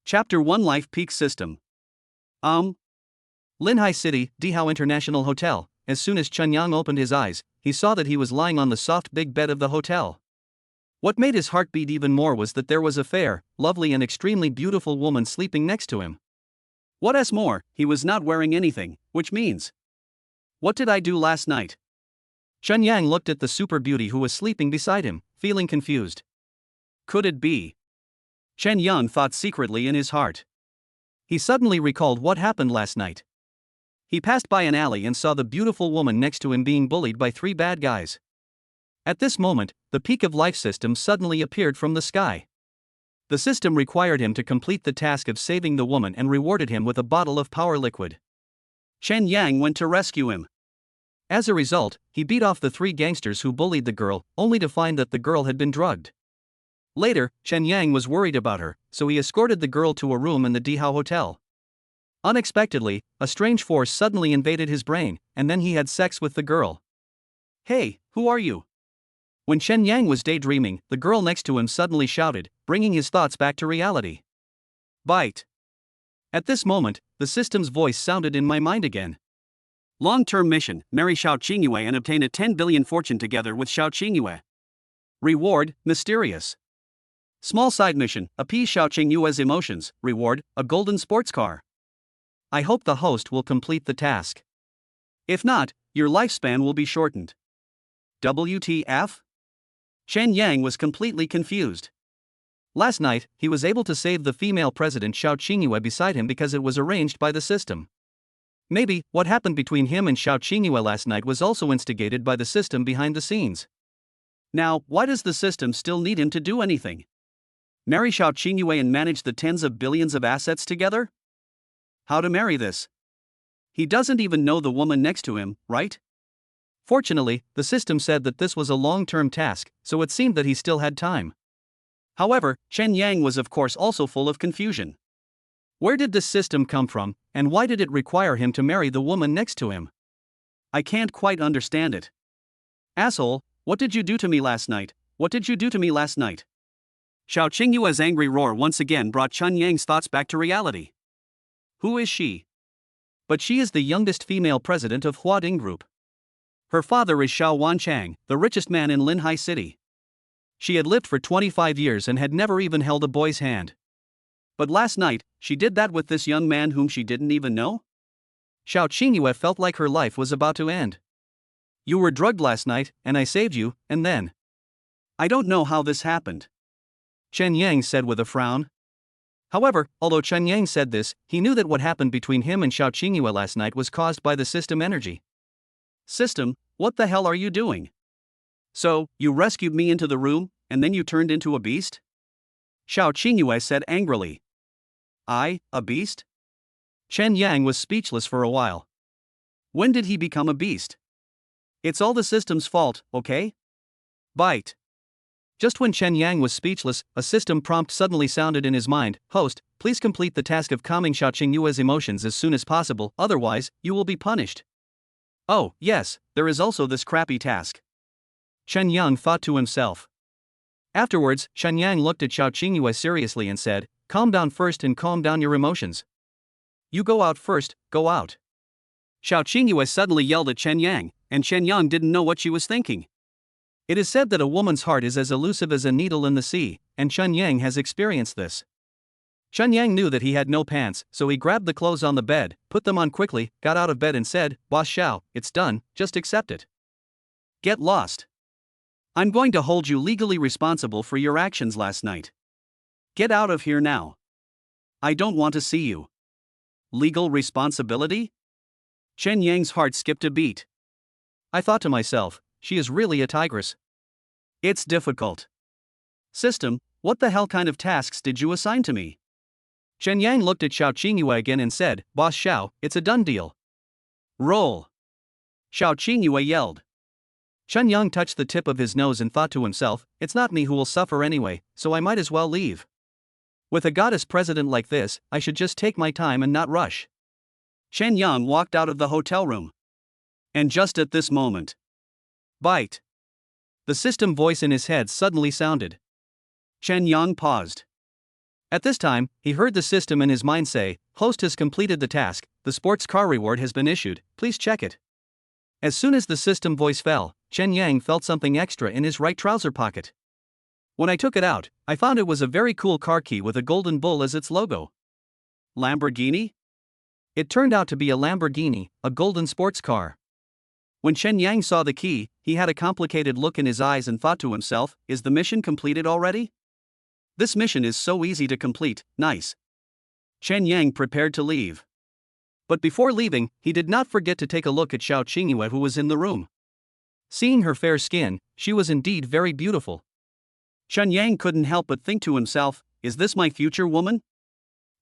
Chapter 1 Life Peak System. Linhai City, Dihao International Hotel. As soon as Chunyang opened his eyes, he saw that he was lying on the soft big bed of the hotel. What made his heart beat even more was that there was a fair, lovely and extremely beautiful woman sleeping next to him. What's more, he was not wearing anything, which means, what did I do last night? Chunyang looked at the super beauty who was sleeping beside him, feeling confused. Could it be? Chen Yang thought secretly in his heart. He suddenly recalled what happened last night. He passed by an alley and saw the beautiful woman next to him being bullied by 3 bad guys. At this moment, the peak of life system suddenly appeared from the sky. The system required him to complete the task of saving the woman and rewarded him with a bottle of power liquid. Chen Yang went to rescue him. As a result, he beat off the 3 gangsters who bullied the girl, only to find that the girl had been drugged. Later, Chen Yang was worried about her, so he escorted the girl to a room in the Dihao Hotel. Unexpectedly, a strange force suddenly invaded his brain, and then he had sex with the girl. Hey, who are you? When Chen Yang was daydreaming, the girl next to him suddenly shouted, bringing his thoughts back to reality. Bite. At this moment, the system's voice sounded in my mind again. Long-term mission, marry Xiao Qingyue and obtain a 10 billion fortune together with Xiao Qingyue. Reward, mysterious. Small side mission, appease Xiao Qingyue's emotions, reward, a golden sports car. I hope the host will complete the task. If not, your lifespan will be shortened. WTF? Chen Yang was completely confused. Last night, he was able to save the female president Xiao Qingyue beside him because it was arranged by the system. Maybe, what happened between him and Xiao Qingyue last night was also instigated by the system behind the scenes. Now, why does the system still need him to do anything? Marry Xiao Qingyue and manage the tens of billions of assets together? How to marry this? He doesn't even know the woman next to him, right? Fortunately, the system said that this was a long-term task, so it seemed that he still had time. However, Chen Yang was of course also full of confusion. Where did this system come from, and why did it require him to marry the woman next to him? I can't quite understand it. Asshole, what did you do to me last night? What did you do to me last night? Xiao Qingyue's angry roar once again brought Chen Yang's thoughts back to reality. Who is she? But she is the youngest female president of Huading Group. Her father is Xiao Wanchang, the richest man in Linhai City. She had lived for 25 years and had never even held a boy's hand. But last night, she did that with this young man whom she didn't even know? Xiao Qingyue felt like her life was about to end. You were drugged last night, and I saved you, and then. I don't know how this happened. Chen Yang said with a frown. However, although Chen Yang said this, he knew that what happened between him and Xiao Qingyue last night was caused by the system energy. System, what the hell are you doing? So, you rescued me into the room, and then you turned into a beast? Xiao Qingyue said angrily. A beast? Chen Yang was speechless for a while. When did he become a beast? It's all the system's fault, okay? Bite. Just when Chen Yang was speechless, a system prompt suddenly sounded in his mind. Host, please complete the task of calming Xiao Qingyue's emotions as soon as possible, otherwise, you will be punished. Oh, yes, there is also this crappy task. Chen Yang thought to himself. Afterwards, Chen Yang looked at Xiao Qingyue seriously and said, calm down first and calm down your emotions. You go out first, go out. Xiao Qingyue suddenly yelled at Chen Yang, and Chen Yang didn't know what she was thinking. It is said that a woman's heart is as elusive as a needle in the sea, and Chen Yang has experienced this. Chen Yang knew that he had no pants, so he grabbed the clothes on the bed, put them on quickly, got out of bed and said, Boss Xiao, it's done, just accept it. Get lost. I'm going to hold you legally responsible for your actions last night. Get out of here now. I don't want to see you. Legal responsibility? Chen Yang's heart skipped a beat. I thought to myself, she is really a tigress. It's difficult. System, what the hell kind of tasks did you assign to me? Chen Yang looked at Xiao Qingyue again and said, Boss Xiao, it's a done deal. Roll. Xiao Qingyue yelled. Chen Yang touched the tip of his nose and thought to himself, it's not me who will suffer anyway, so I might as well leave. With a goddess president like this, I should just take my time and not rush. Chen Yang walked out of the hotel room. And just at this moment. Bite. The system voice in his head suddenly sounded. Chen Yang paused. At this time, he heard the system in his mind say, "Host has completed the task, the sports car reward has been issued, please check it." As soon as the system voice fell, Chen Yang felt something extra in his right trouser pocket. When I took it out, I found it was a very cool car key with a golden bull as its logo. Lamborghini? It turned out to be a Lamborghini, a golden sports car. When Chen Yang saw the key, he had a complicated look in his eyes and thought to himself, is the mission completed already? This mission is so easy to complete, nice. Chen Yang prepared to leave. But before leaving, he did not forget to take a look at Xiao Qingyue, who was in the room. Seeing her fair skin, she was indeed very beautiful. Chen Yang couldn't help but think to himself, is this my future woman?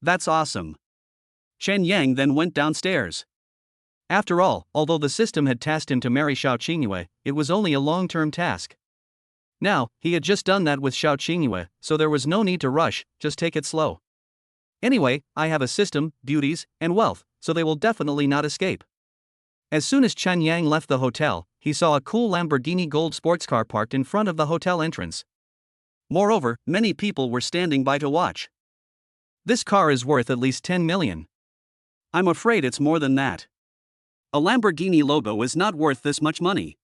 That's awesome. Chen Yang then went downstairs. After all, although the system had tasked him to marry Xiao Qingyue, it was only a long-term task. Now, he had just done that with Xiao Qingyue, so there was no need to rush, just take it slow. Anyway, I have a system, beauties, and wealth, so they will definitely not escape. As soon as Chen Yang left the hotel, he saw a cool Lamborghini gold sports car parked in front of the hotel entrance. Moreover, many people were standing by to watch. This car is worth at least 10 million. I'm afraid it's more than that. A Lamborghini logo is not worth this much money.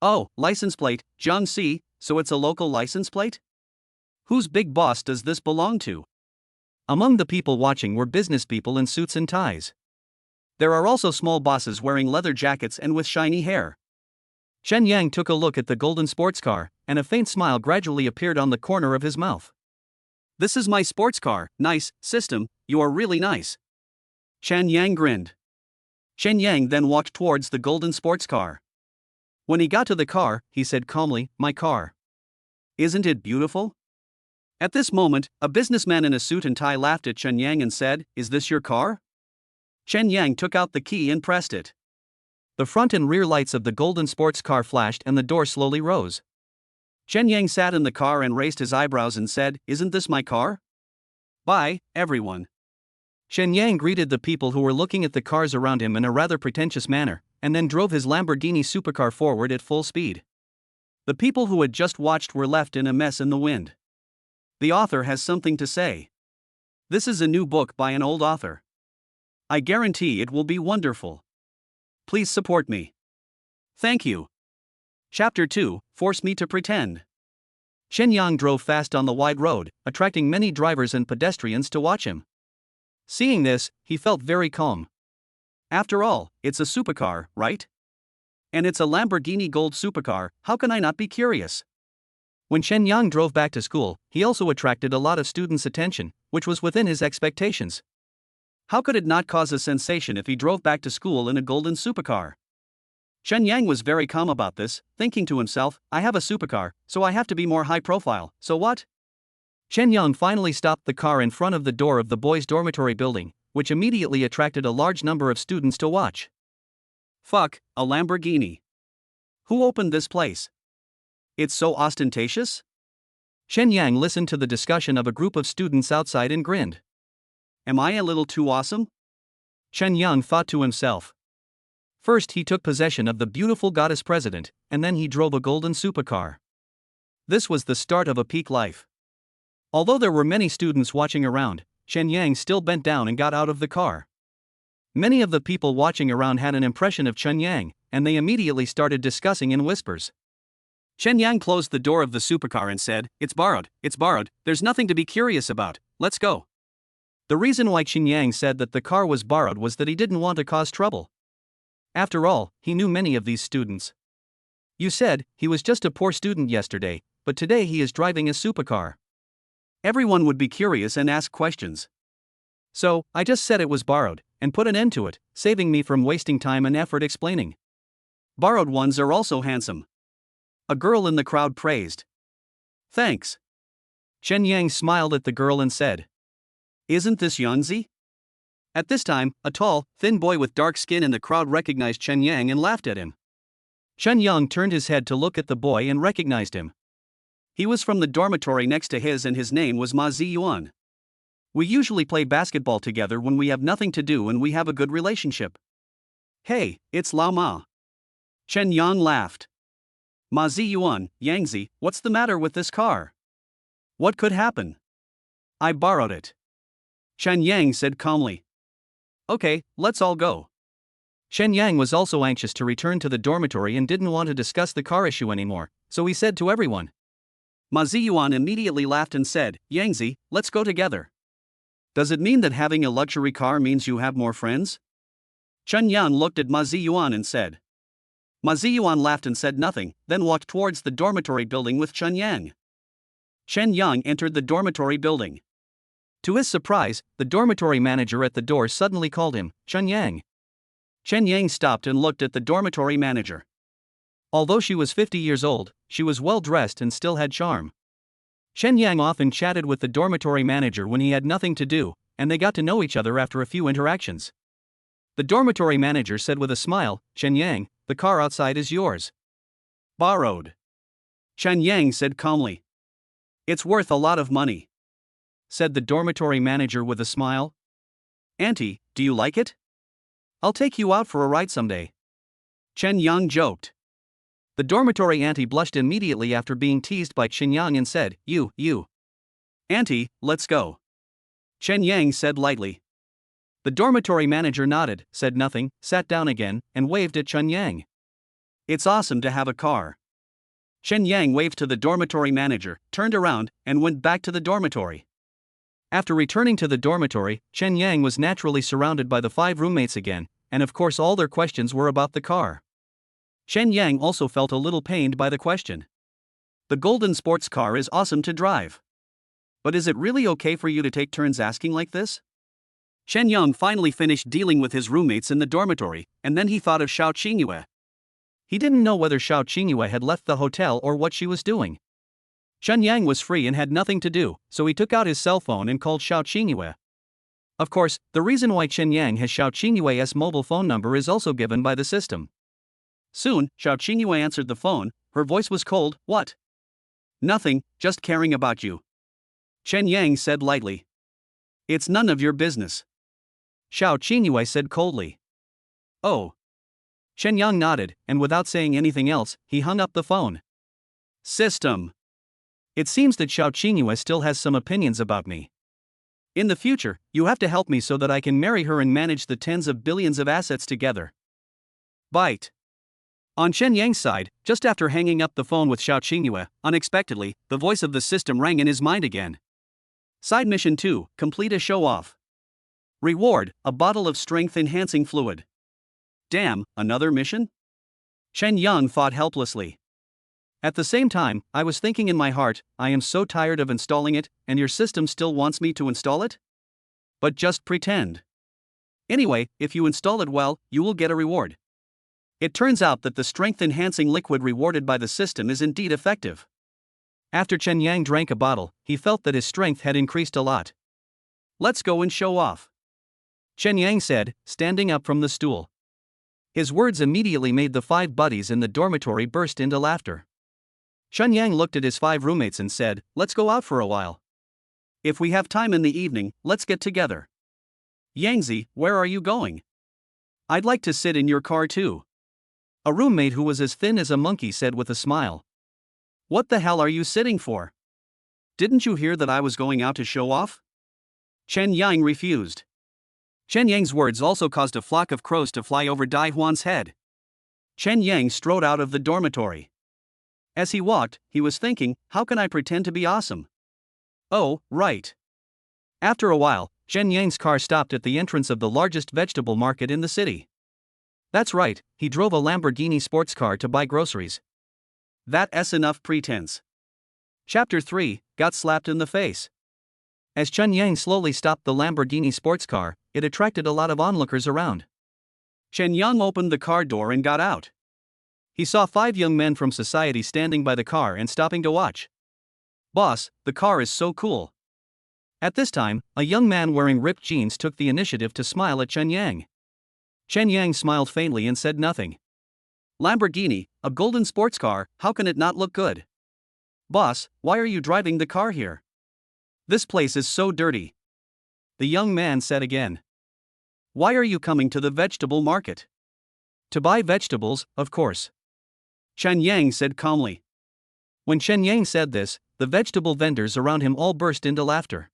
Oh, license plate, Jiangxi, so it's a local license plate? Whose big boss does this belong to? Among the people watching were business people in suits and ties. There are also small bosses wearing leather jackets and with shiny hair. Chen Yang took a look at the golden sports car, and a faint smile gradually appeared on the corner of his mouth. This is my sports car, nice, system, you are really nice. Chen Yang grinned. Chen Yang then walked towards the golden sports car. When he got to the car, he said calmly, my car. Isn't it beautiful? At this moment, a businessman in a suit and tie laughed at Chen Yang and said, is this your car? Chen Yang took out the key and pressed it. The front and rear lights of the golden sports car flashed and the door slowly rose. Chen Yang sat in the car and raised his eyebrows and said, isn't this my car? Bye, everyone. Chen Yang greeted the people who were looking at the cars around him in a rather pretentious manner, and then drove his Lamborghini supercar forward at full speed. The people who had just watched were left in a mess in the wind. The author has something to say. This is a new book by an old author. I guarantee it will be wonderful. Please support me. Thank you. Chapter 2, Force Me to Pretend. Chen Yang drove fast on the wide road, attracting many drivers and pedestrians to watch him. Seeing this, he felt very calm. After all, it's a supercar, right? And it's a Lamborghini gold supercar, how can I not be curious? When Chen Yang drove back to school, he also attracted a lot of students' attention, which was within his expectations. How could it not cause a sensation if he drove back to school in a golden supercar? Chen Yang was very calm about this, thinking to himself, I have a supercar, so I have to be more high profile, so what? Chen Yang finally stopped the car in front of the door of the boys' dormitory building, which immediately attracted a large number of students to watch. Fuck, a Lamborghini. Who opened this place? It's so ostentatious? Chen Yang listened to the discussion of a group of students outside and grinned. Am I a little too awesome? Chen Yang thought to himself. First he took possession of the beautiful goddess president, and then he drove a golden supercar. This was the start of a peak life. Although there were many students watching around, Chen Yang still bent down and got out of the car. Many of the people watching around had an impression of Chen Yang, and they immediately started discussing in whispers. Chen Yang closed the door of the supercar and said, it's borrowed, there's nothing to be curious about, let's go. The reason why Chen Yang said that the car was borrowed was that he didn't want to cause trouble. After all, he knew many of these students. You said, he was just a poor student yesterday, but today he is driving a supercar. Everyone would be curious and ask questions. So, I just said it was borrowed, and put an end to it, saving me from wasting time and effort explaining. Borrowed ones are also handsome. A girl in the crowd praised. Thanks. Chen Yang smiled at the girl and said. Isn't this Yanzi? At this time, a tall, thin boy with dark skin in the crowd recognized Chen Yang and laughed at him. Chen Yang turned his head to look at the boy and recognized him. He was from the dormitory next to his and his name was Ma Ziyuan. We usually play basketball together when we have nothing to do and we have a good relationship. Hey, it's Lao Ma. Chen Yang laughed. Ma Ziyuan, Yangzi, what's the matter with this car? What could happen? I borrowed it. Chen Yang said calmly. Okay, let's all go. Shen Yang was also anxious to return to the dormitory and didn't want to discuss the car issue anymore, so he said to everyone. Ma Ziyuan immediately laughed and said, Yangzi, let's go together. Does it mean that having a luxury car means you have more friends? Chen Yan looked at Ma Ziyuan and said. Ma Ziyuan laughed and said nothing, then walked towards the dormitory building with Chen Yang. Shen Yang entered the dormitory building. To his surprise, the dormitory manager at the door suddenly called him, Chen Yang. Chen Yang stopped and looked at the dormitory manager. Although she was 50 years old, she was well dressed and still had charm. Chen Yang often chatted with the dormitory manager when he had nothing to do, and they got to know each other after a few interactions. The dormitory manager said with a smile, Chen Yang, the car outside is yours. Borrowed. Chen Yang said calmly. It's worth a lot of money, said the dormitory manager with a smile. Auntie, do you like it? I'll take you out for a ride someday. Chen Yang joked. The dormitory auntie blushed immediately after being teased by Chen Yang and said, You. Auntie, let's go. Chen Yang said lightly. The dormitory manager nodded, said nothing, sat down again, and waved at Chen Yang. It's awesome to have a car. Chen Yang waved to the dormitory manager, turned around, and went back to the dormitory. After returning to the dormitory, Chen Yang was naturally surrounded by the 5 roommates again, and of course all their questions were about the car. Chen Yang also felt a little pained by the question. The golden sports car is awesome to drive. But is it really okay for you to take turns asking like this? Shen Yang finally finished dealing with his roommates in the dormitory, and then he thought of Xiao Qingyue. He didn't know whether Xiao Qingyue had left the hotel or what she was doing. Chen Yang was free and had nothing to do, so he took out his cell phone and called Xiao Qingyue. Of course, the reason why Chen Yang has Xiao Qingyue's mobile phone number is also given by the system. Soon, Xiao Qingyue answered the phone. Her voice was cold. What? Nothing, just caring about you. Chen Yang said lightly. It's none of your business. Xiao Qingyue said coldly. Oh. Chen Yang nodded, and without saying anything else, he hung up the phone. System. It seems that Xiao Qingyue still has some opinions about me. In the future, you have to help me so that I can marry her and manage the tens of billions of assets together. Bite. On Chen Yang's side, just after hanging up the phone with Xiao Qingyue, unexpectedly, the voice of the system rang in his mind again. Side mission 2, complete a show-off. Reward, a bottle of strength-enhancing fluid. Damn, another mission? Chen Yang thought helplessly. At the same time, I was thinking in my heart, I am so tired of installing it, and your system still wants me to install it? But just pretend. Anyway, if you install it well, you will get a reward. It turns out that the strength-enhancing liquid rewarded by the system is indeed effective. After Chen Yang drank a bottle, he felt that his strength had increased a lot. Let's go and show off. Chen Yang said, standing up from the stool. His words immediately made the 5 buddies in the dormitory burst into laughter. Chen Yang looked at his 5 roommates and said, Let's go out for a while. If we have time in the evening, let's get together. Yangzi, where are you going? I'd like to sit in your car too. A roommate who was as thin as a monkey said with a smile. What the hell are you sitting for? Didn't you hear that I was going out to show off? Chen Yang refused. Chen Yang's words also caused a flock of crows to fly over Dai Huan's head. Chen Yang strode out of the dormitory. As he walked, he was thinking, how can I pretend to be awesome? Oh, right. After a while, Chen Yang's car stopped at the entrance of the largest vegetable market in the city. That's right, he drove a Lamborghini sports car to buy groceries. That's enough pretense. Chapter 3, got slapped in the face. As Chen Yang slowly stopped the Lamborghini sports car, it attracted a lot of onlookers around. Chen Yang opened the car door and got out. He saw 5 young men from society standing by the car and stopping to watch. Boss, the car is so cool. At this time, a young man wearing ripped jeans took the initiative to smile at Chen Yang. Chen Yang smiled faintly and said nothing. Lamborghini, a golden sports car, how can it not look good? Boss, why are you driving the car here? This place is so dirty. The young man said again. Why are you coming to the vegetable market? To buy vegetables, of course. Chen Yang said calmly. When Chen Yang said this, the vegetable vendors around him all burst into laughter.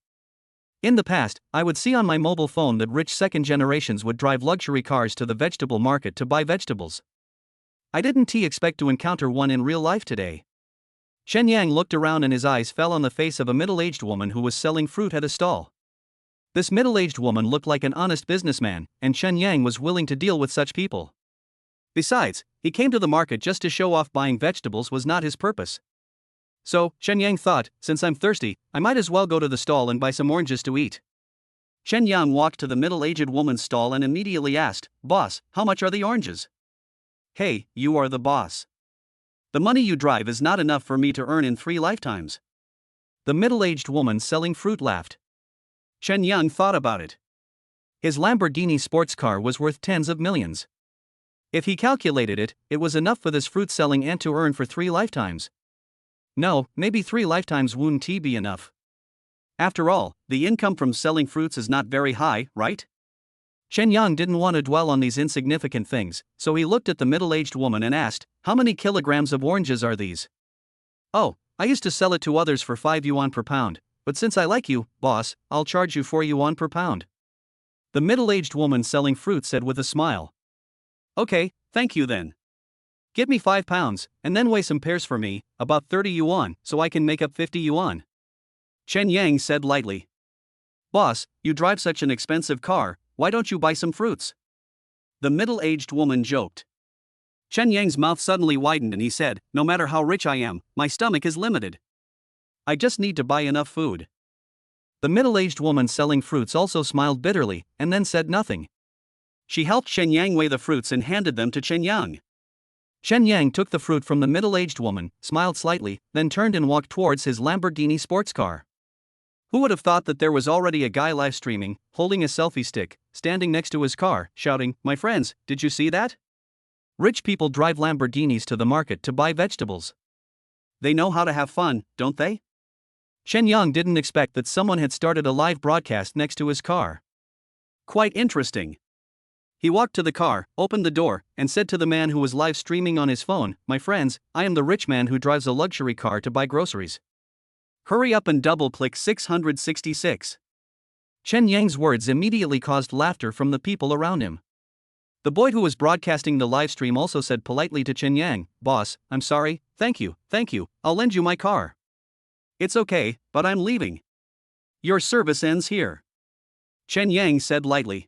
In the past, I would see on my mobile phone that rich second generations would drive luxury cars to the vegetable market to buy vegetables. I didn't expect to encounter one in real life today. Chen Yang looked around and his eyes fell on the face of a middle-aged woman who was selling fruit at a stall. This middle-aged woman looked like an honest businessman, and Chen Yang was willing to deal with such people. Besides, he came to the market just to show off. Buying vegetables was not his purpose. So, Chen Yang thought, since I'm thirsty, I might as well go to the stall and buy some oranges to eat. Chen Yang walked to the middle-aged woman's stall and immediately asked, "Boss, how much are the oranges?" "Hey, you are the boss. The money you drive is not enough for me to earn in 3 lifetimes." The middle-aged woman selling fruit laughed. Chen Yang thought about it. His Lamborghini sports car was worth tens of millions. If he calculated it, it was enough for this fruit-selling ant to earn for 3 lifetimes. No, maybe 3 lifetimes wouldn't be enough. After all, the income from selling fruits is not very high, right? Chen Yang didn't want to dwell on these insignificant things, so he looked at the middle-aged woman and asked, "How many kilograms of oranges are these?" "Oh, I used to sell it to others for 5 yuan per pound, but since I like you, boss, I'll charge you 4 yuan per pound." The middle-aged woman selling fruit said with a smile. "Okay, thank you then. Get me 5 pounds, and then weigh some pears for me, about 30 yuan, so I can make up 50 yuan. Chen Yang said lightly. "Boss, you drive such an expensive car, why don't you buy some fruits?" The middle-aged woman joked. Chen Yang's mouth suddenly widened and he said, "No matter how rich I am, my stomach is limited. I just need to buy enough food." The middle-aged woman selling fruits also smiled bitterly, and then said nothing. She helped Chen Yang weigh the fruits and handed them to Chen Yang. Chen Yang took the fruit from the middle-aged woman, smiled slightly, then turned and walked towards his Lamborghini sports car. Who would have thought that there was already a guy live streaming, holding a selfie stick, standing next to his car, shouting, "My friends, did you see that? Rich people drive Lamborghinis to the market to buy vegetables. They know how to have fun, don't they?" Chen Yang didn't expect that someone had started a live broadcast next to his car. Quite interesting. He walked to the car, opened the door, and said to the man who was live streaming on his phone, "My friends, I am the rich man who drives a luxury car to buy groceries. Hurry up and double-click 666. Chen Yang's words immediately caused laughter from the people around him. The boy who was broadcasting the live stream also said politely to Chen Yang, "Boss, I'm sorry, thank you, I'll lend you my car." "It's okay, but I'm leaving. Your service ends here." Chen Yang said lightly.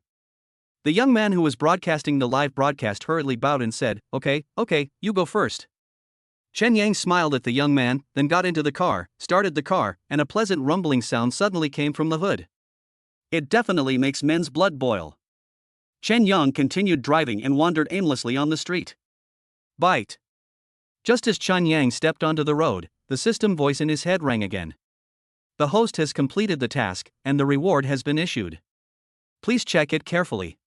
The young man who was broadcasting the live broadcast hurriedly bowed and said, Okay, you go first." Chen Yang smiled at the young man, then got into the car, started the car, and a pleasant rumbling sound suddenly came from the hood. It definitely makes men's blood boil. Chen Yang continued driving and wandered aimlessly on the street. Bite. Just as Chen Yang stepped onto the road, the system voice in his head rang again. The host has completed the task, and the reward has been issued. Please check it carefully.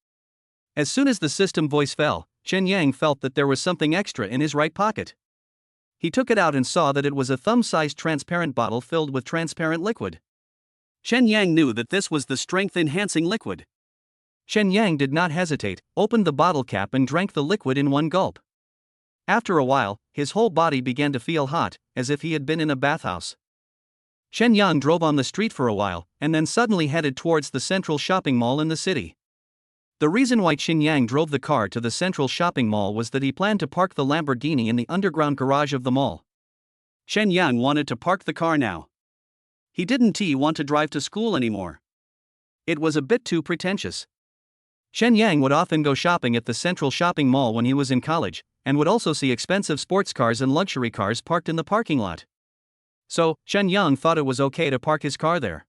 As soon as the system voice fell, Chen Yang felt that there was something extra in his right pocket. He took it out and saw that it was a thumb-sized transparent bottle filled with transparent liquid. Chen Yang knew that this was the strength-enhancing liquid. Chen Yang did not hesitate, opened the bottle cap and drank the liquid in one gulp. After a while, his whole body began to feel hot, as if he had been in a bathhouse. Chen Yang drove on the street for a while, and then suddenly headed towards the central shopping mall in the city. The reason why Chen Yang drove the car to the central shopping mall was that he planned to park the Lamborghini in the underground garage of the mall. Chen Yang wanted to park the car now. He didn't want to drive to school anymore. It was a bit too pretentious. Chen Yang would often go shopping at the central shopping mall when he was in college, and would also see expensive sports cars and luxury cars parked in the parking lot. So, Chen Yang thought it was okay to park his car there.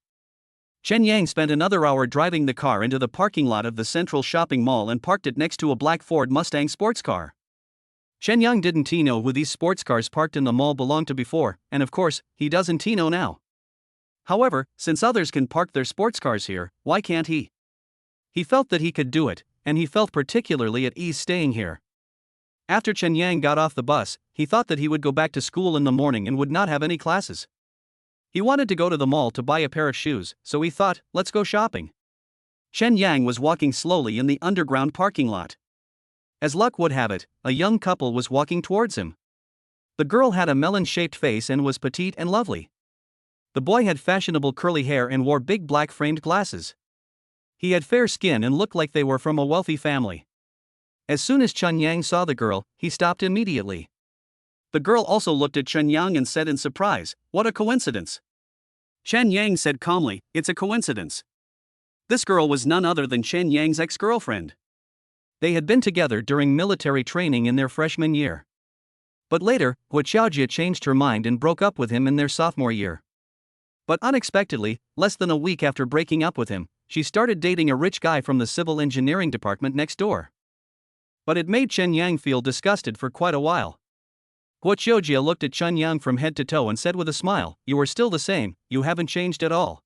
Chen Yang spent another hour driving the car into the parking lot of the central shopping mall and parked it next to a black Ford Mustang sports car. Chen Yang didn't know who these sports cars parked in the mall belonged to before, and of course, he doesn't know now. However, since others can park their sports cars here, why can't he? He felt that he could do it, and he felt particularly at ease staying here. After Chen Yang got off the bus, he thought that he would go back to school in the morning and would not have any classes. He wanted to go to the mall to buy a pair of shoes, so he thought, let's go shopping. Chen Yang was walking slowly in the underground parking lot. As luck would have it, a young couple was walking towards him. The girl had a melon-shaped face and was petite and lovely. The boy had fashionable curly hair and wore big black framed glasses. He had fair skin and looked like they were from a wealthy family. As soon as Chun Yang saw the girl, he stopped immediately. The girl also looked at Chun Yang and said in surprise, "What a coincidence." Chen Yang said calmly, "It's a coincidence." This girl was none other than Chen Yang's ex-girlfriend. They had been together during military training in their freshman year. But later, Guo Xiaojie changed her mind and broke up with him in their sophomore year. But unexpectedly, less than a week after breaking up with him, she started dating a rich guy from the civil engineering department next door. But it made Chen Yang feel disgusted for quite a while. Guo Xiaojie looked at Chen Yang from head to toe and said with a smile, "You are still the same, you haven't changed at all."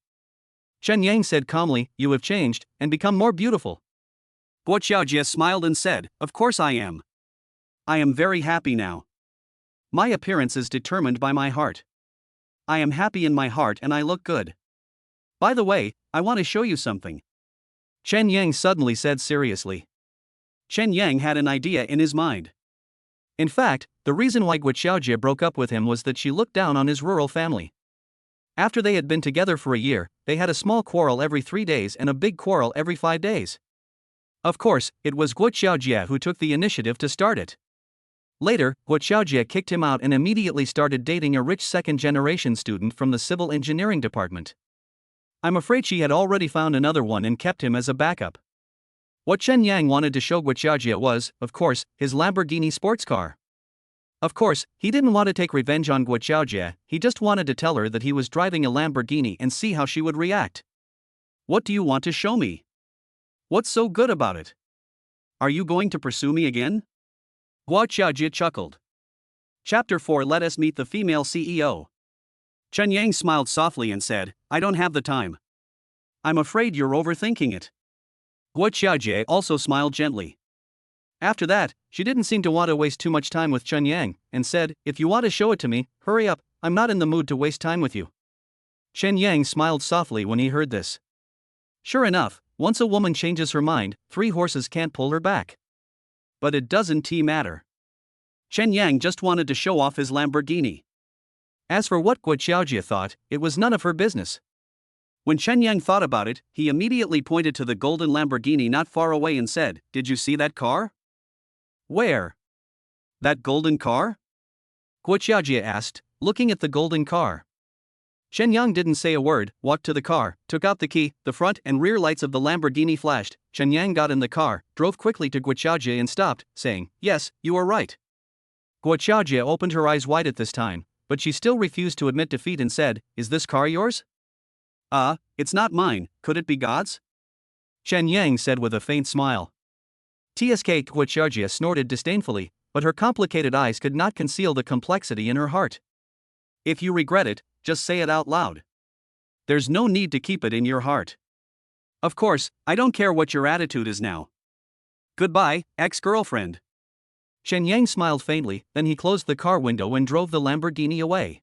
Chen Yang said calmly, "You have changed, and become more beautiful." Guo Xiaojie smiled and said, "Of course I am. I am very happy now. My appearance is determined by my heart. I am happy in my heart and I look good. By the way, I want to show you something." Chen Yang suddenly said seriously. Chen Yang had an idea in his mind. In fact, the reason why Guo Xiaojie broke up with him was that she looked down on his rural family. After they had been together for a year, they had a small quarrel every 3 days and a big quarrel every 5 days. Of course, it was Guo Xiaojie who took the initiative to start it. Later, Guo Xiaojie kicked him out and immediately started dating a rich second-generation student from the civil engineering department. I'm afraid she had already found another one and kept him as a backup. What Chen Yang wanted to show Guo Xiaojie was, of course, his Lamborghini sports car. Of course, he didn't want to take revenge on Guo Xiaojie, he just wanted to tell her that he was driving a Lamborghini and see how she would react. "What do you want to show me? What's so good about it? Are you going to pursue me again?" Guo Xiaojie chuckled. Chapter 4. Let us meet the female CEO. Chen Yang smiled softly and said, "I don't have the time. I'm afraid you're overthinking it." Guo Xiaojie also smiled gently. After that, she didn't seem to want to waste too much time with Chen Yang, and said, "If you want to show it to me, hurry up, I'm not in the mood to waste time with you." Chen Yang smiled softly when he heard this. Sure enough, once a woman changes her mind, 3 horses can't pull her back. But it doesn't matter. Chen Yang just wanted to show off his Lamborghini. As for what Guo Xiaojie thought, it was none of her business. When Chen Yang thought about it, he immediately pointed to the golden Lamborghini not far away and said, "Did you see that car?" "Where?" "That golden car?" Guo Xiaojie asked, looking at the golden car. Chen Yang didn't say a word, walked to the car, took out the key, the front and rear lights of the Lamborghini flashed. Chen Yang got in the car, drove quickly to Guo Xiaojie and stopped, saying, "Yes, you are right." Guo Xiaojie opened her eyes wide at this time, but she still refused to admit defeat and said, "Is this car yours?" It's not mine, could it be God's?" Chen Yang said with a faint smile. Tsk. Guo Xiaojie snorted disdainfully, but her complicated eyes could not conceal the complexity in her heart. "If you regret it, just say it out loud. There's no need to keep it in your heart. Of course, I don't care what your attitude is now. Goodbye, ex-girlfriend." Chen Yang smiled faintly, then he closed the car window and drove the Lamborghini away.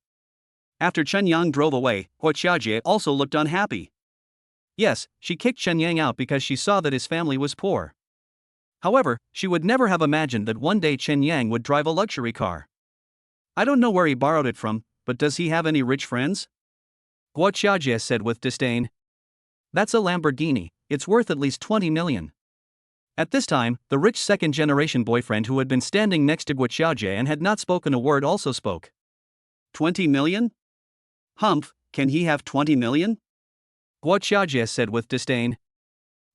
After Chen Yang drove away, Guo Xiaojie also looked unhappy. Yes, she kicked Chen Yang out because she saw that his family was poor. However, she would never have imagined that one day Chen Yang would drive a luxury car. "I don't know where he borrowed it from, but does he have any rich friends?" Guo Xiaojie said with disdain. "That's a Lamborghini, it's worth at least 20 million. At this time, the rich second-generation boyfriend who had been standing next to Guo Xiaojie and had not spoken a word also spoke. 20 million? Humph, can he have 20 million? Guo Xiaojie said with disdain.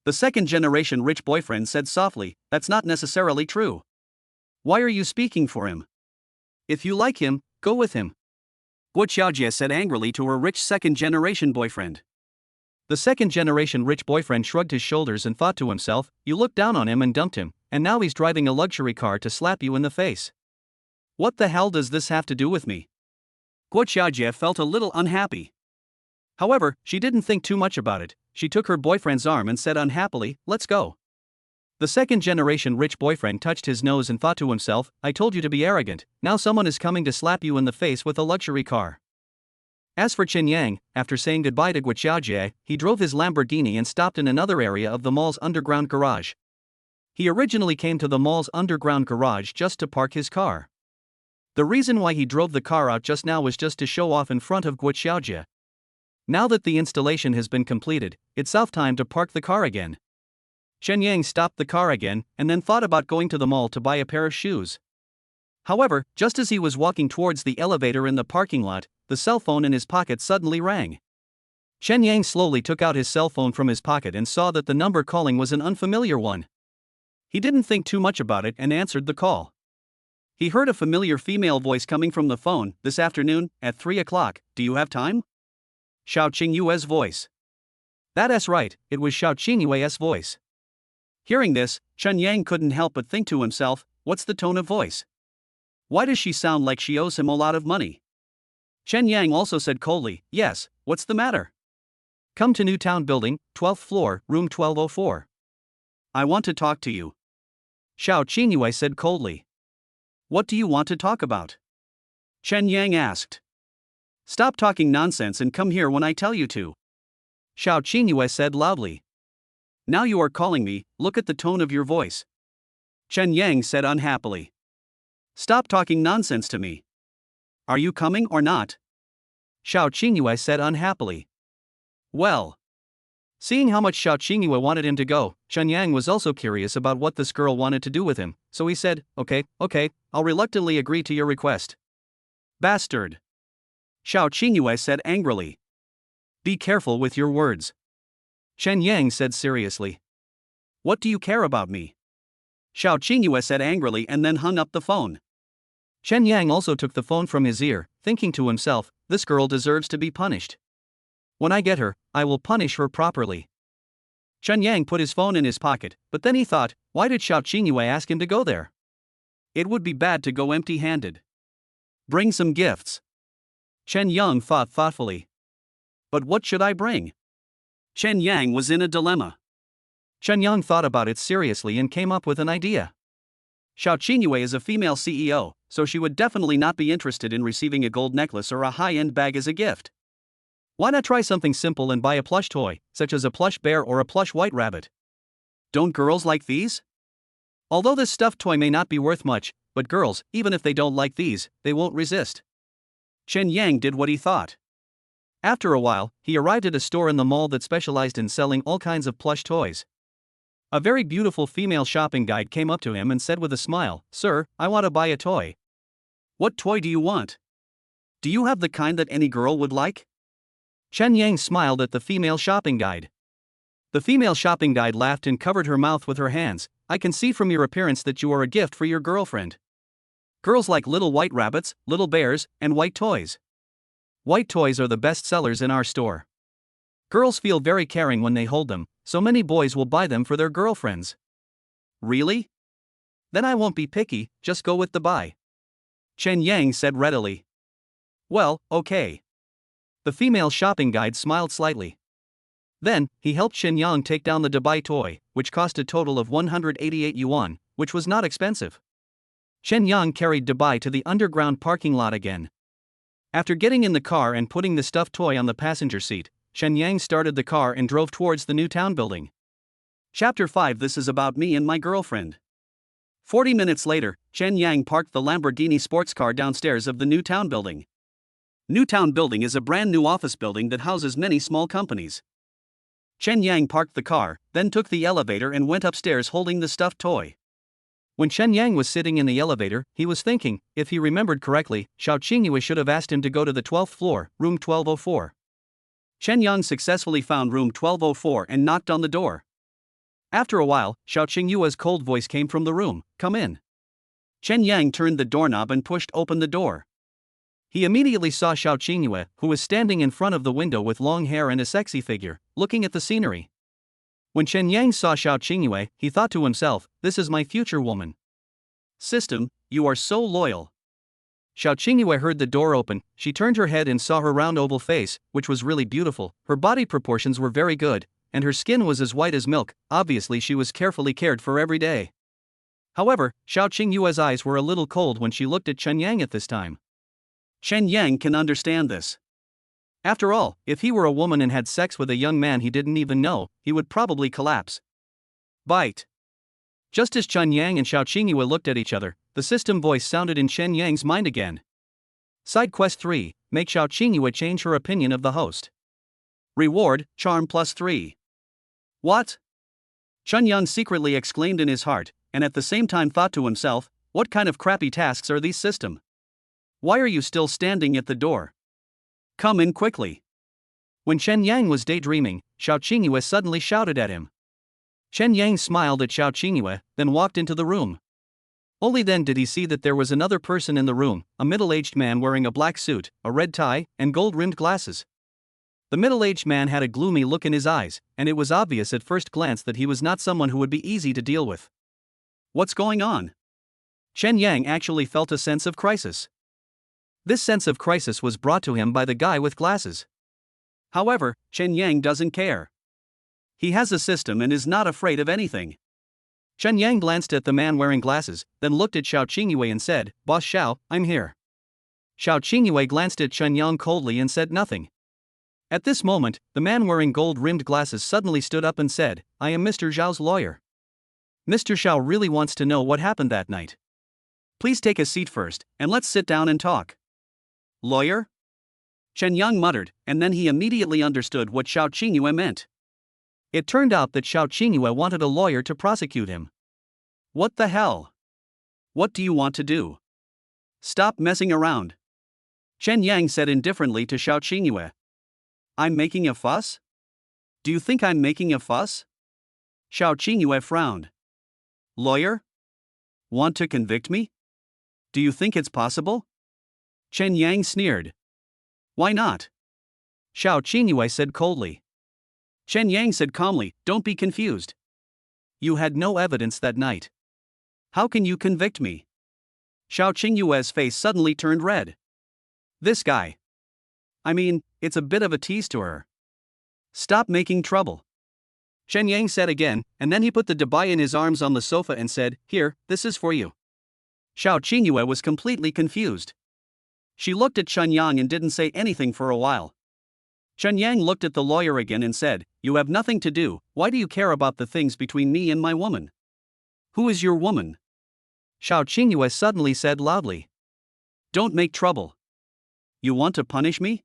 The second-generation rich boyfriend said softly, "That's not necessarily true. Why are you speaking for him? If you like him, go with him." Guo Xiaojie said angrily to her rich second-generation boyfriend. The second-generation rich boyfriend shrugged his shoulders and thought to himself, "You looked down on him and dumped him, and now he's driving a luxury car to slap you in the face. What the hell does this have to do with me?" Guo Xiaojie felt a little unhappy. However, she didn't think too much about it. She took her boyfriend's arm and said unhappily, "Let's go." The second-generation rich boyfriend touched his nose and thought to himself, "I told you to be arrogant, now someone is coming to slap you in the face with a luxury car." As for Chen Yang, after saying goodbye to Guo Xiaojie, he drove his Lamborghini and stopped in another area of the mall's underground garage. He originally came to the mall's underground garage just to park his car. The reason why he drove the car out just now was just to show off in front of Guo Xiaojie. Now that the installation has been completed, it's time to park the car again. Chen Yang stopped the car again and then thought about going to the mall to buy a pair of shoes. However, just as he was walking towards the elevator in the parking lot, the cell phone in his pocket suddenly rang. Chen Yang slowly took out his cell phone from his pocket and saw that the number calling was an unfamiliar one. He didn't think too much about it and answered the call. He heard a familiar female voice coming from the phone. "This afternoon, at 3 o'clock, do you have time?" Xiao Qingyue's voice. That's right, it was Xiao Qingyue's voice. Hearing this, Chen Yang couldn't help but think to himself, what's the tone of voice? Why does she sound like she owes him a lot of money? Chen Yang also said coldly, "Yes, what's the matter?" "Come to New Town Building, 12th floor, room 1204. I want to talk to you." Xiao Qingyue said coldly. "What do you want to talk about?" Chen Yang asked. "Stop talking nonsense and come here when I tell you to," Xiao Qingyue said loudly. "Now you are calling me, look at the tone of your voice," Chen Yang said unhappily. "Stop talking nonsense to me. Are you coming or not?" Xiao Qingyue said unhappily. Well. Seeing how much Xiao Qingyue wanted him to go, Chen Yang was also curious about what this girl wanted to do with him, so he said, okay, I'll reluctantly agree to your request." "Bastard!" Xiao Qingyue said angrily. "Be careful with your words," Chen Yang said seriously. "What do you care about me?" Xiao Qingyue said angrily and then hung up the phone. Chen Yang also took the phone from his ear, thinking to himself, this girl deserves to be punished. When I get her, I will punish her properly. Chen Yang put his phone in his pocket, but then he thought, why did Xiao Qingyue ask him to go there? It would be bad to go empty-handed. Bring some gifts. Chen Yang thought thoughtfully. But what should I bring? Chen Yang was in a dilemma. Chen Yang thought about it seriously and came up with an idea. Xiao Qingyue is a female CEO, so she would definitely not be interested in receiving a gold necklace or a high-end bag as a gift. Why not try something simple and buy a plush toy, such as a plush bear or a plush white rabbit? Don't girls like these? Although this stuffed toy may not be worth much, but girls, even if they don't like these, they won't resist. Chen Yang did what he thought. After a while, he arrived at a store in the mall that specialized in selling all kinds of plush toys. A very beautiful female shopping guide came up to him and said with a smile, "Sir, I want to buy a toy." "What toy do you want? Do you have the kind that any girl would like?" Chen Yang smiled at the female shopping guide. The female shopping guide laughed and covered her mouth with her hands. "I can see from your appearance that you are a gift for your girlfriend. Girls like little white rabbits, little bears, and white toys. White toys are the best sellers in our store. Girls feel very caring when they hold them, so many boys will buy them for their girlfriends." "Really? Then I won't be picky, just go with the buy," Chen Yang said readily. "Well, okay." The female shopping guide smiled slightly. Then, he helped Chen Yang take down the Dubai toy, which cost a total of 188 yuan, which was not expensive. Chen Yang carried Dubai to the underground parking lot again. After getting in the car and putting the stuffed toy on the passenger seat, Chen Yang started the car and drove towards the New Town Building. Chapter 5. This is about me and my girlfriend. 40 minutes later, Chen Yang parked the Lamborghini sports car downstairs of the New Town Building. New Town Building is a brand new office building that houses many small companies. Chen Yang parked the car, then took the elevator and went upstairs holding the stuffed toy. When Chen Yang was sitting in the elevator, he was thinking, if he remembered correctly, Xiao Qingyue should have asked him to go to the 12th floor, room 1204. Chen Yang successfully found room 1204 and knocked on the door. After a while, Xiao Qingyue's cold voice came from the room, "Come in." Chen Yang turned the doorknob and pushed open the door. He immediately saw Xiao Qingyue, who was standing in front of the window with long hair and a sexy figure, looking at the scenery. When Chen Yang saw Xiao Qingyue, he thought to himself, this is my future woman. System, you are so loyal. Xiao Qingyue heard the door open, she turned her head and saw her round oval face, which was really beautiful, her body proportions were very good, and her skin was as white as milk. Obviously she was carefully cared for every day. However, Xiao Qingyue's eyes were a little cold when she looked at Chen Yang at this time. Chen Yang can understand this. After all, if he were a woman and had sex with a young man he didn't even know, he would probably collapse. Bite. Just as Chen Yang and Xiao Qingyue looked at each other, the system voice sounded in Chen Yang's mind again. Side quest 3, make Xiao Qingyue change her opinion of the host. Reward, charm plus 3. What? Chunyang secretly exclaimed in his heart, and at the same time thought to himself, what kind of crappy tasks are these system? Why are you still standing at the door? Come in quickly. When Chen Yang was daydreaming, Xiao Qingyue suddenly shouted at him. Chen Yang smiled at Xiao Qingyue, then walked into the room. Only then did he see that there was another person in the room, a middle-aged man wearing a black suit, a red tie, and gold-rimmed glasses. The middle-aged man had a gloomy look in his eyes, and it was obvious at first glance that he was not someone who would be easy to deal with. What's going on? Chen Yang actually felt a sense of crisis. This sense of crisis was brought to him by the guy with glasses. However, Chen Yang doesn't care. He has a system and is not afraid of anything. Chen Yang glanced at the man wearing glasses, then looked at Xiao Qingyue and said, Boss Xiao, I'm here. Xiao Qingyue glanced at Chen Yang coldly and said nothing. At this moment, the man wearing gold-rimmed glasses suddenly stood up and said, I am Mr. Zhao's lawyer. Mr. Xiao really wants to know what happened that night. Please take a seat first, and let's sit down and talk. Lawyer? Chen Yang muttered, and then he immediately understood what Xiao Qingyue meant. It turned out that Xiao Qingyue wanted a lawyer to prosecute him. What the hell? What do you want to do? Stop messing around. Chen Yang said indifferently to Xiao Qingyue. I'm making a fuss? Do you think I'm making a fuss? Xiao Qingyue frowned. Lawyer? Want to convict me? Do you think it's possible? Chen Yang sneered. Why not? Xiao Qingyue said coldly. Chen Yang said calmly, don't be confused. You had no evidence that night. How can you convict me? Xiao Qingyue's face suddenly turned red. This guy. I mean, it's a bit of a tease to her. Stop making trouble. Chen Yang said again, and then he put the dabai in his arms on the sofa and said, Here, this is for you. Xiao Qingyue was completely confused. She looked at Chen Yang and didn't say anything for a while. Chen Yang looked at the lawyer again and said, You have nothing to do, why do you care about the things between me and my woman? Who is your woman? Xiao Qingyue suddenly said loudly. Don't make trouble. You want to punish me?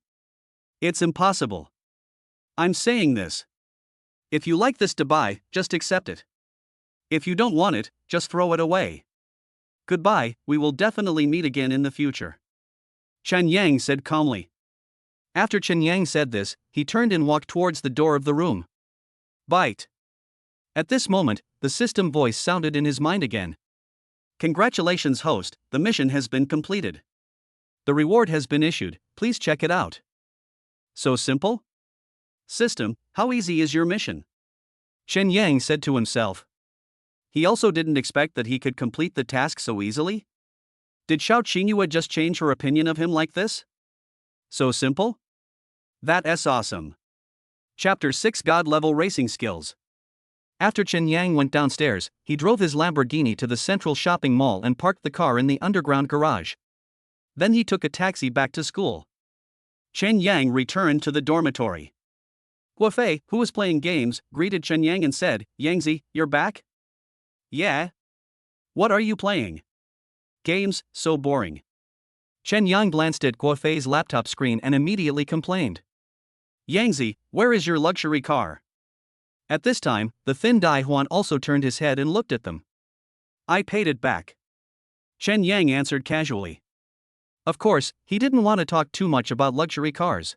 It's impossible. I'm saying this. If you like this dabai, just accept it. If you don't want it, just throw it away. Goodbye, we will definitely meet again in the future. Chen Yang said calmly. After Chen Yang said this, he turned and walked towards the door of the room. Bite. At this moment, the system voice sounded in his mind again. Congratulations, host, the mission has been completed. The reward has been issued, please check it out. So simple? System, how easy is your mission? Chen Yang said to himself. He also didn't expect that he could complete the task so easily. Did Xiao Qingyue just change her opinion of him like this? So simple? That's awesome. Chapter 6 God-level racing skills. After Chen Yang went downstairs, he drove his Lamborghini to the central shopping mall and parked the car in the underground garage. Then he took a taxi back to school. Chen Yang returned to the dormitory. Guofei, who was playing games, greeted Chen Yang and said, Yangzi, you're back? Yeah. What are you playing? Games, so boring. Chen Yang glanced at Guofei's laptop screen and immediately complained. Yangzi, where is your luxury car? At this time, the thin Dai Huan also turned his head and looked at them. I paid it back. Chen Yang answered casually. Of course, he didn't want to talk too much about luxury cars.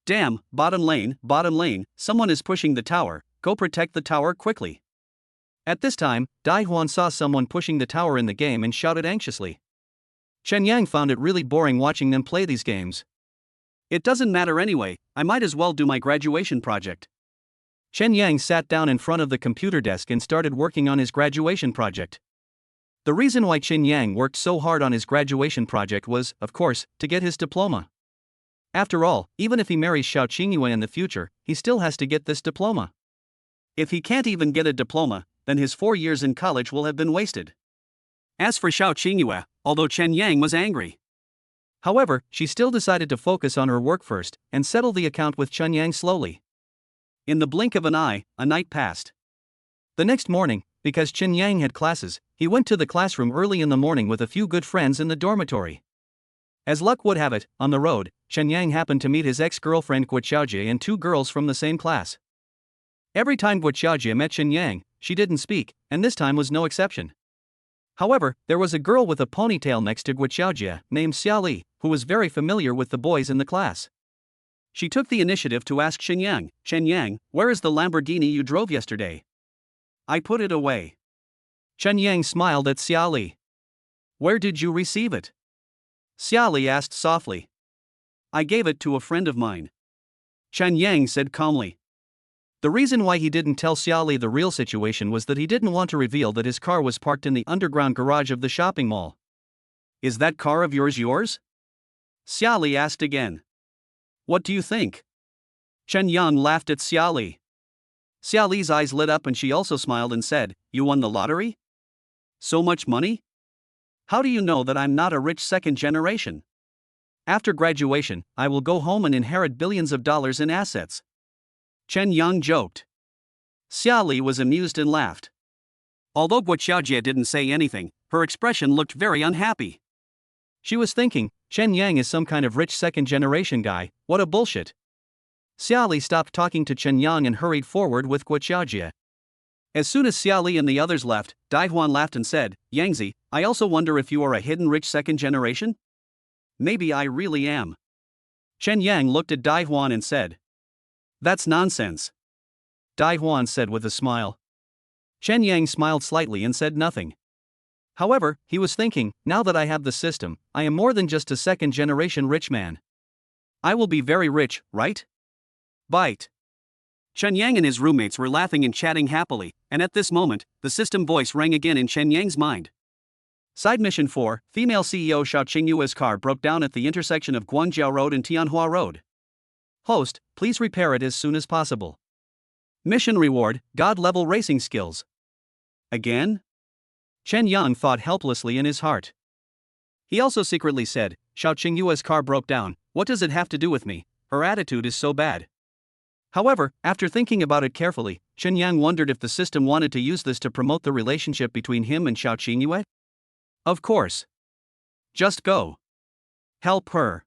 Damn, bottom lane, someone is pushing the tower, go protect the tower quickly. At this time, Dai Huan saw someone pushing the tower in the game and shouted anxiously. Chen Yang found it really boring watching them play these games. It doesn't matter anyway, I might as well do my graduation project. Chen Yang sat down in front of the computer desk and started working on his graduation project. The reason why Chen Yang worked so hard on his graduation project was, of course, to get his diploma. After all, even if he marries Xiao Qingyue in the future, he still has to get this diploma. If he can't even get a diploma, then his 4 years in college will have been wasted. As for Xiao Qingyue, although Chen Yang was angry, however, she still decided to focus on her work first and settle the account with Chen Yang slowly. In the blink of an eye, a night passed. The next morning, because Chen Yang had classes, he went to the classroom early in the morning with a few good friends in the dormitory. As luck would have it, on the road, Chen Yang happened to meet his ex-girlfriend Guo Xiaojie and two girls from the same class. Every time Guo Xiaojie met Chen Yang, she didn't speak, and this time was no exception. However, there was a girl with a ponytail next to Guo Xiaojie, named Xia Li, who was very familiar with the boys in the class. She took the initiative to ask Chen Yang, where is the Lamborghini you drove yesterday? I put it away. Chen Yang smiled at Xia Li. Where did you receive it? Xia Li asked softly. I gave it to a friend of mine. Chen Yang said calmly. The reason why he didn't tell Xia Li the real situation was that he didn't want to reveal that his car was parked in the underground garage of the shopping mall. Is that car of yours? Xia Li asked again. What do you think? Chen Yang laughed at Xia Li. Xia Li's eyes lit up and she also smiled and said, You won the lottery? So much money? How do you know that I'm not a rich second generation? After graduation, I will go home and inherit billions of dollars in assets. Chen Yang joked. Xia Li was amused and laughed. Although Guo Xiaojie didn't say anything, her expression looked very unhappy. She was thinking, Chen Yang is some kind of rich second generation guy, what a bullshit. Xia Li stopped talking to Chen Yang and hurried forward with Guo Xiaojie. As soon as Xia Li and the others left, Dai Huan laughed and said, Yangzi, I also wonder if you are a hidden rich second generation? Maybe I really am. Chen Yang looked at Dai Huan and said. That's nonsense. Dai Huan said with a smile. Chen Yang smiled slightly and said nothing. However, he was thinking, now that I have the system, I am more than just a second generation rich man. I will be very rich, right? Bite. Chen Yang and his roommates were laughing and chatting happily, and at this moment, the system voice rang again in Chen Yang's mind. Side Mission 4, female CEO Xiao Qingyue's car broke down at the intersection of Guangjiao Road and Tianhua Road. Host, please repair it as soon as possible. Mission reward, God-level racing skills. Again? Chen Yang thought helplessly in his heart. He also secretly said, Xiao Qingyue's car broke down, what does it have to do with me? Her attitude is so bad. However, after thinking about it carefully, Chen Yang wondered if the system wanted to use this to promote the relationship between him and Xiao Qingyue. Of course. Just go. Help her.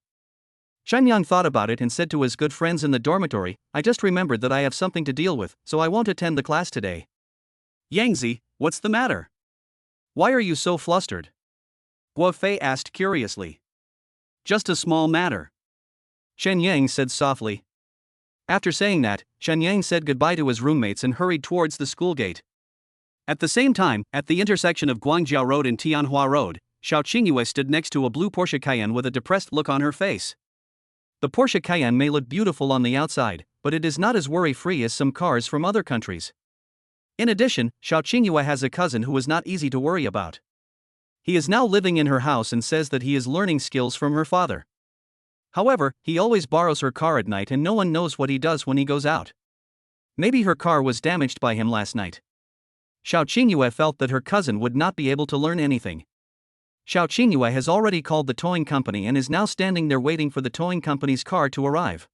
Chen Yang thought about it and said to his good friends in the dormitory, I just remembered that I have something to deal with, so I won't attend the class today. Yangzi, what's the matter? Why are you so flustered? Guo Fei asked curiously. Just a small matter. Chen Yang said softly. After saying that, Chen Yang said goodbye to his roommates and hurried towards the school gate. At the same time, at the intersection of Guangjiao Road and Tianhua Road, Xiao Qingyue stood next to a blue Porsche Cayenne with a depressed look on her face. The Porsche Cayenne may look beautiful on the outside, but it is not as worry-free as some cars from other countries. In addition, Xiao Qingyue has a cousin who is not easy to worry about. He is now living in her house and says that he is learning skills from her father. However, he always borrows her car at night and no one knows what he does when he goes out. Maybe her car was damaged by him last night. Xiao Qingyue felt that her cousin would not be able to learn anything. Xiao Qingyue has already called the towing company and is now standing there waiting for the towing company's car to arrive.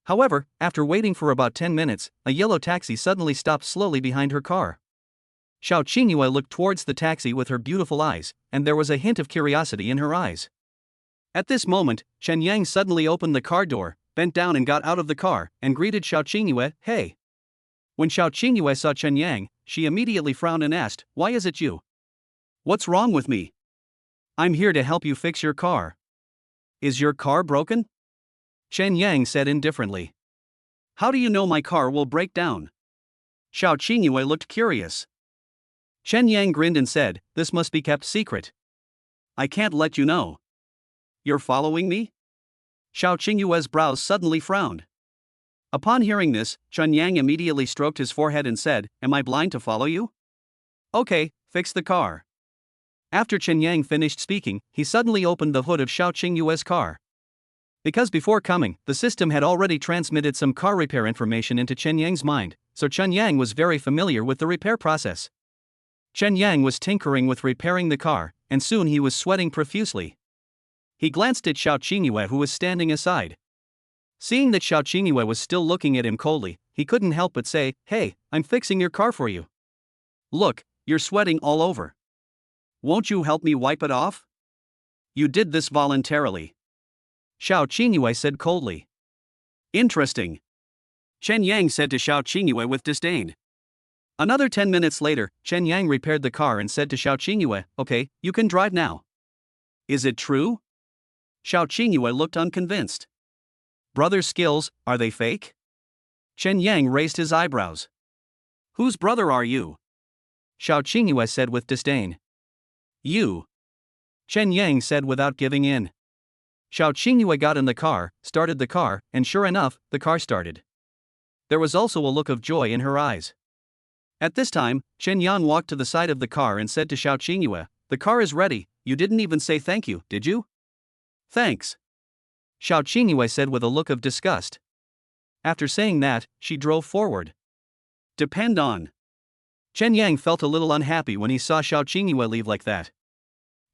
However, after waiting for about 10 minutes, a yellow taxi suddenly stopped slowly behind her car. Xiao Qingyue looked towards the taxi with her beautiful eyes, and there was a hint of curiosity in her eyes. At this moment, Chen Yang suddenly opened the car door, bent down and got out of the car, and greeted Xiao Qingyue, hey. When Xiao Qingyue saw Chen Yang, she immediately frowned and asked, why is it you? What's wrong with me? I'm here to help you fix your car. Is your car broken? Chen Yang said indifferently. How do you know my car will break down? Xiao Qingyue looked curious. Chen Yang grinned and said, this must be kept secret. I can't let you know. You're following me? Xiao Qingyue's brows suddenly frowned. Upon hearing this, Chen Yang immediately stroked his forehead and said, am I blind to follow you? Okay, fix the car. After Chen Yang finished speaking, he suddenly opened the hood of Xiao Qingyue's car. Because before coming, the system had already transmitted some car repair information into Chen Yang's mind, so Chen Yang was very familiar with the repair process. Chen Yang was tinkering with repairing the car, and soon he was sweating profusely. He glanced at Xiao Qingyue who was standing aside. Seeing that Xiao Qingyue was still looking at him coldly, he couldn't help but say, hey, I'm fixing your car for you. Look, you're sweating all over. Won't you help me wipe it off? You did this voluntarily. Xiao Qingyue said coldly. Interesting. Chen Yang said to Xiao Qingyue with disdain. Another 10 minutes later, Chen Yang repaired the car and said to Xiao Qingyue, okay, you can drive now. Is it true? Xiao Qingyue looked unconvinced. Brother's skills, are they fake? Chen Yang raised his eyebrows. Whose brother are you? Xiao Qingyue said with disdain. You. Chen Yang said without giving in. Xiao Qingyue got in the car, started the car, and sure enough, the car started. There was also a look of joy in her eyes. At this time, Chen Yang walked to the side of the car and said to Xiao Qingyue, the car is ready, you didn't even say thank you, did you? Thanks. Xiao Qingyue said with a look of disgust. After saying that, she drove forward. Depend on. Chen Yang felt a little unhappy when he saw Xiao Qingyue leave like that.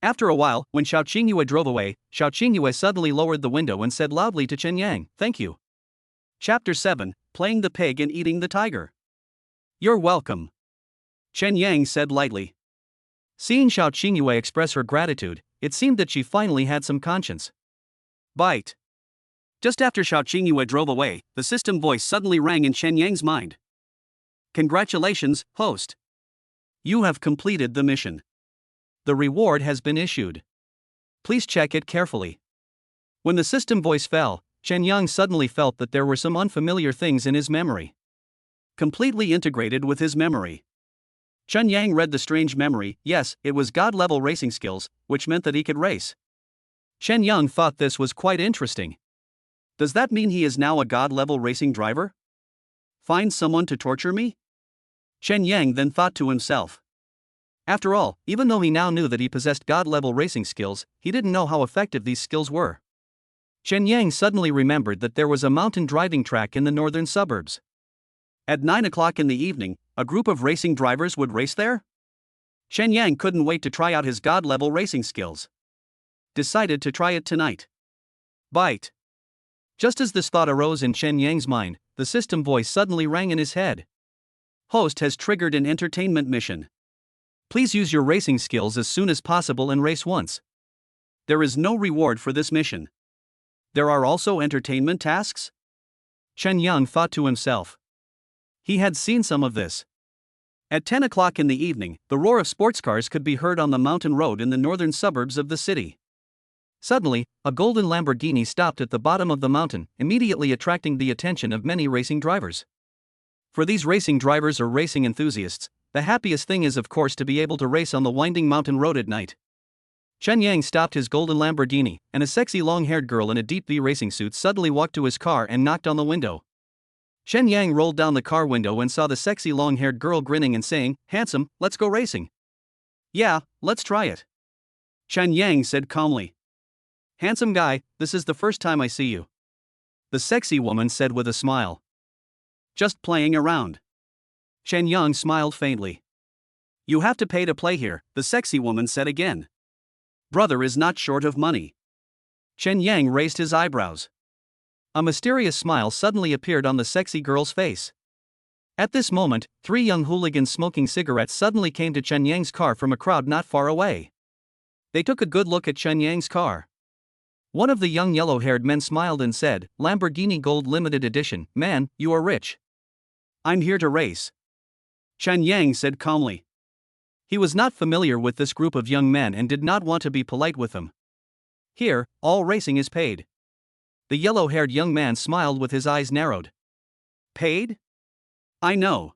After a while, when Xiao Qingyue drove away, Xiao Qingyue suddenly lowered the window and said loudly to Chen Yang, thank you. Chapter 7, Playing the Pig and Eating the Tiger. You're welcome. Chen Yang said lightly. Seeing Xiao Qingyue express her gratitude, it seemed that she finally had some conscience. Bite. Just after Xiao Qingyue drove away, the system voice suddenly rang in Chen Yang's mind. Congratulations, host. You have completed the mission. The reward has been issued. Please check it carefully. When the system voice fell, Chen Yang suddenly felt that there were some unfamiliar things in his memory. Completely integrated with his memory. Chen Yang read the strange memory, yes, it was God-level racing skills, which meant that he could race. Chen Yang thought this was quite interesting. Does that mean he is now a God-level racing driver? Find someone to torture me? Chen Yang then thought to himself. After all, even though he now knew that he possessed God-level racing skills, he didn't know how effective these skills were. Chen Yang suddenly remembered that there was a mountain driving track in the northern suburbs. At 9 o'clock in the evening, a group of racing drivers would race there? Chen Yang couldn't wait to try out his God-level racing skills. Decided to try it tonight. Bite. Just as this thought arose in Chen Yang's mind, the system voice suddenly rang in his head. Host has triggered an entertainment mission. Please use your racing skills as soon as possible and race once. There is no reward for this mission. There are also entertainment tasks? Chen Yang thought to himself. He had seen some of this. At 10 o'clock in the evening, the roar of sports cars could be heard on the mountain road in the northern suburbs of the city. Suddenly, a golden Lamborghini stopped at the bottom of the mountain, immediately attracting the attention of many racing drivers. For these racing drivers or racing enthusiasts, the happiest thing is of course to be able to race on the winding mountain road at night. Chen Yang stopped his golden Lamborghini, and a sexy long-haired girl in a deep V racing suit suddenly walked to his car and knocked on the window. Chen Yang rolled down the car window and saw the sexy long-haired girl grinning and saying, handsome, let's go racing. Yeah, let's try it. Chen Yang said calmly. Handsome guy, this is the first time I see you. The sexy woman said with a smile. Just playing around. Chen Yang smiled faintly. You have to pay to play here, the sexy woman said again. Brother is not short of money. Chen Yang raised his eyebrows. A mysterious smile suddenly appeared on the sexy girl's face. At this moment, 3 young hooligans smoking cigarettes suddenly came to Chen Yang's car from a crowd not far away. They took a good look at Chen Yang's car. One of the young yellow-haired men smiled and said, Lamborghini Gold Limited Edition, man, you are rich. I'm here to race. Chen Yang said calmly. He was not familiar with this group of young men and did not want to be polite with them. Here, all racing is paid. The yellow-haired young man smiled with his eyes narrowed. Paid? I know.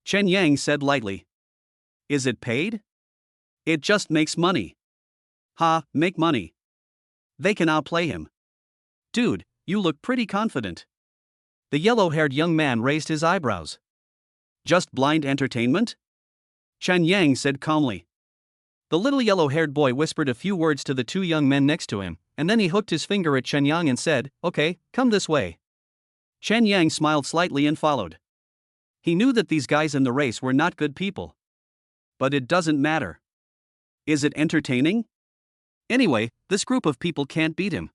Chen Yang said lightly. Is it paid? It just makes money. Ha, make money. They can outplay him. Dude, you look pretty confident. The yellow-haired young man raised his eyebrows. Just blind entertainment? Chen Yang said calmly. The little yellow-haired boy whispered a few words to the 2 young men next to him, and then he hooked his finger at Chen Yang and said, okay, come this way. Chen Yang smiled slightly and followed. He knew that these guys in the race were not good people. But it doesn't matter. Is it entertaining? Anyway, this group of people can't beat him.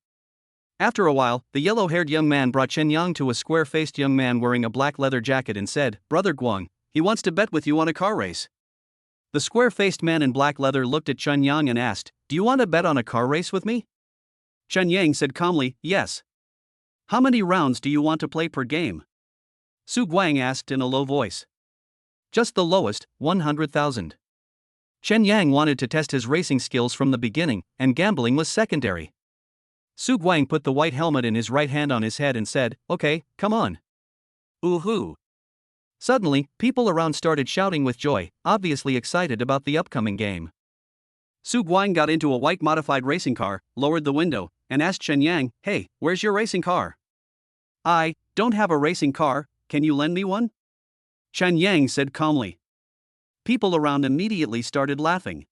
After a while, the yellow-haired young man brought Chen Yang to a square-faced young man wearing a black leather jacket and said, Brother Guang, he wants to bet with you on a car race. The square-faced man in black leather looked at Chen Yang and asked, "Do you want to bet on a car race with me?" Chen Yang said calmly, "Yes." "How many rounds do you want to play per game?" Su Guang asked in a low voice. "Just the lowest, 100,000. Chen Yang wanted to test his racing skills from the beginning, and gambling was secondary. Su Guang put the white helmet in his right hand on his head and said, "Okay, come on." Ooh-hoo. Suddenly, people around started shouting with joy, obviously excited about the upcoming game. Su Guang got into a white modified racing car, lowered the window, and asked Chen Yang, "Hey, where's your racing car?" "I don't have a racing car, can you lend me one?" Chen Yang said calmly. People around immediately started laughing.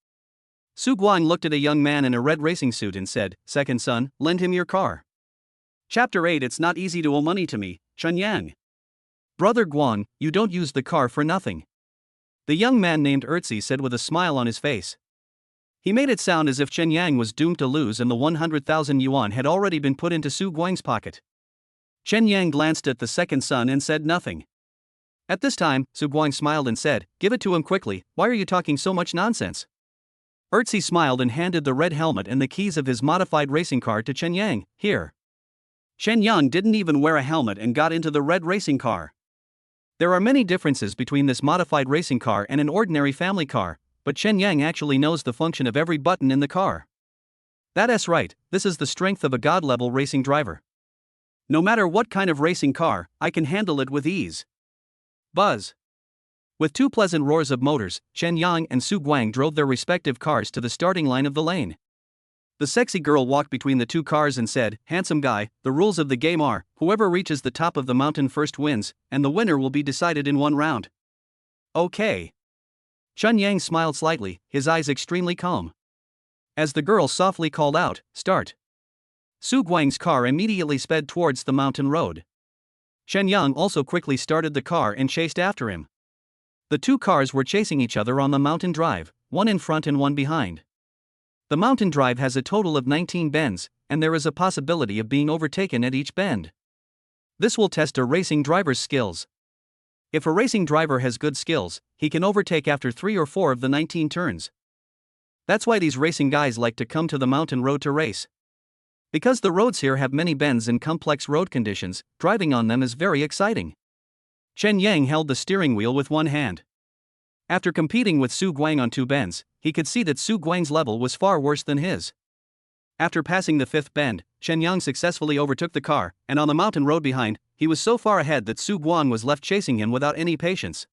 Su Guang looked at a young man in a red racing suit and said, "Second son, lend him your car." Chapter 8. It's not easy to owe money to me, Chen Yang. "Brother Guang, you don't use the car for nothing," the young man named Erzi said with a smile on his face. He made it sound as if Chen Yang was doomed to lose and the 100,000 yuan had already been put into Su Guang's pocket. Chen Yang glanced at the second son and said nothing. At this time, Su Guang smiled and said, "Give it to him quickly, why are you talking so much nonsense?" Erzi smiled and handed the red helmet and the keys of his modified racing car to Chen Yang. "Here." Chen Yang didn't even wear a helmet and got into the red racing car. There are many differences between this modified racing car and an ordinary family car, but Chen Yang actually knows the function of every button in the car. That's right, this is the strength of a god-level racing driver. No matter what kind of racing car, I can handle it with ease. Buzz. With two pleasant roars of motors, Chen Yang and Su Guang drove their respective cars to the starting line of the lane. The sexy girl walked between the two cars and said, "Handsome guy, the rules of the game are, whoever reaches the top of the mountain first wins, and the winner will be decided in one round." "Okay." Chen Yang smiled slightly, his eyes extremely calm. As the girl softly called out, "Start." Su Guang's car immediately sped towards the mountain road. Chen Yang also quickly started the car and chased after him. The two cars were chasing each other on the mountain drive, one in front and one behind. The mountain drive has a total of 19 bends, and there is a possibility of being overtaken at each bend. This will test a racing driver's skills. If a racing driver has good skills, he can overtake after 3 or 4 of the 19 turns. That's why these racing guys like to come to the mountain road to race. Because the roads here have many bends and complex road conditions, driving on them is very exciting. Chen Yang held the steering wheel with one hand. After competing with Su Guang on 2 bends, he could see that Su Guang's level was far worse than his. After passing the 5th bend, Chen Yang successfully overtook the car, and on the mountain road behind, he was so far ahead that Su Guang was left chasing him without any patience.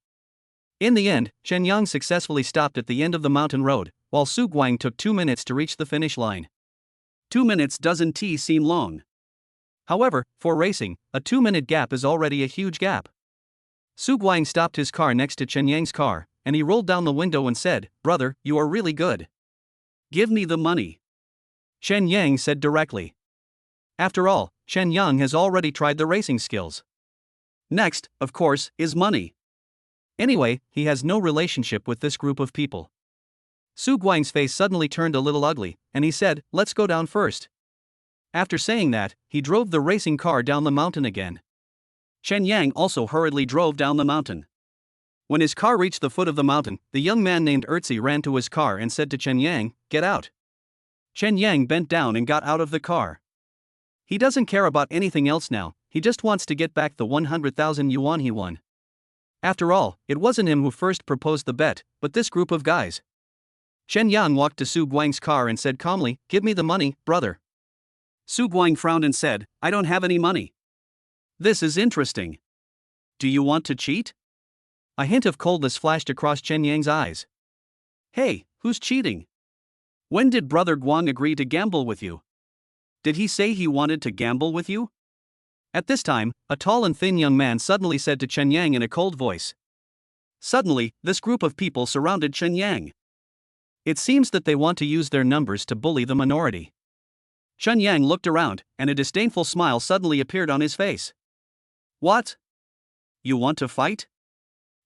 In the end, Chen Yang successfully stopped at the end of the mountain road, while Su Guang took 2 minutes to reach the finish line. 2 minutes doesn't seem long. However, for racing, a 2-minute gap is already a huge gap. Su Guang stopped his car next to Chen Yang's car, and he rolled down the window and said, "Brother, you are really good. Give me the money." Chen Yang said directly. After all, Chen Yang has already tried the racing skills. Next, of course, is money. Anyway, he has no relationship with this group of people. Su Guang's face suddenly turned a little ugly, and he said, "Let's go down first." After saying that, he drove the racing car down the mountain again. Chen Yang also hurriedly drove down the mountain. When his car reached the foot of the mountain, the young man named Erzi ran to his car and said to Chen Yang, "Get out." Chen Yang bent down and got out of the car. He doesn't care about anything else now, he just wants to get back the 100,000 yuan he won. After all, it wasn't him who first proposed the bet, but this group of guys. Chen Yang walked to Su Guang's car and said calmly, "Give me the money, brother." Su Guang frowned and said, "I don't have any money." This is interesting. Do you want to cheat? A hint of coldness flashed across Chen Yang's eyes. Hey, who's cheating? When did Brother Guang agree to gamble with you? Did he say he wanted to gamble with you? At this time, a tall and thin young man suddenly said to Chen Yang in a cold voice. Suddenly, this group of people surrounded Chen Yang. It seems that they want to use their numbers to bully the minority. Chen Yang looked around, and a disdainful smile suddenly appeared on his face. What? You want to fight?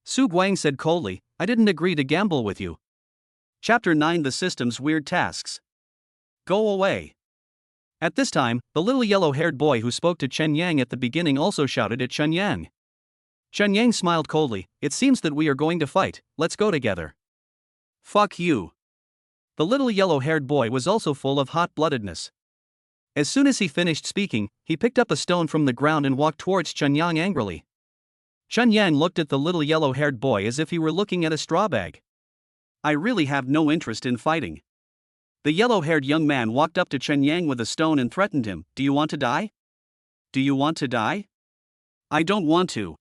Su Guang said coldly, "I didn't agree to gamble with you." Chapter 9. The System's Weird Tasks. Go away. At this time, the little yellow-haired boy who spoke to Chen Yang at the beginning also shouted at Chen Yang. Chen Yang smiled coldly, "It seems that we are going to fight, let's go together." Fuck you. The little yellow-haired boy was also full of hot-bloodedness. As soon as he finished speaking, he picked up a stone from the ground and walked towards Chunyang angrily. Chunyang looked at the little yellow-haired boy as if he were looking at a straw bag. I really have no interest in fighting. The yellow-haired young man walked up to Chunyang with a stone and threatened him. Do you want to die? Do you want to die? I don't want to.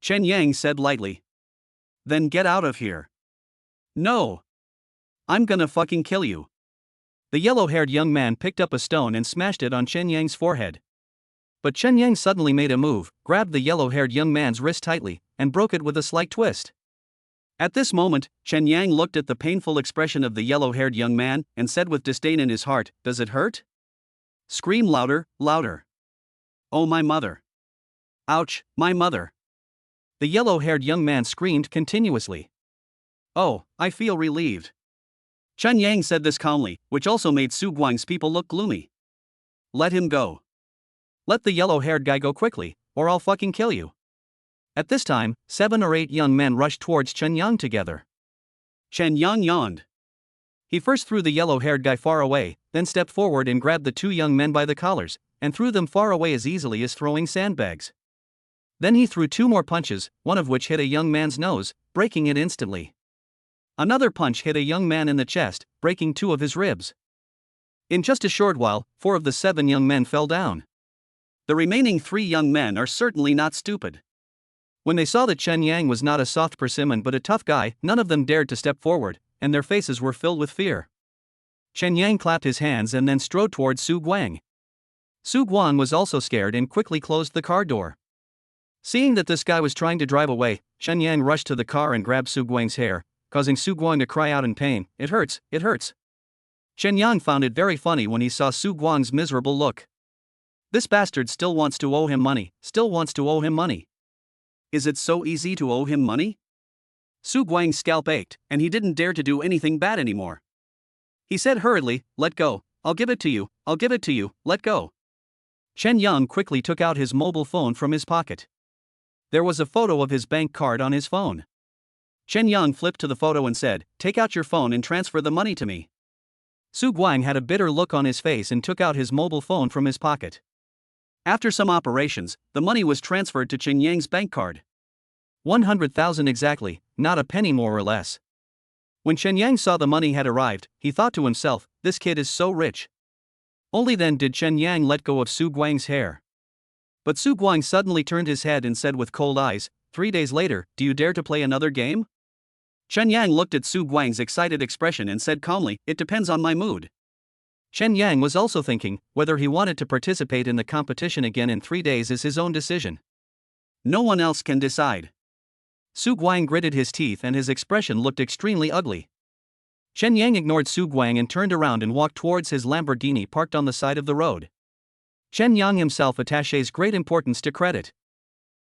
Chunyang said lightly. Then get out of here. No. I'm gonna fucking kill you. The yellow-haired young man picked up a stone and smashed it on Chunyang's forehead. But Chunyang suddenly made a move, grabbed the yellow-haired young man's wrist tightly, and broke it with a slight twist. At this moment, Chunyang looked at the painful expression of the yellow-haired young man and said with disdain in his heart, Does it hurt? Scream louder, louder. Oh my mother. Ouch, my mother. The yellow-haired young man screamed continuously. Oh, I feel relieved. Chunyang said this calmly, which also made Su Guang's people look gloomy. Let him go. Let the yellow-haired guy go quickly, or I'll fucking kill you. At this time, 7 or 8 young men rushed towards Chunyang together. Chunyang yawned. He first threw the yellow-haired guy far away, then stepped forward and grabbed the 2 young men by the collars, and threw them far away as easily as throwing sandbags. Then he threw 2 more punches, one of which hit a young man's nose, breaking it instantly. Another punch hit a young man in the chest, breaking 2 of his ribs. In just a short while, 4 of the 7 young men fell down. The remaining 3 young men are certainly not stupid. When they saw that Chunyang was not a soft persimmon but a tough guy, none of them dared to step forward, and their faces were filled with fear. Chunyang clapped his hands and then strode towards Su Guang. Su Guang was also scared and quickly closed the car door. Seeing that this guy was trying to drive away, Chunyang rushed to the car and grabbed Su Guang's hair, causing Su Guang to cry out in pain, It hurts, it hurts. Chunyang found it very funny when he saw Su Guang's miserable look. This bastard still wants to owe him money, Is it so easy to owe him money? Su Guang's scalp ached, and he didn't dare to do anything bad anymore. He said hurriedly, Let go, I'll give it to you, let go. Chunyang quickly took out his mobile phone from his pocket. There was a photo of his bank card on his phone. Chunyang flipped to the photo and said, Take out your phone and transfer the money to me. Su Guang had a bitter look on his face and took out his mobile phone from his pocket. After some operations, the money was transferred to Chunyang's bank card. 100,000 exactly, not a penny more or less. When Chunyang saw the money had arrived, he thought to himself, This kid is so rich. Only then did Chunyang let go of Su Guang's hair. But Su Guang suddenly turned his head and said with cold eyes, 3 days later, do you dare to play another game? Chunyang looked at Su Guang's excited expression and said calmly, It depends on my mood. Chunyang was also thinking, whether he wanted to participate in the competition again in 3 days is his own decision. No one else can decide. Su Guang gritted his teeth and his expression looked extremely ugly. Chunyang ignored Su Guang and turned around and walked towards his Lamborghini parked on the side of the road. Chunyang himself attaches great importance to credit.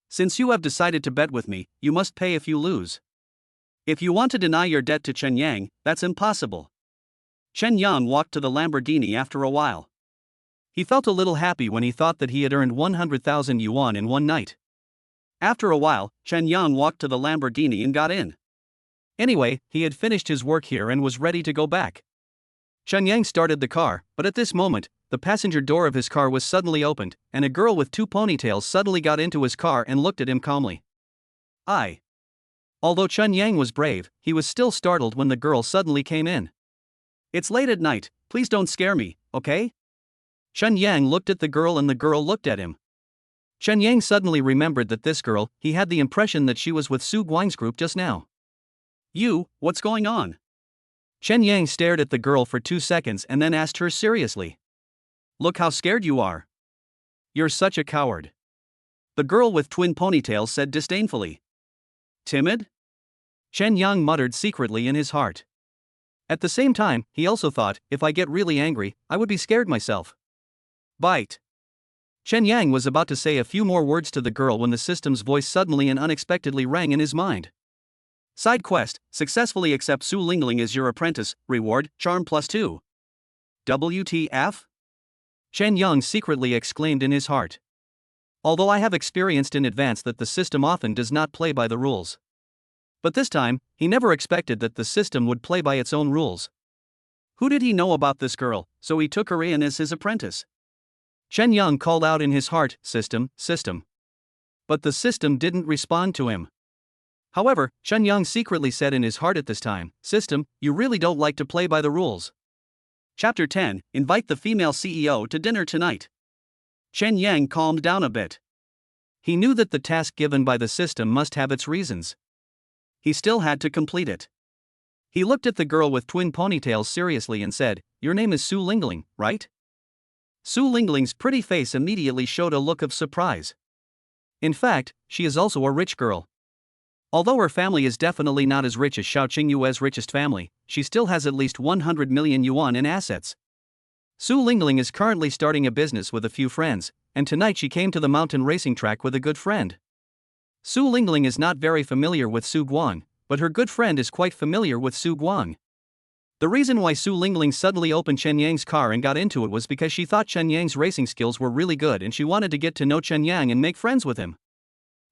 Since you have decided to bet with me, you must pay if you lose. If you want to deny your debt to Chunyang, that's impossible. Chunyang walked to the Lamborghini after a while. He felt a little happy when he thought that he had earned 100,000 yuan in one night. After a while, Chunyang walked to the Lamborghini and got in. Anyway, he had finished his work here and was ready to go back. Chunyang started the car, but at this moment, the passenger door of his car was suddenly opened, and a girl with 2 ponytails suddenly got into his car and looked at him calmly. Although Chunyang was brave, he was still startled when the girl suddenly came in. It's late at night, please don't scare me, okay? Chunyang looked at the girl and the girl looked at him. Chunyang suddenly remembered that this girl, he had the impression that she was with Su Guang's group just now. What's going on? Chunyang stared at the girl for 2 seconds and then asked her seriously. Look how scared you are. You're such a coward. The girl with twin ponytails said disdainfully. Timid? Chunyang muttered secretly in his heart. At the same time, he also thought, if I get really angry, I would be scared myself. Bite. Chunyang was about to say a few more words to the girl when the system's voice suddenly and unexpectedly rang in his mind. Side quest, successfully accept Su Lingling as your apprentice, reward, charm +2. WTF? Chunyang secretly exclaimed in his heart. Although I have experienced in advance that the system often does not play by the rules. But this time, he never expected that the system would play by its own rules. Who did he know about this girl, so he took her in as his apprentice? Chen Yang called out in his heart, "System, system." But the system didn't respond to him. However, Chen Yang secretly said in his heart at this time, "System, you really don't like to play by the rules." Chapter 10, Invite the female CEO to dinner tonight. Chen Yang calmed down a bit. He knew that the task given by the system must have its reasons. He still had to complete it. He looked at the girl with twin ponytails seriously and said, "Your name is Su Lingling, right?" Su Lingling's pretty face immediately showed a look of surprise. In fact, she is also a rich girl. Although her family is definitely not as rich as Xiao Qingyue's richest family, she still has at least 100 million yuan in assets. Su Lingling is currently starting a business with a few friends, and tonight she came to the mountain racing track with a good friend. Su Lingling is not very familiar with Su Guang, but her good friend is quite familiar with Su Guang. The reason why Su Lingling suddenly opened Chen Yang's car and got into it was because she thought Chen Yang's racing skills were really good and she wanted to get to know Chen Yang and make friends with him.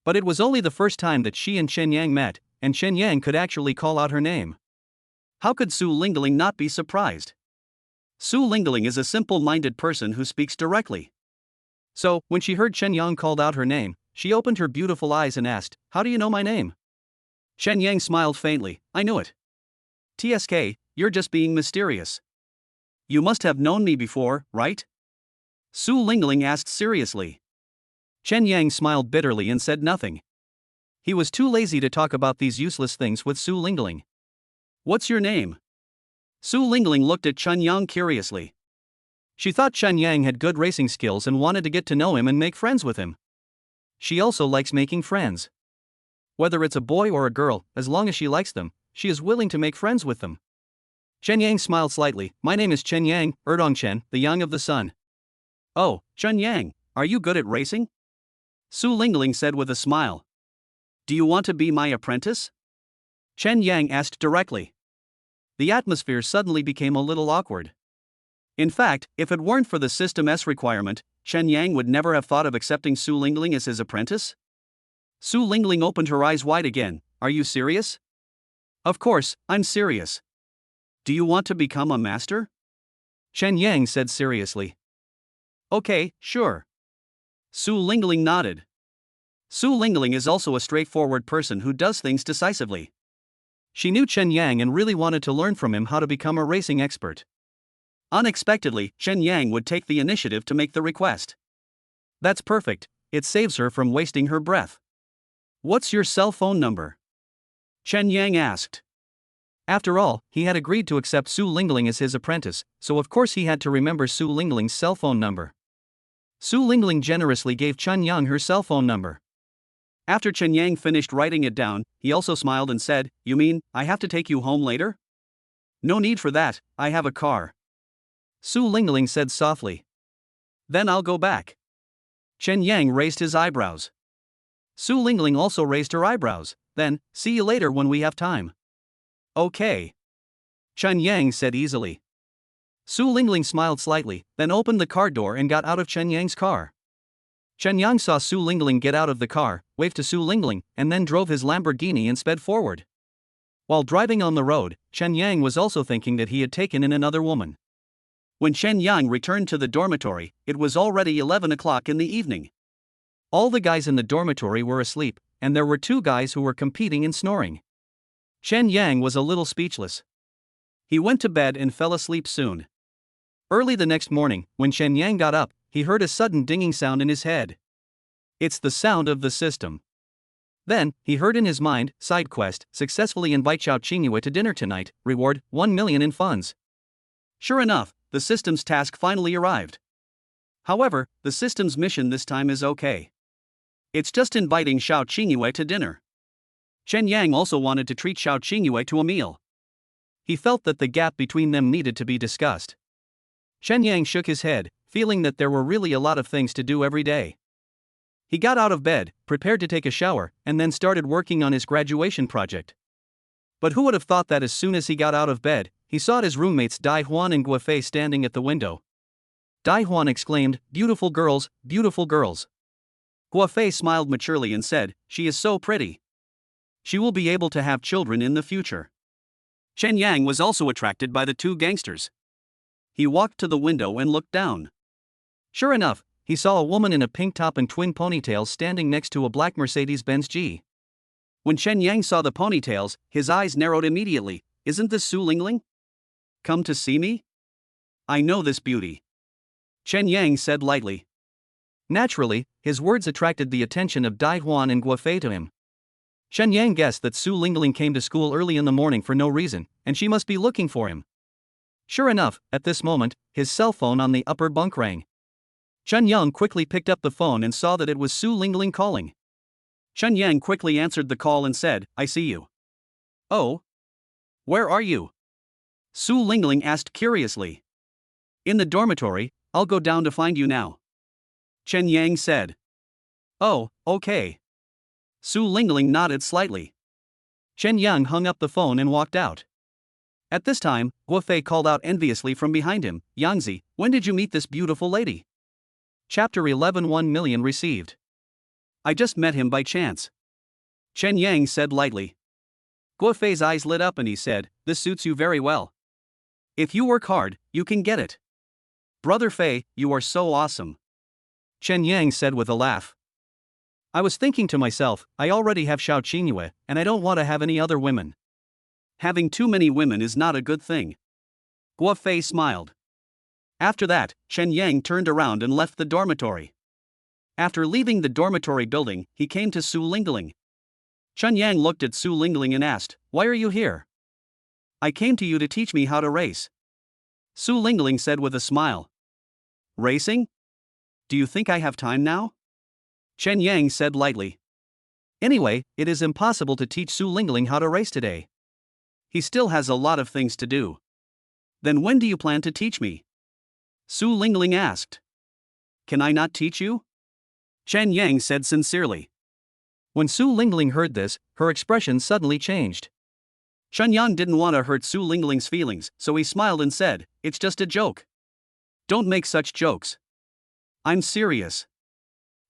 But it was only the first time that she and Chen Yang met, and Chen Yang could actually call out her name. How could Su Lingling not be surprised? Su Lingling is a simple-minded person who speaks directly. So, when she heard Chen Yang called out her name, she opened her beautiful eyes and asked, "How do you know my name?" Chen Yang smiled faintly, "I knew it." "TSK, you're just being mysterious. You must have known me before, right?" Su Lingling asked seriously. Chen Yang smiled bitterly and said nothing. He was too lazy to talk about these useless things with Su Lingling. "What's your name?" Su Lingling looked at Chen Yang curiously. She thought Chen Yang had good racing skills and wanted to get to know him and make friends with him. She also likes making friends. Whether it's a boy or a girl, as long as she likes them, she is willing to make friends with them. Chen Yang smiled slightly. "My name is Chen Yang, Erdongchen, the Yang of the Sun." "Oh, Chen Yang, are you good at racing?" Su Lingling said with a smile. "Do you want to be my apprentice?" Chen Yang asked directly. The atmosphere suddenly became a little awkward. In fact, if it weren't for the system's requirement, Chen Yang would never have thought of accepting Su Lingling as his apprentice. Su Lingling opened her eyes wide again. "Are you serious?" "Of course, I'm serious." "Do you want to become a master?" Chen Yang said seriously. "Okay, sure." Su Lingling nodded. Su Lingling is also a straightforward person who does things decisively. She knew Chen Yang and really wanted to learn from him how to become a racing expert. Unexpectedly, Chen Yang would take the initiative to make the request. That's perfect, it saves her from wasting her breath. "What's your cell phone number?" Chen Yang asked. After all, he had agreed to accept Su Lingling as his apprentice, so of course he had to remember Su Lingling's cell phone number. Su Lingling generously gave Chen Yang her cell phone number. After Chen Yang finished writing it down, he also smiled and said, "You mean, I have to take you home later?" "No need for that, I have a car." Su Lingling said softly. "Then I'll go back." Chen Yang raised his eyebrows. Su Lingling also raised her eyebrows. "Then, see you later when we have time." "Okay." Chen Yang said easily. Su Lingling smiled slightly, then opened the car door and got out of Chen Yang's car. Chen Yang saw Su Lingling get out of the car, waved to Su Lingling, and then drove his Lamborghini and sped forward. While driving on the road, Chen Yang was also thinking that he had taken in another woman. When Chen Yang returned to the dormitory, it was already 11 o'clock in the evening. All the guys in the dormitory were asleep, and there were two guys who were competing in snoring. Chen Yang was a little speechless. He went to bed and fell asleep soon. Early the next morning, when Chen Yang got up, he heard a sudden dinging sound in his head. It's the sound of the system. Then, he heard in his mind, "Side quest, successfully invite Xiao Qingyue to dinner tonight, reward, 1 million in funds." Sure enough, the system's task finally arrived. However, the system's mission this time is okay. It's just inviting Xiao Qingyue to dinner. Chen Yang also wanted to treat Xiao Qingyue to a meal. He felt that the gap between them needed to be discussed. Chen Yang shook his head, feeling that there were really a lot of things to do every day. He got out of bed, prepared to take a shower, and then started working on his graduation project. But who would have thought that as soon as he got out of bed, he saw his roommates Dai Huan and Guofei standing at the window. Dai Huan exclaimed, "Beautiful girls, beautiful girls." Guofei smiled maturely and said, "She is so pretty." She will be able to have children in the future. Chen Yang was also attracted by the two gangsters. He walked to the window and looked down. Sure enough, he saw a woman in a pink top and twin ponytails standing next to a black Mercedes-Benz G. When Chen Yang saw the ponytails, his eyes narrowed immediately. Isn't this Su Lingling? Come to see me? I know this beauty. Chen Yang said lightly. Naturally, his words attracted the attention of Dai Huan and Guofei to him. Chen Yang guessed that Su Lingling came to school early in the morning for no reason, and she must be looking for him. Sure enough, at this moment, his cell phone on the upper bunk rang. Chen Yang quickly picked up the phone and saw that it was Su Lingling calling. Chen Yang quickly answered the call and said, I see you. Oh? Where are you? Su Lingling asked curiously. In the dormitory, I'll go down to find you now. Chen Yang said. Oh, okay. Su Lingling nodded slightly. Chen Yang hung up the phone and walked out. At this time, Guofei called out enviously from behind him, Yangzi, when did you meet this beautiful lady? Chapter 11 1 million received. I just met him by chance. Chen Yang said lightly. Guofei's eyes lit up and he said, this suits you very well. If you work hard, you can get it. Brother Fei, you are so awesome. Chen Yang said with a laugh. I was thinking to myself, I already have Xiao Qingyue, and I don't want to have any other women. Having too many women is not a good thing. Guofei smiled. After that, Chen Yang turned around and left the dormitory. After leaving the dormitory building, he came to Su Lingling. Chen Yang looked at Su Lingling and asked, why are you here? I came to you to teach me how to race. Su Lingling said with a smile. Racing? Do you think I have time now? Chen Yang said lightly. Anyway, it is impossible to teach Su Lingling how to race today. He still has a lot of things to do. Then when do you plan to teach me? Su Lingling asked. Can I not teach you? Chen Yang said sincerely. When Su Lingling heard this, her expression suddenly changed. Chen Yang didn't want to hurt Su Lingling's feelings, so he smiled and said, it's just a joke. Don't make such jokes. I'm serious.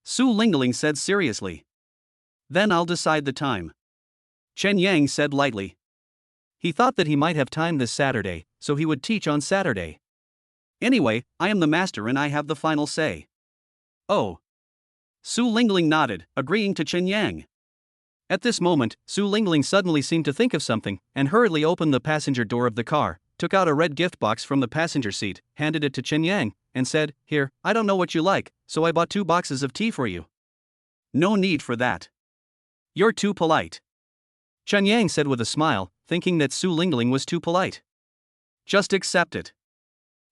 Su Lingling said seriously. Then I'll decide the time. Chen Yang said lightly. He thought that he might have time this Saturday, so he would teach on Saturday. Anyway, I am the master and I have the final say. Oh. Su Lingling nodded, agreeing to Chen Yang. At this moment, Su Lingling suddenly seemed to think of something, and hurriedly opened the passenger door of the car, took out a red gift box from the passenger seat, handed it to Chen Yang, and said, here, I don't know what you like, so I bought 2 boxes of tea for you. No need for that. You're too polite. Chen Yang said with a smile, thinking that Su Lingling was too polite. Just accept it.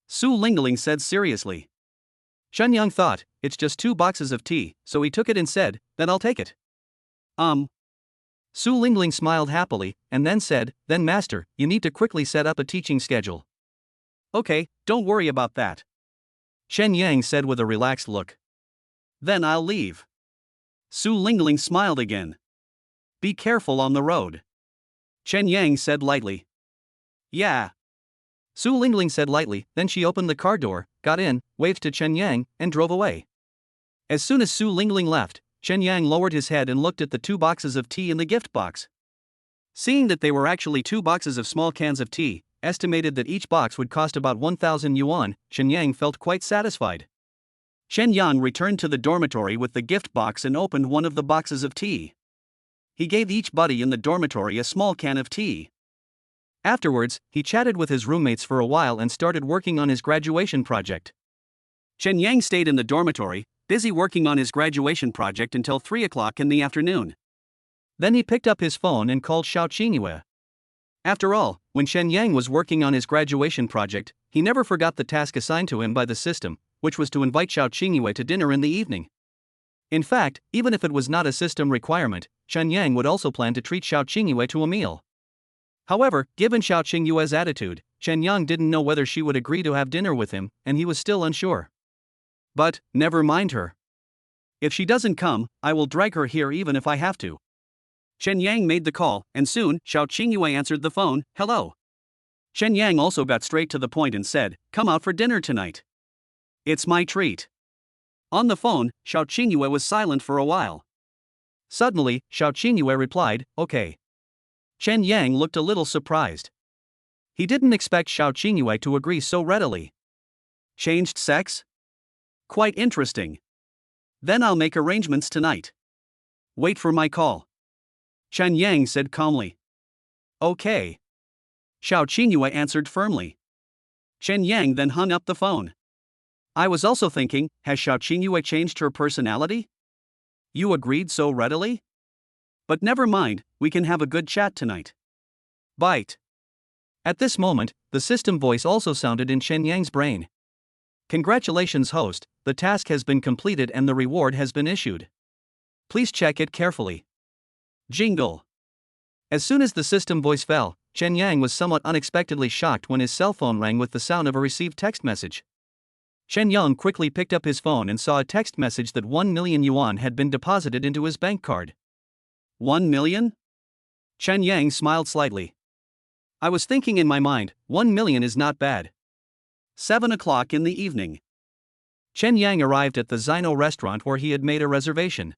Su Lingling said seriously. Chen Yang thought, it's just 2 boxes of tea, so he took it and said, then I'll take it. Su Lingling smiled happily, and then said, then master, you need to quickly set up a teaching schedule. Okay, don't worry about that. Chen Yang said with a relaxed look. Then I'll leave. Su Lingling smiled again. Be careful on the road. Chen Yang said lightly. Yeah. Su Lingling said lightly, then she opened the car door, got in, waved to Chen Yang, and drove away. As soon as Su Lingling left, Chen Yang lowered his head and looked at the 2 boxes of tea in the gift box. Seeing that they were actually 2 boxes of small cans of tea, estimated that each box would cost about 1,000 yuan, Chen Yang felt quite satisfied. Chen Yang returned to the dormitory with the gift box and opened one of the boxes of tea. He gave each buddy in the dormitory a small can of tea. Afterwards, he chatted with his roommates for a while and started working on his graduation project. Chen Yang stayed in the dormitory, busy working on his graduation project until 3 o'clock in the afternoon. Then he picked up his phone and called Xiao Qingyue. After all, when Chen Yang was working on his graduation project, he never forgot the task assigned to him by the system, which was to invite Xiao Qingyue to dinner in the evening. In fact, even if it was not a system requirement, Chen Yang would also plan to treat Xiao Qingyue to a meal. However, given Xiao Qingyue's attitude, Chen Yang didn't know whether she would agree to have dinner with him, and he was still unsure. But, never mind her. If she doesn't come, I will drag her here even if I have to. Chen Yang made the call, and soon, Xiao Qingyue answered the phone, hello. Chen Yang also got straight to the point and said, come out for dinner tonight. It's my treat. On the phone, Xiao Qingyue was silent for a while. Suddenly, Xiao Qingyue replied, okay. Chen Yang looked a little surprised. He didn't expect Xiao Qingyue to agree so readily. Changed sex? Quite interesting. Then I'll make arrangements tonight. Wait for my call. Chen Yang said calmly. Okay. Xiao Qingyue answered firmly. Chen Yang then hung up the phone. I was also thinking, has Xiao Qingyue changed her personality? You agreed so readily? But never mind, we can have a good chat tonight. Bite. At this moment, the system voice also sounded in Chen Yang's brain. Congratulations, host, the task has been completed and the reward has been issued. Please check it carefully. Jingle. As soon as the system voice fell, Chen Yang was somewhat unexpectedly shocked when his cell phone rang with the sound of a received text message. Chen Yang quickly picked up his phone and saw a text message that 1 million yuan had been deposited into his bank card. 1 million? Chen Yang smiled slightly. I was thinking in my mind, 1 million is not bad. 7 o'clock in the evening. Chen Yang arrived at the Zino restaurant where he had made a reservation.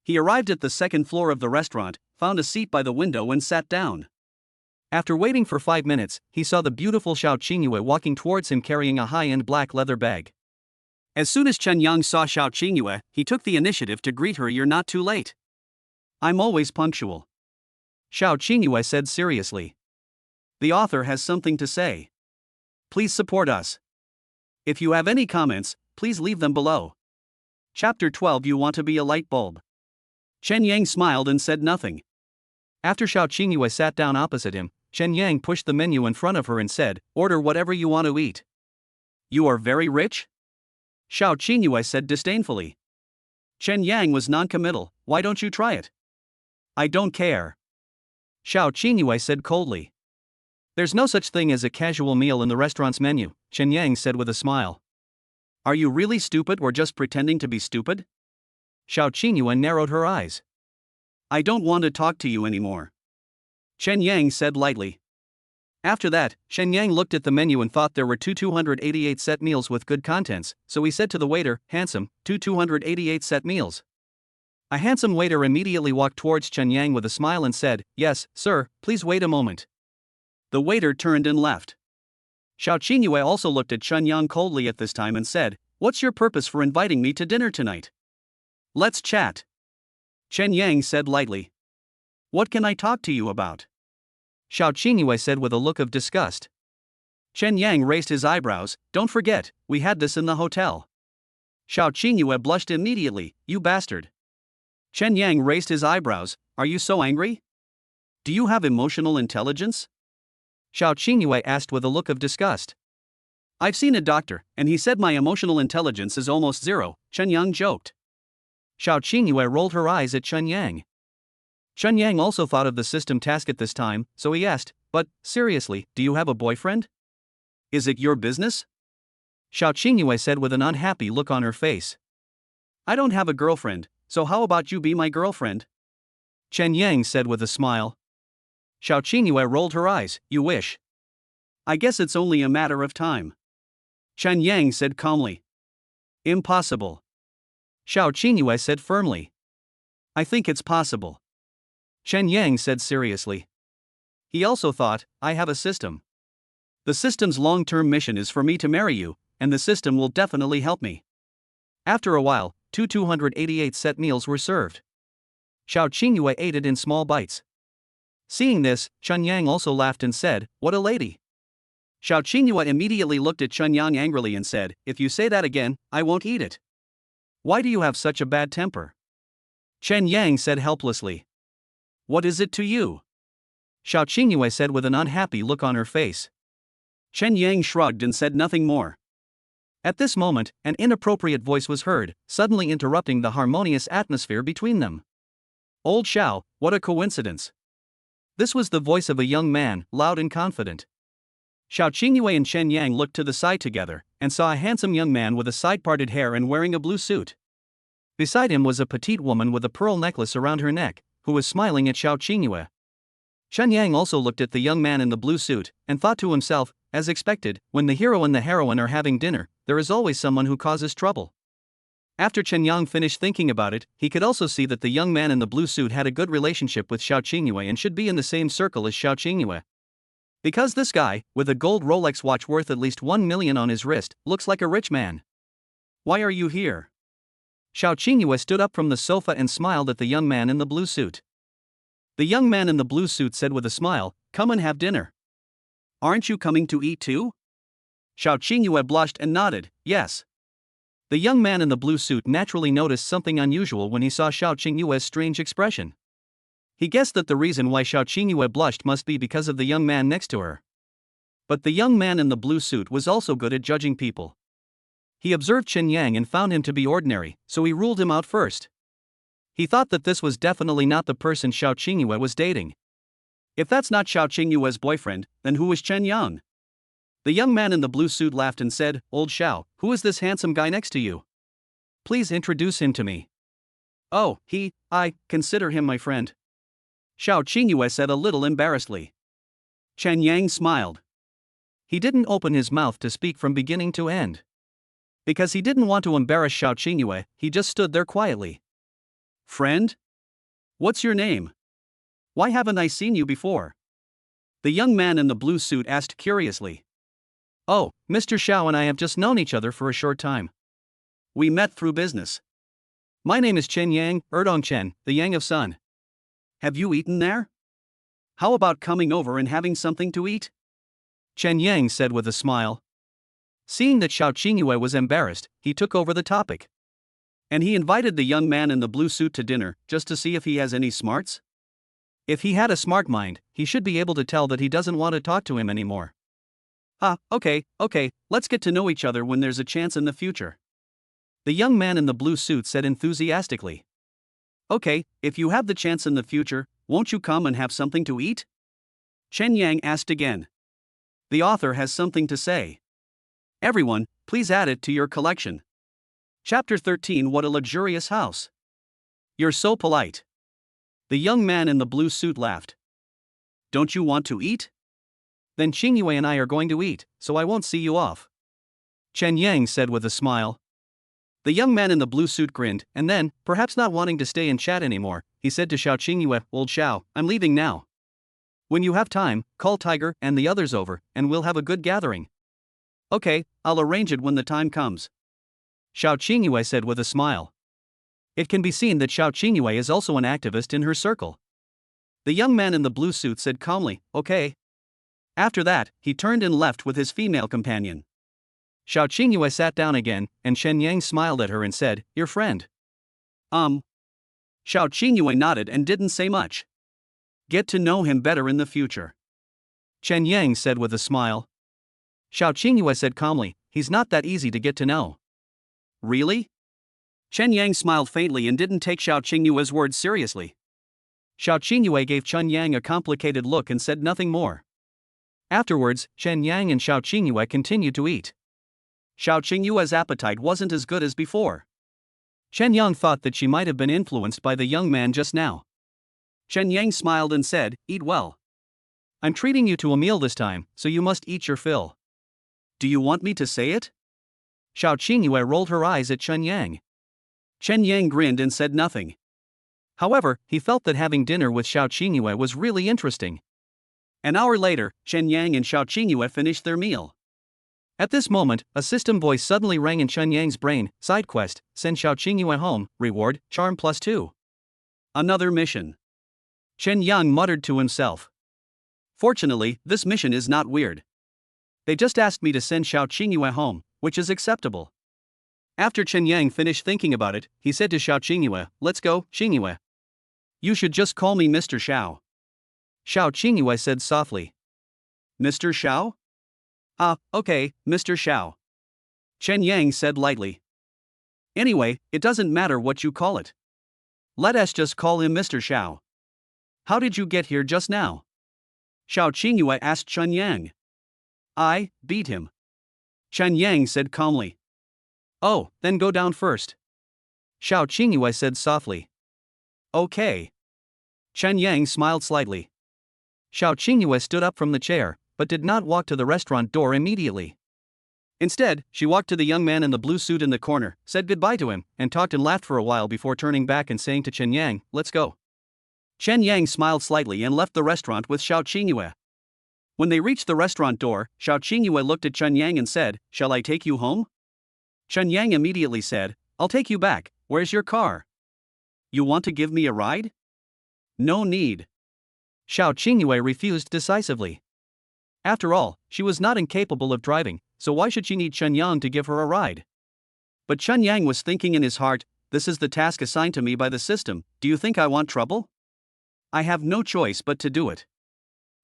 He arrived at the second floor of the restaurant, found a seat by the window and sat down. After waiting for 5 minutes, he saw the beautiful Xiao Qingyue walking towards him carrying a high-end black leather bag. As soon as Chen Yang saw Xiao Qingyue, he took the initiative to greet her. You're not too late. I'm always punctual. Xiao Qingyue said seriously. The author has something to say. Please support us. If you have any comments, please leave them below. Chapter 12. You want to be a light bulb. Chen Yang smiled and said nothing. After Xiao Qingyue sat down opposite him, Chen Yang pushed the menu in front of her and said, order whatever you want to eat. You are very rich? Xiao Qingyue said disdainfully. Chen Yang was non-committal. Why don't you try it? I don't care. Xiao Qingyue said coldly. There's no such thing as a casual meal in the restaurant's menu, Chen Yang said with a smile. Are you really stupid or just pretending to be stupid? Xiao Qingyue narrowed her eyes. I don't want to talk to you anymore. Chen Yang said lightly. After that, Chen Yang looked at the menu and thought there were 288 set meals with good contents, so he said to the waiter, handsome, 288 set meals. A handsome waiter immediately walked towards Chen Yang with a smile and said, yes, sir, please wait a moment. The waiter turned and left. Xiao Qingyue also looked at Chen Yang coldly at this time and said, what's your purpose for inviting me to dinner tonight? Let's chat. Chen Yang said lightly. What can I talk to you about? Xiao Qingyue said with a look of disgust. Chen Yang raised his eyebrows, don't forget, we had this in the hotel. Xiao Qingyue blushed immediately, you bastard. Chen Yang raised his eyebrows, are you so angry? Do you have emotional intelligence? Xiao Qingyue asked with a look of disgust. I've seen a doctor, and he said my emotional intelligence is almost zero, Chen Yang joked. Xiao Qingyue rolled her eyes at Chen Yang. Chen Yang also thought of the system task at this time, so he asked, but, seriously, do you have a boyfriend? Is it your business? Xiao Qingyue said with an unhappy look on her face. I don't have a girlfriend, so how about you be my girlfriend? Chen Yang said with a smile. Xiao Qingyue rolled her eyes, you wish. I guess it's only a matter of time. Chen Yang said calmly. Impossible. Xiao Qingyue said firmly. I think it's possible. Chen Yang said seriously. He also thought, I have a system. The system's long-term mission is for me to marry you, and the system will definitely help me. After a while, 288 set meals were served. Xiao Qingyue ate it in small bites. Seeing this, Chen Yang also laughed and said, what a lady. Xiao Qingyue immediately looked at Chen Yang angrily and said, if you say that again, I won't eat it. Why do you have such a bad temper? Chen Yang said helplessly. What is it to you? Xiao Qingyue said with an unhappy look on her face. Chen Yang shrugged and said nothing more. At this moment, an inappropriate voice was heard, suddenly interrupting the harmonious atmosphere between them. Old Xiao, what a coincidence. This was the voice of a young man, loud and confident. Xiao Qingyue and Chen Yang looked to the side together, and saw a handsome young man with a side-parted hair and wearing a blue suit. Beside him was a petite woman with a pearl necklace around her neck, who was smiling at Xiao Qingyue. Chen Yang also looked at the young man in the blue suit, and thought to himself, as expected, when the hero and the heroine are having dinner, there is always someone who causes trouble. After Chen Yang finished thinking about it, he could also see that the young man in the blue suit had a good relationship with Xiao Qingyue and should be in the same circle as Xiao Qingyue. Because this guy, with a gold Rolex watch worth at least 1 million on his wrist, looks like a rich man. Why are you here? Xiao Qingyue stood up from the sofa and smiled at the young man in the blue suit. The young man in the blue suit said with a smile, "Come and have dinner." "Aren't you coming to eat too?" Xiao Qingyue blushed and nodded, "Yes." The young man in the blue suit naturally noticed something unusual when he saw Xiao Qingyue's strange expression. He guessed that the reason why Xiao Qingyue blushed must be because of the young man next to her. But the young man in the blue suit was also good at judging people. He observed Chen Yang and found him to be ordinary, so he ruled him out first. He thought that this was definitely not the person Xiao Qingyue was dating. If that's not Xiao Qingyue's boyfriend, then who is Chen Yang? The young man in the blue suit laughed and said, "Old Xiao, who is this handsome guy next to you? Please introduce him to me." "Oh, I consider him my friend," Xiao Qingyue said a little embarrassedly. Chen Yang smiled. He didn't open his mouth to speak from beginning to end. Because he didn't want to embarrass Xiao Qingyue, he just stood there quietly. "Friend? What's your name? Why haven't I seen you before?" The young man in the blue suit asked curiously. "Oh, Mr. Xiao and I have just known each other for a short time. We met through business. My name is Chen Yang, Erdong Chen, the Yang of Sun. Have you eaten there? How about coming over and having something to eat?" Chen Yang said with a smile. Seeing that Xiao Qingyue was embarrassed, he took over the topic. And he invited the young man in the blue suit to dinner, just to see if he has any smarts. If he had a smart mind, he should be able to tell that he doesn't want to talk to him anymore. Okay, let's get to know each other when there's a chance in the future," the young man in the blue suit said enthusiastically. "Okay, if you have the chance in the future, won't you come and have something to eat?" Chen Yang asked again. The author has something to say. Everyone, please add it to your collection. Chapter 13. What a luxurious house. You're so polite. The young man in the blue suit laughed. Don't you want to eat? Then Qingyue and I are going to eat, so I won't see you off, Chen Yang said with a smile. The young man in the blue suit grinned, and then, perhaps not wanting to stay and chat anymore, he said to Xiao Qingyue, "Old Xiao, I'm leaving now. When you have time, call Tiger and the others over, and we'll have a good gathering." "Okay, I'll arrange it when the time comes," Xiao Qingyue said with a smile. It can be seen that Xiao Qingyue is also an activist in her circle. The young man in the blue suit said calmly, "Okay." After that, he turned and left with his female companion. Xiao Qingyue sat down again, and Chen Yang smiled at her and said, "Your friend?" Xiao Qingyue nodded and didn't say much. "Get to know him better in the future," Chen Yang said with a smile. Xiao Qingyue said calmly, "He's not that easy to get to know." "Really?" Chen Yang smiled faintly and didn't take Xiao Qingyue's words seriously. Xiao Qingyue gave Chen Yang a complicated look and said nothing more. Afterwards, Chen Yang and Xiao Qingyue continued to eat. Xiao Qingyue's appetite wasn't as good as before. Chen Yang thought that she might have been influenced by the young man just now. Chen Yang smiled and said, "Eat well. I'm treating you to a meal this time, so you must eat your fill." "Do you want me to say it?" Xiao Qingyue rolled her eyes at Chen Yang. Chen Yang grinned and said nothing. However, he felt that having dinner with Xiao Qingyue was really interesting. An hour later, Chen Yang and Xiao Qingyue finished their meal. At this moment, a system voice suddenly rang in Chen Yang's brain. Side quest, send Xiao Qingyue home, reward, charm +2. Another mission. Chen Yang muttered to himself. Fortunately, this mission is not weird. They just asked me to send Xiao Qingyue home, which is acceptable. After Chen Yang finished thinking about it, he said to Xiao Qingyue, "Let's go, Qingyue. You should just call me Mr. Xiao." Xiao Qingyue said softly. "Mr. Xiao?" Okay, Mr. Xiao," Chen Yang said lightly. "Anyway, it doesn't matter what you call it. Let us just call him Mr. Xiao." "How did you get here just now?" Xiao Qingyue asked Chen Yang. "I beat him," Chen Yang said calmly. "Oh, then go down first," Xiao Qingyue said softly. "Okay." Chen Yang smiled slightly. Xiao Qingyue stood up from the chair, but did not walk to the restaurant door immediately. Instead, she walked to the young man in the blue suit in the corner, said goodbye to him, and talked and laughed for a while before turning back and saying to Chen Yang, "Let's go." Chen Yang smiled slightly and left the restaurant with Xiao Qingyue. When they reached the restaurant door, Xiao Qingyue looked at Chen Yang and said, "Shall I take you home?" Chen Yang immediately said, "I'll take you back, where's your car? You want to give me a ride?" "No need." Xiao Qingyue refused decisively. After all, she was not incapable of driving, so why should she need Chen Yang to give her a ride? But Chen Yang was thinking in his heart, "This is the task assigned to me by the system, do you think I want trouble? I have no choice but to do it."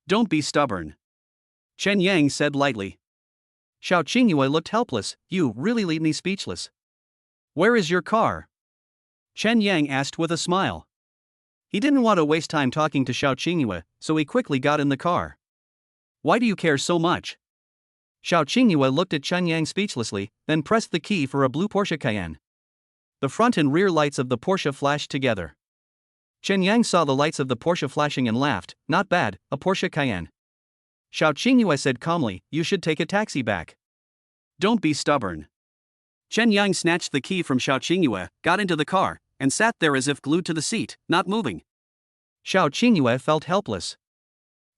"Don't be stubborn," Chen Yang said lightly. Xiao Qingyue looked helpless. "You really leave me speechless. Where is your car?" Chen Yang asked with a smile. He didn't want to waste time talking to Xiao Qingyue, so he quickly got in the car. "Why do you care so much?" Xiao Qingyue looked at Chen Yang speechlessly, then pressed the key for a blue Porsche Cayenne. The front and rear lights of the Porsche flashed together. Chen Yang saw the lights of the Porsche flashing and laughed. "Not bad, a Porsche Cayenne." Xiao Qingyue said calmly, "You should take a taxi back." "Don't be stubborn." Chen Yang snatched the key from Xiao Qingyue, got into the car, and sat there as if glued to the seat, not moving. Xiao Qingyue felt helpless.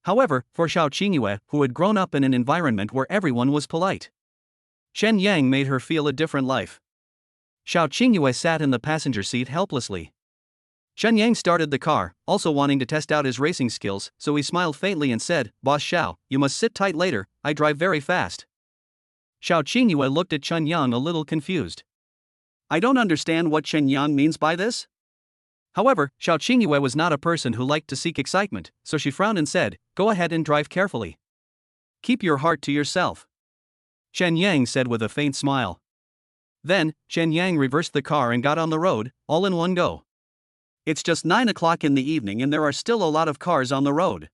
However, for Xiao Qingyue, who had grown up in an environment where everyone was polite, Chen Yang made her feel a different life. Xiao Qingyue sat in the passenger seat helplessly. Chen Yang started the car, also wanting to test out his racing skills, so he smiled faintly and said, "Boss Xiao, you must sit tight later, I drive very fast." Xiao Qingyue looked at Chen Yang a little confused. "I don't understand what Chen Yang means by this?" However, Xiao Qingyue was not a person who liked to seek excitement, so she frowned and said, "Go ahead and drive carefully. Keep your heart to yourself," Chen Yang said with a faint smile. Then, Chen Yang reversed the car and got on the road, all in one go. It's just 9 o'clock in the evening and there are still a lot of cars on the road.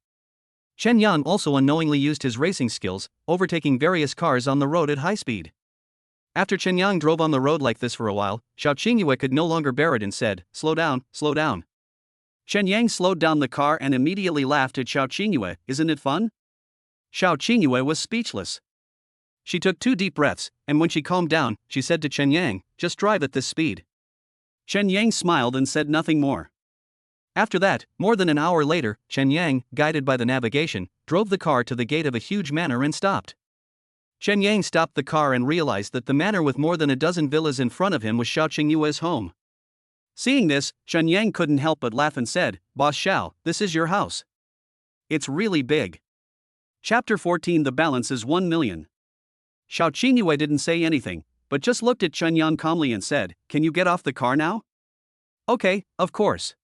Chen Yang also unknowingly used his racing skills, overtaking various cars on the road at high speed. After Chen Yang drove on the road like this for a while, Xiao Qingyue could no longer bear it and said, "Slow down, slow down." Chen Yang slowed down the car and immediately laughed at Xiao Qingyue. "Isn't it fun?" Xiao Qingyue was speechless. She took 2 deep breaths, and when she calmed down, she said to Chen Yang, "Just drive at this speed." Chen Yang smiled and said nothing more. After that, more than an hour later, Chen Yang, guided by the navigation, drove the car to the gate of a huge manor and stopped. Chen Yang stopped the car and realized that the manor with more than a dozen villas in front of him was Xiao Qingyue's home. Seeing this, Chen Yang couldn't help but laugh and said, "Boss Xiao, this is your house. It's really big." Chapter 14. The balance is 1 million. Xiao Qingyue didn't say anything, but just looked at Chen Yang calmly and said, "Can you get off the car now?" "Okay, of course."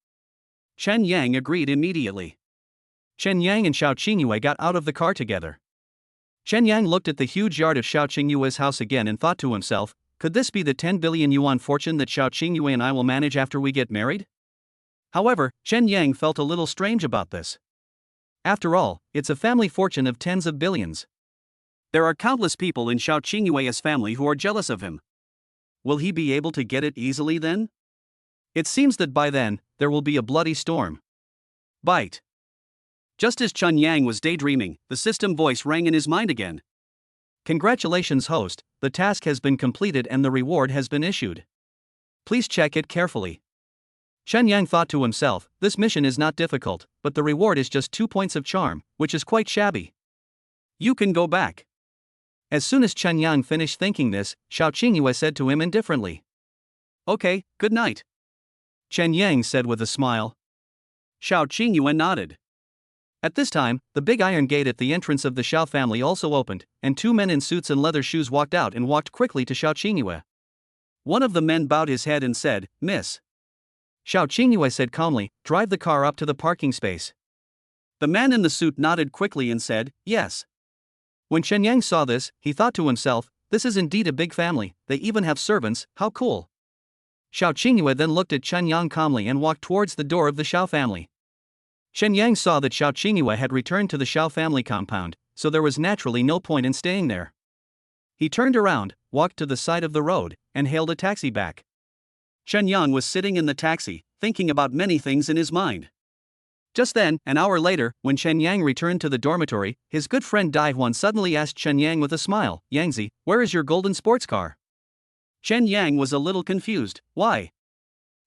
Chen Yang agreed immediately. Chen Yang and Xiao Qingyue got out of the car together. Chen Yang looked at the huge yard of Xiao Qingyue's house again and thought to himself, could this be the 10 billion yuan fortune that Xiao Qingyue and I will manage after we get married? However, Chen Yang felt a little strange about this. After all, it's a family fortune of tens of billions. There are countless people in Xiao Qingyue's family who are jealous of him. Will he be able to get it easily then? It seems that by then, there will be a bloody storm. Bite. Just as Chen Yang was daydreaming, the system voice rang in his mind again. "Congratulations, host, the task has been completed and the reward has been issued. Please check it carefully." Chen Yang thought to himself, this mission is not difficult, but the reward is just 2 points of charm, which is quite shabby. "You can go back." As soon as Chen Yang finished thinking this, Xiao Qingyue said to him indifferently, "Okay, good night." Chen Yang said with a smile. Xiao Qingyue nodded. At this time, the big iron gate at the entrance of the Xiao family also opened, and 2 men in suits and leather shoes walked out and walked quickly to Xiao Qingyue. One of the men bowed his head and said, "Miss." Xiao Qingyue said calmly, "Drive the car up to the parking space." The man in the suit nodded quickly and said, "Yes." When Chen Yang saw this, he thought to himself, this is indeed a big family, they even have servants, how cool. Xiao Qingyue then looked at Chen Yang calmly and walked towards the door of the Xiao family. Chen Yang saw that Xiao Qingyue had returned to the Xiao family compound, so there was naturally no point in staying there. He turned around, walked to the side of the road, and hailed a taxi back. Chen Yang was sitting in the taxi, thinking about many things in his mind. Just then, an hour later, when Chen Yang returned to the dormitory, his good friend Dai Huan suddenly asked Chen Yang with a smile, "Yangzi, where is your golden sports car?" Chen Yang was a little confused. Why?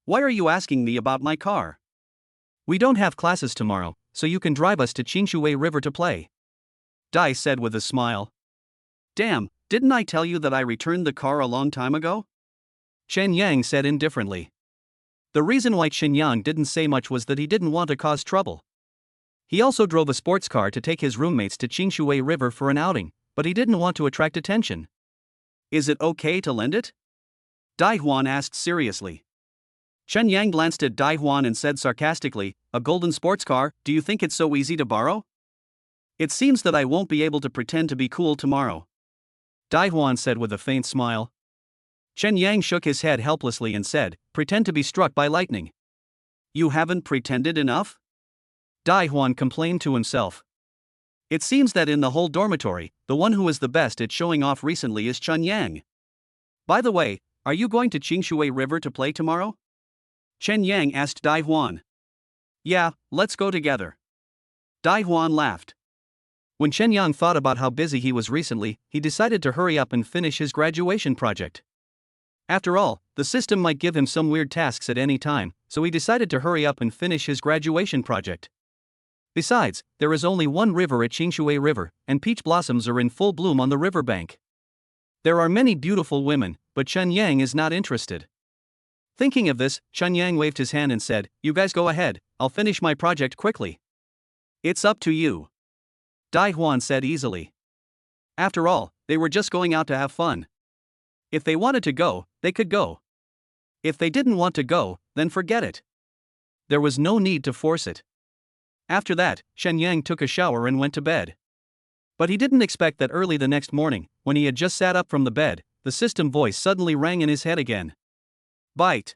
Why are you asking me about my car? We don't have classes tomorrow, so you can drive us to Qingshui River to play. Dai said with a smile. Damn, didn't I tell you that I returned the car a long time ago? Chen Yang said indifferently. The reason why Chen Yang didn't say much was that he didn't want to cause trouble. He also drove a sports car to take his roommates to Qingshui River for an outing, but he didn't want to attract attention. Is it okay to lend it? Dai Huan asked seriously. Chen Yang glanced at Dai Huan and said sarcastically, "A golden sports car, do you think it's so easy to borrow? It seems that I won't be able to pretend to be cool tomorrow." Dai Huan said with a faint smile. Chen Yang shook his head helplessly and said, "Pretend to be struck by lightning." You haven't pretended enough? Dai Huan complained to himself. It seems that in the whole dormitory, the one who is the best at showing off recently is Chen Yang. By the way, are you going to Qingshui River to play tomorrow? Chen Yang asked Dai Huan. Yeah, let's go together. Dai Huan laughed. When Chen Yang thought about how busy he was recently, he decided to hurry up and finish his graduation project. After all, the system might give him some weird tasks at any time, so he decided to hurry up and finish his graduation project. Besides, there is only one river at Qingshui River, and peach blossoms are in full bloom on the riverbank. There are many beautiful women, but Chen Yang is not interested. Thinking of this, Chen Yang waved his hand and said, "You guys go ahead, I'll finish my project quickly." It's up to you. Dai Huan said easily. After all, they were just going out to have fun. If they wanted to go, they could go. If they didn't want to go, then forget it. There was no need to force it. After that, Chen Yang took a shower and went to bed. But he didn't expect that early the next morning, when he had just sat up from the bed, the system voice suddenly rang in his head again. Bite.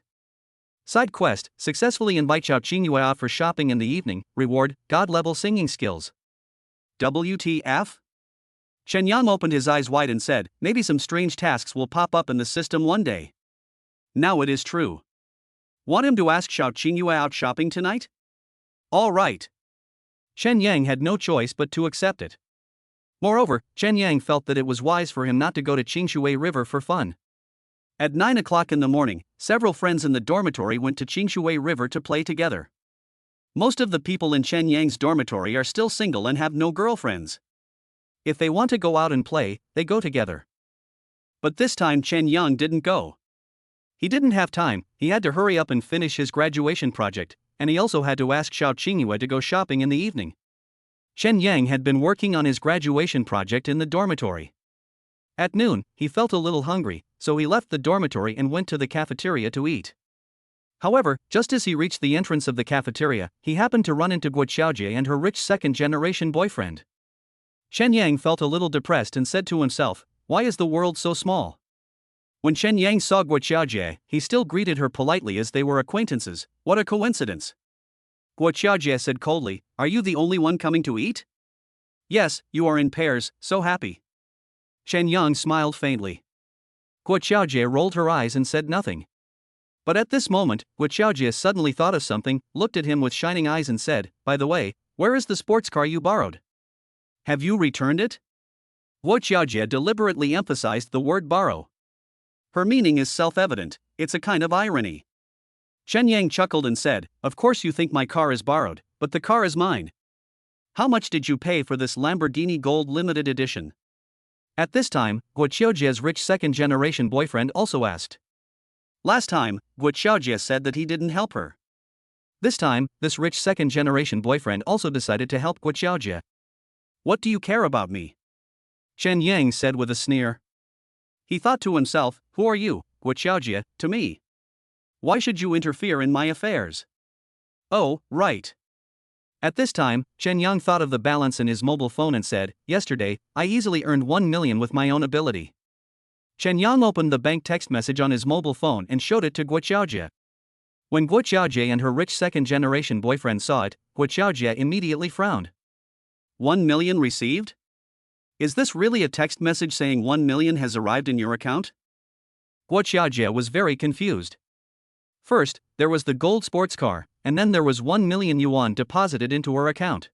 Side quest, successfully invite Xiao Qingyue out for shopping in the evening, reward, God-level singing skills. WTF? Chen Yang opened his eyes wide and said, maybe some strange tasks will pop up in the system one day. Now it is true. Want him to ask Xiao Qingyue out shopping tonight? All right. Chen Yang had no choice but to accept it. Moreover, Chen Yang felt that it was wise for him not to go to Qingshui River for fun. At 9 o'clock in the morning, several friends in the dormitory went to Qingshui River to play together. Most of the people in Chen Yang's dormitory are still single and have no girlfriends. If they want to go out and play, they go together. But this time Chen Yang didn't go. He didn't have time, he had to hurry up and finish his graduation project, and he also had to ask Xiao Qingyue to go shopping in the evening. Chen Yang had been working on his graduation project in the dormitory. At noon, he felt a little hungry, so he left the dormitory and went to the cafeteria to eat. However, just as he reached the entrance of the cafeteria, he happened to run into Guo Xiaojie and her rich second-generation boyfriend. Chen Yang felt a little depressed and said to himself, why is the world so small? When Chen Yang saw Guo Xiaojie, he still greeted her politely as they were acquaintances. What a coincidence. Guo Xiaojie said coldly, are you the only one coming to eat? Yes, you are in pairs, so happy. Chen Yang smiled faintly. Guo Xiaojie rolled her eyes and said nothing. But at this moment, Guo Xiaojie suddenly thought of something, looked at him with shining eyes and said, by the way, where is the sports car you borrowed? Have you returned it? Guo Xiaojie deliberately emphasized the word borrow. Her meaning is self-evident, it's a kind of irony. Chen Yang chuckled and said, of course you think my car is borrowed, but the car is mine. How much did you pay for this Lamborghini Gold Limited Edition? At this time, Guo Xiaojie's rich second-generation boyfriend also asked. Last time, Guo Xiaojie said that he didn't help her. This time, this rich second-generation boyfriend also decided to help Guo Xiaojie. What do you care about me? Chen Yang said with a sneer. He thought to himself, who are you, Guo Xiaojie, to me? Why should you interfere in my affairs? Oh, right. At this time, Chen Yang thought of the balance in his mobile phone and said, yesterday, I easily earned 1 million with my own ability. Chen Yang opened the bank text message on his mobile phone and showed it to Guo Xiaojie. When Guo Xiaojie and her rich second-generation boyfriend saw it, Guo Xiaojie immediately frowned. 1 million received? Is this really a text message saying 1 million has arrived in your account? Guo Xiaojie was very confused. First, there was the gold sports car, and then there was 1 million yuan deposited into her account.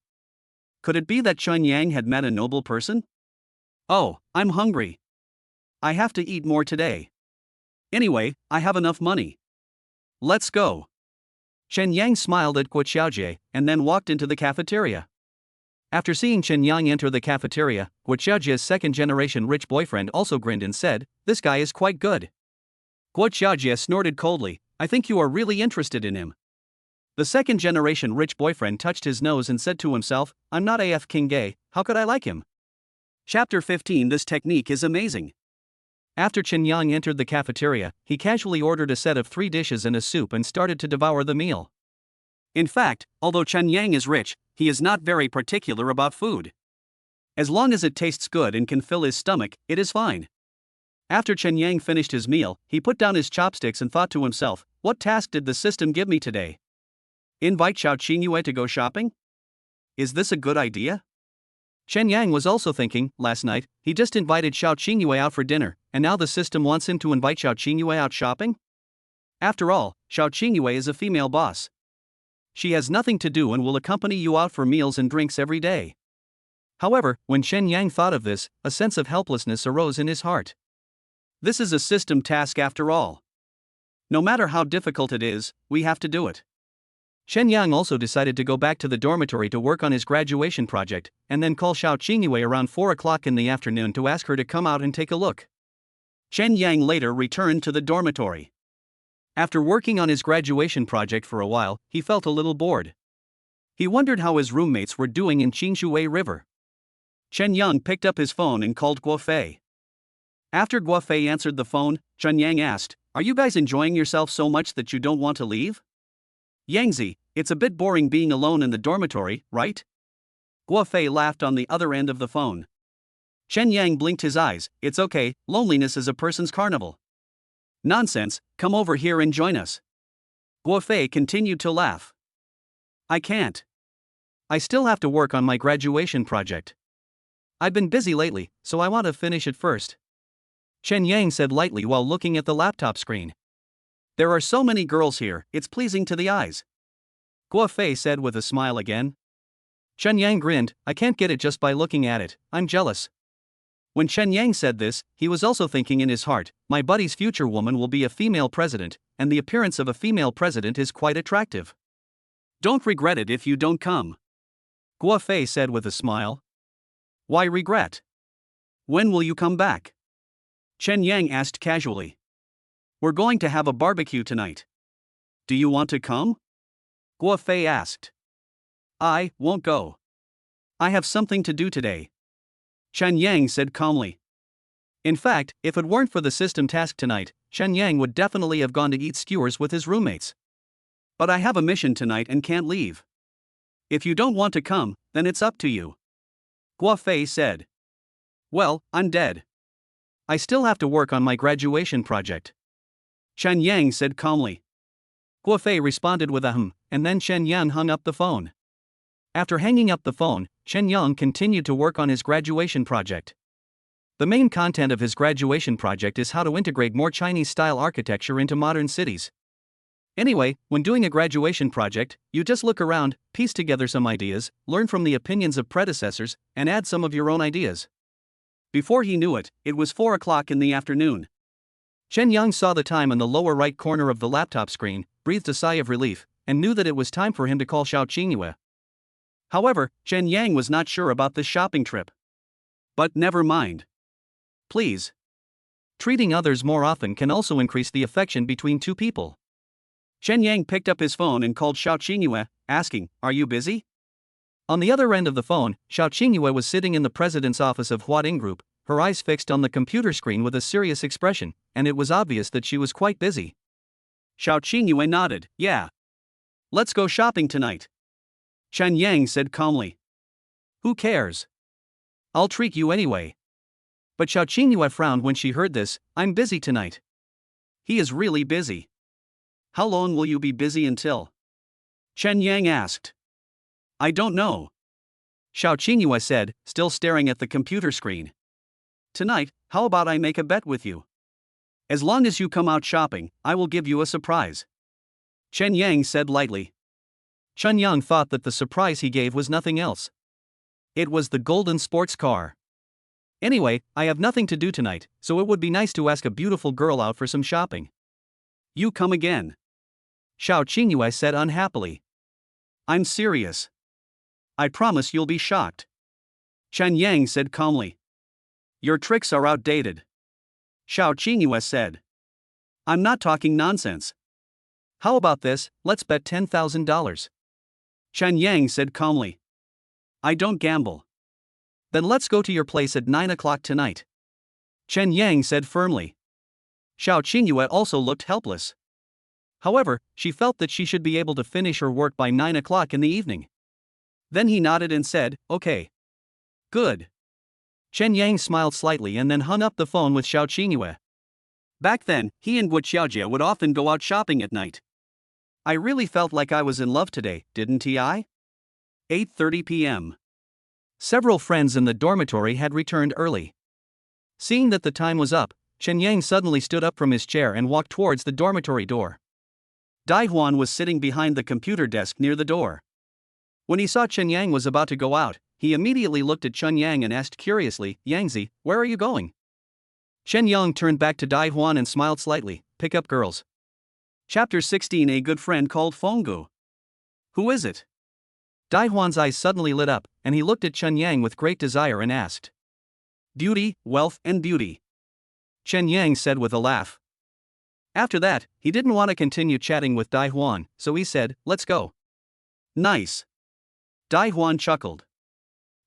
Could it be that Chun Yang had met a noble person? Oh, I'm hungry. I have to eat more today. Anyway, I have enough money. Let's go. Chen Yang smiled at Guo Xiaojie and then walked into the cafeteria. After seeing Chen Yang enter the cafeteria, Guo Xiaojie's second-generation rich boyfriend also grinned and said, "This guy is quite good." Guo Xiaojie snorted coldly, "I think you are really interested in him." The second-generation rich boyfriend touched his nose and said to himself, "I'm not AF King Gay, how could I like him?" Chapter 15. This technique is amazing. After Chen Yang entered the cafeteria, he casually ordered a set of 3 dishes and a soup and started to devour the meal. In fact, although Chen Yang is rich, he is not very particular about food. As long as it tastes good and can fill his stomach, it is fine. After Chen Yang finished his meal, he put down his chopsticks and thought to himself, "What task did the system give me today? Invite Xiao Qingyue to go shopping? Is this a good idea?" Chen Yang was also thinking, last night, he just invited Xiao Qingyue out for dinner, and now the system wants him to invite Xiao Qingyue out shopping? After all, Xiao Qingyue is a female boss. She has nothing to do and will accompany you out for meals and drinks every day. However, when Chen Yang thought of this, a sense of helplessness arose in his heart. This is a system task after all. No matter how difficult it is, we have to do it. Chen Yang also decided to go back to the dormitory to work on his graduation project, and then call Xiao Qingyue around 4 o'clock in the afternoon to ask her to come out and take a look. Chen Yang later returned to the dormitory. After working on his graduation project for a while, he felt a little bored. He wondered how his roommates were doing in Qingshui River. Chen Yang picked up his phone and called Guo Fei. After Guo Fei answered the phone, Chen Yang asked, "Are you guys enjoying yourself so much that you don't want to leave?" "Yangzi, it's a bit boring being alone in the dormitory, right?" Guo Fei laughed on the other end of the phone. Chen Yang blinked his eyes. "It's okay, loneliness is a person's carnival." "Nonsense, come over here and join us." Guo Fei continued to laugh. "I can't. I still have to work on my graduation project. I've been busy lately, so I want to finish it first," Chen Yang said lightly while looking at the laptop screen. "There are so many girls here, it's pleasing to the eyes," Guo Fei said with a smile again. Chen Yang grinned, "I can't get it just by looking at it, I'm jealous." When Chen Yang said this, he was also thinking in his heart, "My buddy's future woman will be a female president, and the appearance of a female president is quite attractive. Don't regret it if you don't come," Guo Fei said with a smile. "Why regret? When will you come back?" Chen Yang asked casually. "We're going to have a barbecue tonight. Do you want to come?" Guo Fei asked. "I won't go. I have something to do today," Chen Yang said calmly. In fact, if it weren't for the system task tonight, Chen Yang would definitely have gone to eat skewers with his roommates. "But I have a mission tonight and can't leave. If you don't want to come, then it's up to you," Guo Fei said. "Well, I'm dead. I still have to work on my graduation project," Chen Yang said calmly. Guo Fei responded with a and then Chen Yang hung up the phone. After hanging up the phone, Chen Yang continued to work on his graduation project. The main content of his graduation project is how to integrate more Chinese-style architecture into modern cities. Anyway, when doing a graduation project, you just look around, piece together some ideas, learn from the opinions of predecessors, and add some of your own ideas. Before he knew it, it was 4 o'clock in the afternoon. Chen Yang saw the time on the lower right corner of the laptop screen, breathed a sigh of relief, and knew that it was time for him to call Xiao Qingyue. However, Chen Yang was not sure about this shopping trip. But never mind. Please. Treating others more often can also increase the affection between two people. Chen Yang picked up his phone and called Xiao Qingyue, asking, "Are you busy?" On the other end of the phone, Xiao Qingyue was sitting in the president's office of Huading Group, her eyes fixed on the computer screen with a serious expression, and it was obvious that she was quite busy. Xiao Qingyue nodded, "Yeah. Let's go shopping tonight," Chen Yang said calmly. "Who cares? I'll treat you anyway." But Xiao Qingyue frowned when she heard this. "I'm busy tonight." He is really busy. "How long will you be busy until?" Chen Yang asked. "I don't know," Xiao Qingyue said, still staring at the computer screen. "Tonight, how about I make a bet with you? As long as you come out shopping, I will give you a surprise," Chen Yang said lightly. Chun Yang thought that the surprise he gave was nothing else. It was the golden sports car. Anyway, I have nothing to do tonight, so it would be nice to ask a beautiful girl out for some shopping. You come again. Xiao Qingyue said unhappily. I'm serious. I promise you'll be shocked. Chen Yang said calmly. Your tricks are outdated. Xiao Qingyue said. I'm not talking nonsense. How about this, let's bet $10,000. Chen Yang said calmly. I don't gamble. Then let's go to your place at 9 o'clock tonight. Chen Yang said firmly. Xiao Qingyue also looked helpless. However, she felt that she should be able to finish her work by 9 o'clock in the evening. Then he nodded and said, okay. Good. Chen Yang smiled slightly and then hung up the phone with Xiao Qingyue. Back then, he and Wu Xiaojie would often go out shopping at night. I really felt like I was in love today, didn't I? 8:30 p.m. Several friends in the dormitory had returned early. Seeing that the time was up, Chen Yang suddenly stood up from his chair and walked towards the dormitory door. Dai Huan was sitting behind the computer desk near the door. When he saw Chen Yang was about to go out, he immediately looked at Chun Yang and asked curiously, Yangzi, where are you going? Chen Yang turned back to Dai Huan and smiled slightly, pick up girls. Chapter 16. A good friend called Fenggu. Who is it? Dai Huan's eyes suddenly lit up, and he looked at Chun Yang with great desire and asked. Beauty, wealth, and beauty. Chen Yang said with a laugh. After that, he didn't want to continue chatting with Dai Huan, so he said, let's go. Nice. Dai Huan chuckled.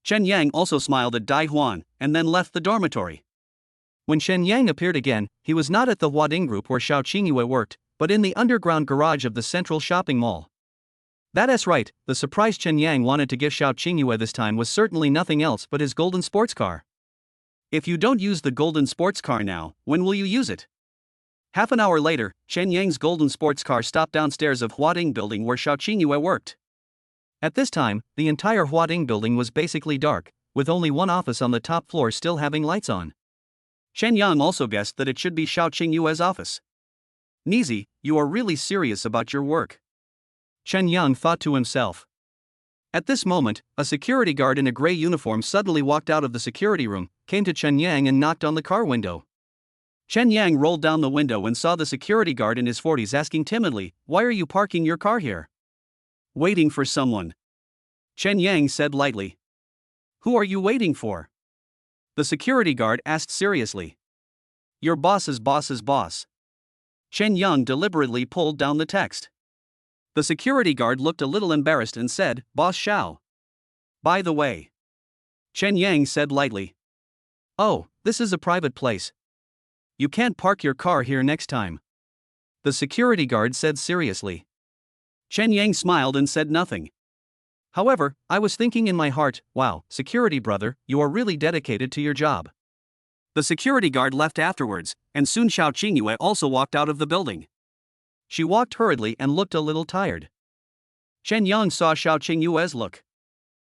Chen Yang also smiled at Dai Huan, and then left the dormitory. When Chen Yang appeared again, he was not at the Huading group where Xiao Qingyue worked, but in the underground garage of the central shopping mall. That's right, the surprise Chen Yang wanted to give Xiao Qingyue this time was certainly nothing else but his golden sports car. If you don't use the golden sports car now, when will you use it? Half an hour later, Chen Yang's golden sports car stopped downstairs of Huading building where Xiao Qingyue worked. At this time, the entire Huading building was basically dark, with only one office on the top floor still having lights on. Chen Yang also guessed that it should be Xiao Qingyue's office. Nizi, you are really serious about your work. Chen Yang thought to himself. At this moment, a security guard in a gray uniform suddenly walked out of the security room, came to Chen Yang and knocked on the car window. Chen Yang rolled down the window and saw the security guard in his 40s asking timidly, why are you parking your car here? Waiting for someone. Chen Yang said lightly. Who are you waiting for? The security guard asked seriously. Your boss's boss's boss. Chen Yang deliberately pulled down the text. The security guard looked a little embarrassed and said, Boss Xiao. By the way. Chen Yang said lightly. Oh, this is a private place. You can't park your car here next time. The security guard said seriously. Chen Yang smiled and said nothing. However, I was thinking in my heart, wow, security brother, you are really dedicated to your job. The security guard left afterwards, and soon Xiao Qingyue also walked out of the building. She walked hurriedly and looked a little tired. Chen Yang saw Xiao Qingyue's look.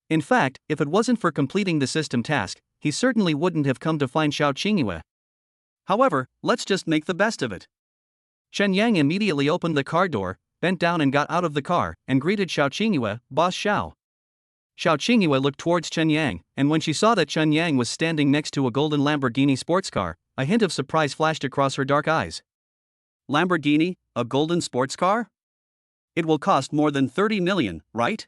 In fact, if it wasn't for completing the system task, he certainly wouldn't have come to find Xiao Qingyue. However, let's just make the best of it. Chen Yang immediately opened the car door, bent down and got out of the car, and greeted Xiao Qingyue, Boss Xiao. Xiao Qingyue looked towards Chen Yang, and when she saw that Chen Yang was standing next to a golden Lamborghini sports car, a hint of surprise flashed across her dark eyes. Lamborghini, a golden sports car? It will cost more than 30 million, right?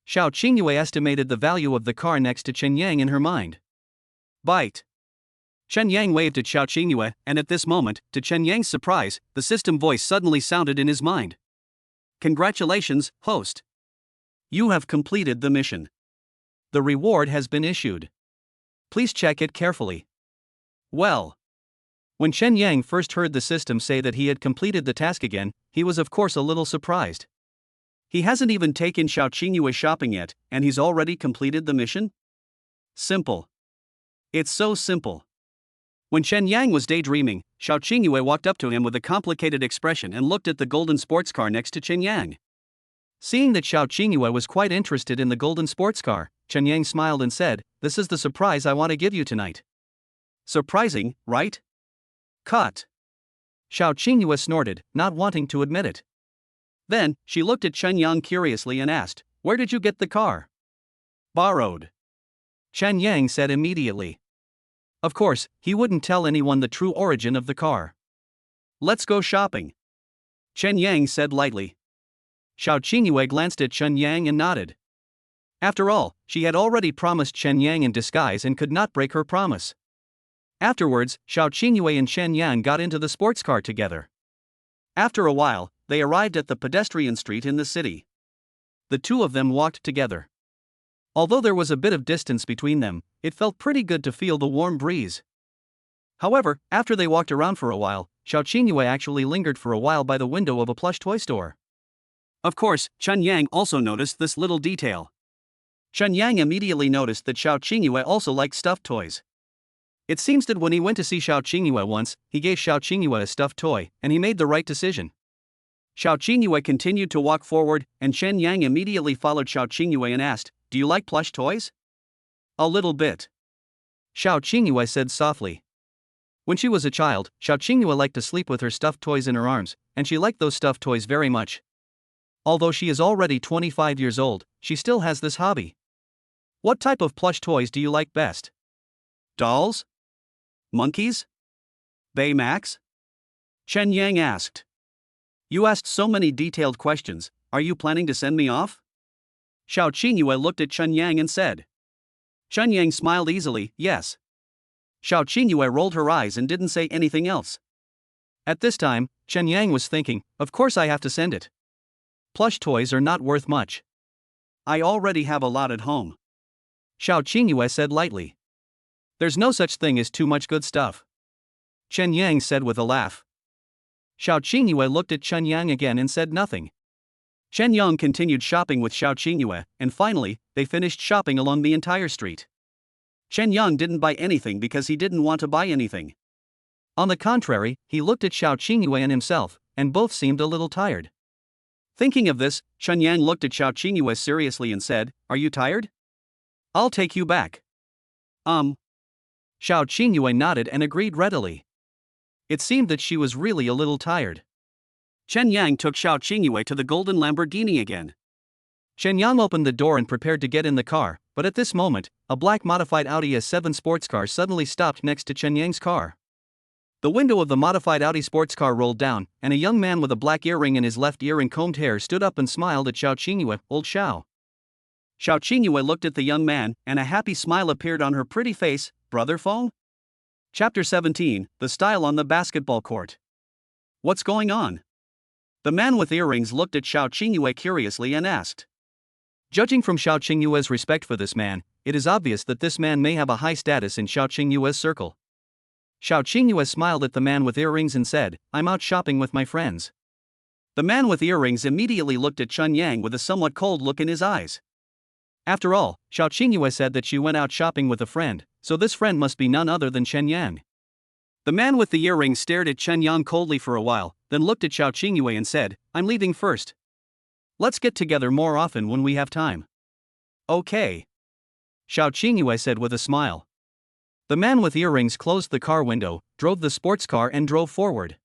Xiao Qingyue estimated the value of the car next to Chen Yang in her mind. Bite. Chen Yang waved at Xiao Qingyue, and at this moment, to Chen Yang's surprise, the system voice suddenly sounded in his mind. Congratulations, host. You have completed the mission. The reward has been issued. Please check it carefully. Well. When Chen Yang first heard the system say that he had completed the task again, he was of course a little surprised. He hasn't even taken Xiao Qingyue shopping yet, and he's already completed the mission? Simple. It's so simple. When Chen Yang was daydreaming, Xiao Qingyue walked up to him with a complicated expression and looked at the golden sports car next to Chen Yang. Seeing that Xiao Qingyue was quite interested in the golden sports car, Chen Yang smiled and said, "This is the surprise I want to give you tonight." Surprising, right? Cut. Xiao Qingyue snorted, not wanting to admit it. Then, she looked at Chen Yang curiously and asked, "Where did you get the car?" "Borrowed," Chen Yang said immediately. Of course, he wouldn't tell anyone the true origin of the car. "Let's go shopping," Chen Yang said lightly. Xiao Qingyue glanced at Chen Yang and nodded. After all, she had already promised Chen Yang in disguise and could not break her promise. Afterwards, Xiao Qingyue and Chen Yang got into the sports car together. After a while, they arrived at the pedestrian street in the city. The two of them walked together. Although there was a bit of distance between them, it felt pretty good to feel the warm breeze. However, after they walked around for a while, Xiao Qingyue actually lingered for a while by the window of a plush toy store. Of course, Chen Yang also noticed this little detail. Chen Yang immediately noticed that Xiao Qingyue also liked stuffed toys. It seems that when he went to see Xiao Qingyue once, he gave Xiao Qingyue a stuffed toy, and he made the right decision. Xiao Qingyue continued to walk forward, and Chen Yang immediately followed Xiao Qingyue and asked, "Do you like plush toys?" "A little bit," Xiao Qingyue said softly. When she was a child, Xiao Qingyue liked to sleep with her stuffed toys in her arms, and she liked those stuffed toys very much. Although she is already 25 years old, she still has this hobby. "What type of plush toys do you like best?" "Dolls? Monkeys? Baymax?" Chen Yang asked. "You asked so many detailed questions, are you planning to send me off?" Xiao Qingyue looked at Chen Yang and said. Chen Yang smiled easily, yes. Xiao Qingyue rolled her eyes and didn't say anything else. At this time, Chen Yang was thinking, of course I have to send it. Plush toys are not worth much. "I already have a lot at home," Xiao Qingyue said lightly. "There's no such thing as too much good stuff," Chen Yang said with a laugh. Xiao Qingyue looked at Chen Yang again and said nothing. Chen Yang continued shopping with Xiao Qingyue, and finally, they finished shopping along the entire street. Chen Yang didn't buy anything because he didn't want to buy anything. On the contrary, he looked at Xiao Qingyue and himself, and both seemed a little tired. Thinking of this, Chen Yang looked at Xiao Qingyue seriously and said, "Are you tired? I'll take you back." Xiao Qingyue nodded and agreed readily. It seemed that she was really a little tired. Chen Yang took Xiao Qingyue to the golden Lamborghini again. Chen Yang opened the door and prepared to get in the car, but at this moment, a black modified Audi S7 sports car suddenly stopped next to Chen Yang's car. The window of the modified Audi sports car rolled down, and a young man with a black earring in his left ear and combed hair stood up and smiled at Xiao Qingyue. "Old Xiao." Xiao Qingyue looked at the young man, and a happy smile appeared on her pretty face. "Brother Feng?" Chapter 17, The Style on the Basketball Court. "What's going on?" The man with earrings looked at Xiao Qingyue curiously and asked. Judging from Xiao Qingyue's respect for this man, it is obvious that this man may have a high status in Xiao Qingyue's circle. Xiao Qingyue smiled at the man with earrings and said, "I'm out shopping with my friends." The man with earrings immediately looked at Chen Yang with a somewhat cold look in his eyes. After all, Xiao Qingyue said that she went out shopping with a friend, so this friend must be none other than Chen Yang. The man with the earrings stared at Chen Yang coldly for a while, then looked at Xiao Qingyue and said, "I'm leaving first. Let's get together more often when we have time." "Okay," Xiao Qingyue said with a smile. The man with earrings closed the car window, drove the sports car and drove forward.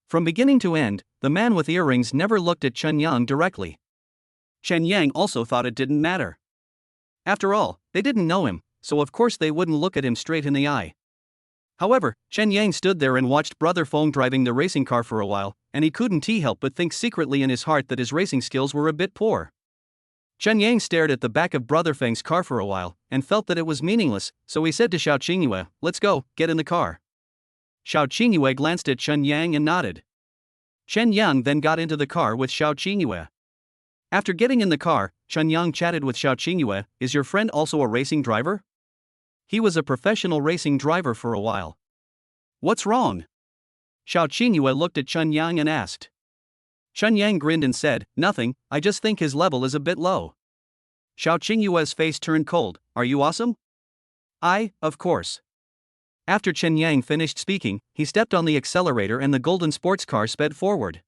From beginning to end, the man with earrings never looked at Chen Yang directly. Chen Yang also thought it didn't matter. After all, they didn't know him, so of course they wouldn't look at him straight in the eye. However, Chen Yang stood there and watched Brother Feng driving the racing car for a while, and he couldn't help but think secretly in his heart that his racing skills were a bit poor. Chen Yang stared at the back of Brother Feng's car for a while, and felt that it was meaningless, so he said to Xiao Qingyue, "Let's go, get in the car." Xiao Qingyue glanced at Chen Yang and nodded. Chen Yang then got into the car with Xiao Qingyue. After getting in the car, Chen Yang chatted with Xiao Qingyue, "Is your friend also a racing driver?" He was a professional racing driver for a while. "What's wrong?" Xiao Qingyue looked at Chen Yang and asked. Chen Yang grinned and said, "Nothing, I just think his level is a bit low." Xiao Qingyue's face turned cold. "Are you awesome?" Of course." After Chen Yang finished speaking, he stepped on the accelerator and the golden sports car sped forward.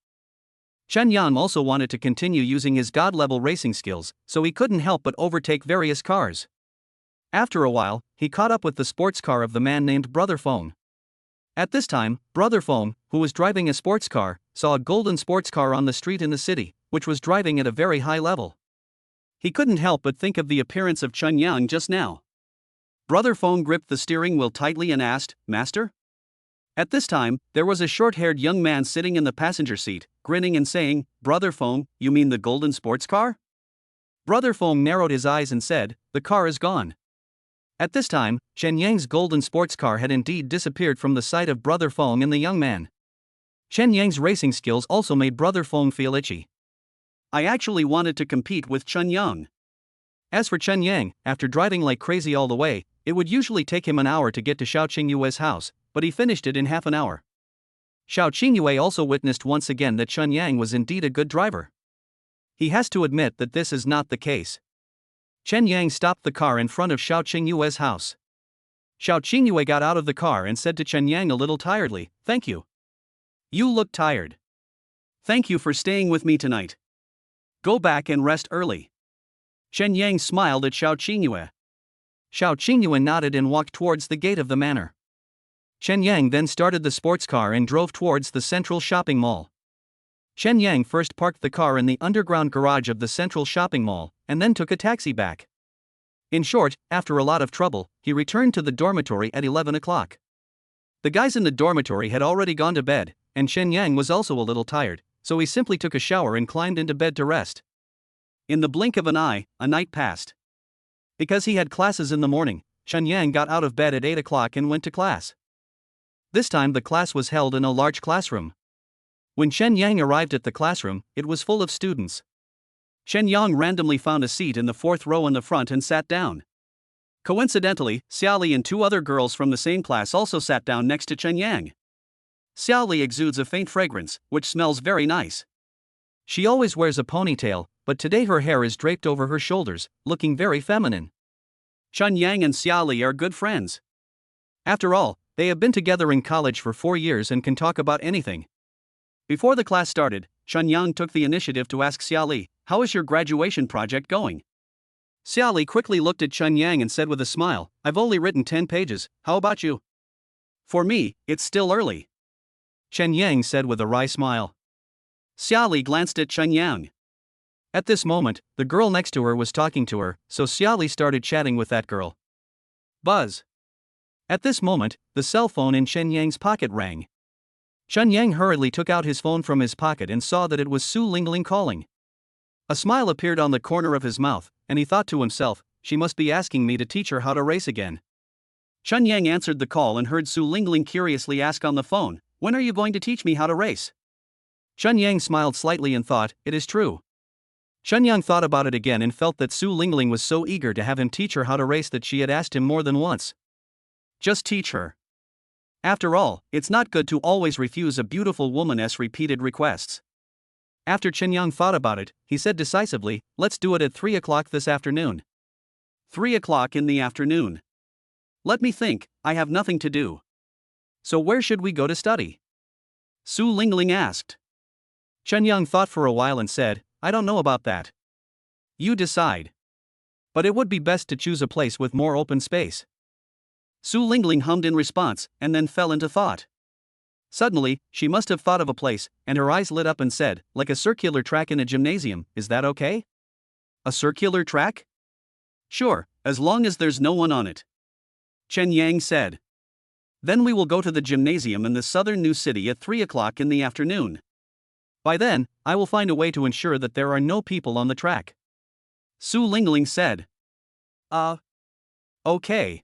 Chen Yang also wanted to continue using his god-level racing skills, so he couldn't help but overtake various cars. After a while, he caught up with the sports car of the man named Brother Feng. At this time, Brother Feng, who was driving a sports car, saw a golden sports car on the street in the city, which was driving at a very high level. He couldn't help but think of the appearance of Chun Yang just now. Brother Feng gripped the steering wheel tightly and asked, "Master?" At this time, there was a short-haired young man sitting in the passenger seat, grinning and saying, "Brother Feng, you mean the golden sports car?" Brother Feng narrowed his eyes and said, "The car is gone." At this time, Chen Yang's golden sports car had indeed disappeared from the sight of Brother Feng and the young man. Chen Yang's racing skills also made Brother Feng feel itchy. I actually wanted to compete with Chun Yang. As for Chen Yang, after driving like crazy all the way, it would usually take him an hour to get to Xiao Qingyue's house, but he finished it in half an hour. Xiao Qingyue also witnessed once again that Chen Yang was indeed a good driver. He has to admit that this is not the case. Chen Yang stopped the car in front of Xiao Qingyue's house. Xiao Qingyue got out of the car and said to Chen Yang a little tiredly, "Thank you. You look tired. Thank you for staying with me tonight. Go back and rest early." Chen Yang smiled at Xiao Qingyue. Xiao Qingyue nodded and walked towards the gate of the manor. Chen Yang then started the sports car and drove towards the central shopping mall. Chen Yang first parked the car in the underground garage of the central shopping mall, and then took a taxi back. In short, after a lot of trouble, he returned to the dormitory at 11 o'clock. The guys in the dormitory had already gone to bed, and Chen Yang was also a little tired, so he simply took a shower and climbed into bed to rest. In the blink of an eye, a night passed. Because he had classes in the morning, Chen Yang got out of bed at 8 o'clock and went to class. This time the class was held in a large classroom. When Chen Yang arrived at the classroom, it was full of students. Chen Yang randomly found a seat in the fourth row in the front and sat down. Coincidentally, Xiaoli and two other girls from the same class also sat down next to Chen Yang. Xiaoli exudes a faint fragrance, which smells very nice. She always wears a ponytail, but today her hair is draped over her shoulders, looking very feminine. Chen Yang and Xiaoli are good friends. After all, they have been together in college for 4 years and can talk about anything. Before the class started, Chen Yang took the initiative to ask Xiaoli, "How is your graduation project going?" Xiaoli quickly looked at Chen Yang and said with a smile, "I've only written 10 pages, how about you?" "For me, it's still early," Chen Yang said with a wry smile. Xiaoli glanced at Chen Yang. At this moment, the girl next to her was talking to her, so Xiaoli started chatting with that girl. Buzz. At this moment, the cell phone in Chen Yang's pocket rang. Chen Yang hurriedly took out his phone from his pocket and saw that it was Su Lingling calling. A smile appeared on the corner of his mouth, and he thought to himself, she must be asking me to teach her how to race again. Chen Yang answered the call and heard Su Lingling curiously ask on the phone, "When are you going to teach me how to race?" Chen Yang smiled slightly and thought, it is true. Chen Yang thought about it again and felt that Su Lingling was so eager to have him teach her how to race that she had asked him more than once. Just teach her. After all, it's not good to always refuse a beautiful woman's repeated requests. After Chen Yang thought about it, he said decisively, "Let's do it at 3 o'clock this afternoon." 3 o'clock in the afternoon. Let me think, I have nothing to do. So where should we go to study? Su Lingling asked. Chen Yang thought for a while and said, I don't know about that. You decide. But it would be best to choose a place with more open space. Su Lingling hummed in response, and then fell into thought. Suddenly, she must have thought of a place, and her eyes lit up and said, like a circular track in a gymnasium, is that okay? A circular track? Sure, as long as there's no one on it. Chen Yang said. Then we will go to the gymnasium in the southern new city at 3 o'clock in the afternoon. By then, I will find a way to ensure that there are no people on the track. Su Lingling said. Okay.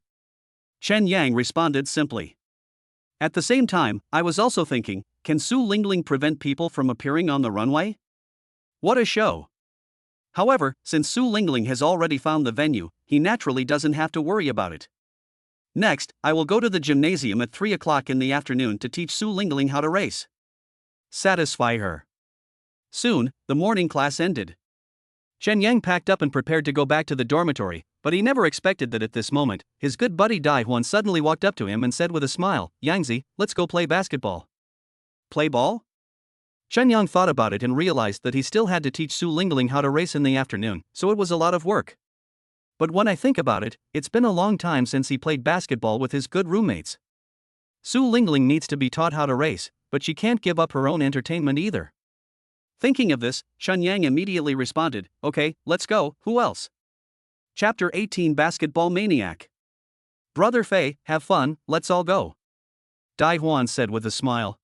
Chen Yang responded simply. At the same time, I was also thinking, can Su Lingling prevent people from appearing on the runway? What a show. However, since Su Lingling has already found the venue, he naturally doesn't have to worry about it. Next, I will go to the gymnasium at 3 o'clock in the afternoon to teach Su Lingling how to race. Satisfy her. Soon, the morning class ended. Chen Yang packed up and prepared to go back to the dormitory, but he never expected that at this moment, his good buddy Dai Huan suddenly walked up to him and said with a smile, Yangzi, let's go play basketball. Play ball? Chen Yang thought about it and realized that he still had to teach Su Lingling how to race in the afternoon, so it was a lot of work. But when I think about it, it's been a long time since he played basketball with his good roommates. Su Lingling needs to be taught how to race, but she can't give up her own entertainment either. Thinking of this, Chun Yang immediately responded, "Okay, let's go, who else?" Chapter 18 Basketball Maniac. Brother Fei, have fun, let's all go. Dai Huan said with a smile.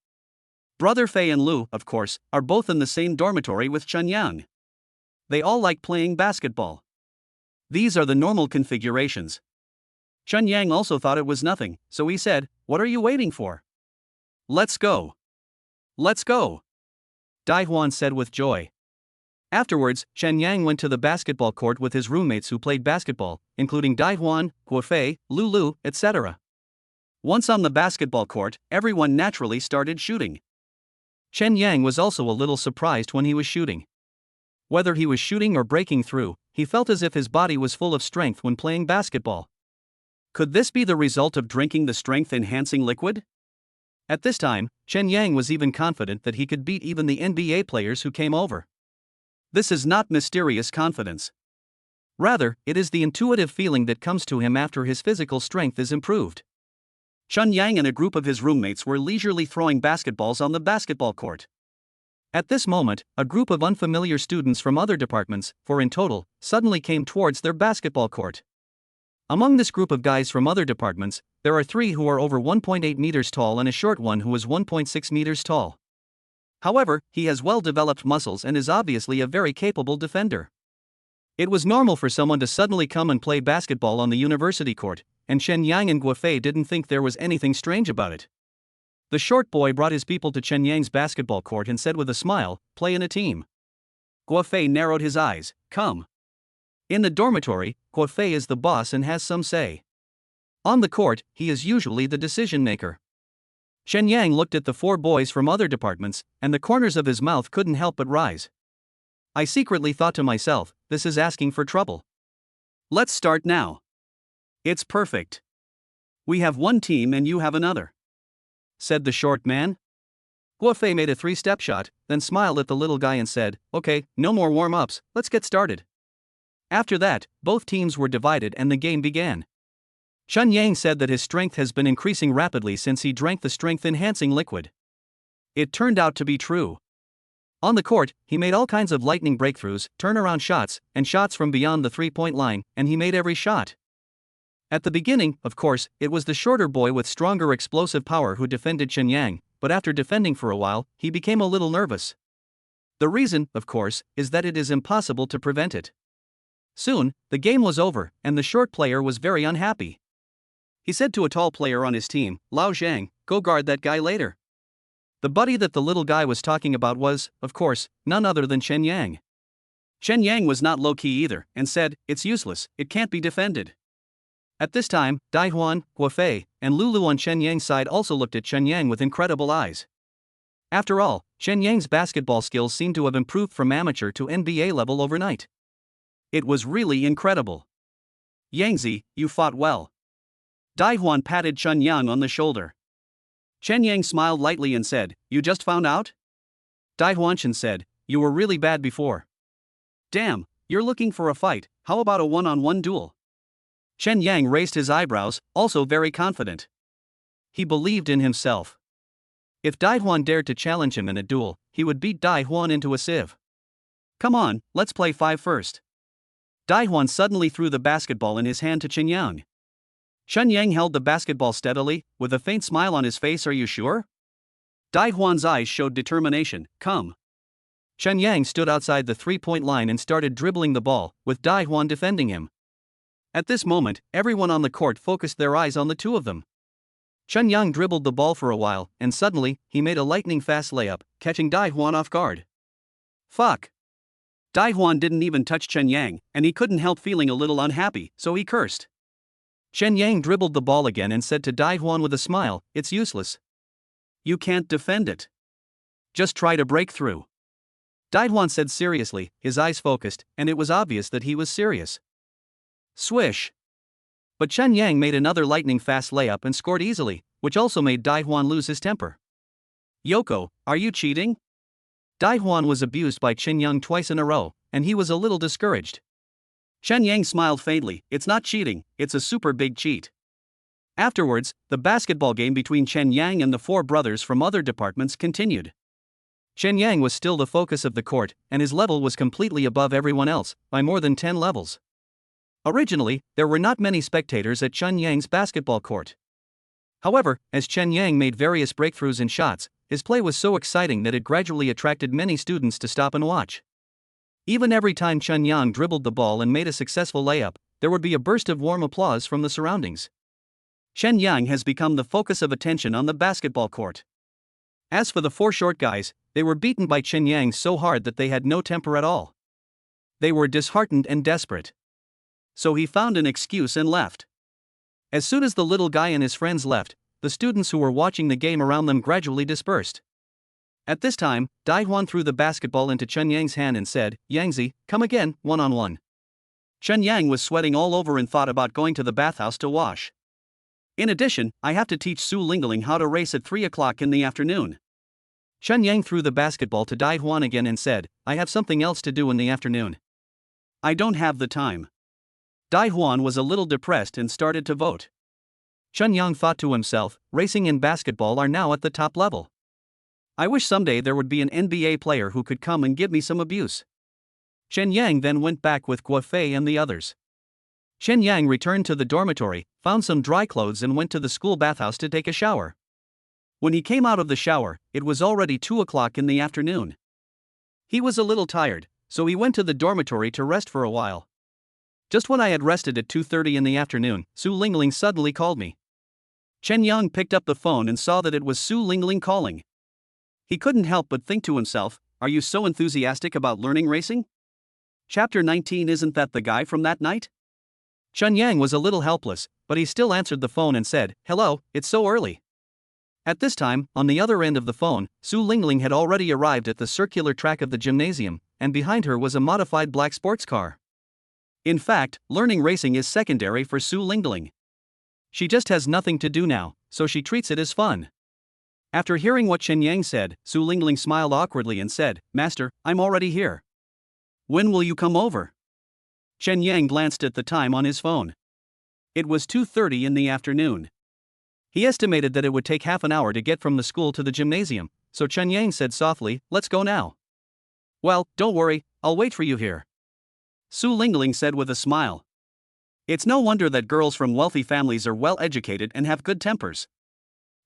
Brother Fei and Lu, of course, are both in the same dormitory with Chun Yang. They all like playing basketball. These are the normal configurations. Chun Yang also thought it was nothing, so he said, "What are you waiting for? Let's go. Let's go," Dai Huan said with joy. Afterwards, Chun Yang went to the basketball court with his roommates who played basketball, including Dai Huan, Guo Fei, Lu, etc. Once on the basketball court, everyone naturally started shooting. Chun Yang was also a little surprised when he was shooting. Whether he was shooting or breaking through, he felt as if his body was full of strength when playing basketball. Could this be the result of drinking the strength-enhancing liquid? At this time, Chun Yang was even confident that he could beat even the NBA players who came over. This is not mysterious confidence. Rather, it is the intuitive feeling that comes to him after his physical strength is improved. Chun Yang and a group of his roommates were leisurely throwing basketballs on the basketball court. At this moment, a group of unfamiliar students from other departments, 4 in total, suddenly came towards their basketball court. Among this group of guys from other departments, there are 3 who are over 1.8 meters tall and a short one who is 1.6 meters tall. However, he has well-developed muscles and is obviously a very capable defender. It was normal for someone to suddenly come and play basketball on the university court, and Chun Yang and Guo Fei didn't think there was anything strange about it. The short boy brought his people to Chun Yang's basketball court and said with a smile, "Play in a team." Guo Fei narrowed his eyes, "Come." In the dormitory, Guo Fei is the boss and has some say. On the court, he is usually the decision maker. Chun Yang looked at the 4 boys from other departments, and the corners of his mouth couldn't help but rise. I secretly thought to myself, this is asking for trouble. Let's start now. It's perfect. We have one team and you have another, said the short man. Guo Fei made a 3-step shot, then smiled at the little guy and said, "Okay, no more warm-ups, let's get started." After that, both teams were divided and the game began. Chun Yang said that his strength has been increasing rapidly since he drank the strength-enhancing liquid. It turned out to be true. On the court, he made all kinds of lightning breakthroughs, turnaround shots, and shots from beyond the 3-point line, and he made every shot. At the beginning, of course, it was the shorter boy with stronger explosive power who defended Chun Yang, but after defending for a while, he became a little nervous. The reason, of course, is that it is impossible to prevent it. Soon, the game was over, and the short player was very unhappy. He said to a tall player on his team, "Lao Zhang, go guard that guy later." The buddy that the little guy was talking about was, of course, none other than Chun Yang. Chun Yang was not low-key either, and said, "It's useless, it can't be defended." At this time, Dai Huan, Guo Fei, and Lu on Chun Yang's side also looked at Chun Yang with incredible eyes. After all, Chun Yang's basketball skills seemed to have improved from amateur to NBA level overnight. It was really incredible. "Yangzi, you fought well." Dai Huan patted Chun Yang on the shoulder. Chun Yang smiled lightly and said, "You just found out?" Dai Huanshan said, "You were really bad before." "Damn, you're looking for a fight, how about a one-on-one duel?" Chun Yang raised his eyebrows, also very confident. He believed in himself. If Dai Huan dared to challenge him in a duel, he would beat Dai Huan into a sieve. "Come on, let's play 5 first." Dai Huan suddenly threw the basketball in his hand to Chun Yang. Chun Yang held the basketball steadily, with a faint smile on his face. "Are you sure?" Dai Huan's eyes showed determination. "Come." Chun Yang stood outside the 3-point line and started dribbling the ball, with Dai Huan defending him. At this moment, everyone on the court focused their eyes on the two of them. Chun Yang dribbled the ball for a while, and suddenly, he made a lightning-fast layup, catching Dai Huan off guard. "Fuck." Dai Huan didn't even touch Chun Yang, and he couldn't help feeling a little unhappy, so he cursed. Chun Yang dribbled the ball again and said to Dai Huan with a smile, "It's useless. You can't defend it. Just try to break through." Dai Huan said seriously, his eyes focused, and it was obvious that he was serious. Swish. But Chun Yang made another lightning-fast layup and scored easily, which also made Dai Huan lose his temper. "Yoko, are you cheating?" Dai Huan was abused by Chun Yang twice in a row, and he was a little discouraged. Chun Yang smiled faintly. "It's not cheating, it's a super big cheat." Afterwards, the basketball game between Chen Yang and the four brothers from other departments continued. Chen Yang was still the focus of the court, and his level was completely above everyone else, by more than 10 levels. Originally, there were not many spectators at Chen Yang's basketball court. However, as Chen Yang made various breakthroughs in shots, his play was so exciting that it gradually attracted many students to stop and watch. Even every time Chen Yang dribbled the ball and made a successful layup, there would be a burst of warm applause from the surroundings. Chen Yang has become the focus of attention on the basketball court. As for the four short guys, they were beaten by Chen Yang so hard that they had no temper at all. They were disheartened and desperate. So he found an excuse and left. As soon as the little guy and his friends left, the students who were watching the game around them gradually dispersed. At this time, Dai Huan threw the basketball into Chen Yang's hand and said, "Yangzi, come again, one-on-one." Chen Yang was sweating all over and thought about going to the bathhouse to wash. In addition, I have to teach Su Lingling how to race at 3 o'clock in the afternoon. Chen Yang threw the basketball to Dai Huan again and said, "I have something else to do in the afternoon." I don't have the time. Dai Huan was a little depressed and started to vote. Chen Yang thought to himself, racing and basketball are now at the top level. I wish someday there would be an NBA player who could come and give me some abuse. Chen Yang then went back with Guo Fei and the others. Chen Yang returned to the dormitory, found some dry clothes and went to the school bathhouse to take a shower. When he came out of the shower, it was already 2 o'clock in the afternoon. He was a little tired, so he went to the dormitory to rest for a while. Just when I had rested at 2:30 in the afternoon, Su Lingling suddenly called me. Chen Yang picked up the phone and saw that it was Su Lingling calling. He couldn't help but think to himself, are you so enthusiastic about learning racing? Chapter 19. Isn't that the guy from that night? Chen Yang was a little helpless, but he still answered the phone and said, "Hello, it's so early." At this time, on the other end of the phone, Su Lingling had already arrived at the circular track of the gymnasium, and behind her was a modified black sports car. In fact, learning racing is secondary for Su Lingling. She just has nothing to do now, so she treats it as fun. After hearing what Chen Yang said, Su Lingling smiled awkwardly and said, "Master, I'm already here. When will you come over?" Chen Yang glanced at the time on his phone. It was 2:30 in the afternoon. He estimated that it would take half an hour to get from the school to the gymnasium, so Chen Yang said softly, "Let's go now." "Well, don't worry, I'll wait for you here," Su Lingling said with a smile. It's no wonder that girls from wealthy families are well educated and have good tempers.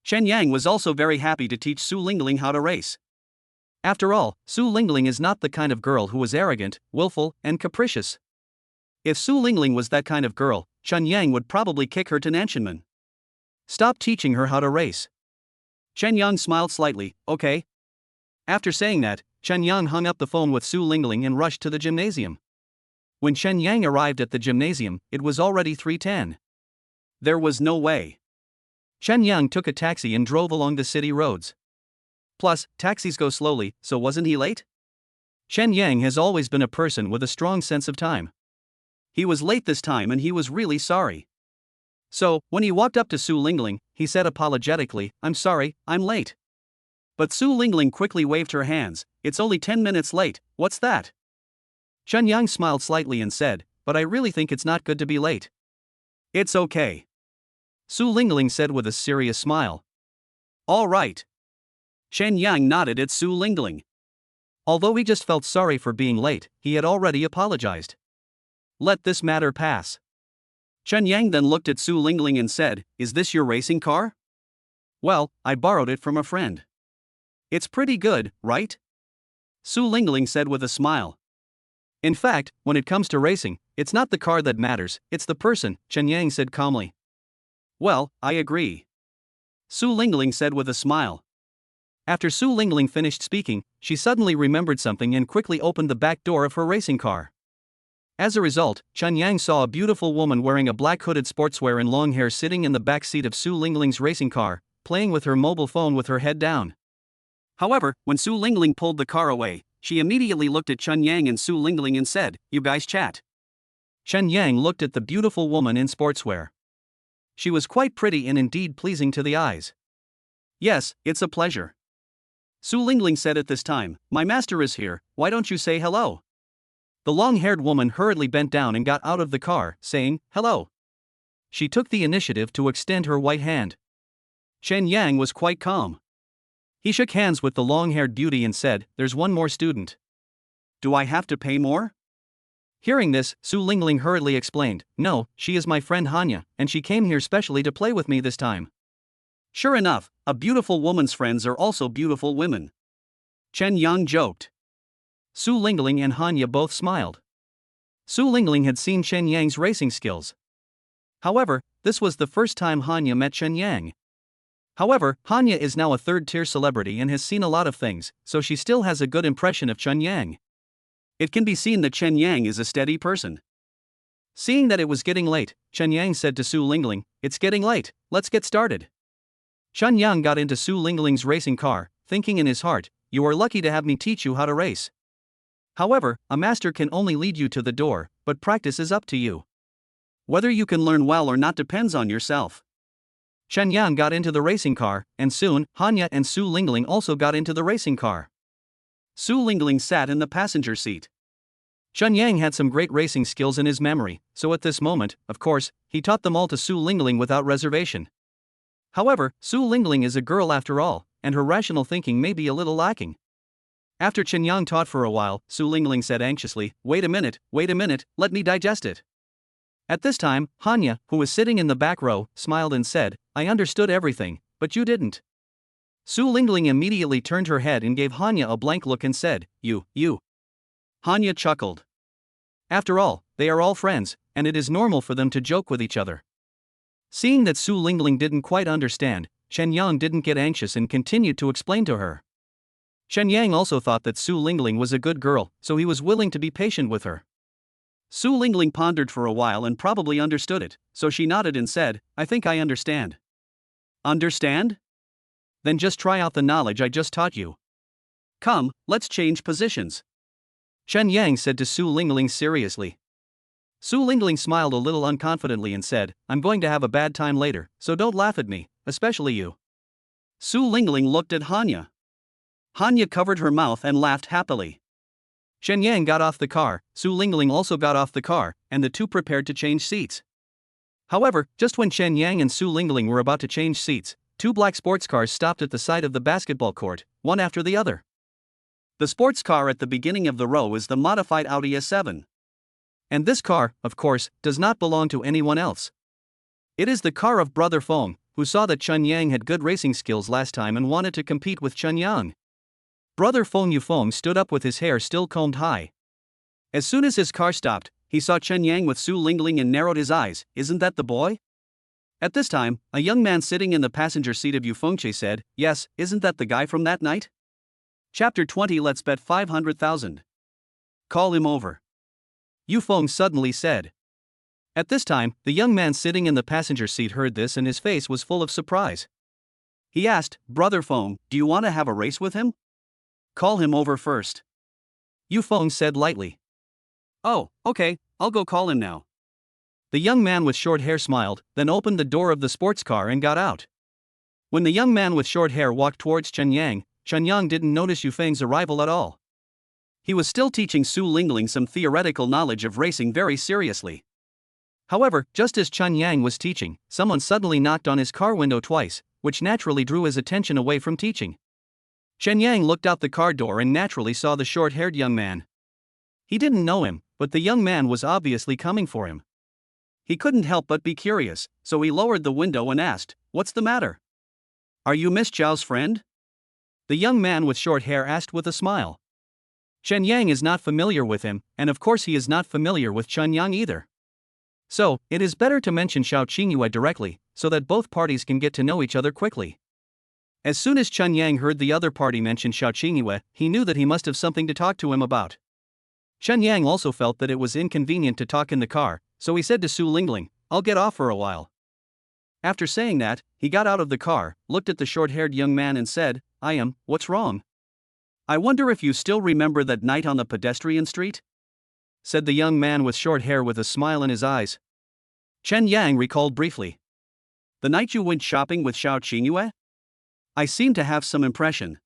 Chen Yang was also very happy to teach Su Lingling how to race. After all, Su Lingling is not the kind of girl who was arrogant, willful, and capricious. If Su Lingling was that kind of girl, Chen Yang would probably kick her to Nanshanmen. Stop teaching her how to race. Chen Yang smiled slightly, okay. After saying that, Chen Yang hung up the phone with Su Lingling and rushed to the gymnasium. When Chen Yang arrived at the gymnasium, it was already 3:10. There was no way. Chen Yang took a taxi and drove along the city roads. Plus, taxis go slowly, so wasn't he late? Chen Yang has always been a person with a strong sense of time. He was late this time and he was really sorry. So, when he walked up to Su Lingling, he said apologetically, "I'm sorry, I'm late." But Su Lingling quickly waved her hands, "It's only 10 minutes late, what's that?" Chen Yang smiled slightly and said, "But I really think it's not good to be late." "It's okay," Su Lingling said with a serious smile. "All right." Chen Yang nodded at Su Lingling. Although he just felt sorry for being late, he had already apologized. Let this matter pass. Chen Yang then looked at Su Lingling and said, "Is this your racing car?" "Well, I borrowed it from a friend." "It's pretty good, right?" Su Lingling said with a smile. "In fact, when it comes to racing, it's not the car that matters, it's the person," Chen Yang said calmly. "Well, I agree," Su Lingling said with a smile. After Su Lingling finished speaking, she suddenly remembered something and quickly opened the back door of her racing car. As a result, Chen Yang saw a beautiful woman wearing a black hooded sportswear and long hair sitting in the back seat of Su Lingling's racing car, playing with her mobile phone with her head down. However, when Su Lingling pulled the car away, she immediately looked at Chen Yang and Su Lingling and said, "You guys chat." Chen Yang looked at the beautiful woman in sportswear. She was quite pretty and indeed pleasing to the eyes. "Yes, it's a pleasure," Su Lingling said at this time. "My master is here, why don't you say hello?" The long-haired woman hurriedly bent down and got out of the car, saying, "Hello." She took the initiative to extend her white hand. Chen Yang was quite calm. He shook hands with the long-haired beauty and said, "There's one more student." Do I have to pay more? Hearing this, Su Lingling hurriedly explained, "No, she is my friend Hanya, and she came here specially to play with me this time." Sure enough, a beautiful woman's friends are also beautiful women. Chen Yang joked. Su Lingling and Hanya both smiled. Su Lingling had seen Chen Yang's racing skills. However, this was the first time Hanya met Chen Yang. However, Hanya is now a third-tier celebrity and has seen a lot of things, so she still has a good impression of Chen Yang. It can be seen that Chen Yang is a steady person. Seeing that it was getting late, Chen Yang said to Su Lingling, "It's getting late, let's get started." Chen Yang got into Su Lingling's racing car, thinking in his heart, "You are lucky to have me teach you how to race." However, a master can only lead you to the door, but practice is up to you. Whether you can learn well or not depends on yourself. Chen Yang got into the racing car, and soon, Hanya and Su Lingling also got into the racing car. Su Lingling sat in the passenger seat. Chen Yang had some great racing skills in his memory, so at this moment, of course, he taught them all to Su Lingling without reservation. However, Su Lingling is a girl after all, and her rational thinking may be a little lacking. After Chen Yang taught for a while, Su Lingling said anxiously, wait a minute, let me digest it." At this time, Hanya, who was sitting in the back row, smiled and said, "I understood everything, but you didn't." Su Lingling immediately turned her head and gave Hanya a blank look and said, You. Hanya chuckled. After all, they are all friends, and it is normal for them to joke with each other. Seeing that Su Lingling didn't quite understand, Chen Yang didn't get anxious and continued to explain to her. Chen Yang also thought that Su Lingling was a good girl, so he was willing to be patient with her. Su Lingling pondered for a while and probably understood it, so she nodded and said, "I think I understand." "Understand? Then just try out the knowledge I just taught you." "Come, let's change positions," Chen Yang said to Su Lingling seriously. Su Lingling smiled a little unconfidently and said, "I'm going to have a bad time later, so don't laugh at me, especially you." Su Lingling looked at Hanya. Hanya covered her mouth and laughed happily. Chen Yang got off the car, Su Lingling also got off the car, and the two prepared to change seats. However, just when Chen Yang and Su Lingling were about to change seats, two black sports cars stopped at the side of the basketball court, one after the other. The sports car at the beginning of the row is the modified Audi S7. And this car, of course, does not belong to anyone else. It is the car of Brother Feng, who saw that Chen Yang had good racing skills last time and wanted to compete with Chen Yang. Brother Feng Yufeng stood up with his hair still combed high. As soon as his car stopped, he saw Chen Yang with Su Lingling and narrowed his eyes. "Isn't that the boy?" At this time, a young man sitting in the passenger seat of Yufengche said, "Yes, isn't that the guy from that night?" Chapter 20. Let's bet 500,000. Call him over, Yufeng suddenly said. At this time, the young man sitting in the passenger seat heard this and his face was full of surprise. He asked, "Brother Feng, do you want to have a race with him?" "Call him over first," Yufeng said lightly. "Oh, okay, I'll go call him now." The young man with short hair smiled, then opened the door of the sports car and got out. When the young man with short hair walked towards Chen Yang didn't notice Yufeng's arrival at all. He was still teaching Su Lingling some theoretical knowledge of racing very seriously. However, just as Chen Yang was teaching, someone suddenly knocked on his car window twice, which naturally drew his attention away from teaching. Chen Yang looked out the car door and naturally saw the short-haired young man. He didn't know him, but the young man was obviously coming for him. He couldn't help but be curious, so he lowered the window and asked, "What's the matter?" "Are you Miss Zhao's friend?" the young man with short hair asked with a smile. Chen Yang is not familiar with him, and of course he is not familiar with Chen Yang either. So, it is better to mention Xiao Qingyue directly, so that both parties can get to know each other quickly. As soon as Chen Yang heard the other party mention Xiao Qingyue, he knew that he must have something to talk to him about. Chen Yang also felt that it was inconvenient to talk in the car, so he said to Su Lingling, "I'll get off for a while." After saying that, he got out of the car, looked at the short-haired young man and said, "What's wrong?" "I wonder if you still remember that night on the pedestrian street?" said the young man with short hair with a smile in his eyes. Chen Yang recalled briefly. "The night you went shopping with Xiao Qingyue? I seem to have some impression.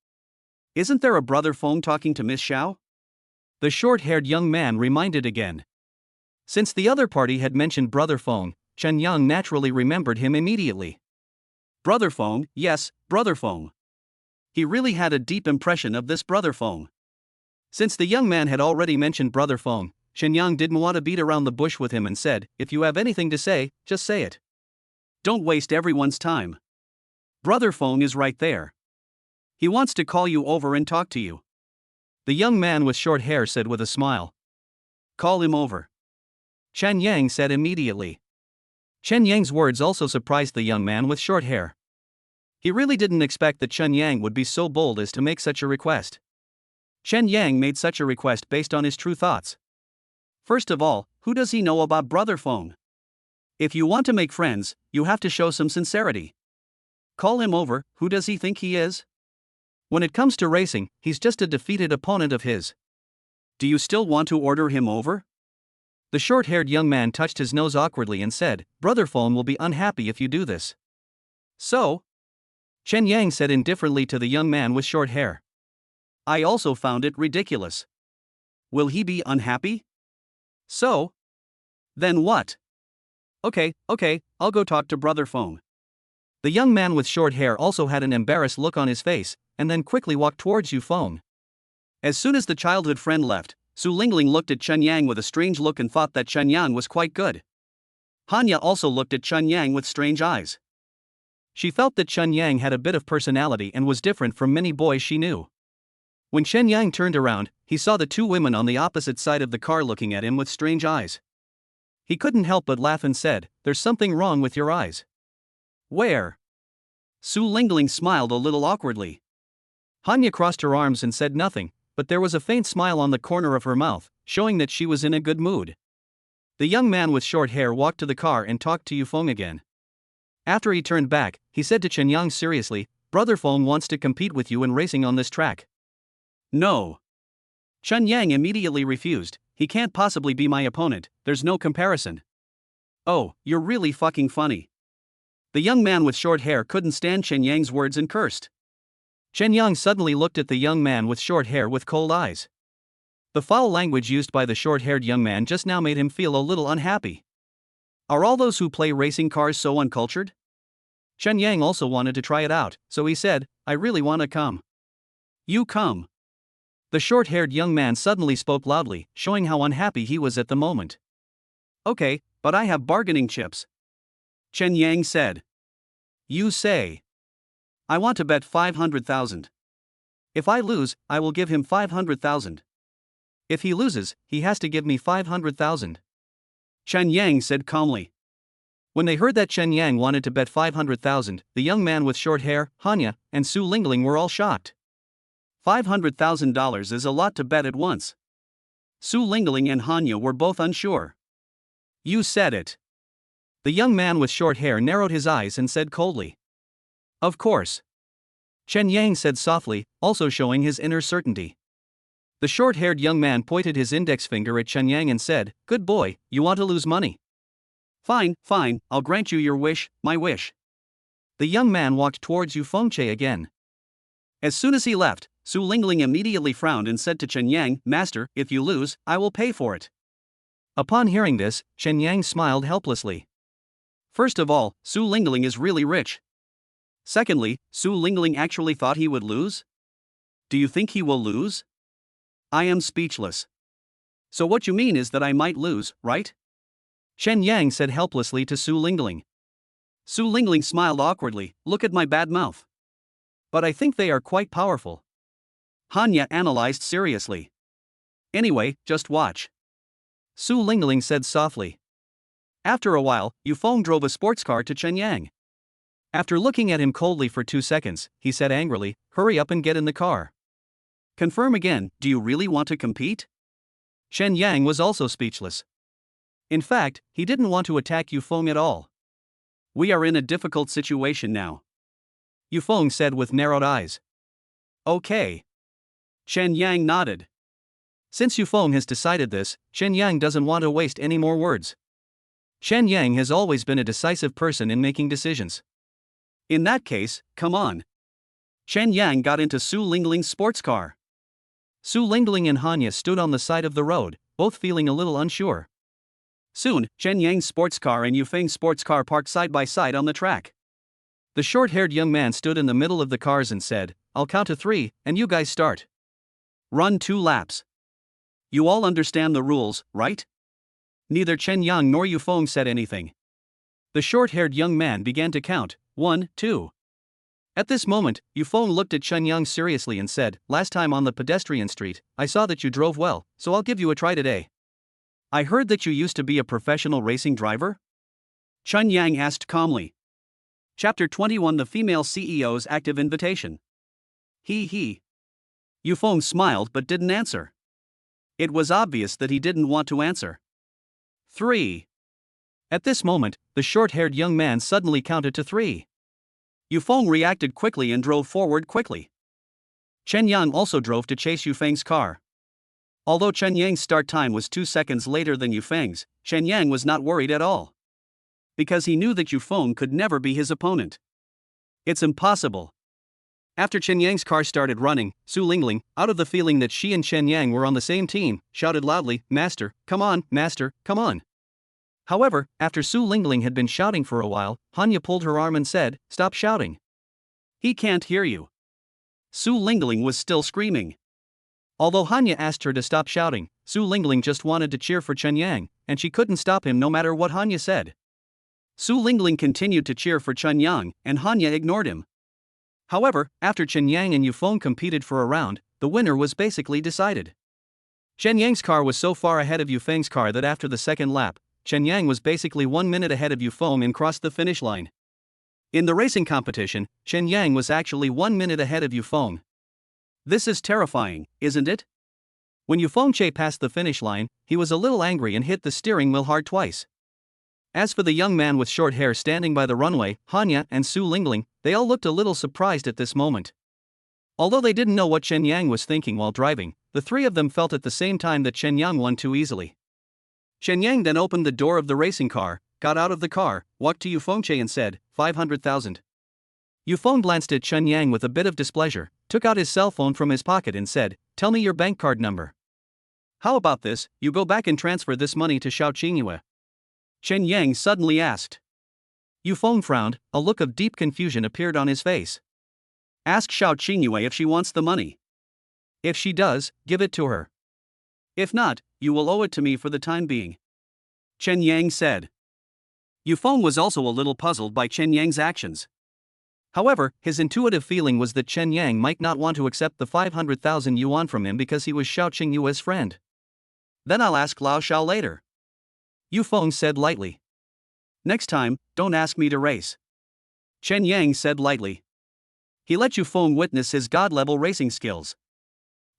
Isn't there a Brother Feng talking to Miss Xiao?" The short-haired young man reminded again. Since the other party had mentioned Brother Feng, Chen Yang naturally remembered him immediately. Brother Feng, yes, Brother Feng. He really had a deep impression of this Brother Feng. Since the young man had already mentioned Brother Feng, Chen Yang didn't want to beat around the bush with him and said, "If you have anything to say, just say it. Don't waste everyone's time. Brother Feng is right there. He wants to call you over and talk to you." The young man with short hair said with a smile. "Call him over." Chen Yang said immediately. Chen Yang's words also surprised the young man with short hair. He really didn't expect that Chen Yang would be so bold as to make such a request. Chen Yang made such a request based on his true thoughts. First of all, who does he know about Brother Feng? If you want to make friends, you have to show some sincerity. Call him over, who does he think he is? When it comes to racing, he's just a defeated opponent of his. Do you still want to order him over? The short-haired young man touched his nose awkwardly and said, "Brother Feng will be unhappy if you do this." So? Chen Yang said indifferently to the young man with short hair. I also found it ridiculous. Will he be unhappy? So? Then what? Okay, I'll go talk to Brother Feng. The young man with short hair also had an embarrassed look on his face, and then quickly walked towards Yu Feng. As soon as the childhood friend left, Su Lingling looked at Chen Yang with a strange look and thought that Chen Yang was quite good. Hanya also looked at Chen Yang with strange eyes. She felt that Chen Yang had a bit of personality and was different from many boys she knew. When Chen Yang turned around, he saw the two women on the opposite side of the car looking at him with strange eyes. He couldn't help but laugh and said, "There's something wrong with your eyes." Where? Su Lingling smiled a little awkwardly. Hanya crossed her arms and said nothing, but there was a faint smile on the corner of her mouth, showing that she was in a good mood. The young man with short hair walked to the car and talked to Yu Feng again. After he turned back, he said to Chen Yang seriously, "Brother Feng wants to compete with you in racing on this track." No. Chen Yang immediately refused. He can't possibly be my opponent, there's no comparison. Oh, you're really fucking funny. The young man with short hair couldn't stand Chen Yang's words and cursed. Chen Yang suddenly looked at the young man with short hair with cold eyes. The foul language used by the short-haired young man just now made him feel a little unhappy. Are all those who play racing cars so uncultured? Chen Yang also wanted to try it out, so he said, "I really want to come." You come. The short-haired young man suddenly spoke loudly, showing how unhappy he was at the moment. Okay, but I have bargaining chips. Chen Yang said. You say. I want to bet 500,000. If I lose, I will give him 500,000. If he loses, he has to give me 500,000. Chen Yang said calmly. When they heard that Chen Yang wanted to bet 500,000, the young man with short hair, Hanya, and Su Lingling were all shocked. $500,000 is a lot to bet at once. Su Lingling and Hanya were both unsure. You said it. The young man with short hair narrowed his eyes and said coldly. Of course. Chen Yang said softly, also showing his inner certainty. The short-haired young man pointed his index finger at Chen Yang and said, "Good boy, you want to lose money? Fine, I'll grant you your wish, my wish." The young man walked towards Yu Fengche again. As soon as he left, Su Lingling immediately frowned and said to Chen Yang, "Master, if you lose, I will pay for it." Upon hearing this, Chen Yang smiled helplessly. First of all, Su Lingling is really rich. Secondly, Su Lingling actually thought he would lose? Do you think he will lose? I am speechless. So what you mean is that I might lose, right? Chen Yang said helplessly to Su Lingling. Su Lingling smiled awkwardly, "Look at my bad mouth." But I think they are quite powerful. Hanya analyzed seriously. Anyway, just watch. Su Lingling said softly. After a while, Yu Feng drove a sports car to Chen Yang. After looking at him coldly for 2 seconds, he said angrily, "Hurry up and get in the car." Confirm again, do you really want to compete? Chen Yang was also speechless. In fact, he didn't want to attack Yu Feng at all. We are in a difficult situation now, Yu Feng said with narrowed eyes. Okay. Chen Yang nodded. Since Yu Feng has decided this, Chen Yang doesn't want to waste any more words. Chen Yang has always been a decisive person in making decisions. In that case, come on. Chen Yang got into Su Lingling's sports car. Su Lingling and Hanya stood on the side of the road, both feeling a little unsure. Soon, Chen Yang's sports car and Yu Feng's sports car parked side by side on the track. The short-haired young man stood in the middle of the cars and said, "I'll count to 3, and you guys start. Run 2 laps. You all understand the rules, right?" Neither Chen Yang nor Yu Feng said anything. The short-haired young man began to count, 1, 2. At this moment, Yu Feng looked at Chen Yang seriously and said, "Last time on the pedestrian street, I saw that you drove well, so I'll give you a try today." "I heard that you used to be a professional racing driver?" Chen Yang asked calmly. Chapter 21: The Female CEO's Active Invitation. He. Yu Feng smiled but didn't answer. It was obvious that he didn't want to answer. 3. At this moment, the short-haired young man suddenly counted to 3. Yu Feng reacted quickly and drove forward quickly. Chen Yang also drove to chase Yu Feng's car. Although Chen Yang's start time was 2 seconds later than Yu Feng's, Chen Yang was not worried at all. Because he knew that Yu Feng could never be his opponent. It's impossible. After Chen Yang's car started running, Su Lingling, out of the feeling that she and Chen Yang were on the same team, shouted loudly, "Master, come on, Master, come on." However, after Su Lingling had been shouting for a while, Hanya pulled her arm and said, "Stop shouting. He can't hear you." Su Lingling was still screaming. Although Hanya asked her to stop shouting, Su Lingling just wanted to cheer for Chen Yang, and she couldn't stop him no matter what Hanya said. Su Lingling continued to cheer for Chen Yang, and Hanya ignored him. However, after Chen Yang and Yu Feng competed for a round, the winner was basically decided. Chen Yang's car was so far ahead of Yu Feng's car that after the second lap, Chen Yang was basically 1 minute ahead of Yu Feng and crossed the finish line. In the racing competition, Chen Yang was actually 1 minute ahead of Yu Feng. This is terrifying, isn't it? When Yu Feng passed the finish line, he was a little angry and hit the steering wheel hard twice. As for the young man with short hair standing by the runway, Hanya and Su Lingling, they all looked a little surprised at this moment. Although they didn't know what Chen Yang was thinking while driving, the three of them felt at the same time that Chen Yang won too easily. Chen Yang then opened the door of the racing car, got out of the car, walked to Yu Feng and said, 500,000. Yu Feng glanced at Chen Yang with a bit of displeasure, took out his cell phone from his pocket and said, "Tell me your bank card number. How about this, you go back and transfer this money to Xiao Qingyue?" Chen Yang suddenly asked. Yu Feng frowned, a look of deep confusion appeared on his face. "Ask Xiao Qingyue if she wants the money. If she does, give it to her. If not, you will owe it to me for the time being," Chen Yang said. Yu Feng was also a little puzzled by Chen Yang's actions. However, his intuitive feeling was that Chen Yang might not want to accept the 500,000 yuan from him because he was Xiao Qingyue's friend. "Then I'll ask Lao Xiao later," Yu Feng said lightly. "Next time, don't ask me to race," Chen Yang said lightly. He let Yu Feng witness his god-level racing skills.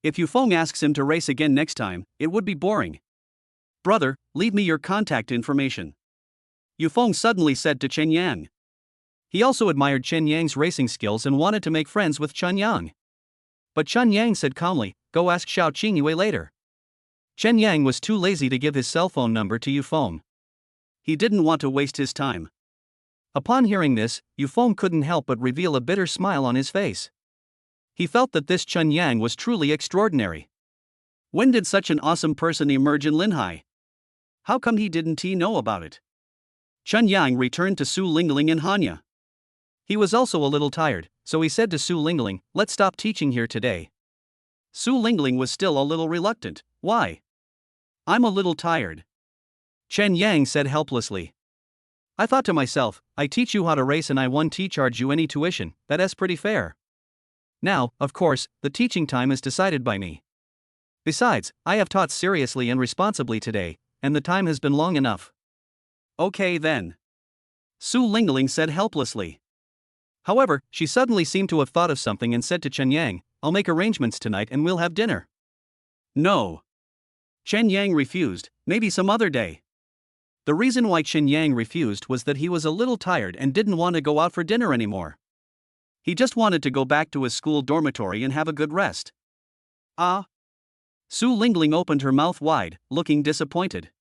If Yu Feng asks him to race again next time, it would be boring. "Brother, leave me your contact information," Yu Feng suddenly said to Chen Yang. He also admired Chen Yang's racing skills and wanted to make friends with Chen Yang. But Chen Yang said calmly, "Go ask Xiao Qingyue later." Chen Yang was too lazy to give his cell phone number to Yu Feng. He didn't want to waste his time. Upon hearing this, Yu Feng couldn't help but reveal a bitter smile on his face. He felt that this Chen Yang was truly extraordinary. When did such an awesome person emerge in Linhai? How come he didn't know about it? Chen Yang returned to Su Lingling and Hanya. He was also a little tired, so he said to Su Lingling, "Let's stop teaching here today." Su Lingling was still a little reluctant. "Why?" "I'm a little tired," Chen Yang said helplessly. "I thought to myself, I teach you how to race and I won't charge you any tuition, that's pretty fair. Now, of course, the teaching time is decided by me. Besides, I have taught seriously and responsibly today, and the time has been long enough." "Okay then," Su Lingling said helplessly. However, she suddenly seemed to have thought of something and said to Chen Yang, "I'll make arrangements tonight and we'll have dinner." "No." Chen Yang refused, "Maybe some other day." The reason why Chen Yang refused was that he was a little tired and didn't want to go out for dinner anymore. He just wanted to go back to his school dormitory and have a good rest. "Ah?" Su Lingling opened her mouth wide, looking disappointed.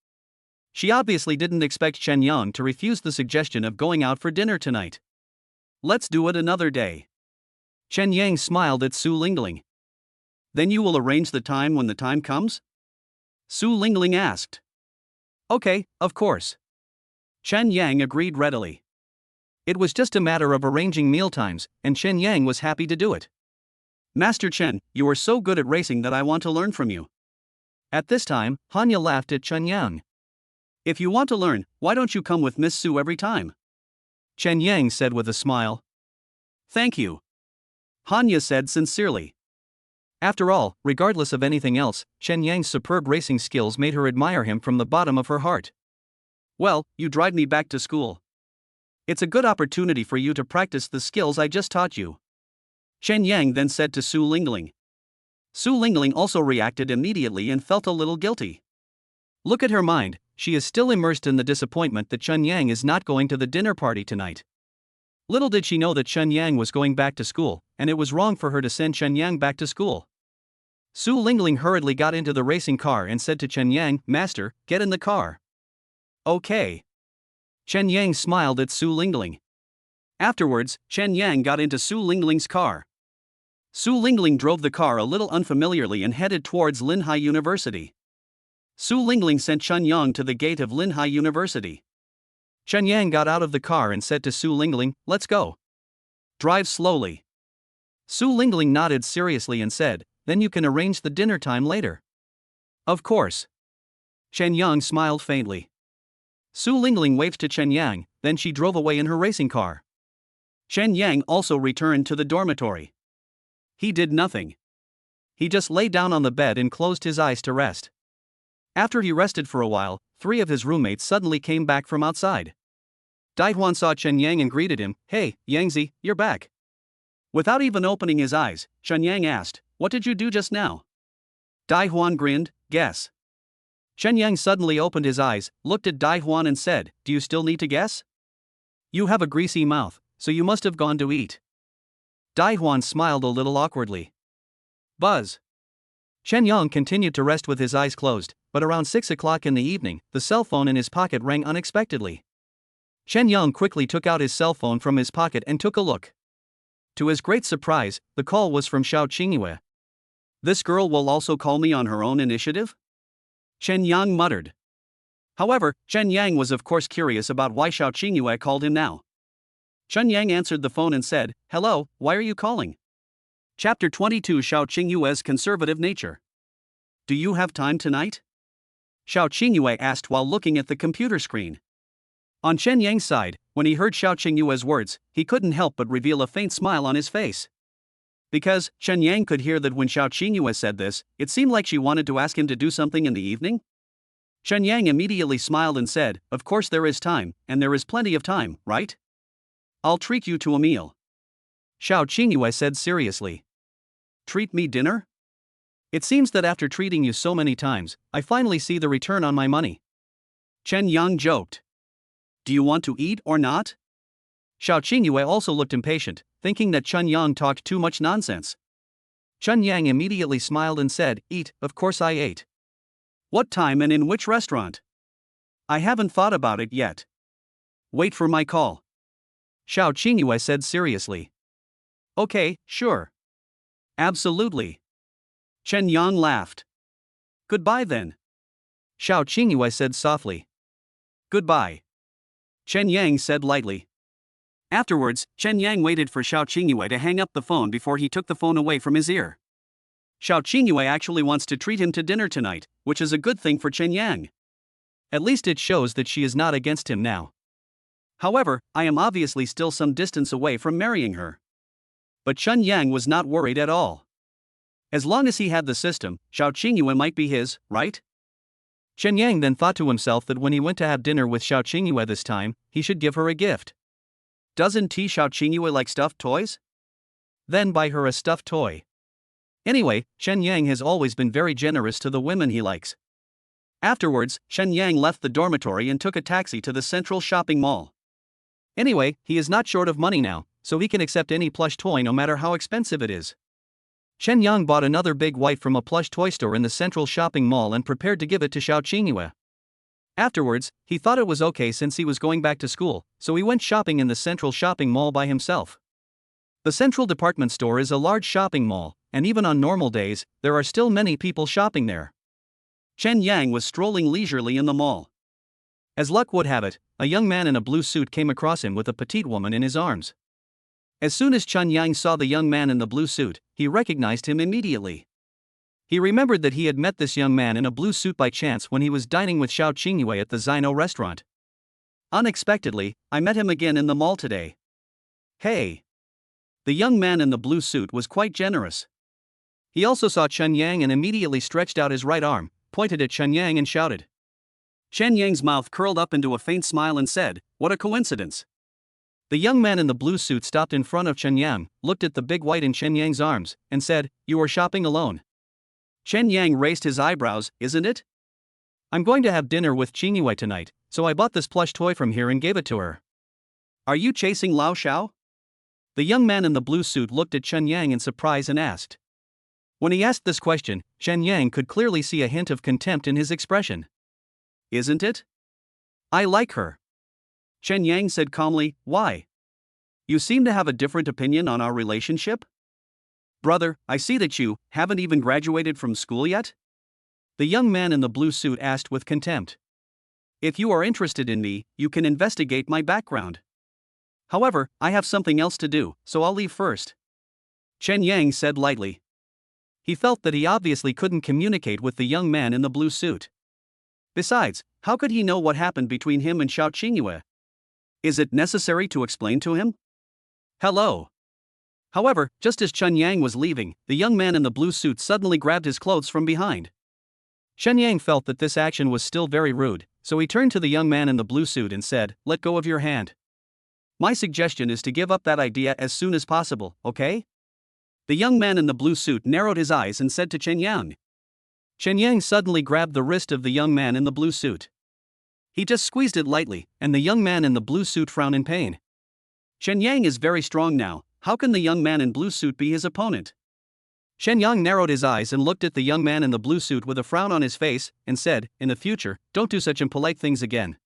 She obviously didn't expect Chen Yang to refuse the suggestion of going out for dinner tonight. "Let's do it another day." Chen Yang smiled at Su Lingling. "Then you will arrange the time when the time comes?" Su Lingling asked. Okay, of course. Chen Yang agreed readily. It was just a matter of arranging mealtimes, and Chen Yang was happy to do it. Master Chen, you are so good at racing that I want to learn from you. At this time, Hanya laughed at Chen Yang. If you want to learn, why don't you come with Miss Su every time? Chen Yang said with a smile. Thank you. Hanya said sincerely. After all, regardless of anything else, Chen Yang's superb racing skills made her admire him from the bottom of her heart. Well, you drive me back to school. It's a good opportunity for you to practice the skills I just taught you. Chen Yang then said to Su Lingling. Su Lingling also reacted immediately and felt a little guilty. Look at her mind, she is still immersed in the disappointment that Chen Yang is not going to the dinner party tonight. Little did she know that Chen Yang was going back to school, and it was wrong for her to send Chen Yang back to school. Su Lingling hurriedly got into the racing car and said to Chen Yang, "Master, get in the car." Okay. Chen Yang smiled at Su Lingling. Afterwards, Chen Yang got into Su Lingling's car. Su Lingling drove the car a little unfamiliarly and headed towards Linhai University. Su Lingling sent Chen Yang to the gate of Linhai University. Chen Yang got out of the car and said to Su Lingling, "Let's go." Drive slowly. Su Lingling nodded seriously and said, "Then you can arrange the dinner time later." Of course. Chen Yang smiled faintly. Su Lingling waved to Chen Yang, then she drove away in her racing car. Chen Yang also returned to the dormitory. He did nothing. He just lay down on the bed and closed his eyes to rest. After he rested for a while, 3 of his roommates suddenly came back from outside. Daihuan saw Chen Yang and greeted him, "Hey, Yangzi, you're back." Without even opening his eyes, Chen Yang asked, "What did you do just now?" Daihuan grinned, "Guess." Chen Yang suddenly opened his eyes, looked at Daihuan and said, "Do you still need to guess? You have a greasy mouth, so you must have gone to eat." Daihuan smiled a little awkwardly. Buzz. Chen Yang continued to rest with his eyes closed, but around 6 o'clock in the evening, the cell phone in his pocket rang unexpectedly. Chen Yang quickly took out his cell phone from his pocket and took a look. To his great surprise, the call was from Xiao Qingyue. This girl will also call me on her own initiative? Chen Yang muttered. However, Chen Yang was of course curious about why Xiao Qingyue called him now. Chen Yang answered the phone and said, "Hello, why are you calling?" Chapter 22 Xiao Qingyue's conservative nature. Do you have time tonight? Xiao Qingyue asked while looking at the computer screen. On Chen Yang's side, when he heard Xiao Qingyue's words, he couldn't help but reveal a faint smile on his face. Because Chen Yang could hear that when Xiao Qingyue said this, it seemed like she wanted to ask him to do something in the evening. Chen Yang immediately smiled and said, "Of course there is time, and there is plenty of time, right? I'll treat you to a meal." Xiao Qingyue said seriously. Treat me dinner? It seems that after treating you so many times, I finally see the return on my money. Chen Yang joked. Do you want to eat or not? Xiao Qingyue also looked impatient, thinking that Chen Yang talked too much nonsense. Chen Yang immediately smiled and said, "Eat, of course I ate." What time and in which restaurant? I haven't thought about it yet. Wait for my call. Xiao Qingyue said seriously. Okay, sure. Absolutely. Chen Yang laughed. Goodbye then. Xiao Qingyue said softly. Goodbye. Chen Yang said lightly. Afterwards, Chen Yang waited for Xiao Qingyue to hang up the phone before he took the phone away from his ear. Xiao Qingyue actually wants to treat him to dinner tonight, which is a good thing for Chen Yang. At least it shows that she is not against him now. However, I am obviously still some distance away from marrying her. But Chen Yang was not worried at all. As long as he had the system, Xiao Qingyue might be his, right? Chen Yang then thought to himself that when he went to have dinner with Xiao Qingyue this time, he should give her a gift. Doesn't Xiao Qingyue like stuffed toys? Then buy her a stuffed toy. Anyway, Chen Yang has always been very generous to the women he likes. Afterwards, Chen Yang left the dormitory and took a taxi to the central shopping mall. Anyway, he is not short of money now, so he can accept any plush toy no matter how expensive it is. Chen Yang bought another big white from a plush toy store in the central shopping mall and prepared to give it to Xiao Qingyue. Afterwards, he thought it was okay since he was going back to school, so he went shopping in the central shopping mall by himself. The central department store is a large shopping mall, and even on normal days, there are still many people shopping there. Chen Yang was strolling leisurely in the mall. As luck would have it, a young man in a blue suit came across him with a petite woman in his arms. As soon as Chun Yang saw the young man in the blue suit, he recognized him immediately. He remembered that he had met this young man in a blue suit by chance when he was dining with Xiao Qingyue at the Zino restaurant. Unexpectedly, I met him again in the mall today. Hey! The young man in the blue suit was quite generous. He also saw Chun Yang and immediately stretched out his right arm, pointed at Chun Yang and shouted. Chen Yang's mouth curled up into a faint smile and said, "What a coincidence." The young man in the blue suit stopped in front of Chen Yang, looked at the big white in Chen Yang's arms, and said, "You are shopping alone." Chen Yang raised his eyebrows. "Isn't it? I'm going to have dinner with Qingyue tonight, so I bought this plush toy from here and gave it to her." "Are you chasing Lao Xiao?" The young man in the blue suit looked at Chen Yang in surprise and asked. When he asked this question, Chen Yang could clearly see a hint of contempt in his expression. "Isn't it? I like her." Chen Yang said calmly. "Why? You seem to have a different opinion on our relationship? Brother, I see that you haven't even graduated from school yet?" The young man in the blue suit asked with contempt. "If you are interested in me, you can investigate my background. However, I have something else to do, so I'll leave first," Chen Yang said lightly. He felt that he obviously couldn't communicate with the young man in the blue suit. Besides, how could he know what happened between him and Xiao Qingyue? Is it necessary to explain to him? Hello. However, just as Chun Yang was leaving, the young man in the blue suit suddenly grabbed his clothes from behind. Chen Yang felt that this action was still very rude, so he turned to the young man in the blue suit and said, "Let go of your hand. My suggestion is to give up that idea as soon as possible, okay?" The young man in the blue suit narrowed his eyes and said to Chen Yang. Chen Yang suddenly grabbed the wrist of the young man in the blue suit. He just squeezed it lightly, and the young man in the blue suit frowned in pain. Chen Yang is very strong now, how can the young man in blue suit be his opponent? Chen Yang narrowed his eyes and looked at the young man in the blue suit with a frown on his face, and said, "In the future, don't do such impolite things again."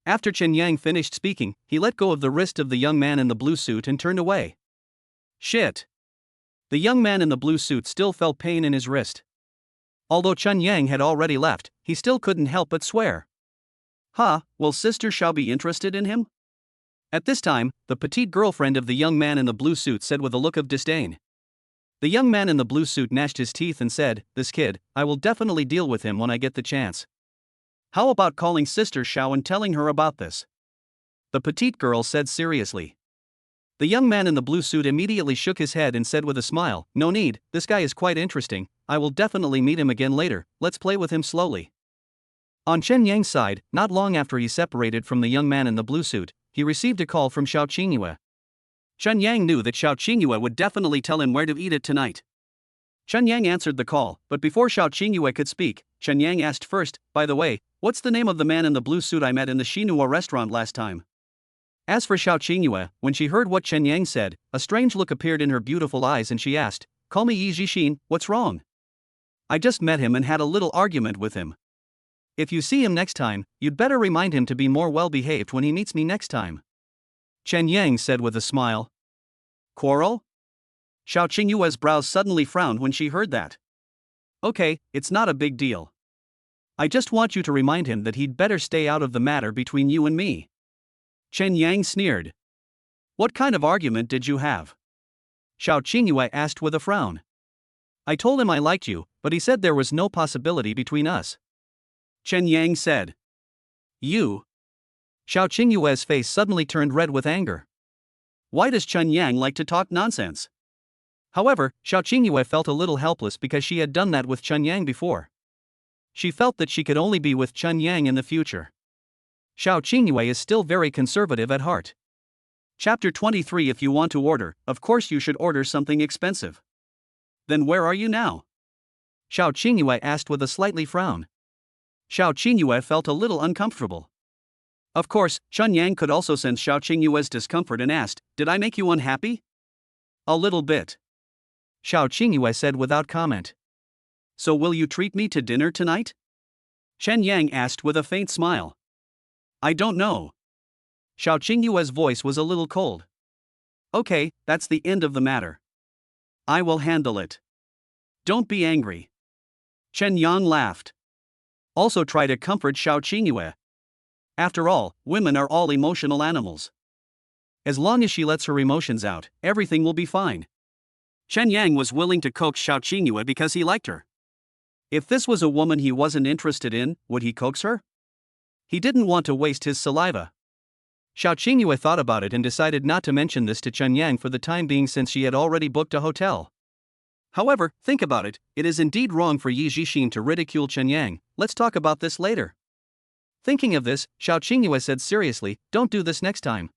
After Chen Yang finished speaking, he let go of the wrist of the young man in the blue suit and turned away. Shit! The young man in the blue suit still felt pain in his wrist. Although Chun Yang had already left, he still couldn't help but swear. Will Sister Xiao be interested in him? At this time, the petite girlfriend of the young man in the blue suit said with a look of disdain. The young man in the blue suit gnashed his teeth and said, "This kid, I will definitely deal with him when I get the chance." "How about calling Sister Xiao and telling her about this?" the petite girl said seriously. The young man in the blue suit immediately shook his head and said with a smile, "No need, this guy is quite interesting, I will definitely meet him again later, let's play with him slowly." On Chen Yang's side, not long after he separated from the young man in the blue suit, he received a call from Xiao Qingyue. Chen Yang knew that Xiao Qingyue would definitely tell him where to eat it tonight. Chen Yang answered the call, but before Xiao Qingyue could speak, Chen Yang asked first, "By the way, what's the name of the man in the blue suit I met in the Shinua restaurant last time?" As for Xiao Qingyue, when she heard what Chen Yang said, a strange look appeared in her beautiful eyes and she asked, "Call me Yi Jixin, what's wrong? I just met him and had a little argument with him. If you see him next time, you'd better remind him to be more well-behaved when he meets me next time," Chen Yang said with a smile. "Quarrel?" Xiao Qingyue's brows suddenly frowned when she heard that. "Okay, it's not a big deal. I just want you to remind him that he'd better stay out of the matter between you and me." Chen Yang sneered. "What kind of argument did you have?" Xiao Qingyue asked with a frown. "I told him I liked you, but he said there was no possibility between us," Chen Yang said. "You?" Xiao Qingyue's face suddenly turned red with anger. Why does Chen Yang like to talk nonsense? However, Xiao Qingyue felt a little helpless because she had done that with Chun Yang before. She felt that she could only be with Chun Yang in the future. Xiao Qingyue is still very conservative at heart. Chapter 23. If you want to order, of course you should order something expensive. Then where are you now? Xiao Qingyue asked with a slightly frown. Xiao Qingyue felt a little uncomfortable. Of course, Chun Yang could also sense Xiao Qingyue's discomfort and asked, "Did I make you unhappy?" "A little bit," Xiao Qingyue said without comment. "So will you treat me to dinner tonight?" Chen Yang asked with a faint smile. "I don't know." Xiao Qingyue's voice was a little cold. "Okay, that's the end of the matter. I will handle it. Don't be angry." Chen Yang laughed. "Also try to comfort Xiao Qingyue." After all, women are all emotional animals. As long as she lets her emotions out, everything will be fine. Chen Yang was willing to coax Xiao Qingyue because he liked her. If this was a woman he wasn't interested in, would he coax her? He didn't want to waste his saliva. Xiao Qingyue thought about it and decided not to mention this to Chen Yang for the time being since she had already booked a hotel. However, think about it, it is indeed wrong for Yi Zhixin to ridicule Chen Yang. Let's talk about this later. Thinking of this, Xiao Qingyue said seriously, don't do this next time.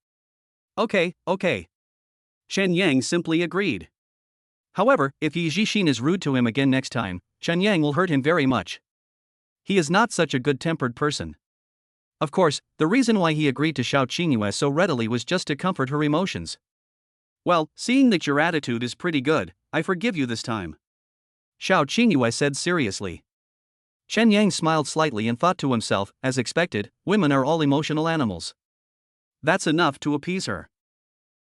Okay. Chen Yang simply agreed. However, if Yi Zhixin is rude to him again next time, Chen Yang will hurt him very much. He is not such a good-tempered person. Of course, the reason why he agreed to Xiao Qingyue so readily was just to comfort her emotions. Well, seeing that your attitude is pretty good, I forgive you this time. Xiao Qingyue said seriously. Chen Yang smiled slightly and thought to himself, as expected, women are all emotional animals. That's enough to appease her.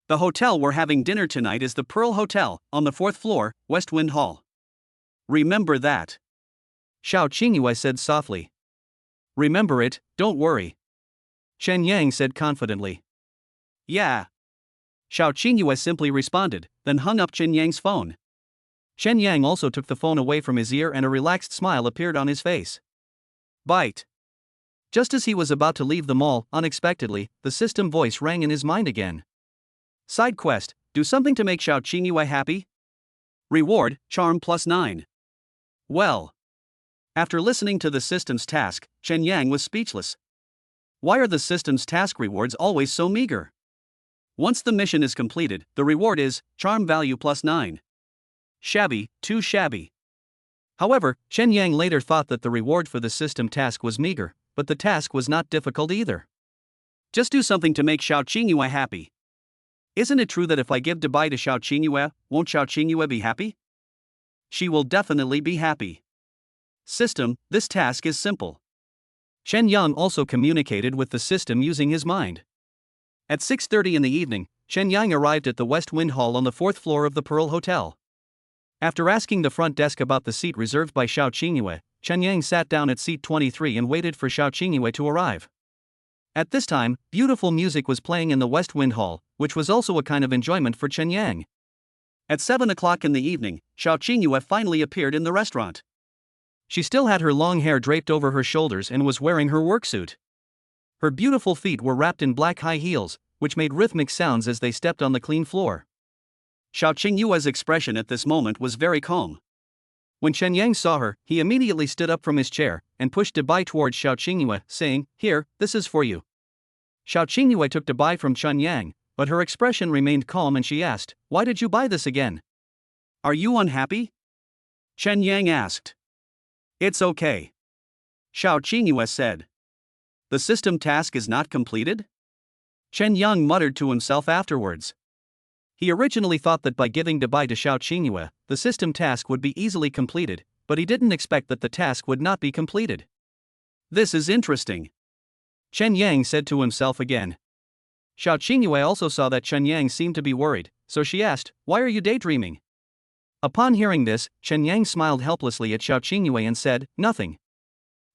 The hotel we're having dinner tonight is the Pearl Hotel, on the 4th floor, West Wind Hall. Remember that. Xiao Qingyue said softly. Remember it, don't worry. Chen Yang said confidently. Yeah. Xiao Qingyue simply responded, then hung up Chen Yang's phone. Chen Yang also took the phone away from his ear and a relaxed smile appeared on his face. Bite. Just as he was about to leave the mall, unexpectedly, the system voice rang in his mind again. Side quest, do something to make Xiao Qingyue happy? Reward, charm +9. Well. After listening to the system's task, Chen Yang was speechless. Why are the system's task rewards always so meager? Once the mission is completed, the reward is charm value +9. Shabby, too shabby. However, Chen Yang later thought that the reward for the system task was meager, but the task was not difficult either. Just do something to make Xiao Qingyue happy. Isn't it true that if I give Dubai to Xiao Qingyue, won't Xiao Qingyue be happy? She will definitely be happy. System, this task is simple. Chen Yang also communicated with the system using his mind. At 6:30 in the evening, Chen Yang arrived at the West Wind Hall on the 4th floor of the Pearl Hotel. After asking the front desk about the seat reserved by Xiao Qingyue, Chen Yang sat down at seat 23 and waited for Xiao Qingyue to arrive. At this time, beautiful music was playing in the West Wind Hall, which was also a kind of enjoyment for Chen Yang. At 7 o'clock in the evening, Xiao Qingyue finally appeared in the restaurant. She still had her long hair draped over her shoulders and was wearing her work suit. Her beautiful feet were wrapped in black high heels, which made rhythmic sounds as they stepped on the clean floor. Xiao Qingyue's expression at this moment was very calm. When Chen Yang saw her, he immediately stood up from his chair and pushed Dubai towards Xiao Qingyue, saying, "Here, this is for you." Xiao Qingyue took Dubai from Chen Yang, but her expression remained calm and she asked, "Why did you buy this again?" Are you unhappy? Chen Yang asked. It's okay. Xiao Qingyue said. The system task is not completed? Chen Yang muttered to himself afterwards. He originally thought that by giving Dubai to Xiao Qingyue, the system task would be easily completed, but he didn't expect that the task would not be completed. This is interesting. Chen Yang said to himself again. Xiao Qingyue also saw that Chen Yang seemed to be worried, so she asked, "Why are you daydreaming?" Upon hearing this, Chen Yang smiled helplessly at Xiao Qingyue and said, "Nothing.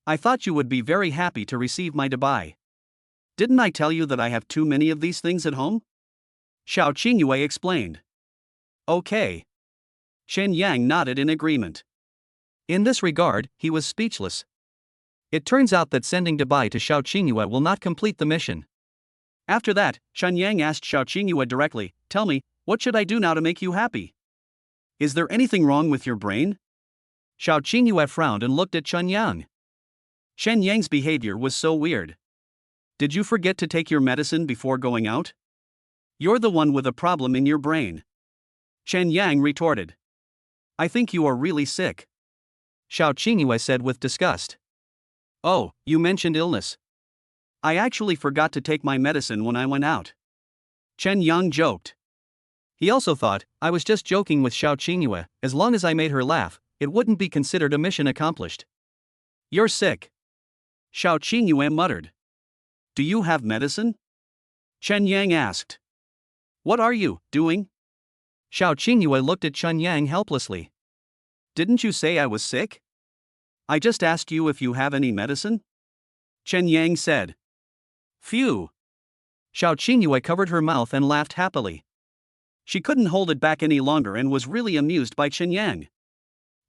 I thought you would be very happy to receive my Dubai. Didn't I tell you that I have too many of these things at home?" Xiao Qingyue explained. Okay. Chen Yang nodded in agreement. In this regard, he was speechless. It turns out that sending Dubai to Xiao Qingyue will not complete the mission. After that, Chen Yang asked Xiao Qingyue directly, "Tell me, what should I do now to make you happy? Is there anything wrong with your brain?" Xiao Qingyue frowned and looked at Chen Yang. Chen Yang's behavior was so weird. Did you forget to take your medicine before going out? You're the one with a problem in your brain. Chen Yang retorted. I think you are really sick. Xiao Qingyue said with disgust. Oh, you mentioned illness. I actually forgot to take my medicine when I went out. Chen Yang joked. He also thought, I was just joking with Xiao Qingyue, as long as I made her laugh, it wouldn't be considered a mission accomplished. You're sick. Xiao Qingyue muttered. Do you have medicine? Chen Yang asked. What are you doing? Xiao Qingyue looked at Chen Yang helplessly. Didn't you say I was sick? I just asked you if you have any medicine? Chen Yang said. Phew! Xiao Qingyue covered her mouth and laughed happily. She couldn't hold it back any longer and was really amused by Chen Yang.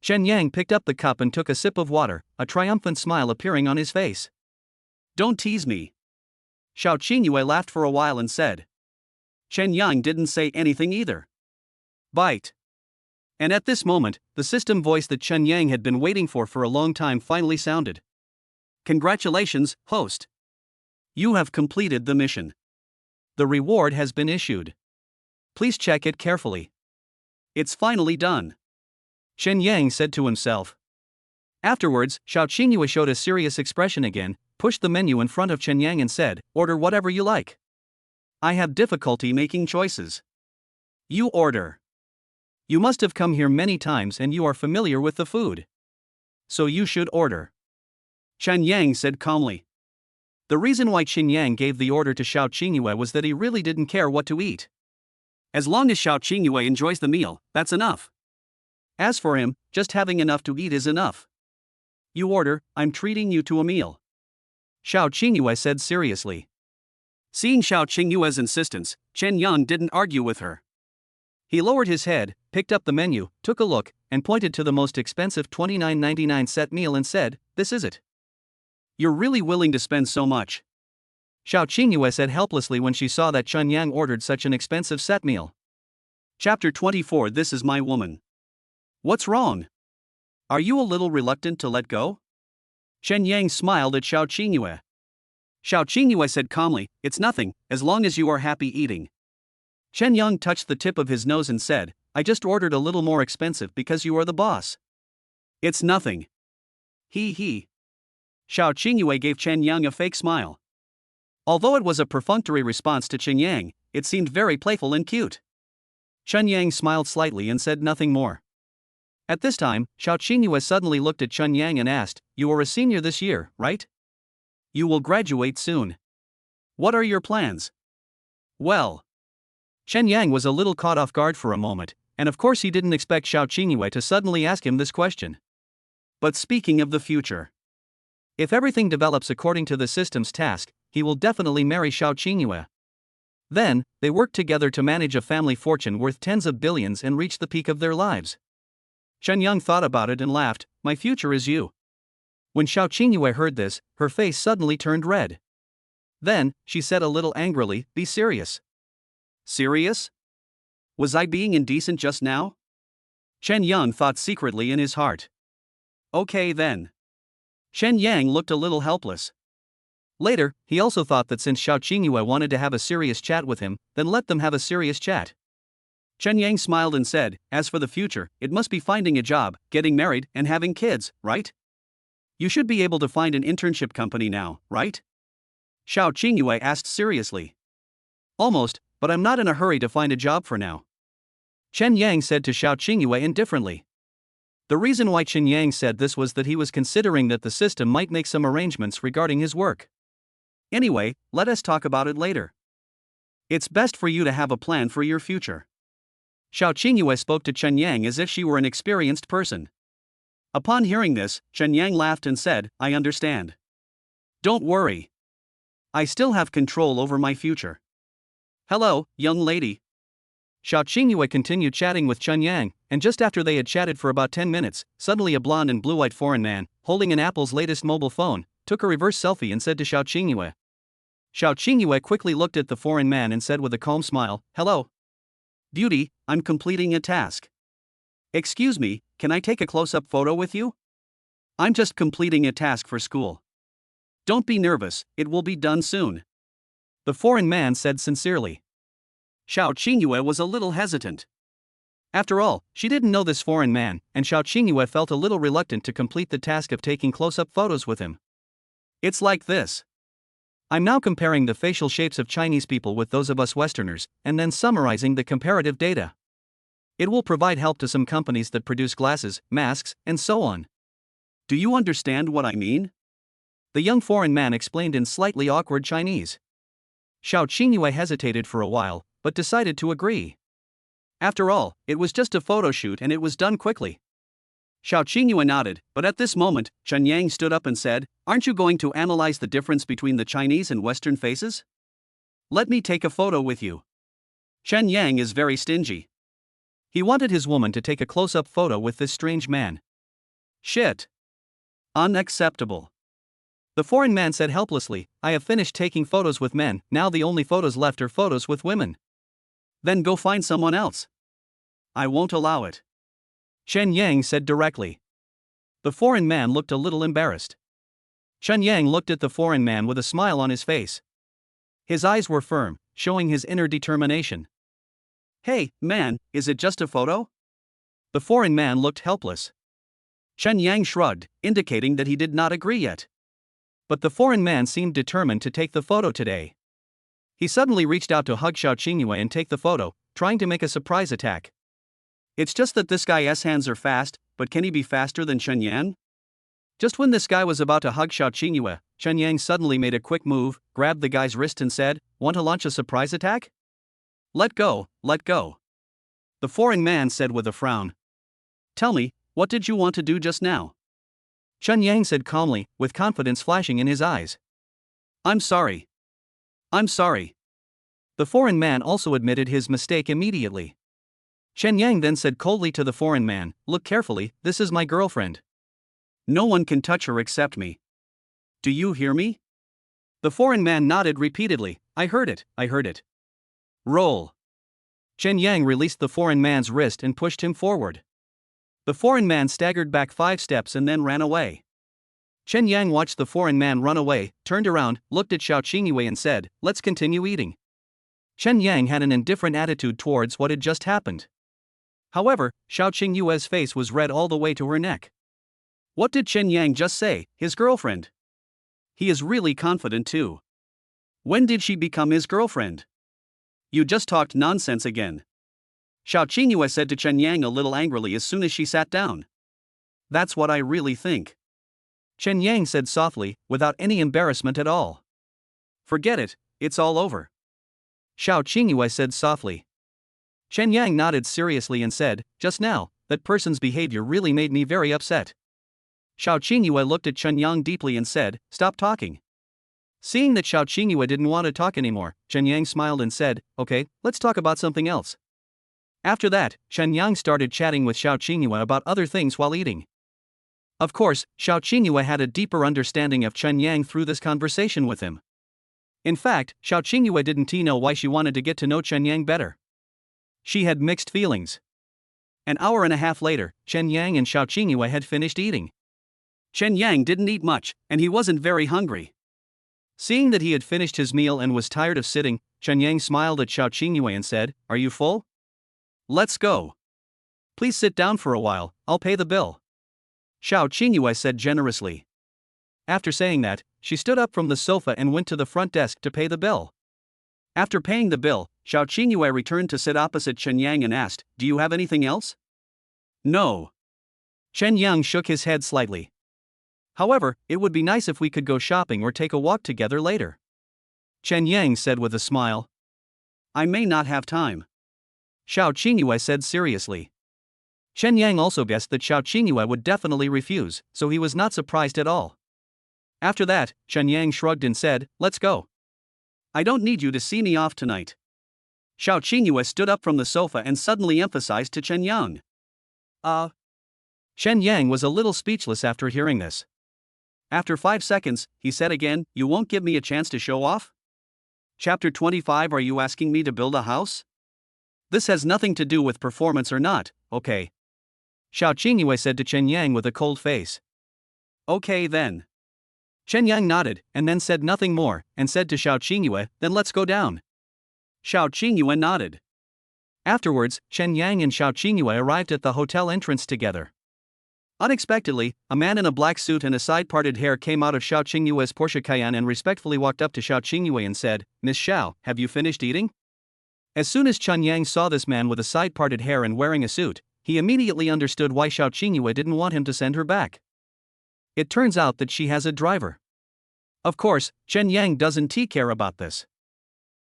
Chen Yang picked up the cup and took a sip of water, a triumphant smile appearing on his face. Don't tease me. Xiao Qingyue laughed for a while and said. Chen Yang didn't say anything either. Bite. And at this moment, the system voice that Chen Yang had been waiting for a long time finally sounded. Congratulations, host. You have completed the mission. The reward has been issued. Please check it carefully. It's finally done. Chen Yang said to himself. Afterwards, Xiao Qingyue showed a serious expression again, pushed the menu in front of Chen Yang and said, "Order whatever you like. I have difficulty making choices. You order. You must have come here many times and you are familiar with the food. So you should order." Chen Yang said calmly. The reason why Chen Yang gave the order to Xiao Qingyue was that he really didn't care what to eat. As long as Xiao Qingyue enjoys the meal, that's enough. As for him, just having enough to eat is enough. You order, I'm treating you to a meal. Xiao Qingyue said seriously. Seeing Xiao Qingyue's insistence, Chen Yang didn't argue with her. He lowered his head, picked up the menu, took a look, and pointed to the most expensive $29.99 set meal and said, "This is it." You're really willing to spend so much. Xiao Qingyue said helplessly when she saw that Chen Yang ordered such an expensive set meal. Chapter 24. This is my woman. What's wrong? Are you a little reluctant to let go? Chen Yang smiled at Xiao Qingyue. Xiao Qingyue said calmly, "It's nothing, as long as you are happy eating." Chen Yang touched the tip of his nose and said, "I just ordered a little more expensive because you are the boss." It's nothing. He. Xiao Qingyue gave Chen Yang a fake smile. Although it was a perfunctory response to Chen Yang, it seemed very playful and cute. Chen Yang smiled slightly and said nothing more. At this time, Xiao Qingyue suddenly looked at Chen Yang and asked, "You are a senior this year, right? You will graduate soon. What are your plans?" Well, Chen Yang was a little caught off guard for a moment, and of course he didn't expect Xiao Qingyue to suddenly ask him this question. But speaking of the future, if everything develops according to the system's task, he will definitely marry Xiao Qingyue. Then, they work together to manage a family fortune worth tens of billions and reach the peak of their lives. Chen Yang thought about it and laughed, "My future is you." When Xiao Qingyue heard this, her face suddenly turned red. Then, she said a little angrily, "Be serious." Serious? Was I being indecent just now? Chen Yang thought secretly in his heart. Okay then. Chen Yang looked a little helpless. Later, he also thought that since Xiao Qingyue wanted to have a serious chat with him, then let them have a serious chat. Chen Yang smiled and said, "As for the future, it must be finding a job, getting married, and having kids, right? You should be able to find an internship company now, right?" Xiao Qingyue asked seriously. "Almost, but I'm not in a hurry to find a job for now," Chen Yang said to Xiao Qingyue indifferently. The reason why Chen Yang said this was that he was considering that the system might make some arrangements regarding his work. Anyway, let us talk about it later. It's best for you to have a plan for your future. Xiao Qingyue spoke to Chen Yang as if she were an experienced person. Upon hearing this, Chen Yang laughed and said, "I understand. Don't worry. I still have control over my future. Hello, young lady." Xiao Qingyue continued chatting with Chen Yang, and just after they had chatted for about 10 minutes, suddenly a blonde and blue-eyed foreign man, holding an Apple's latest mobile phone, took a reverse selfie and said to Xiao Qingyue. Xiao Qingyue quickly looked at the foreign man and said with a calm smile, "Hello. Beauty, I'm completing a task. Excuse me, can I take a close-up photo with you? I'm just completing a task for school. Don't be nervous, it will be done soon," the foreign man said sincerely. Xiao Qingyue was a little hesitant. After all, she didn't know this foreign man, and Xiao Qingyue felt a little reluctant to complete the task of taking close-up photos with him. It's like this. I'm now comparing the facial shapes of Chinese people with those of us Westerners, and then summarizing the comparative data. It will provide help to some companies that produce glasses, masks, and so on. Do you understand what I mean? The young foreign man explained in slightly awkward Chinese. Xiao Qingyue hesitated for a while, but decided to agree. After all, it was just a photo shoot and it was done quickly. Xiao Qingyue nodded, but at this moment, Chen Yang stood up and said, "Aren't you going to analyze the difference between the Chinese and Western faces? Let me take a photo with you." Chen Yang is very stingy. He wanted his woman to take a close-up photo with this strange man. Shit. Unacceptable. The foreign man said helplessly, "I have finished taking photos with men, now the only photos left are photos with women." Then go find someone else. I won't allow it. Chen Yang said directly. The foreign man looked a little embarrassed. Chen Yang looked at the foreign man with a smile on his face. His eyes were firm, showing his inner determination. "Hey, man, is it just a photo?" The foreign man looked helpless. Chen Yang shrugged, indicating that he did not agree yet. But the foreign man seemed determined to take the photo today. He suddenly reached out to hug Xiao Qingyue and take the photo, trying to make a surprise attack. It's just that this guy's hands are fast, but can he be faster than Chen Yang? Just when this guy was about to hug Xiao Qingyue, Chen Yang suddenly made a quick move, grabbed the guy's wrist and said, "Want to launch a surprise attack?" Let go, let go. The foreign man said with a frown. "Tell me, what did you want to do just now?" Chen Yang said calmly, with confidence flashing in his eyes. I'm sorry. I'm sorry. The foreign man also admitted his mistake immediately. Chen Yang then said coldly to the foreign man, "Look carefully, this is my girlfriend. No one can touch her except me. Do you hear me?" The foreign man nodded repeatedly, "I heard it, I heard it." Roll. Chen Yang released the foreign man's wrist and pushed him forward. The foreign man staggered back 5 steps and then ran away. Chen Yang watched the foreign man run away, turned around, looked at Xiao Qingyue and said, "Let's continue eating." Chen Yang had an indifferent attitude towards what had just happened. However, Xiao Qingyue's face was red all the way to her neck. What did Chen Yang just say, his girlfriend? He is really confident too. When did she become his girlfriend? You just talked nonsense again. Xiao Qingyue said to Chen Yang a little angrily as soon as she sat down. That's what I really think. Chen Yang said softly, without any embarrassment at all. Forget it, it's all over. Xiao Qingyue said softly. Chen Yang nodded seriously and said, "Just now, that person's behavior really made me very upset." Xiao Qingyue looked at Chen Yang deeply and said, "Stop talking." Seeing that Xiao Qingyue didn't want to talk anymore, Chen Yang smiled and said, "Okay, let's talk about something else." After that, Chen Yang started chatting with Xiao Qingyue about other things while eating. Of course, Xiao Qingyue had a deeper understanding of Chen Yang through this conversation with him. In fact, Xiao Qingyue didn't know why she wanted to get to know Chen Yang better. She had mixed feelings. An hour and a half later, Chen Yang and Xiao Qingyue had finished eating. Chen Yang didn't eat much, and he wasn't very hungry. Seeing that he had finished his meal and was tired of sitting, Chen Yang smiled at Xiao Qingyue and said, "Are you full? Let's go. Please sit down for a while, I'll pay the bill." Xiao Qingyue said generously. After saying that, she stood up from the sofa and went to the front desk to pay the bill. After paying the bill, Xiao Qingyue returned to sit opposite Chen Yang and asked, "Do you have anything else?" No. Chen Yang shook his head slightly. "However, it would be nice if we could go shopping or take a walk together later," Chen Yang said with a smile. "I may not have time," Xiao Qingyue said seriously. Chen Yang also guessed that Xiao Qingyue would definitely refuse, so he was not surprised at all. After that, Chen Yang shrugged and said, "Let's go." "I don't need you to see me off tonight." Xiao Qingyue stood up from the sofa and suddenly emphasized to Chen Yang. Chen Yang was a little speechless after hearing this. After 5 seconds, he said again, "You won't give me a chance to show off?" Chapter 25. Are you asking me to build a house? This has nothing to do with performance or not, okay? Xiao Qingyue said to Chen Yang with a cold face. Okay then. Chen Yang nodded, and then said nothing more, and said to Xiao Qingyue, "Then let's go down." Xiao Qingyue nodded. Afterwards, Chen Yang and Xiao Qingyue arrived at the hotel entrance together. Unexpectedly, a man in a black suit and a side-parted hair came out of Xiao Qingyue's Porsche Cayenne and respectfully walked up to Xiao Qingyue and said, "Miss Xiao, have you finished eating?" As soon as Chen Yang saw this man with a side-parted hair and wearing a suit, he immediately understood why Xiao Qingyue didn't want him to send her back. It turns out that she has a driver. Of course, Chen Yang doesn't care about this.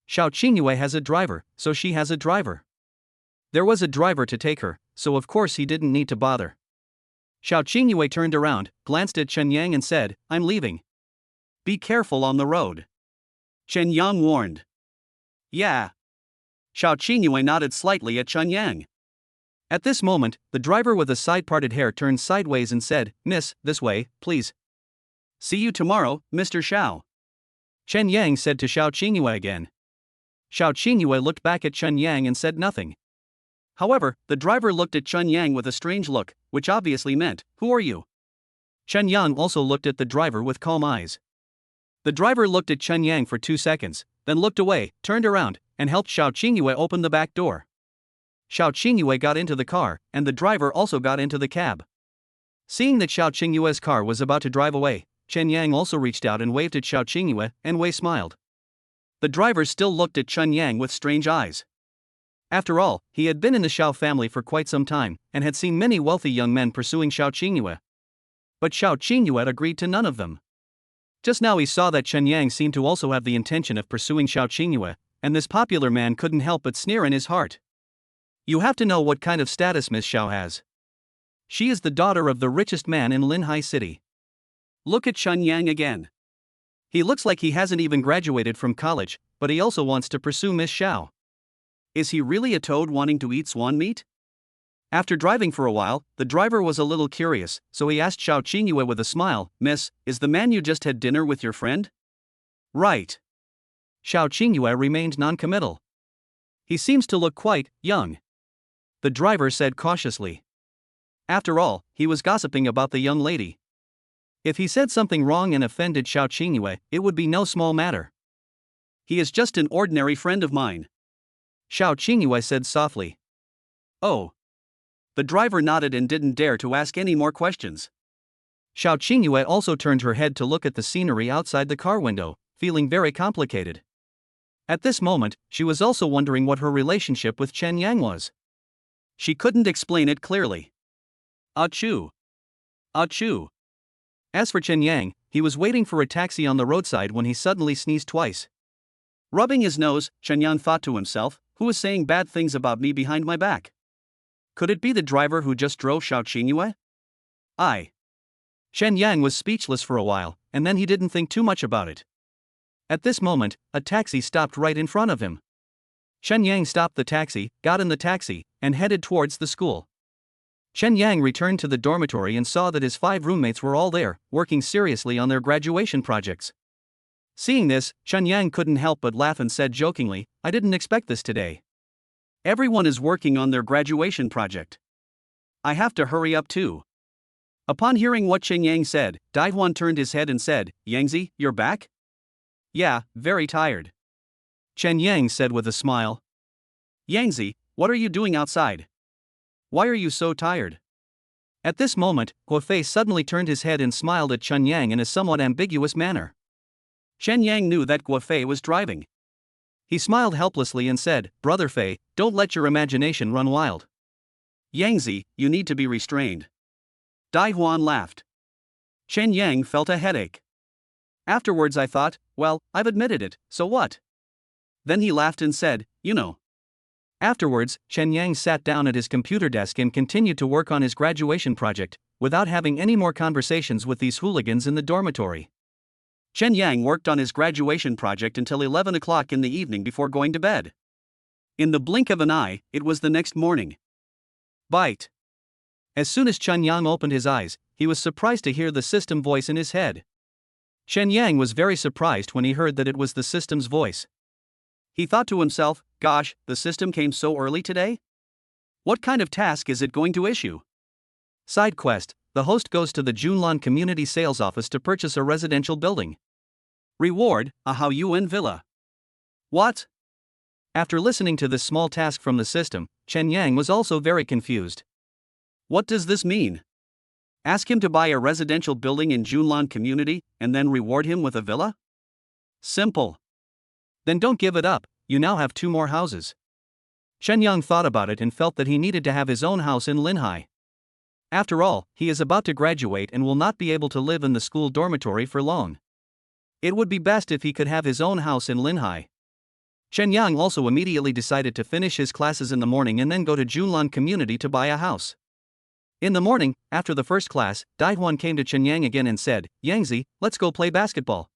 Xiao Qingyue has a driver, so she has a driver. There was a driver to take her, so of course he didn't need to bother. Xiao Qingyue turned around, glanced at Chen Yang and said, I'm leaving. Be careful on the road. Chen Yang warned. Yeah. Xiao Qingyue nodded slightly at Chen Yang. At this moment, the driver with a side-parted hair turned sideways and said, Miss, this way, please. See you tomorrow, Mr. Xiao. Chen Yang said to Xiao Qingyue again. Xiao Qingyue looked back at Chen Yang and said nothing. However, the driver looked at Chen Yang with a strange look, which obviously meant, who are you? Chen Yang also looked at the driver with calm eyes. The driver looked at Chen Yang for 2 seconds, then looked away, turned around, and helped Xiao Qingyue open the back door. Xiao Qingyue got into the car, and the driver also got into the cab. Seeing that Xiao Qingyue's car was about to drive away, Chen Yang also reached out and waved at Xiao Qingyue, and Wei smiled. The driver still looked at Chen Yang with strange eyes. After all, he had been in the Xiao family for quite some time, and had seen many wealthy young men pursuing Xiao Qingyue. But Xiao Qingyue had agreed to none of them. Just now he saw that Chen Yang seemed to also have the intention of pursuing Xiao Qingyue, and this popular man couldn't help but sneer in his heart. You have to know what kind of status Miss Xiao has. She is the daughter of the richest man in Linhai City. Look at Chen Yang again. He looks like he hasn't even graduated from college, but he also wants to pursue Miss Xiao. Is he really a toad wanting to eat swan meat? After driving for a while, the driver was a little curious, so he asked Xiao Qingyue with a smile, Miss, is the man you just had dinner with your friend? Right. Xiao Qingyue remained non-committal. He seems to look quite young. The driver said cautiously. After all, he was gossiping about the young lady. If he said something wrong and offended Xiao Qingyue, it would be no small matter. He is just an ordinary friend of mine. Xiao Qingyue said softly. Oh. The driver nodded and didn't dare to ask any more questions. Xiao Qingyue also turned her head to look at the scenery outside the car window, feeling very complicated. At this moment, she was also wondering what her relationship with Chen Yang was. She couldn't explain it clearly. Achoo. Achoo. As for Chen Yang, he was waiting for a taxi on the roadside when he suddenly sneezed twice. Rubbing his nose, Chen Yang thought to himself, who is saying bad things about me behind my back? Could it be the driver who just drove Xiao Qingyue? Chen Yang was speechless for a while, and then he didn't think too much about it. At this moment, a taxi stopped right in front of him. Chen Yang stopped the taxi, got in the taxi, and headed towards the school. Chen Yang returned to the dormitory and saw that his 5 roommates were all there, working seriously on their graduation projects. Seeing this, Chen Yang couldn't help but laugh and said jokingly, I didn't expect this today. Everyone is working on their graduation project. I have to hurry up too. Upon hearing what Chen Yang said, Daihuan turned his head and said, Yangzi, you're back? Yeah, very tired. Chen Yang said with a smile. Yangzi, what are you doing outside? Why are you so tired? At this moment, Guofei suddenly turned his head and smiled at Chen Yang in a somewhat ambiguous manner. Chen Yang knew that Guofei was driving. He smiled helplessly and said, Brother Fei, don't let your imagination run wild. Yangzi, you need to be restrained. Daihuan laughed. Chen Yang felt a headache. Afterwards I thought, well, I've admitted it, so what? Then he laughed and said, you know. Afterwards, Chen Yang sat down at his computer desk and continued to work on his graduation project, without having any more conversations with these hooligans in the dormitory. Chen Yang worked on his graduation project until 11 o'clock in the evening before going to bed. In the blink of an eye, it was the next morning. Bite. As soon as Chen Yang opened his eyes, he was surprised to hear the system voice in his head. Chen Yang was very surprised when he heard that it was the system's voice. He thought to himself, gosh, the system came so early today? What kind of task is it going to issue? Side quest, the host goes to the Junlan Community Sales Office to purchase a residential building. Reward, a Haoyuan villa. What? After listening to this small task from the system, Chen Yang was also very confused. What does this mean? Ask him to buy a residential building in Junlan Community, and then reward him with a villa? Simple. Then don't give it up, you now have 2 more houses. Chen Yang thought about it and felt that he needed to have his own house in Linhai. After all, he is about to graduate and will not be able to live in the school dormitory for long. It would be best if he could have his own house in Linhai. Chen Yang also immediately decided to finish his classes in the morning and then go to Junlan Community to buy a house. In the morning, after the first class, Daihwan came to Chen Yang again and said, Yangzi, let's go play basketball.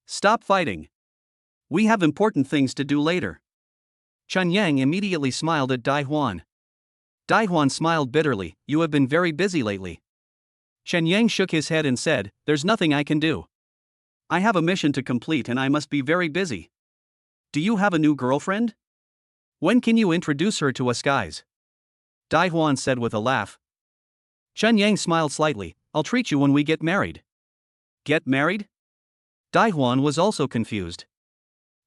Stop fighting. We have important things to do later. Chen Yang immediately smiled at Daihwan. Daihwan smiled bitterly, you have been very busy lately. Chen Yang shook his head and said, there's nothing I can do. I have a mission to complete and I must be very busy. Do you have a new girlfriend? When can you introduce her to us guys? Daihwan said with a laugh. Chen Yang smiled slightly, I'll treat you when we get married. Get married? Daihwan was also confused.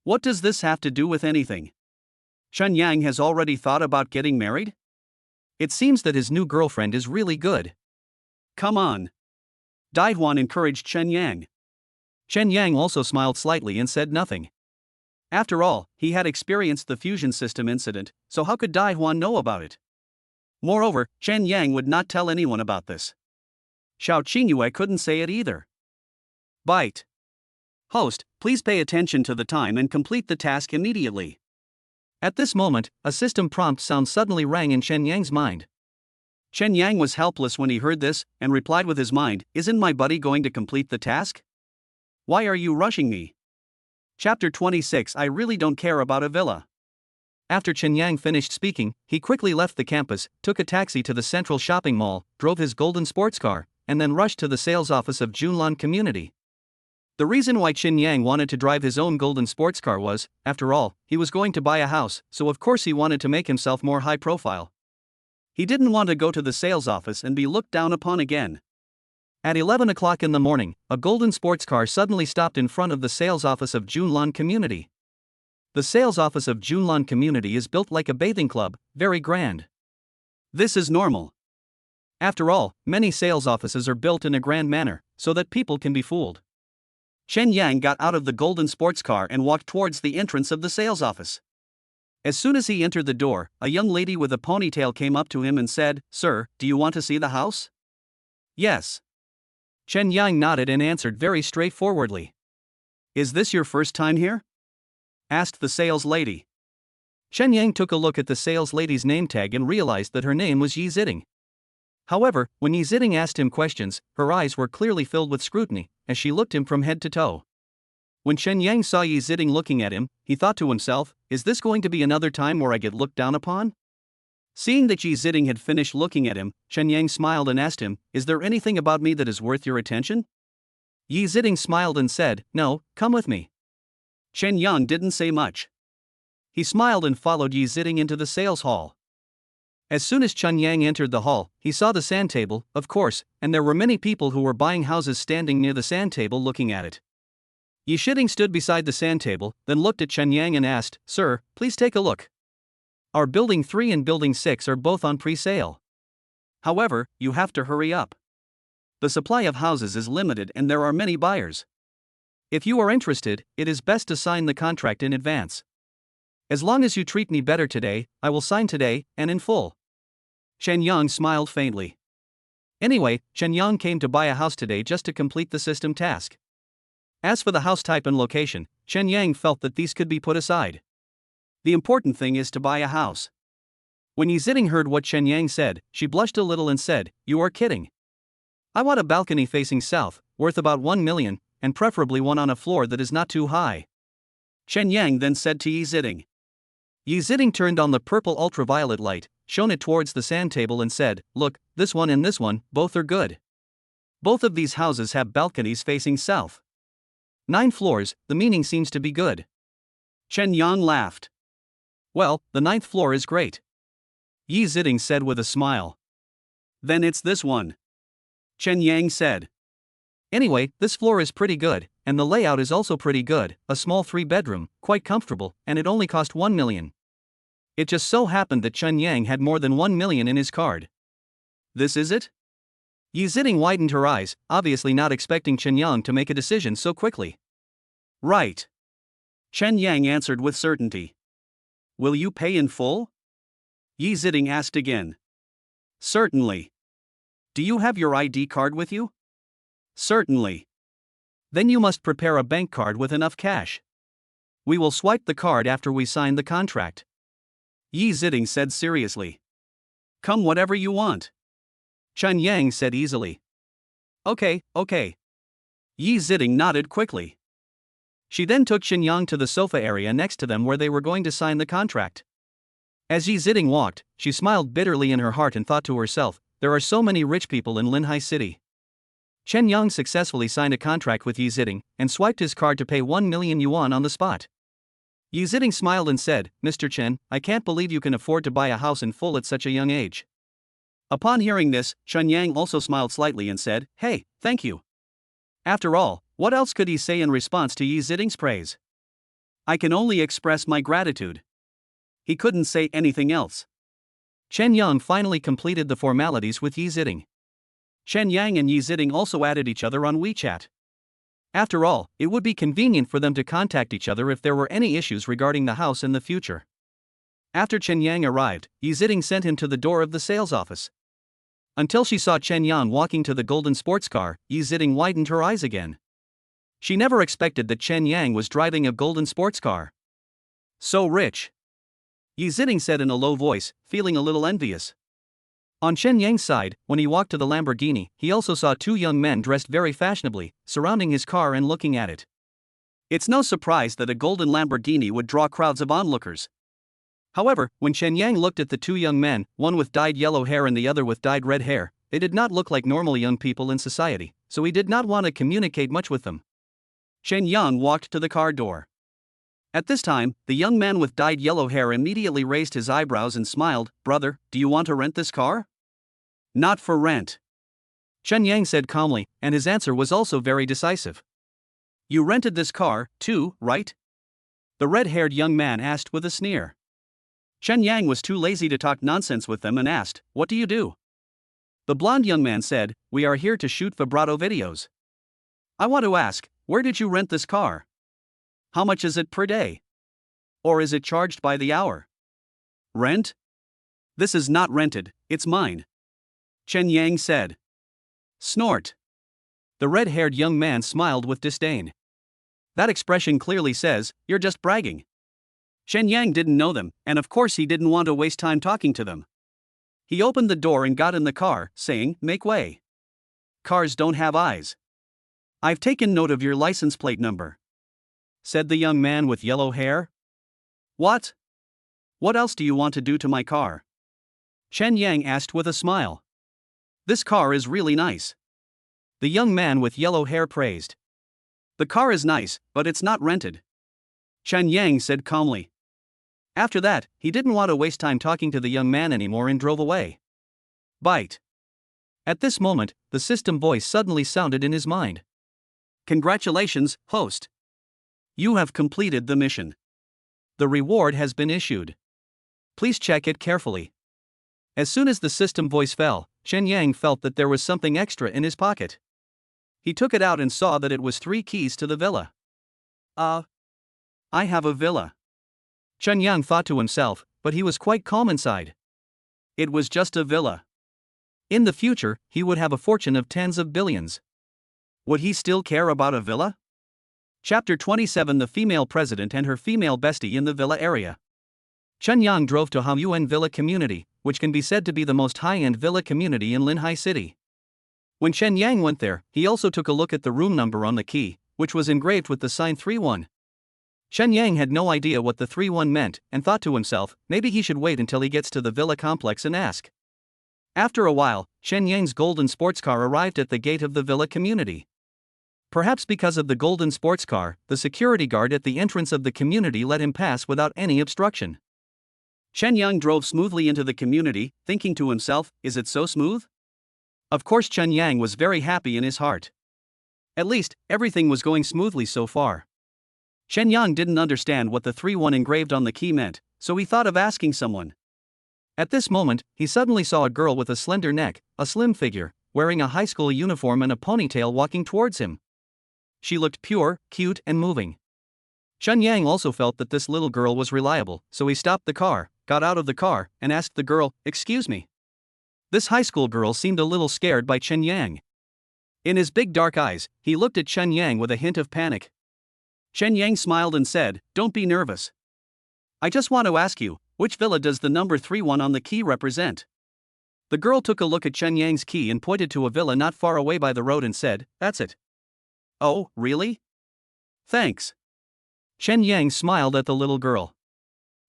What does this have to do with anything? Chen Yang has already thought about getting married? It seems that his new girlfriend is really good. Come on. Daihwan encouraged Chen Yang. Chen Yang also smiled slightly and said nothing. After all, he had experienced the fusion system incident, so how could Daihwan know about it? Moreover, Chen Yang would not tell anyone about this. Xiao Qingyue couldn't say it either. Bite. Host, please pay attention to the time and complete the task immediately. At this moment, a system prompt sound suddenly rang in Chen Yang's mind. Chen Yang was helpless when he heard this, and replied with his mind, isn't my buddy going to complete the task? Why are you rushing me? Chapter 26 I really don't care about a villa. After Chen Yang finished speaking, he quickly left the campus, took a taxi to the central shopping mall, drove his golden sports car, and then rushed to the sales office of Junlan Community. The reason why Chen Yang wanted to drive his own golden sports car was, after all, he was going to buy a house, so of course he wanted to make himself more high profile. He didn't want to go to the sales office and be looked down upon again. At 11 o'clock in the morning, a golden sports car suddenly stopped in front of the sales office of Junlan Community. The sales office of Junlan Community is built like a bathing club, very grand. This is normal. After all, many sales offices are built in a grand manner, so that people can be fooled. Chen Yang got out of the golden sports car and walked towards the entrance of the sales office. As soon as he entered the door, a young lady with a ponytail came up to him and said, Sir, do you want to see the house? Yes. Chen Yang nodded and answered very straightforwardly. Is this your first time here? Asked the sales lady. Chen Yang took a look at the sales lady's name tag and realized that her name was Yi Ziding. However, when Yi Ziding asked him questions, her eyes were clearly filled with scrutiny, as she looked him from head to toe. When Chen Yang saw Yi Ziding looking at him, he thought to himself, is this going to be another time where I get looked down upon? Seeing that Yi Ziding had finished looking at him, Chen Yang smiled and asked him, is there anything about me that is worth your attention? Yi Ziding smiled and said, no, come with me. Chen Yang didn't say much. He smiled and followed Yi Ziding into the sales hall. As soon as Chen Yang entered the hall, he saw the sand table, of course, and there were many people who were buying houses standing near the sand table looking at it. Yi Ziding stood beside the sand table, then looked at Chen Yang and asked, Sir, please take a look. Our Building 3 and Building 6 are both on pre-sale. However, you have to hurry up. The supply of houses is limited and there are many buyers. If you are interested, it is best to sign the contract in advance. As long as you treat me better today, I will sign today, and in full. Chen Yang smiled faintly. Anyway, Chen Yang came to buy a house today just to complete the system task. As for the house type and location, Chen Yang felt that these could be put aside. The important thing is to buy a house. When Yi Ziding heard what Chen Yang said, she blushed a little and said, you are kidding. I want a balcony facing south, worth about 1 million, and preferably one on a floor that is not too high. Chen Yang then said to Yi Ziding. Yi Ziding turned on the purple ultraviolet light, shone it towards the sand table and said, look, this one and this one, both are good. Both of these houses have balconies facing south. 9 floors, the meaning seems to be good. Chen Yang laughed. Well, the 9th floor is great. Yi Ziding said with a smile. Then it's this one. Chen Yang said. Anyway, this floor is pretty good, and the layout is also pretty good, a small 3-bedroom, quite comfortable, and it only cost 1 million. It just so happened that Chen Yang had more than 1 million in his card. This is it? Yi Ziding widened her eyes, obviously not expecting Chen Yang to make a decision so quickly. Right. Chen Yang answered with certainty. Will you pay in full? Yi Ziding asked again. Certainly. Do you have your ID card with you? Certainly. Then you must prepare a bank card with enough cash. We will swipe the card after we sign the contract. Yi Ziding said seriously. Come whatever you want. Chen Yang said easily. Okay, okay. Yi Ziding nodded quickly. She then took Chen Yang to the sofa area next to them where they were going to sign the contract. As Yi Ziding walked, she smiled bitterly in her heart and thought to herself, there are so many rich people in Linhai City. Chen Yang successfully signed a contract with Yi Ziding and swiped his card to pay 1 million yuan on the spot. Yi Ziding smiled and said, Mr. Chen, I can't believe you can afford to buy a house in full at such a young age. Upon hearing this, Chen Yang also smiled slightly and said, hey, thank you. After all, what else could he say in response to Yi Ziding's praise? I can only express my gratitude. He couldn't say anything else. Chen Yang finally completed the formalities with Yi Ziding. Chen Yang and Yi Ziding also added each other on WeChat. After all, it would be convenient for them to contact each other if there were any issues regarding the house in the future. After Chen Yang arrived, Yi Ziding sent him to the door of the sales office. Until she saw Chen Yang walking to the golden sports car, Yi Ziding widened her eyes again. She never expected that Chen Yang was driving a golden sports car. So rich. Yi Ziding said in a low voice, feeling a little envious. On Chen Yang's side, when he walked to the Lamborghini, he also saw two young men dressed very fashionably, surrounding his car and looking at it. It's no surprise that a golden Lamborghini would draw crowds of onlookers. However, when Chen Yang looked at the two young men, one with dyed yellow hair and the other with dyed red hair, they did not look like normal young people in society, so he did not want to communicate much with them. Chen Yang walked to the car door. At this time, the young man with dyed yellow hair immediately raised his eyebrows and smiled, Brother, do you want to rent this car? Not for rent. Chen Yang said calmly, and his answer was also very decisive. You rented this car, too, right? The red-haired young man asked with a sneer. Chen Yang was too lazy to talk nonsense with them and asked, What do you do? The blonde young man said, We are here to shoot vibrato videos. I want to ask, where did you rent this car? How much is it per day? Or is it charged by the hour? Rent? This is not rented, it's mine. Chen Yang said. Snort. The red-haired young man smiled with disdain. That expression clearly says, you're just bragging. Chen Yang didn't know them, and of course he didn't want to waste time talking to them. He opened the door and got in the car, saying, Make way. Cars don't have eyes. I've taken note of your license plate number, said the young man with yellow hair. What? What else do you want to do to my car? Chen Yang asked with a smile. This car is really nice. The young man with yellow hair praised. The car is nice, but it's not rented. Chen Yang said calmly. After that, he didn't want to waste time talking to the young man anymore and drove away. Bite. At this moment, the system voice suddenly sounded in his mind. Congratulations, host. You have completed the mission. The reward has been issued. Please check it carefully. As soon as the system voice fell, Chen Yang felt that there was something extra in his pocket. He took it out and saw that it was 3 keys to the villa. I have a villa. Chen Yang thought to himself, but he was quite calm inside. It was just a villa. In the future, he would have a fortune of tens of billions. Would he still care about a villa? Chapter 27 The female president and her female bestie in the villa area. Chen Yang drove to Haoyuan Villa Community, which can be said to be the most high-end villa community in Linhai City. When Chen Yang went there, he also took a look at the room number on the key, which was engraved with the sign 31. Chen Yang had no idea what the 31 meant, and thought to himself, maybe he should wait until he gets to the villa complex and ask. After a while, Chen Yang's golden sports car arrived at the gate of the villa community. Perhaps because of the golden sports car, the security guard at the entrance of the community let him pass without any obstruction. Chen Yang drove smoothly into the community, thinking to himself, is it so smooth? Of course Chen Yang was very happy in his heart. At least, everything was going smoothly so far. Chen Yang didn't understand what the 31 engraved on the key meant, so he thought of asking someone. At this moment, he suddenly saw a girl with a slender neck, a slim figure, wearing a high school uniform and a ponytail walking towards him. She looked pure, cute and moving. Chen Yang also felt that this little girl was reliable, so he stopped the car, got out of the car, and asked the girl, Excuse me. This high school girl seemed a little scared by Chen Yang. In his big dark eyes, he looked at Chen Yang with a hint of panic. Chen Yang smiled and said, Don't be nervous. I just want to ask you, which villa does the number 31 on the key represent? The girl took a look at Chen Yang's key and pointed to a villa not far away by the road and said, "That's it." "Oh, really? Thanks." Chen Yang smiled at the little girl.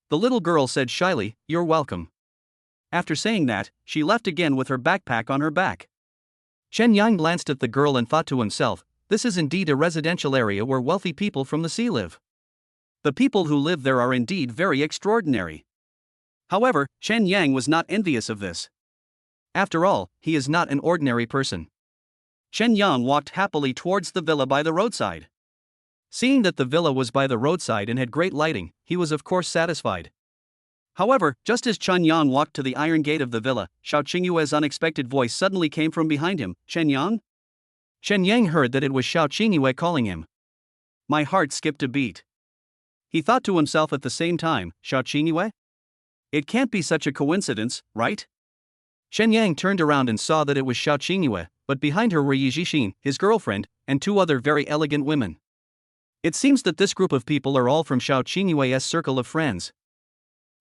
The little girl said shyly, "You're welcome." After saying that, she left again with her backpack on her back. Chen Yang glanced at the girl and thought to himself, this is indeed a residential area where wealthy people from the sea live. The people who live there are indeed very extraordinary. However, Chen Yang was not envious of this. After all, he is not an ordinary person. Chen Yang walked happily towards the villa by the roadside. Seeing that the villa was by the roadside and had great lighting, he was of course satisfied. However, just as Chen Yang walked to the iron gate of the villa, Xiao Qingyue's unexpected voice suddenly came from behind him. "Chen Yang?" Chen Yang heard that it was Xiao Qingyue calling him. My heart skipped a beat. He thought to himself at the same time, "Xiao Qingyue? It can't be such a coincidence, right?" Chen Yang turned around and saw that it was Xiao Qingyue, but behind her were Yi Jixin, his girlfriend, and two other very elegant women. It seems that this group of people are all from Xiao Qingyue's circle of friends.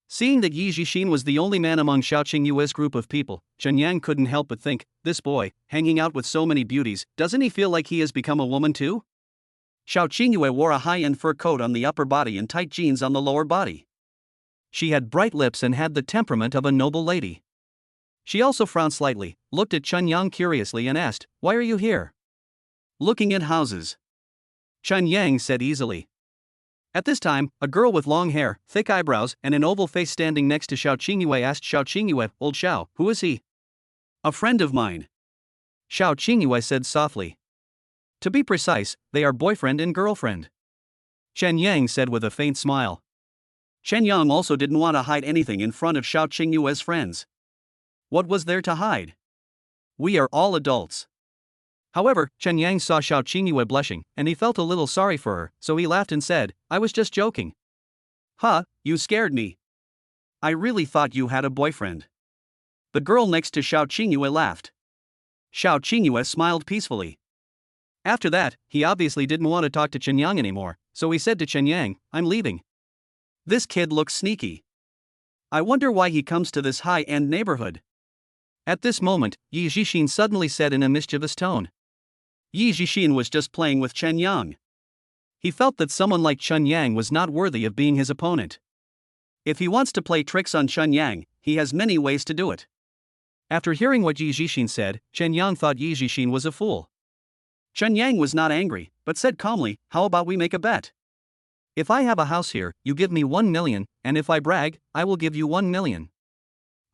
Seeing that Yi Jixin was the only man among Xiao Qingyue's group of people, Chen Yang couldn't help but think, this boy, hanging out with so many beauties, doesn't he feel like he has become a woman too? Xiao Qingyue wore a high-end fur coat on the upper body and tight jeans on the lower body. She had bright lips and had the temperament of a noble lady. She also frowned slightly, looked at Chen Yang curiously and asked, "Why are you here?" "Looking at houses," Chen Yang said easily. At this time, a girl with long hair, thick eyebrows, and an oval face standing next to Xiao Qingyue asked Xiao Qingyue, "Old Xiao, who is he?" "A friend of mine," Xiao Qingyue said softly. "To be precise, they are boyfriend and girlfriend," Chen Yang said with a faint smile. Chen Yang also didn't want to hide anything in front of Xiao Qingyue's friends. What was there to hide? We are all adults. However, Chen Yang saw Xiao Qingyue blushing, and he felt a little sorry for her, so he laughed and said, "I was just joking." "Huh, you scared me. I really thought you had a boyfriend." The girl next to Xiao Qingyue laughed. Xiao Qingyue smiled peacefully. After that, he obviously didn't want to talk to Chen Yang anymore, so he said to Chen Yang, "I'm leaving." This kid looks sneaky. I wonder why he comes to this high-end neighborhood. At this moment, Yi Jixin suddenly said in a mischievous tone. Yi Jixin was just playing with Chen Yang. He felt that someone like Chen Yang was not worthy of being his opponent. If he wants to play tricks on Chen Yang, he has many ways to do it. After hearing what Yi Jixin said, Chen Yang thought Yi Jixin was a fool. Chen Yang was not angry, but said calmly, "How about we make a bet? If I have a house here, you give me 1 million, and if I brag, I will give you 1 million.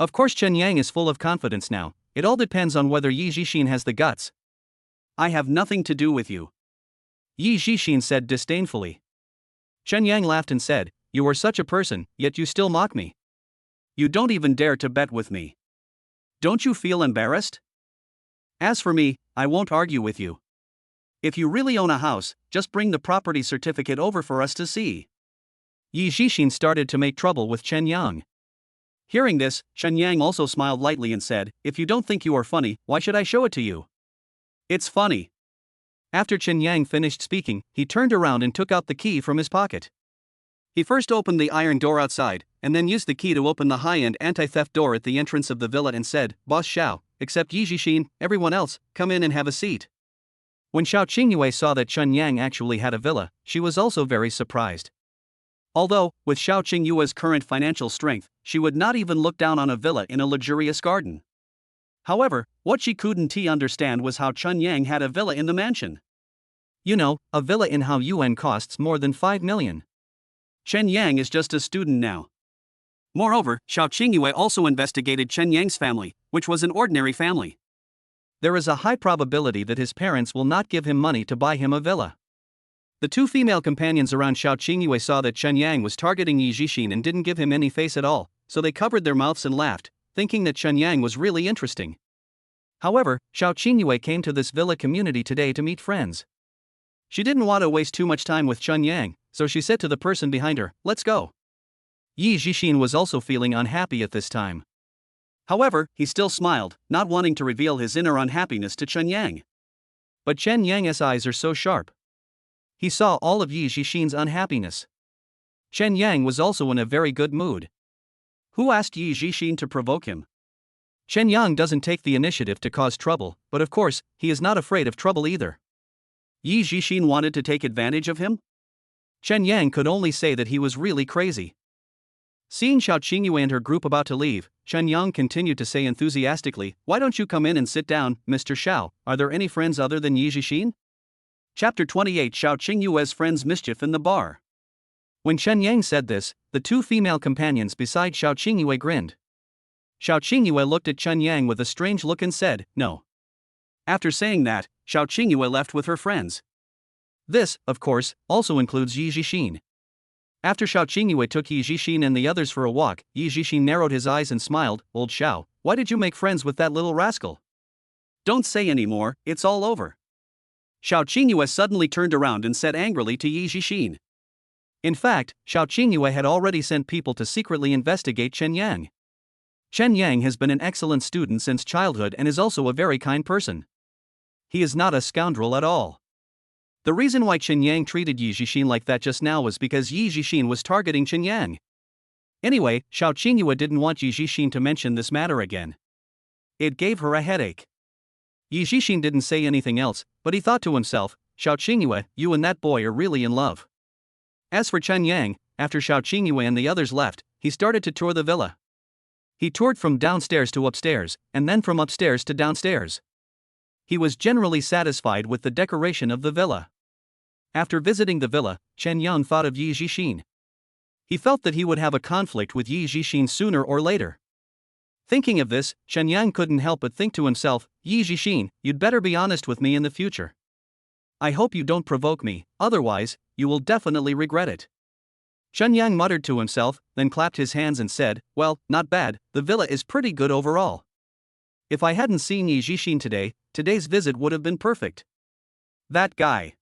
Of course Chen Yang is full of confidence now, it all depends on whether Yi Jixin has the guts. I have nothing to do with you," Yi Jixin said disdainfully. Chen Yang laughed and said, "You are such a person, yet you still mock me. You don't even dare to bet with me. Don't you feel embarrassed? As for me, I won't argue with you. If you really own a house, just bring the property certificate over for us to see." Yi Jixin started to make trouble with Chen Yang. Hearing this, Chen Yang also smiled lightly and said, "If you don't think you are funny, why should I show it to you? It's funny." After Chen Yang finished speaking, he turned around and took out the key from his pocket. He first opened the iron door outside, and then used the key to open the high-end anti-theft door at the entrance of the villa and said, "Boss Xiao, except Yi Jixin, everyone else, come in and have a seat." When Xiao Qingyue saw that Chen Yang actually had a villa, she was also very surprised. Although, with Xiao Qingyue's current financial strength, she would not even look down on a villa in a luxurious garden. However, what she couldn't understand was how Chen Yang had a villa in the mansion. You know, a villa in Hao Yuan costs more than 5 million. Chen Yang is just a student now. Moreover, Xiao Qingyue also investigated Chen Yang's family, which was an ordinary family. There is a high probability that his parents will not give him money to buy him a villa. The two female companions around Xiao Qingyue saw that Chen Yang was targeting Yi Jixin and didn't give him any face at all, so they covered their mouths and laughed, thinking that Chen Yang was really interesting. However, Xiao Qingyue came to this villa community today to meet friends. She didn't want to waste too much time with Chen Yang, so she said to the person behind her, "Let's go." Yi Jixin was also feeling unhappy at this time. However, he still smiled, not wanting to reveal his inner unhappiness to Chen Yang. But Chen Yang's eyes are so sharp. He saw all of Yi Jixin's unhappiness. Chen Yang was also in a very good mood. Who asked Yi Jixin to provoke him? Chen Yang doesn't take the initiative to cause trouble, but of course, he is not afraid of trouble either. Yi Jixin wanted to take advantage of him? Chen Yang could only say that he was really crazy. Seeing Xiao Qingyue and her group about to leave, Chen Yang continued to say enthusiastically, "Why don't you come in and sit down, Mr. Xiao? Are there any friends other than Yi Jixin?" Chapter 28 Xiao Qingyue's Friends Mischief in the Bar. When Chen Yang said this, the two female companions beside Xiao Qingyue grinned. Xiao Qingyue looked at Chen Yang with a strange look and said, "No." After saying that, Xiao Qingyue left with her friends. This, of course, also includes Yi Jixin. After Xiao Qingyue took Yi Jixin and the others for a walk, Yi Jixin narrowed his eyes and smiled. "Old Xiao, why did you make friends with that little rascal?" "Don't say any more, it's all over." Xiao Qingyue suddenly turned around and said angrily to Yi Jixin. In fact, Xiao Qingyue had already sent people to secretly investigate Chen Yang. Chen Yang has been an excellent student since childhood and is also a very kind person. He is not a scoundrel at all. The reason why Chen Yang treated Yi Jixin like that just now was because Yi Jixin was targeting Chen Yang. Anyway, Xiao Qingyue didn't want Yi Jixin to mention this matter again. It gave her a headache. Yi Jixin didn't say anything else, but he thought to himself, "Xiao Qingyue, you and that boy are really in love." As for Chen Yang, after Xiao Qingyue and the others left, he started to tour the villa. He toured from downstairs to upstairs, and then from upstairs to downstairs. He was generally satisfied with the decoration of the villa. After visiting the villa, Chen Yang thought of Yi Jixin. He felt that he would have a conflict with Yi Jixin sooner or later. Thinking of this, Chen Yang couldn't help but think to himself, "Yi Jixin, you'd better be honest with me in the future. I hope you don't provoke me, otherwise, you will definitely regret it." Chen Yang muttered to himself, then clapped his hands and said, "Well, not bad, the villa is pretty good overall. If I hadn't seen Yi Jixin today, today's visit would have been perfect. That guy."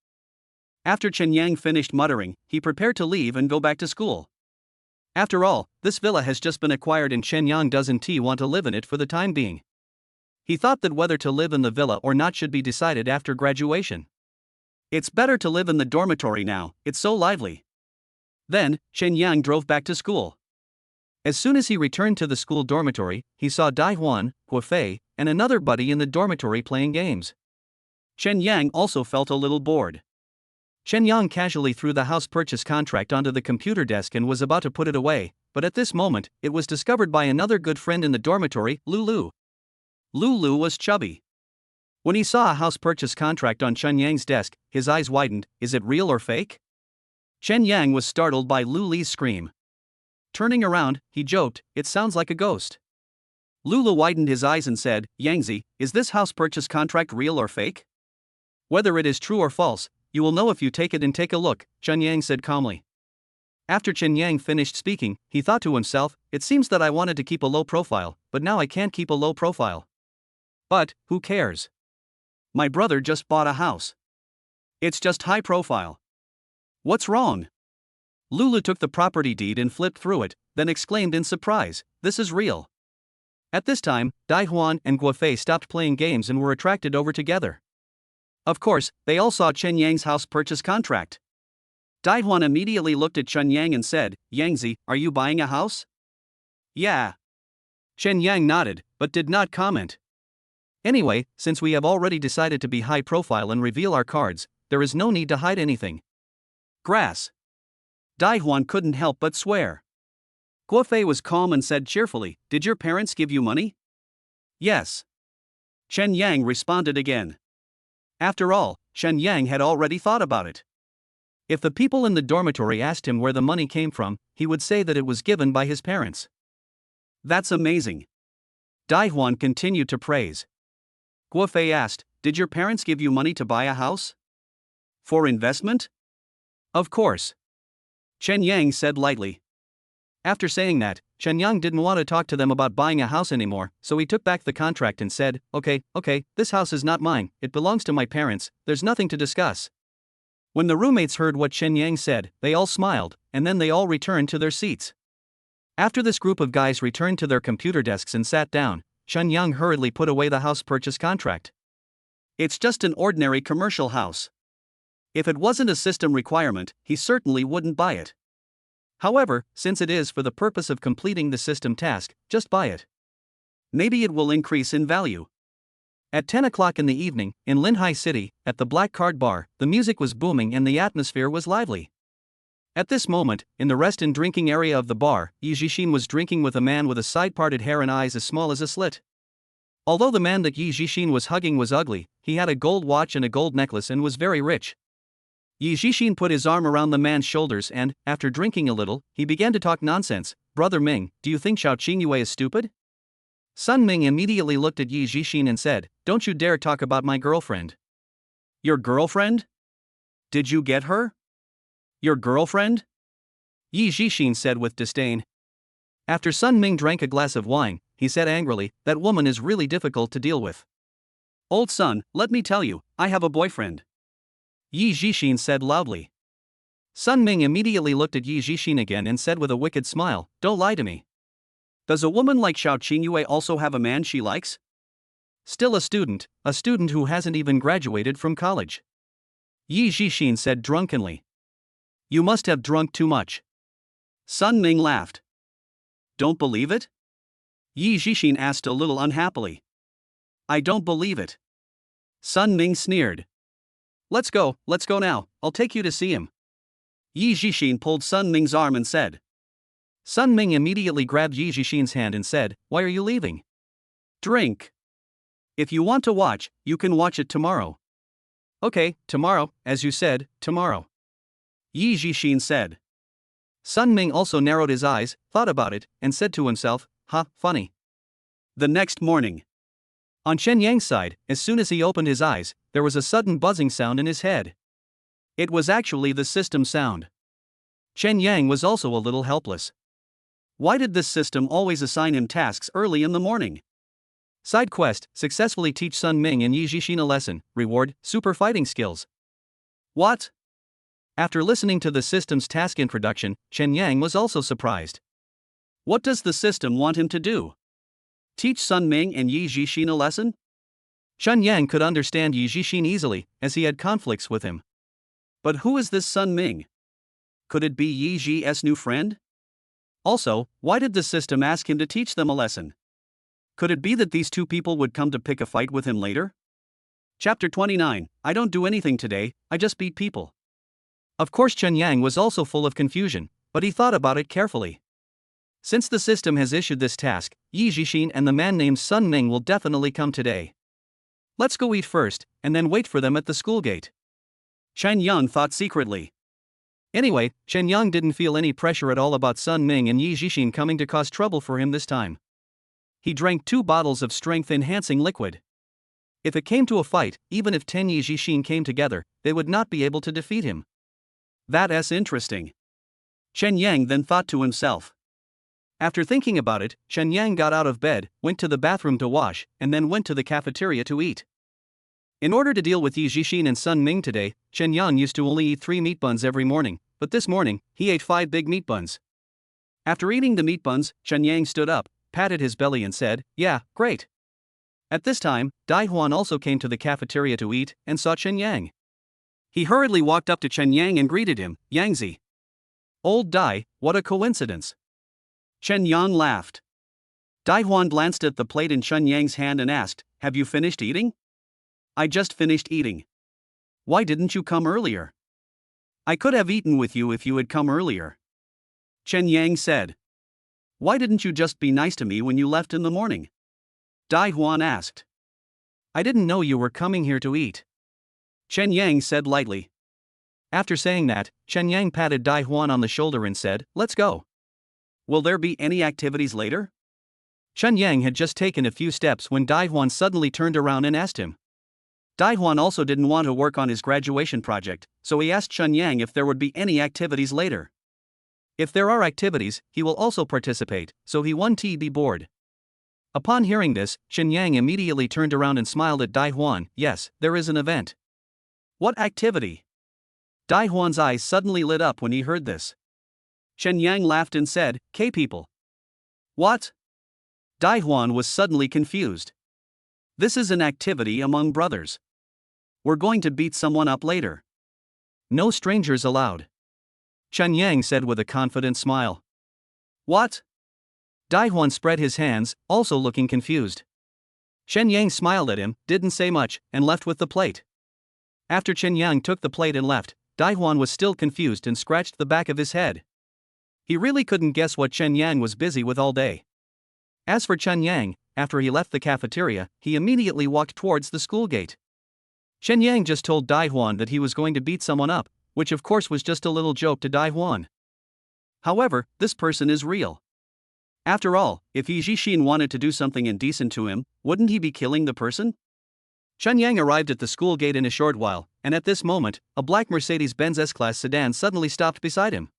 After Chen Yang finished muttering, he prepared to leave and go back to school. After all, this villa has just been acquired and Chen Yang doesn't want to live in it for the time being. He thought that whether to live in the villa or not should be decided after graduation. It's better to live in the dormitory now, it's so lively. Then, Chen Yang drove back to school. As soon as he returned to the school dormitory, he saw Dai Huan, Guofei, and another buddy in the dormitory playing games. Chen Yang also felt a little bored. Chen Yang casually threw the house purchase contract onto the computer desk and was about to put it away, but at this moment, it was discovered by another good friend in the dormitory, Lulu. Lulu was chubby. When he saw a house purchase contract on Chen Yang's desk, his eyes widened. Is it real or fake? Chen Yang was startled by Lulu's scream. Turning around, he joked, "It sounds like a ghost." Lulu widened his eyes and said, "Yangzi, is this house purchase contract real or fake?" "Whether it is true or false, you will know if you take it and take a look," Chen Yang said calmly. After Chen Yang finished speaking, he thought to himself, "It seems that I wanted to keep a low profile, but now I can't keep a low profile. But, who cares? My brother just bought a house. It's just high profile. What's wrong?" Lulu took the property deed and flipped through it, then exclaimed in surprise, "This is real." At this time, Dai Huan and Guofei stopped playing games and were attracted over together. Of course, they all saw Chen Yang's house purchase contract. Dai Huan immediately looked at Chen Yang and said, "Yangzi, are you buying a house?" "Yeah." Chen Yang nodded, but did not comment. "Anyway, since we have already decided to be high profile and reveal our cards, there is no need to hide anything." Grass. Dai Huan couldn't help but swear. Guofei was calm and said cheerfully, "Did your parents give you money?" "Yes." Chen Yang responded again. After all, Chen Yang had already thought about it. If the people in the dormitory asked him where the money came from, he would say that it was given by his parents. That's amazing. Dai Huan continued to praise. Guofei asked, "Did your parents give you money to buy a house? For investment?" "Of course." Chen Yang said lightly. After saying that, Chen Yang didn't want to talk to them about buying a house anymore, so he took back the contract and said, Okay, this house is not mine, it belongs to my parents, there's nothing to discuss." When the roommates heard what Chen Yang said, they all smiled, and then they all returned to their seats. After this group of guys returned to their computer desks and sat down, Chen Yang hurriedly put away the house purchase contract. It's just an ordinary commercial house. If it wasn't a system requirement, he certainly wouldn't buy it. However, since it is for the purpose of completing the system task, just buy it. Maybe it will increase in value. At 10 o'clock in the evening, in Linhai City, at the Black Card Bar, the music was booming and the atmosphere was lively. At this moment, in the rest and drinking area of the bar, Yi Jixin was drinking with a man with a side-parted hair and eyes as small as a slit. Although the man that Yi Jixin was hugging was ugly, he had a gold watch and a gold necklace and was very rich. Yi Jixin put his arm around the man's shoulders and, after drinking a little, he began to talk nonsense. Brother Ming, do you think Xiao Qingyue is stupid? Sun Ming immediately looked at Yi Jixin and said, don't you dare talk about my girlfriend. Your girlfriend? Did you get her? Your girlfriend? Yi Jixin said with disdain. After Sun Ming drank a glass of wine, he said angrily, that woman is really difficult to deal with. Old son, let me tell you, I have a boyfriend. Yi Jixin said loudly. Sun Ming immediately looked at Yi Jixin again and said with a wicked smile, don't lie to me. Does a woman like Xiao Qingyue also have a man she likes? Still a student who hasn't even graduated from college. Yi Jixin said drunkenly. You must have drunk too much. Sun Ming laughed. Don't believe it? Yi Jixin asked a little unhappily. I don't believe it. Sun Ming sneered. Let's go now, I'll take you to see him. Yi Jixin pulled Sun Ming's arm and said. Sun Ming immediately grabbed Yi Jixin's hand and said, why are you leaving? Drink. If you want to watch, you can watch it tomorrow. Okay, tomorrow, as you said, tomorrow. Yi Jixin said. Sun Ming also narrowed his eyes, thought about it, and said to himself, funny. The next morning. On Chen Yang's side, as soon as he opened his eyes, there was a sudden buzzing sound in his head. It was actually the system sound. Chen Yang was also a little helpless. Why did this system always assign him tasks early in the morning? Side quest, successfully teach Sun Ming and Yi Jixin a lesson, reward, super fighting skills. What? After listening to the system's task introduction, Chen Yang was also surprised. What does the system want him to do? Teach Sun Ming and Yi Jixin a lesson? Chen Yang could understand Yi Jixin easily, as he had conflicts with him. But who is this Sun Ming? Could it be Yi Ji's new friend? Also, why did the system ask him to teach them a lesson? Could it be that these two people would come to pick a fight with him later? Chapter 29, I don't do anything today, I just beat people. Of course Chen Yang was also full of confusion, but he thought about it carefully. Since the system has issued this task, Yi Jixin and the man named Sun Ming will definitely come today. Let's go eat first, and then wait for them at the school gate. Chen Yang thought secretly. Anyway, Chen Yang didn't feel any pressure at all about Sun Ming and Yi Jixin coming to cause trouble for him this time. He drank 2 bottles of strength-enhancing liquid. If it came to a fight, even if 10 Yi Jixin came together, they would not be able to defeat him. That's interesting. Chen Yang then thought to himself. After thinking about it, Chen Yang got out of bed, went to the bathroom to wash, and then went to the cafeteria to eat. In order to deal with Yi Jixin and Sun Ming today, Chen Yang used to only eat 3 meat buns every morning, but this morning, he ate 5 big meat buns. After eating the meat buns, Chen Yang stood up, patted his belly and said, yeah, great. At this time, Dai Huan also came to the cafeteria to eat, and saw Chen Yang. He hurriedly walked up to Chen Yang and greeted him, Yangzi. Old Dai, what a coincidence. Chen Yang laughed. Dai Huan glanced at the plate in Chen Yang's hand and asked, have you finished eating? I just finished eating. Why didn't you come earlier? I could have eaten with you if you had come earlier. Chen Yang said. Why didn't you just be nice to me when you left in the morning? Dai Huan asked. I didn't know you were coming here to eat. Chen Yang said lightly. After saying that, Chen Yang patted Dai Huan on the shoulder and said, let's go. Will there be any activities later? Chen Yang had just taken a few steps when Dai Huan suddenly turned around and asked him. Dai Huan also didn't want to work on his graduation project, so he asked Chen Yang if there would be any activities later. If there are activities, he will also participate, so he won't be bored. Upon hearing this, Chen Yang immediately turned around and smiled at Dai Huan. Yes, there is an event. What activity? Dai Huan's eyes suddenly lit up when he heard this. Chen Yang laughed and said, K-people. What? Dai Huan was suddenly confused. This is an activity among brothers. We're going to beat someone up later. No strangers allowed. Chen Yang said with a confident smile. What? Daihuan spread his hands, also looking confused. Chen Yang smiled at him, didn't say much, and left with the plate. After Chen Yang took the plate and left, Daihuan was still confused and scratched the back of his head. He really couldn't guess what Chen Yang was busy with all day. As for Chen Yang, after he left the cafeteria, he immediately walked towards the school gate. Chen Yang just told Daihuan that he was going to beat someone up, which of course was just a little joke to Daihuan. However, this person is real. After all, if Yi Jixin wanted to do something indecent to him, wouldn't he be killing the person? Chen Yang arrived at the school gate in a short while, and at this moment, a black Mercedes-Benz S-Class sedan suddenly stopped beside him.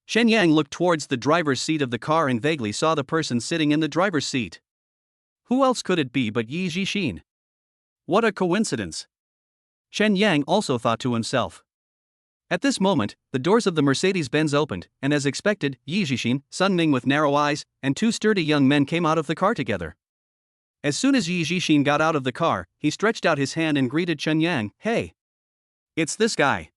Chen Yang looked towards the driver's seat of the car and vaguely saw the person sitting in the driver's seat. Who else could it be but Yi Jixin? What a coincidence! Chen Yang also thought to himself. At this moment, the doors of the Mercedes-Benz opened, and as expected, Yi Jixin, Sun Ming with narrow eyes, and two sturdy young men came out of the car together. As soon as Yi Jixin got out of the car, he stretched out his hand and greeted Chen Yang. Hey! It's this guy.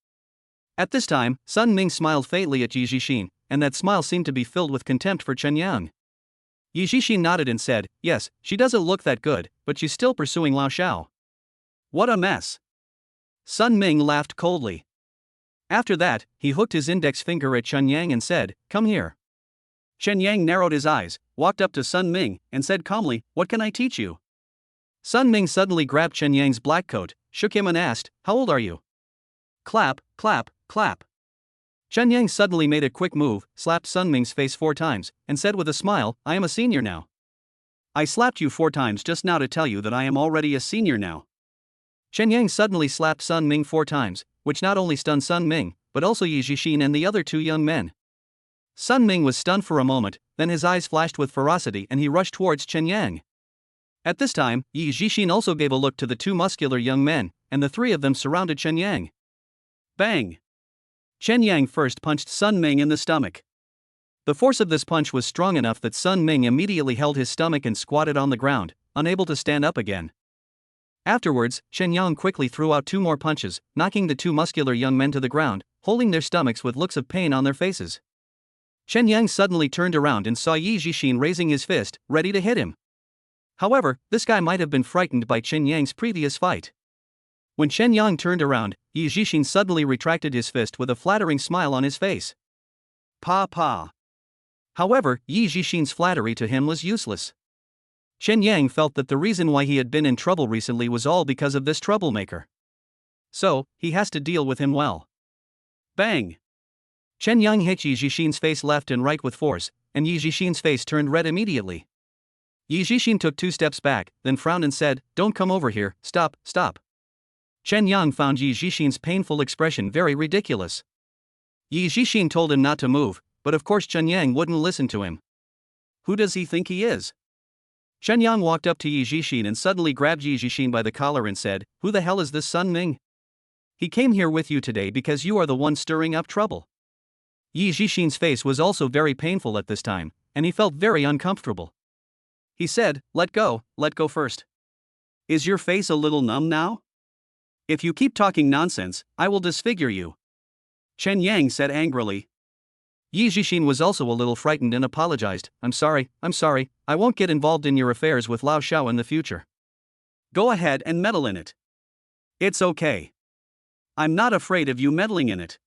At this time, Sun Ming smiled faintly at Yi Jixin, and that smile seemed to be filled with contempt for Chen Yang. Yi Jixin nodded and said, yes, she doesn't look that good, but she's still pursuing Lao Shao. What a mess! Sun Ming laughed coldly. After that, he hooked his index finger at Chen Yang and said, come here. Chen Yang narrowed his eyes, walked up to Sun Ming, and said calmly, what can I teach you? Sun Ming suddenly grabbed Chen Yang's black coat, shook him and asked, how old are you? Clap, clap, clap. Chen Yang suddenly made a quick move, slapped Sun Ming's face 4 times, and said with a smile, I am a senior now. I slapped you 4 times just now to tell you that I am already a senior now. Chen Yang suddenly slapped Sun Ming 4 times, which not only stunned Sun Ming, but also Yi Jixin and the other 2 young men. Sun Ming was stunned for a moment, then his eyes flashed with ferocity and he rushed towards Chen Yang. At this time, Yi Jixin also gave a look to the 2 muscular young men, and the 3 of them surrounded Chen Yang. Bang! Chen Yang first punched Sun Ming in the stomach. The force of this punch was strong enough that Sun Ming immediately held his stomach and squatted on the ground, unable to stand up again. Afterwards, Chen Yang quickly threw out 2 more punches, knocking the 2 muscular young men to the ground, holding their stomachs with looks of pain on their faces. Chen Yang suddenly turned around and saw Yi Jixin raising his fist, ready to hit him. However, this guy might have been frightened by Chen Yang's previous fight. When Chen Yang turned around, Yi Jixin suddenly retracted his fist with a flattering smile on his face. Pa pa. However, Yi Jixin's flattery to him was useless. Chen Yang felt that the reason why he had been in trouble recently was all because of this troublemaker. So, he has to deal with him well. Bang! Chen Yang hit Yi Jixin's face left and right with force, and Yi Jixin's face turned red immediately. Yi Jixin took 2 steps back, then frowned and said, don't come over here, stop, stop. Chen Yang found Yi Jixin's painful expression very ridiculous. Yi Jixin told him not to move, but of course Chen Yang wouldn't listen to him. Who does he think he is? Chen Yang walked up to Yi Jixin and suddenly grabbed Yi Jixin by the collar and said, who the hell is this Sun Ming? He came here with you today because you are the one stirring up trouble. Yi Jixin's face was also very painful at this time, and he felt very uncomfortable. He said, let go first. Is your face a little numb now? If you keep talking nonsense, I will disfigure you. Chen Yang said angrily. Yi Jixin was also a little frightened and apologized, I'm sorry, I won't get involved in your affairs with Lao Shao in the future. Go ahead and meddle in it. It's okay. I'm not afraid of you meddling in it.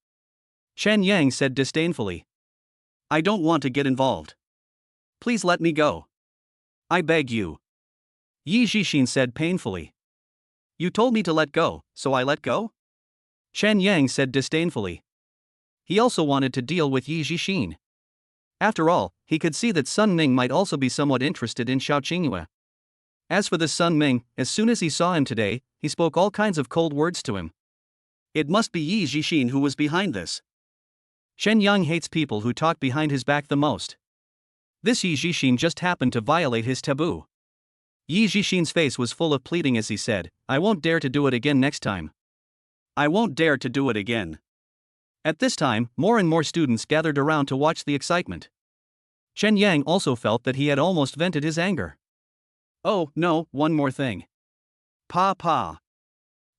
Chen Yang said disdainfully. I don't want to get involved. Please let me go. I beg you. Yi Jixin said painfully. You told me to let go, so I let go? Chen Yang said disdainfully. He also wanted to deal with Yi Jixin. After all, he could see that Sun Ming might also be somewhat interested in Xiao Qingyue. As for this Sun Ming, as soon as he saw him today, he spoke all kinds of cold words to him. It must be Yi Jixin who was behind this. Chen Yang hates people who talk behind his back the most. This Yi Jixin just happened to violate his taboo. Yi Jixin's face was full of pleading as he said, I won't dare to do it again next time. I won't dare to do it again. At this time, more and more students gathered around to watch the excitement. Chen Yang also felt that he had almost vented his anger. Oh, no, one more thing. Pa pa.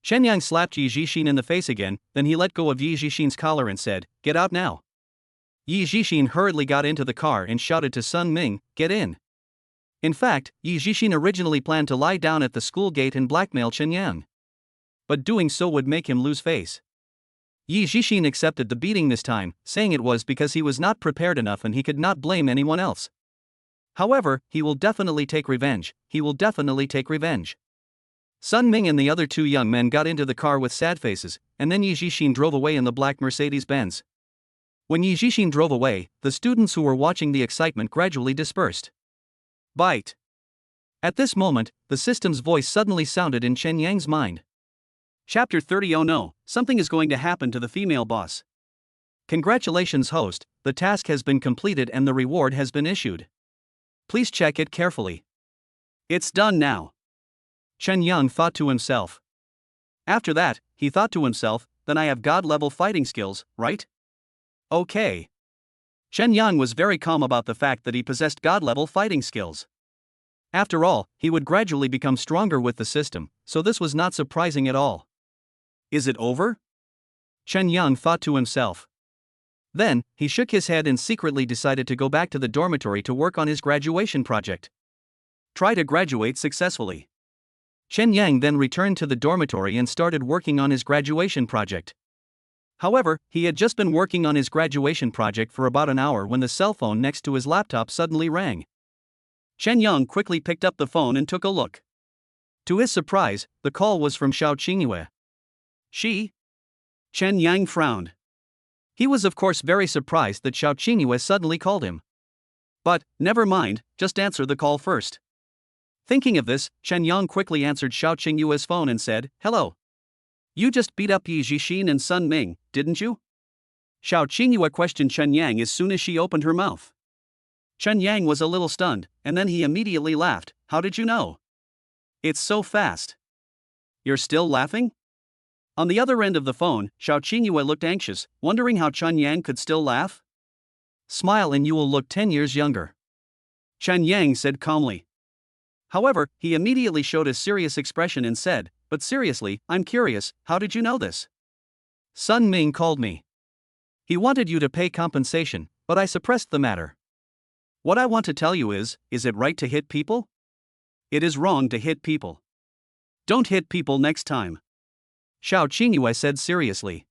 Chen Yang slapped Yi Jixin in the face again, then he let go of Yi Jixin's collar and said, get out now. Yi Jixin hurriedly got into the car and shouted to Sun Ming, "Get in." In fact, Yi Jixin originally planned to lie down at the school gate and blackmail Chen Yang. But doing so would make him lose face. Yi Jixin accepted the beating this time, saying it was because he was not prepared enough and he could not blame anyone else. However, he will definitely take revenge. Sun Ming and the other two young men got into the car with sad faces, and then Yi Jixin drove away in the black Mercedes-Benz. When Yi Jixin drove away, the students who were watching the excitement gradually dispersed. Bite. At this moment, the system's voice suddenly sounded in Chen Yang's mind. Chapter 30. Oh no, something is going to happen to the female boss. Congratulations, host, the task has been completed and the reward has been issued. Please check it carefully. It's done now. Chen Yang thought to himself. After that, he thought to himself, then I have god-level fighting skills, right? Okay. Chen Yang was very calm about the fact that he possessed god-level fighting skills. After all, he would gradually become stronger with the system, so this was not surprising at all. Is it over? Chen Yang thought to himself. Then, he shook his head and secretly decided to go back to the dormitory to work on his graduation project. Try to graduate successfully. Chen Yang then returned to the dormitory and started working on his graduation project. However, he had just been working on his graduation project for about an hour when the cell phone next to his laptop suddenly rang. Chen Yang quickly picked up the phone and took a look. To his surprise, the call was from Xiao Qingyue. She? Chen Yang frowned. He was of course very surprised that Xiao Qingyue suddenly called him. But, never mind, just answer the call first. Thinking of this, Chen Yang quickly answered Xiao Qingyue's phone and said, "Hello. You just beat up Yi Jixin and Sun Ming, didn't you?" Xiao Qingyue questioned Chen Yang as soon as she opened her mouth. Chen Yang was a little stunned, and then he immediately laughed. "How did you know? It's so fast." "You're still laughing?" On the other end of the phone, Xiao Qingyue looked anxious, wondering how Chen Yang could still laugh. "Smile and you will look 10 years younger," Chen Yang said calmly. However, he immediately showed a serious expression and said, "But seriously, I'm curious, how did you know this?" "Sun Ming called me. He wanted you to pay compensation, but I suppressed the matter." What I want to tell you is it right to hit people? It is wrong to hit people. Don't hit people next time. Xiao Qingyue said seriously.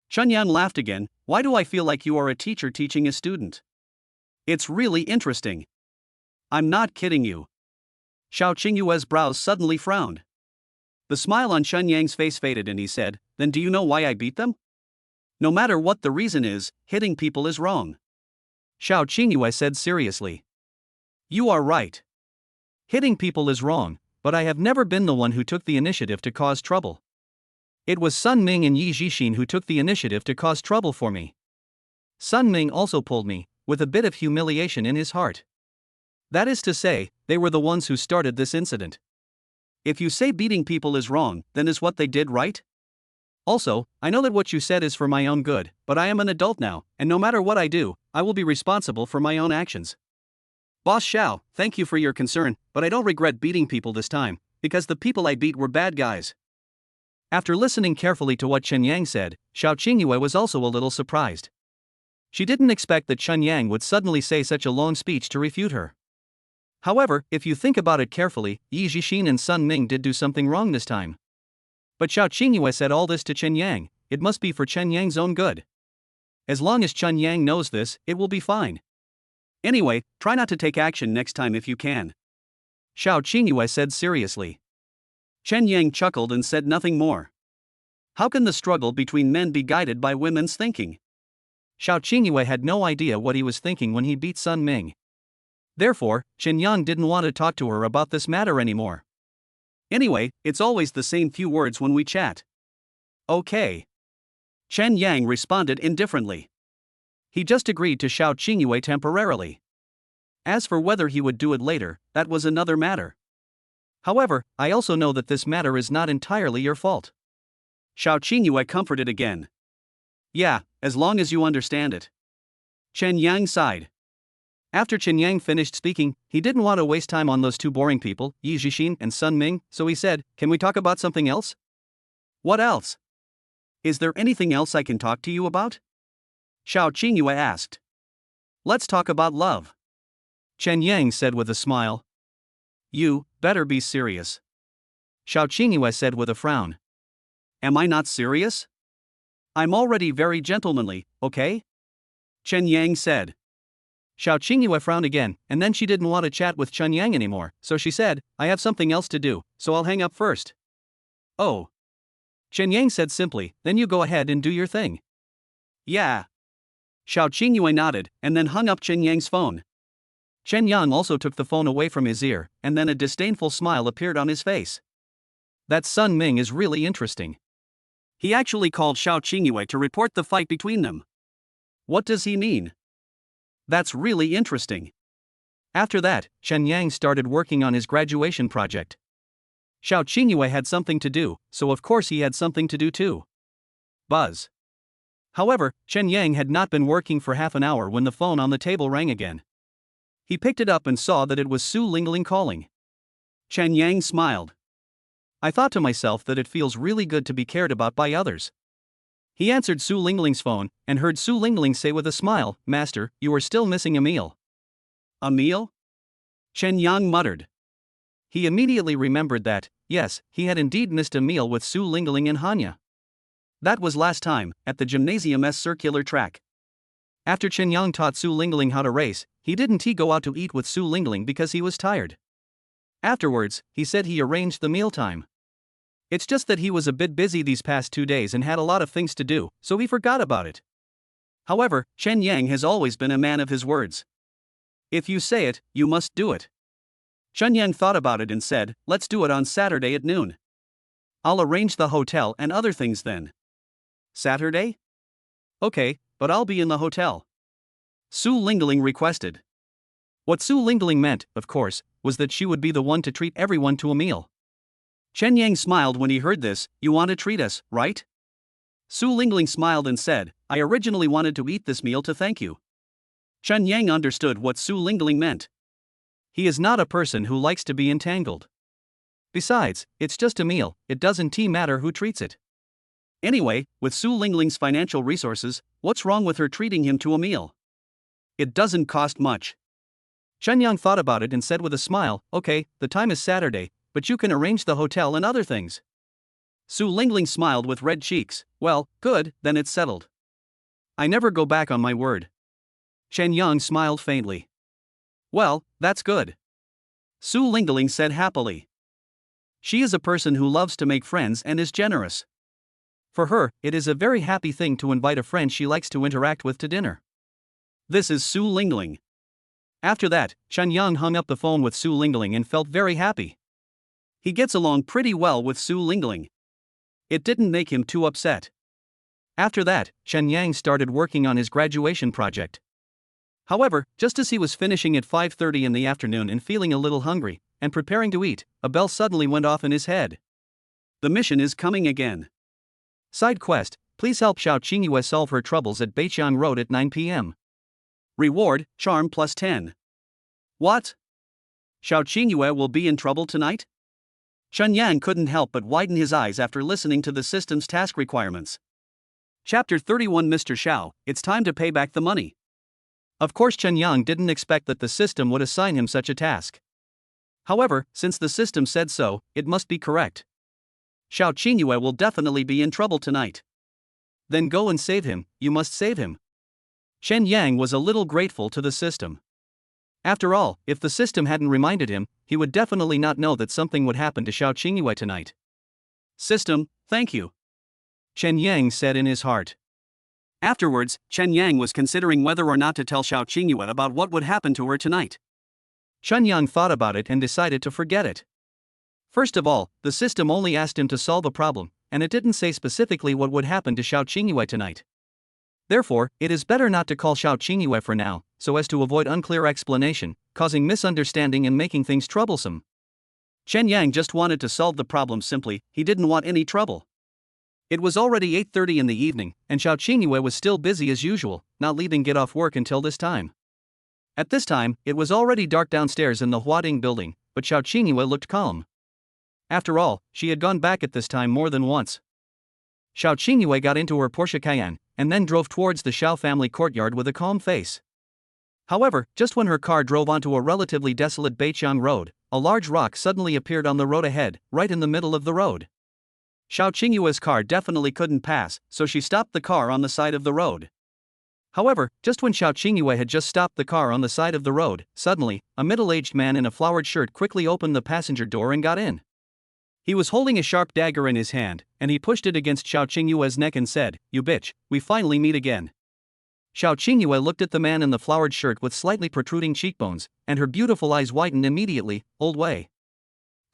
Chen Yan laughed again. Why do I feel like you are a teacher teaching a student? It's really interesting. I'm not kidding you. Xiao Qingyue's brows suddenly frowned. The smile on Chen Yang's face faded and he said, "Then do you know why I beat them? No matter what the reason is, hitting people is wrong." Xiao Qingyue said seriously. You are right. Hitting people is wrong, but I have never been the one who took the initiative to cause trouble. It was Sun Ming and Yi Jixin who took the initiative to cause trouble for me. Sun Ming also pulled me, with a bit of humiliation in his heart. That is to say, they were the ones who started this incident. If you say beating people is wrong, then is what they did right? Also, I know that what you said is for my own good, but I am an adult now, and no matter what I do, I will be responsible for my own actions. Boss Xiao, thank you for your concern, but I don't regret beating people this time, because the people I beat were bad guys. After listening carefully to what Chen Yang said, Xiao Qingyue was also a little surprised. She didn't expect that Chen Yang would suddenly say such a long speech to refute her. However, if you think about it carefully, Yi Jixin and Sun Ming did do something wrong this time. But Xiao Qingyue said all this to Chen Yang, it must be for Chen Yang's own good. As long as Chen Yang knows this, it will be fine. Anyway, try not to take action next time if you can. Xiao Qingyue said seriously. Chen Yang chuckled and said nothing more. How can the struggle between men be guided by women's thinking? Xiao Qingyue had no idea what he was thinking when he beat Sun Ming. Therefore, Chen Yang didn't want to talk to her about this matter anymore. Anyway, it's always the same few words when we chat. Okay. Chen Yang responded indifferently. He just agreed to Xiao Qingyue temporarily. As for whether he would do it later, that was another matter. However, I also know that this matter is not entirely your fault. Xiao Qingyue comforted again. Yeah, as long as you understand it. Chen Yang sighed. After Chen Yang finished speaking, he didn't want to waste time on those two boring people, Yi Jixin and Sun Ming, so he said, "Can we talk about something else?" What else? Is there anything else I can talk to you about? Xiao Qingyue asked. Let's talk about love. Chen Yang said with a smile. You better be serious. Xiao Qingyue said with a frown. Am I not serious? I'm already very gentlemanly, okay? Chen Yang said. Xiao Qingyue frowned again, and then she didn't want to chat with Chen Yang anymore, so she said, I have something else to do, so I'll hang up first. Oh. Chen Yang said simply, then you go ahead and do your thing. Yeah. Xiao Qingyue nodded, and then hung up Chen Yang's phone. Chen Yang also took the phone away from his ear, and then a disdainful smile appeared on his face. That Sun Ming is really interesting. He actually called Xiao Qingyue to report the fight between them. What does he mean? That's really interesting. After that, Chen Yang started working on his graduation project. Xiao Qingyue had something to do, so of course he had something to do too. Buzz. However, Chen Yang had not been working for half an hour when the phone on the table rang again. He picked it up and saw that it was Su Lingling calling. Chen Yang smiled. I thought to myself that it feels really good to be cared about by others. He answered Su Lingling's phone, and heard Su Lingling say with a smile, Master, you are still missing a meal. A meal? Chen Yang muttered. He immediately remembered that, yes, he had indeed missed a meal with Su Lingling and Hanya. That was last time, at the gymnasium's circular track. After Chen Yang taught Su Lingling how to race, he didn't go out to eat with Su Lingling because he was tired. Afterwards, he said he arranged the mealtime. It's just that he was a bit busy these past 2 days and had a lot of things to do, so he forgot about it. However, Chen Yang has always been a man of his words. If you say it, you must do it. Chen Yang thought about it and said, let's do it on Saturday at noon. I'll arrange the hotel and other things then. Saturday? Okay, but I'll be in the hotel. Su Lingling requested. What Su Lingling meant, of course, was that she would be the one to treat everyone to a meal. Chen Yang smiled when he heard this. You want to treat us, right? Su Lingling smiled and said, I originally wanted to eat this meal to thank you. Chen Yang understood what Su Lingling meant. He is not a person who likes to be entangled. Besides, it's just a meal, it doesn't matter who treats it. Anyway, with Su Lingling's financial resources, what's wrong with her treating him to a meal? It doesn't cost much. Chen Yang thought about it and said with a smile, okay, the time is Saturday, but you can arrange the hotel and other things. Su Lingling smiled with red cheeks. Well, good, then it's settled. I never go back on my word. Chen Yang smiled faintly. Well, that's good. Su Lingling said happily. She is a person who loves to make friends and is generous. For her, it is a very happy thing to invite a friend she likes to interact with to dinner. This is Su Lingling. After that, Chen Yang hung up the phone with Su Lingling and felt very happy. He gets along pretty well with Su Lingling. It didn't make him too upset. After that, Chen Yang started working on his graduation project. However, just as he was finishing at 5:30 in the afternoon and feeling a little hungry, and preparing to eat, a bell suddenly went off in his head. The mission is coming again. Side quest, please help Xiao Qingyue solve her troubles at Beiqiang Road at 9 p.m. Reward, charm plus 10. What? Xiao Qingyue will be in trouble tonight? Chen Yang couldn't help but widen his eyes after listening to the system's task requirements. Chapter 31 Mr. Xiao, it's time to pay back the money. Of course Chen Yang didn't expect that the system would assign him such a task. However, since the system said so, it must be correct. Xiao Qingyue will definitely be in trouble tonight. Then go and save him, you must save him. Chen Yang was a little grateful to the system. After all, if the system hadn't reminded him, he would definitely not know that something would happen to Xiao Qingyue tonight. System, thank you. Chen Yang said in his heart. Afterwards, Chen Yang was considering whether or not to tell Xiao Qingyue about what would happen to her tonight. Chen Yang thought about it and decided to forget it. First of all, the system only asked him to solve a problem, and it didn't say specifically what would happen to Xiao Qingyue tonight. Therefore, it is better not to call Xiao Qingyue for now, so as to avoid unclear explanation, causing misunderstanding and making things troublesome. Chen Yang just wanted to solve the problem simply, he didn't want any trouble. It was already 8:30 in the evening, and Xiao Qingyue was still busy as usual, not leaving get off work until this time. At this time, it was already dark downstairs in the Huading building, but Xiao Qingyue looked calm. After all, she had gone back at this time more than once. Xiao Qingyue got into her Porsche Cayenne, and then drove towards the Xiao family courtyard with a calm face. However, just when her car drove onto a relatively desolate Beiqiang road, a large rock suddenly appeared on the road ahead, right in the middle of the road. Xiao Qingyue's car definitely couldn't pass, so she stopped the car on the side of the road. However, just when Xiao Qingyue had just stopped the car on the side of the road, suddenly, a middle-aged man in a flowered shirt quickly opened the passenger door and got in. He was holding a sharp dagger in his hand, and he pushed it against Xiao Qingyue's neck and said, "You bitch, we finally meet again." Xiao Qingyue looked at the man in the flowered shirt with slightly protruding cheekbones, and her beautiful eyes widened immediately. "Old Wei."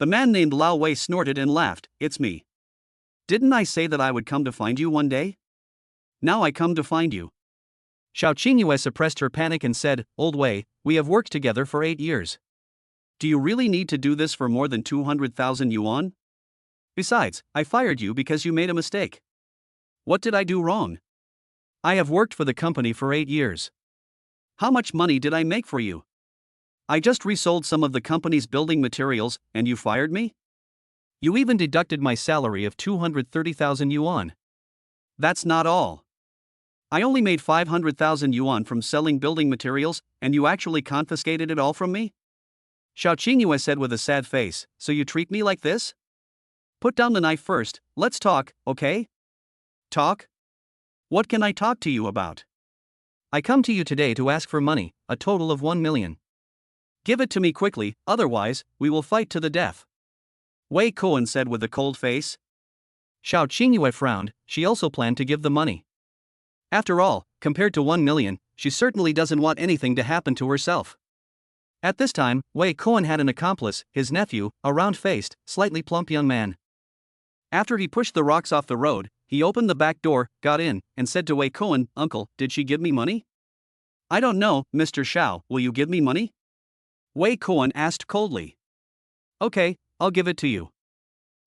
The man named Lao Wei snorted and laughed. "It's me. Didn't I say that I would come to find you one day? Now I come to find you." Xiao Qingyue suppressed her panic and said, "Old Wei, we have worked together for 8 years. Do you really need to do this for more than 200,000 yuan? Besides, I fired you because you made a mistake. What did I do wrong? I have worked for the company for 8 years. How much money did I make for you? I just resold some of the company's building materials, and you fired me? You even deducted my salary of 230,000 yuan. That's not all. I only made 500,000 yuan from selling building materials, and you actually confiscated it all from me?" Xiao Qingyue said with a sad face, "So you treat me like this? Put down the knife first, let's talk, okay? Talk? What can I talk to you about? I come to you today to ask for money, a total of 1 million. Give it to me quickly, otherwise, we will fight to the death," Wei Koan said with a cold face. Xiao Qingyue frowned. She also planned to give the money. After all, compared to 1 million, she certainly doesn't want anything to happen to herself. At this time, Wei Koan had an accomplice, his nephew, a round-faced, slightly plump young man. After he pushed the rocks off the road, he opened the back door, got in, and said to Wei Koan, "Uncle, did she give me money?" "I don't know, Mr. Xiao, will you give me money?" Wei Koan asked coldly. "Okay, I'll give it to you,"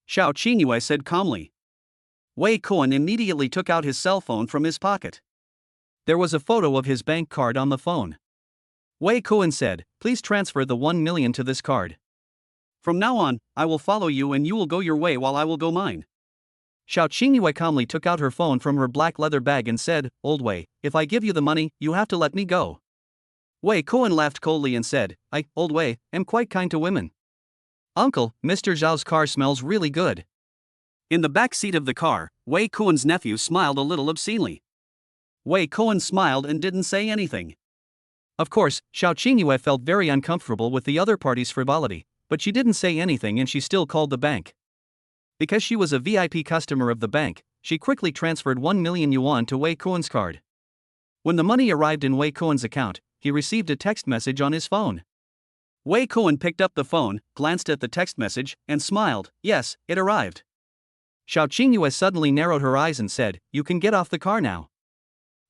Xiao Qingyue said calmly. Wei Koan immediately took out his cell phone from his pocket. There was a photo of his bank card on the phone. Wei Koan said, "Please transfer the 1 million to this card. From now on, I will follow you and you will go your way while I will go mine." Xiao Qingyue calmly took out her phone from her black leather bag and said, "Old Wei, if I give you the money, you have to let me go." Wei Koan laughed coldly and said, Old Wei, am quite kind to women. Uncle, Mr. Zhao's car smells really good." In the back seat of the car, Wei Koan's nephew smiled a little obscenely. Wei Koan smiled and didn't say anything. Of course, Xiao Qingyue felt very uncomfortable with the other party's frivolity, but she didn't say anything and she still called the bank. Because she was a VIP customer of the bank, she quickly transferred 1 million yuan to Wei Koan's card. When the money arrived in Wei Koan's account, he received a text message on his phone. Wei Koan picked up the phone, glanced at the text message, and smiled. Yes, it arrived. Xiao Qingyue suddenly narrowed her eyes and said, "You can get off the car now."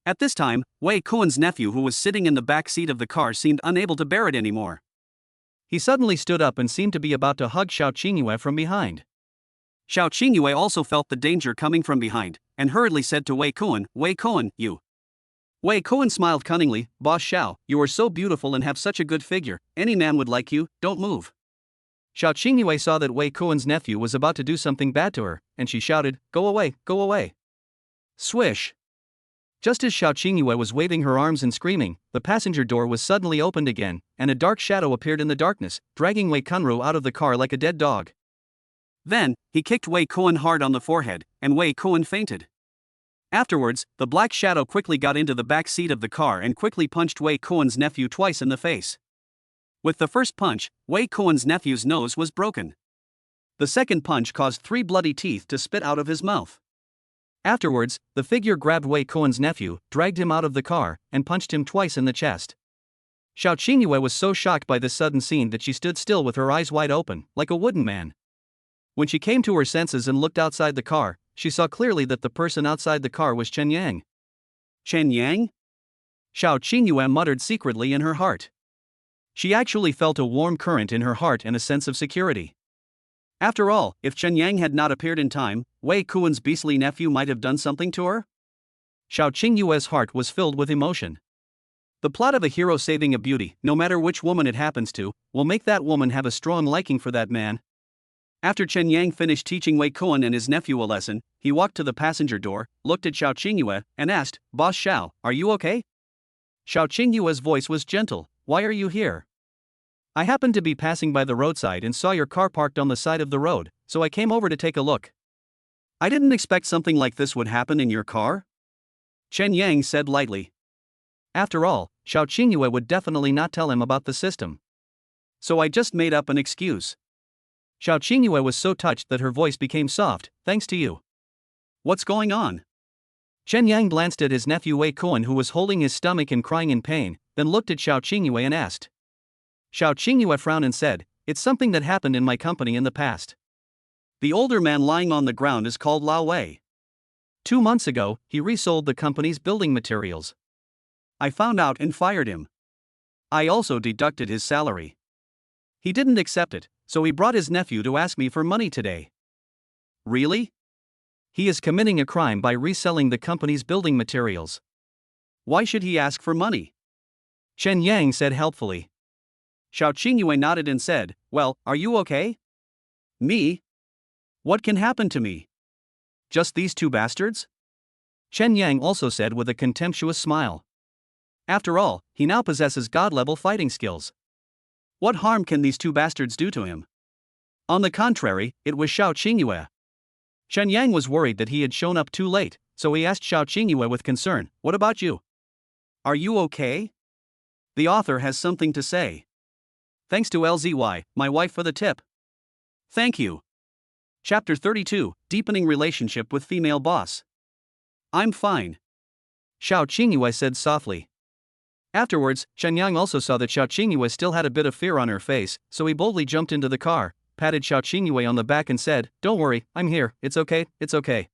At this time, Wei Koan's nephew who was sitting in the back seat of the car seemed unable to bear it anymore. He suddenly stood up and seemed to be about to hug Xiao Qingyue from behind. Xiao Qingyue also felt the danger coming from behind, and hurriedly said to Wei Koan, you. Wei Koan smiled cunningly, "Boss Xiao, you are so beautiful and have such a good figure, any man would like you, don't move." Xiao Qingyue saw that Wei Koan's nephew was about to do something bad to her, and she shouted, "Go away, go away." Swish! Just as Xiao Qingyue was waving her arms and screaming, the passenger door was suddenly opened again, and a dark shadow appeared in the darkness, dragging Wei Kunru out of the car like a dead dog. Then, he kicked Wei Koan hard on the forehead, and Wei Koan fainted. Afterwards, the black shadow quickly got into the back seat of the car and quickly punched Wei Koan's nephew twice in the face. With the first punch, Wei Koan's nephew's nose was broken. The second punch caused 3 bloody teeth to spit out of his mouth. Afterwards, the figure grabbed Wei Koan's nephew, dragged him out of the car, and punched him twice in the chest. Xiao Qingyue was so shocked by this sudden scene that she stood still with her eyes wide open, like a wooden man. When she came to her senses and looked outside the car, she saw clearly that the person outside the car was Chen Yang. Chen Yang? Xiao Qingyue muttered secretly in her heart. She actually felt a warm current in her heart and a sense of security. After all, if Chen Yang had not appeared in time, Wei Koan's beastly nephew might have done something to her? Xiao Qingyue's heart was filled with emotion. The plot of a hero saving a beauty, no matter which woman it happens to, will make that woman have a strong liking for that man. After Chen Yang finished teaching Wei Kuan and his nephew a lesson, he walked to the passenger door, looked at Xiao Qingyue, and asked, "Boss Xiao, are you okay?" Xiao Qingyue's voice was gentle. "Why are you here?" "I happened to be passing by the roadside and saw your car parked on the side of the road, so I came over to take a look." "I didn't expect something like this would happen in your car," Chen Yang said lightly. After all, Xiao Qingyue would definitely not tell him about the system. "So I just made up an excuse." Xiao Qingyue was so touched that her voice became soft. "Thanks to you." "What's going on?" Chen Yang glanced at his nephew Wei Kuan, who was holding his stomach and crying in pain, then looked at Xiao Qingyue and asked. Xiao Qingyue frowned and said, "It's something that happened in my company in the past. The older man lying on the ground is called Lao Wei. 2 months ago, he resold the company's building materials. I found out and fired him. I also deducted his salary. He didn't accept it, so he brought his nephew to ask me for money today." "Really?" "He is committing a crime by reselling the company's building materials." "Why should he ask for money?" Chen Yang said helpfully. Xiao Qingyue nodded and said, "Well, are you okay?" "Me? What can happen to me? Just these two bastards?" Chen Yang also said with a contemptuous smile. After all, he now possesses god-level fighting skills. What harm can these two bastards do to him? On the contrary, it was Xiao Qingyue. Chen Yang was worried that he had shown up too late, so he asked Xiao Qingyue with concern, "What about you? Are you okay?" The author has something to say. Thanks to LZY, my wife, for the tip. Thank you. Chapter 32, Deepening Relationship with Female Boss. "I'm fine," Xiao Qingyue said softly. Afterwards, Chen Yang also saw that Xiao Qingyue still had a bit of fear on her face, so he boldly jumped into the car, patted Xiao Qingyue on the back and said, "Don't worry, I'm here, it's okay, it's okay."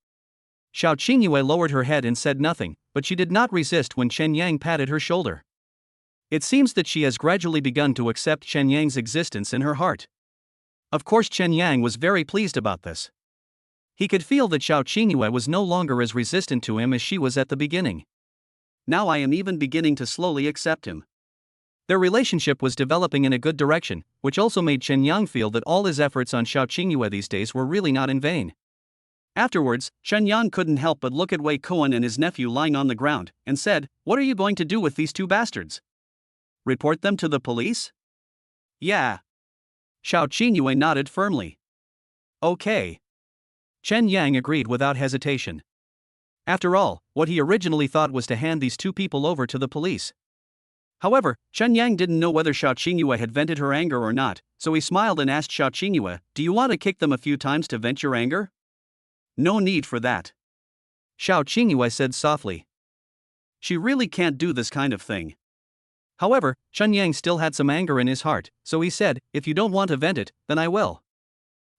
Xiao Qingyue lowered her head and said nothing, but she did not resist when Chen Yang patted her shoulder. It seems that she has gradually begun to accept Chen Yang's existence in her heart. Of course, Chen Yang was very pleased about this. He could feel that Xiao Qingyue was no longer as resistant to him as she was at the beginning. Now I am even beginning to slowly accept him. Their relationship was developing in a good direction, which also made Chen Yang feel that all his efforts on Xiao Qingyue these days were really not in vain. Afterwards, Chen Yang couldn't help but look at Wei Kuan and his nephew lying on the ground, and said, "What are you going to do with these two bastards? Report them to the police?" "Yeah." Xiao Qingyue nodded firmly. "Okay." Chen Yang agreed without hesitation. After all, what he originally thought was to hand these two people over to the police. However, Chen Yang didn't know whether Xiao Qingyue had vented her anger or not, so he smiled and asked Xiao Qingyue, "Do you want to kick them a few times to vent your anger?" "No need for that," Xiao Qingyue said softly. She really can't do this kind of thing. However, Chen Yang still had some anger in his heart, so he said, "If you don't want to vent it, then I will."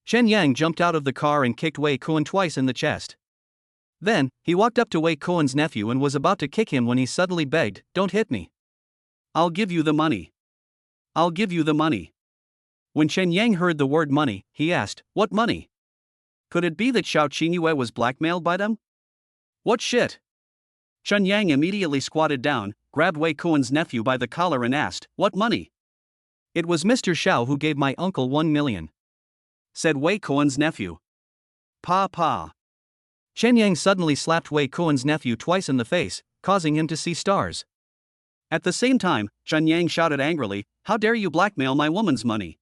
Chen Yang jumped out of the car and kicked Wei Kuan twice in the chest. Then, he walked up to Wei Kuan's nephew and was about to kick him when he suddenly begged, "Don't hit me. I'll give you the money. I'll give you the money." When Chen Yang heard the word money, he asked, "What money? Could it be that Xiao Qingyue was blackmailed by them? What shit?" Chen Yang immediately squatted down, grabbed Wei Kuan's nephew by the collar and asked, "What money?" "It was Mr. Xiao who gave my uncle 1 million, said Wei Kuan's nephew. Pa. Chen Yang suddenly slapped Wei Kuan's nephew twice in the face, causing him to see stars. At the same time, Chen Yang shouted angrily, "How dare you blackmail my woman's money?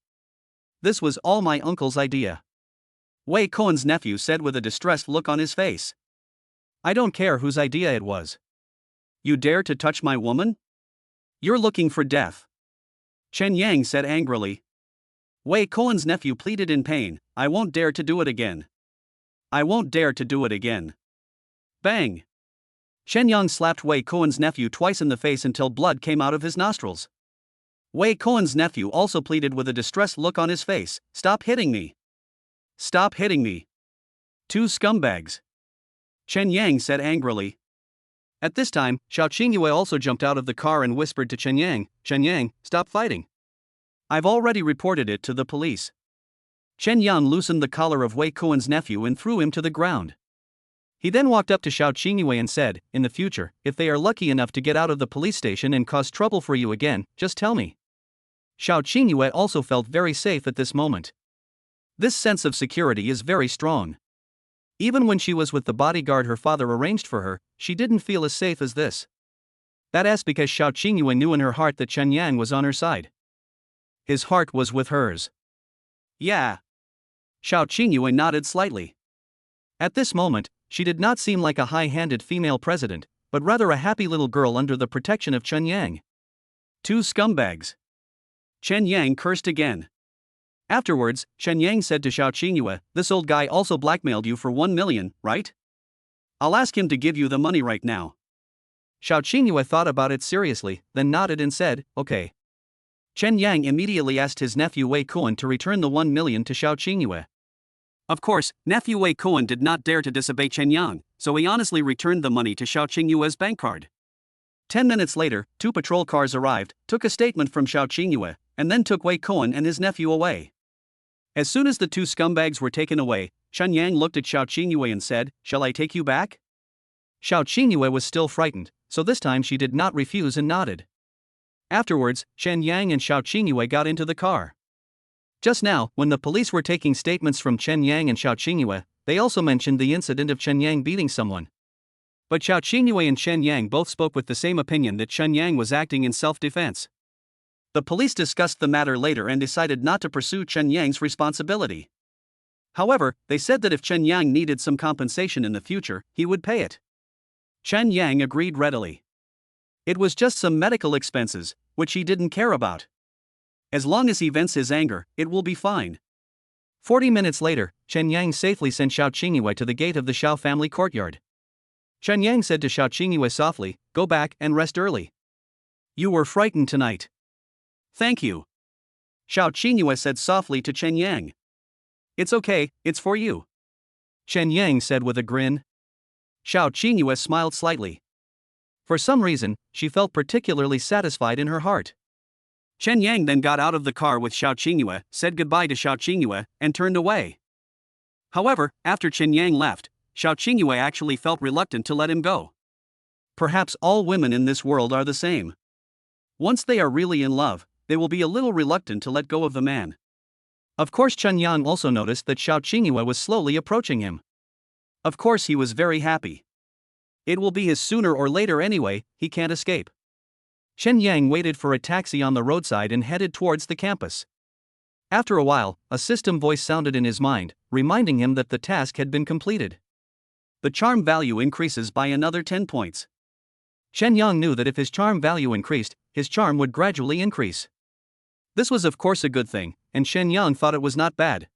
This was all my uncle's idea." Wei Kuan's nephew said with a distressed look on his face. "I don't care whose idea it was. You dare to touch my woman? You're looking for death," Chen Yang said angrily. Wei Kuan's nephew pleaded in pain, "I won't dare to do it again. I won't dare to do it again." Bang! Chen Yang slapped Wei Kuan's nephew twice in the face until blood came out of his nostrils. Wei Kuan's nephew also pleaded with a distressed look on his face, "Stop hitting me. Stop hitting me. Two scumbags," Chen Yang said angrily. At this time, Xiao Qingyue also jumped out of the car and whispered to Chen Yang, "Chen Yang, stop fighting. I've already reported it to the police." Chen Yang loosened the collar of Wei Kuan's nephew and threw him to the ground. He then walked up to Xiao Qingyue and said, "In the future, if they are lucky enough to get out of the police station and cause trouble for you again, just tell me." Xiao Qingyue also felt very safe at this moment. This sense of security is very strong. Even when she was with the bodyguard her father arranged for her, she didn't feel as safe as this. That's because Xiao Qingyue knew in her heart that Chen Yang was on her side. His heart was with hers. Yeah. Xiao Qingyue nodded slightly. At this moment, she did not seem like a high-handed female president, but rather a happy little girl under the protection of Chen Yang. Two scumbags. Chen Yang cursed again. Afterwards, Chen Yang said to Xiao Qingyue, "This old guy also blackmailed you for 1 million, right? I'll ask him to give you the money right now." Xiao Qingyue thought about it seriously, then nodded and said, "Okay." Chen Yang immediately asked his nephew Wei Kuan to return the 1 million to Xiao Qingyue. Of course, nephew Wei Kuan did not dare to disobey Chen Yang, so he honestly returned the money to Xiao Qingyue's bank card. 10 minutes later, 2 patrol cars arrived, took a statement from Xiao Qingyue, and then took Wei Kuan and his nephew away. As soon as the two scumbags were taken away, Chen Yang looked at Xiao Qingyue and said, "Shall I take you back?" Xiao Qingyue was still frightened, so this time she did not refuse and nodded. Afterwards, Chen Yang and Xiao Qingyue got into the car. Just now, when the police were taking statements from Chen Yang and Xiao Qingyue, they also mentioned the incident of Chen Yang beating someone. But Xiao Qingyue and Chen Yang both spoke with the same opinion that Chen Yang was acting in self-defense. The police discussed the matter later and decided not to pursue Chen Yang's responsibility. However, they said that if Chen Yang needed some compensation in the future, he would pay it. Chen Yang agreed readily. It was just some medical expenses, which he didn't care about. As long as he vents his anger, it will be fine. 40 minutes later, Chen Yang safely sent Xiao Qingyue to the gate of the Xiao family courtyard. Chen Yang said to Xiao Qingyue softly, "Go back and rest early. You were frightened tonight." "Thank you," Xiao Qingyue said softly to Chen Yang. "It's okay, it's for you," Chen Yang said with a grin. Xiao Qingyue smiled slightly. For some reason, she felt particularly satisfied in her heart. Chen Yang then got out of the car with Xiao Qingyue, said goodbye to Xiao Qingyue, and turned away. However, after Chen Yang left, Xiao Qingyue actually felt reluctant to let him go. Perhaps all women in this world are the same. Once they are really in love, they will be a little reluctant to let go of the man. Of course, Chen Yang also noticed that Xiao Qingyue was slowly approaching him. Of course, he was very happy. It will be his sooner or later anyway, he can't escape. Chen Yang waited for a taxi on the roadside and headed towards the campus. After a while, a system voice sounded in his mind, reminding him that the task had been completed. The charm value increases by another 10 points. Chen Yang knew that if his charm value increased, his charm would gradually increase. This was of course a good thing, and Chen Yang thought it was not bad.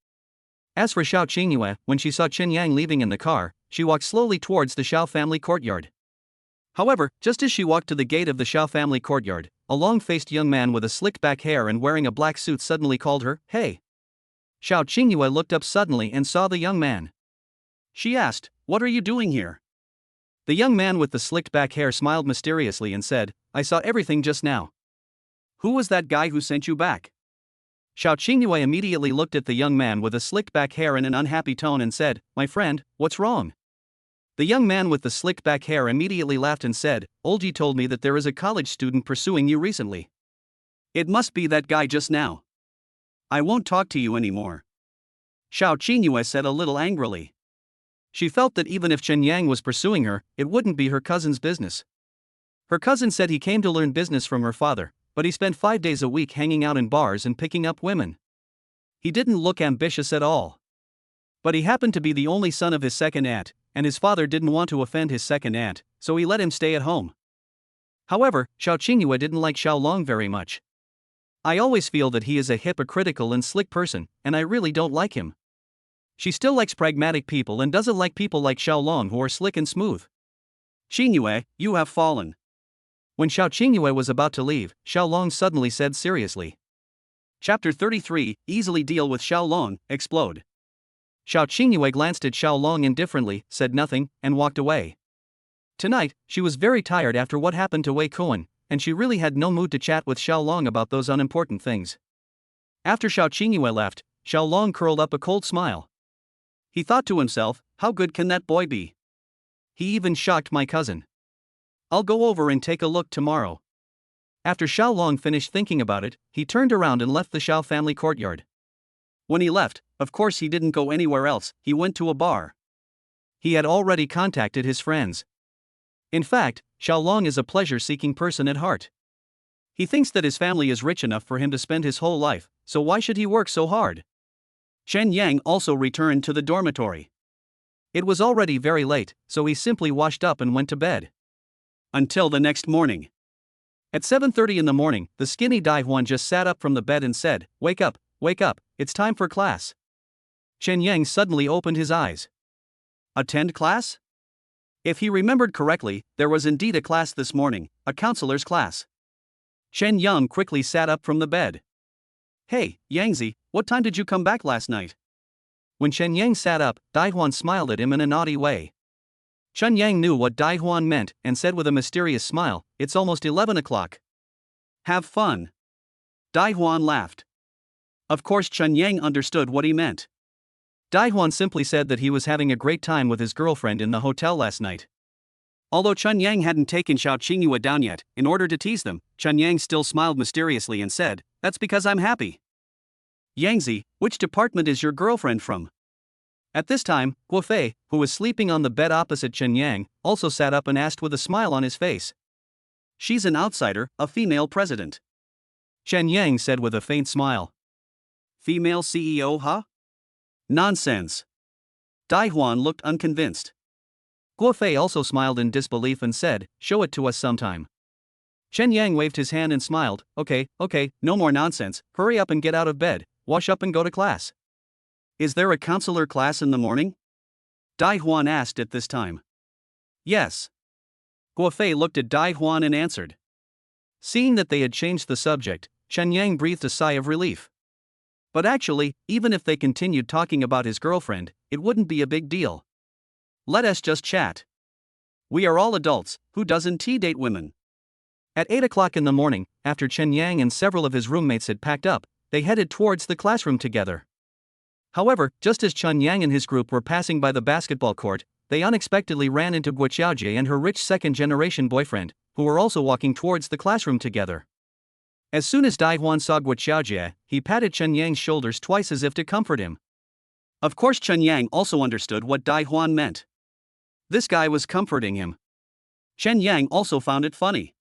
As for Xiao Qingyue, when she saw Chen Yang leaving in the car, she walked slowly towards the Xiao family courtyard. However, just as she walked to the gate of the Xiao family courtyard, a long-faced young man with a slicked back hair and wearing a black suit suddenly called her, "Hey." Xiao Qingyue looked up suddenly and saw the young man. She asked, "What are you doing here?" The young man with the slicked back hair smiled mysteriously and said, "I saw everything just now." "Who was that guy who sent you back?" Xiao Qingyue immediately looked at the young man with the slicked back hair in an unhappy tone and said, "My friend, what's wrong?" The young man with the slicked back hair immediately laughed and said, "Olji told me that there is a college student pursuing you recently." "It must be that guy just now. I won't talk to you anymore," Xiao Qingyue said a little angrily. She felt that even if Chen Yang was pursuing her, it wouldn't be her cousin's business. Her cousin said he came to learn business from her father, but he spent 5 days a week hanging out in bars and picking up women. He didn't look ambitious at all. But he happened to be the only son of his second aunt, and his father didn't want to offend his second aunt, so he let him stay at home. However, Xiao Qingyue didn't like Xiaolong very much. "I always feel that he is a hypocritical and slick person, and I really don't like him." She still likes pragmatic people and doesn't like people like Xiaolong who are slick and smooth. "Qingyue, you have fallen." When Xiao Qingyue was about to leave, Xiaolong suddenly said seriously. Chapter 33, Easily Deal with Xiaolong, Explode. Xiao Qingyue glanced at Xiaolong indifferently, said nothing, and walked away. Tonight, she was very tired after what happened to Wei Kuan, and she really had no mood to chat with Xiaolong about those unimportant things. After Xiao Qingyue left, Xiaolong curled up a cold smile. He thought to himself, how good can that boy be? He even shocked my cousin. I'll go over and take a look tomorrow. After Xiaolong finished thinking about it, he turned around and left the Xiao family courtyard. When he left, of course he didn't go anywhere else, he went to a bar. He had already contacted his friends. In fact, Xiaolong is a pleasure-seeking person at heart. He thinks that his family is rich enough for him to spend his whole life, so why should he work so hard? Chen Yang also returned to the dormitory. It was already very late, so he simply washed up and went to bed. Until the next morning. At 7:30 in the morning, the skinny Daihuan just sat up from the bed and said, wake up, it's time for class. Chen Yang suddenly opened his eyes. Attend class? If he remembered correctly, there was indeed a class this morning, a counselor's class. Chen Yang quickly sat up from the bed. Hey, Yangzi, what time did you come back last night? When Chen Yang sat up, Daihuan smiled at him in a naughty way. Chen Yang knew what Daihuan meant and said with a mysterious smile, it's almost 11 o'clock. Have fun. Daihuan laughed. Of course Chen Yang understood what he meant. Daihuan simply said that he was having a great time with his girlfriend in the hotel last night. Although Chen Yang hadn't taken Xiao Qingyue down yet, in order to tease them, Chen Yang still smiled mysteriously and said, that's because I'm happy. Yangzi, which department is your girlfriend from? At this time, Guofei, who was sleeping on the bed opposite Chen Yang, also sat up and asked with a smile on his face. She's an outsider, a female president. Chen Yang said with a faint smile. Female CEO, huh? Nonsense. Daihuan looked unconvinced. Guofei also smiled in disbelief and said, show it to us sometime. Chen Yang waved his hand and smiled, okay, no more nonsense, hurry up and get out of bed, wash up and go to class. Is there a counselor class in the morning? Daihuan asked at this time. Yes. Guofei looked at Daihuan and answered. Seeing that they had changed the subject, Chen Yang breathed a sigh of relief. But actually, even if they continued talking about his girlfriend, it wouldn't be a big deal. Let us just chat. We are all adults, who doesn't date women? At 8 o'clock in the morning, after Chen Yang and several of his roommates had packed up, they headed towards the classroom together. However, just as Chen Yang and his group were passing by the basketball court, they unexpectedly ran into Guo Xiaojie and her rich second-generation boyfriend, who were also walking towards the classroom together. As soon as Daihuan saw Guo Xiaojie, he patted Chen Yang's shoulders twice as if to comfort him. Of course Chen Yang also understood what Daihuan meant. This guy was comforting him. Chen Yang also found it funny.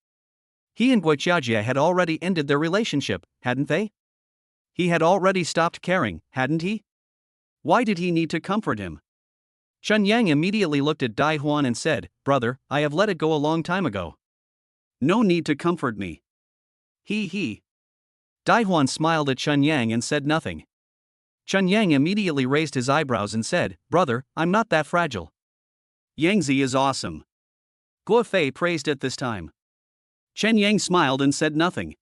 He and Guo Xiaojie had already ended their relationship, hadn't they? He had already stopped caring, hadn't he? Why did he need to comfort him? Chen Yang immediately looked at Daihuan and said, brother, I have let it go a long time ago. No need to comfort me. He. Daihuan smiled at Chen Yang and said nothing. Chen Yang immediately raised his eyebrows and said, brother, I'm not that fragile. Yangzi is awesome. Guofei praised at this time. Chen Yang smiled and said nothing.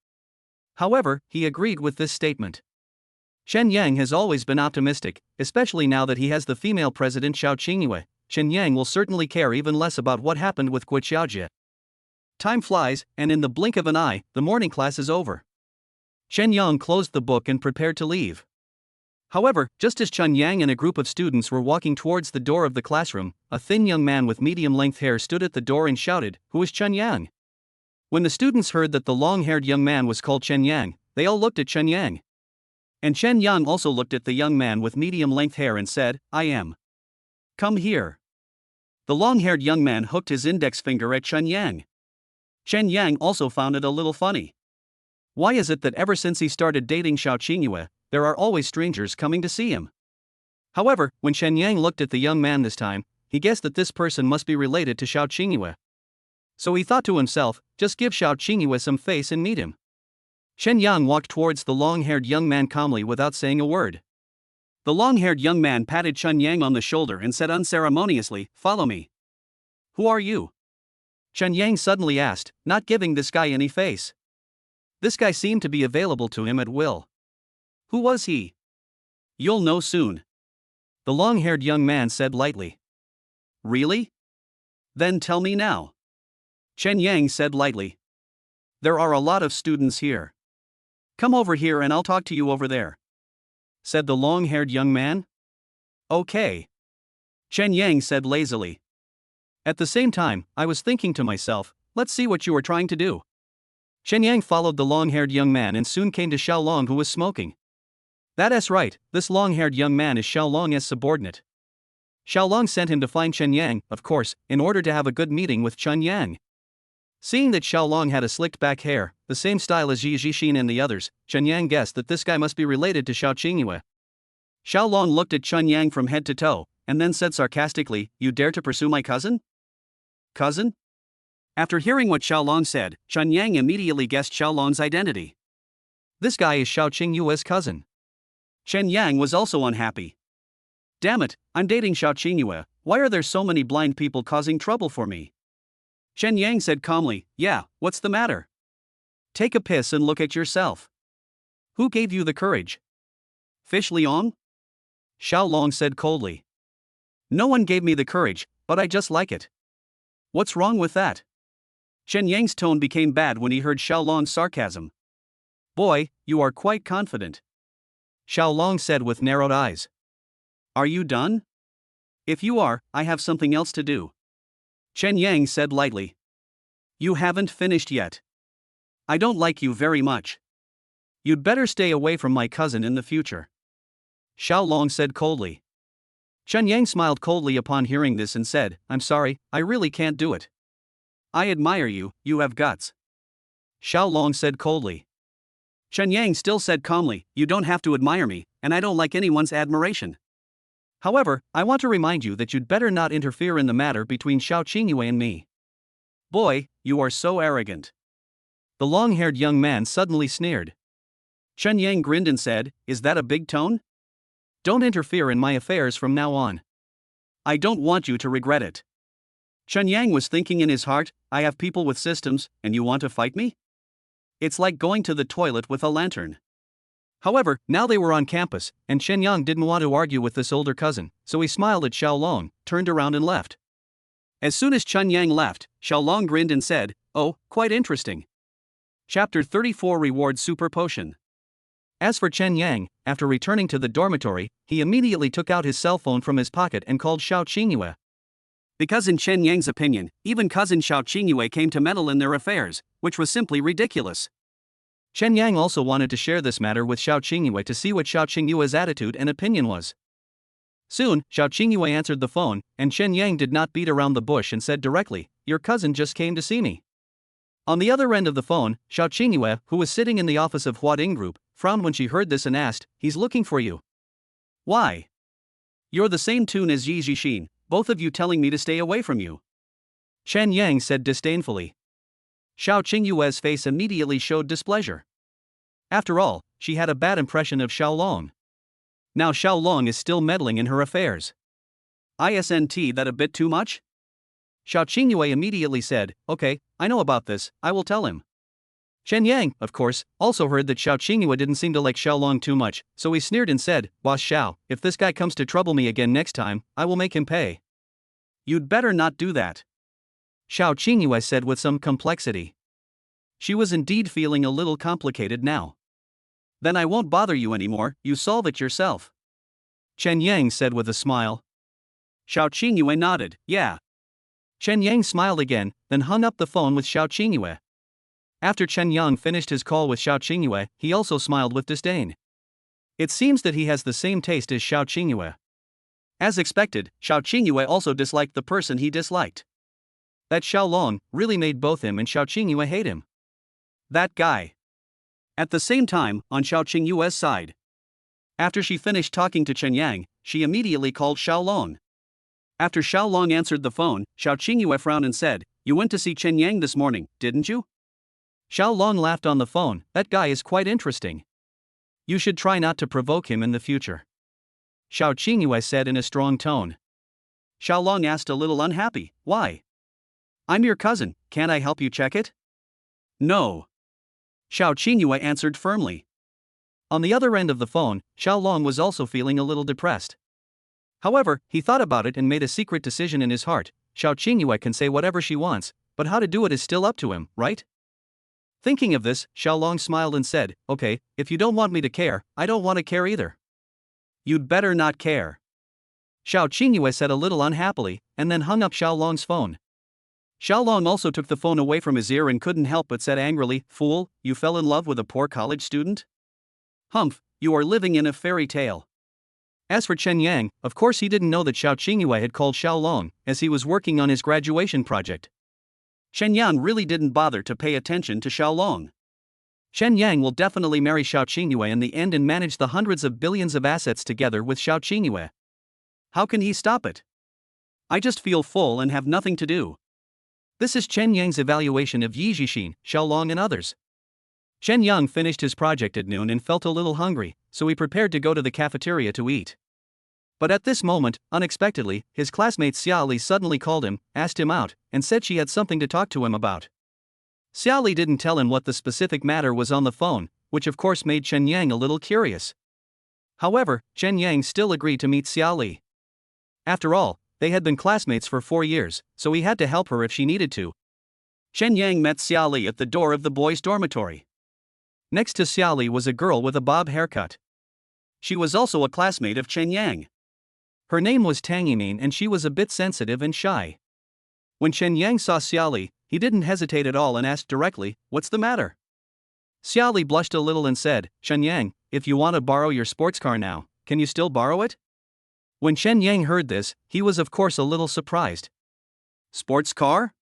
However, he agreed with this statement. Chen Yang has always been optimistic, especially now that he has the female president Xiao Qingyue. Chen Yang will certainly care even less about what happened with Guo Xiaojie. Time flies, and in the blink of an eye, the morning class is over. Chen Yang closed the book and prepared to leave. However, just as Chen Yang and a group of students were walking towards the door of the classroom, a thin young man with medium-length hair stood at the door and shouted, who is Chen Yang? When the students heard that the long-haired young man was called Chen Yang, they all looked at Chen Yang. And Chen Yang also looked at the young man with medium-length hair and said, I am. Come here. The long-haired young man hooked his index finger at Chen Yang. Chen Yang also found it a little funny. Why is it that ever since he started dating Xiao Qingyue, there are always strangers coming to see him? However, when Chen Yang looked at the young man this time, he guessed that this person must be related to Xiao Qingyue. So he thought to himself, just give Xiao Qingyue some face and meet him. Chen Yang walked towards the long-haired young man calmly without saying a word. The long-haired young man patted Chen Yang on the shoulder and said unceremoniously, follow me. Who are you? Chen Yang suddenly asked, not giving this guy any face. This guy seemed to be available to him at will. Who was he? You'll know soon. The long-haired young man said lightly. Really? Then tell me now. Chen Yang said lightly. There are a lot of students here. Come over here and I'll talk to you over there, said the long-haired young man. Okay. Chen Yang said lazily. At the same time, I was thinking to myself, let's see what you are trying to do. Chen Yang followed the long-haired young man and soon came to Xiaolong, who was smoking. That's right, this long-haired young man is Xiaolong's subordinate. Xiaolong sent him to find Chen Yang, of course, in order to have a good meeting with Chen Yang. Seeing that Xiaolong had a slicked back hair, the same style as Yi Jixin and the others, Chen Yang guessed that this guy must be related to Xiao Qingyue. Xiaolong looked at Chen Yang from head to toe, and then said sarcastically, "You dare to pursue my cousin?" Cousin? After hearing what Xiaolong said, Chen Yang immediately guessed Xiaolong's identity. This guy is Xiao Qingyue's cousin. Chen Yang was also unhappy. Damn it, I'm dating Xiao Qingyue, why are there so many blind people causing trouble for me? Chen Yang said calmly, "Yeah, what's the matter? Take a piss and look at yourself. Who gave you the courage? Fish Liang?" Xiaolong said coldly. "No one gave me the courage, but I just like it." "What's wrong with that?" Chen Yang's tone became bad when he heard Xiaolong's sarcasm. "Boy, you are quite confident," Xiaolong said with narrowed eyes. "Are you done? If you are, I have something else to do," Chen Yang said lightly. "You haven't finished yet. I don't like you very much. You'd better stay away from my cousin in the future," Xiaolong said coldly. Chen Yang smiled coldly upon hearing this and said, "I'm sorry, I really can't do it." "I admire you, you have guts," Xiaolong said coldly. Chen Yang still said calmly, "You don't have to admire me, and I don't like anyone's admiration. However, I want to remind you that you'd better not interfere in the matter between Xiao Qingyue and me." "Boy, you are so arrogant," the long-haired young man suddenly sneered. Chen Yang grinned and said, "Is that a big tone? Don't interfere in my affairs from now on. I don't want you to regret it." Chen Yang was thinking in his heart, "I have people with systems, and you want to fight me? It's like going to the toilet with a lantern." However, now they were on campus, and Chen Yang didn't want to argue with this older cousin, so he smiled at Xiaolong, turned around and left. As soon as Chen Yang left, Xiaolong grinned and said, "Oh, quite interesting." Chapter 34 Reward Super Potion. As for Chen Yang, after returning to the dormitory, he immediately took out his cell phone from his pocket and called Xiao Qingyue. Because in Chen Yang's opinion, even cousin Xiao Qingyue came to meddle in their affairs, which was simply ridiculous. Chen Yang also wanted to share this matter with Xiao Qingyue to see what Xiao Qingyue's attitude and opinion was. Soon, Xiao Qingyue answered the phone, and Chen Yang did not beat around the bush and said directly, "Your cousin just came to see me." On the other end of the phone, Xiao Qingyue, who was sitting in the office of Huading Group, frowned when she heard this and asked, "He's looking for you." "Why?" "You're the same tune as Yi Jixin, both of you telling me to stay away from you," Chen Yang said disdainfully. Xiao Qingyue's face immediately showed displeasure. After all, she had a bad impression of Xiaolong. Now Xiaolong is still meddling in her affairs. "Isn't that a bit too much?" Xiao Qingyue immediately said, "Okay, I know about this, I will tell him." Chen Yang, of course, also heard that Xiao Qingyue didn't seem to like Xiaolong too much, so he sneered and said, "Boss Xiao, if this guy comes to trouble me again next time, I will make him pay." "You'd better not do that," Xiao Qingyue said with some complexity. She was indeed feeling a little complicated now. "Then I won't bother you anymore, you solve it yourself," Chen Yang said with a smile. Xiao Qingyue nodded, "Yeah." Chen Yang smiled again, then hung up the phone with Xiao Qingyue. After Chen Yang finished his call with Xiao Qingyue, he also smiled with disdain. It seems that he has the same taste as Xiao Qingyue. As expected, Xiao Qingyue also disliked the person he disliked. That Xiaolong really made both him and Xiao Qingyue hate him. That guy. At the same time, on Xiao Qingyue's side, after she finished talking to Chen Yang, she immediately called Xiaolong. After Xiaolong answered the phone, Xiao Qingyue frowned and said, "You went to see Chen Yang this morning, didn't you?" Xiaolong laughed on the phone, "That guy is quite interesting. You should try not to provoke him in the future," Xiao Qingyue said in a strong tone. Xiaolong asked a little unhappy, "Why? I'm your cousin, can't I help you check it?" "No," Xiao Qingyue answered firmly. On the other end of the phone, Xiaolong was also feeling a little depressed. However, he thought about it and made a secret decision in his heart. Xiao Qingyue can say whatever she wants, but how to do it is still up to him, right? Thinking of this, Xiaolong smiled and said, "Okay, if you don't want me to care, I don't want to care either." "You'd better not care," Xiao Qingyue said a little unhappily, and then hung up Xiaolong's phone. Xiaolong also took the phone away from his ear and couldn't help but said angrily, "Fool, you fell in love with a poor college student? Humph, You are living in a fairy tale. As for Chen Yang, of course he didn't know that Xiao Qingyue had called Xiaolong, as he was working on his graduation project. Chen Yang really didn't bother to pay attention to Xiaolong. Chen Yang will definitely marry Xiao Qingyue in the end and manage the hundreds of billions of assets together with Xiao Qingyue. How can he stop it? I just feel full and have nothing to do. This is Chen Yang's evaluation of Yi Zhixin, Xiaolong and others. Chen Yang finished his project at noon and felt a little hungry, so he prepared to go to the cafeteria to eat. But at this moment, unexpectedly, his classmate Xia Li suddenly called him, asked him out, and said she had something to talk to him about. Xia Li didn't tell him what the specific matter was on the phone, which of course made Chen Yang a little curious. However, Chen Yang still agreed to meet Xia Li. After all, they had been classmates for 4 years, so he had to help her if she needed to. Chen Yang met Xia Li at the door of the boys' dormitory. Next to Xia Li was a girl with a bob haircut. She was also a classmate of Chen Yang. Her name was Tang Yimin and she was a bit sensitive and shy. When Chen Yang saw Xia Li, he didn't hesitate at all and asked directly, "What's the matter?" Xia Li blushed a little and said, "Chen Yang, if you want to borrow your sports car now, can you still borrow it?" When Chen Yang heard this, he was of course a little surprised. Sports car?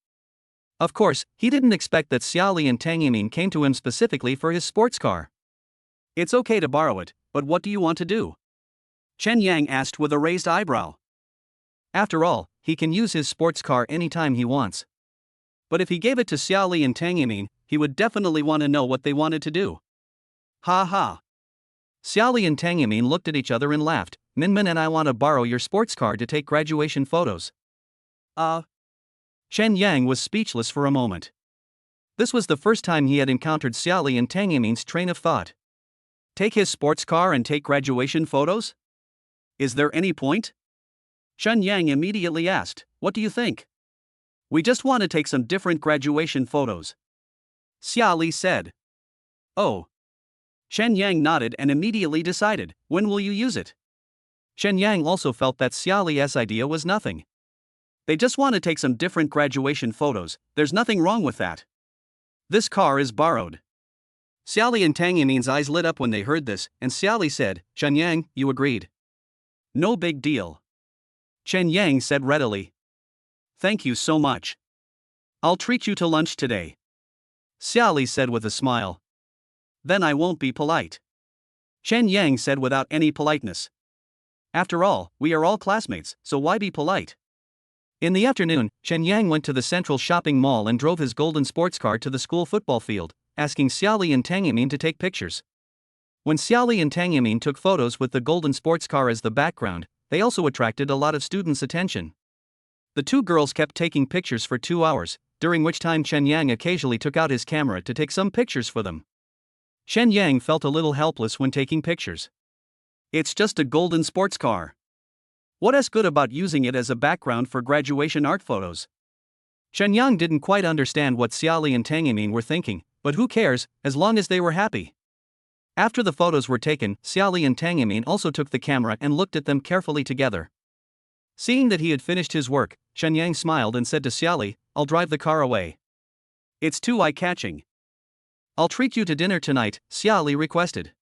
Of course, he didn't expect that Xia Li and Tang Yimin came to him specifically for his sports car. It's okay to borrow it, but what do you want to do? Chen Yang asked with a raised eyebrow. After all, he can use his sports car anytime he wants. But if he gave it to Xia Li and Tang Yimin, he would definitely want to know what they wanted to do. Ha ha. Xia Li and Tang Yimin looked at each other and laughed. "Minmin and I want to borrow your sports car to take graduation photos." Chen Yang was speechless for a moment. This was the first time he had encountered Xia Li and Tang Yimin's train of thought. Take his sports car and take graduation photos? Is there any point? Chen Yang immediately asked, "What do you think?" "We just want to take some different graduation photos," Xia Li said. "Oh." Chen Yang nodded and immediately decided, "When will you use it?" Chen Yang also felt that Xia Li's idea was nothing. They just want to take some different graduation photos, there's nothing wrong with that. This car is borrowed. Xia Li and Tang Yimin's eyes lit up when they heard this, and Xia Li said, "Chen Yang, you agreed." "No big deal," Chen Yang said readily. "Thank you so much. I'll treat you to lunch today," Xia Li said with a smile. "Then I won't be polite," Chen Yang said without any politeness. "After all, we are all classmates, so why be polite?" In the afternoon, Chen Yang went to the central shopping mall and drove his golden sports car to the school football field, asking Xia Li and Tang Yimin to take pictures. When Xia Li and Tang Yimin took photos with the golden sports car as the background, they also attracted a lot of students' attention. The two girls kept taking pictures for 2 hours, during which time Chen Yang occasionally took out his camera to take some pictures for them. Chen Yang felt a little helpless when taking pictures. It's just a golden sports car. What is good about using it as a background for graduation art photos? Chen Yang didn't quite understand what Xia Li and Tang Yimin were thinking, but who cares, as long as they were happy. After the photos were taken, Xia Li and Tang Yimin also took the camera and looked at them carefully together. Seeing that he had finished his work, Chen Yang smiled and said to Xia Li, "I'll drive the car away." "It's too eye-catching." "I'll treat you to dinner tonight," Xia Li requested.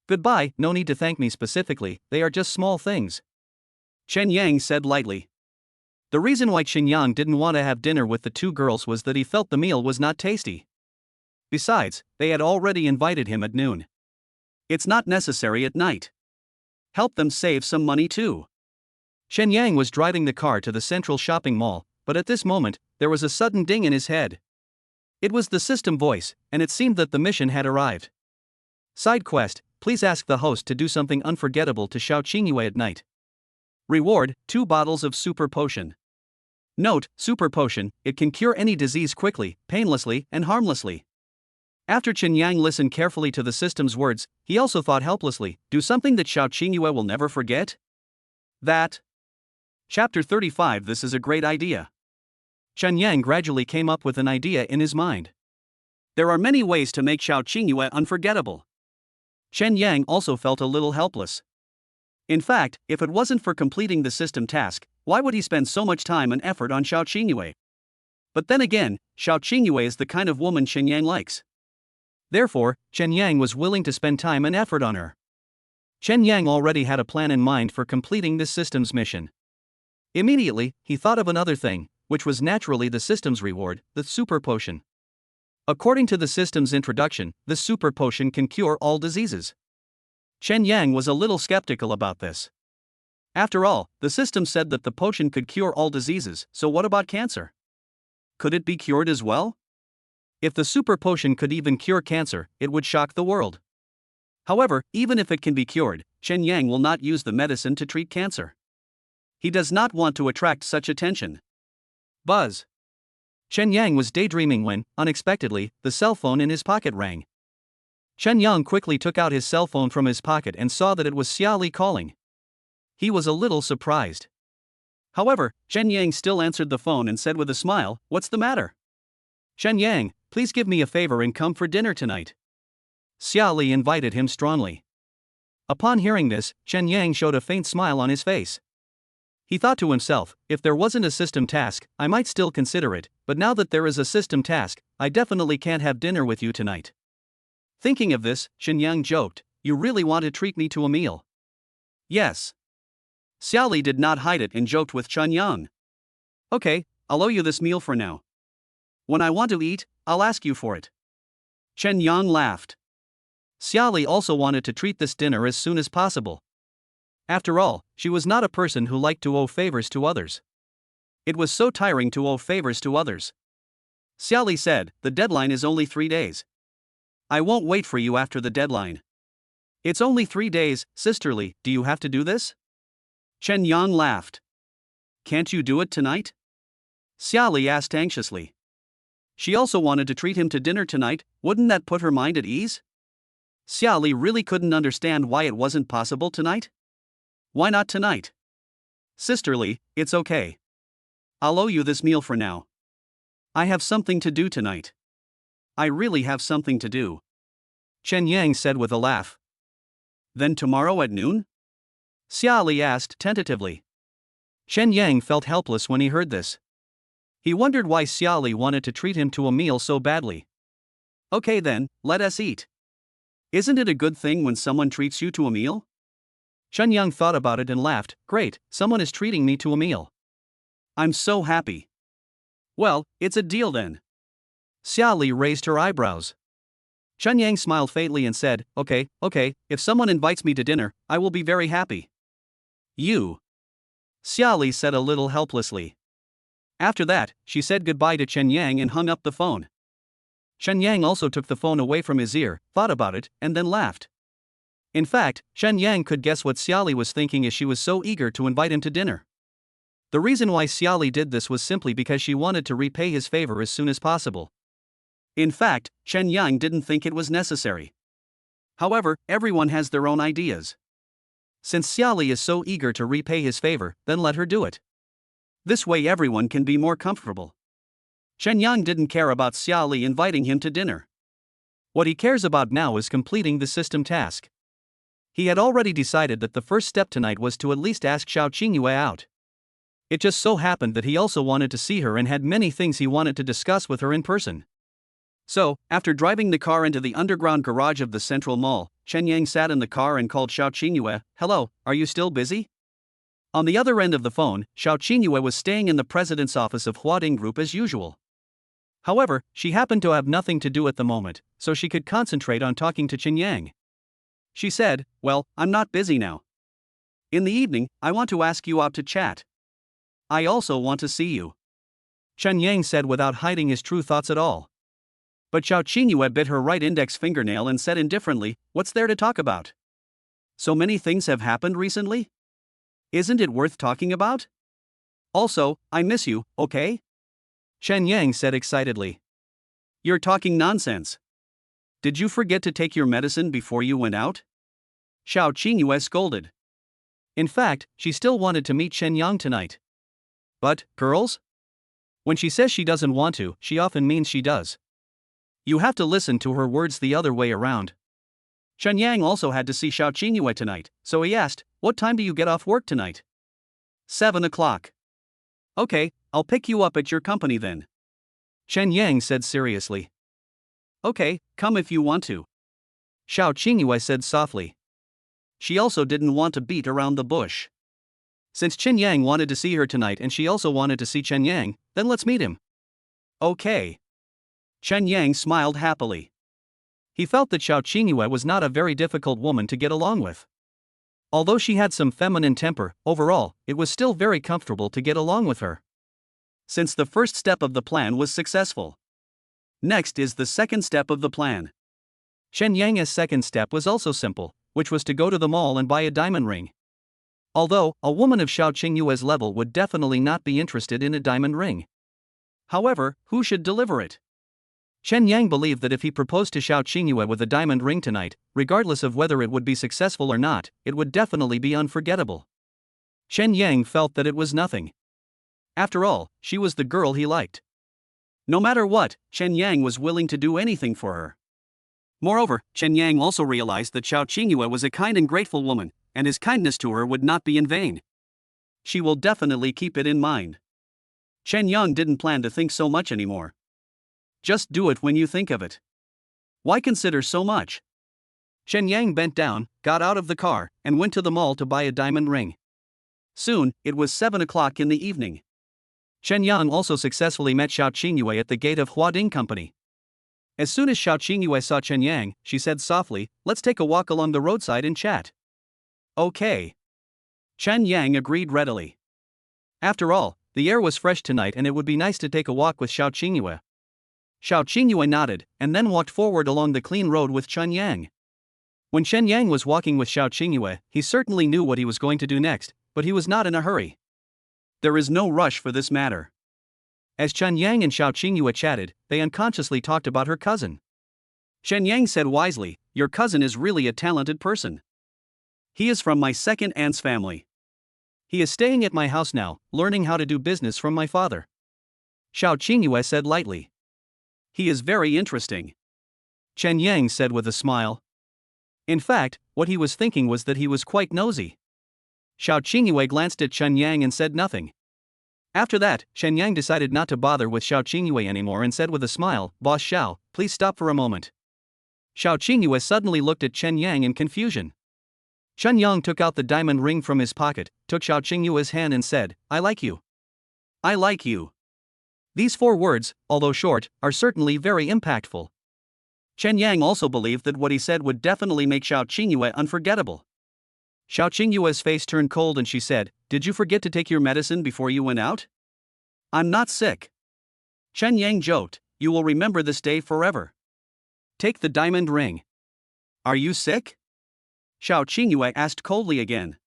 "Goodbye, no need to thank me specifically, they are just small things," Chen Yang said lightly. The reason why Chen Yang didn't want to have dinner with the two girls was that he felt the meal was not tasty. Besides, they had already invited him at noon. It's not necessary at night. Help them save some money too. Chen Yang was driving the car to the central shopping mall, but at this moment, there was a sudden ding in his head. It was the system voice, and it seemed that the mission had arrived. Side quest: please ask the host to do something unforgettable to Xiao Qingyue at night. Reward: 2 bottles of super potion. Note: super potion, it can cure any disease quickly, painlessly, and harmlessly. After Chen Yang listened carefully to the system's words, he also thought helplessly, do something that Xiao Qingyue will never forget? That. Chapter 35. This is a great idea. Chen Yang gradually came up with an idea in his mind. There are many ways to make Xiao Qingyue unforgettable. Chen Yang also felt a little helpless. In fact, if it wasn't for completing the system task, why would he spend so much time and effort on Xiao Qingyue? But then again, Xiao Qingyue is the kind of woman Chen Yang likes. Therefore, Chen Yang was willing to spend time and effort on her. Chen Yang already had a plan in mind for completing this system's mission. Immediately, he thought of another thing, which was naturally the system's reward, the super potion. According to the system's introduction, the super potion can cure all diseases. Chen Yang was a little skeptical about this. After all, the system said that the potion could cure all diseases, so what about cancer? Could it be cured as well? If the super potion could even cure cancer, it would shock the world. However, even if it can be cured, Chen Yang will not use the medicine to treat cancer. He does not want to attract such attention. Buzz. Chen Yang was daydreaming when, unexpectedly, the cell phone in his pocket rang. Chen Yang quickly took out his cell phone from his pocket and saw that it was Xia Li calling. He was a little surprised. However, Chen Yang still answered the phone and said with a smile, "What's the matter?" "Chen Yang, please give me a favor and come for dinner tonight." Xia Li invited him strongly. Upon hearing this, Chen Yang showed a faint smile on his face. He thought to himself, if there wasn't a system task, I might still consider it, but now that there is a system task, I definitely can't have dinner with you tonight. Thinking of this, Chen Yang joked, "You really want to treat me to a meal?" "Yes." Xia Li did not hide it and joked with Chen Yang. "Okay, I'll owe you this meal for now. When I want to eat, I'll ask you for it." Chen Yang laughed. Xia Li also wanted to treat this dinner as soon as possible. After all, she was not a person who liked to owe favors to others. It was so tiring to owe favors to others. Xia Li said, "The deadline is only 3 days. I won't wait for you after the deadline." "It's only 3 days, sisterly, do you have to do this?" Chen Yang laughed. "Can't you do it tonight?" Xia Li asked anxiously. She also wanted to treat him to dinner tonight, wouldn't that put her mind at ease? Xia Li really couldn't understand why it wasn't possible tonight. Why not tonight? "Sisterly, it's okay. I'll owe you this meal for now. I have something to do tonight. I really have something to do," Chen Yang said with a laugh. "Then tomorrow at noon?" Xia Li asked tentatively. Chen Yang felt helpless when he heard this. He wondered why Xia Li wanted to treat him to a meal so badly. "Okay then, let us eat. Isn't it a good thing when someone treats you to a meal?" Chen Yang thought about it and laughed, "Great, someone is treating me to a meal. I'm so happy." "Well, it's a deal then." Xia Li raised her eyebrows. Chen Yang smiled faintly and said, okay, if someone invites me to dinner, I will be very happy." "You?" Xia Li said a little helplessly. After that, she said goodbye to Chen Yang and hung up the phone. Chen Yang also took the phone away from his ear, thought about it, and then laughed. In fact, Chen Yang could guess what Xia Li was thinking as she was so eager to invite him to dinner. The reason why Xia Li did this was simply because she wanted to repay his favor as soon as possible. In fact, Chen Yang didn't think it was necessary. However, everyone has their own ideas. Since Xia Li is so eager to repay his favor, then let her do it. This way everyone can be more comfortable. Chen Yang didn't care about Xia Li inviting him to dinner. What he cares about now is completing the system task. He had already decided that the first step tonight was to at least ask Xiao Qingyue out. It just so happened that he also wanted to see her and had many things he wanted to discuss with her in person. So, after driving the car into the underground garage of the central mall, Chen Yang sat in the car and called Xiao Qingyue, "Hello, are you still busy?" On the other end of the phone, Xiao Qingyue was staying in the president's office of Huading Group as usual. However, she happened to have nothing to do at the moment, so she could concentrate on talking to Chen Yang. She said, "Well, I'm not busy now. In the evening, I want to ask you out to chat. I also want to see you." Chen Yang said without hiding his true thoughts at all. But Xiao Qingyue bit her right index fingernail and said indifferently, "What's there to talk about? So many things have happened recently? Isn't it worth talking about? Also, I miss you, okay?" Chen Yang said excitedly. "You're talking nonsense. Did you forget to take your medicine before you went out?" Xiao Qingyue scolded. In fact, she still wanted to meet Chen Yang tonight. But, girls? When she says she doesn't want to, she often means she does. You have to listen to her words the other way around. Chen Yang also had to see Xiao Qingyue tonight, so he asked, "What time do you get off work tonight?" 7 o'clock. "Okay, I'll pick you up at your company then," Chen Yang said seriously. "Okay, come if you want to," Xiao Qingyue said softly. She also didn't want to beat around the bush. Since Chen Yang wanted to see her tonight and she also wanted to see Chen Yang, then let's meet him. Okay. Chen Yang smiled happily. He felt that Xiao Qingyue was not a very difficult woman to get along with. Although she had some feminine temper, overall, it was still very comfortable to get along with her. Since the first step of the plan was successful. Next is the second step of the plan. Chen Yang's second step was also simple, which was to go to the mall and buy a diamond ring. Although, a woman of Xiao Qingyue's level would definitely not be interested in a diamond ring. However, who should deliver it? Chen Yang believed that if he proposed to Xiao Qingyue with a diamond ring tonight, regardless of whether it would be successful or not, it would definitely be unforgettable. Chen Yang felt that it was nothing. After all, she was the girl he liked. No matter what, Chen Yang was willing to do anything for her. Moreover, Chen Yang also realized that Xiao Qingyue was a kind and grateful woman, and his kindness to her would not be in vain. She will definitely keep it in mind. Chen Yang didn't plan to think so much anymore. Just do it when you think of it. Why consider so much? Chen Yang bent down, got out of the car, and went to the mall to buy a diamond ring. Soon, it was 7 o'clock in the evening. Chen Yang also successfully met Xiao Qingyue at the gate of Huading Company. As soon as Xiao Qingyue saw Chen Yang, she said softly, "Let's take a walk along the roadside and chat." Okay. Chen Yang agreed readily. After all, the air was fresh tonight and it would be nice to take a walk with Xiao Qingyue. Xiao Qingyue nodded, and then walked forward along the clean road with Chen Yang. When Chen Yang was walking with Xiao Qingyue, he certainly knew what he was going to do next, but he was not in a hurry. There is no rush for this matter. As Chen Yang and Xiao Qingyue chatted, they unconsciously talked about her cousin. Chen Yang said wisely, "Your cousin is really a talented person. He is from my second aunt's family. He is staying at my house now, learning how to do business from my father." Xiao Qingyue said lightly. He is very interesting. Chen Yang said with a smile. In fact, what he was thinking was that he was quite nosy. Xiao Qingyue glanced at Chen Yang and said nothing. After that, Chen Yang decided not to bother with Xiao Qingyue anymore and said with a smile, "Boss Xiao, please stop for a moment." Xiao Qingyue suddenly looked at Chen Yang in confusion. Chen Yang took out the diamond ring from his pocket, took Xiao Qingyue's hand and said, "I like you." I like you. These 4 words, although short, are certainly very impactful. Chen Yang also believed that what he said would definitely make Xiao Qingyue unforgettable. Xiao Qingyue's face turned cold and she said, "Did you forget to take your medicine before you went out?" I'm not sick. Chen Yang joked, "You will remember this day forever. Take the diamond ring." Are you sick? Xiao Qingyue asked coldly again.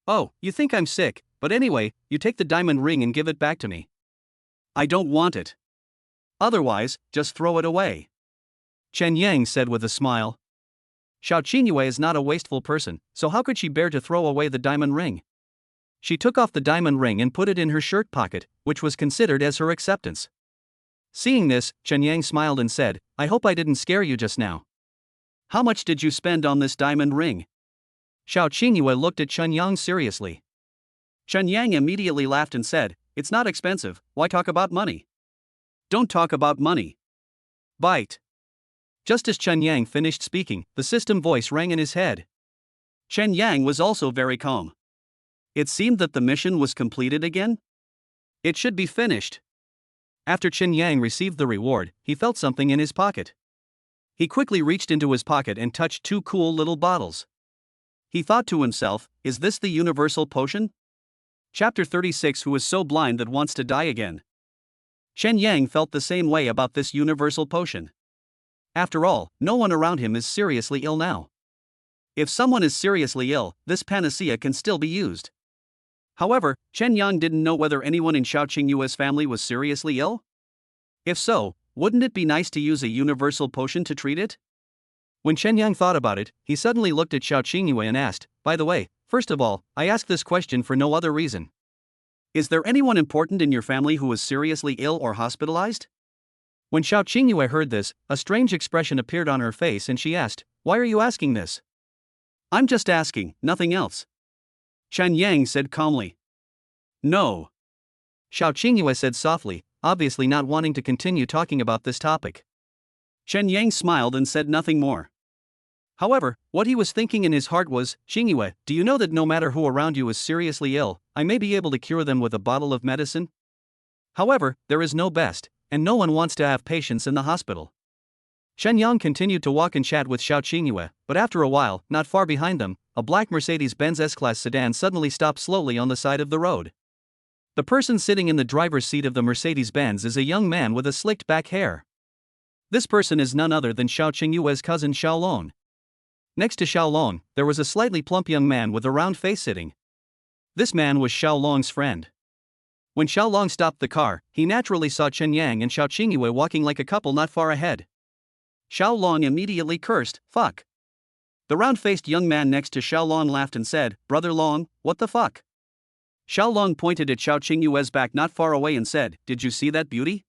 Oh, you think I'm sick, but anyway, you take the diamond ring and give it back to me. I don't want it. Otherwise, just throw it away. Chen Yang said with a smile. Xiao Qingyue is not a wasteful person, so how could she bear to throw away the diamond ring? She took off the diamond ring and put it in her shirt pocket, which was considered as her acceptance. Seeing this, Chen Yang smiled and said, "I hope I didn't scare you just now." How much did you spend on this diamond ring? Xiao Qingyue looked at Chen Yang seriously. Chen Yang immediately laughed and said, "It's not expensive, why talk about money? Don't talk about money. Bite." Just as Chen Yang finished speaking, the system voice rang in his head. Chen Yang was also very calm. It seemed that the mission was completed again? It should be finished. After Chen Yang received the reward, he felt something in his pocket. He quickly reached into his pocket and touched 2 cool little bottles. He thought to himself, is this the universal potion? Chapter 36. Who is so blind that wants to die again? Chen Yang felt the same way about this universal potion. After all, no one around him is seriously ill now. If someone is seriously ill, this panacea can still be used. However, Chen Yang didn't know whether anyone in Xiao Qingyue's family was seriously ill. If so, wouldn't it be nice to use a universal potion to treat it? When Chen Yang thought about it, he suddenly looked at Xiao Qingyue and asked, "By the way, first of all, I ask this question for no other reason. Is there anyone important in your family who is seriously ill or hospitalized?" When Xiao Qingyue heard this, a strange expression appeared on her face and she asked, "Why are you asking this?" I'm just asking, nothing else. Chen Yang said calmly. No. Xiao Qingyue said softly, obviously not wanting to continue talking about this topic. Chen Yang smiled and said nothing more. However, what he was thinking in his heart was, Xingyue, do you know that no matter who around you is seriously ill, I may be able to cure them with a bottle of medicine? However, there is no best, and no one wants to have patients in the hospital. Shen Yang continued to walk and chat with Xiao Qingyue, but after a while, not far behind them, a black Mercedes-Benz S-Class sedan suddenly stopped slowly on the side of the road. The person sitting in the driver's seat of the Mercedes-Benz is a young man with a slicked back hair. This person is none other than Xiao Qingyue's cousin Xiaolong. Next to Xiaolong, there was a slightly plump young man with a round face sitting. This man was Xiaolong's friend. When Xiaolong stopped the car, he naturally saw Chen Yang and Xiao Qingyue walking like a couple not far ahead. Xiaolong immediately cursed, fuck. The round-faced young man next to Xiaolong laughed and said, Brother Long, what the fuck? Xiaolong pointed at Xiao Qingyue's back not far away and said, did you see that beauty?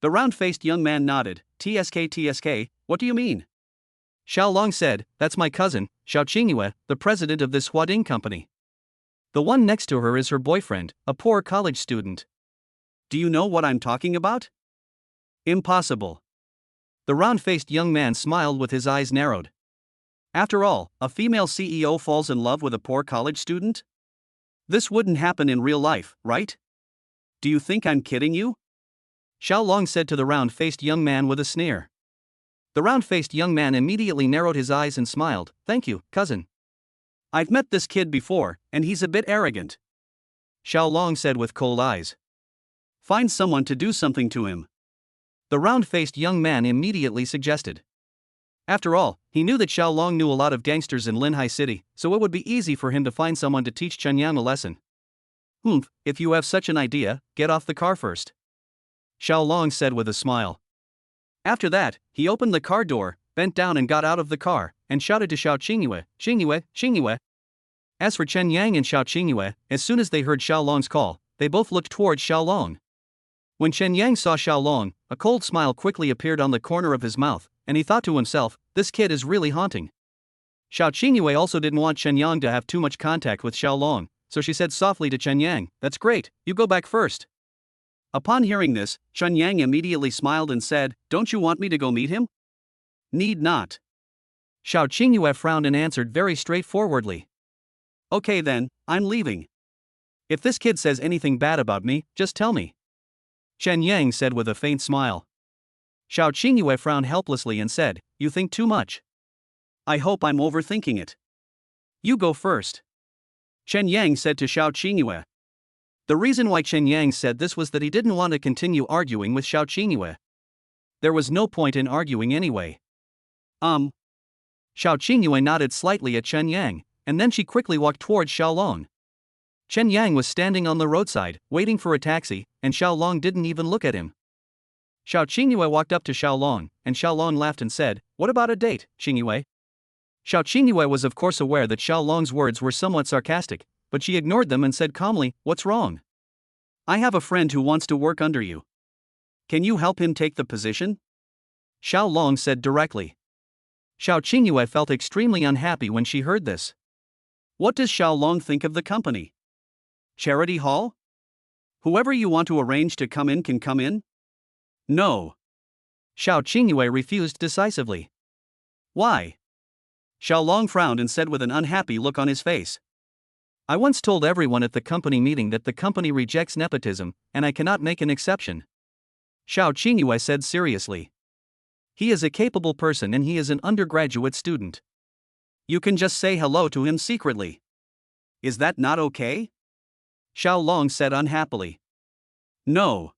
The round-faced young man nodded, TSK, what do you mean? Xiaolong said, that's my cousin, Xiao Qingyue, the president of this Huading company. The one next to her is her boyfriend, a poor college student. Do you know what I'm talking about? Impossible. The round-faced young man smiled with his eyes narrowed. After all, a female CEO falls in love with a poor college student? This wouldn't happen in real life, right? Do you think I'm kidding you? Xiaolong said to the round-faced young man with a sneer. The round-faced young man immediately narrowed his eyes and smiled, thank you, cousin. I've met this kid before, and he's a bit arrogant. Xiaolong said with cold eyes. Find someone to do something to him. The round-faced young man immediately suggested. After all, he knew that Xiaolong knew a lot of gangsters in Linhai City, so it would be easy for him to find someone to teach Chen Yang a lesson. If you have such an idea, get off the car first. Xiaolong said with a smile. After that, he opened the car door, bent down and got out of the car, and shouted to Xiao Qingyue, Xingyue. As for Chen Yang and Xiao Qingyue, as soon as they heard Xiaolong's call, they both looked towards Xiaolong. When Chen Yang saw Xiaolong, a cold smile quickly appeared on the corner of his mouth, and he thought to himself, this kid is really haunting. Xiao Qingyue also didn't want Chen Yang to have too much contact with Xiaolong, so she said softly to Chen Yang, that's great, you go back first. Upon hearing this, Chen Yang immediately smiled and said, don't you want me to go meet him? Need not. Xiao Qingyue frowned and answered very straightforwardly. Okay then, I'm leaving. If this kid says anything bad about me, just tell me. Chen Yang said with a faint smile. Xiao Qingyue frowned helplessly and said, you think too much. I hope I'm overthinking it. You go first. Chen Yang said to Xiao Qingyue. The reason why Chen Yang said this was that he didn't want to continue arguing with Xiao Qingyue. There was no point in arguing anyway. Xiao Qingyue nodded slightly at Chen Yang, and then she quickly walked towards Xiaolong. Chen Yang was standing on the roadside, waiting for a taxi, and Xiaolong didn't even look at him. Xiao Qingyue walked up to Xiaolong, and Xiaolong laughed and said, what about a date, Qingyue? Xiao Qingyue was of course aware that Xiaolong's words were somewhat sarcastic, but she ignored them and said calmly, what's wrong? I have a friend who wants to work under you. Can you help him take the position? Xiaolong said directly. Xiao Qingyue felt extremely unhappy when she heard this. What does Xiaolong think of the company? Charity hall? Whoever you want to arrange to come in can come in? No. Xiao Qingyue refused decisively. Why? Xiaolong frowned and said with an unhappy look on his face. I once told everyone at the company meeting that the company rejects nepotism, and I cannot make an exception. Xiao Qingyue said seriously. He is a capable person and he is an undergraduate student. You can just say hello to him secretly. Is that not okay? Xiaolong said unhappily. No.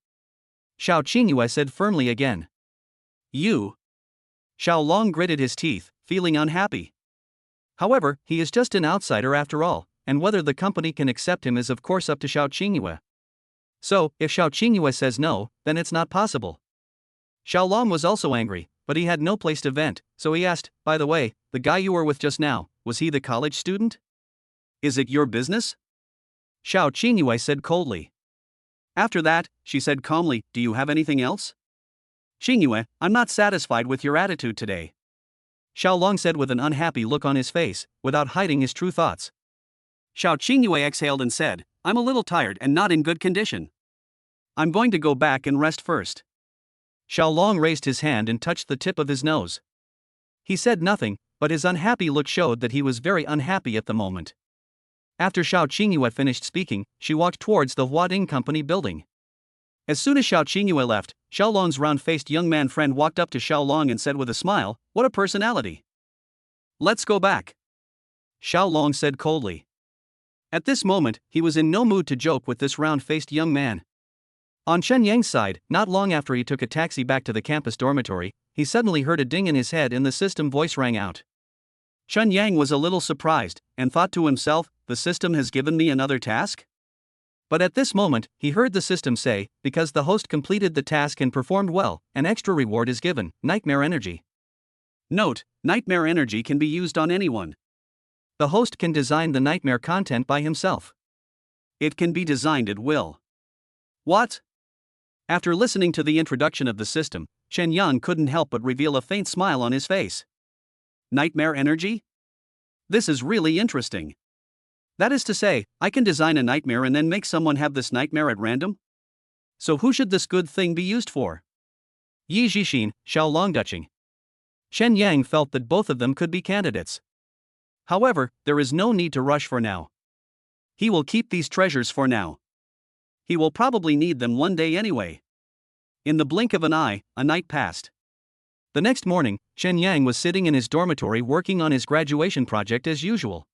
Xiao Qingyue said firmly again. You. Xiaolong gritted his teeth, feeling unhappy. However, he is just an outsider after all, and whether the company can accept him is of course up to Xiao Qingyue. So, if Xiao Qingyue says no, then it's not possible. Xiaolong was also angry, but he had no place to vent, so he asked, by the way, the guy you were with just now, was he the college student? Is it your business? Xiao Qingyue said coldly. After that, she said calmly, do you have anything else? Qingyue, I'm not satisfied with your attitude today. Xiaolong said with an unhappy look on his face, without hiding his true thoughts. Xiao Qingyue exhaled and said, I'm a little tired and not in good condition. I'm going to go back and rest first. Xiaolong raised his hand and touched the tip of his nose. He said nothing, but his unhappy look showed that he was very unhappy at the moment. After Xiao Qingyue finished speaking, she walked towards the Huading Company building. As soon as Xiao Qingyue left, Xiaolong's round-faced young man friend walked up to Xiaolong and said with a smile, "What a personality. Let's go back," Xiaolong said coldly. At this moment, he was in no mood to joke with this round-faced young man. On Chen Yang's side, not long after he took a taxi back to the campus dormitory, he suddenly heard a ding in his head and the system voice rang out. Chen Yang was a little surprised, and thought to himself, the system has given me another task? But at this moment, he heard the system say, because the host completed the task and performed well, an extra reward is given, nightmare energy. Note, nightmare energy can be used on anyone. The host can design the nightmare content by himself. It can be designed at will. What? After listening to the introduction of the system, Chen Yang couldn't help but reveal a faint smile on his face. Nightmare energy? This is really interesting. That is to say, I can design a nightmare and then make someone have this nightmare at random? So who should this good thing be used for? Yi Jixin, Xiaolong Duching. Chen Yang felt that both of them could be candidates. However, there is no need to rush for now. He will keep these treasures for now. He will probably need them one day anyway. In the blink of an eye, a night passed. The next morning, Chen Yang was sitting in his dormitory working on his graduation project as usual.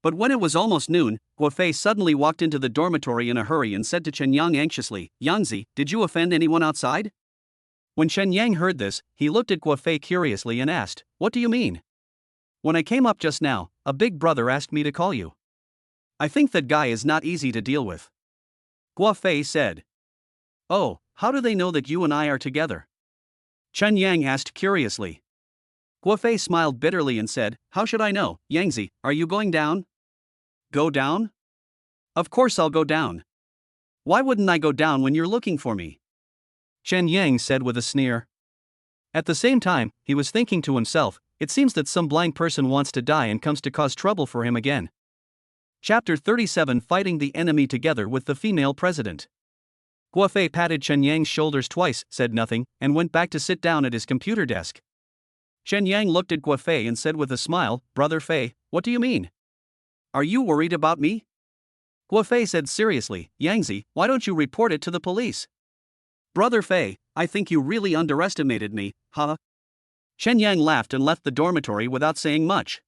But when it was almost noon, Guofei suddenly walked into the dormitory in a hurry and said to Chen Yang anxiously, "Yangzi, did you offend anyone outside?" When Chen Yang heard this, he looked at Guofei curiously and asked, "What do you mean?" "When I came up just now, a big brother asked me to call you. I think that guy is not easy to deal with," Guofei said. "Oh, how do they know that you and I are together?" Chen Yang asked curiously. Guofei smiled bitterly and said, "How should I know, Yangzi, are you going down?" "Go down? Of course I'll go down. Why wouldn't I go down when you're looking for me?" Chen Yang said with a sneer. At the same time, he was thinking to himself, it seems that some blind person wants to die and comes to cause trouble for him again. Chapter 37 Fighting the Enemy Together with the Female President. Guofei patted Chen Yang's shoulders twice, said nothing, and went back to sit down at his computer desk. Chen Yang looked at Guofei and said with a smile, "Brother Fei, what do you mean? Are you worried about me?" Guofei said seriously, "Yangzi, why don't you report it to the police?" "Brother Fei, I think you really underestimated me, huh?" Chen Yang laughed and left the dormitory without saying much.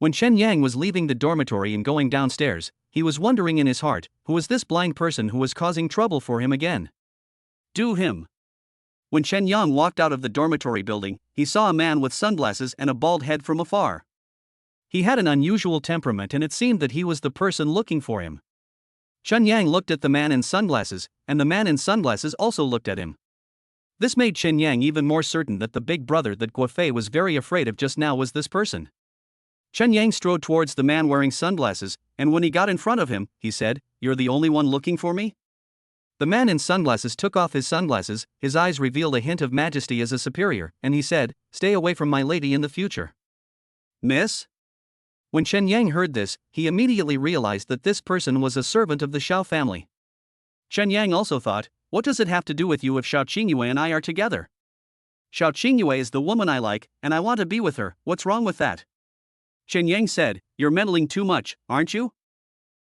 When Chen Yang was leaving the dormitory and going downstairs, he was wondering in his heart, who was this blind person who was causing trouble for him again? Do him. When Chen Yang walked out of the dormitory building, he saw a man with sunglasses and a bald head from afar. He had an unusual temperament and it seemed that he was the person looking for him. Chen Yang looked at the man in sunglasses, and the man in sunglasses also looked at him. This made Chen Yang even more certain that the big brother that Guofei was very afraid of just now was this person. Chen Yang strode towards the man wearing sunglasses, and when he got in front of him, he said, "You're the only one looking for me?" The man in sunglasses took off his sunglasses, his eyes revealed a hint of majesty as a superior, and he said, "Stay away from my lady in the future." "Miss?" When Chen Yang heard this, he immediately realized that this person was a servant of the Xiao family. Chen Yang also thought, what does it have to do with you if Xiao Qingyue and I are together? Xiao Qingyue is the woman I like, and I want to be with her, what's wrong with that? Chen Yang said, "You're meddling too much, aren't you?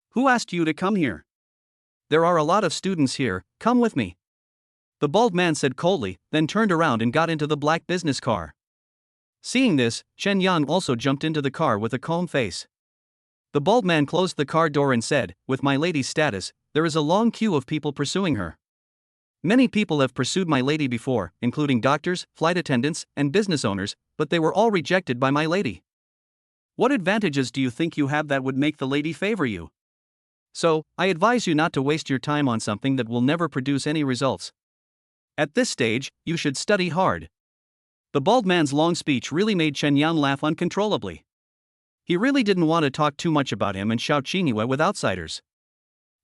Who asked you to come here?" "There are a lot of students here, come with me," the bald man said coldly, then turned around and got into the black business car. Seeing this, Chen Yang also jumped into the car with a calm face. The bald man closed the car door and said, "With my lady's status, there is a long queue of people pursuing her. Many people have pursued my lady before, including doctors, flight attendants, and business owners, but they were all rejected by my lady. What advantages do you think you have that would make the lady favor you? So, I advise you not to waste your time on something that will never produce any results. At this stage, you should study hard." The bald man's long speech really made Chen Yang laugh uncontrollably. He really didn't want to talk too much about him and Xiao Qingyue with outsiders.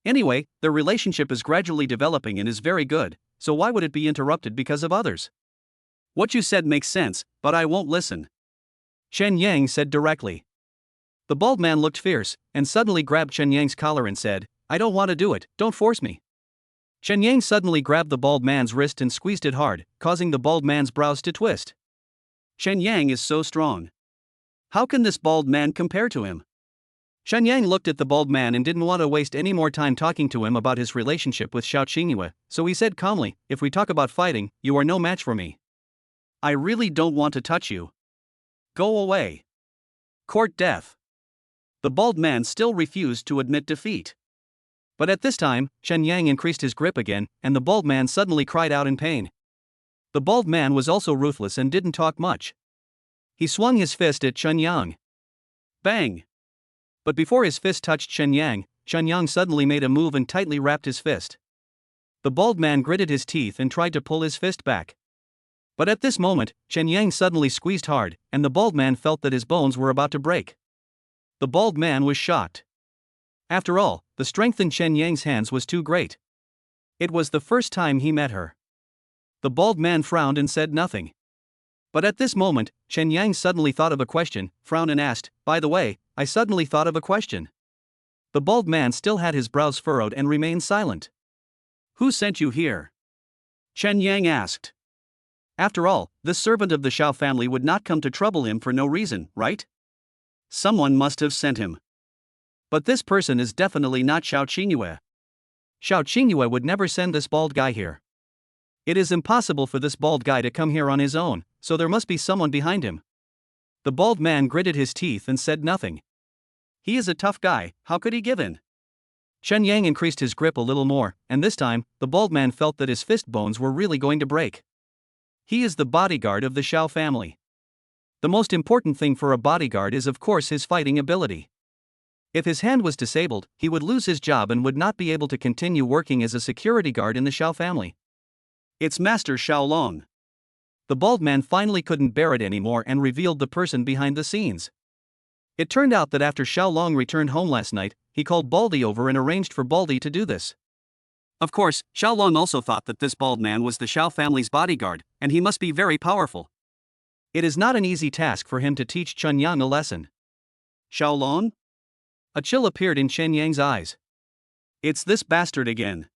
Anyway, their relationship is gradually developing and is very good, so why would it be interrupted because of others? "What you said makes sense, but I won't listen," Chen Yang said directly. The bald man looked fierce, and suddenly grabbed Chen Yang's collar and said, "I don't want to do it, don't force me." Chen Yang suddenly grabbed the bald man's wrist and squeezed it hard, causing the bald man's brows to twist. Chen Yang is so strong. How can this bald man compare to him? Chen Yang looked at the bald man and didn't want to waste any more time talking to him about his relationship with Xiao Qingyue, so he said calmly, "If we talk about fighting, you are no match for me. I really don't want to touch you. Go away." Court death. The bald man still refused to admit defeat. But at this time, Chen Yang increased his grip again, and the bald man suddenly cried out in pain. The bald man was also ruthless and didn't talk much. He swung his fist at Chen Yang. Bang! But before his fist touched Chen Yang suddenly made a move and tightly wrapped his fist. The bald man gritted his teeth and tried to pull his fist back. But at this moment, Chen Yang suddenly squeezed hard, and the bald man felt that his bones were about to break. The bald man was shocked. After all, the strength in Chen Yang's hands was too great. It was the first time he met her. The bald man frowned and said nothing. But at this moment, Chen Yang suddenly thought of a question, frowned and asked, "By the way, I suddenly thought of a question." The bald man still had his brows furrowed and remained silent. Who sent you here? Chen Yang asked. After all, this servant of the Xiao family would not come to trouble him for no reason, right? Someone must have sent him. But this person is definitely not Xiao Qingyue. Xiao Qingyue would never send this bald guy here. It is impossible for this bald guy to come here on his own, so there must be someone behind him. The bald man gritted his teeth and said nothing. He is a tough guy, how could he give in? Chen Yang increased his grip a little more, and this time, the bald man felt that his fist bones were really going to break. He is the bodyguard of the Xiao family. The most important thing for a bodyguard is of course his fighting ability. If his hand was disabled, he would lose his job and would not be able to continue working as a security guard in the Xiao family. It's Master Xiaolong. The bald man finally couldn't bear it anymore and revealed the person behind the scenes. It turned out that after Xiaolong returned home last night, he called Baldy over and arranged for Baldy to do this. Of course, Xiaolong also thought that this bald man was the Xiao family's bodyguard, and he must be very powerful. It is not an easy task for him to teach Chen Yang a lesson. Xiaolong? A chill appeared in Chen Yang's eyes. It's this bastard again.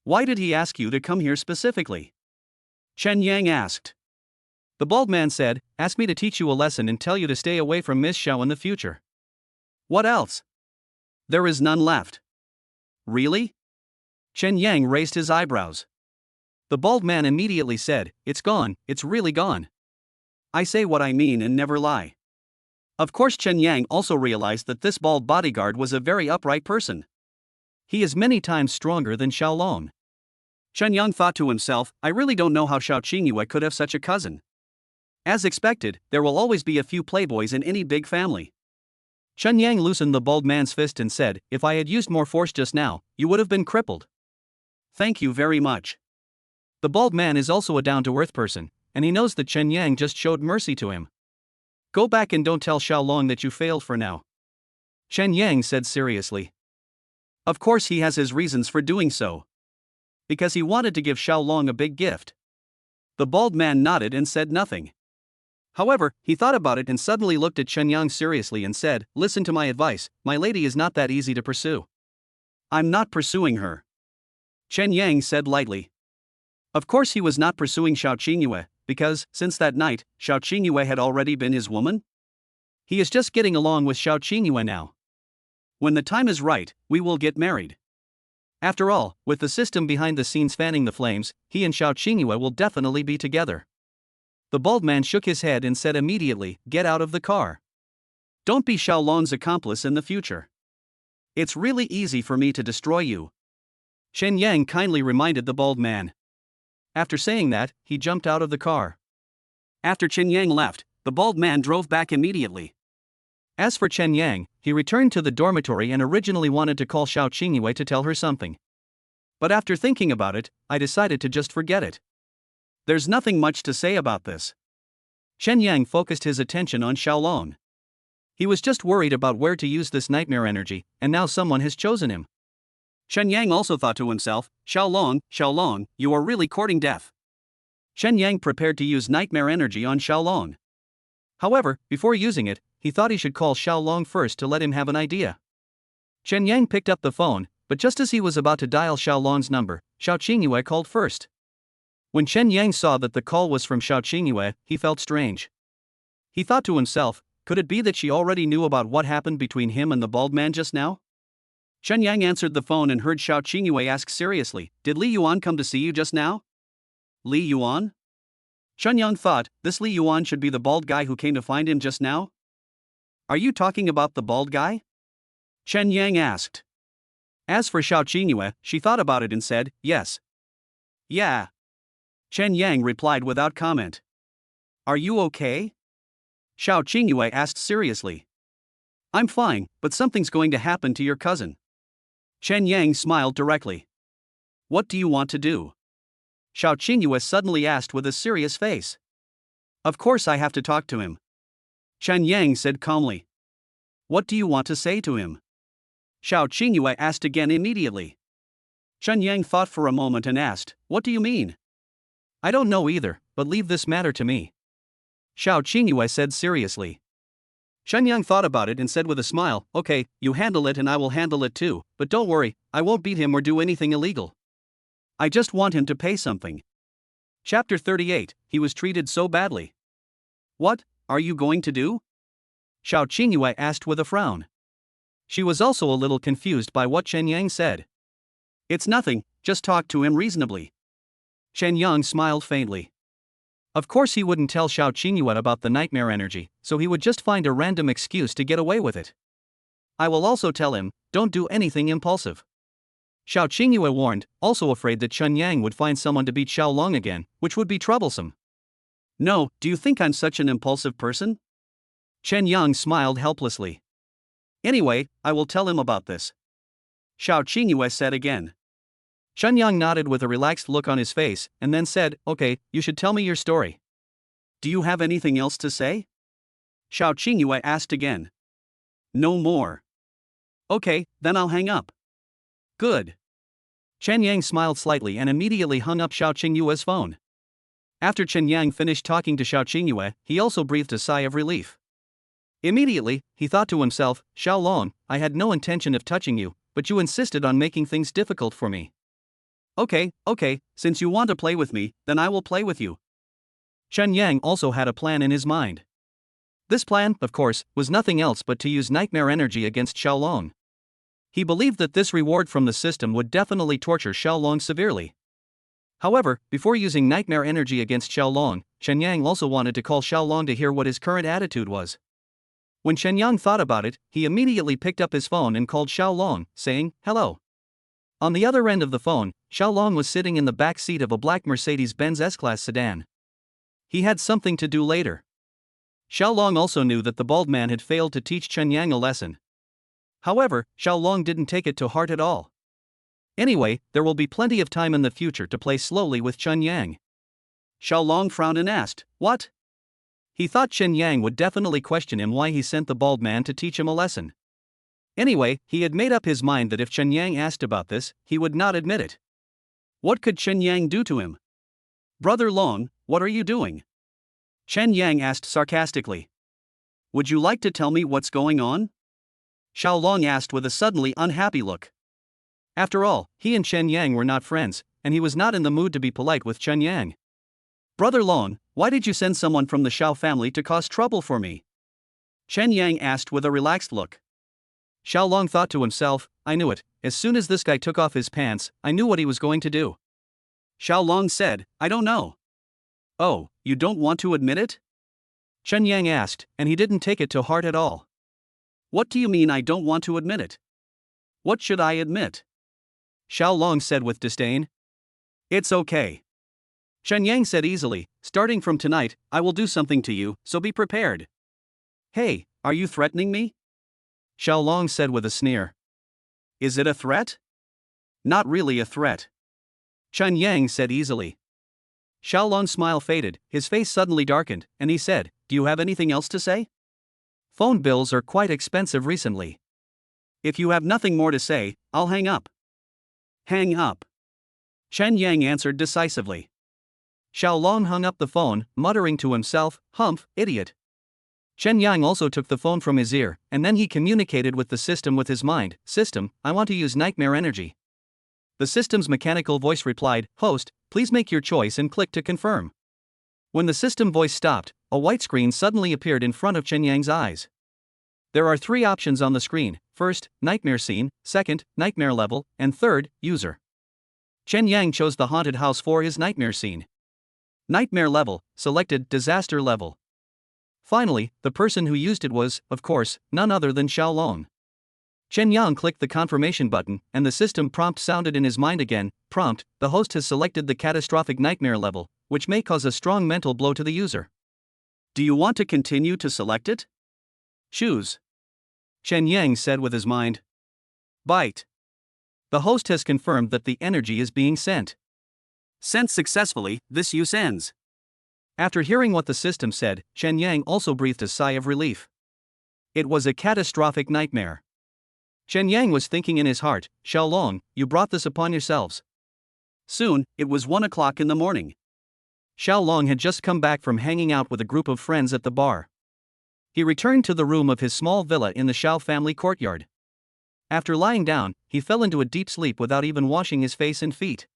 Why did he ask you to come here specifically? Chen Yang asked. The bald man said, "Ask me to teach you a lesson and tell you to stay away from Miss Xiao in the future." What else? There is none left. Really? Chen Yang raised his eyebrows. The bald man immediately said, "It's gone, it's really gone. I say what I mean and never lie." Of course, Chen Yang also realized that this bald bodyguard was a very upright person. He is many times stronger than Xiaolong. Chen Yang thought to himself, I really don't know how Xiao Qingyue could have such a cousin. As expected, there will always be a few playboys in any big family. Chen Yang loosened the bald man's fist and said, "If I had used more force just now, you would have been crippled." Thank you very much. The bald man is also a down-to-earth person, and he knows that Chen Yang just showed mercy to him. "Go back and don't tell Xiaolong that you failed for now," Chen Yang said seriously. Of course he has his reasons for doing so. Because he wanted to give Xiaolong a big gift. The bald man nodded and said nothing. However, he thought about it and suddenly looked at Chen Yang seriously and said, "Listen to my advice, my lady is not that easy to pursue." I'm not pursuing her, Chen Yang said lightly. Of course he was not pursuing Xiao Qingyue, because, since that night, Xiao Qingyue had already been his woman? He is just getting along with Xiao Qingyue now. When the time is right, we will get married. After all, with the system behind the scenes fanning the flames, he and Xiao Qingyue will definitely be together. The bald man shook his head and said immediately, "Get out of the car. Don't be Xiaolong's accomplice in the future. It's really easy for me to destroy you," Chen Yang kindly reminded the bald man. After saying that, he jumped out of the car. After Chen Yang left, the bald man drove back immediately. As for Chen Yang, he returned to the dormitory and originally wanted to call Xiao Qingyue to tell her something. But after thinking about it, I decided to just forget it. There's nothing much to say about this. Chen Yang focused his attention on Xiaolong. He was just worried about where to use this nightmare energy, and now someone has chosen him. Chen Yang also thought to himself, Xiaolong, you are really courting death. Chen Yang prepared to use nightmare energy on Xiaolong. However, before using it, he thought he should call Xiaolong first to let him have an idea. Chen Yang picked up the phone, but just as he was about to dial Xiaolong's number, Xiao Qingyue called first. When Chen Yang saw that the call was from Xiao Qingyue, he felt strange. He thought to himself, Could it be that she already knew about what happened between him and the bald man just now? Chen Yang answered the phone and heard Xiao Qingyue ask seriously, "Did Li Yuan come to see you just now?" Li Yuan? Chen Yang thought, this Li Yuan should be the bald guy who came to find him just now? Are you talking about the bald guy? Chen Yang asked. As for Xiao Qingyue, she thought about it and said, yes. Yeah. Chen Yang replied without comment. Are you okay? Xiao Qingyue asked seriously. I'm fine, but something's going to happen to your cousin. Chen Yang smiled directly. What do you want to do? Xiao Qingyue suddenly asked with a serious face. Of course I have to talk to him. Chen Yang said calmly. What do you want to say to him? Xiao Qingyue asked again immediately. Chen Yang thought for a moment and asked, what do you mean? I don't know either, but leave this matter to me. Xiao Qingyue said seriously. Chen Yang thought about it and said with a smile, okay, you handle it and I will handle it too, but don't worry, I won't beat him or do anything illegal. I just want him to pay something. Chapter 38, he was treated so badly. What are you going to do? Xiao Qingyue asked with a frown. She was also a little confused by what Chen Yang said. It's nothing, just talk to him reasonably. Chen Yang smiled faintly. Of course he wouldn't tell Xiao Qingyue about the nightmare energy, so he would just find a random excuse to get away with it. I will also tell him, don't do anything impulsive. Xiao Qingyue warned, also afraid that Chen Yang would find someone to beat Xiao Long again, which would be troublesome. No, do you think I'm such an impulsive person? Chen Yang smiled helplessly. Anyway, I will tell him about this. Xiao Qingyue said again. Chen Yang nodded with a relaxed look on his face, and then said, okay, you should tell me your story. Do you have anything else to say? Xiao Qingyue asked again. No more. Okay, then I'll hang up. Good. Chen Yang smiled slightly and immediately hung up Xiao Qingyue's phone. After Chen Yang finished talking to Xiao Qingyue, he also breathed a sigh of relief. Immediately, he thought to himself, Xiao Long, I had no intention of touching you, but you insisted on making things difficult for me. Okay, since you want to play with me, then I will play with you. Chen Yang also had a plan in his mind. This plan, of course, was nothing else but to use nightmare energy against Xiao Long. He believed that this reward from the system would definitely torture Xiao Long severely. However, before using nightmare energy against Xiao Long, Chen Yang also wanted to call Xiao Long to hear what his current attitude was. When Chen Yang thought about it, he immediately picked up his phone and called Xiao Long, saying, hello. On the other end of the phone, Xiao Long was sitting in the back seat of a black Mercedes-Benz S-Class sedan. He had something to do later. Xiao Long also knew that the bald man had failed to teach Chen Yang a lesson. However, Xiao Long didn't take it to heart at all. Anyway, there will be plenty of time in the future to play slowly with Chen Yang. Xiao Long frowned and asked, what? He thought Chen Yang would definitely question him why he sent the bald man to teach him a lesson. Anyway, he had made up his mind that if Chen Yang asked about this, he would not admit it. What could Chen Yang do to him? Brother Long, what are you doing? Chen Yang asked sarcastically. Would you like to tell me what's going on? Xiao Long asked with a suddenly unhappy look. After all, he and Chen Yang were not friends, and he was not in the mood to be polite with Chen Yang. Brother Long, why did you send someone from the Xiao family to cause trouble for me? Chen Yang asked with a relaxed look. Xiao Long thought to himself, I knew it, as soon as this guy took off his pants, I knew what he was going to do. Xiao Long said, I don't know. Oh, you don't want to admit it? Chen Yang asked, and he didn't take it to heart at all. What do you mean I don't want to admit it? What should I admit? Xiao Long said with disdain. It's okay. Chen Yang said easily, starting from tonight, I will do something to you, so be prepared. Hey, are you threatening me? Xiao Long said with a sneer. Is it a threat? Not really a threat. Chen Yang said easily. Xiao Long's smile faded, his face suddenly darkened, and he said, do you have anything else to say? Phone bills are quite expensive recently. If you have nothing more to say, I'll hang up. Hang up. Chen Yang answered decisively. Xiao Long hung up the phone, muttering to himself, humph, idiot. Chen Yang also took the phone from his ear, and then he communicated with the system with his mind, System, I want to use nightmare energy. The system's mechanical voice replied, Host, please make your choice and click to confirm. When the system voice stopped, a white screen suddenly appeared in front of Chen Yang's eyes. There are 3 options on the screen: first, nightmare scene; second, nightmare level; and third, user. Chen Yang chose the haunted house for his nightmare scene. Nightmare level, selected disaster level. Finally, the person who used it was, of course, none other than Xiaolong. Chen Yang clicked the confirmation button, and the system prompt sounded in his mind again. Prompt: the host has selected the catastrophic nightmare level, which may cause a strong mental blow to the user. Do you want to continue to select it? Choose. Chen Yang said with his mind. Bite. The host has confirmed that the energy is being sent. Sent successfully, this use ends. After hearing what the system said, Chen Yang also breathed a sigh of relief. It was a catastrophic nightmare. Chen Yang was thinking in his heart, Xiaolong, you brought this upon yourselves. Soon, it was 1 o'clock in the morning. Xiaolong had just come back from hanging out with a group of friends at the bar. He returned to the room of his small villa in the Xiao family courtyard. After lying down, he fell into a deep sleep without even washing his face and feet.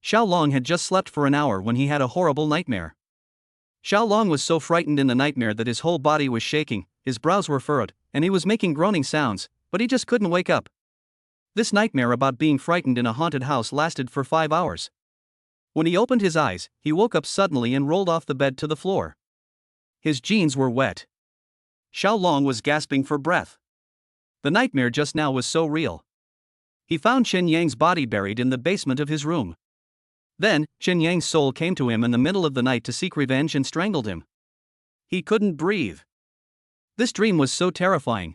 Xiaolong had just slept for an hour when he had a horrible nightmare. Xiaolong was so frightened in the nightmare that his whole body was shaking, his brows were furrowed, and he was making groaning sounds, but he just couldn't wake up. This nightmare about being frightened in a haunted house lasted for 5 hours. When he opened his eyes, he woke up suddenly and rolled off the bed to the floor. His jeans were wet. Xiaolong was gasping for breath. The nightmare just now was so real. He found Chen Yang's body buried in the basement of his room. Then, Chen Yang's soul came to him in the middle of the night to seek revenge and strangled him. He couldn't breathe. This dream was so terrifying,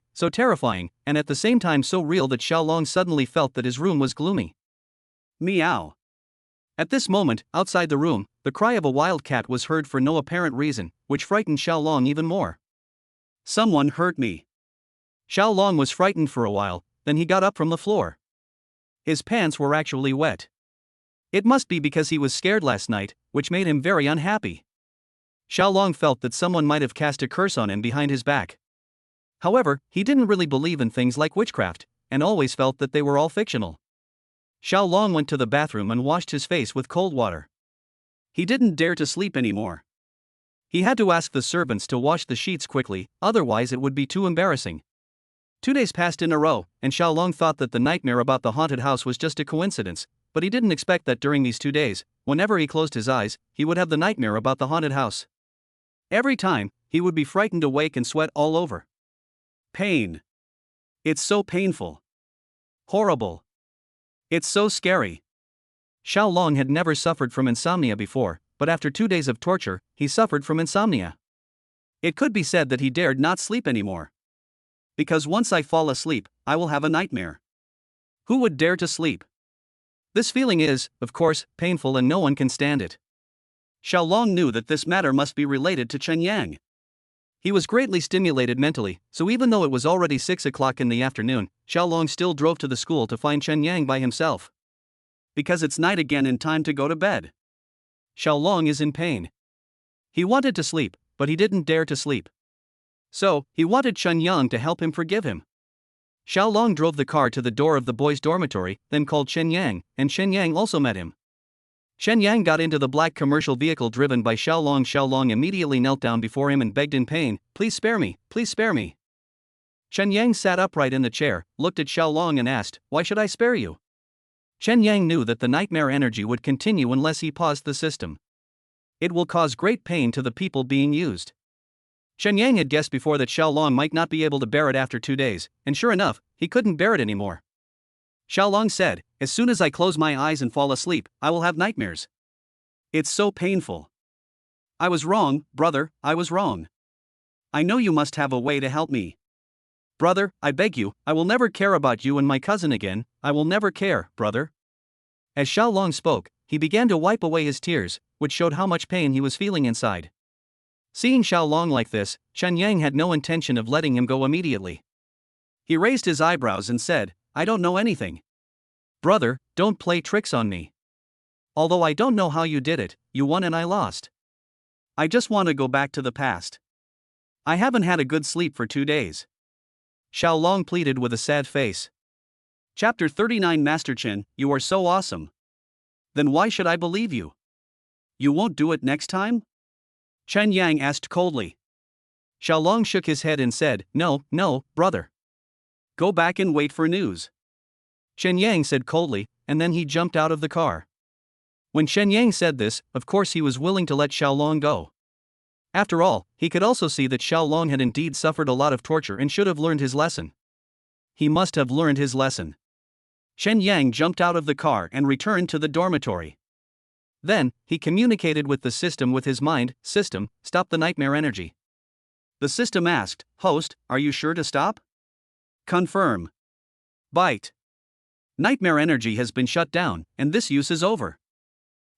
and at the same time so real that Xiaolong suddenly felt that his room was gloomy. Meow. At this moment, outside the room, the cry of a wild cat was heard for no apparent reason, which frightened Xiaolong even more. Someone hurt me. Xiaolong was frightened for a while, then he got up from the floor. His pants were actually wet. It must be because he was scared last night, which made him very unhappy. Xiaolong felt that someone might have cast a curse on him behind his back. However, he didn't really believe in things like witchcraft, and always felt that they were all fictional. Xiaolong went to the bathroom and washed his face with cold water. He didn't dare to sleep anymore. He had to ask the servants to wash the sheets quickly, otherwise it would be too embarrassing. 2 days passed in a row, and Xiaolong thought that the nightmare about the haunted house was just a coincidence, but he didn't expect that during these 2 days, whenever he closed his eyes, he would have the nightmare about the haunted house. Every time, he would be frightened awake and sweat all over. Pain. It's so painful. Horrible. It's so scary. Xiaolong had never suffered from insomnia before, but after 2 days of torture, he suffered from insomnia. It could be said that he dared not sleep anymore. Because once I fall asleep, I will have a nightmare. Who would dare to sleep? This feeling is, of course, painful and no one can stand it. Xiaolong knew that this matter must be related to Chen Yang. He was greatly stimulated mentally, so even though it was already 6 o'clock in the afternoon, Xiaolong still drove to the school to find Chen Yang by himself. Because it's night again and time to go to bed. Xiaolong is in pain. He wanted to sleep, but he didn't dare to sleep. So, he wanted Chen Yang to help him forgive him. Xiaolong drove the car to the door of the boys' dormitory, then called Chen Yang, and Chen Yang also met him. Chen Yang got into the black commercial vehicle driven by Xiaolong. Xiaolong immediately knelt down before him and begged in pain, "Please spare me, please spare me." Chen Yang sat upright in the chair, looked at Xiaolong and asked, "Why should I spare you?" Chen Yang knew that the nightmare energy would continue unless he paused the system. It will cause great pain to the people being used. Chen Yang had guessed before that Xiaolong might not be able to bear it after 2 days, and sure enough, he couldn't bear it anymore. Xiaolong said, "As soon as I close my eyes and fall asleep, I will have nightmares. It's so painful. I was wrong, brother, I was wrong. I know you must have a way to help me. Brother, I beg you, I will never care about you and my cousin again, I will never care, brother." As Xiaolong spoke, he began to wipe away his tears, which showed how much pain he was feeling inside. Seeing Xiaolong like this, Chen Yang had no intention of letting him go immediately. He raised his eyebrows and said, "I don't know anything. Brother, don't play tricks on me. Although I don't know how you did it, you won and I lost. I just want to go back to the past. I haven't had a good sleep for 2 days." Xiaolong pleaded with a sad face. Chapter 39. Master Chen, you are so awesome. Then why should I believe you? You won't do it next time? Chen Yang asked coldly. Xiaolong shook his head and said, "No, no, brother. Go back and wait for news." Chen Yang said coldly, and then he jumped out of the car. When Chen Yang said this, of course he was willing to let Xiaolong go. After all, he could also see that Xiaolong had indeed suffered a lot of torture and should have learned his lesson. He must have learned his lesson. Chen Yang jumped out of the car and returned to the dormitory. Then, he communicated with the system with his mind. System, stop the nightmare energy. The system asked, "Host, are you sure to stop?" Confirm. Byte. Nightmare energy has been shut down, and this use is over.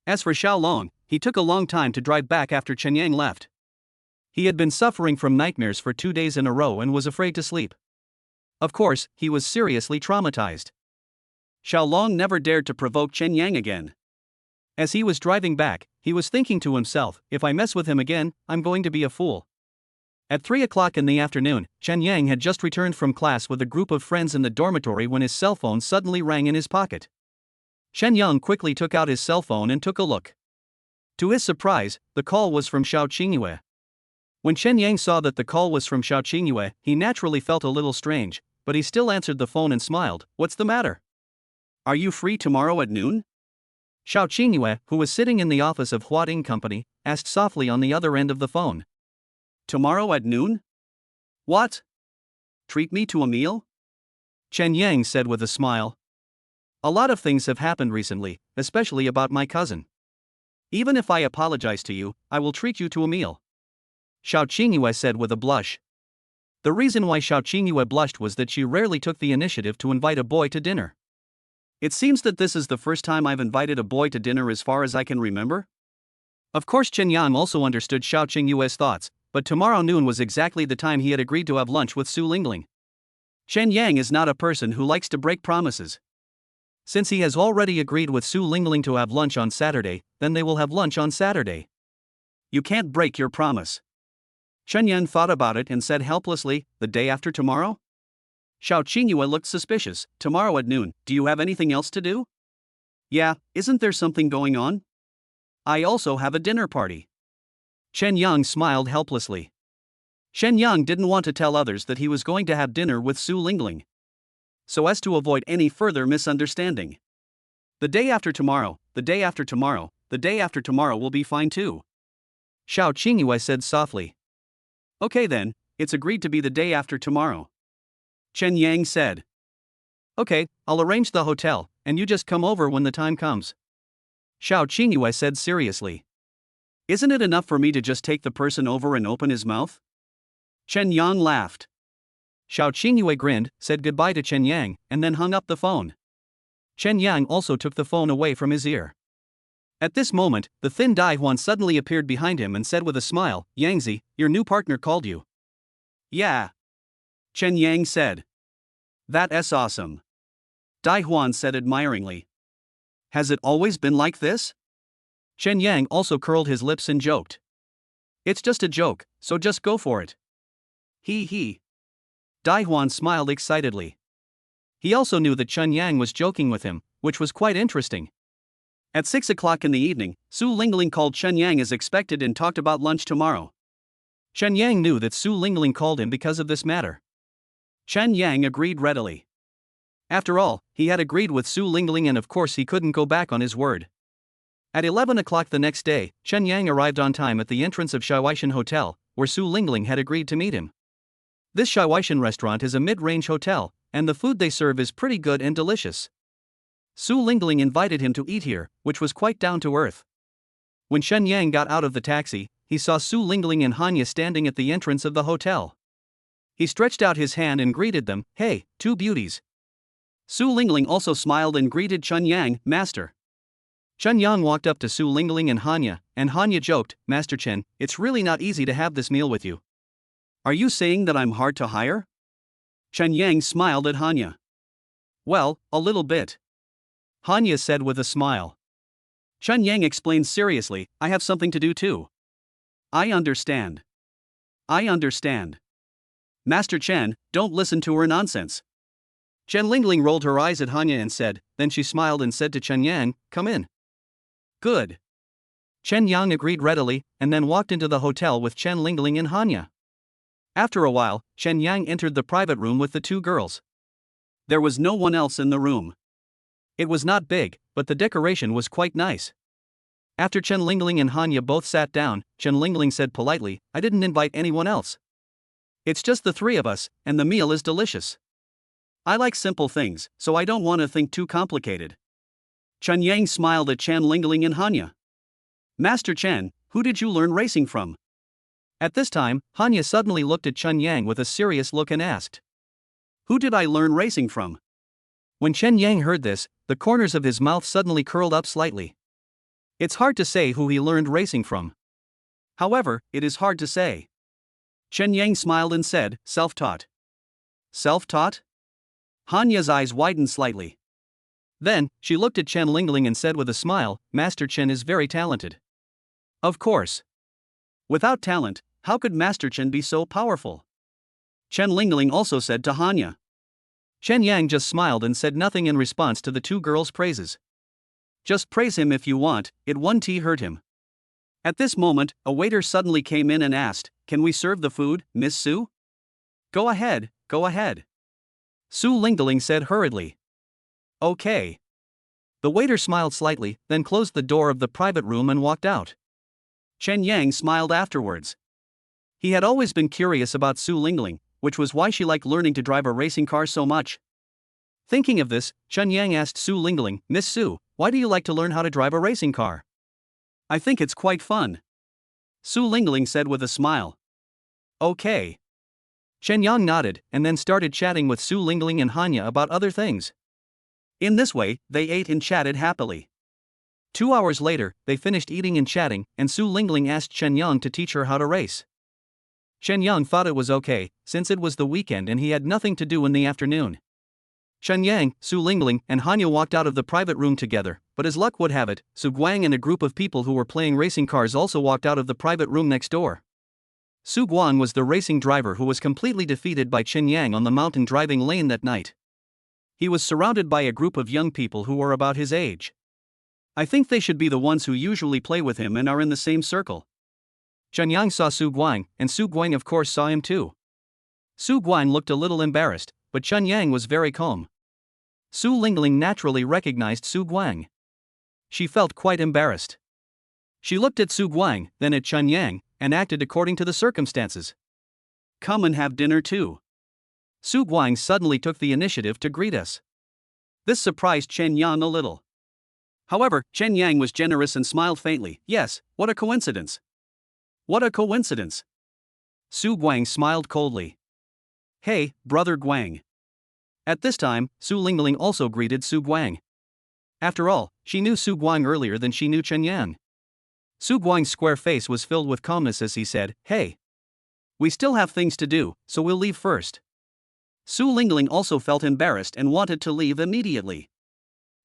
As for Xiaolong, he took a long time to drive back after Chen Yang left. He had been suffering from nightmares for 2 days in a row and was afraid to sleep. Of course, he was seriously traumatized. Xiaolong never dared to provoke Chen Yang again. As he was driving back, he was thinking to himself, if I mess with him again, I'm going to be a fool. At 3 o'clock in the afternoon, Chen Yang had just returned from class with a group of friends in the dormitory when his cell phone suddenly rang in his pocket. Chen Yang quickly took out his cell phone and took a look. To his surprise, the call was from Xiao Qingyue. When Chen Yang saw that the call was from Xiao Qingyue, he naturally felt a little strange, but he still answered the phone and smiled. "What's the matter? Are you free tomorrow at noon?" Xiao Qingyue, who was sitting in the office of Huading Company, asked softly on the other end of the phone. "Tomorrow at noon? What? Treat me to a meal?" Chen Yang said with a smile. "A lot of things have happened recently, especially about my cousin. Even if I apologize to you, I will treat you to a meal," Xiao Qingyue said with a blush. The reason why Xiao Qingyue blushed was that she rarely took the initiative to invite a boy to dinner. "It seems that this is the first time I've invited a boy to dinner as far as I can remember." Of course, Chen Yang also understood Xiao Qingyue's thoughts, but tomorrow noon was exactly the time he had agreed to have lunch with Su Lingling. Chen Yang is not a person who likes to break promises. Since he has already agreed with Su Lingling to have lunch on Saturday, then they will have lunch on Saturday. "You can't break your promise." Chen Yan thought about it and said helplessly, "The day after tomorrow?" Xiao Qingyue looked suspicious. "Tomorrow at noon, do you have anything else to do?" "Yeah, isn't there something going on?" "I also have a dinner party." Chen Yang smiled helplessly. Shen Yang didn't want to tell others that he was going to have dinner with Su Lingling, so as to avoid any further misunderstanding. "The day after tomorrow, the day after tomorrow, the day after tomorrow will be fine too," Xiao Qingyue said softly. "Okay then, it's agreed to be the day after tomorrow," Chen Yang said. "Okay, I'll arrange the hotel, and you just come over when the time comes," Xiao Qingyue said seriously. "Isn't it enough for me to just take the person over and open his mouth?" Chen Yang laughed. Xiao Qingyue grinned, said goodbye to Chen Yang, and then hung up the phone. Chen Yang also took the phone away from his ear. At this moment, the thin Dai Huan suddenly appeared behind him and said with a smile, "Yangzi, your new partner called you." "Yeah," Chen Yang said. "That's awesome," Dai Huan said admiringly. "Has it always been like this?" Chen Yang also curled his lips and joked. "It's just a joke, so just go for it." He. Dai Huan smiled excitedly. He also knew that Chen Yang was joking with him, which was quite interesting. At 6 o'clock in the evening, Su Lingling called Chen Yang as expected and talked about lunch tomorrow. Chen Yang knew that Su Lingling called him because of this matter. Chen Yang agreed readily. After all, he had agreed with Su Lingling and of course he couldn't go back on his word. At 11 o'clock the next day, Chen Yang arrived on time at the entrance of Shiwaishan Hotel, where Su Lingling had agreed to meet him. This Shiwaishan restaurant is a mid-range hotel, and the food they serve is pretty good and delicious. Su Lingling invited him to eat here, which was quite down to earth. When Chen Yang got out of the taxi, he saw Su Lingling and Hanya standing at the entrance of the hotel. He stretched out his hand and greeted them, "Hey, two beauties." Su Lingling also smiled and greeted Chen Yang, "Master." Chen Yang walked up to Su Lingling and Hanya joked, "Master Chen, it's really not easy to have this meal with you." "Are you saying that I'm hard to hire?" Chen Yang smiled at Hanya. "Well, a little bit," Hanya said with a smile. Chen Yang explained seriously, "I have something to do too." I understand. Master Chen, don't listen to her nonsense." Chen Lingling rolled her eyes at Hanya and said, then she smiled and said to Chen Yang, "Come in." "Good." Chen Yang agreed readily, and then walked into the hotel with Chen Lingling and Hanya. After a while, Chen Yang entered the private room with the two girls. There was no one else in the room. It was not big, but the decoration was quite nice. After Chen Lingling and Hanya both sat down, Chen Lingling said politely, "I didn't invite anyone else. It's just the three of us, and the meal is delicious. I like simple things, so I don't want to think too complicated." Chen Yang smiled at Chen Lingling and Hanya. "Master Chen, who did you learn racing from?" At this time, Hanya suddenly looked at Chen Yang with a serious look and asked, "Who did I learn racing from?" When Chen Yang heard this, the corners of his mouth suddenly curled up slightly. It's hard to say who he learned racing from. However, it is hard to say. Chen Yang smiled and said, "Self-taught." "Self-taught?" Hanya's eyes widened slightly. Then, she looked at Chen Lingling and said with a smile, "Master Chen is very talented." Of course. Without talent, how could Master Chen be so powerful? Chen Lingling also said to Hanya. Chen Yang just smiled and said nothing in response to the two girls' praises. "Just praise him if you want," it won't hurt him. At this moment, a waiter suddenly came in and asked, "Can we serve the food, Miss Su?" "Go ahead, go ahead," Su Lingling said hurriedly. "Okay." The waiter smiled slightly, then closed the door of the private room and walked out. Chen Yang smiled afterwards. He had always been curious about Su Lingling, which was why she liked learning to drive a racing car so much. Thinking of this, Chen Yang asked Su Lingling, "Miss Su, why do you like to learn how to drive a racing car?" "I think it's quite fun," Su Lingling said with a smile. "Okay." Chen Yang nodded, and then started chatting with Su Lingling and Hanya about other things. In this way, they ate and chatted happily. 2 hours later, they finished eating and chatting, and Su Lingling asked Chen Yang to teach her how to race. Chen Yang thought it was okay, since it was the weekend and he had nothing to do in the afternoon. Chen Yang, Su Lingling, and Hanya walked out of the private room together, but as luck would have it, Su Guang and a group of people who were playing racing cars also walked out of the private room next door. Su Guang was the racing driver who was completely defeated by Chen Yang on the mountain driving lane that night. He was surrounded by a group of young people who were about his age. I think they should be the ones who usually play with him and are in the same circle. Chen Yang saw Su Guang, and Su Guang of course saw him too. Su Guang looked a little embarrassed, but Chen Yang was very calm. Su Lingling naturally recognized Su Guang. She felt quite embarrassed. She looked at Su Guang, then at Chen Yang, and acted according to the circumstances. "Come and have dinner too." Su Guang suddenly took the initiative to greet us. This surprised Chen Yang a little. However, Chen Yang was generous and smiled faintly. "Yes, what a coincidence." "What a coincidence." Su Guang smiled coldly. "Hey, brother Guang." At this time, Su Lingling also greeted Su Guang. After all, she knew Su Guang earlier than she knew Chen Yang. Su Guang's square face was filled with calmness as he said, "Hey, we still have things to do, so we'll leave first." Su Lingling also felt embarrassed and wanted to leave immediately.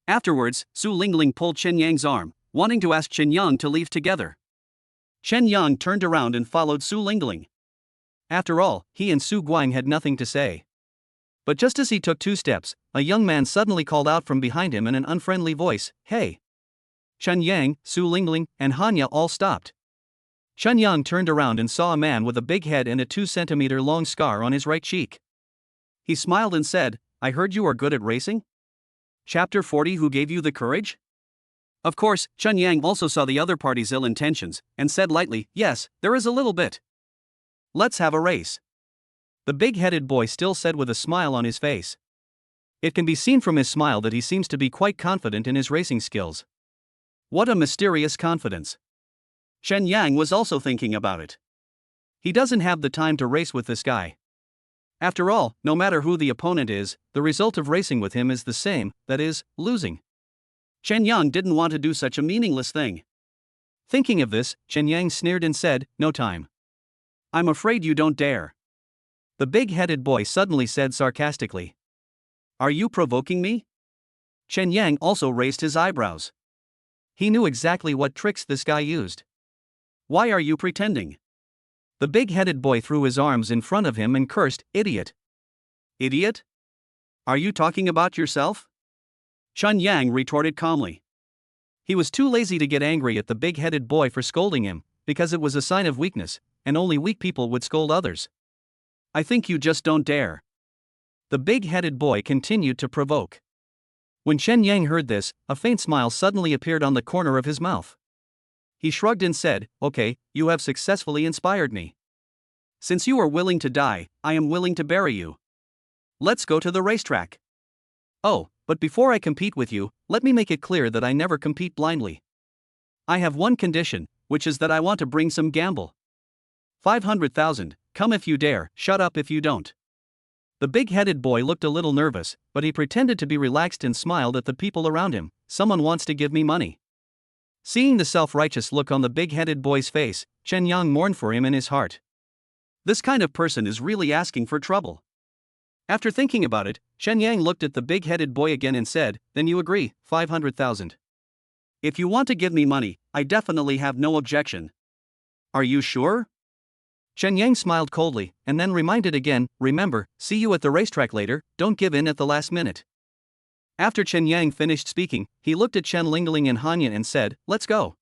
Afterwards, Su Lingling pulled Chen Yang's arm, wanting to ask Chen Yang to leave together. Chen Yang turned around and followed Su Lingling. After all, he and Su Guang had nothing to say. But just as he took 2 steps, a young man suddenly called out from behind him in an unfriendly voice, "Hey!" Chen Yang, Su Lingling, and Hanya all stopped. Chen Yang turned around and saw a man with a big head and a 2-centimeter long scar on his right cheek. He smiled and said, "I heard you are good at racing?" Chapter 40. Who gave you the courage? Of course, Chen Yang also saw the other party's ill intentions, and said lightly, "Yes, there is a little bit. Let's have a race." The big-headed boy still said with a smile on his face. It can be seen from his smile that he seems to be quite confident in his racing skills. What a mysterious confidence. Chen Yang was also thinking about it. He doesn't have the time to race with this guy. After all, no matter who the opponent is, the result of racing with him is the same, that is, losing. Chen Yang didn't want to do such a meaningless thing. Thinking of this, Chen Yang sneered and said, "No time." "I'm afraid you don't dare," the big-headed boy suddenly said sarcastically. "Are you provoking me?" Chen Yang also raised his eyebrows. He knew exactly what tricks this guy used. "Why are you pretending?" The big-headed boy threw his arms in front of him and cursed, "Idiot." "Idiot? Are you talking about yourself?" Chen Yang retorted calmly. He was too lazy to get angry at the big-headed boy for scolding him, because it was a sign of weakness, and only weak people would scold others. I think you just don't dare. The big-headed boy continued to provoke. When Chen Yang heard this, a faint smile suddenly appeared on the corner of his mouth. He shrugged and said, "Okay, you have successfully inspired me. Since you are willing to die, I am willing to bury you. Let's go to the racetrack." "Oh, but before I compete with you, let me make it clear that I never compete blindly. I have one condition, which is that I want to bring some gamble. 500,000, come if you dare, shut up if you don't." The big-headed boy looked a little nervous, but he pretended to be relaxed and smiled at the people around him. "Someone wants to give me money." Seeing the self-righteous look on the big-headed boy's face, Chen Yang mourned for him in his heart. This kind of person is really asking for trouble. After thinking about it, Chen Yang looked at the big-headed boy again and said, "Then you agree, 500,000. If you want to give me money, I definitely have no objection. Are you sure?" Chen Yang smiled coldly, and then reminded again, "Remember, see you at the racetrack later, don't give in at the last minute." After Chen Yang finished speaking, he looked at Chen Lingling and Hanya and said, "Let's go."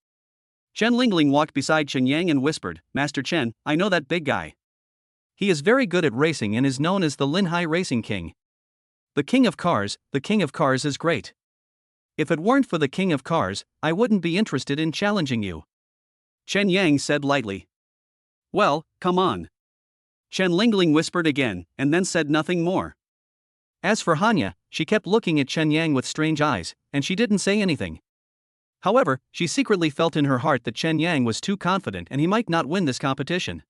Chen Lingling walked beside Chen Yang and whispered, "Master Chen, I know that big guy. He is very good at racing and is known as the Linhai Racing King. The king of cars is great. If it weren't for the king of cars, I wouldn't be interested in challenging you." Chen Yang said lightly. "Well, come on." Chen Lingling whispered again, and then said nothing more. As for Hanya, she kept looking at Chen Yang with strange eyes, and she didn't say anything. However, she secretly felt in her heart that Chen Yang was too confident and he might not win this competition.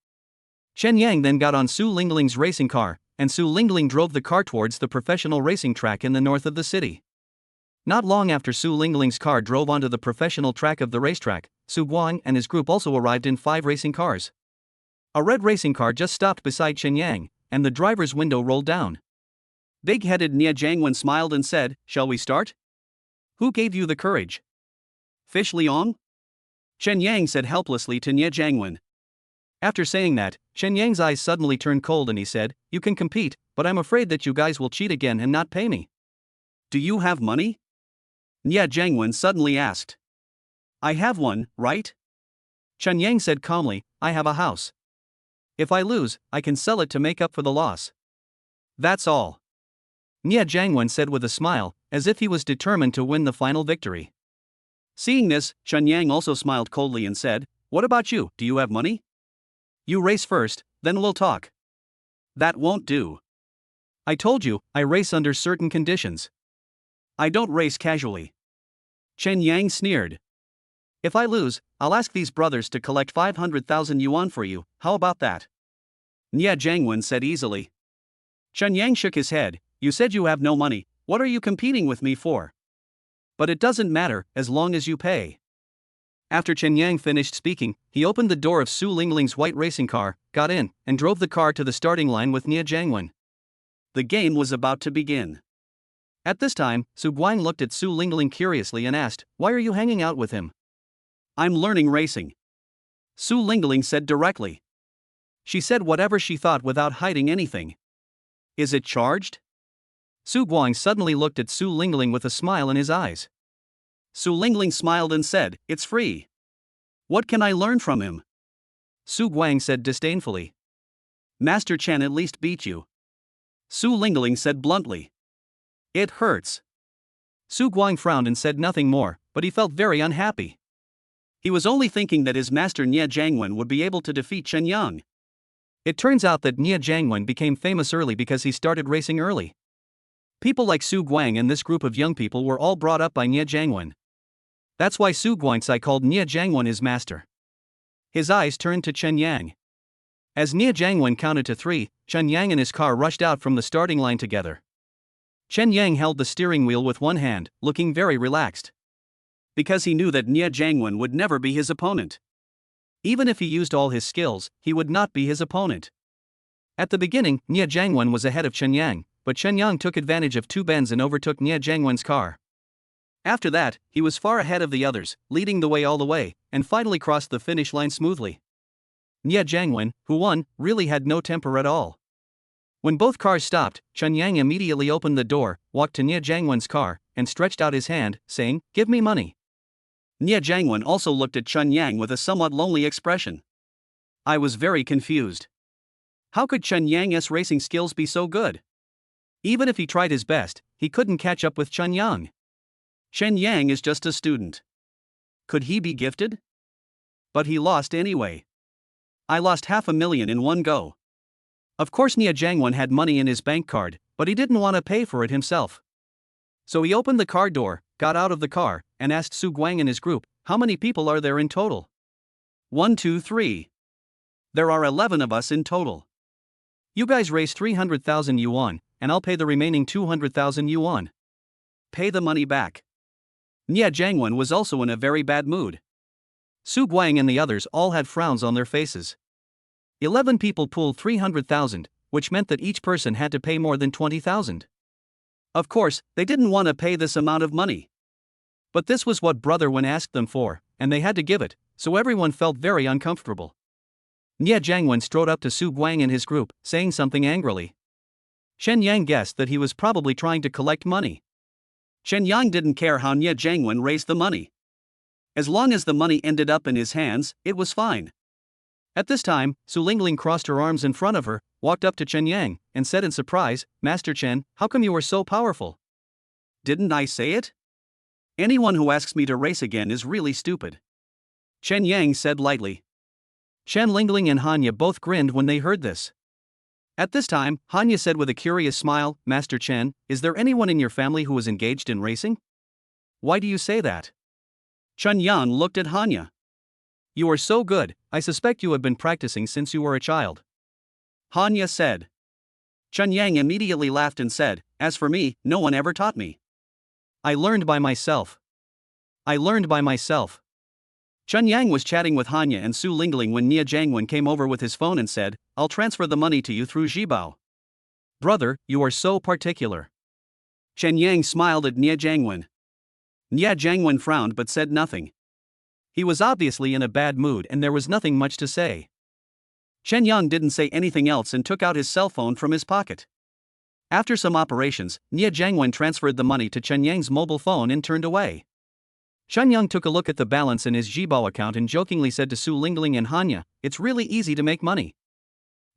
Chen Yang then got on Su Lingling's racing car, and Su Lingling drove the car towards the professional racing track in the north of the city. Not long after Su Lingling's car drove onto the professional track of the racetrack, Su Guang and his group also arrived in 5 racing cars. A red racing car just stopped beside Chen Yang, and the driver's window rolled down. Big-headed Nie Jiangwen smiled and said, "Shall we start?" "Who gave you the courage?" "Fish Liang?" Chen Yang said helplessly to Nie Jiangwen. After saying that, Chen Yang's eyes suddenly turned cold and he said, "You can compete, but I'm afraid that you guys will cheat again and not pay me." "Do you have money?" Nie Jiangwen suddenly asked. "I have one, right?" Chen Yang said calmly, "I have a house. If I lose, I can sell it to make up for the loss." "That's all," Nie Jiangwen said with a smile, as if he was determined to win the final victory. Seeing this, Chen Yang also smiled coldly and said, "What about you, do you have money?" "You race first, then we'll talk." "That won't do. I told you, I race under certain conditions. I don't race casually." Chen Yang sneered. "If I lose, I'll ask these brothers to collect 500,000 yuan for you, how about that?" Nie Jiangwen said easily. Chen Yang shook his head, "You said you have no money, what are you competing with me for?" "But it doesn't matter, as long as you pay." After Chen Yang finished speaking, he opened the door of Su Lingling's white racing car, got in, and drove the car to the starting line with Nie Jiangwen. The game was about to begin. At this time, Su Guang looked at Su Lingling curiously and asked, "Why are you hanging out with him?" "I'm learning racing," Su Lingling said directly. She said whatever she thought without hiding anything. "Is it charged?" Su Guang suddenly looked at Su Lingling with a smile in his eyes. Su Lingling smiled and said, "It's free. What can I learn from him?" Su Guang said disdainfully. "Master Chen at least beat you," Su Lingling said bluntly. "It hurts." Su Guang frowned and said nothing more, but he felt very unhappy. He was only thinking that his master Nie Jiangwen would be able to defeat Chen Yang. It turns out that Nie Jiangwen became famous early because he started racing early. People like Su Guang and this group of young people were all brought up by Nie Jiangwen. That's why Su Guangcai called Nie Jiangwen his master. His eyes turned to Chen Yang. As Nie Jiangwen counted to 3, Chen Yang and his car rushed out from the starting line together. Chen Yang held the steering wheel with one hand, looking very relaxed. Because he knew that Nie Jiangwen would never be his opponent. Even if he used all his skills, he would not be his opponent. At the beginning, Nie Jiangwen was ahead of Chen Yang, but Chen Yang took advantage of 2 bends and overtook Nie Jiangwen's car. After that, he was far ahead of the others, leading the way all the way, and finally crossed the finish line smoothly. Nie Jiangwen, who won, really had no temper at all. When both cars stopped, Chen Yang immediately opened the door, walked to Nie Jiangwen's car, and stretched out his hand, saying, "Give me money." Nia Jiangwen also looked at Chen Yang with a somewhat lonely expression. I was very confused. How could Chen Yang's racing skills be so good? Even if he tried his best, he couldn't catch up with Chen Yang. Chen Yang is just a student. Could he be gifted? But he lost anyway. I lost 500,000 in one go. Of course Nia Jiangwen had money in his bank card, but he didn't want to pay for it himself. So he opened the car door, got out of the car, and asked Su Guang and his group, how many people are there in total? 1, 2, 3. There are 11 of us in total. You guys raise 300,000 yuan, and I'll pay the remaining 200,000 yuan. Pay the money back. Nia Jiangwen was also in a very bad mood. Su Guang and the others all had frowns on their faces. 11 people pooled 300,000, which meant that each person had to pay more than 20,000. Of course, they didn't want to pay this amount of money. But this was what Brother Wen asked them for, and they had to give it, so everyone felt very uncomfortable. Nia Jiangwen strode up to Su Guang and his group, saying something angrily. Shen Yang guessed that he was probably trying to collect money. Shen Yang didn't care how Nia Jiangwen raised the money. As long as the money ended up in his hands, it was fine. At this time, Su Lingling crossed her arms in front of her, walked up to Chen Yang, and said in surprise, Master Chen, how come you are so powerful? Didn't I say it? Anyone who asks me to race again is really stupid. Chen Yang said lightly. Shen Lingling and Hanya both grinned when they heard this. At this time, Hanya said with a curious smile, Master Chen, is there anyone in your family who is engaged in racing? Why do you say that? Chen Yan looked at Hanya. You are so good, I suspect you have been practicing since you were a child. Hanya said. Chen Yang immediately laughed and said, as for me, no one ever taught me. I learned by myself. Chen Yang was chatting with Hanya and Su Lingling when Nia Jiangwen came over with his phone and said, I'll transfer the money to you through Zhibao. Brother, you are so particular. Chen Yang smiled at Nia Jiangwen. Nia Jiangwen frowned but said nothing. He was obviously in a bad mood and there was nothing much to say. Chen Yang didn't say anything else and took out his cell phone from his pocket. After some operations, Nia Jiangwen transferred the money to Chen Yang's mobile phone and turned away. Chen Yang took a look at the balance in his Zhibao account and jokingly said to Su Lingling and Hanya, it's really easy to make money.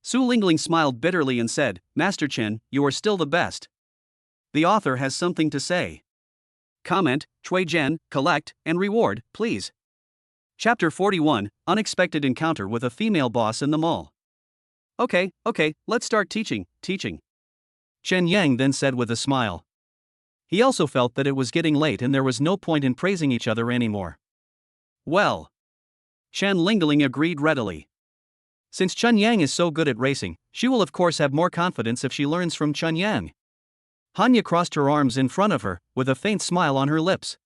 Su Lingling smiled bitterly and said, Master Chen, you are still the best. The author has something to say. Comment, Cui Zhen, collect, and reward, please. Chapter 41, Unexpected Encounter with a Female Boss in the Mall. Okay, let's start teaching. Chen Yang then said with a smile. He also felt that it was getting late and there was no point in praising each other anymore. Well. Shen Lingling agreed readily. Since Chen Yang is so good at racing, she will of course have more confidence if she learns from Chen Yang. Hanya crossed her arms in front of her, with a faint smile on her lips.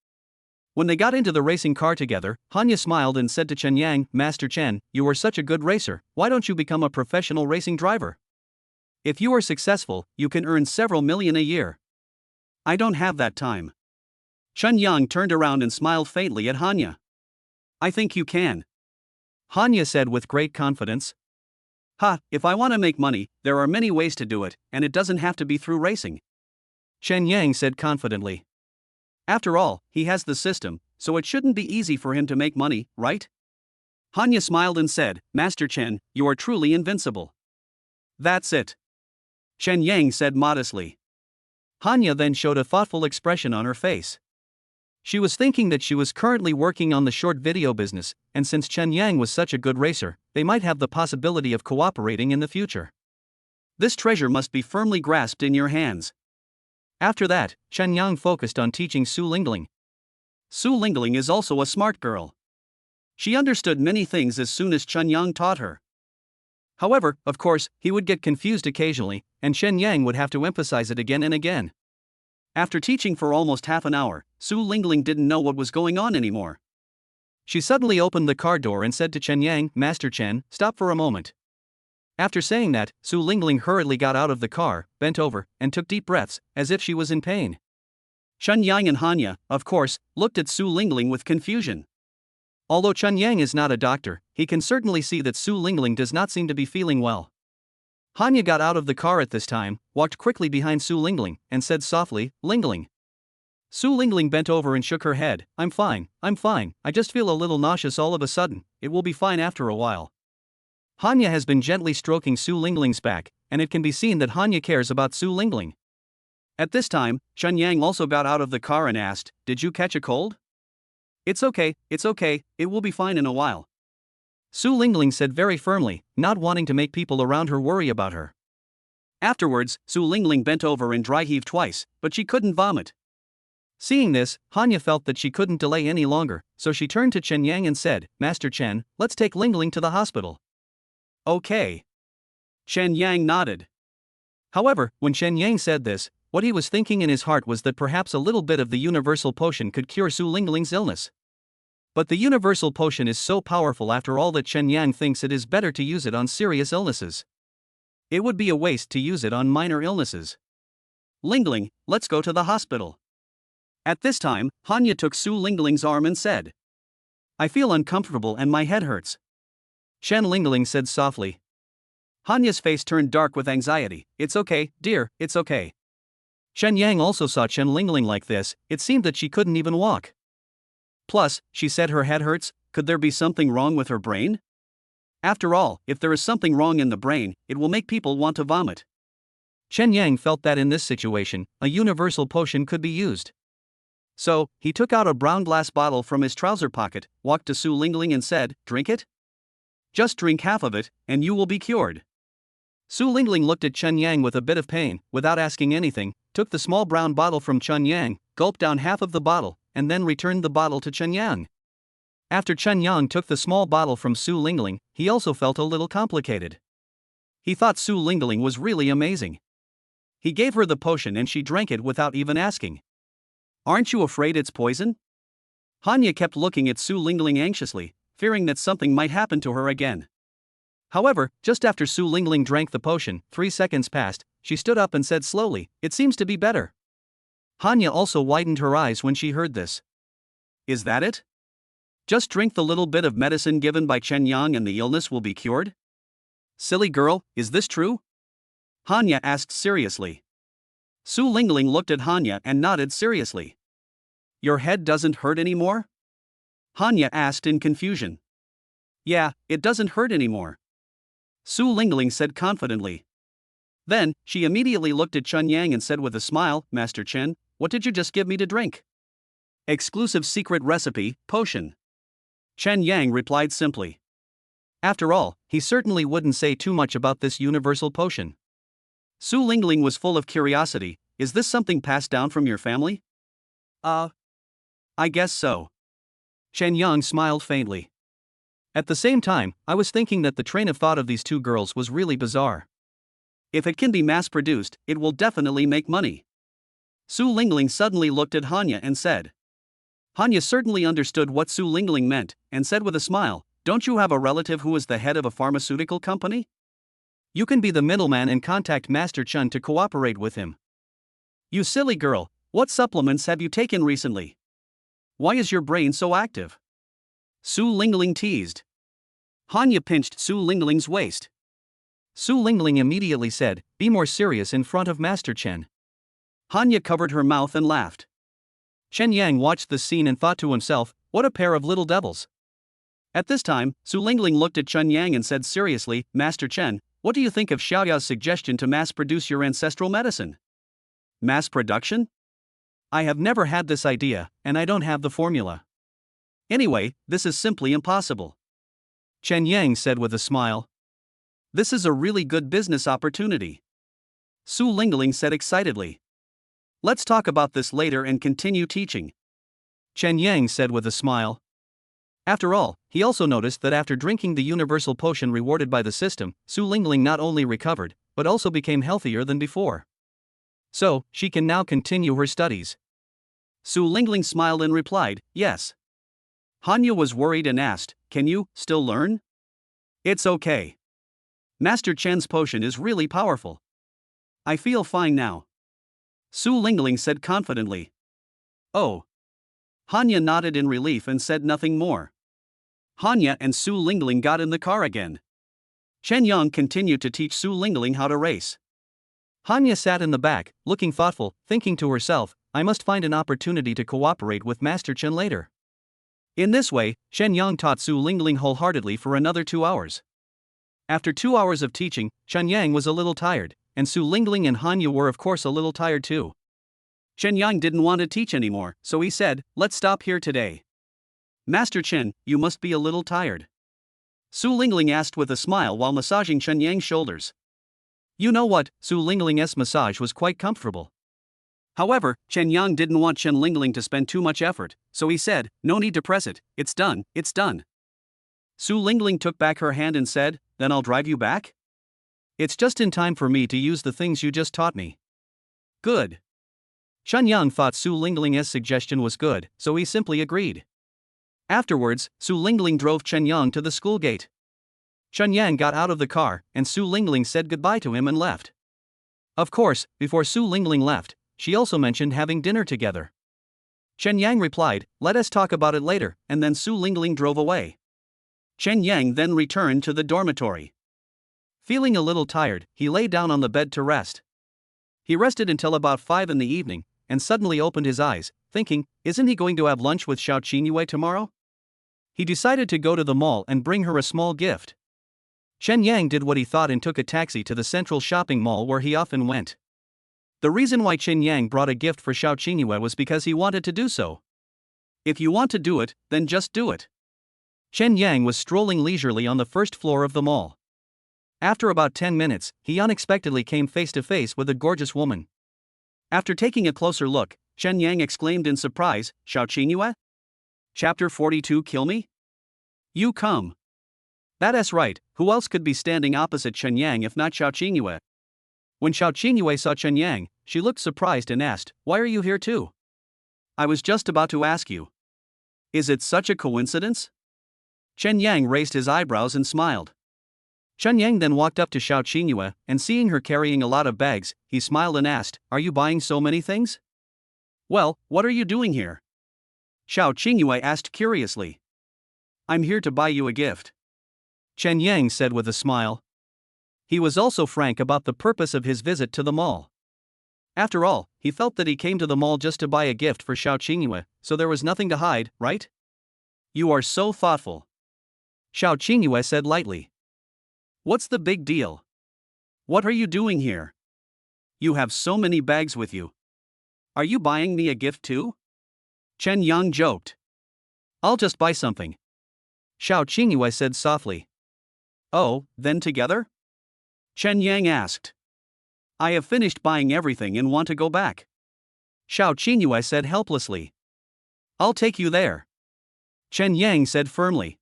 When they got into the racing car together, Hanya smiled and said to Chen Yang, Master Chen, you are such a good racer, why don't you become a professional racing driver? If you are successful, you can earn several million a year. I don't have that time. Chen Yang turned around and smiled faintly at Hanya. I think you can. Hanya said with great confidence. If I want to make money, there are many ways to do it, and it doesn't have to be through racing. Chen Yang said confidently. After all, he has the system, so it shouldn't be easy for him to make money, right? Hanya smiled and said, Master Chen, you are truly invincible. That's it. Chen Yang said modestly. Hanya then showed a thoughtful expression on her face. She was thinking that she was currently working on the short video business, and since Chen Yang was such a good racer, they might have the possibility of cooperating in the future. This treasure must be firmly grasped in your hands. After that, Chen Yang focused on teaching Su Lingling. Su Lingling is also a smart girl. She understood many things as soon as Chen Yang taught her. However, of course, he would get confused occasionally, and Chen Yang would have to emphasize it again and again. After teaching for almost half an hour, Su Lingling didn't know what was going on anymore. She suddenly opened the car door and said to Chen Yang, Master Chen, stop for a moment. After saying that, Su Lingling hurriedly got out of the car, bent over, and took deep breaths, as if she was in pain. Chen Yang and Hanya, of course, looked at Su Lingling with confusion. Although Chen Yang is not a doctor, he can certainly see that Su Lingling does not seem to be feeling well. Hanya got out of the car at this time, walked quickly behind Su Lingling, and said softly, Lingling. Su Lingling bent over and shook her head. I'm fine, I just feel a little nauseous all of a sudden, it will be fine after a while. Hanya has been gently stroking Su Lingling's back, and it can be seen that Hanya cares about Su Lingling. At this time, Chen Yang also got out of the car and asked, Did you catch a cold? It's okay, it will be fine in a while. Su Lingling said very firmly, not wanting to make people around her worry about her. Afterwards, Su Lingling bent over and dry heaved twice, but she couldn't vomit. Seeing this, Hanya felt that she couldn't delay any longer, so she turned to Chen Yang and said, Master Chen, let's take Lingling to the hospital. Okay. Chen Yang nodded. However, when Chen Yang said this, what he was thinking in his heart was that perhaps a little bit of the universal potion could cure Su Lingling's illness. But the universal potion is so powerful after all that Chen Yang thinks it is better to use it on serious illnesses. It would be a waste to use it on minor illnesses. Lingling, let's go to the hospital. At this time, Hanya took Su Lingling's arm and said, I feel uncomfortable and my head hurts. Chen Lingling said softly. Hanya's face turned dark with anxiety. It's okay, dear, it's okay. Chen Yang also saw Chen Lingling like this, it seemed that she couldn't even walk. Plus, she said her head hurts, could there be something wrong with her brain? After all, if there is something wrong in the brain, it will make people want to vomit. Chen Yang felt that in this situation, a universal potion could be used. So, he took out a brown glass bottle from his trouser pocket, walked to Su Lingling and said, Drink it? Just drink half of it, and you will be cured. Su Lingling looked at Chen Yang with a bit of pain, without asking anything, took the small brown bottle from Chen Yang, gulped down half of the bottle, and then returned the bottle to Chen Yang. After Chen Yang took the small bottle from Su Lingling, he also felt a little complicated. He thought Su Lingling was really amazing. He gave her the potion and she drank it without even asking. Aren't you afraid it's poison? Hanya kept looking at Su Lingling anxiously, fearing that something might happen to her again. However, just after Su Lingling drank the potion, 3 seconds passed, she stood up and said slowly, It seems to be better. Hanya also widened her eyes when she heard this. Is that it? Just drink the little bit of medicine given by Chen Yang and the illness will be cured? Silly girl, is this true? Hanya asked seriously. Su Lingling looked at Hanya and nodded seriously. Your head doesn't hurt anymore? Hanya asked in confusion. Yeah, it doesn't hurt anymore. Su Lingling said confidently. Then, she immediately looked at Chen Yang and said with a smile, Master Chen, what did you just give me to drink? Exclusive secret recipe, potion. Chen Yang replied simply. After all, he certainly wouldn't say too much about this universal potion. Su Lingling was full of curiosity, is this something passed down from your family? I guess so. Chen Yang smiled faintly. At the same time, I was thinking that the train of thought of these two girls was really bizarre. If it can be mass-produced, it will definitely make money. Su Lingling suddenly looked at Hanya and said. Hanya certainly understood what Su Lingling meant, and said with a smile, Don't you have a relative who is the head of a pharmaceutical company? You can be the middleman and contact Master Chen to cooperate with him. You silly girl, what supplements have you taken recently? Why is your brain so active? Su Lingling teased. Hanya pinched Su Lingling's waist. Su Lingling immediately said, Be more serious in front of Master Chen. Hanya covered her mouth and laughed. Chen Yang watched the scene and thought to himself, What a pair of little devils. At this time, Su Lingling looked at Chen Yang and said seriously, Master Chen, what do you think of Xiaoya's suggestion to mass-produce your ancestral medicine? Mass production? I have never had this idea, and I don't have the formula. Anyway, this is simply impossible. Chen Yang said with a smile. This is a really good business opportunity. Su Lingling said excitedly. Let's talk about this later and continue teaching. Chen Yang said with a smile. After all, he also noticed that after drinking the universal potion rewarded by the system, Su Lingling not only recovered, but also became healthier than before. So, she can now continue her studies. Su Lingling smiled and replied, Yes. Hanya was worried and asked, Can you still learn? It's okay. Master Chen's potion is really powerful. I feel fine now. Su Lingling said confidently. Oh. Hanya nodded in relief and said nothing more. Hanya and Su Lingling got in the car again. Chen Yang continued to teach Su Lingling how to race. Hanya sat in the back, looking thoughtful, thinking to herself, I must find an opportunity to cooperate with Master Chen later. In this way, Chen Yang taught Su Lingling wholeheartedly for another 2 hours. After 2 hours of teaching, Chen Yang was a little tired, and Su Lingling and Han Yu were of course a little tired too. Chen Yang didn't want to teach anymore, so he said, "Let's stop here today." "Master Chen, you must be a little tired," Su Lingling asked with a smile while massaging Chen Yang's shoulders. You know what, Su Lingling's massage was quite comfortable. However, Chen Yang didn't want Chen Lingling to spend too much effort, so he said, "No need to press it, it's done, it's done." Su Lingling took back her hand and said, "Then I'll drive you back?" It's just in time for me to use the things you just taught me. Good. Chen Yang thought Su Lingling's suggestion was good, so he simply agreed. Afterwards, Su Lingling drove Chen Yang to the school gate. Chen Yang got out of the car, and Su Lingling said goodbye to him and left. Of course, before Su Lingling left, she also mentioned having dinner together. Chen Yang replied, "Let us talk about it later," and then Su Lingling drove away. Chen Yang then returned to the dormitory. Feeling a little tired, he lay down on the bed to rest. He rested until about 5 in the evening, and suddenly opened his eyes, thinking, isn't he going to have lunch with Xiao Qinyue tomorrow? He decided to go to the mall and bring her a small gift. Chen Yang did what he thought and took a taxi to the central shopping mall where he often went. The reason why Chen Yang brought a gift for Xiao Qinyue was because he wanted to do so. If you want to do it, then just do it. Chen Yang was strolling leisurely on the first floor of the mall. After about 10 minutes, he unexpectedly came face to face with a gorgeous woman. After taking a closer look, Chen Yang exclaimed in surprise, "Xiao Qinyue? Chapter 42 Kill me? You come." That's right, who else could be standing opposite Chen Yang if not Xiao Qinyue? When Xiao Qinyue saw Chen Yang, she looked surprised and asked, "Why are you here too?" "I was just about to ask you. Is it such a coincidence?" Chen Yang raised his eyebrows and smiled. Chen Yang then walked up to Xiao Qinyue, and seeing her carrying a lot of bags, he smiled and asked, "Are you buying so many things?" "Well, what are you doing here?" Xiao Qinyue asked curiously. "I'm here to buy you a gift," Chen Yang said with a smile. He was also frank about the purpose of his visit to the mall. After all, he felt that he came to the mall just to buy a gift for Xiao Qinyue, so there was nothing to hide, right? "You are so thoughtful," Xiao Qinyue said lightly. "What's the big deal? What are you doing here? You have so many bags with you. Are you buying me a gift too?" Chen Yang joked. "I'll just buy something," Xiao Qinyue said softly. "Oh, then together?" Chen Yang asked. "I have finished buying everything and want to go back," Xiao Qinyue said helplessly. "I'll take you there," Chen Yang said firmly.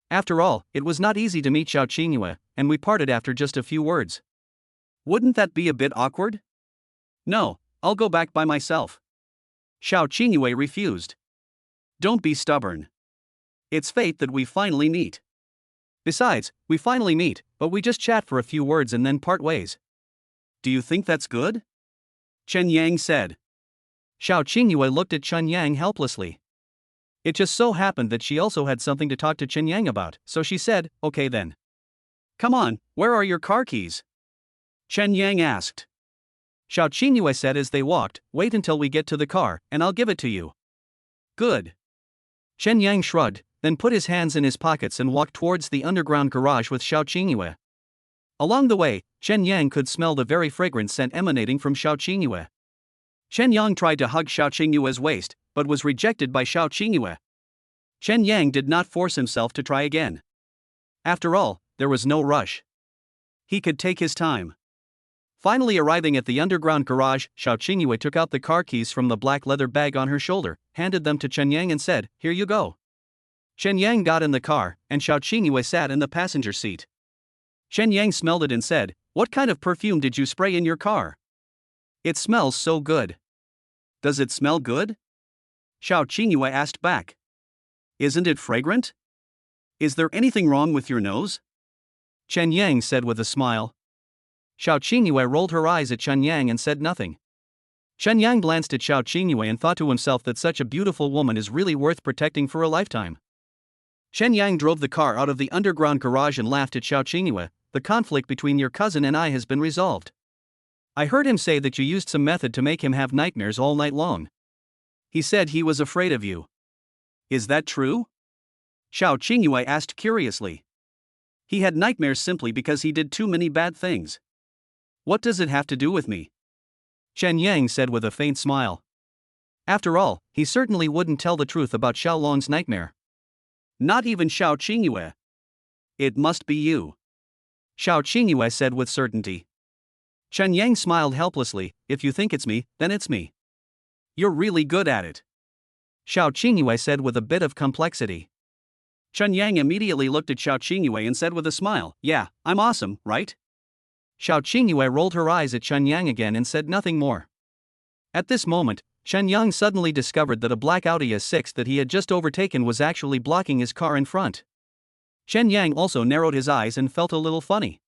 After all, it was not easy to meet Xiao Qinyue, and we parted after just a few words. "Wouldn't that be a bit awkward?" "No, I'll go back by myself," Xiao Qinyue refused. "Don't be stubborn. It's fate that we finally meet." "Besides, we finally meet, but we just chat for a few words and then part ways." "Do you think that's good?" Chen Yang said. Xiao Qinyue looked at Chen Yang helplessly. It just so happened that she also had something to talk to Chen Yang about, so she said, "Okay then." "Come on, where are your car keys?" Chen Yang asked. Xiao Qinyue said as they walked, "Wait until we get to the car, and I'll give it to you." "Good." Chen Yang shrugged, then put his hands in his pockets and walked towards the underground garage with Xiao Qinyue. Along the way, Chen Yang could smell the very fragrant scent emanating from Xiao Qinyue. Chen Yang tried to hug Xiao Qinyue's waist, but was rejected by Xiao Qinyue. Chen Yang did not force himself to try again. After all, there was no rush. He could take his time. Finally arriving at the underground garage, Xiao Qinyue took out the car keys from the black leather bag on her shoulder, handed them to Chen Yang and said, "Here you go." Chen Yang got in the car, and Xiao Qinyue sat in the passenger seat. Chen Yang smelled it and said, "What kind of perfume did you spray in your car? It smells so good." "Does it smell good?" Xiao Qinyue asked back. "Isn't it fragrant? Is there anything wrong with your nose?" Chen Yang said with a smile. Xiao Qinyue rolled her eyes at Chen Yang and said nothing. Chen Yang glanced at Xiao Qinyue and thought to himself that such a beautiful woman is really worth protecting for a lifetime. Chen Yang drove the car out of the underground garage and laughed at Xiao Qinyue. "The conflict between your cousin and I has been resolved." I heard him say that you used some method to make him have nightmares all night long. He said he was afraid of you. Is that true? Xiao Qingyue asked curiously. He had nightmares simply because he did too many bad things. What does it have to do with me? Chen Yang said with a faint smile. After all, he certainly wouldn't tell the truth about Xiaolong's nightmare. Not even Xiao Qingyue. It must be you. Xiao Qingyue said with certainty. Chen Yang smiled helplessly. If you think it's me, then it's me. You're really good at it. Xiao Qingyue said with a bit of complexity. Chen Yang immediately looked at Xiao Qingyue and said with a smile, yeah, I'm awesome, right? Xiao Qingyue rolled her eyes at Chen Yang again and said nothing more. At this moment, Chen Yang suddenly discovered that a black Audi S6 that he had just overtaken was actually blocking his car in front. Chen Yang also narrowed his eyes and felt a little funny.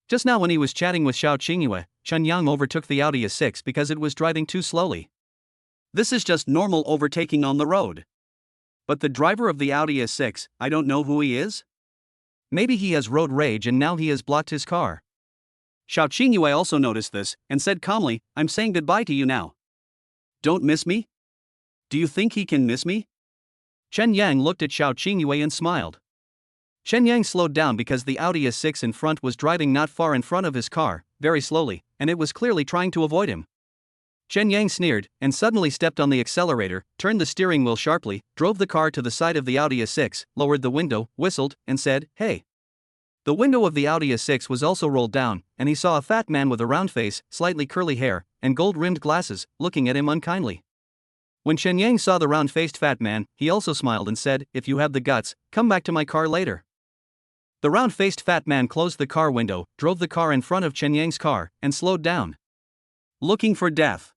Just now when he was chatting with Xiao Qingyue, Chen Yang overtook the Audi S6 because it was driving too slowly. This is just normal overtaking on the road. But the driver of the Audi S6, I don't know who he is? Maybe he has road rage and now he has blocked his car. Xiao Qingyue also noticed this, and said calmly, I'm saying goodbye to you now. Don't miss me? Do you think he can miss me? Chen Yang looked at Xiao Qingyue and smiled. Chen Yang slowed down because the Audi S6 in front was driving not far in front of his car, very slowly, and it was clearly trying to avoid him. Chen Yang sneered, and suddenly stepped on the accelerator, turned the steering wheel sharply, drove the car to the side of the Audi S6, lowered the window, whistled, and said, hey. The window of the Audi S6 was also rolled down, and he saw a fat man with a round face, slightly curly hair, and gold-rimmed glasses, looking at him unkindly. When Chen Yang saw the round-faced fat man, he also smiled and said, if you have the guts, come back to my car later. The round-faced fat man closed the car window, drove the car in front of Chen Yang's car, and slowed down. Looking for death.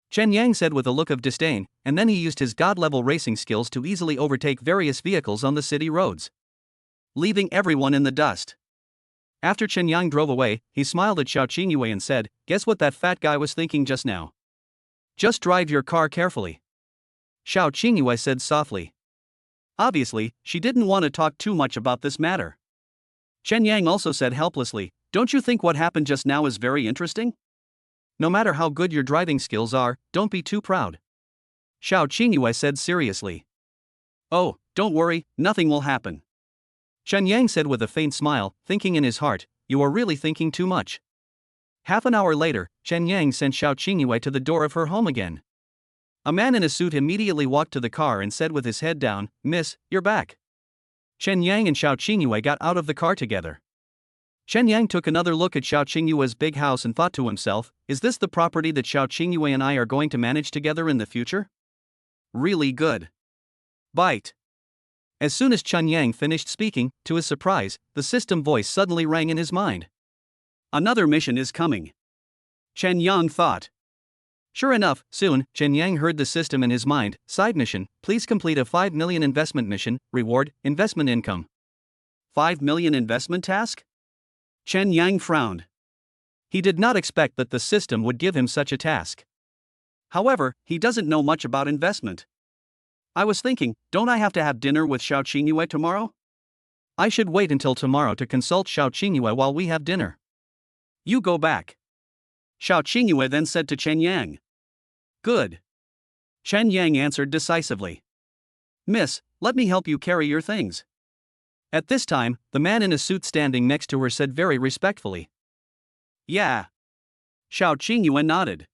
Chen Yang said with a look of disdain, and then he used his god-level racing skills to easily overtake various vehicles on the city roads, leaving everyone in the dust. After Chen Yang drove away, he smiled at Xiao Qingyue and said, guess what that fat guy was thinking just now? Just drive your car carefully. Xiao Qingyue said softly. Obviously, she didn't want to talk too much about this matter. Chen Yang also said helplessly, don't you think what happened just now is very interesting? No matter how good your driving skills are, don't be too proud. Xiao Qingyue said seriously. Oh, don't worry, nothing will happen. Chen Yang said with a faint smile, thinking in his heart, you are really thinking too much. Half an hour later, Chen Yang sent Xiao Qingyue to the door of her home again. A man in a suit immediately walked to the car and said with his head down, Miss, you're back. Chen Yang and Xiao Qingyue got out of the car together. Chen Yang took another look at Xiao Qingyue's big house and thought to himself, is this the property that Xiao Qingyue and I are going to manage together in the future? Really good. Bite. As soon as Chen Yang finished speaking, to his surprise, the system voice suddenly rang in his mind. Another mission is coming. Chen Yang thought. Sure enough, soon, Chen Yang heard the system in his mind, side mission, please complete a 5 million investment mission, reward, investment income. 5 million investment task? Chen Yang frowned. He did not expect that the system would give him such a task. However, he doesn't know much about investment. I was thinking, don't I have to have dinner with Xiao Qingyue tomorrow? I should wait until tomorrow to consult Xiao Qingyue while we have dinner. You go back. Xiao Qingyue then said to Chen Yang. Good. Chen Yang answered decisively. Miss, let me help you carry your things. At this time, the man in a suit standing next to her said very respectfully. Yeah. Xiao Qingyue nodded.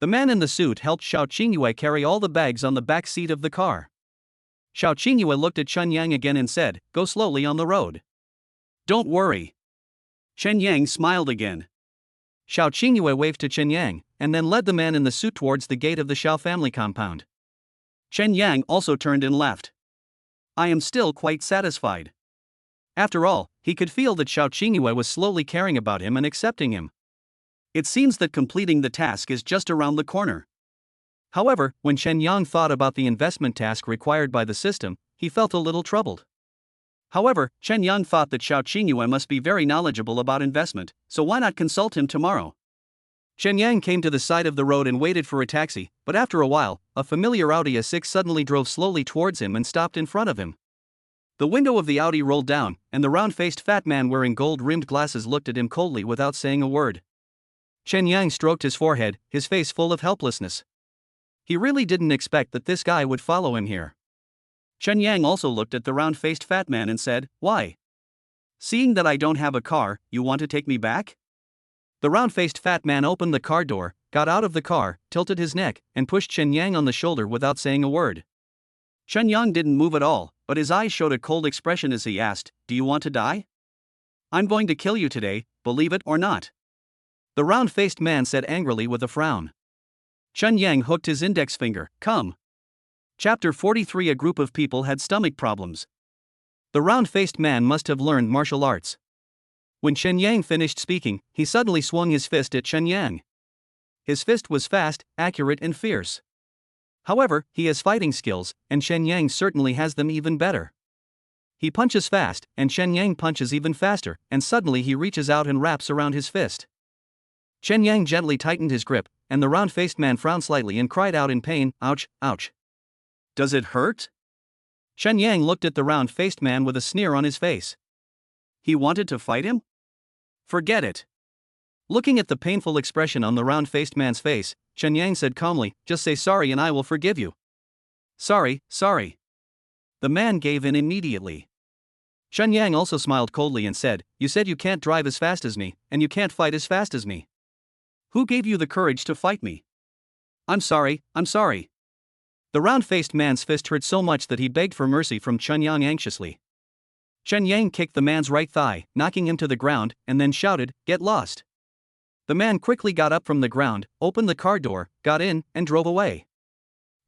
The man in the suit helped Xiao Qingyue carry all the bags on the back seat of the car. Xiao Qingyue looked at Chen Yang again and said, go slowly on the road. Don't worry. Chen Yang smiled again. Xiao Qingyue waved to Chen Yang, and then led the man in the suit towards the gate of the Xiao family compound. Chen Yang also turned and left. I am still quite satisfied. After all, he could feel that Xiao Qingyue was slowly caring about him and accepting him. It seems that completing the task is just around the corner. However, when Chen Yang thought about the investment task required by the system, he felt a little troubled. However, Chen Yang thought that Xiao Qingyue must be very knowledgeable about investment, so why not consult him tomorrow? Chen Yang came to the side of the road and waited for a taxi, but after a while, a familiar Audi A6 suddenly drove slowly towards him and stopped in front of him. The window of the Audi rolled down, and the round-faced fat man wearing gold-rimmed glasses looked at him coldly without saying a word. Chen Yang stroked his forehead, his face full of helplessness. He really didn't expect that this guy would follow him here. Chen Yang also looked at the round-faced fat man and said, "Why? Seeing that I don't have a car, you want to take me back?" The round-faced fat man opened the car door, got out of the car, tilted his neck, and pushed Chen Yang on the shoulder without saying a word. Chen Yang didn't move at all, but his eyes showed a cold expression as he asked, "Do you want to die? I'm going to kill you today, believe it or not." The round-faced man said angrily with a frown. Chen Yang hooked his index finger. "Come." Chapter 43. A group of people had stomach problems. The round-faced man must have learned martial arts. When Chen Yang finished speaking, he suddenly swung his fist at Chen Yang. His fist was fast, accurate and fierce. However, he has fighting skills, and Chen Yang certainly has them even better. He punches fast, and Chen Yang punches even faster, and suddenly he reaches out and wraps around his fist. Chen Yang gently tightened his grip, and the round-faced man frowned slightly and cried out in pain, "Ouch, ouch." "Does it hurt?" Chen Yang looked at the round-faced man with a sneer on his face. He wanted to fight him? Forget it. Looking at the painful expression on the round-faced man's face, Chen Yang said calmly, "Just say sorry and I will forgive you." Sorry. The man gave in immediately. Chen Yang also smiled coldly and said, "You said you can't drive as fast as me, and you can't fight as fast as me. Who gave you the courage to fight me?" I'm sorry. The round-faced man's fist hurt so much that he begged for mercy from Chen Yang anxiously. Chen Yang kicked the man's right thigh, knocking him to the ground, and then shouted, "Get lost." The man quickly got up from the ground, opened the car door, got in, and drove away.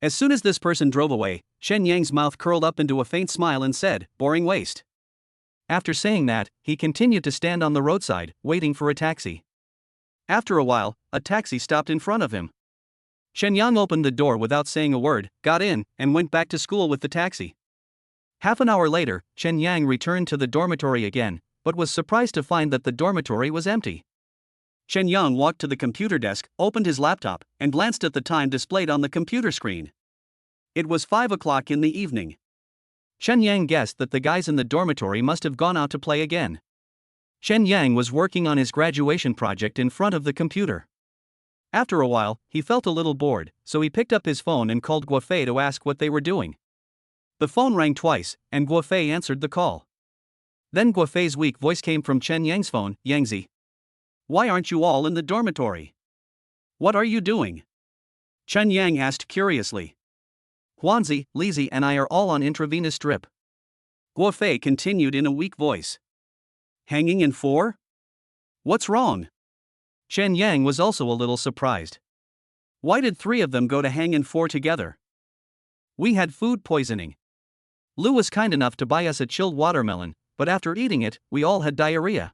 As soon as this person drove away, Chen Yang's mouth curled up into a faint smile and said, "Boring waste." After saying that, he continued to stand on the roadside, waiting for a taxi. After a while, a taxi stopped in front of him. Chen Yang opened the door without saying a word, got in, and went back to school with the taxi. Half an hour later, Chen Yang returned to the dormitory again, but was surprised to find that the dormitory was empty. Chen Yang walked to the computer desk, opened his laptop, and glanced at the time displayed on the computer screen. It was 5 o'clock in the evening. Chen Yang guessed that the guys in the dormitory must have gone out to play again. Chen Yang was working on his graduation project in front of the computer. After a while, he felt a little bored, so he picked up his phone and called Guofei to ask what they were doing. The phone rang twice, and Guofei answered the call. Then Guofei's weak voice came from Chen Yang's phone, "Yangzi. Why aren't you all in the dormitory? What are you doing?" Chen Yang asked curiously. "Huanzi, Lizi and I are all on intravenous drip." Guofei continued in a weak voice. "Hanging in 4? What's wrong?" Chen Yang was also a little surprised. Why did 3 of them go to hang in 4 together? "We had food poisoning. Lu was kind enough to buy us a chilled watermelon, but after eating it, we all had diarrhea,"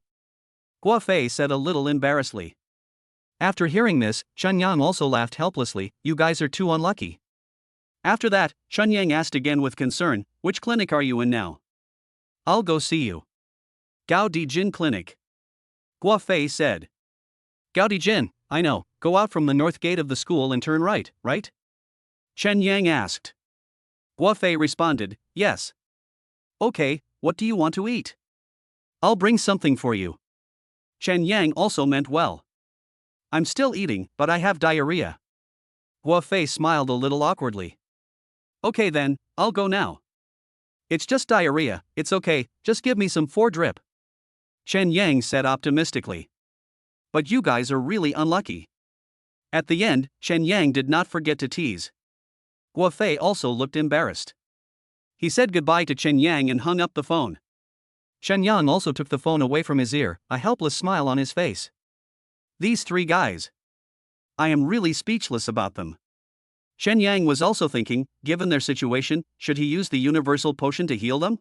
Guofei said a little embarrassedly. After hearing this, Chen Yang also laughed helplessly, "You guys are too unlucky." After that, Chen Yang asked again with concern, "Which clinic are you in now?" "I'll go see you." "Gao Di Jin Clinic," Guofei said. "Gao Di Jin, I know, go out from the north gate of the school and turn right, right?" Chen Yang asked. Guofei responded, "Yes." "Okay, what do you want to eat?" "I'll bring something for you." Chen Yang also meant well. "I'm still eating, but I have diarrhea." Guofei smiled a little awkwardly. "Okay then, I'll go now." "It's just diarrhea, it's okay, just give me some 4 drip," Chen Yang said optimistically. "But you guys are really unlucky." At the end, Chen Yang did not forget to tease. Guofei also looked embarrassed. He said goodbye to Chen Yang and hung up the phone. Chen Yang also took the phone away from his ear, a helpless smile on his face. These 3 guys. I am really speechless about them. Chen Yang was also thinking, given their situation, should he use the universal potion to heal them?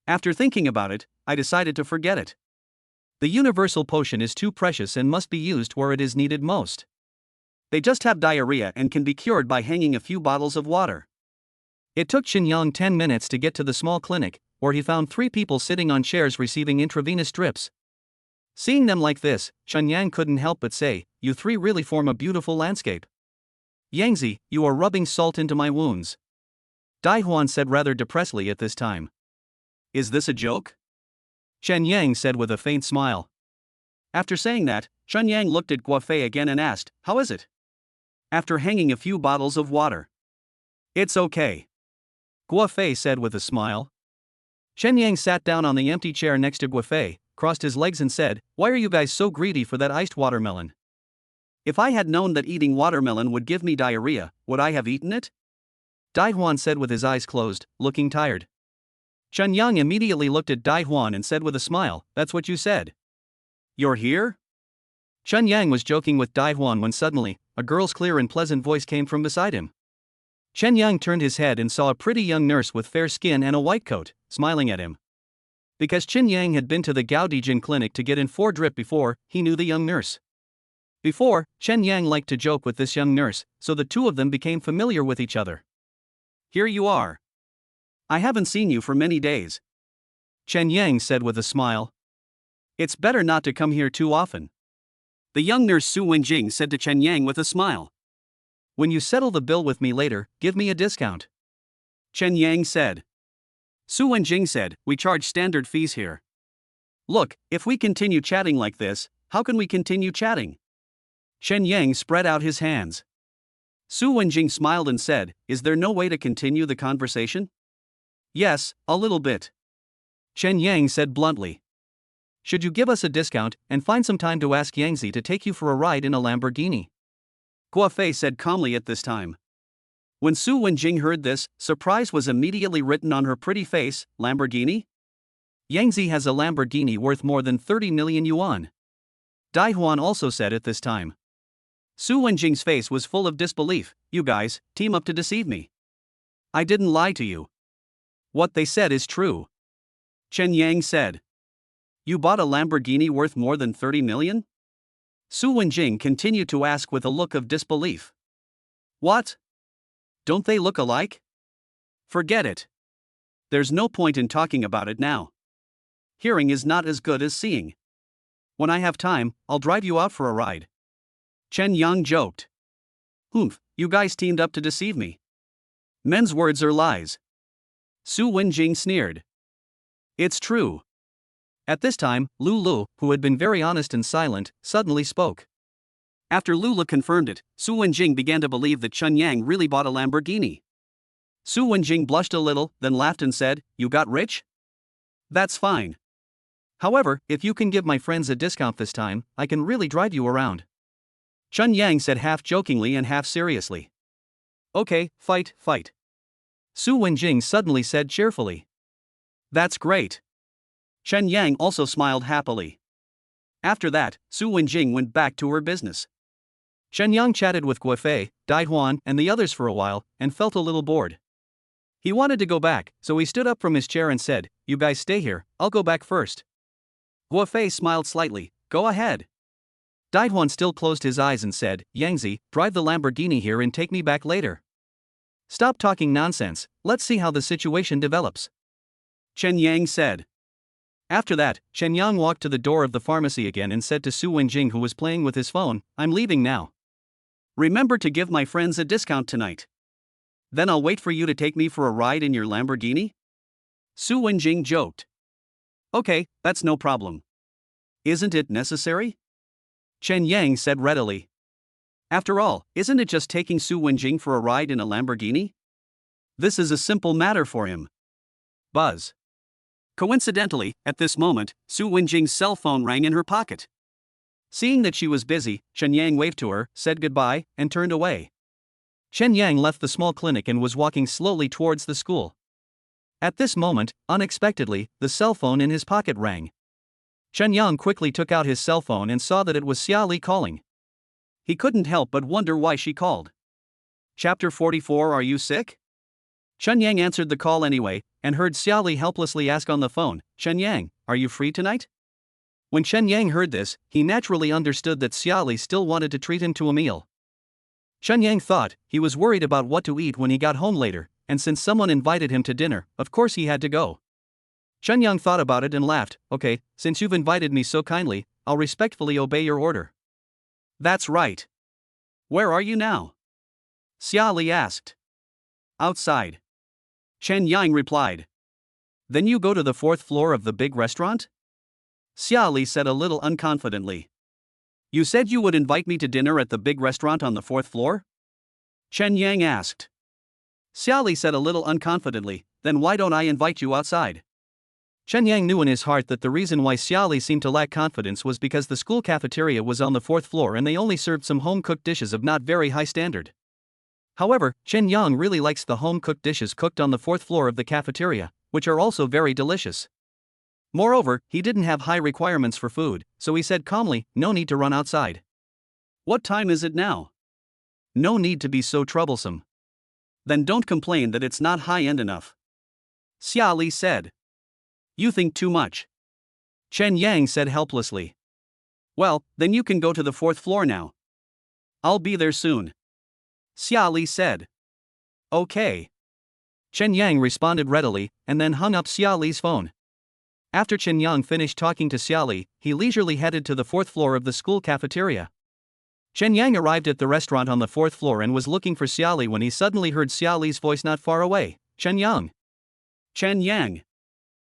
After thinking about it, I decided to forget it. The universal potion is too precious and must be used where it is needed most. They just have diarrhea and can be cured by hanging a few bottles of water. It took Chen Yang 10 minutes to get to the small clinic, where he found 3 people sitting on chairs receiving intravenous drips. Seeing them like this, Chen Yang couldn't help but say, "You 3 really form a beautiful landscape. Yangzi, you are rubbing salt into my wounds," Dai Huan said rather depressedly at this time. "Is this a joke?" Chen Yang said with a faint smile. After saying that, Chun Yang looked at Guofei again and asked, "How is it?" After hanging a few bottles of water. "It's okay," Guofei said with a smile. Chen Yang sat down on the empty chair next to Guofei, crossed his legs and said, "Why are you guys so greedy for that iced watermelon?" "If I had known that eating watermelon would give me diarrhea, would I have eaten it?" Dai Huan said with his eyes closed, looking tired. Chen Yang immediately looked at Dai Huan and said with a smile, "That's what you said." "You're here?" Chen Yang was joking with Dai Huan when suddenly, a girl's clear and pleasant voice came from beside him. Chen Yang turned his head and saw a pretty young nurse with fair skin and a white coat, smiling at him. Because Chen Yang had been to the Gaodijin clinic to get in 4 drip before, he knew the young nurse. Before, Chen Yang liked to joke with this young nurse, so the two of them became familiar with each other. "Here you are. I haven't seen you for many days," Chen Yang said with a smile. "It's better not to come here too often," the young nurse Su Wenjing said to Chen Yang with a smile. "When you settle the bill with me later, give me a discount," Chen Yang said. Su Wenjing said, "We charge standard fees here. Look, if we continue chatting like this, how can we continue chatting?" Chen Yang spread out his hands. Su Wenjing smiled and said, "Is there no way to continue the conversation?" "Yes, a little bit," Chen Yang said bluntly. "Should you give us a discount and find some time to ask Yangzi to take you for a ride in a Lamborghini?" Guofei said calmly at this time. When Su Wenjing heard this, surprise was immediately written on her pretty face. "Lamborghini?" "Yangzi has a Lamborghini worth more than 30 million yuan," Dai Huan also said at this time. Su Wenjing's face was full of disbelief. "You guys team up to deceive me. I didn't lie to you. What they said is true," Chen Yang said. "You bought a Lamborghini worth more than 30 million? Su Wenjing continued to ask with a look of disbelief. "What? Don't they look alike? Forget it. There's no point in talking about it now. Hearing is not as good as seeing. When I have time, I'll drive you out for a ride," Chen Yang joked. "Humph, you guys teamed up to deceive me. Men's words are lies," Su Wenjing sneered. "It's true." At this time, Lulu, who had been very honest and silent, suddenly spoke. After Lulu confirmed it, Su Wenjing began to believe that Chen Yang really bought a Lamborghini. Su Wenjing blushed a little, then laughed and said, "You got rich? That's fine. However, if you can give my friends a discount this time, I can really drive you around," Chen Yang said half jokingly and half seriously. "Okay, fight, fight," Su Wenjing suddenly said cheerfully. "That's great." Chen Yang also smiled happily. After that, Su Wenjing went back to her business. Chen Yang chatted with Guofei, Dai Huan, and the others for a while, and felt a little bored. He wanted to go back, so he stood up from his chair and said, "You guys stay here, I'll go back first." Guofei smiled slightly. "Go ahead." Dai Huan still closed his eyes and said, "Yangzi, drive the Lamborghini here and take me back later. Stop talking nonsense, let's see how the situation develops," Chen Yang said. After that, Chen Yang walked to the door of the pharmacy again and said to Su Wenjing, who was playing with his phone, "I'm leaving now. Remember to give my friends a discount tonight. Then I'll wait for you to take me for a ride in your Lamborghini?" Su Wenjing joked. "Okay, that's no problem. Isn't it necessary?" Chen Yang said readily. After all, isn't it just taking Su Wenjing for a ride in a Lamborghini? This is a simple matter for him. Buzz. Coincidentally, at this moment, Su Wenjing's cell phone rang in her pocket. Seeing that she was busy, Chen Yang waved to her, said goodbye, and turned away. Chen Yang left the small clinic and was walking slowly towards the school. At this moment, unexpectedly, the cell phone in his pocket rang. Chen Yang quickly took out his cell phone and saw that it was Xia Li calling. He couldn't help but wonder why she called. Chapter 44. Are you sick? Chen Yang answered the call anyway, and heard Xia Li helplessly ask on the phone, "Chen Yang, are you free tonight?" When Chen Yang heard this, he naturally understood that Xia Li still wanted to treat him to a meal. Chen Yang thought he was worried about what to eat when he got home later, and since someone invited him to dinner, of course he had to go. Chen Yang thought about it and laughed, "Okay, since you've invited me so kindly, I'll respectfully obey your order." "That's right. Where are you now?" Xia Li asked. "Outside," Chen Yang replied. "Then you go to the 4th floor of the big restaurant?" Xia Li said a little unconfidently. You said you would invite me to dinner at the big restaurant on the fourth floor? Chen Yang asked. Xiaoli said a little unconfidently, then why don't I invite you outside? Chen Yang knew in his heart that the reason why Xiaoli seemed to lack confidence was because the school cafeteria was on the fourth floor and they only served some home-cooked dishes of not very high standard. However, Chen Yang really likes the home-cooked dishes cooked on the fourth floor of the cafeteria, which are also very delicious. Moreover, he didn't have high requirements for food, so he said calmly, no need to run outside. What time is it now? No need to be so troublesome. Then don't complain that it's not high-end enough. Xiaoli said. You think too much. Chen Yang said helplessly. Well, then you can go to the fourth floor now. I'll be there soon. Xiaoli said. Okay. Chen Yang responded readily, and then hung up Xiaoli's phone. After Chen Yang finished talking to Xiaoli, he leisurely headed to the fourth floor of the school cafeteria. Chen Yang arrived at the restaurant on the fourth floor and was looking for Xiaoli when he suddenly heard Xiaoli's voice not far away. Chen Yang. Chen Yang.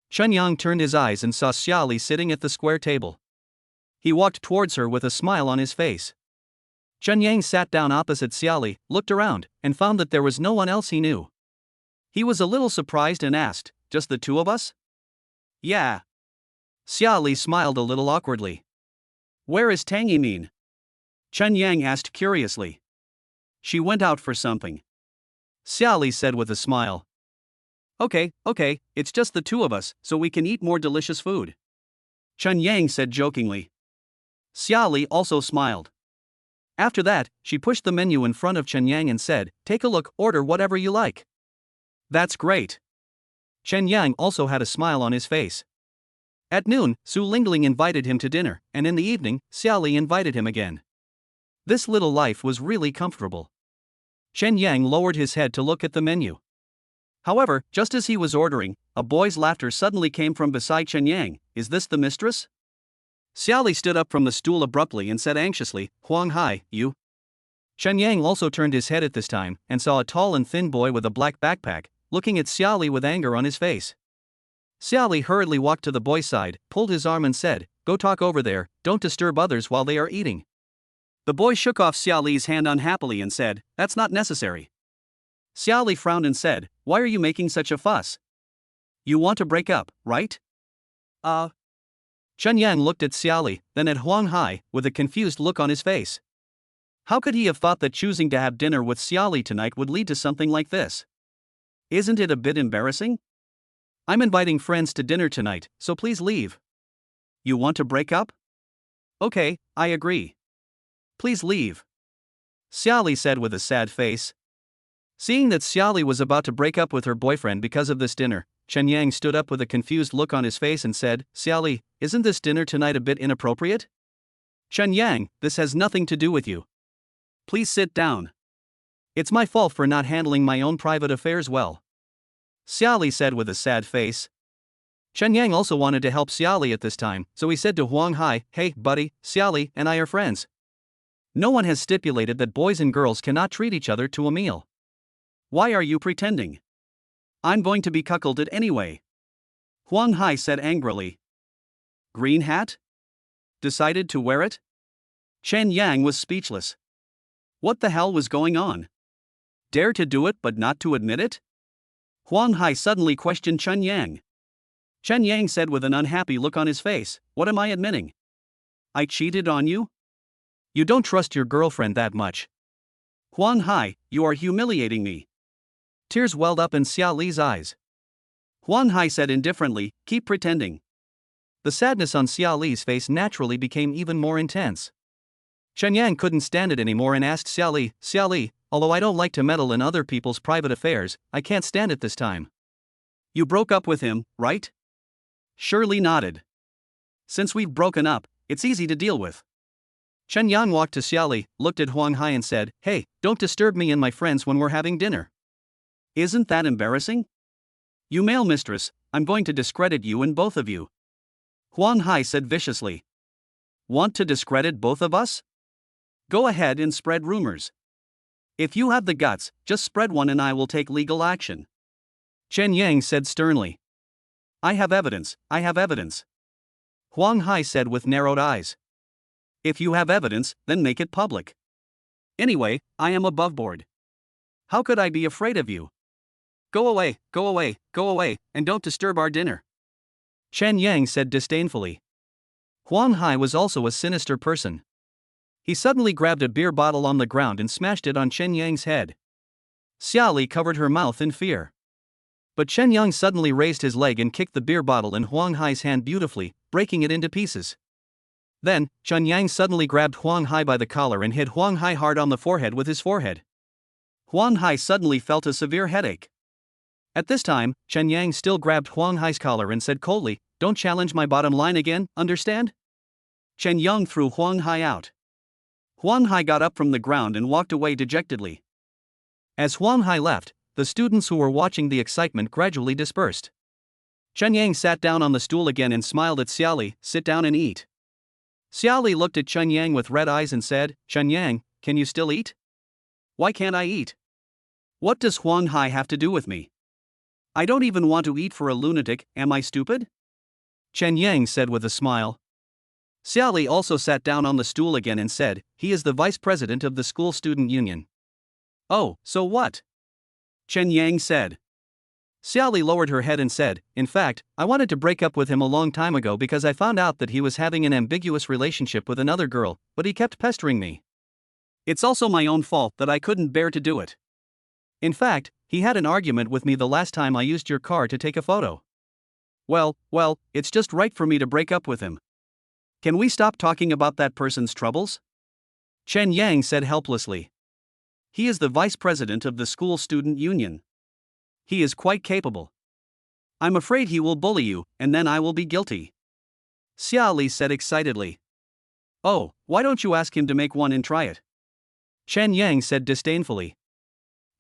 Chen Yang turned his eyes and saw Xiaoli sitting at the square table. He walked towards her with a smile on his face. Chen Yang sat down opposite Xiaoli, looked around, and found that there was no one else he knew. He was a little surprised and asked, just the two of us? Yeah. Xiaoli smiled a little awkwardly. Where is Tang Yimin? Chen Yang asked curiously. She went out for something. Xiaoli said with a smile. Okay, it's just the two of us, so we can eat more delicious food. Chen Yang said jokingly. Xiaoli also smiled. After that, she pushed the menu in front of Chen Yang and said, take a look, order whatever you like. That's great. Chen Yang also had a smile on his face. At noon, Su Lingling invited him to dinner, and in the evening, Xiaoli invited him again. This little life was really comfortable. Chen Yang lowered his head to look at the menu. However, just as he was ordering, a boy's laughter suddenly came from beside Chen Yang. Is this the mistress? Xiaoli stood up from the stool abruptly and said anxiously, Huang Hai, you? Chen Yang also turned his head at this time and saw a tall and thin boy with a black backpack, looking at Xiaoli with anger on his face. Xiaoli hurriedly walked to the boy's side, pulled his arm and said, go talk over there, don't disturb others while they are eating. The boy shook off Xiaoli's hand unhappily and said, that's not necessary. Xiaoli frowned and said, why are you making such a fuss? You want to break up, right? Chen Yang looked at Xiaoli, then at Huang Hai, with a confused look on his face. How could he have thought that choosing to have dinner with Xiaoli tonight would lead to something like this? Isn't it a bit embarrassing? I'm inviting friends to dinner tonight, so please leave. You want to break up? Okay, I agree. Please leave. Xiaoli said with a sad face. Seeing that Xiaoli was about to break up with her boyfriend because of this dinner, Chen Yang stood up with a confused look on his face and said, Xiaoli, isn't this dinner tonight a bit inappropriate? Chen Yang, this has nothing to do with you. Please sit down. It's my fault for not handling my own private affairs well. Xiaoli said with a sad face. Chen Yang also wanted to help Xiaoli at this time, so he said to Huang Hai, hey, buddy, Xiaoli and I are friends. No one has stipulated that boys and girls cannot treat each other to a meal. Why are you pretending? I'm going to be cuckolded anyway. Huang Hai said angrily. Green hat? Decided to wear it? Chen Yang was speechless. What the hell was going on? Dare to do it but not to admit it? Huang Hai suddenly questioned Chen Yang. Chen Yang said with an unhappy look on his face, what am I admitting? I cheated on you? You don't trust your girlfriend that much. Huang Hai, you are humiliating me. Tears welled up in Xiaoli's eyes. Huang Hai said indifferently, keep pretending. The sadness on Xiaoli's face naturally became even more intense. Chen Yang couldn't stand it anymore and asked Xiaoli, Xiaoli, although I don't like to meddle in other people's private affairs, I can't stand it this time. You broke up with him, right? Shirley nodded. Since we've broken up, it's easy to deal with. Chen Yang walked to Xiaoli, looked at Huang Hai and said, hey, don't disturb me and my friends when we're having dinner. Isn't that embarrassing? You male mistress, I'm going to discredit you and both of you. Huang Hai said viciously. Want to discredit both of us? Go ahead and spread rumors. If you have the guts, just spread one and I will take legal action. Chen Yang said sternly. I have evidence. Huang Hai said with narrowed eyes. If you have evidence, then make it public. Anyway, I am above board. How could I be afraid of you? Go away, go away, go away, and don't disturb our dinner. Chen Yang said disdainfully. Huang Hai was also a sinister person. He suddenly grabbed a beer bottle on the ground and smashed it on Chen Yang's head. Xia Li covered her mouth in fear. But Chen Yang suddenly raised his leg and kicked the beer bottle in Huang Hai's hand beautifully, breaking it into pieces. Then, Chen Yang suddenly grabbed Huang Hai by the collar and hit Huang Hai hard on the forehead with his forehead. Huang Hai suddenly felt a severe headache. At this time, Chen Yang still grabbed Huang Hai's collar and said coldly, "Don't challenge my bottom line again, understand?" Chen Yang threw Huang Hai out. Huang Hai got up from the ground and walked away dejectedly. As Huang Hai left, the students who were watching the excitement gradually dispersed. Chen Yang sat down on the stool again and smiled at Xia Li, "Sit down and eat." Xia Li looked at Chen Yang with red eyes and said, "Chen Yang, can you still eat?" "Why can't I eat? What does Huang Hai have to do with me? I don't even want to eat for a lunatic, am I stupid?" Chen Yang said with a smile. Xia Li also sat down on the stool again and said, "He is the vice president of the school student union." "Oh, so what?" Chen Yang said. Xia Li lowered her head and said, "In fact, I wanted to break up with him a long time ago because I found out that he was having an ambiguous relationship with another girl, but he kept pestering me. It's also my own fault that I couldn't bear to do it. In fact, he had an argument with me the last time I used your car to take a photo. Well, it's just right for me to break up with him. Can we stop talking about that person's troubles?" Chen Yang said helplessly. "He is the vice president of the school student union. He is quite capable. I'm afraid he will bully you, and then I will be guilty." Xia Li said excitedly. "Oh, why don't you ask him to make one and try it?" Chen Yang said disdainfully.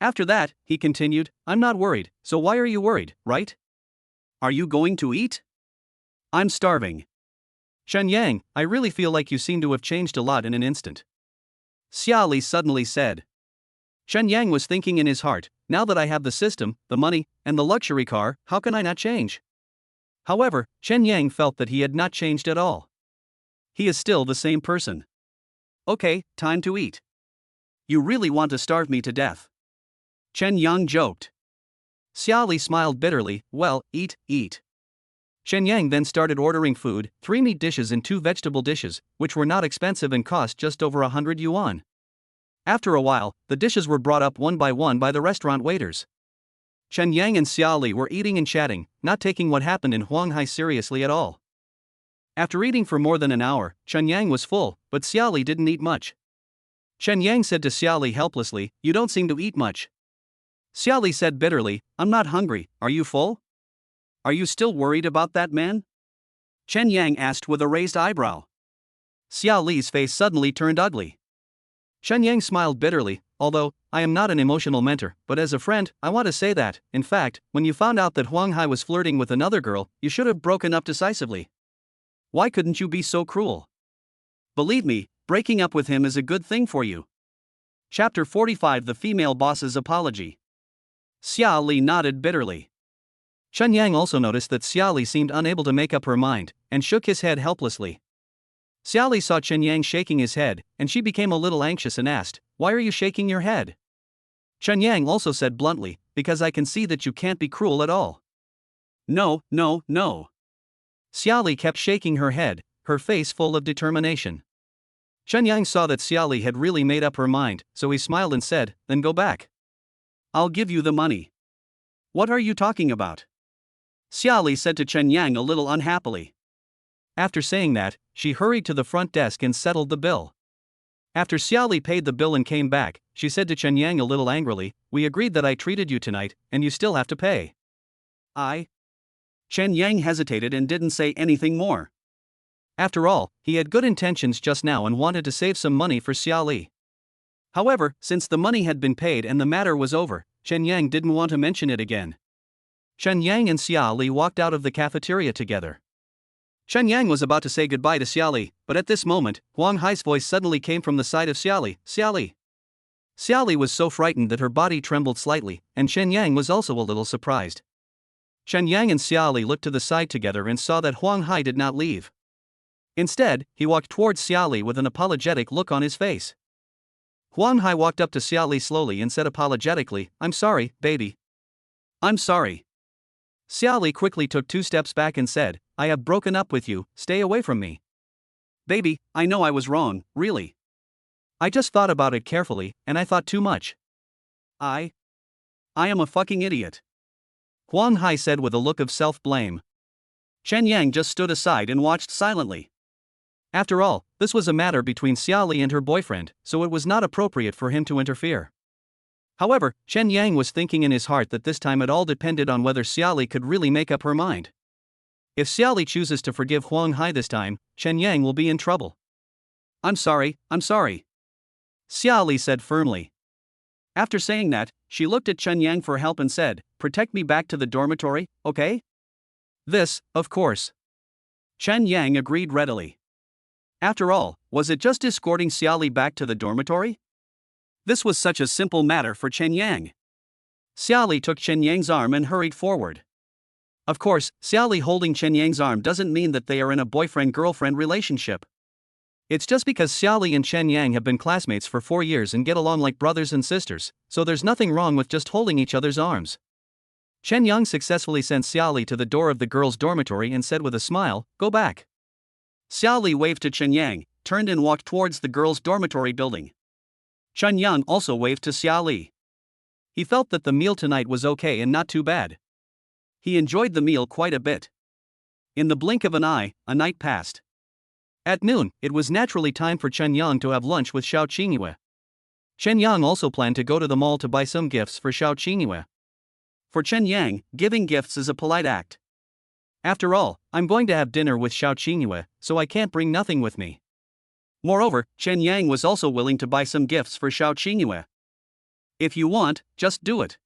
After that, he continued, "I'm not worried, so why are you worried, right? Are you going to eat?" "I'm starving." "Chen Yang, I really feel like you seem to have changed a lot in an instant," Xia Li suddenly said. Chen Yang was thinking in his heart, "Now that I have the system, the money, and the luxury car, how can I not change?" However, Chen Yang felt that he had not changed at all. He is still the same person. "Okay, time to eat. You really want to starve me to death?" Chen Yang joked. Xia Li smiled bitterly, "Well, eat." Chen Yang then started ordering food, 3 meat dishes and 2 vegetable dishes, which were not expensive and cost just over 100 yuan. After a while, the dishes were brought up one by the restaurant waiters. Chen Yang and Xia Li were eating and chatting, not taking what happened in Huang Hai seriously at all. After eating for more than an hour, Chen Yang was full, but Xia Li didn't eat much. Chen Yang said to Xia Li helplessly, "You don't seem to eat much." Xia Li said bitterly, "I'm not hungry, are you full? Are you still worried about that man?" Chen Yang asked with a raised eyebrow. Xia Li's face suddenly turned ugly. Chen Yang smiled bitterly, "Although, I am not an emotional mentor, but as a friend, I want to say that, in fact, when you found out that Huang Hai was flirting with another girl, you should have broken up decisively. Why couldn't you be so cruel? Believe me, breaking up with him is a good thing for you." Chapter 45: The Female Boss's Apology. Xia Li nodded bitterly. Chen Yang also noticed that Xia Li seemed unable to make up her mind, and shook his head helplessly. Xia Li saw Chen Yang shaking his head, and she became a little anxious and asked, "Why are you shaking your head?" Chen Yang also said bluntly, "Because I can see that you can't be cruel at all." No. Xia Li kept shaking her head, her face full of determination. Chen Yang saw that Xia Li had really made up her mind, so he smiled and said, "Then go back. I'll give you the money." "What are you talking about?" Xia Li said to Chen Yang a little unhappily. After saying that, she hurried to the front desk and settled the bill. After Xia Li paid the bill and came back, she said to Chen Yang a little angrily, "We agreed that I treated you tonight, and you still have to pay." Chen Yang hesitated and didn't say anything more. After all, he had good intentions just now and wanted to save some money for Xia Li. However, since the money had been paid and the matter was over, Chen Yang didn't want to mention it again. Chen Yang and Xia Li walked out of the cafeteria together. Chen Yang was about to say goodbye to Xia Li, but at this moment, Huang Hai's voice suddenly came from the side of Xia Li, "Xia Li." Xia Li was so frightened that her body trembled slightly, and Chen Yang was also a little surprised. Chen Yang and Xia Li looked to the side together and saw that Huang Hai did not leave. Instead, he walked towards Xiaoli with an apologetic look on his face. Huang Hai walked up to Xiaoli slowly and said apologetically, "I'm sorry, baby." "I'm sorry." Xiaoli quickly took 2 steps back and said, "I have broken up with you, stay away from me." "Baby, I know I was wrong, really. I just thought about it carefully, and I thought too much. I am a fucking idiot," Huang Hai said with a look of self-blame. Chen Yang just stood aside and watched silently. After all, this was a matter between Xiaoli and her boyfriend, so it was not appropriate for him to interfere. However, Chen Yang was thinking in his heart that this time it all depended on whether Xiaoli could really make up her mind. If Xiaoli chooses to forgive Huang Hai this time, Chen Yang will be in trouble. I'm sorry," Xiaoli said firmly. After saying that, she looked at Chen Yang for help and said, "Protect me back to the dormitory, okay?" This, of course. Chen Yang agreed readily. After all, was it just escorting Xiaoli back to the dormitory? This was such a simple matter for Chen Yang. Xiaoli took Chen Yang's arm and hurried forward. Of course, Xiaoli holding Chen Yang's arm doesn't mean that they are in a boyfriend-girlfriend relationship. It's just because Xiaoli and Chen Yang have been classmates for 4 years and get along like brothers and sisters, so there's nothing wrong with just holding each other's arms. Chen Yang successfully sent Xiaoli to the door of the girls' dormitory and said with a smile, "Go back." Xiaoli waved to Chen Yang, turned and walked towards the girls' dormitory building. Chen Yang also waved to Xiaoli. He felt that the meal tonight was okay and not too bad. He enjoyed the meal quite a bit. In the blink of an eye, a night passed. At noon, it was naturally time for Chen Yang to have lunch with Xiao Qingyue. Chen Yang also planned to go to the mall to buy some gifts for Xiao Qingyue. For Chen Yang, giving gifts is a polite act. After all, I'm going to have dinner with Xiao Qingyue, so I can't bring nothing with me. Moreover, Chen Yang was also willing to buy some gifts for Xiao Qingyue. If you want, just do it.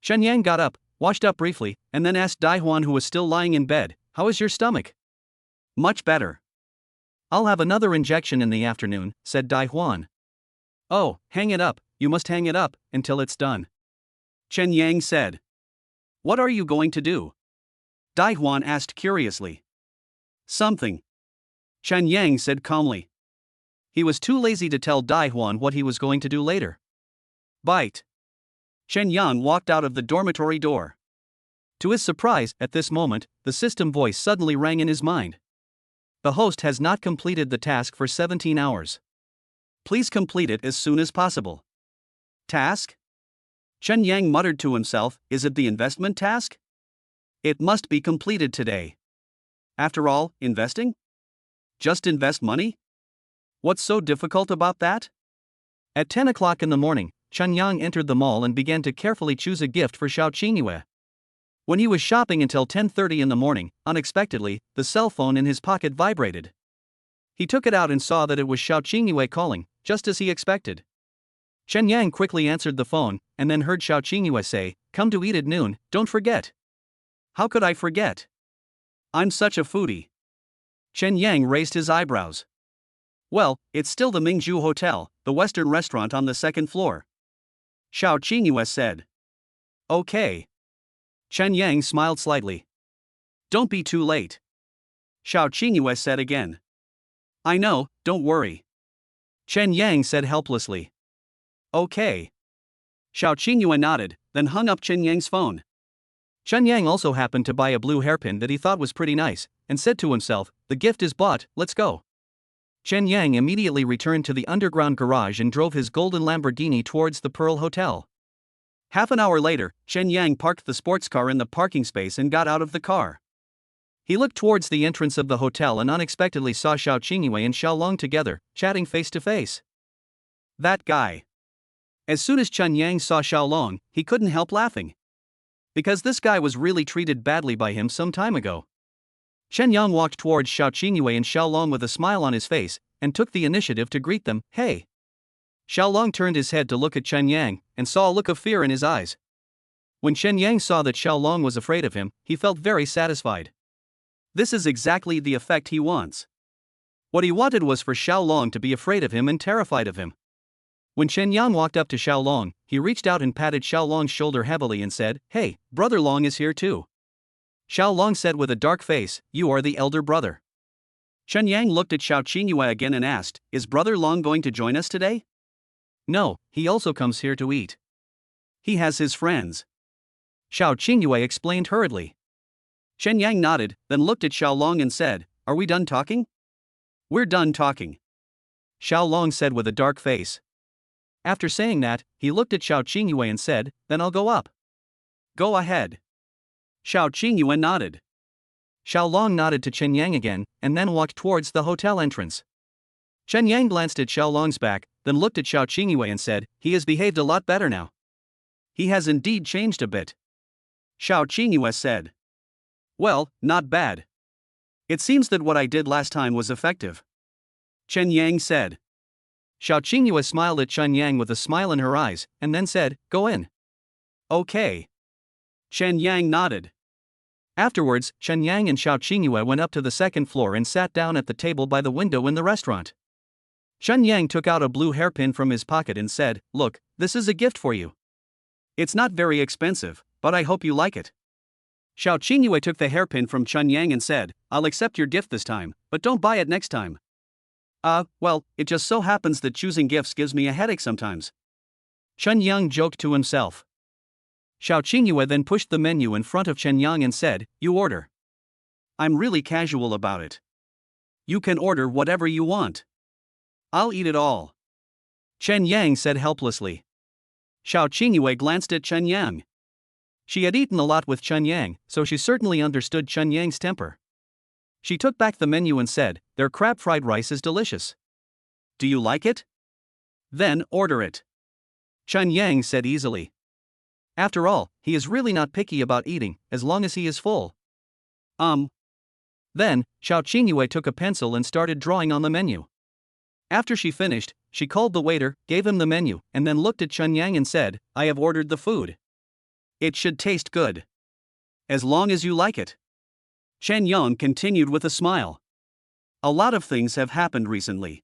Chen Yang got up, washed up briefly, and then asked Dai Huan, who was still lying in bed, "How is your stomach?" "Much better." "I'll have another injection in the afternoon," said Dai Huan. "Oh, hang it up, you must hang it up until it's done," Chen Yang said. "What are you going to do?" Dai Huan asked curiously. "Something," Chen Yang said calmly. He was too lazy to tell Dai Huan what he was going to do later. "Bite." Chen Yang walked out of the dormitory door. To his surprise, at this moment, the system voice suddenly rang in his mind. "The host has not completed the task for 17 hours. Please complete it as soon as possible." "Task?" Chen Yang muttered to himself, "Is it the investment task? It must be completed today. After all, investing? Just invest money? What's so difficult about that?" At 10 o'clock in the morning, Chen Yang entered the mall and began to carefully choose a gift for Xiao Qingyue. When he was shopping until 10:30 in the morning, unexpectedly, the cell phone in his pocket vibrated. He took it out and saw that it was Xiao Qingyue calling, just as he expected. Chen Yang quickly answered the phone, and then heard Xiao Qingyue say, "Come to eat at noon, don't forget." "How could I forget? I'm such a foodie." Chen Yang raised his eyebrows. "Well, it's still the Mingzhu Hotel, the Western restaurant on the second floor," Xiao Qingyue said. "Okay." Chen Yang smiled slightly. "Don't be too late," Xiao Qingyue said again. "I know, don't worry," Chen Yang said helplessly. "Okay." Xiao Qingyue nodded, then hung up Chen Yang's phone. Chen Yang also happened to buy a blue hairpin that he thought was pretty nice, and said to himself, "The gift is bought, let's go." Chen Yang immediately returned to the underground garage and drove his golden Lamborghini towards the Pearl Hotel. Half an hour later, Chen Yang parked the sports car in the parking space and got out of the car. He looked towards the entrance of the hotel and unexpectedly saw Xiao Qingyue and Xiaolong together, chatting face to face. That guy. As soon as Chen Yang saw Xiaolong, he couldn't help laughing. Because this guy was really treated badly by him some time ago. Chen Yang walked towards Xiao Qingyue and Xiaolong with a smile on his face, and took the initiative to greet them. "Hey." Xiaolong turned his head to look at Chen Yang, and saw a look of fear in his eyes. When Chen Yang saw that Xiaolong was afraid of him, he felt very satisfied. This is exactly the effect he wants. What he wanted was for Xiaolong to be afraid of him and terrified of him. When Chen Yang walked up to Xiaolong, he reached out and patted Xiaolong's shoulder heavily and said, "Hey, Brother Long is here too." Xiaolong said with a dark face, "You are the elder brother." Chen Yang looked at Xiao Qingyue again and asked, "Is Brother Long going to join us today?" No, he also comes here to eat. He has his friends. Xiao Qingyue explained hurriedly. Chen Yang nodded, then looked at Xiao Long and said, "Are we done talking?" "We're done talking," Xiao Long said with a dark face. After saying that, he looked at Xiao Qingyue and said, "Then I'll go up." "Go ahead." Xiao Qingyue nodded. Xiao Long nodded to Chen Yang again, and then walked towards the hotel entrance. Chen Yang glanced at Xiao Long's back, then looked at Xiao Qingyue and said, "He has behaved a lot better now." "He has indeed changed a bit," Xiao Qingyue said. "Well, not bad. It seems that what I did last time was effective," Chen Yang said. Xiao Qingyue smiled at Chen Yang with a smile in her eyes, and then said, "Go in." "Okay." Chen Yang nodded. Afterwards, Chen Yang and Xiao Qingyue went up to the second floor and sat down at the table by the window in the restaurant. Chen Yang took out a blue hairpin from his pocket and said, "Look, this is a gift for you. It's not very expensive, but I hope you like it." Xiao Qingyue took the hairpin from Chen Yang and said, "I'll accept your gift this time, but don't buy it next time." Well, it just so happens that choosing gifts gives me a headache sometimes," Chen Yang joked to himself. Xiao Qingyue then pushed the menu in front of Chen Yang and said, "You order." "I'm really casual about it. You can order whatever you want. I'll eat it all," Chen Yang said helplessly. Xiao Qingyue glanced at Chen Yang. She had eaten a lot with Chen Yang, so she certainly understood Chen Yang's temper. She took back the menu and said, "Their crab fried rice is delicious." "Do you like it? Then order it," Chen Yang said easily. After all, he is really not picky about eating, as long as he is full. Then, Xiao Qingyue took a pencil and started drawing on the menu. After she finished, she called the waiter, gave him the menu, and then looked at Chen Yang and said, "I have ordered the food. It should taste good. As long as you like it." Chen Yang continued with a smile. "A lot of things have happened recently,"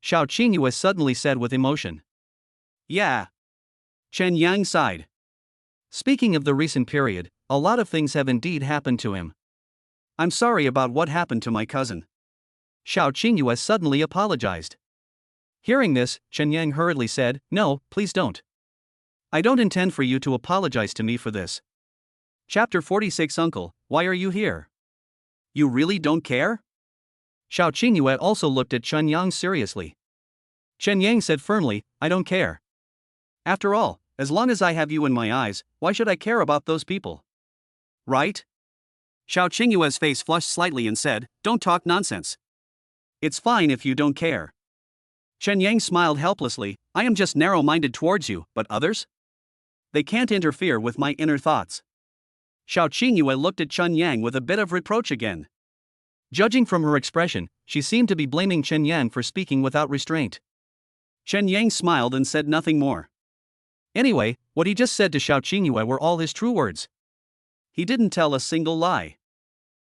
Xiao Qingyue suddenly said with emotion. "Yeah." Chen Yang sighed. Speaking of the recent period, a lot of things have indeed happened to him. "I'm sorry about what happened to my cousin," Xiao Qingyue suddenly apologized. Hearing this, Chen Yang hurriedly said, "No, please don't. I don't intend for you to apologize to me for this." Chapter 46 Uncle, why are you here? "You really don't care?" Xiao Qingyue also looked at Chen Yang seriously. Chen Yang said firmly, "I don't care. After all, as long as I have you in my eyes, why should I care about those people?" "Right?" Xiao Qingyue's face flushed slightly and said, "Don't talk nonsense. It's fine if you don't care." Chen Yang smiled helplessly, "I am just narrow-minded towards you, but others? They can't interfere with my inner thoughts." Xiao Qingyue looked at Chen Yang with a bit of reproach again. Judging from her expression, she seemed to be blaming Chen Yang for speaking without restraint. Chen Yang smiled and said nothing more. Anyway, what he just said to Xiao Qingyue were all his true words. He didn't tell a single lie.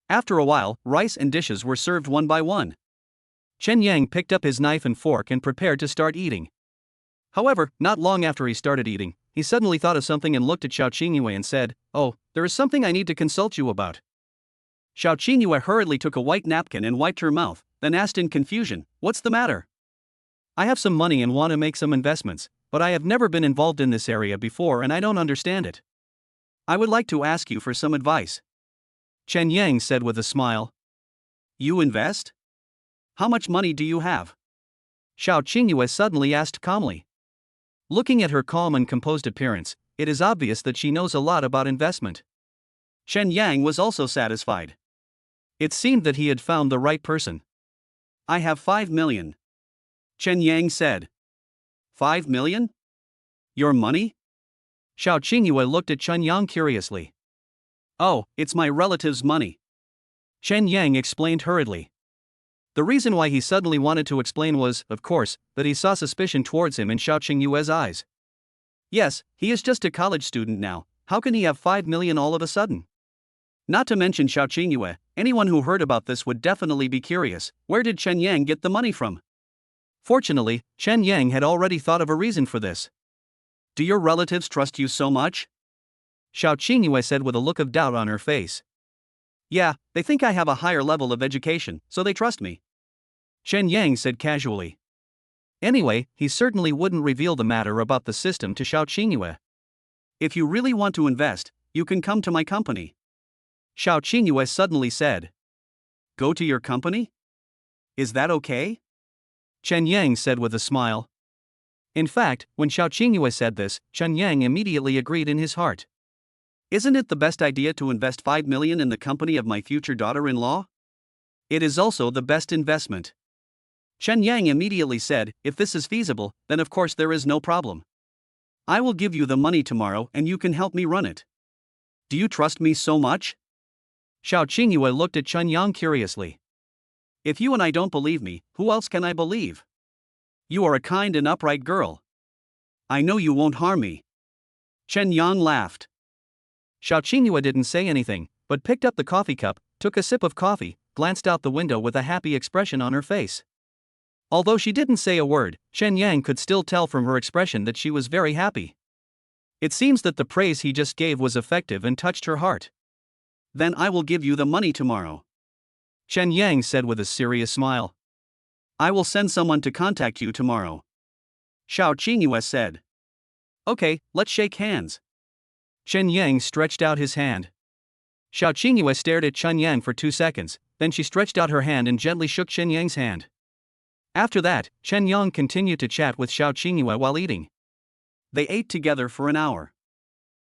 After a while, rice and dishes were served one by one. Chen Yang picked up his knife and fork and prepared to start eating. However, not long after he started eating, he suddenly thought of something and looked at Xiao Qingyue and said, "Oh, there is something I need to consult you about." Xiao Qingyue hurriedly took a white napkin and wiped her mouth, then asked in confusion, "What's the matter?" "I have some money and want to make some investments, but I have never been involved in this area before and I don't understand it. I would like to ask you for some advice," Chen Yang said with a smile. "You invest? How much money do you have?" Xiao Qingyue suddenly asked calmly. Looking at her calm and composed appearance, it is obvious that she knows a lot about investment. Chen Yang was also satisfied. It seemed that he had found the right person. "I have 5 million. Chen Yang said. 5 million? Your money? Xiao Qingyue looked at Chen Yang curiously. Oh, it's my relative's money, Chen Yang explained hurriedly. The reason why he suddenly wanted to explain was, of course, that he saw suspicion towards him in Xiao Qingyue's eyes. Yes, he is just a college student now, how can he have 5 million all of a sudden? Not to mention Xiao Qingyue, anyone who heard about this would definitely be curious, where did Chen Yang get the money from? Fortunately, Chen Yang had already thought of a reason for this. Do your relatives trust you so much? Xiao Qingyue said with a look of doubt on her face. Yeah, they think I have a higher level of education, so they trust me. Chen Yang said casually. Anyway, he certainly wouldn't reveal the matter about the system to Xiao Qingyue. If you really want to invest, you can come to my company. Xiao Qingyue suddenly said. Go to your company? Is that okay? Chen Yang said with a smile. In fact, when Xiao Qingyue said this, Chen Yang immediately agreed in his heart. Isn't it the best idea to invest 5 million in the company of my future daughter-in-law? It is also the best investment. Chen Yang immediately said, if this is feasible, then of course there is no problem. I will give you the money tomorrow and you can help me run it. Do you trust me so much? Xiao Qingyue looked at Chen Yang curiously. If you and I don't believe me, who else can I believe? You are a kind and upright girl. I know you won't harm me. Chen Yang laughed. Xiao Qingyue didn't say anything, but picked up the coffee cup, took a sip of coffee, glanced out the window with a happy expression on her face. Although she didn't say a word, Chen Yang could still tell from her expression that she was very happy. It seems that the praise he just gave was effective and touched her heart. Then I will give you the money tomorrow. Chen Yang said with a serious smile. I will send someone to contact you tomorrow. Xiao Qingyue said. Okay, let's shake hands. Chen Yang stretched out his hand. Xiao Qingyue stared at Chen Yang for 2 seconds, then she stretched out her hand and gently shook Chen Yang's hand. After that, Chen Yang continued to chat with Xiao Qingyue while eating. They ate together for an hour.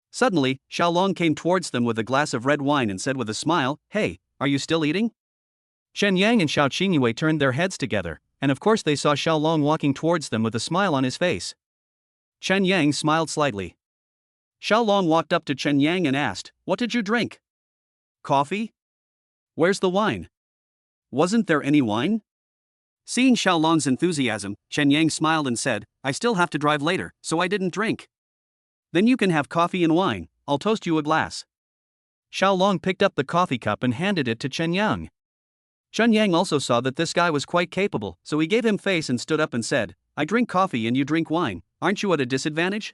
Suddenly, Xiaolong came towards them with a glass of red wine and said with a smile, Hey, are you still eating? Chen Yang and Xiao Qingyue turned their heads together, and of course they saw Xiaolong walking towards them with a smile on his face. Chen Yang smiled slightly. Xiaolong walked up to Chen Yang and asked, What did you drink? Coffee? Where's the wine? Wasn't there any wine? Seeing Xiaolong's enthusiasm, Chen Yang smiled and said, I still have to drive later, so I didn't drink. Then you can have coffee and wine, I'll toast you a glass. Xiaolong picked up the coffee cup and handed it to Chen Yang. Chen Yang also saw that this guy was quite capable, so he gave him face and stood up and said, I drink coffee and you drink wine, aren't you at a disadvantage?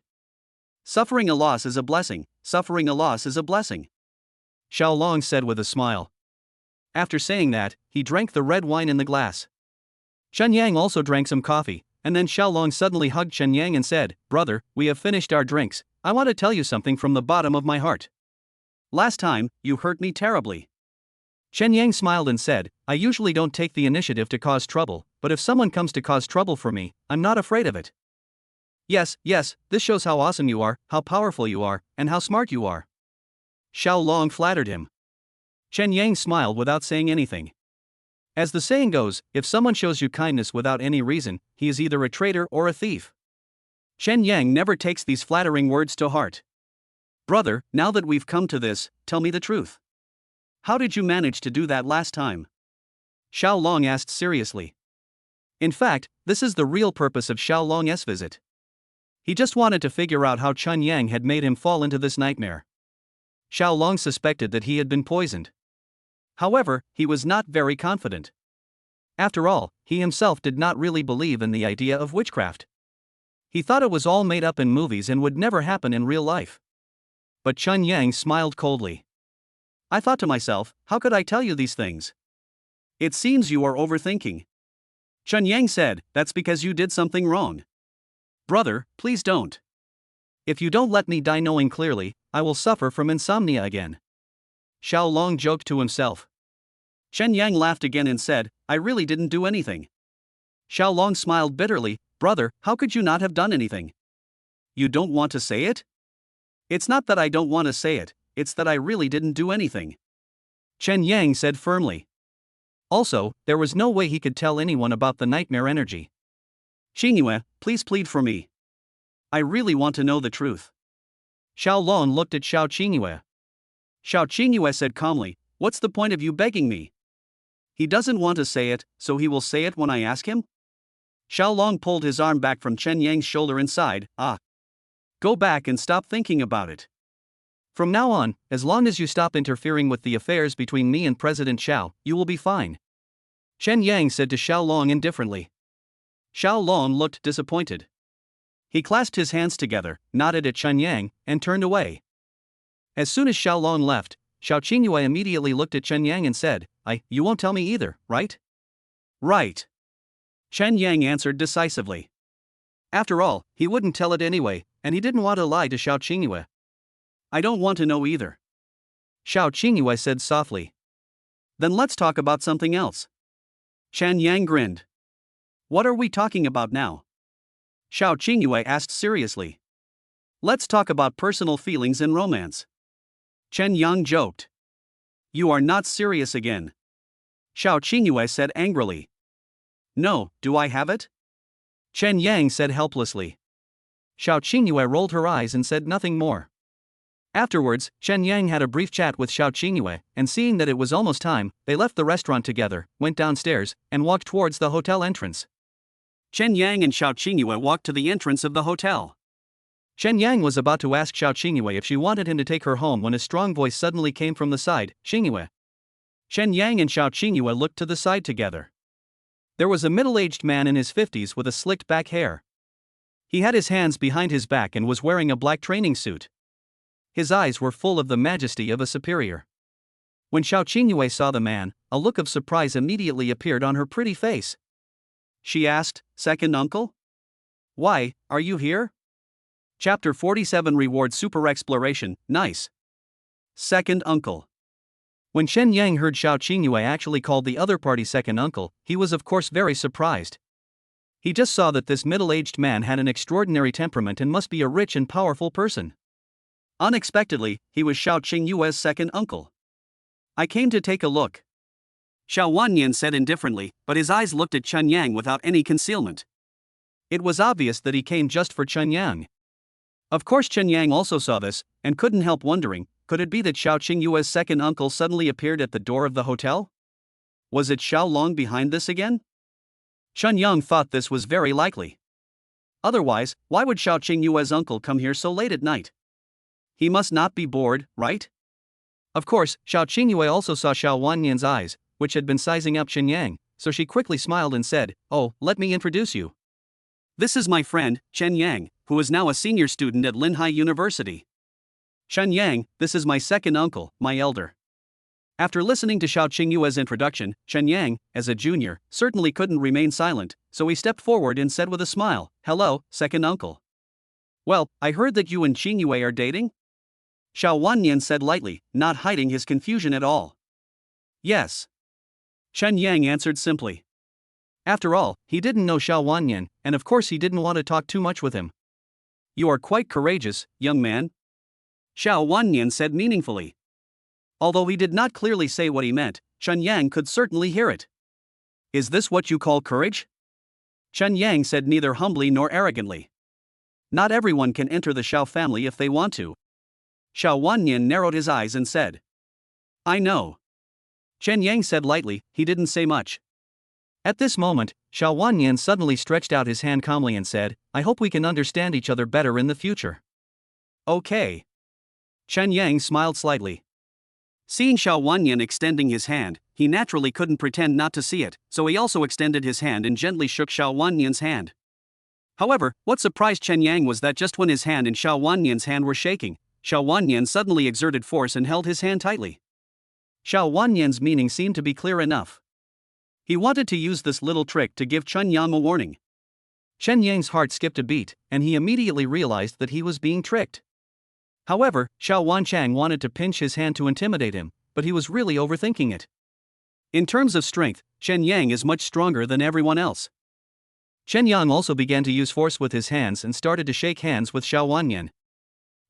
Suffering a loss is a blessing, suffering a loss is a blessing. Xiaolong said with a smile. After saying that, he drank the red wine in the glass. Chen Yang also drank some coffee, and then Xiaolong suddenly hugged Chen Yang and said, Brother, we have finished our drinks, I want to tell you something from the bottom of my heart. Last time, you hurt me terribly. Chen Yang smiled and said, I usually don't take the initiative to cause trouble, but if someone comes to cause trouble for me, I'm not afraid of it. Yes, this shows how awesome you are, how powerful you are, and how smart you are. Xiaolong flattered him. Chen Yang smiled without saying anything. As the saying goes, if someone shows you kindness without any reason, he is either a traitor or a thief. Chen Yang never takes these flattering words to heart. Brother, now that we've come to this, tell me the truth. How did you manage to do that last time? Xiaolong asked seriously. In fact, this is the real purpose of Xiaolong's visit. He just wanted to figure out how Chen Yang had made him fall into this nightmare. Xiaolong suspected that he had been poisoned. However, he was not very confident. After all, he himself did not really believe in the idea of witchcraft. He thought it was all made up in movies and would never happen in real life. But Chen Yang smiled coldly. I thought to myself, how could I tell you these things? It seems you are overthinking. Chen Yang said, that's because you did something wrong. Brother, please don't. If you don't let me die knowing clearly, I will suffer from insomnia again. Xiaolong joked to himself. Chen Yang laughed again and said, I really didn't do anything. Xiaolong smiled bitterly, Brother, how could you not have done anything? You don't want to say it? It's not that I don't want to say it, it's that I really didn't do anything. Chen Yang said firmly. Also, there was no way he could tell anyone about the nightmare energy. Qingyue, please plead for me. I really want to know the truth. Xiaolong looked at Xiao Qingyue. Xiao Qingyue said calmly, what's the point of you begging me? He doesn't want to say it, so he will say it when I ask him? Xiaolong pulled his arm back from Chen Yang's shoulder and sighed, Go back and stop thinking about it. From now on, as long as you stop interfering with the affairs between me and President Xiao, you will be fine. Chen Yang said to Xiaolong indifferently. Xiaolong looked disappointed. He clasped his hands together, nodded at Chen Yang, and turned away. As soon as Xiaolong left, Xiao Qingyue immediately looked at Chen Yang and said, You won't tell me either, right? Right. Chen Yang answered decisively. After all, he wouldn't tell it anyway, and he didn't want to lie to Xiao Qingyue. I don't want to know either. Xiao Qingyue said softly. Then let's talk about something else. Chen Yang grinned. What are we talking about now? Xiao Qingyue asked seriously. Let's talk about personal feelings and romance. Chen Yang joked. You are not serious again. Xiao Qingyue said angrily. No, do I have it? Chen Yang said helplessly. Xiao Qingyue rolled her eyes and said nothing more. Afterwards, Chen Yang had a brief chat with Xiao Qingyue, and seeing that it was almost time, they left the restaurant together, went downstairs, and walked towards the hotel entrance. Chen Yang and Xiao Qingyue walked to the entrance of the hotel. Chen Yang was about to ask Xiao Qingyue if she wanted him to take her home when a strong voice suddenly came from the side, Qingyue. Chen Yang and Xiao Qingyue looked to the side together. There was a middle-aged man in his 50s with a slicked back hair. He had his hands behind his back and was wearing a black training suit. His eyes were full of the majesty of a superior. When Xiao Qingyue saw the man, a look of surprise immediately appeared on her pretty face. She asked, Second uncle? Why, are you here? Chapter 47 Reward Super Exploration, nice. Second uncle. When Chen Yang heard Xiao Qingyue actually called the other party second uncle, he was of course very surprised. He just saw that this middle-aged man had an extraordinary temperament and must be a rich and powerful person. Unexpectedly, he was Xiao Qingyue's second uncle. I came to take a look. Xiao Wanyan said indifferently, but his eyes looked at Chen Yang without any concealment. It was obvious that he came just for Chen Yang. Of course Chen Yang also saw this, and couldn't help wondering, could it be that Xiao Qingyue's second uncle suddenly appeared at the door of the hotel? Was it Xiao Long behind this again? Chen Yang thought this was very likely. Otherwise, why would Xiao Qingyue's uncle come here so late at night? He must not be bored, right? Of course, Xiao Qingyue also saw Xiao Wanyan's eyes, which had been sizing up Chen Yang, so she quickly smiled and said, Oh, let me introduce you. This is my friend, Chen Yang, who is now a senior student at Linhai University. Chen Yang, this is my second uncle, my elder. After listening to Xiao Qingyue's introduction, Chen Yang, as a junior, certainly couldn't remain silent, so he stepped forward and said with a smile, Hello, second uncle. Well, I heard that you and Qingyue are dating? Xiao Wanyan said lightly, not hiding his confusion at all. Yes. Chen Yang answered simply. After all, he didn't know Xiao Wanyan, and of course he didn't want to talk too much with him. You are quite courageous, young man. Xiao Wanyan said meaningfully. Although he did not clearly say what he meant, Chen Yang could certainly hear it. Is this what you call courage? Chen Yang said neither humbly nor arrogantly. Not everyone can enter the Xiao family if they want to. Xiao Wanyan narrowed his eyes and said. I know. Chen Yang said lightly, he didn't say much. At this moment, Xiao Wanyan suddenly stretched out his hand calmly and said, I hope we can understand each other better in the future. Okay. Chen Yang smiled slightly. Seeing Xiao Wanyan extending his hand, he naturally couldn't pretend not to see it, so he also extended his hand and gently shook Xiao Wanyan's hand. However, what surprised Chen Yang was that just when his hand and Xiao Wanyan's hand were shaking, Xiao Wanyan suddenly exerted force and held his hand tightly. Xiao Wanyan's meaning seemed to be clear enough. He wanted to use this little trick to give Chen Yang a warning. Chen Yang's heart skipped a beat, and he immediately realized that he was being tricked. However, Xiao Wanchang wanted to pinch his hand to intimidate him, but he was really overthinking it. In terms of strength, Chen Yang is much stronger than everyone else. Chen Yang also began to use force with his hands and started to shake hands with Xiao Wanyan.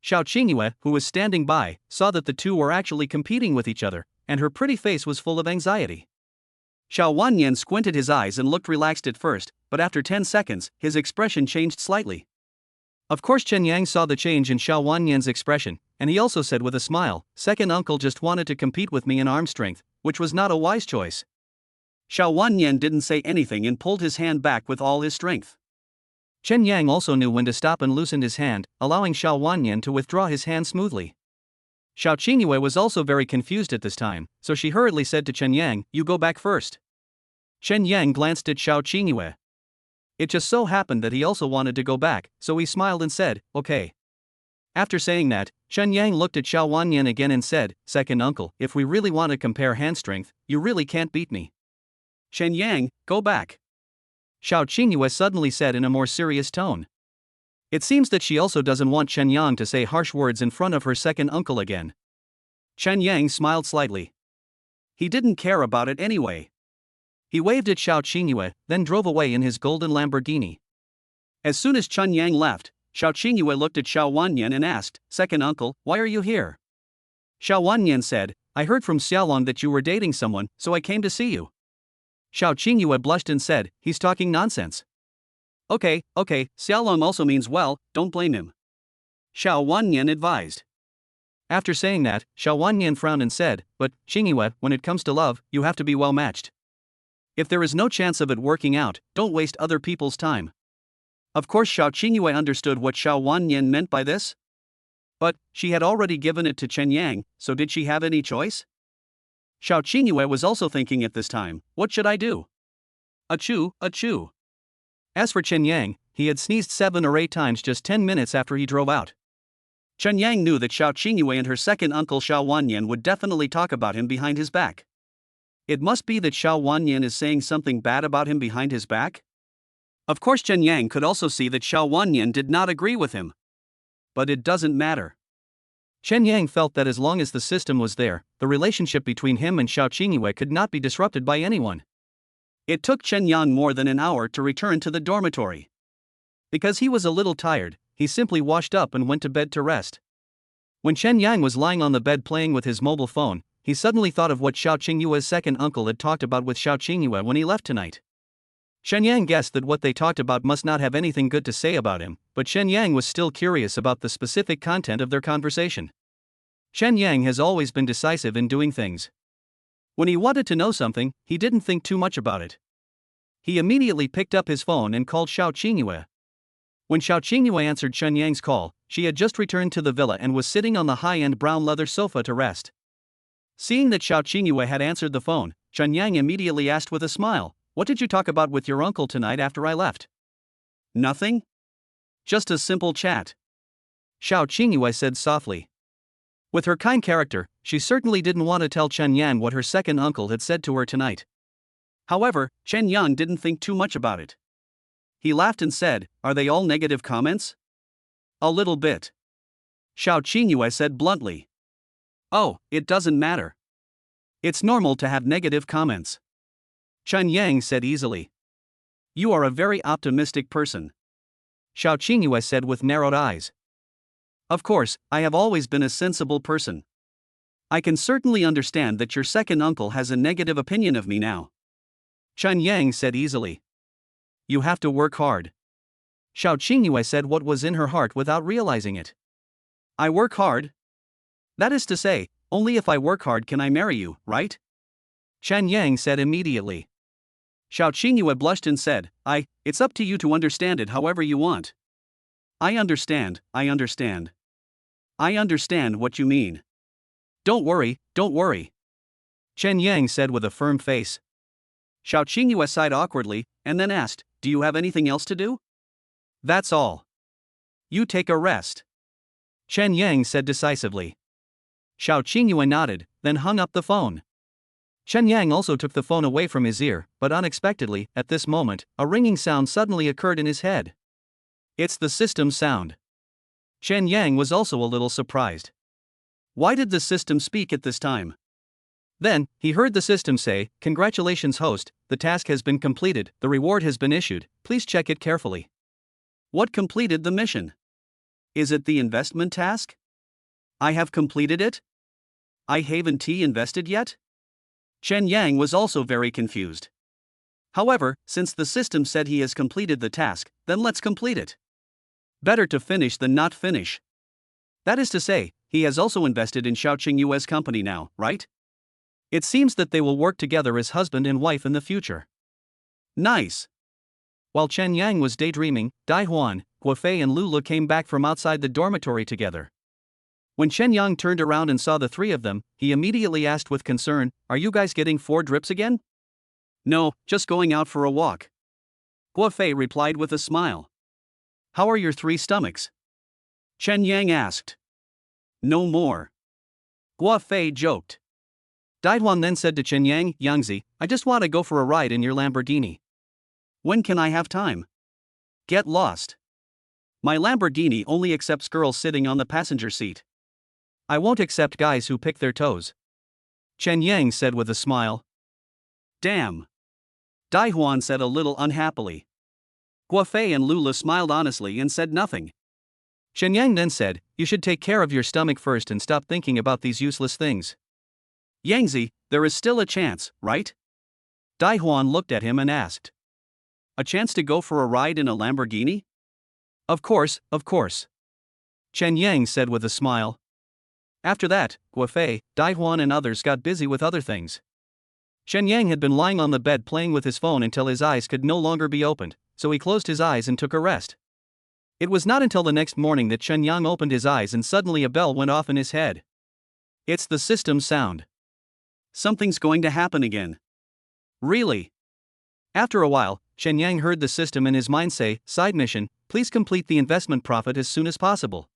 Xiao Qingyue, who was standing by, saw that the two were actually competing with each other, and her pretty face was full of anxiety. Xiao Wanyan squinted his eyes and looked relaxed at first, but after 10 seconds, his expression changed slightly. Of course Chen Yang saw the change in Xiao Wanyan's expression, and he also said with a smile, Second uncle just wanted to compete with me in arm strength, which was not a wise choice. Xiao Wanyan didn't say anything and pulled his hand back with all his strength. Chen Yang also knew when to stop and loosened his hand, allowing Xiao Wanyan to withdraw his hand smoothly. Xiao Qingyue was also very confused at this time, so she hurriedly said to Chen Yang, You go back first. Chen Yang glanced at Xiao Qingyue. It just so happened that he also wanted to go back, so he smiled and said, Okay. After saying that, Chen Yang looked at Xiao Wanyan again and said, "Second uncle, if we really want to compare hand strength, you really can't beat me." Chen Yang, go back. Xiao Qingyue suddenly said in a more serious tone. It seems that she also doesn't want Chen Yang to say harsh words in front of her second uncle again. Chen Yang smiled slightly. He didn't care about it anyway. He waved at Xiao Qingyue, then drove away in his golden Lamborghini. As soon as Chen Yang left, Xiao Qingyue looked at Xiao Wanyan and asked, "Second uncle, why are you here?" Xiao Wanyan said, "I heard from Xiaolong that you were dating someone, so I came to see you." Xiao Qingyue blushed and said, "He's talking nonsense." Okay, Xiaolong also means well, don't blame him. Xiao Wanyan advised. After saying that, Xiao Wanyan frowned and said, "But, Qingyue, when it comes to love, you have to be well matched. If there is no chance of it working out, don't waste other people's time." Of course, Xiao Qingyue understood what Xiao Wanyan meant by this. But she had already given it to Chen Yang, so did she have any choice? Xiao Qingyue was also thinking at this time, what should I do? Achoo, achoo. As for Chen Yang, he had sneezed 7 or 8 times just 10 minutes after he drove out. Chen Yang knew that Xiao Qingyue and her second uncle Xiao Wanyan would definitely talk about him behind his back. It must be that Xiao Wanyan is saying something bad about him behind his back? Of course, Chen Yang could also see that Xiao Wanyan did not agree with him. But it doesn't matter. Chen Yang felt that as long as the system was there, the relationship between him and Xiao Qingyue could not be disrupted by anyone. It took Chen Yang more than an hour to return to the dormitory. Because he was a little tired, he simply washed up and went to bed to rest. When Chen Yang was lying on the bed playing with his mobile phone, he suddenly thought of what Xiao Qingyue's second uncle had talked about with Xiao Qingyue when he left tonight. Chen Yang guessed that what they talked about must not have anything good to say about him, but Chen Yang was still curious about the specific content of their conversation. Chen Yang has always been decisive in doing things. When he wanted to know something, he didn't think too much about it. He immediately picked up his phone and called Xiao Qingyue. When Xiao Qingyue answered Chen Yang's call, she had just returned to the villa and was sitting on the high-end brown leather sofa to rest. Seeing that Xiao Qingyue had answered the phone, Chen Yang immediately asked with a smile, "What did you talk about with your uncle tonight after I left?" "Nothing. Just a simple chat," Xiao Qingyue said softly. With her kind character, she certainly didn't want to tell Chen Yang what her second uncle had said to her tonight. However, Chen Yang didn't think too much about it. He laughed and said, "Are they all negative comments?" "A little bit," Xiao Qingyue said bluntly. "Oh, it doesn't matter. It's normal to have negative comments," Chen Yang said easily. "You are a very optimistic person," Xiao Qingyue said with narrowed eyes. "Of course, I have always been a sensible person. I can certainly understand that your second uncle has a negative opinion of me now," Chen Yang said easily. "You have to work hard," Xiao Qingyue said what was in her heart without realizing it. "I work hard? That is to say, only if I work hard can I marry you, right?" Chen Yang said immediately. Xiao Qingyue blushed and said, It's up to you to understand it however you want." I understand. I understand what you mean. Don't worry. Chen Yang said with a firm face. Xiao Qingyue sighed awkwardly, and then asked, "Do you have anything else to do?" "That's all. You take a rest," Chen Yang said decisively. Xiao Qingyue nodded, then hung up the phone. Chen Yang also took the phone away from his ear, but unexpectedly, at this moment, a ringing sound suddenly occurred in his head. It's the system's sound. Chen Yang was also a little surprised. Why did the system speak at this time? Then, he heard the system say, "Congratulations host, the task has been completed, the reward has been issued, please check it carefully." What completed the mission? Is it the investment task? I have completed it? I haven't invested yet? Chen Yang was also very confused. However, since the system said he has completed the task, then let's complete it. Better to finish than not finish. That is to say, he has also invested in Xiao Qingyue's company now, right? It seems that they will work together as husband and wife in the future. Nice. While Chen Yang was daydreaming, Dai Huan, Guofei and Lulu came back from outside the dormitory together. When Chen Yang turned around and saw the three of them, he immediately asked with concern, "Are you guys getting 4 drips again?" "No, just going out for a walk," Guofei replied with a smile. "How are your 3 stomachs?" Chen Yang asked. No more. Guo Fei joked. Daihuan then said to Chen Yang, Yangzi, I just want to go for a ride in your Lamborghini. When can I have time? Get lost. My Lamborghini only accepts girls sitting on the passenger seat. I won't accept guys who pick their toes. Chen Yang said with a smile. Damn. Daihuan said a little unhappily. Guo Fei and Lula smiled honestly and said nothing. Chen Yang then said, you should take care of your stomach first and stop thinking about these useless things. Yangzi, there is still a chance, right? Daihuan looked at him and asked. A chance to go for a ride in a Lamborghini? Of course, of course. Chen Yang said with a smile. After that, Guo Fei, Daihuan and others got busy with other things. Chen Yang had been lying on the bed playing with his phone until his eyes could no longer be opened, so he closed his eyes and took a rest. It was not until the next morning that Chen Yang opened his eyes and suddenly a bell went off in his head. It's the system's sound. Something's going to happen again. Really? After a while, Chen Yang heard the system in his mind say, side mission, please complete the investment profit as soon as possible.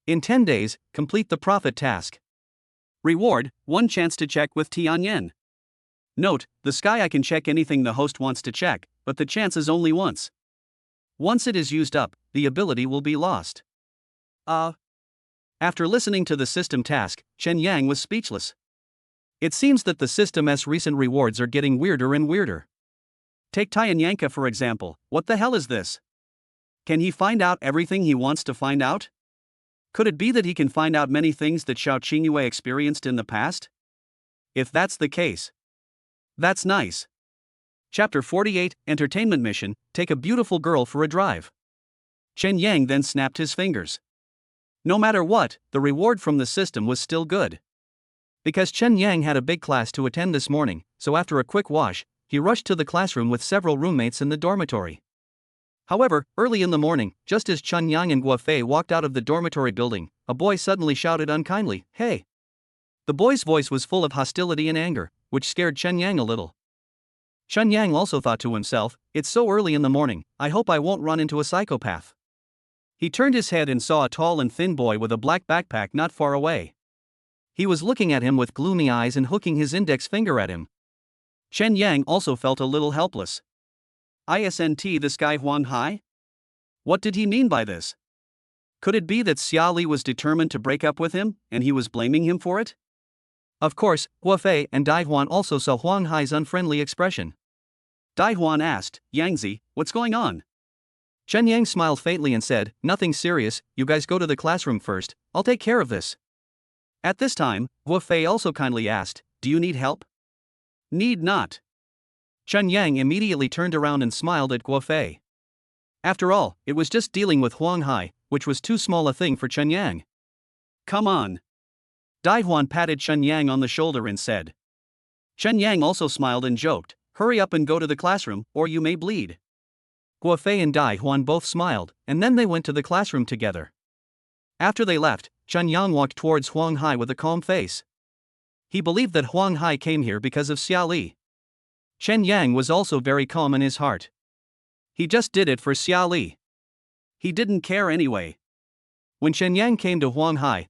In 10 days, complete the profit task. Reward, 1 chance to check with Tianyan. Note, the sky I can check anything the host wants to check, but the chance is only once. Once it is used up, the ability will be lost. After listening to the system task, Chen Yang was speechless. It seems that the system's recent rewards are getting weirder and weirder. Take Tianyanka for example, what the hell is this? Can he find out everything he wants to find out? Could it be that he can find out many things that Xiao Qingyue experienced in the past? If that's the case, that's nice. Chapter 48, Entertainment Mission, take a beautiful girl for a drive. Chen Yang then snapped his fingers. No matter what, the reward from the system was still good. Because Chen Yang had a big class to attend this morning, so after a quick wash, he rushed to the classroom with several roommates in the dormitory. However, early in the morning, just as Chen Yang and Guo Fei walked out of the dormitory building, a boy suddenly shouted unkindly, "Hey!" The boy's voice was full of hostility and anger, which scared Chen Yang a little. Chen Yang also thought to himself, it's so early in the morning, I hope I won't run into a psychopath. He turned his head and saw a tall and thin boy with a black backpack not far away. He was looking at him with gloomy eyes and hooking his index finger at him. Chen Yang also felt a little helpless. Isn't this guy Huang Hai? What did he mean by this? Could it be that Xia Li was determined to break up with him, and he was blaming him for it? Of course, Guo Fei and Daihuan also saw Huang Hai's unfriendly expression. Daihuan asked, Yangzi, what's going on? Chen Yang smiled faintly and said, nothing serious, you guys go to the classroom first, I'll take care of this. At this time, Guo Fei also kindly asked, do you need help? Need not. Chen Yang immediately turned around and smiled at Guo Fei. After all, it was just dealing with Huang Hai, which was too small a thing for Chen Yang. Come on. Daihuan patted Chen Yang on the shoulder and said. Chen Yang also smiled and joked, hurry up and go to the classroom, or you may bleed. Guo Fei and Daihuan both smiled, and then they went to the classroom together. After they left, Chen Yang walked towards Huang Hai with a calm face. He believed that Huang Hai came here because of Xia Li. Chen Yang was also very calm in his heart. He just did it for Xia Li. He didn't care anyway. When Chen Yang came to Huang Hai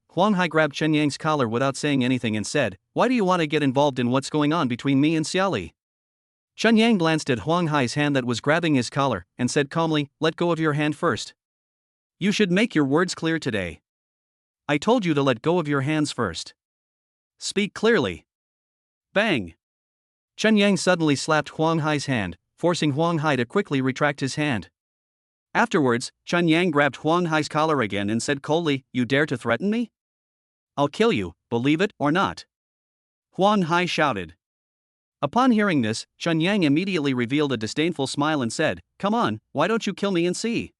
grabbed Chen Yang's collar without saying anything and said, why do you want to get involved in what's going on between me and Xia Li? Chen Yang glanced at Huang Hai's hand that was grabbing his collar, and said calmly, let go of your hand first. You should make your words clear today. I told you to let go of your hands first. Speak clearly. Bang! Chen Yang suddenly slapped Huang Hai's hand, forcing Huang Hai to quickly retract his hand. Afterwards, Chen Yang grabbed Huang Hai's collar again and said coldly, you dare to threaten me? I'll kill you, believe it or not. Huang Hai shouted. Upon hearing this, Chen Yang immediately revealed a disdainful smile and said, come on, why don't you kill me and see?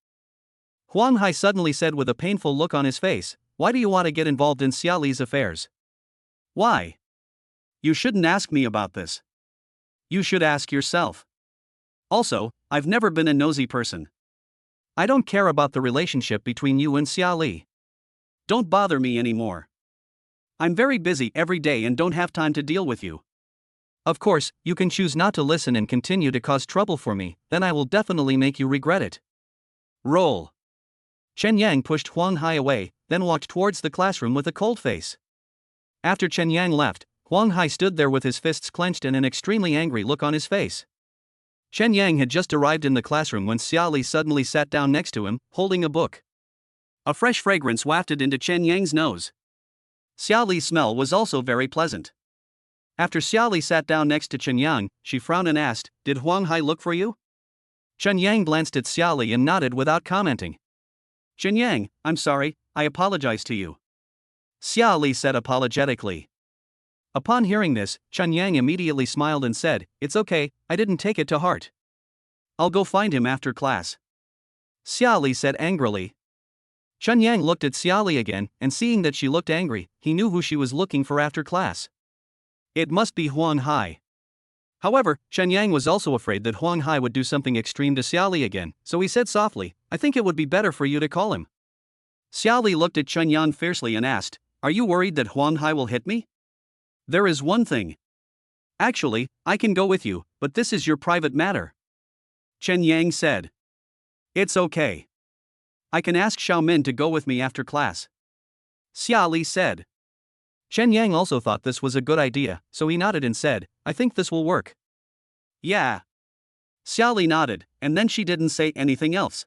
Huang Hai suddenly said with a painful look on his face, why do you want to get involved in Xia Li's affairs? Why? You shouldn't ask me about this. You should ask yourself. Also, I've never been a nosy person. I don't care about the relationship between you and Xia Li. Don't bother me anymore. I'm very busy every day and don't have time to deal with you. Of course, you can choose not to listen and continue to cause trouble for me, then I will definitely make you regret it. Roll. Chen Yang pushed Huang Hai away, then walked towards the classroom with a cold face. After Chen Yang left, Huang Hai stood there with his fists clenched and an extremely angry look on his face. Chen Yang had just arrived in the classroom when Xia Li suddenly sat down next to him, holding a book. A fresh fragrance wafted into Chen Yang's nose. Xia Li's smell was also very pleasant. After Xia Li sat down next to Chen Yang, she frowned and asked, "Did Huang Hai look for you?" Chen Yang glanced at Xia Li and nodded without commenting. Chen Yang, I'm sorry, I apologize to you, Xia Li said apologetically. Upon hearing this, Chen Yang immediately smiled and said, "It's okay, I didn't take it to heart. I'll go find him after class," Xia Li said angrily. Chen Yang looked at Xia Li again, and seeing that she looked angry, he knew who she was looking for after class. It must be Huang Hai. However, Chen Yang was also afraid that Huang Hai would do something extreme to Xia Li again, so he said softly, "I think it would be better for you to call him." Xia Li looked at Chen Yang fiercely and asked, "Are you worried that Huang Hai will hit me?" "There is one thing. Actually, I can go with you, but this is your private matter," Chen Yang said. "It's okay. I can ask Xiaomin to go with me after class," Xia Li said. Chen Yang also thought this was a good idea, so he nodded and said, "I think this will work." "Yeah." Xia Li nodded, and then she didn't say anything else.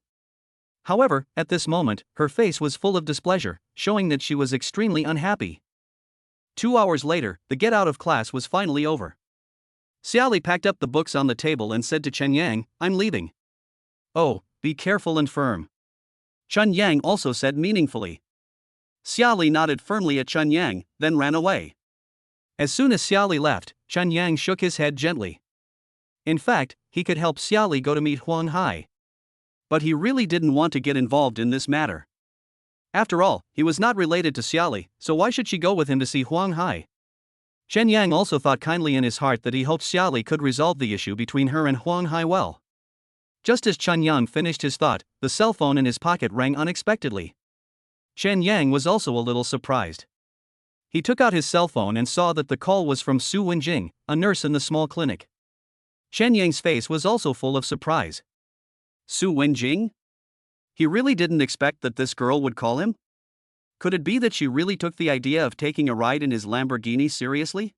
However, at this moment, her face was full of displeasure, showing that she was extremely unhappy. 2 hours later, the get out of class was finally over. Xia Li packed up the books on the table and said to Chen Yang, "I'm leaving." "Oh, be careful and firm," Chen Yang also said meaningfully. Xia Li nodded firmly at Chen Yang, then ran away. As soon as Xia Li left, Chen Yang shook his head gently. In fact, he could help Xia Li go to meet Huang Hai. But he really didn't want to get involved in this matter. After all, he was not related to Xia Li, so why should she go with him to see Huang Hai? Chen Yang also thought kindly in his heart that he hoped Xia Li could resolve the issue between her and Huang Hai well. Just as Chen Yang finished his thought, the cell phone in his pocket rang unexpectedly. Chen Yang was also a little surprised. He took out his cell phone and saw that the call was from Su Wenjing, a nurse in the small clinic. Chen Yang's face was also full of surprise. Su Wenjing? He really didn't expect that this girl would call him? Could it be that she really took the idea of taking a ride in his Lamborghini seriously?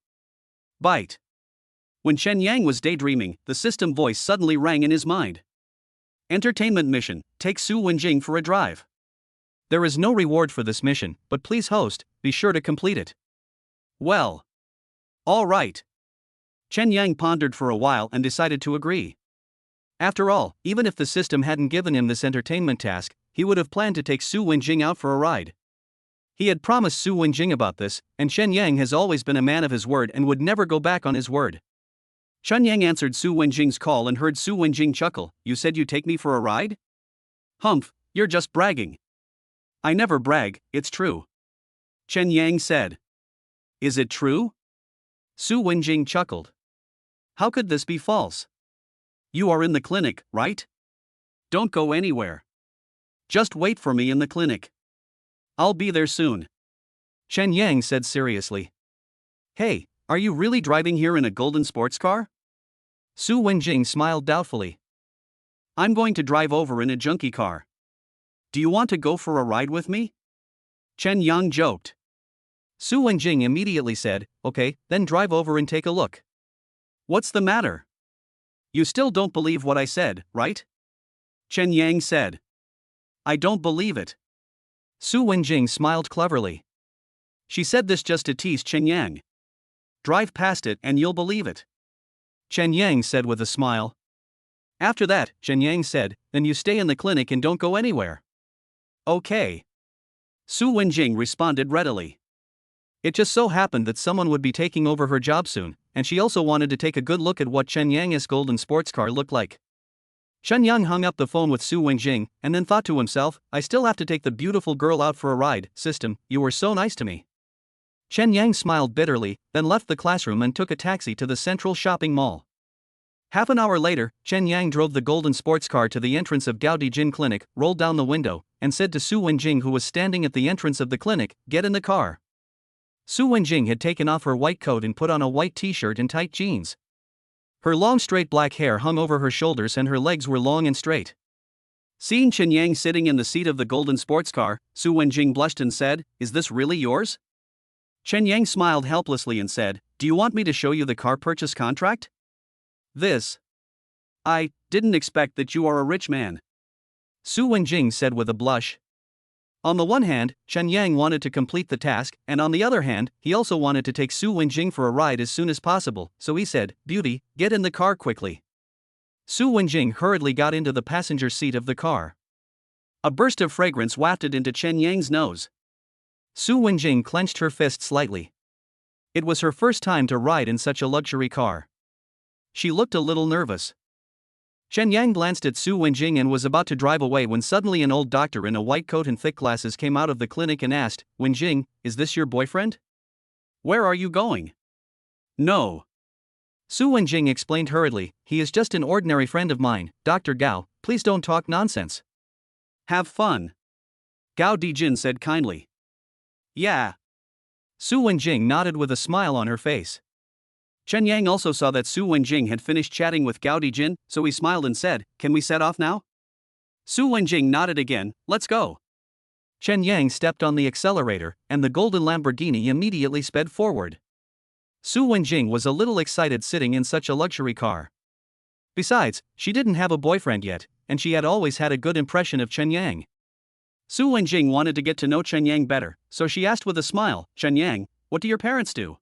Bite. When Chen Yang was daydreaming, the system voice suddenly rang in his mind. Entertainment mission, take Su Wenjing for a drive. There is no reward for this mission, but please host, be sure to complete it. Well. All right. Chen Yang pondered for a while and decided to agree. After all, even if the system hadn't given him this entertainment task, he would have planned to take Su Wenjing out for a ride. He had promised Su Wenjing about this, and Chen Yang has always been a man of his word and would never go back on his word. Chen Yang answered Su Wenjing's call and heard Su Wenjing chuckle, "You said you'd take me for a ride? Humph, you're just bragging." "I never brag, it's true," Chen Yang said. "Is it true?" Su Wenjing chuckled. "How could this be false? You are in the clinic, right? Don't go anywhere. Just wait for me in the clinic. I'll be there soon," Chen Yang said seriously. "Hey, are you really driving here in a golden sports car?" Su Wenjing smiled doubtfully. "I'm going to drive over in a junkie car. Do you want to go for a ride with me?" Chen Yang joked. Su Wenjing immediately said, "Okay, then drive over and take a look." "What's the matter? You still don't believe what I said, right?" Chen Yang said. "I don't believe it." Su Wenjing smiled cleverly. She said this just to tease Chen Yang. "Drive past it and you'll believe it," Chen Yang said with a smile. After that, Chen Yang said, "Then you stay in the clinic and don't go anywhere." "Okay," Su Wenjing responded readily. It just so happened that someone would be taking over her job soon, and she also wanted to take a good look at what Chen Yang's golden sports car looked like. Chen Yang hung up the phone with Su Wenjing, and then thought to himself, "I still have to take the beautiful girl out for a ride. System, you were so nice to me." Chen Yang smiled bitterly, then left the classroom and took a taxi to the central shopping mall. Half an hour later, Chen Yang drove the golden sports car to the entrance of Gao Dijin Clinic, rolled down the window, and said to Su Wenjing, who was standing at the entrance of the clinic, "Get in the car." Su Wenjing had taken off her white coat and put on a white t-shirt and tight jeans. Her long straight black hair hung over her shoulders and her legs were long and straight. Seeing Chen Yang sitting in the seat of the golden sports car, Su Wenjing blushed and said, "Is this really yours?" Chen Yang smiled helplessly and said, "Do you want me to show you the car purchase contract?" "This. I didn't expect that you are a rich man," Su Wenjing said with a blush. On the one hand, Chen Yang wanted to complete the task, and on the other hand, he also wanted to take Su Wenjing for a ride as soon as possible, so he said, "Beauty, get in the car quickly." Su Wenjing hurriedly got into the passenger seat of the car. A burst of fragrance wafted into Chen Yang's nose. Su Wenjing clenched her fist slightly. It was her first time to ride in such a luxury car. She looked a little nervous. Chen Yang glanced at Su Wenjing and was about to drive away when suddenly an old doctor in a white coat and thick glasses came out of the clinic and asked, "Wenjing, is this your boyfriend?" "Where are you going?" "No." Su Wenjing explained hurriedly, "He is just an ordinary friend of mine, Dr. Gao, please don't talk nonsense." "Have fun," Gao Dijin said kindly. "Yeah." Su Wenjing nodded with a smile on her face. Chen Yang also saw that Su Wenjing had finished chatting with Gao Dijin, so he smiled and said, "Can we set off now?" Su Wenjing nodded again, "Let's go." Chen Yang stepped on the accelerator, and the golden Lamborghini immediately sped forward. Su Wenjing was a little excited sitting in such a luxury car. Besides, she didn't have a boyfriend yet, and she had always had a good impression of Chen Yang. Su Wenjing wanted to get to know Chen Yang better, so she asked with a smile, "Chen Yang, what do your parents do?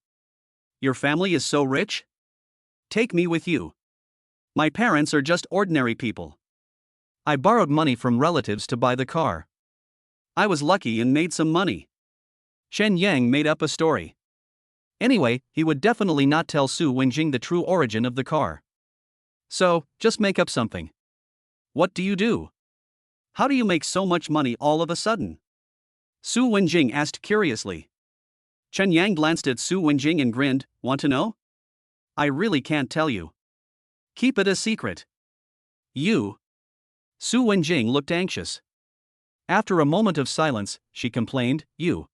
Your family is so rich? Take me with you. My parents are just ordinary people. I borrowed money from relatives to buy the car. I was lucky and made some money." Chen Yang made up a story. Anyway, he would definitely not tell Su Wenjing the true origin of the car. So, just make up something. "What do you do? How do you make so much money all of a sudden?" Su Wenjing asked curiously. Chen Yang glanced at Su Wenjing and grinned, "Want to know? I really can't tell you. Keep it a secret." "You?" Su Wenjing looked anxious. After a moment of silence, she complained, "You?"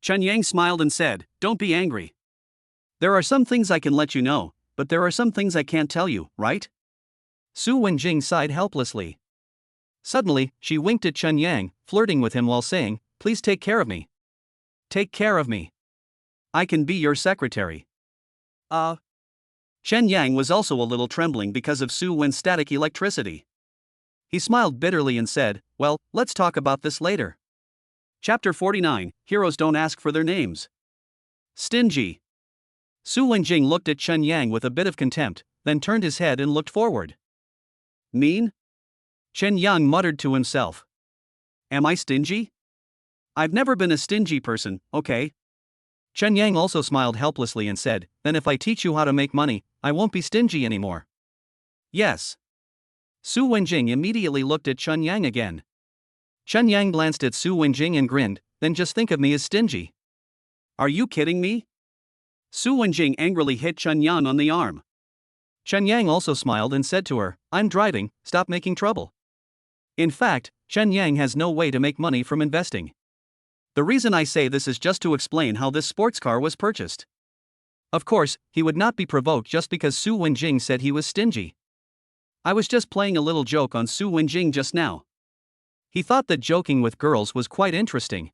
Chen Yang smiled and said, "Don't be angry. There are some things I can let you know, but there are some things I can't tell you, right?" Su Wenjing sighed helplessly. Suddenly, she winked at Chen Yang, flirting with him while saying, "Please take care of me. Take care of me. I can be your secretary." Chen Yang was also a little trembling because of Su Wen's static electricity. He smiled bitterly and said, "Well, let's talk about this later." Chapter 49, Heroes Don't Ask for Their Names. Stingy. Su Wenjing looked at Chen Yang with a bit of contempt, then turned his head and looked forward. "Mean?" Chen Yang muttered to himself. "Am I stingy? I've never been a stingy person, okay?" Chen Yang also smiled helplessly and said, "Then if I teach you how to make money, I won't be stingy anymore." "Yes." Su Wenjing immediately looked at Chen Yang again. Chen Yang glanced at Su Wenjing and grinned, "Then just think of me as stingy." "Are you kidding me?" Su Wenjing angrily hit Chen Yang on the arm. Chen Yang also smiled and said to her, "I'm driving, stop making trouble." In fact, Chen Yang has no way to make money from investing. The reason I say this is just to explain how this sports car was purchased. Of course, he would not be provoked just because Su Wenjing said he was stingy. I was just playing a little joke on Su Wenjing just now. He thought that joking with girls was quite interesting.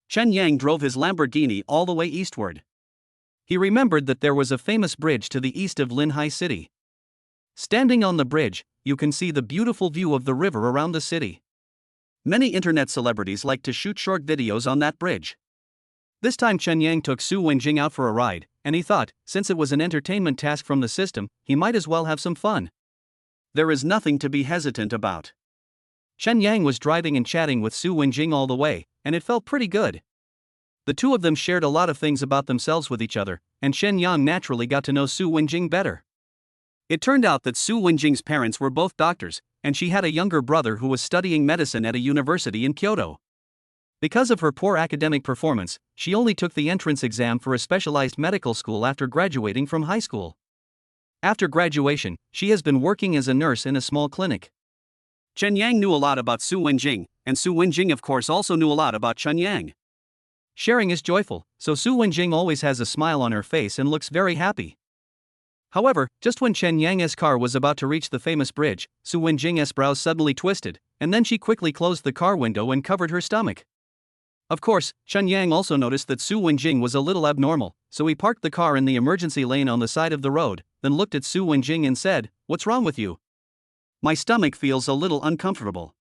Chen Yang drove his Lamborghini all the way eastward. He remembered that there was a famous bridge to the east of Linhai City. Standing on the bridge, you can see the beautiful view of the river around the city. Many internet celebrities like to shoot short videos on that bridge. This time Chen Yang took Su Wenjing out for a ride, and he thought, since it was an entertainment task from the system, he might as well have some fun. There is nothing to be hesitant about. Chen Yang was driving and chatting with Su Wenjing all the way, and it felt pretty good. The two of them shared a lot of things about themselves with each other, and Chen Yang naturally got to know Su Wenjing better. It turned out that Su Wenjing's parents were both doctors, and she had a younger brother who was studying medicine at a university in Kyoto. Because of her poor academic performance, she only took the entrance exam for a specialized medical school after graduating from high school. After graduation, she has been working as a nurse in a small clinic. Chen Yang knew a lot about Su Wenjing, and Su Wenjing of course also knew a lot about Chen Yang. Sharing is joyful, so Su Wenjing always has a smile on her face and looks very happy. However, just when Chen Yang's car was about to reach the famous bridge, Su Wenjing's brows suddenly twisted, and then she quickly closed the car window and covered her stomach. Of course, Chen Yang also noticed that Su Wenjing was a little abnormal, so he parked the car in the emergency lane on the side of the road, then looked at Su Wenjing and said, "What's wrong with you?" "My stomach feels a little uncomfortable,"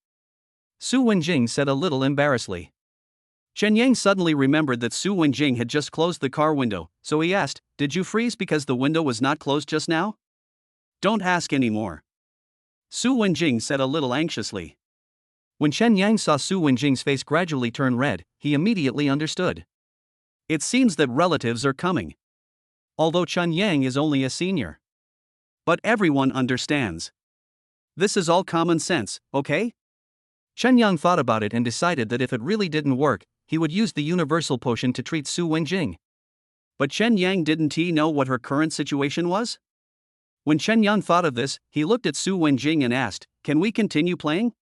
Su Wenjing said a little embarrassedly. Chen Yang suddenly remembered that Su Wenjing had just closed the car window, so he asked, "Did you freeze because the window was not closed just now?" "Don't ask anymore," Su Wenjing said a little anxiously. When Chen Yang saw Su Wenjing's face gradually turn red, he immediately understood. It seems that relatives are coming. Although Chen Yang is only a senior. But everyone understands. This is all common sense, okay? Chen Yang thought about it and decided that if it really didn't work, he would use the universal potion to treat Su Wenjing. But Chen Yang didn't he know what her current situation was? When Chen Yang thought of this, he looked at Su Wenjing and asked, "Can we continue playing?"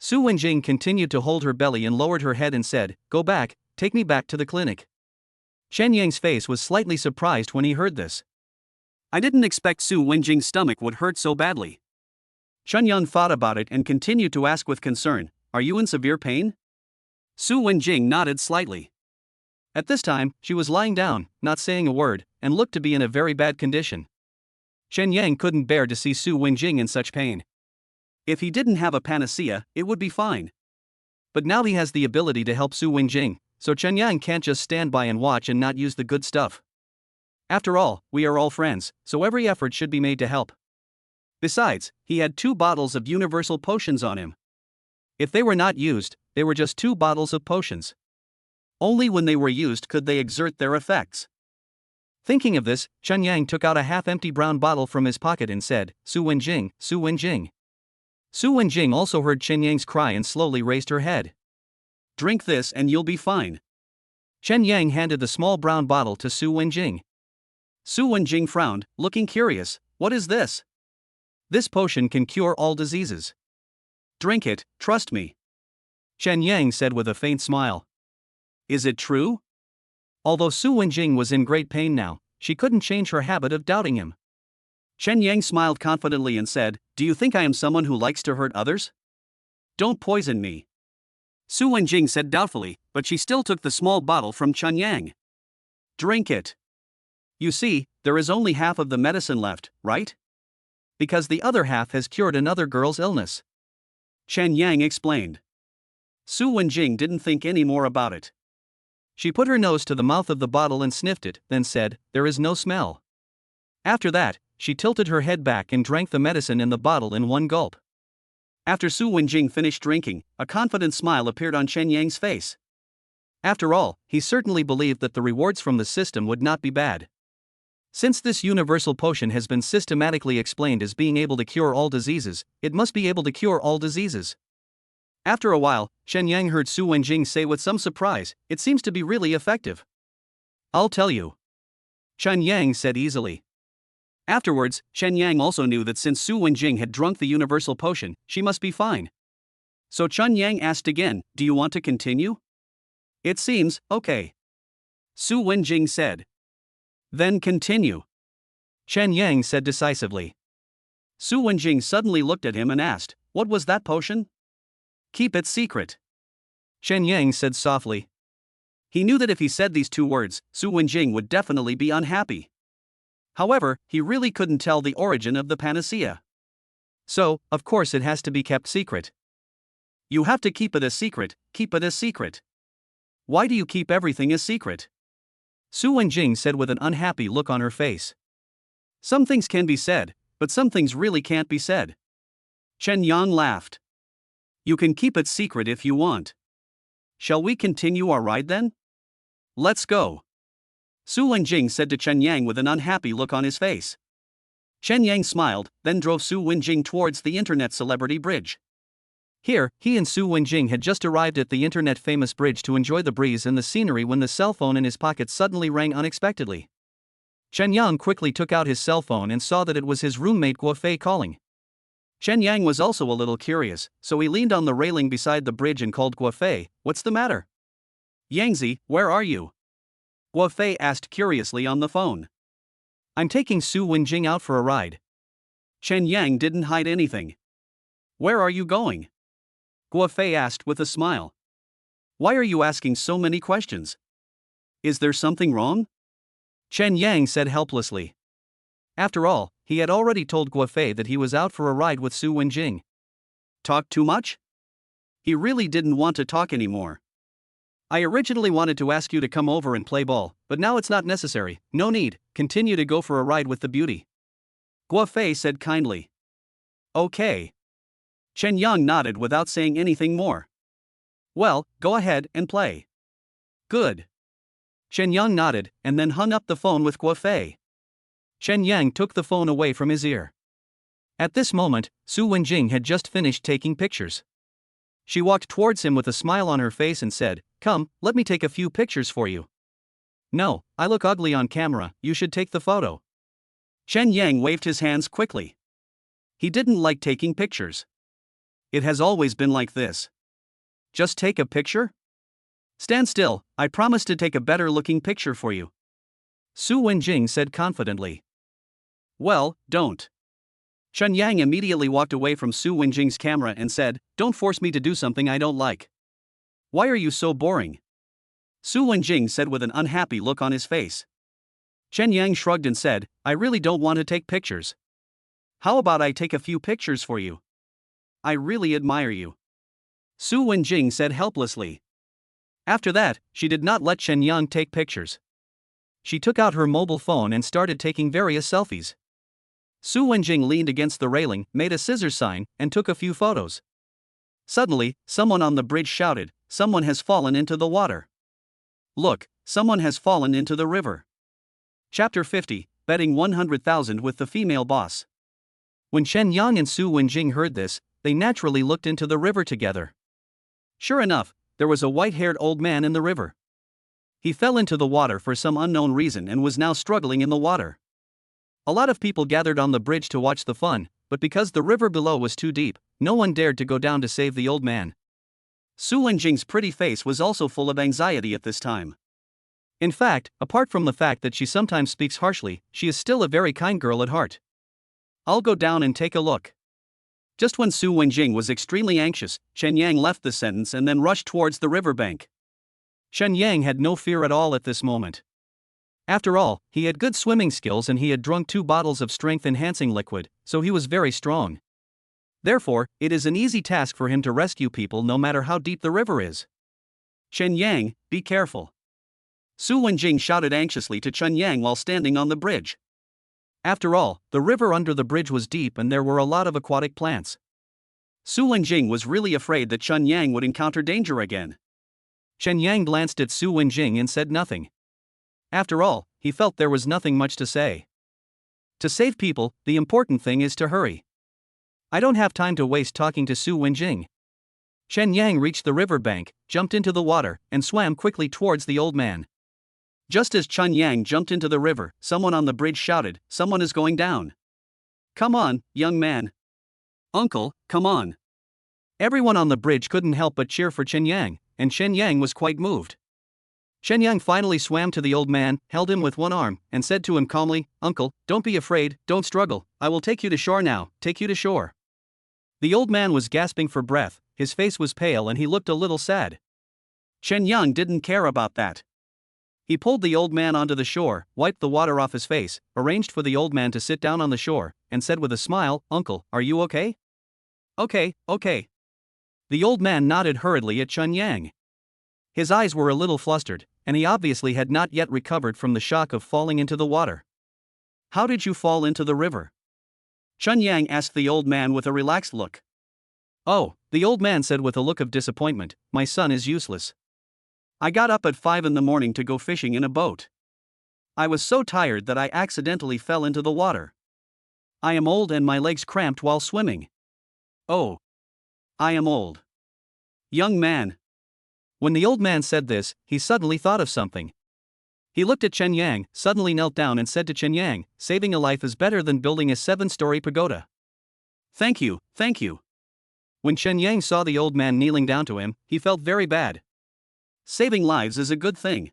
Su Wenjing continued to hold her belly and lowered her head and said, "Go back, take me back to the clinic." Chen Yang's face was slightly surprised when he heard this. I didn't expect Su Wenjing's stomach would hurt so badly. Chen Yang thought about it and continued to ask with concern, "Are you in severe pain?" Su Wenjing nodded slightly. At this time, she was lying down, not saying a word, and looked to be in a very bad condition. Chen Yang couldn't bear to see Su Wenjing in such pain. If he didn't have a panacea, it would be fine. But now he has the ability to help Su Wenjing, so Chen Yang can't just stand by and watch and not use the good stuff. After all, we are all friends, so every effort should be made to help. Besides, he had 2 bottles of universal potions on him. If they were not used, they were just 2 bottles of potions. Only when they were used could they exert their effects. Thinking of this, Chen Yang took out a half-empty brown bottle from his pocket and said, "Su Wenjing, Su Wenjing." Su Wenjing also heard Chen Yang's cry and slowly raised her head. "Drink this and you'll be fine." Chen Yang handed the small brown bottle to Su Wenjing. Su Wenjing frowned, looking curious. "What is this?" "This potion can cure all diseases." "Drink it, trust me," Chen Yang said with a faint smile. "Is it true?" Although Su Wenjing was in great pain now, she couldn't change her habit of doubting him. Chen Yang smiled confidently and said, "Do you think I am someone who likes to hurt others? Don't poison me." Su Wenjing said doubtfully, but she still took the small bottle from Chen Yang. "Drink it. You see, there is only half of the medicine left, right? Because the other half has cured another girl's illness," Chen Yang explained. Su Wenjing didn't think any more about it. She put her nose to the mouth of the bottle and sniffed it, then said, "There is no smell." After that, she tilted her head back and drank the medicine in the bottle in one gulp. After Su Wenjing finished drinking, a confident smile appeared on Chen Yang's face. After all, he certainly believed that the rewards from the system would not be bad. Since this universal potion has been systematically explained as being able to cure all diseases, it must be able to cure all diseases. After a while, Chen Yang heard Su Wenjing say with some surprise, "It seems to be really effective." "I'll tell you," Chen Yang said easily. Afterwards, Chen Yang also knew that since Su Wenjing had drunk the universal potion, she must be fine. So Chen Yang asked again, "Do you want to continue?" "It seems okay," Su Wenjing said. "Then continue," Chen Yang said decisively. Su Wenjing suddenly looked at him and asked, "What was that potion?" "Keep it secret," Chen Yang said softly. He knew that if he said these 2 words, Su Wenjing would definitely be unhappy. However, he really couldn't tell the origin of the panacea. So, of course it has to be kept secret. "You have to keep it a secret, keep it a secret." "Why do you keep everything a secret?" Su Wenjing said with an unhappy look on her face. "Some things can be said, but some things really can't be said." Chen Yang laughed. "You can keep it secret if you want. Shall we continue our ride then?" "Let's go," Su Wenjing said to Chen Yang with an unhappy look on his face. Chen Yang smiled, then drove Su Wenjing towards the internet celebrity bridge. Here, he and Su Wenjing had just arrived at the internet famous bridge to enjoy the breeze and the scenery when the cell phone in his pocket suddenly rang unexpectedly. Chen Yang quickly took out his cell phone and saw that it was his roommate Guo Fei calling. Chen Yang was also a little curious, so he leaned on the railing beside the bridge and called Guo Fei, "What's the matter?" "Yangzi, where are you?" Guo Fei asked curiously on the phone. I'm taking Su Wenjing out for a ride. Chen Yang didn't hide anything. Where are you going? Guo Fei asked with a smile. Why are you asking so many questions? Is there something wrong? Chen Yang said helplessly. After all, he had already told Guo Fei that he was out for a ride with Su Wenjing. Talk too much? He really didn't want to talk anymore. I originally wanted to ask you to come over and play ball, but now it's not necessary. No need, continue to go for a ride with the beauty. Guo Fei said kindly. Okay. Chen Yang nodded without saying anything more. Well, go ahead and play. Good. Chen Yang nodded and then hung up the phone with Guo Fei. Chen Yang took the phone away from his ear. At this moment, Su Wenjing had just finished taking pictures. She walked towards him with a smile on her face and said, "Come, let me take a few pictures for you." "No, I look ugly on camera, you should take the photo." Chen Yang waved his hands quickly. He didn't like taking pictures. It has always been like this. Just take a picture? Stand still, I promise to take a better looking picture for you. Su Wenjing said confidently. Well, don't. Chen Yang immediately walked away from Su Wenjing's camera and said, "Don't force me to do something I don't like. Why are you so boring?" Su Wenjing said with an unhappy look on his face. Chen Yang shrugged and said, "I really don't want to take pictures. How about I take a few pictures for you? I really admire you." Su Wenjing said helplessly. After that, she did not let Chen Yang take pictures. She took out her mobile phone and started taking various selfies. Su Wenjing leaned against the railing, made a scissors sign, and took a few photos. Suddenly, someone on the bridge shouted, "Someone has fallen into the water. Look, someone has fallen into the river." Chapter 50, Betting 100,000 with the female boss. When Chen Yang and Su Wenjing heard this, they naturally looked into the river together. Sure enough, there was a white-haired old man in the river. He fell into the water for some unknown reason and was now struggling in the water. A lot of people gathered on the bridge to watch the fun, but because the river below was too deep, no one dared to go down to save the old man. Su Wenjing's pretty face was also full of anxiety at this time. In fact, apart from the fact that she sometimes speaks harshly, she is still a very kind girl at heart. "I'll go down and take a look." Just when Su Wenjing was extremely anxious, Chen Yang left the sentence and then rushed towards the riverbank. Chen Yang had no fear at all at this moment. After all, he had good swimming skills and he had drunk 2 bottles of strength-enhancing liquid, so he was very strong. Therefore, it is an easy task for him to rescue people no matter how deep the river is. "Chen Yang, be careful." Su Wenjing shouted anxiously to Chen Yang while standing on the bridge. After all, the river under the bridge was deep and there were a lot of aquatic plants. Su Wenjing was really afraid that Chen Yang would encounter danger again. Chen Yang glanced at Su Wenjing and said nothing. After all, he felt there was nothing much to say. To save people, the important thing is to hurry. I don't have time to waste talking to Su Wenjing. Chen Yang reached the river bank, jumped into the water, and swam quickly towards the old man. Just as Chen Yang jumped into the river, someone on the bridge shouted, "Someone is going down. Come on, young man. Uncle, come on." Everyone on the bridge couldn't help but cheer for Chen Yang, and Chen Yang was quite moved. Chen Yang finally swam to the old man, held him with one arm, and said to him calmly, "Uncle, don't be afraid, don't struggle, I will take you to shore now, take you to shore." The old man was gasping for breath, his face was pale and he looked a little sad. Chen Yang didn't care about that. He pulled the old man onto the shore, wiped the water off his face, arranged for the old man to sit down on the shore, and said with a smile, "Uncle, are you okay?" Okay. The old man nodded hurriedly at Chen Yang. His eyes were a little flustered, and he obviously had not yet recovered from the shock of falling into the water. "How did you fall into the river?" Chen Yang asked the old man with a relaxed look. "Oh," the old man said with a look of disappointment, "my son is useless. I got up at 5 in the morning to go fishing in a boat. I was so tired that I accidentally fell into the water. I am old and my legs cramped while swimming. Oh. I am old. Young man." When the old man said this, he suddenly thought of something. He looked at Chen Yang, suddenly knelt down and said to Chen Yang, "Saving a life is better than building a 7-story pagoda." Thank you. When Chen Yang saw the old man kneeling down to him, he felt very bad. Saving lives is a good thing.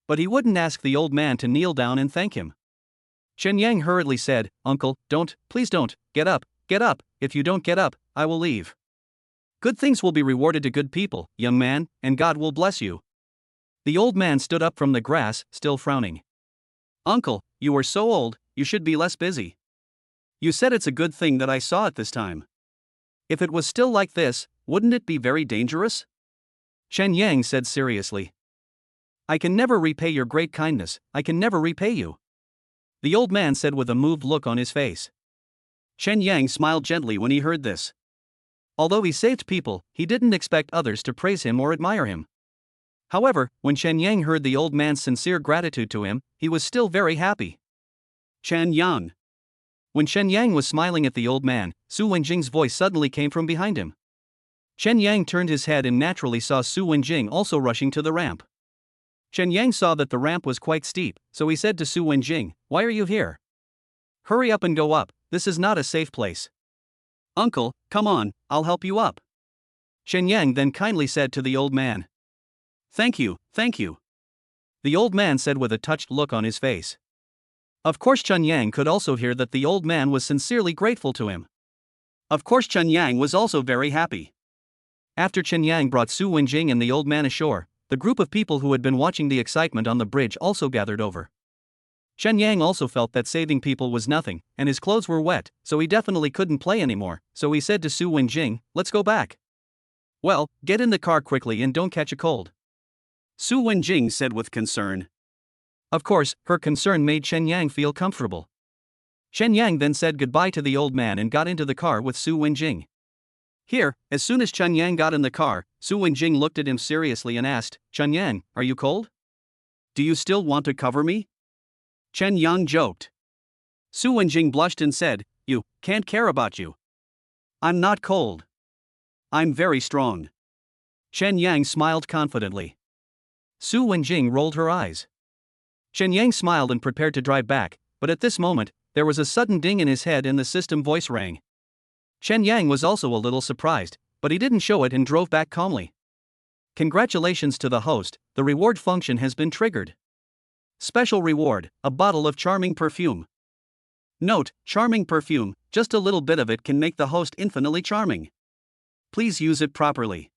But he wouldn't ask the old man to kneel down and thank him. Chen Yang hurriedly said, "Uncle, please don't, get up, if you don't get up, I will leave. Good things will be rewarded to good people, young man, and God will bless you." The old man stood up from the grass, still frowning. "Uncle, you are so old, you should be less busy. You said it's a good thing that I saw it this time. If it was still like this, wouldn't it be very dangerous?" Chen Yang said seriously. "I can never repay your great kindness, I can never repay you," the old man said with a moved look on his face. Chen Yang smiled gently when he heard this. Although he saved people, he didn't expect others to praise him or admire him. However, when Chen Yang heard the old man's sincere gratitude to him, he was still very happy. "Chen Yang." When Chen Yang was smiling at the old man, Su Wenjing's voice suddenly came from behind him. Chen Yang turned his head and naturally saw Su Wenjing also rushing to the ramp. Chen Yang saw that the ramp was quite steep, so he said to Su Wenjing, "Why are you here? Hurry up and go up, this is not a safe place." "Uncle, come on, I'll help you up," Chen Yang then kindly said to the old man. Thank you. The old man said with a touched look on his face. Of course Chen Yang could also hear that the old man was sincerely grateful to him. Of course Chen Yang was also very happy. After Chen Yang brought Su Wenjing and the old man ashore, the group of people who had been watching the excitement on the bridge also gathered over. Chen Yang also felt that saving people was nothing, and his clothes were wet, so he definitely couldn't play anymore, so he said to Su Wenjing, "Let's go back." "Well, get in the car quickly and don't catch a cold," Su Wenjing said with concern. Of course, her concern made Chen Yang feel comfortable. Chen Yang then said goodbye to the old man and got into the car with Su Wenjing. Here, as soon as Chen Yang got in the car, Su Wenjing looked at him seriously and asked, "Chen Yang, are you cold? Do you still want to cover me?" Chen Yang joked. Su Wenjing blushed and said, "You can't care about you. I'm not cold. I'm very strong." Chen Yang smiled confidently. Su Wenjing rolled her eyes. Chen Yang smiled and prepared to drive back, but at this moment, there was a sudden ding in his head and the system voice rang. Chen Yang was also a little surprised, but he didn't show it and drove back calmly. Congratulations to the host, the reward function has been triggered. Special reward, a bottle of charming perfume. Note, charming perfume, just a little bit of it can make the host infinitely charming. Please use it properly.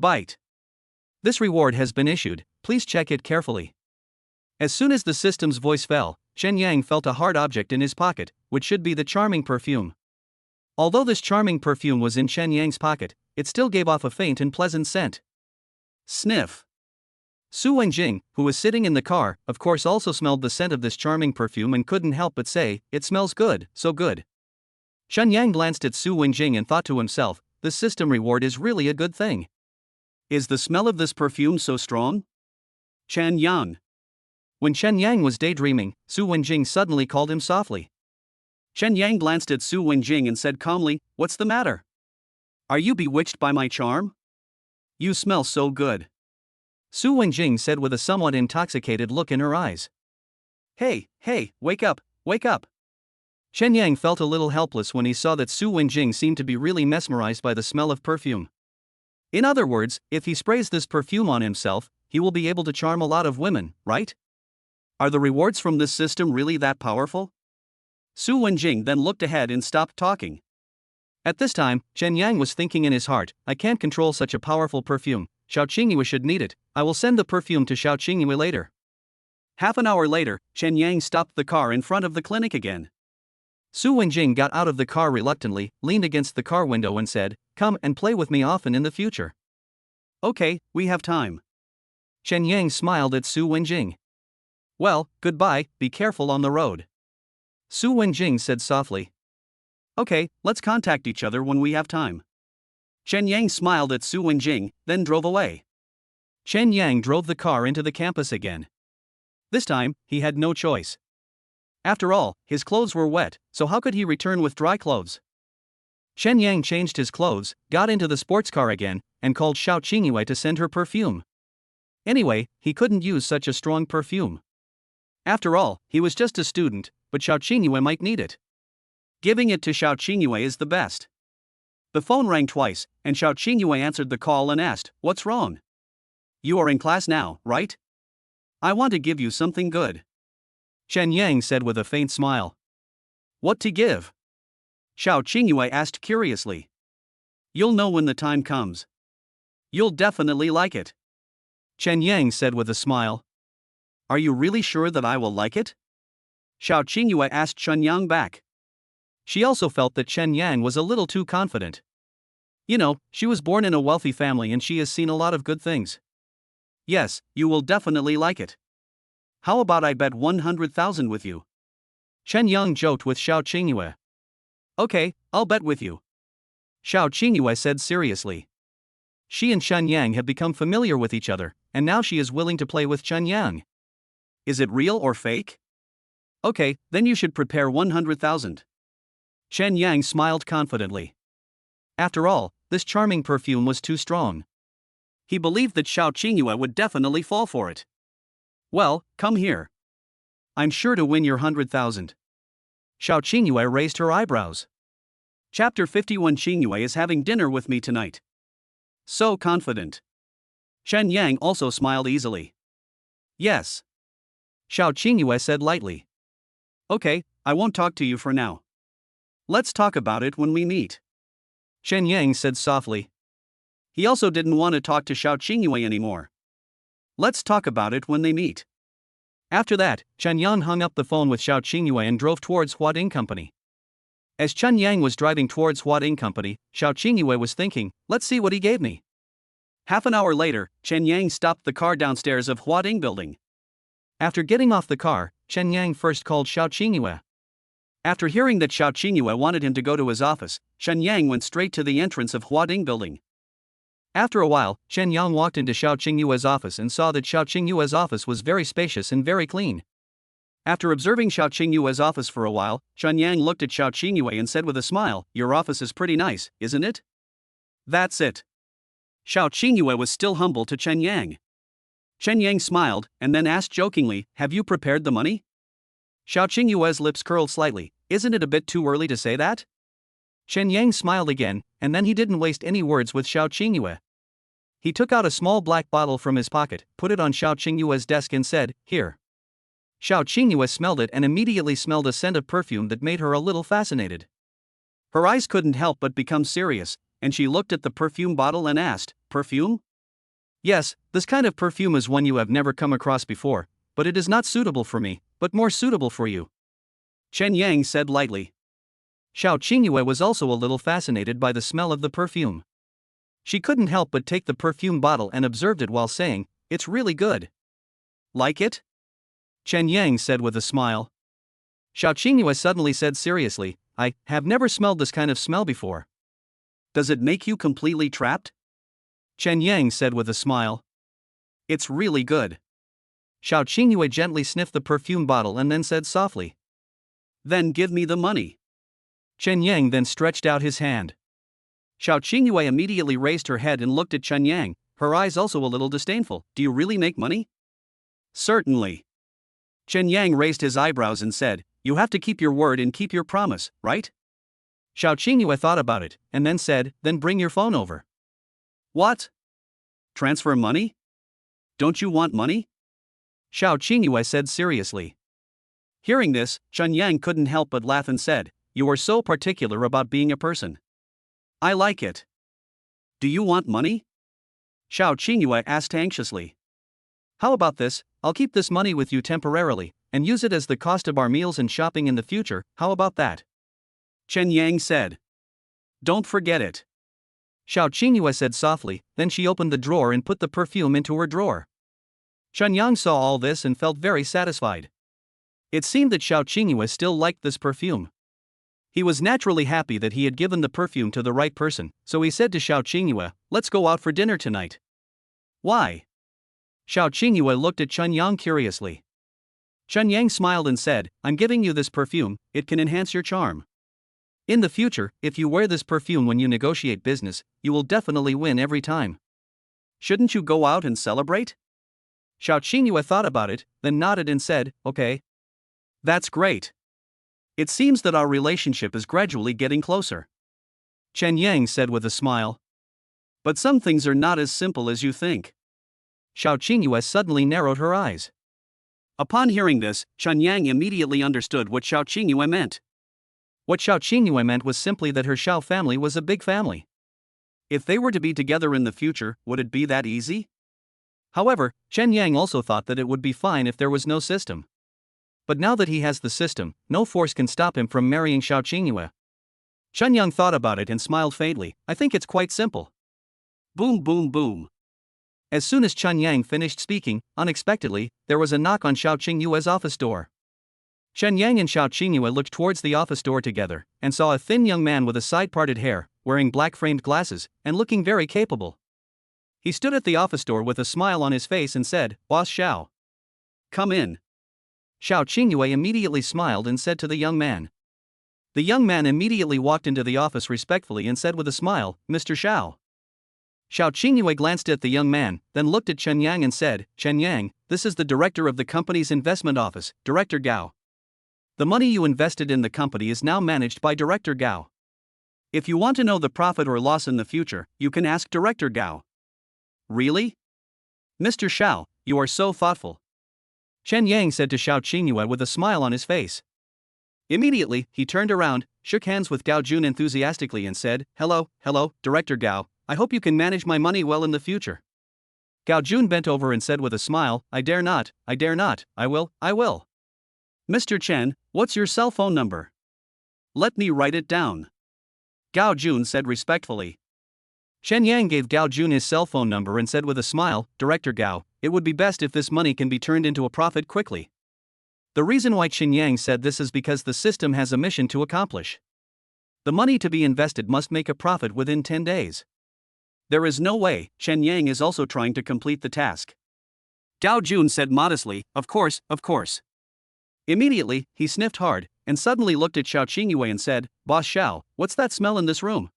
Bite. This reward has been issued, please check it carefully. As soon as the system's voice fell, Chen Yang felt a hard object in his pocket, which should be the charming perfume. Although this charming perfume was in Chen Yang's pocket, it still gave off a faint and pleasant scent. Sniff. Su Wenjing, who was sitting in the car, of course also smelled the scent of this charming perfume and couldn't help but say, "It smells good, so good." Chen Yang glanced at Su Wenjing and thought to himself, this system reward is really a good thing. Is the smell of this perfume so strong? Chen Yang. When Chen Yang was daydreaming, Su Wenjing suddenly called him softly. Chen Yang glanced at Su Wenjing and said calmly, "What's the matter? Are you bewitched by my charm? You smell so good." Su Wenjing said with a somewhat intoxicated look in her eyes. Hey, wake up. Chen Yang felt a little helpless when he saw that Su Wenjing seemed to be really mesmerized by the smell of perfume. In other words, if he sprays this perfume on himself, he will be able to charm a lot of women, right? Are the rewards from this system really that powerful? Su Wenjing then looked ahead and stopped talking. At this time, Chen Yang was thinking in his heart, I can't control such a powerful perfume, Xiao Qingyue should need it, I will send the perfume to Xiao Qingyue later. Half an hour later, Chen Yang stopped the car in front of the clinic again. Su Wenjing got out of the car reluctantly, leaned against the car window and said, "Come and play with me often in the future." Okay, we have time. Chen Yang smiled at Su Wenjing. Well, goodbye, be careful on the road. Su Wenjing said softly. Okay, let's contact each other when we have time. Chen Yang smiled at Su Wenjing, then drove away. Chen Yang drove the car into the campus again. This time, he had no choice. After all, his clothes were wet, so how could he return with dry clothes? Chen Yang changed his clothes, got into the sports car again, and called Xiao Qingyue to send her perfume. Anyway, he couldn't use such a strong perfume. After all, he was just a student, but Xiao Qingyue might need it. Giving it to Xiao Qingyue is the best. The phone rang twice, and Xiao Qingyue answered the call and asked, "What's wrong? You are in class now, right? I want to give you something good." Chen Yang said with a faint smile. What to give? Xiao Qingyue asked curiously. You'll know when the time comes. You'll definitely like it. Chen Yang said with a smile. Are you really sure that I will like it? Xiao Qingyue asked Chen Yang back. She also felt that Chen Yang was a little too confident. You know, she was born in a wealthy family and she has seen a lot of good things. Yes, you will definitely like it. How about I bet 100,000 with you? Chen Yang joked with Xiao Qingyue. Okay, I'll bet with you. Xiao Qingyue said seriously. She and Chen Yang have become familiar with each other, and now she is willing to play with Chen Yang. Is it real or fake? Okay, then you should prepare 100,000. Chen Yang smiled confidently. After all, this charming perfume was too strong. He believed that Xiao Qingyue would definitely fall for it. Well, come here. I'm sure to win your 100,000. Xiao Qingyue raised her eyebrows. Chapter 51. Qingyue is having dinner with me tonight. So confident. Chen Yang also smiled easily. Yes. Xiao Qingyue said lightly. Okay, I won't talk to you for now. Let's talk about it when we meet. Chen Yang said softly. He also didn't want to talk to Xiao Qingyue anymore. Let's talk about it when they meet. After that, Chen Yang hung up the phone with Xiao Qingyue and drove towards Huading Company. As Chen Yang was driving towards Huading Company, Xiao Qingyue was thinking, let's see what he gave me. Half an hour later, Chen Yang stopped the car downstairs of Huading building. After getting off the car, Chen Yang first called Xiao Qingyue. After hearing that Xiao Qingyue wanted him to go to his office, Chen Yang went straight to the entrance of Huading building. After a while, Chen Yang walked into Xiao Qingyue's office and saw that Xiao Qingyue's office was very spacious and very clean. After observing Xiao Qingyue's office for a while, Chen Yang looked at Xiao Qingyue and said with a smile, "Your office is pretty nice, isn't it?" That's it. Xiao Qingyue was still humble to Chen Yang. Chen Yang smiled and then asked jokingly, "Have you prepared the money?" Xiao Qingyue's lips curled slightly. Isn't it a bit too early to say that? Chen Yang smiled again, and then he didn't waste any words with Xiao Qingyue. He took out a small black bottle from his pocket, put it on Xiao Qingyue's desk and said, "Here." Xiao Qingyue smelled it and immediately smelled a scent of perfume that made her a little fascinated. Her eyes couldn't help but become serious, and she looked at the perfume bottle and asked, "Perfume?" Yes, this kind of perfume is one you have never come across before, but it is not suitable for me, but more suitable for you. Chen Yang said lightly. Xiao Qingyue was also a little fascinated by the smell of the perfume. She couldn't help but take the perfume bottle and observed it while saying, "It's really good." Like it? Chen Yang said with a smile. Xiao Qingyue suddenly said seriously, "I have never smelled this kind of smell before." Does it make you completely trapped? Chen Yang said with a smile. It's really good. Xiao Qingyue gently sniffed the perfume bottle and then said softly, "Then give me the money." Chen Yang then stretched out his hand. Xiao Qingyue immediately raised her head and looked at Chen Yang, her eyes also a little disdainful. "Do you really make money?" "Certainly." Chen Yang raised his eyebrows and said, "You have to keep your word and keep your promise, right?" Xiao Qingyue thought about it, and then said, "Then bring your phone over." "What? Transfer money? Don't you want money?" Xiao Qingyue said seriously. Hearing this, Chen Yang couldn't help but laugh and said, "You are so particular about being a person. I like it. Do you want money?" Xiao Qingyue asked anxiously. "How about this? I'll keep this money with you temporarily, and use it as the cost of our meals and shopping in the future, how about that?" Chen Yang said. "Don't forget it." Xiao Qingyue said softly, then she opened the drawer and put the perfume into her drawer. Chen Yang saw all this and felt very satisfied. It seemed that Xiao Qingyue still liked this perfume. He was naturally happy that he had given the perfume to the right person, so he said to Xiao Qingyue, "Let's go out for dinner tonight." "Why?" Xiao Qingyue looked at Chen Yang curiously. Chen Yang smiled and said, "I'm giving you this perfume, it can enhance your charm. In the future, if you wear this perfume when you negotiate business, you will definitely win every time." "Shouldn't you go out and celebrate?" Xiao Qingyue thought about it, then nodded and said, "Okay." "That's great. It seems that our relationship is gradually getting closer," Chen Yang said with a smile. "But some things are not as simple as you think." Xiao Qingyue suddenly narrowed her eyes. Upon hearing this, Chen Yang immediately understood what Xiao Qingyue meant. What Xiao Qingyue meant was simply that her Xiao family was a big family. If they were to be together in the future, would it be that easy? However, Chen Yang also thought that it would be fine if there was no system. But now that he has the system, no force can stop him from marrying Xiao Qingyue. Chen Yang thought about it and smiled faintly. I think it's quite simple. Boom boom boom. As soon as Chen Yang finished speaking, unexpectedly, there was a knock on Xiao Qingyue's office door. Chen Yang and Xiao Qingyue looked towards the office door together, and saw a thin young man with a side-parted hair, wearing black-framed glasses, and looking very capable. He stood at the office door with a smile on his face and said, "Boss Xiao." Come in. Xiao Qingyue immediately smiled and said to the young man. The young man immediately walked into the office respectfully and said with a smile, "Mr. Xiao." Xiao Qingyue glanced at the young man, then looked at Chen Yang and said, "Chen Yang, this is the director of the company's investment office, Director Gao. The money you invested in the company is now managed by Director Gao. If you want to know the profit or loss in the future, you can ask Director Gao." Really? Mr. Xiao, you are so thoughtful, Chen Yang said to Xiao Qingyue with a smile on his face. Immediately, he turned around, shook hands with Gao Jun enthusiastically and said, hello, Director Gao, I hope you can manage my money well in the future." Gao Jun bent over and said with a smile, I dare not, I will. Mr. Chen, what's your cell phone number? Let me write it down. Gao Jun said respectfully. Chen Yang gave Gao Jun his cell phone number and said with a smile, Director Gao, it would be best if this money can be turned into a profit quickly. The reason why Chen Yang said this is because the system has a mission to accomplish. The money to be invested must make a profit within 10 days. There is no way. Chen Yang is also trying to complete the task. Gao Jun said modestly, of course. Immediately, he sniffed hard, and suddenly looked at Xiao Qingyue and said, Boss Xiao, what's that smell in this room?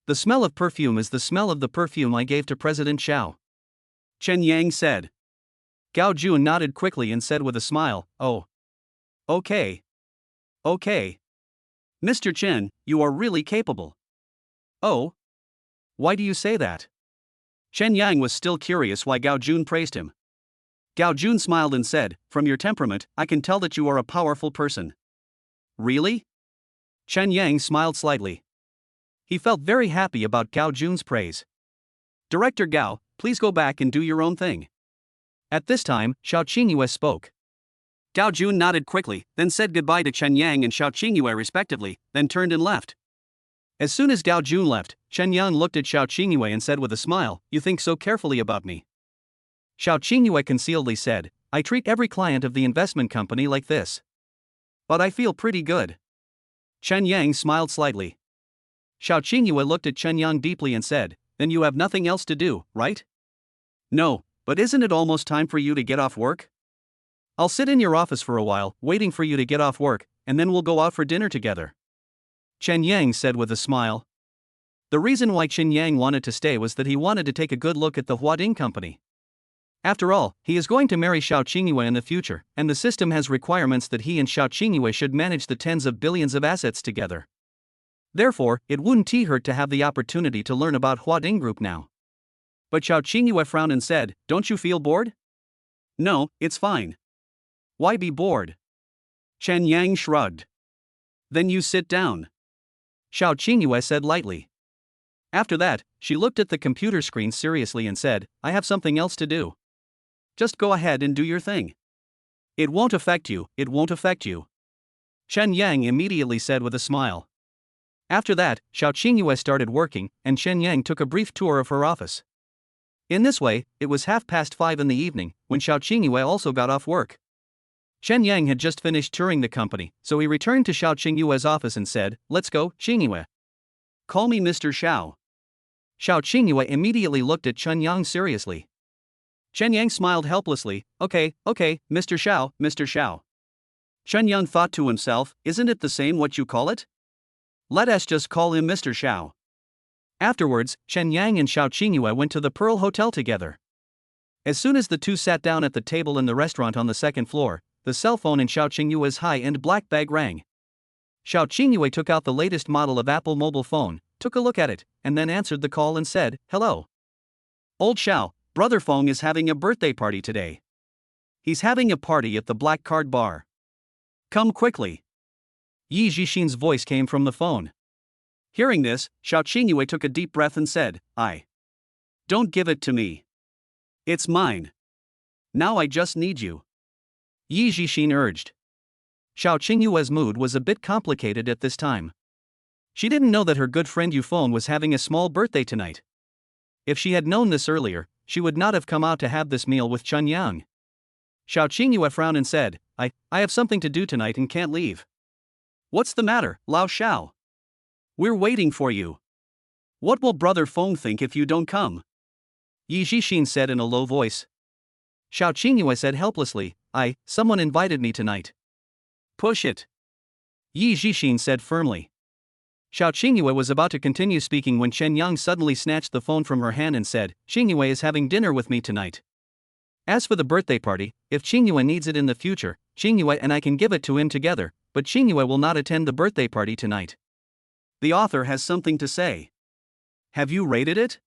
The smell of perfume is the smell of the perfume I gave to President Xiao, Chen Yang said. Gao Jun nodded quickly and said with a smile, oh. Okay. Mr. Chen, you are really capable. Oh? Why do you say that? Chen Yang was still curious why Gao Jun praised him. Gao Jun smiled and said, from your temperament, I can tell that you are a powerful person. Really? Chen Yang smiled slightly. He felt very happy about Gao Jun's praise. Director Gao, please go back and do your own thing. At this time, Xiao Qingyue spoke. Gao Jun nodded quickly, then said goodbye to Chen Yang and Xiao Qingyue respectively, then turned and left. As soon as Gao Jun left, Chen Yang looked at Xiao Qingyue and said with a smile, you think so carefully about me. Xiao Qingyue concealedly said, I treat every client of the investment company like this. But I feel pretty good. Chen Yang smiled slightly. Xiao Qingyue looked at Chen Yang deeply and said, then you have nothing else to do, right? No, but isn't it almost time for you to get off work? I'll sit in your office for a while, waiting for you to get off work, and then we'll go out for dinner together, Chen Yang said with a smile. The reason why Chen Yang wanted to stay was that he wanted to take a good look at the Huading company. After all, he is going to marry Xiao Qingyue in the future, and the system has requirements that he and Xiao Qingyue should manage the tens of billions of assets together. Therefore, it wouldn't hurt to have the opportunity to learn about Huading Group now. But Xiao Qingyue frowned and said, don't you feel bored? No, it's fine. Why be bored? Chen Yang shrugged. Then you sit down, Xiao Qingyue said lightly. After that, she looked at the computer screen seriously and said, I have something else to do. Just go ahead and do your thing. It won't affect you. Chen Yang immediately said with a smile. After that, Xiao Qingyue started working, and Chen Yang took a brief tour of her office. In this way, it was 5:30 in the evening, when Xiao Qingyue also got off work. Chen Yang had just finished touring the company, so he returned to Xiao Qingyue's office and said, let's go, Qingyue. Call me Mr. Xiao. Xiao Qingyue immediately looked at Chen Yang seriously. Chen Yang smiled helplessly, okay, Mr. Xiao. Chen Yang thought to himself, isn't it the same what you call it? Let us just call him Mr. Xiao. Afterwards, Chen Yang and Xiao Qingyue went to the Pearl Hotel together. As soon as the two sat down at the table in the restaurant on the second floor, the cell phone in Xiao Qingyue's high-end black bag rang. Xiao Qingyue took out the latest model of Apple mobile phone, took a look at it, and then answered the call and said, hello. Old Xiao, Brother Feng is having a birthday party today. He's having a party at the Black Card Bar. Come quickly. Yi Jixin's voice came from the phone. Hearing this, Xiao Qingyue took a deep breath and said, Don't give it to me. It's mine. Now I just need you. Yi Jixin urged. Xiao Qingyue's mood was a bit complicated at this time. She didn't know that her good friend Yufeng was having a small birthday tonight. If she had known this earlier, she would not have come out to have this meal with Chun Yang. Xiao Qingyue frowned and said, I have something to do tonight and can't leave. What's the matter, Lao Xiao? We're waiting for you. What will Brother Feng think if you don't come? Yi Jixin said in a low voice. Xiao Qingyue said helplessly, someone invited me tonight. Push it. Yi Jixin said firmly. Xiao Qingyue was about to continue speaking when Chen Yang suddenly snatched the phone from her hand and said, Qingyue is having dinner with me tonight. As for the birthday party, if Qingyue needs it in the future, Qingyue and I can give it to him together, but Qingyue will not attend the birthday party tonight. The author has something to say. Have you rated it?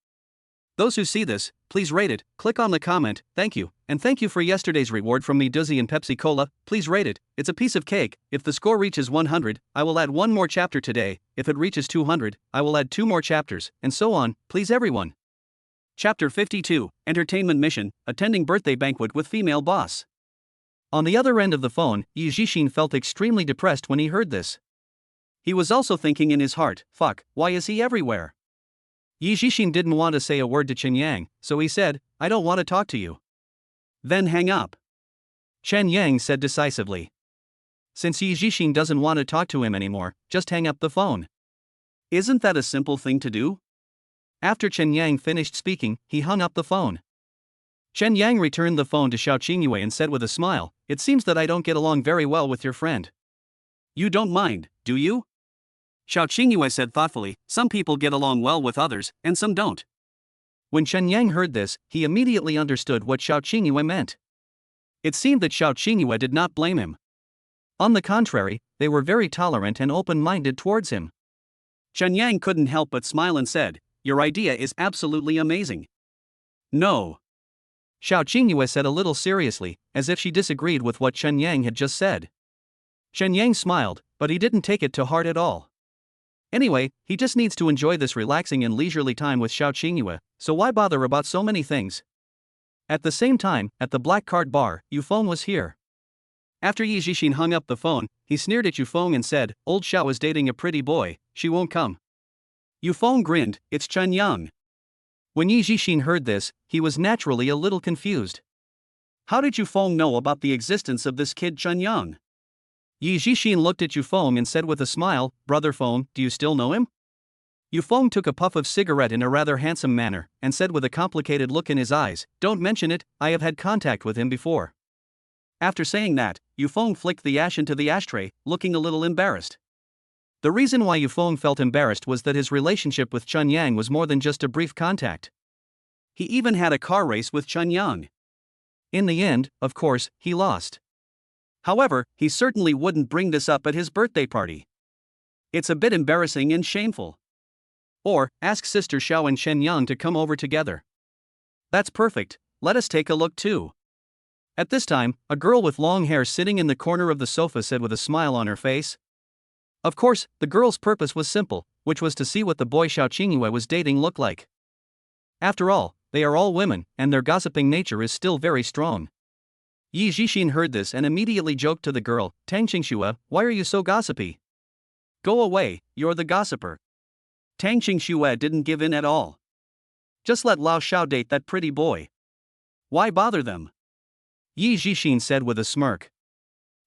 Those who see this, please rate it, click on the comment, thank you, and thank you for yesterday's reward from me Duzzy and Pepsi Cola, please rate it, it's a piece of cake. If the score reaches 100, I will add one more chapter today, if it reaches 200, I will add 2 more chapters, and so on, please everyone. Chapter 52, Entertainment Mission, Attending Birthday Banquet with Female Boss. On the other end of the phone, Yi Jixin felt extremely depressed when he heard this. He was also thinking in his heart, fuck, why is he everywhere? Yi Jixin didn't want to say a word to Chen Yang, so he said, I don't want to talk to you. Then hang up. Chen Yang said decisively. Since Yi Jixin doesn't want to talk to him anymore, just hang up the phone. Isn't that a simple thing to do? After Chen Yang finished speaking, he hung up the phone. Chen Yang returned the phone to Xiao Qingyue and said with a smile, It seems that I don't get along very well with your friend. You don't mind, do you? Xiao Qingyue said thoughtfully, some people get along well with others, and some don't. When Chen Yang heard this, he immediately understood what Xiao Qingyue meant. It seemed that Xiao Qingyue did not blame him. On the contrary, they were very tolerant and open-minded towards him. Chen Yang couldn't help but smile and said, Your idea is absolutely amazing. No. Xiao Qingyue said a little seriously, as if she disagreed with what Chen Yang had just said. Chen Yang smiled, but he didn't take it to heart at all. Anyway, he just needs to enjoy this relaxing and leisurely time with Xiao Qingyue, so why bother about so many things? At the same time, at the Black Card Bar, Yufeng was here. After Yi Jixin hung up the phone, he sneered at Yufeng and said, Old Xiao is dating a pretty boy, she won't come. Yufeng grinned, It's Chen Yang. When Yi Jixin heard this, he was naturally a little confused. How did Yufeng know about the existence of this kid Chen Yang? Yi Jixin looked at Yufeng and said with a smile, Brother Feng, do you still know him? Yufeng took a puff of cigarette in a rather handsome manner, and said with a complicated look in his eyes, Don't mention it, I have had contact with him before. After saying that, Yufeng flicked the ash into the ashtray, looking a little embarrassed. The reason why Yufeng felt embarrassed was that his relationship with Chun Yang was more than just a brief contact. He even had a car race with Chun Yang. In the end, of course, he lost. However, he certainly wouldn't bring this up at his birthday party. It's a bit embarrassing and shameful. Or, ask Sister Xiao and Chen Yang to come over together. That's perfect, let us take a look too. At this time, a girl with long hair sitting in the corner of the sofa said with a smile on her face. Of course, the girl's purpose was simple, which was to see what the boy Xiao Qingyue was dating looked like. After all, they are all women, and their gossiping nature is still very strong. Yi Jixin heard this and immediately joked to the girl, Tang Qingxue, why are you so gossipy? Go away, you're the gossiper. Tang Qingxue didn't give in at all. Just let Lao Xiao date that pretty boy. Why bother them? Yi Jixin said with a smirk.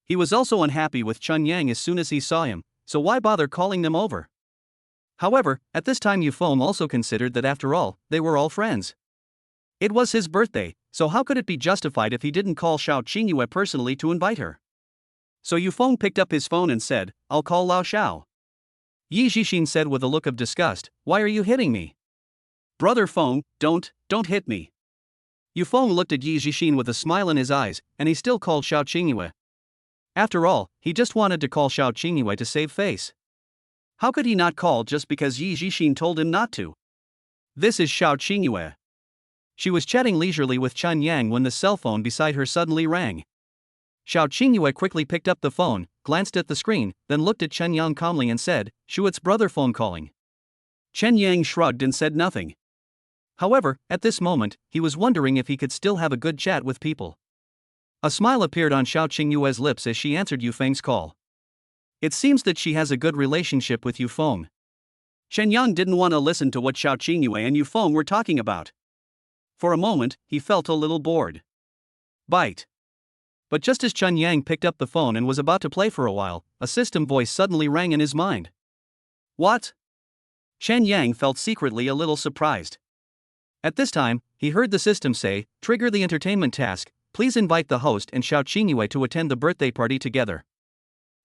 He was also unhappy with Chun Yang as soon as he saw him, so why bother calling them over? However, at this time Yufeng also considered that after all, they were all friends. It was his birthday, so how could it be justified if he didn't call Xiao Qingyue personally to invite her? So Yufeng picked up his phone and said, I'll call Lao Xiao. Yi Jixin said with a look of disgust, why are you hitting me? Brother Feng, don't hit me. Yufeng looked at Yi Jixin with a smile in his eyes, and he still called Xiao Qingyue. After all, he just wanted to call Xiao Qingyue to save face. How could he not call just because Yi Jixin told him not to? This is Xiao Qingyue. She was chatting leisurely with Chen Yang when the cell phone beside her suddenly rang. Xiao Qingyue quickly picked up the phone, glanced at the screen, then looked at Chen Yang calmly and said, "Shuat's brother phone calling." Chen Yang shrugged and said nothing. However, at this moment, he was wondering if he could still have a good chat with people. A smile appeared on Xiao Qingyue's lips as she answered Yu Feng's call. It seems that she has a good relationship with Yu Feng. Chen Yang didn't want to listen to what Xiao Qingyue and Yu Feng were talking about. For a moment, he felt a little bored. Bite. But just as Chen Yang picked up the phone and was about to play for a while, a system voice suddenly rang in his mind. What? Chen Yang felt secretly a little surprised. At this time, he heard the system say, "Trigger the entertainment task, please invite the host and Xiao Qingyue to attend the birthday party together.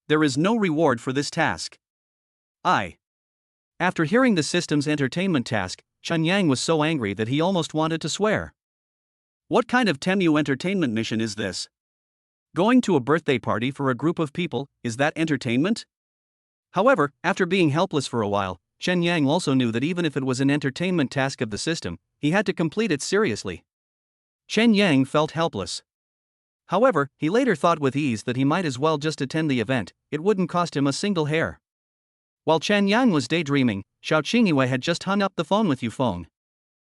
There is no reward for this task." After hearing the system's entertainment task, Chen Yang was so angry that he almost wanted to swear. What kind of Temu entertainment mission is this? Going to a birthday party for a group of people, is that entertainment? However, after being helpless for a while, Chen Yang also knew that even if it was an entertainment task of the system, he had to complete it seriously. Chen Yang felt helpless. However, he later thought with ease that he might as well just attend the event, it wouldn't cost him a single hair. While Chen Yang was daydreaming, Xiao Qingyue had just hung up the phone with Yu Feng.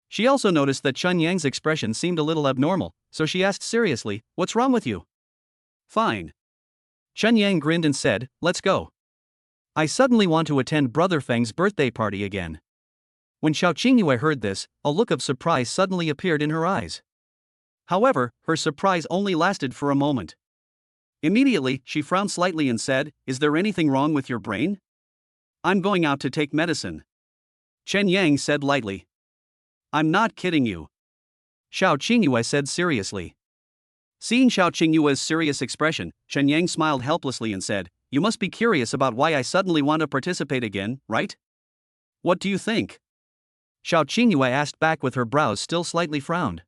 She also noticed that Chen Yang's expression seemed a little abnormal, so she asked seriously, "What's wrong with you?" "Fine." Chen Yang grinned and said, "Let's go. I suddenly want to attend Brother Feng's birthday party again." When Xiao Qingyue heard this, a look of surprise suddenly appeared in her eyes. However, her surprise only lasted for a moment. Immediately, she frowned slightly and said, "Is there anything wrong with your brain?" "I'm going out to take medicine," Chen Yang said lightly. "I'm not kidding you," Xiao Qingyue said seriously. Seeing Xiao Qingyue's serious expression, Chen Yang smiled helplessly and said, "You must be curious about why I suddenly want to participate again, right? What do you think?" Xiao Qingyue asked back with her brows still slightly frowned.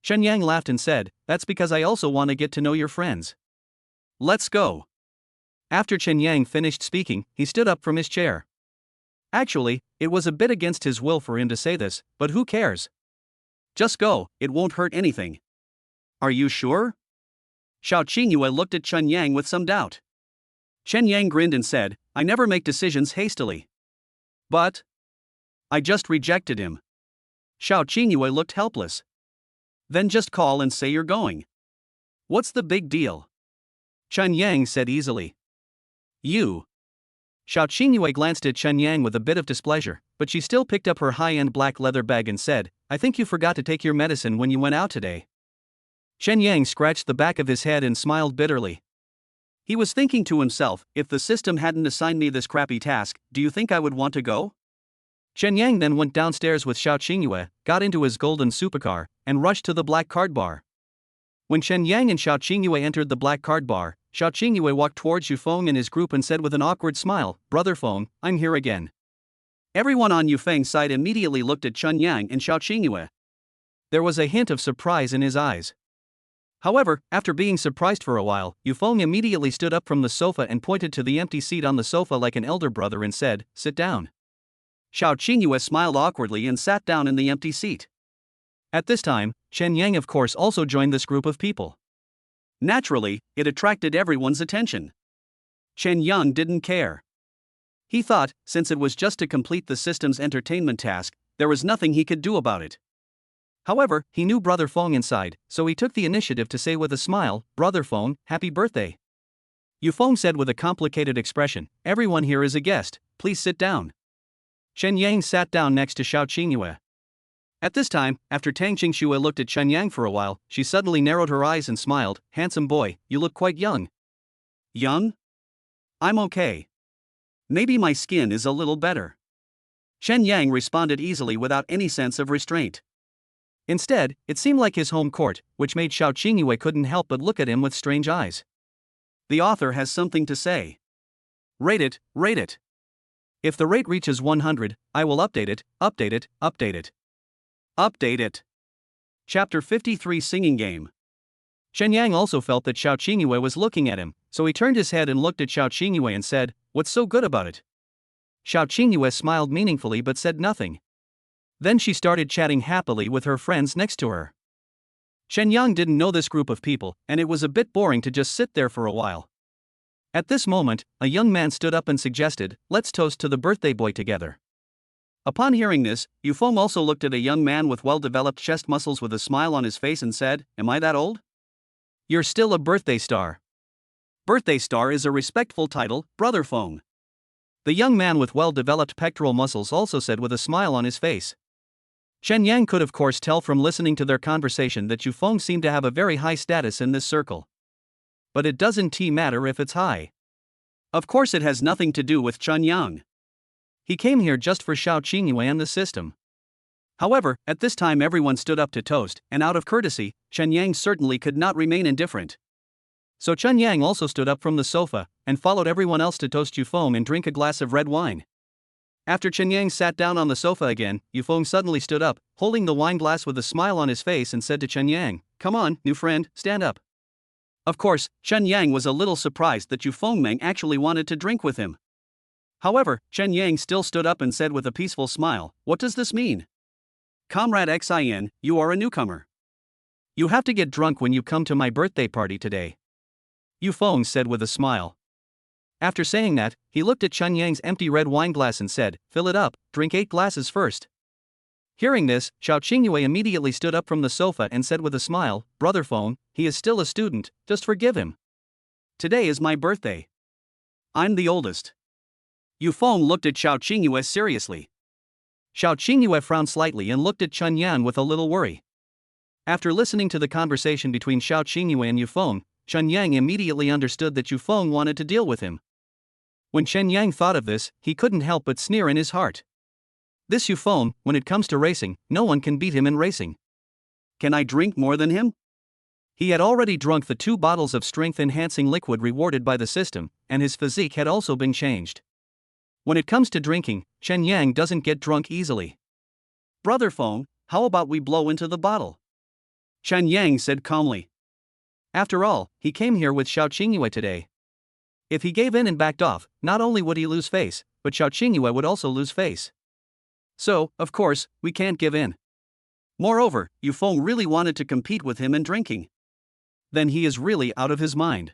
Chen Yang laughed and said, "That's because I also want to get to know your friends. Let's go." After Chen Yang finished speaking, he stood up from his chair. Actually, it was a bit against his will for him to say this, but who cares? Just go, it won't hurt anything. Are you sure? Xiao Qingyue looked at Chen Yang with some doubt. Chen Yang grinned and said, "I never make decisions hastily." "But I just rejected him." Xiao Qingyue looked helpless. "Then just call and say you're going. What's the big deal?" Chen Yang said easily. "You." Xiao Qingyue glanced at Chen Yang with a bit of displeasure, but she still picked up her high-end black leather bag and said, "I think you forgot to take your medicine when you went out today." Chen Yang scratched the back of his head and smiled bitterly. He was thinking to himself, if the system hadn't assigned me this crappy task, do you think I would want to go? Chen Yang then went downstairs with Xiao Qingyue, got into his golden supercar, and rushed to the black card bar. When Chen Yang and Xiao Qingyue entered the black card bar, Xiao Qingyue walked towards Yu Feng and his group and said with an awkward smile, "Brother Feng, I'm here again." Everyone on Yu Feng's side immediately looked at Chen Yang and Xiao Qingyue. There was a hint of surprise in his eyes. However, after being surprised for a while, Yu Feng immediately stood up from the sofa and pointed to the empty seat on the sofa like an elder brother and said, "Sit down." Xiao Qingyue smiled awkwardly and sat down in the empty seat. At this time, Chen Yang of course also joined this group of people. Naturally, it attracted everyone's attention. Chen Yang didn't care. He thought, since it was just to complete the system's entertainment task, there was nothing he could do about it. However, he knew Brother Feng inside, so he took the initiative to say with a smile, "Brother Feng, happy birthday." Yu Feng said with a complicated expression, "Everyone here is a guest, please sit down." Chen Yang sat down next to Xiao Qingyue. At this time, after Tang Qingxue looked at Chen Yang for a while, she suddenly narrowed her eyes and smiled, "Handsome boy, you look quite young." "Young? I'm okay. Maybe my skin is a little better." Chen Yang responded easily without any sense of restraint. Instead, it seemed like his home court, which made Xiao Qingyue couldn't help but look at him with strange eyes. The author has something to say. Rate it, rate it. If the rate reaches 100, I will update it, update it, update it. Update it. Chapter 53 Singing Game. Chen Yang also felt that Xiao Qingyue was looking at him, so he turned his head and looked at Xiao Qingyue and said, "What's so good about it?" Xiao Qingyue smiled meaningfully but said nothing. Then she started chatting happily with her friends next to her. Chen Yang didn't know this group of people, and it was a bit boring to just sit there for a while. At this moment, a young man stood up and suggested, "Let's toast to the birthday boy together." Upon hearing this, Yufeng also looked at a young man with well-developed chest muscles with a smile on his face and said, "Am I that old?" "You're still a birthday star." Birthday star is a respectful title, Brother Feng. The young man with well-developed pectoral muscles also said with a smile on his face. Chen Yang could of course tell from listening to their conversation that Yufeng seemed to have a very high status in this circle. But it doesn't matter if it's high. Of course it has nothing to do with Chen Yang. He came here just for Xiao Qingyue and the system. However, at this time everyone stood up to toast, and out of courtesy, Chen Yang certainly could not remain indifferent. So Chen Yang also stood up from the sofa, and followed everyone else to toast Yufeng and drink a glass of red wine. After Chen Yang sat down on the sofa again, Yufeng suddenly stood up, holding the wine glass with a smile on his face and said to Chen Yang, "Come on, new friend, stand up." Of course, Chen Yang was a little surprised that Yufeng actually wanted to drink with him. However, Chen Yang still stood up and said with a peaceful smile, "What does this mean? Comrade Xin, you are a newcomer. You have to get drunk when you come to my birthday party today," Yufeng said with a smile. After saying that, he looked at Chen Yang's empty red wine glass and said, "Fill it up, drink 8 glasses first." Hearing this, Xiao Qingyue immediately stood up from the sofa and said with a smile, "Brother Feng, he is still a student, just forgive him. Today is my birthday. I'm the oldest." Yufeng looked at Xiao Qingyue seriously. Xiao Qingyue frowned slightly and looked at Chen Yan with a little worry. After listening to the conversation between Xiao Qingyue and Yufeng, Chen Yang immediately understood that Yufeng wanted to deal with him. When Chen Yang thought of this, he couldn't help but sneer in his heart. This Yufeng, when it comes to racing, no one can beat him in racing. Can I drink more than him? He had already drunk the 2 bottles of strength-enhancing liquid rewarded by the system, and his physique had also been changed. When it comes to drinking, Chen Yang doesn't get drunk easily. "Brother Feng, how about we blow into the bottle?" Chen Yang said calmly. After all, he came here with Xiao Qingyue today. If he gave in and backed off, not only would he lose face, but Xiao Qingyue would also lose face. So, of course, we can't give in. Moreover, Yufeng really wanted to compete with him in drinking. Then he is really out of his mind.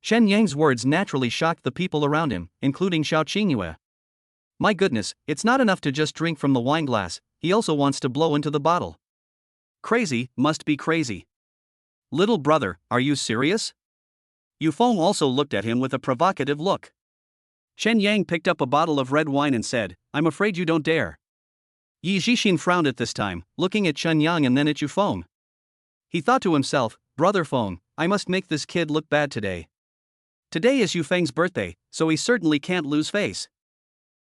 Chen Yang's words naturally shocked the people around him, including Xiao Qingyue. My goodness, it's not enough to just drink from the wine glass, he also wants to blow into the bottle. Crazy, must be crazy. Little brother, are you serious? Yufeng also looked at him with a provocative look. Chen Yang picked up a bottle of red wine and said, "I'm afraid you don't dare." Yi Zhixin frowned at this time, looking at Chen Yang and then at Yufeng. He thought to himself, "Brother Feng, I must make this kid look bad today. Today is Yufeng's birthday, so he certainly can't lose face."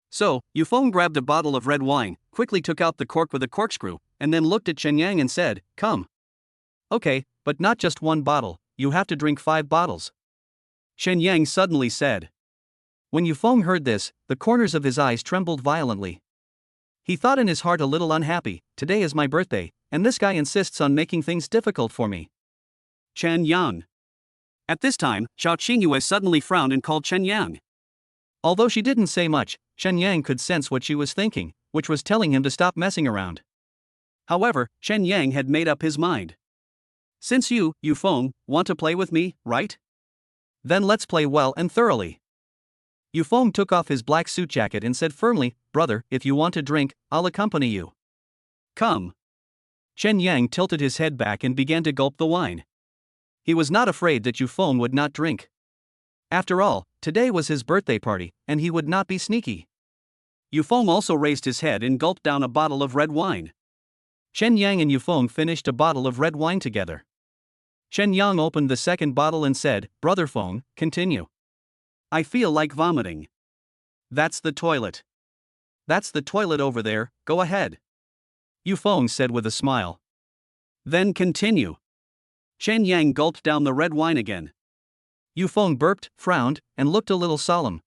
So, Yufeng grabbed a bottle of red wine, quickly took out the cork with a corkscrew, and then looked at Chen Yang and said, "Come." "Okay, but not just 1 bottle, you have to drink 5 bottles. Chen Yang suddenly said. When Yufeng heard this, the corners of his eyes trembled violently. He thought in his heart a little unhappy, today is my birthday, and this guy insists on making things difficult for me. Chen Yang. At this time, Xiao Qingyue suddenly frowned and called Chen Yang. Although she didn't say much, Chen Yang could sense what she was thinking, which was telling him to stop messing around. However, Chen Yang had made up his mind. Since you, Yufeng, want to play with me, right? Then let's play well and thoroughly. Yufeng took off his black suit jacket and said firmly, "Brother, if you want to drink, I'll accompany you." "Come." Chen Yang tilted his head back and began to gulp the wine. He was not afraid that Yufeng would not drink. After all, today was his birthday party, and he would not be sneaky. Yufeng also raised his head and gulped down a bottle of red wine. Chen Yang and Yufeng finished a bottle of red wine together. Chen Yang opened the second bottle and said, "Brother Feng, continue." "I feel like vomiting." "That's the toilet." "That's the toilet over there, go ahead," Yufeng said with a smile. "Then continue." Chen Yang gulped down the red wine again. Yufeng burped, frowned, and looked a little solemn.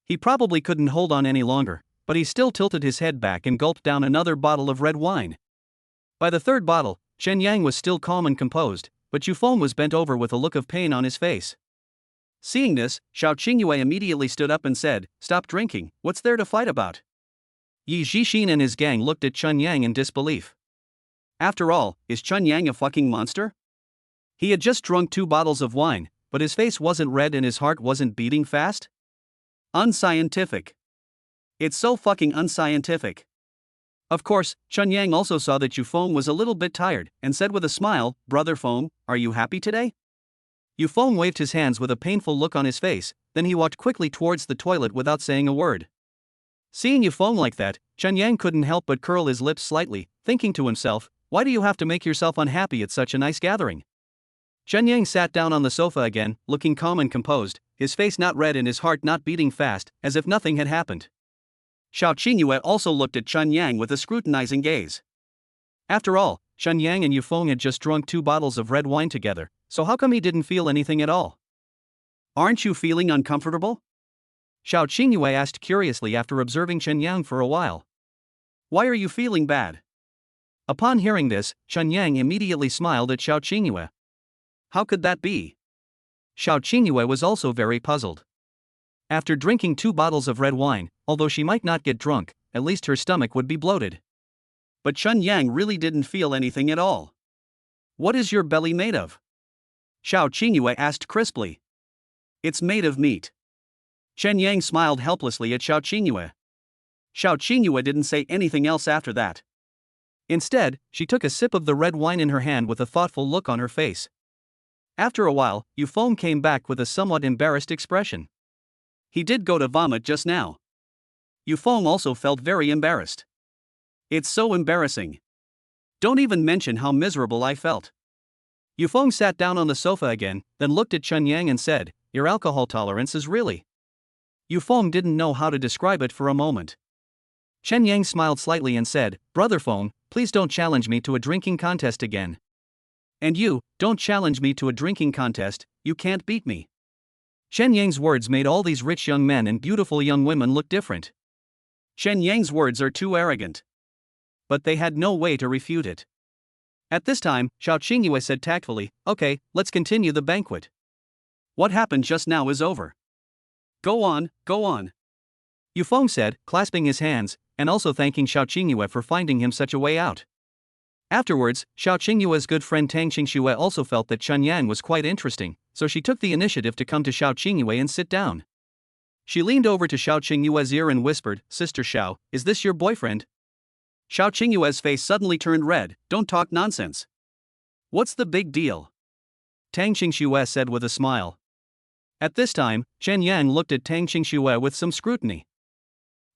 He probably couldn't hold on any longer, but he still tilted his head back and gulped down another bottle of red wine. By the third bottle, Chen Yang was still calm and composed, but Yufeng was bent over with a look of pain on his face. Seeing this, Xiao Qingyue immediately stood up and said, "Stop drinking, what's there to fight about?" Yi Zhixin and his gang looked at Chun Yang in disbelief. After all, is Chun Yang a fucking monster? He had just drunk 2 bottles of wine, but his face wasn't red and his heart wasn't beating fast? Unscientific. It's so fucking unscientific. Of course, Chun Yang also saw that Yu Feng was a little bit tired, and said with a smile, "Brother Feng, are you happy today?" Yu Feng waved his hands with a painful look on his face, then he walked quickly towards the toilet without saying a word. Seeing Yu Feng like that, Chun Yang couldn't help but curl his lips slightly, thinking to himself, why do you have to make yourself unhappy at such a nice gathering? Chun Yang sat down on the sofa again, looking calm and composed, his face not red and his heart not beating fast, as if nothing had happened. Xiao Qingyue also looked at Chun Yang with a scrutinizing gaze. After all, Chun Yang and Yu Feng had just drunk 2 bottles of red wine together, so how come he didn't feel anything at all? Aren't you feeling uncomfortable? Xiao Qingyue asked curiously after observing Chun Yang for a while. Why are you feeling bad? Upon hearing this, Chun Yang immediately smiled at Xiao Qingyue. How could that be? Xiao Qingyue was also very puzzled. After drinking 2 bottles of red wine, although she might not get drunk, at least her stomach would be bloated. But Chun Yang really didn't feel anything at all. What is your belly made of? Xiao Qingyue asked crisply. It's made of meat. Chen Yang smiled helplessly at Xiao Qingyue. Xiao Qingyue didn't say anything else after that. Instead, she took a sip of the red wine in her hand with a thoughtful look on her face. After a while, Yu Feng came back with a somewhat embarrassed expression. He did go to vomit just now. Yu Feng also felt very embarrassed. It's so embarrassing. Don't even mention how miserable I felt. Yu Feng sat down on the sofa again, then looked at Chun Yang and said, your alcohol tolerance is really... Yu Feng didn't know how to describe it for a moment. Chen Yang smiled slightly and said, Brother Feng, please don't challenge me to a drinking contest again. And you, don't challenge me to a drinking contest, you can't beat me. Chen Yang's words made all these rich young men and beautiful young women look different. Chen Yang's words are too arrogant. But they had no way to refute it. At this time, Xiao Qingyue said tactfully, okay, let's continue the banquet. What happened just now is over. Go on, go on. Yu Feng said, clasping his hands, and also thanking Xiao Qingyue for finding him such a way out. Afterwards, Xiao Qingyue's good friend Tang Xingxue also felt that Chun Yang was quite interesting, so she took the initiative to come to Xiao Qingyue and sit down. She leaned over to Xiao Qingyue's ear and whispered, Sister Xiao, is this your boyfriend? Xiao Qingyue's face suddenly turned red, don't talk nonsense. What's the big deal? Tang Xingxue said with a smile. At this time, Chen Yang looked at Tang Xingxue with some scrutiny.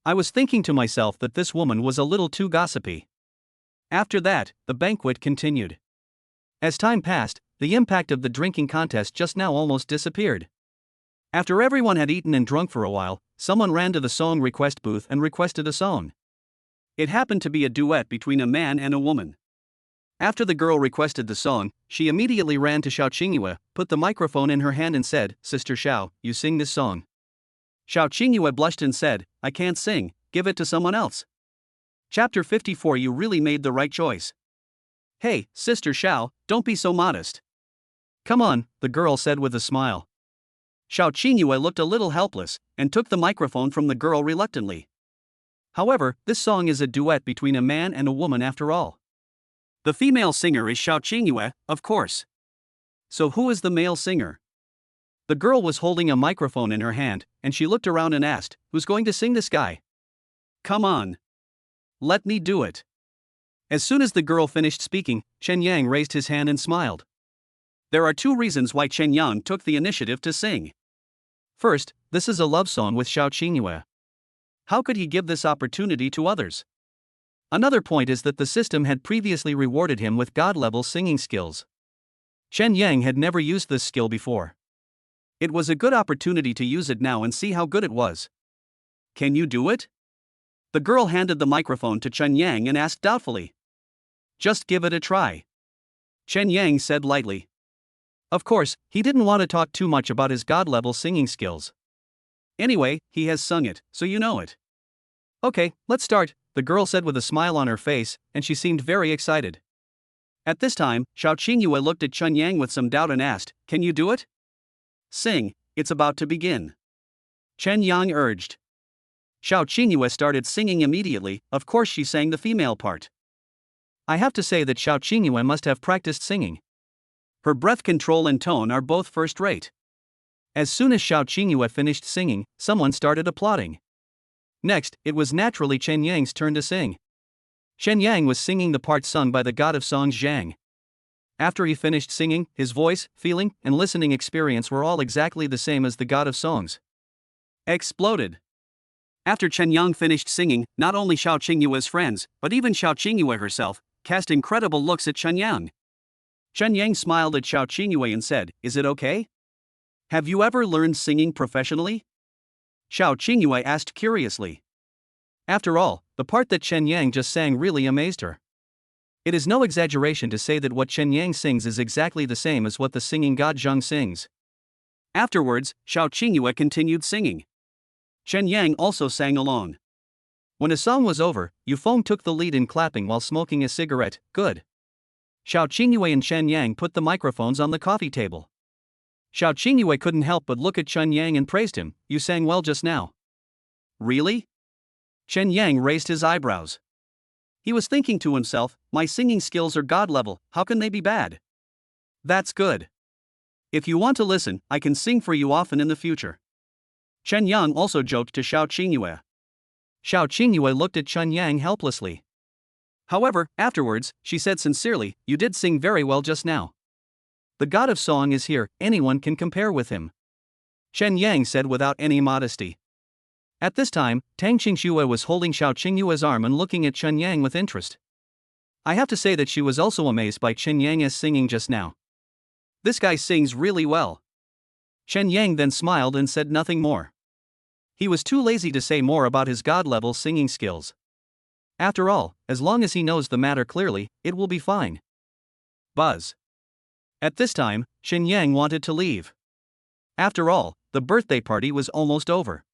I was thinking to myself that this woman was a little too gossipy. After that, the banquet continued. As time passed, the impact of the drinking contest just now almost disappeared. After everyone had eaten and drunk for a while, someone ran to the song request booth and requested a song. It happened to be a duet between a man and a woman. After the girl requested the song, she immediately ran to Xiao Qingyue, put the microphone in her hand and said, Sister Xiao, you sing this song. Xiao Qingyue blushed and said, I can't sing, give it to someone else. Chapter 54. You really made the right choice. Hey, Sister Xiao, don't be so modest. Come on, the girl said with a smile. Xiao Qingyue looked a little helpless, and took the microphone from the girl reluctantly. However, this song is a duet between a man and a woman after all. The female singer is Xiao Qingyue, of course. So who is the male singer? The girl was holding a microphone in her hand, and she looked around and asked, who's going to sing this guy? Come on. Let me do it. As soon as the girl finished speaking, Chen Yang raised his hand and smiled. There are 2 reasons why Chen Yang took the initiative to sing. First, this is a love song with Xiao Qingyue. How could he give this opportunity to others? Another point is that the system had previously rewarded him with god-level singing skills. Chen Yang had never used this skill before. It was a good opportunity to use it now and see how good it was. Can you do it? The girl handed the microphone to Chen Yang and asked doubtfully. Just give it a try. Chen Yang said lightly. Of course, he didn't want to talk too much about his god-level singing skills. Anyway, he has sung it, so you know it. Okay, let's start, the girl said with a smile on her face, and she seemed very excited. At this time, Xiao Qingyue looked at Chun Yang with some doubt and asked, Can you do it? Sing, it's about to begin. Chen Yang urged. Xiao Qingyue started singing immediately. Of course she sang the female part. I have to say that Xiao Qingyue must have practiced singing. Her breath control and tone are both first rate. As soon as Xiao Qingyue finished singing, someone started applauding. Next, it was naturally Chen Yang's turn to sing. Chen Yang was singing the part sung by the god of songs Zhang. After he finished singing, his voice, feeling, and listening experience were all exactly the same as the god of songs. Exploded. After Chen Yang finished singing, not only Xiao Qingyue's friends, but even Xiao Qingyue herself, cast incredible looks at Chen Yang. Chen Yang smiled at Xiao Qingyue and said, "Is it okay? Have you ever learned singing professionally?" Xiao Qingyue asked curiously. After all, the part that Chen Yang just sang really amazed her. It is no exaggeration to say that what Chen Yang sings is exactly the same as what the singing god Zhang sings. Afterwards, Xiao Qingyue continued singing. Chen Yang also sang along. When a song was over, Yufeng took the lead in clapping while smoking a cigarette. Good. Xiao Qingyue and Chen Yang put the microphones on the coffee table. Xiao Qingyue couldn't help but look at Chen Yang and praised him. "You sang well just now." Really? Chen Yang raised his eyebrows. He was thinking to himself, my singing skills are god level, how can they be bad? That's good. If you want to listen, I can sing for you often in the future. Chen Yang also joked to Xiao Qingyue. Xiao Qingyue looked at Chen Yang helplessly. However, afterwards, she said sincerely, "You did sing very well just now. The god of song is here, anyone can compare with him," Chen Yang said without any modesty. At this time, Tang Qingxue was holding Xiao Qingyue's arm and looking at Chen Yang with interest. I have to say that she was also amazed by Chen Yang's singing just now. This guy sings really well. Chen Yang then smiled and said nothing more. He was too lazy to say more about his god-level singing skills. After all, as long as he knows the matter clearly, it will be fine. Buzz. At this time, Chen Yang wanted to leave. After all, the birthday party was almost over.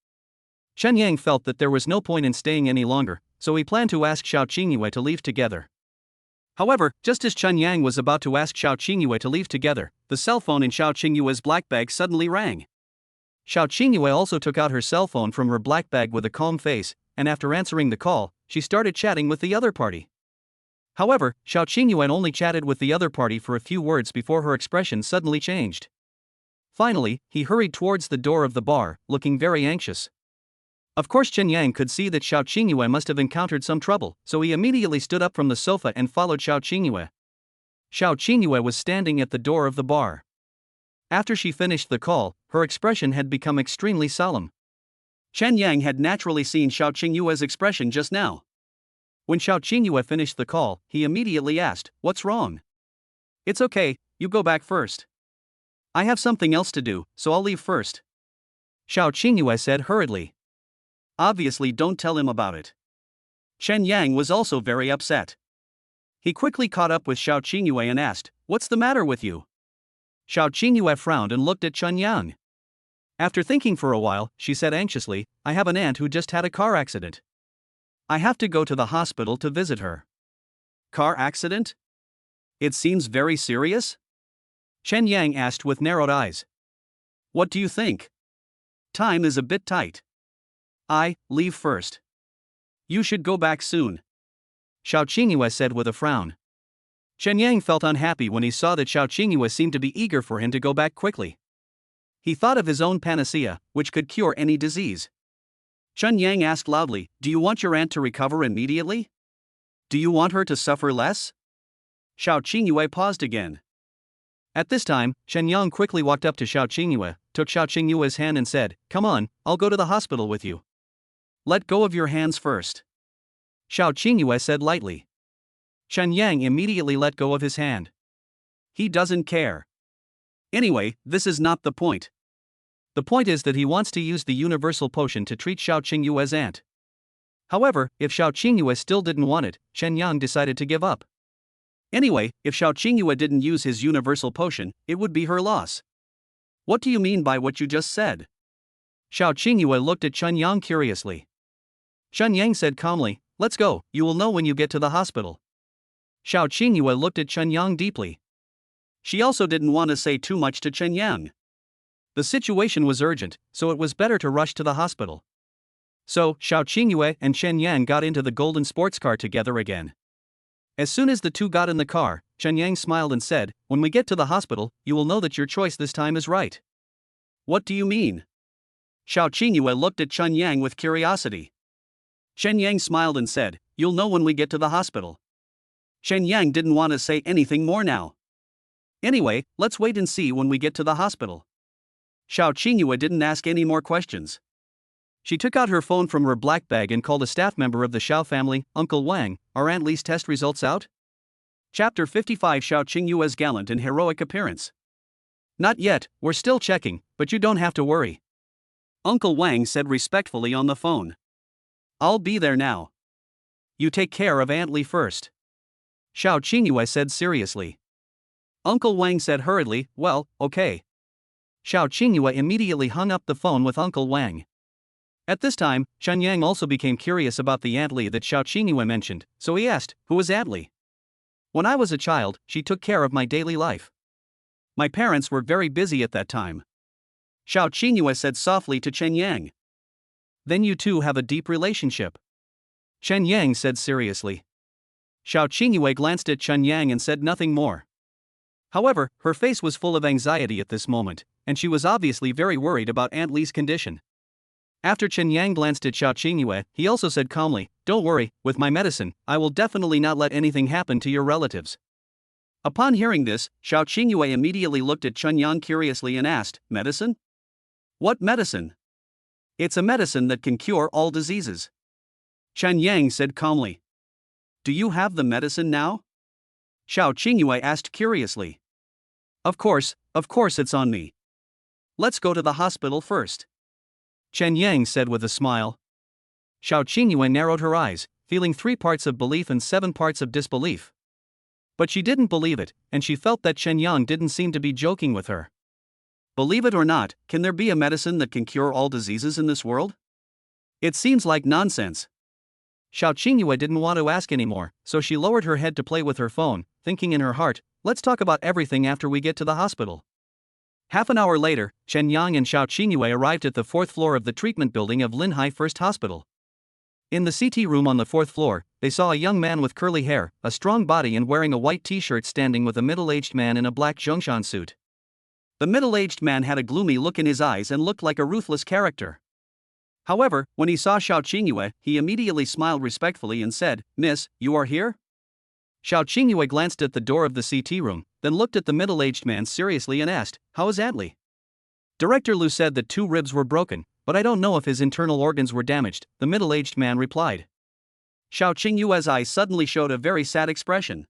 Chen Yang felt that there was no point in staying any longer, so he planned to ask Xiao Qingyue to leave together. However, just as Chen Yang was about to ask Xiao Qingyue to leave together, the cell phone in Xiao Qingyue's black bag suddenly rang. Xiao Qingyue also took out her cell phone from her black bag with a calm face, and after answering the call, she started chatting with the other party. However, Xiao Qingyue only chatted with the other party for a few words before her expression suddenly changed. Finally, he hurried towards the door of the bar, looking very anxious. Of course Chen Yang could see that Xiao Qingyue must have encountered some trouble, so he immediately stood up from the sofa and followed Xiao Qingyue. Xiao Qingyue was standing at the door of the bar. After she finished the call, her expression had become extremely solemn. Chen Yang had naturally seen Xiao Qingyue's expression just now. When Xiao Qingyue finished the call, he immediately asked, "What's wrong?" "It's okay, you go back first. I have something else to do, so I'll leave first," Xiao Qingyue said hurriedly. Obviously don't tell him about it. Chen Yang was also very upset. He quickly caught up with Xiao Qingyue and asked, "What's the matter with you?" Xiao Qingyue frowned and looked at Chen Yang. After thinking for a while, she said anxiously, "I have an aunt who just had a car accident. I have to go to the hospital to visit her." Car accident? It seems very serious? Chen Yang asked with narrowed eyes. What do you think? Time is a bit tight. I leave first. You should go back soon, Xiao Qingyue said with a frown. Chen Yang felt unhappy when he saw that Xiao Qingyue seemed to be eager for him to go back quickly. He thought of his own panacea, which could cure any disease. Chen Yang asked loudly, "Do you want your aunt to recover immediately? Do you want her to suffer less?" Xiao Qingyue paused again. At this time, Chen Yang quickly walked up to Xiao Qingyue, took Xiao Qingyue's hand and said, "Come on, I'll go to the hospital with you." "Let go of your hands first," Xiao Qingyue said lightly. Chen Yang immediately let go of his hand. He doesn't care. Anyway, this is not the point. The point is that he wants to use the universal potion to treat Xiao Qingyue's aunt. However, if Xiao Qingyue still didn't want it, Chen Yang decided to give up. Anyway, if Xiao Qingyue didn't use his universal potion, it would be her loss. What do you mean by what you just said? Xiao Qingyue looked at Chen Yang curiously. Chen Yang said calmly, "Let's go, you will know when you get to the hospital." Xiao Qingyue looked at Chen Yang deeply. She also didn't want to say too much to Chen Yang. The situation was urgent, so it was better to rush to the hospital. So, Xiao Qingyue and Chen Yang got into the golden sports car together again. As soon as the two got in the car, Chen Yang smiled and said, "When we get to the hospital, you will know that your choice this time is right." What do you mean? Xiao Qingyue looked at Chen Yang with curiosity. Chen Yang smiled and said, "You'll know when we get to the hospital." Chen Yang didn't want to say anything more now. "Anyway, let's wait and see when we get to the hospital." Xiao Qingyue didn't ask any more questions. She took out her phone from her black bag and called a staff member of the Xiao family. "Uncle Wang, are Aunt Li's test results out?" Chapter 55. Xiao Qingyue's gallant and heroic appearance. "Not yet, we're still checking, but you don't have to worry," Uncle Wang said respectfully on the phone. "I'll be there now. You take care of Aunt Li first," Xiao Qingyue said seriously. Uncle Wang said hurriedly, "Well, okay." Xiao Qingyue immediately hung up the phone with Uncle Wang. At this time, Chen Yang also became curious about the Aunt Li that Xiao Qingyue mentioned, so he asked, "Who is Aunt Li?" "When I was a child, she took care of my daily life. My parents were very busy at that time," Xiao Qingyue said softly to Chen Yang. "Then you two have a deep relationship," Chen Yang said seriously. Xiao Qingyue glanced at Chen Yang and said nothing more. However, her face was full of anxiety at this moment, and she was obviously very worried about Aunt Li's condition. After Chen Yang glanced at Xiao Qingyue, he also said calmly, "Don't worry, with my medicine, I will definitely not let anything happen to your relatives." Upon hearing this, Xiao Qingyue immediately looked at Chen Yang curiously and asked, "Medicine? What medicine?" "It's a medicine that can cure all diseases," Chen Yang said calmly. "Do you have the medicine now?" Xiao Qingyue asked curiously. Of course it's on me. Let's go to the hospital first," Chen Yang said with a smile. Xiao Qingyue narrowed her eyes, feeling 3 parts of belief and 7 parts of disbelief. But she didn't believe it, and she felt that Chen Yang didn't seem to be joking with her. Believe it or not, can there be a medicine that can cure all diseases in this world? It seems like nonsense. Xiao Qingyue didn't want to ask anymore, so she lowered her head to play with her phone, thinking in her heart, "Let's talk about everything after we get to the hospital." Half an hour later, Chen Yang and Xiao Qingyue arrived at the 4th floor of the treatment building of Linhai First Hospital. In the CT room on the 4th floor, they saw a young man with curly hair, a strong body and wearing a white t-shirt standing with a middle-aged man in a black Zhongshan suit. The middle-aged man had a gloomy look in his eyes and looked like a ruthless character. However, when he saw Xiao Qingyue, he immediately smiled respectfully and said, "Miss, you are here?" Xiao Qingyue glanced at the door of the CT room, then looked at the middle-aged man seriously and asked, "How is Aunt Li?" "Director Lu said that 2 ribs were broken, but I don't know if his internal organs were damaged," the middle-aged man replied. Xiao Qingyue's eyes suddenly showed a very sad expression.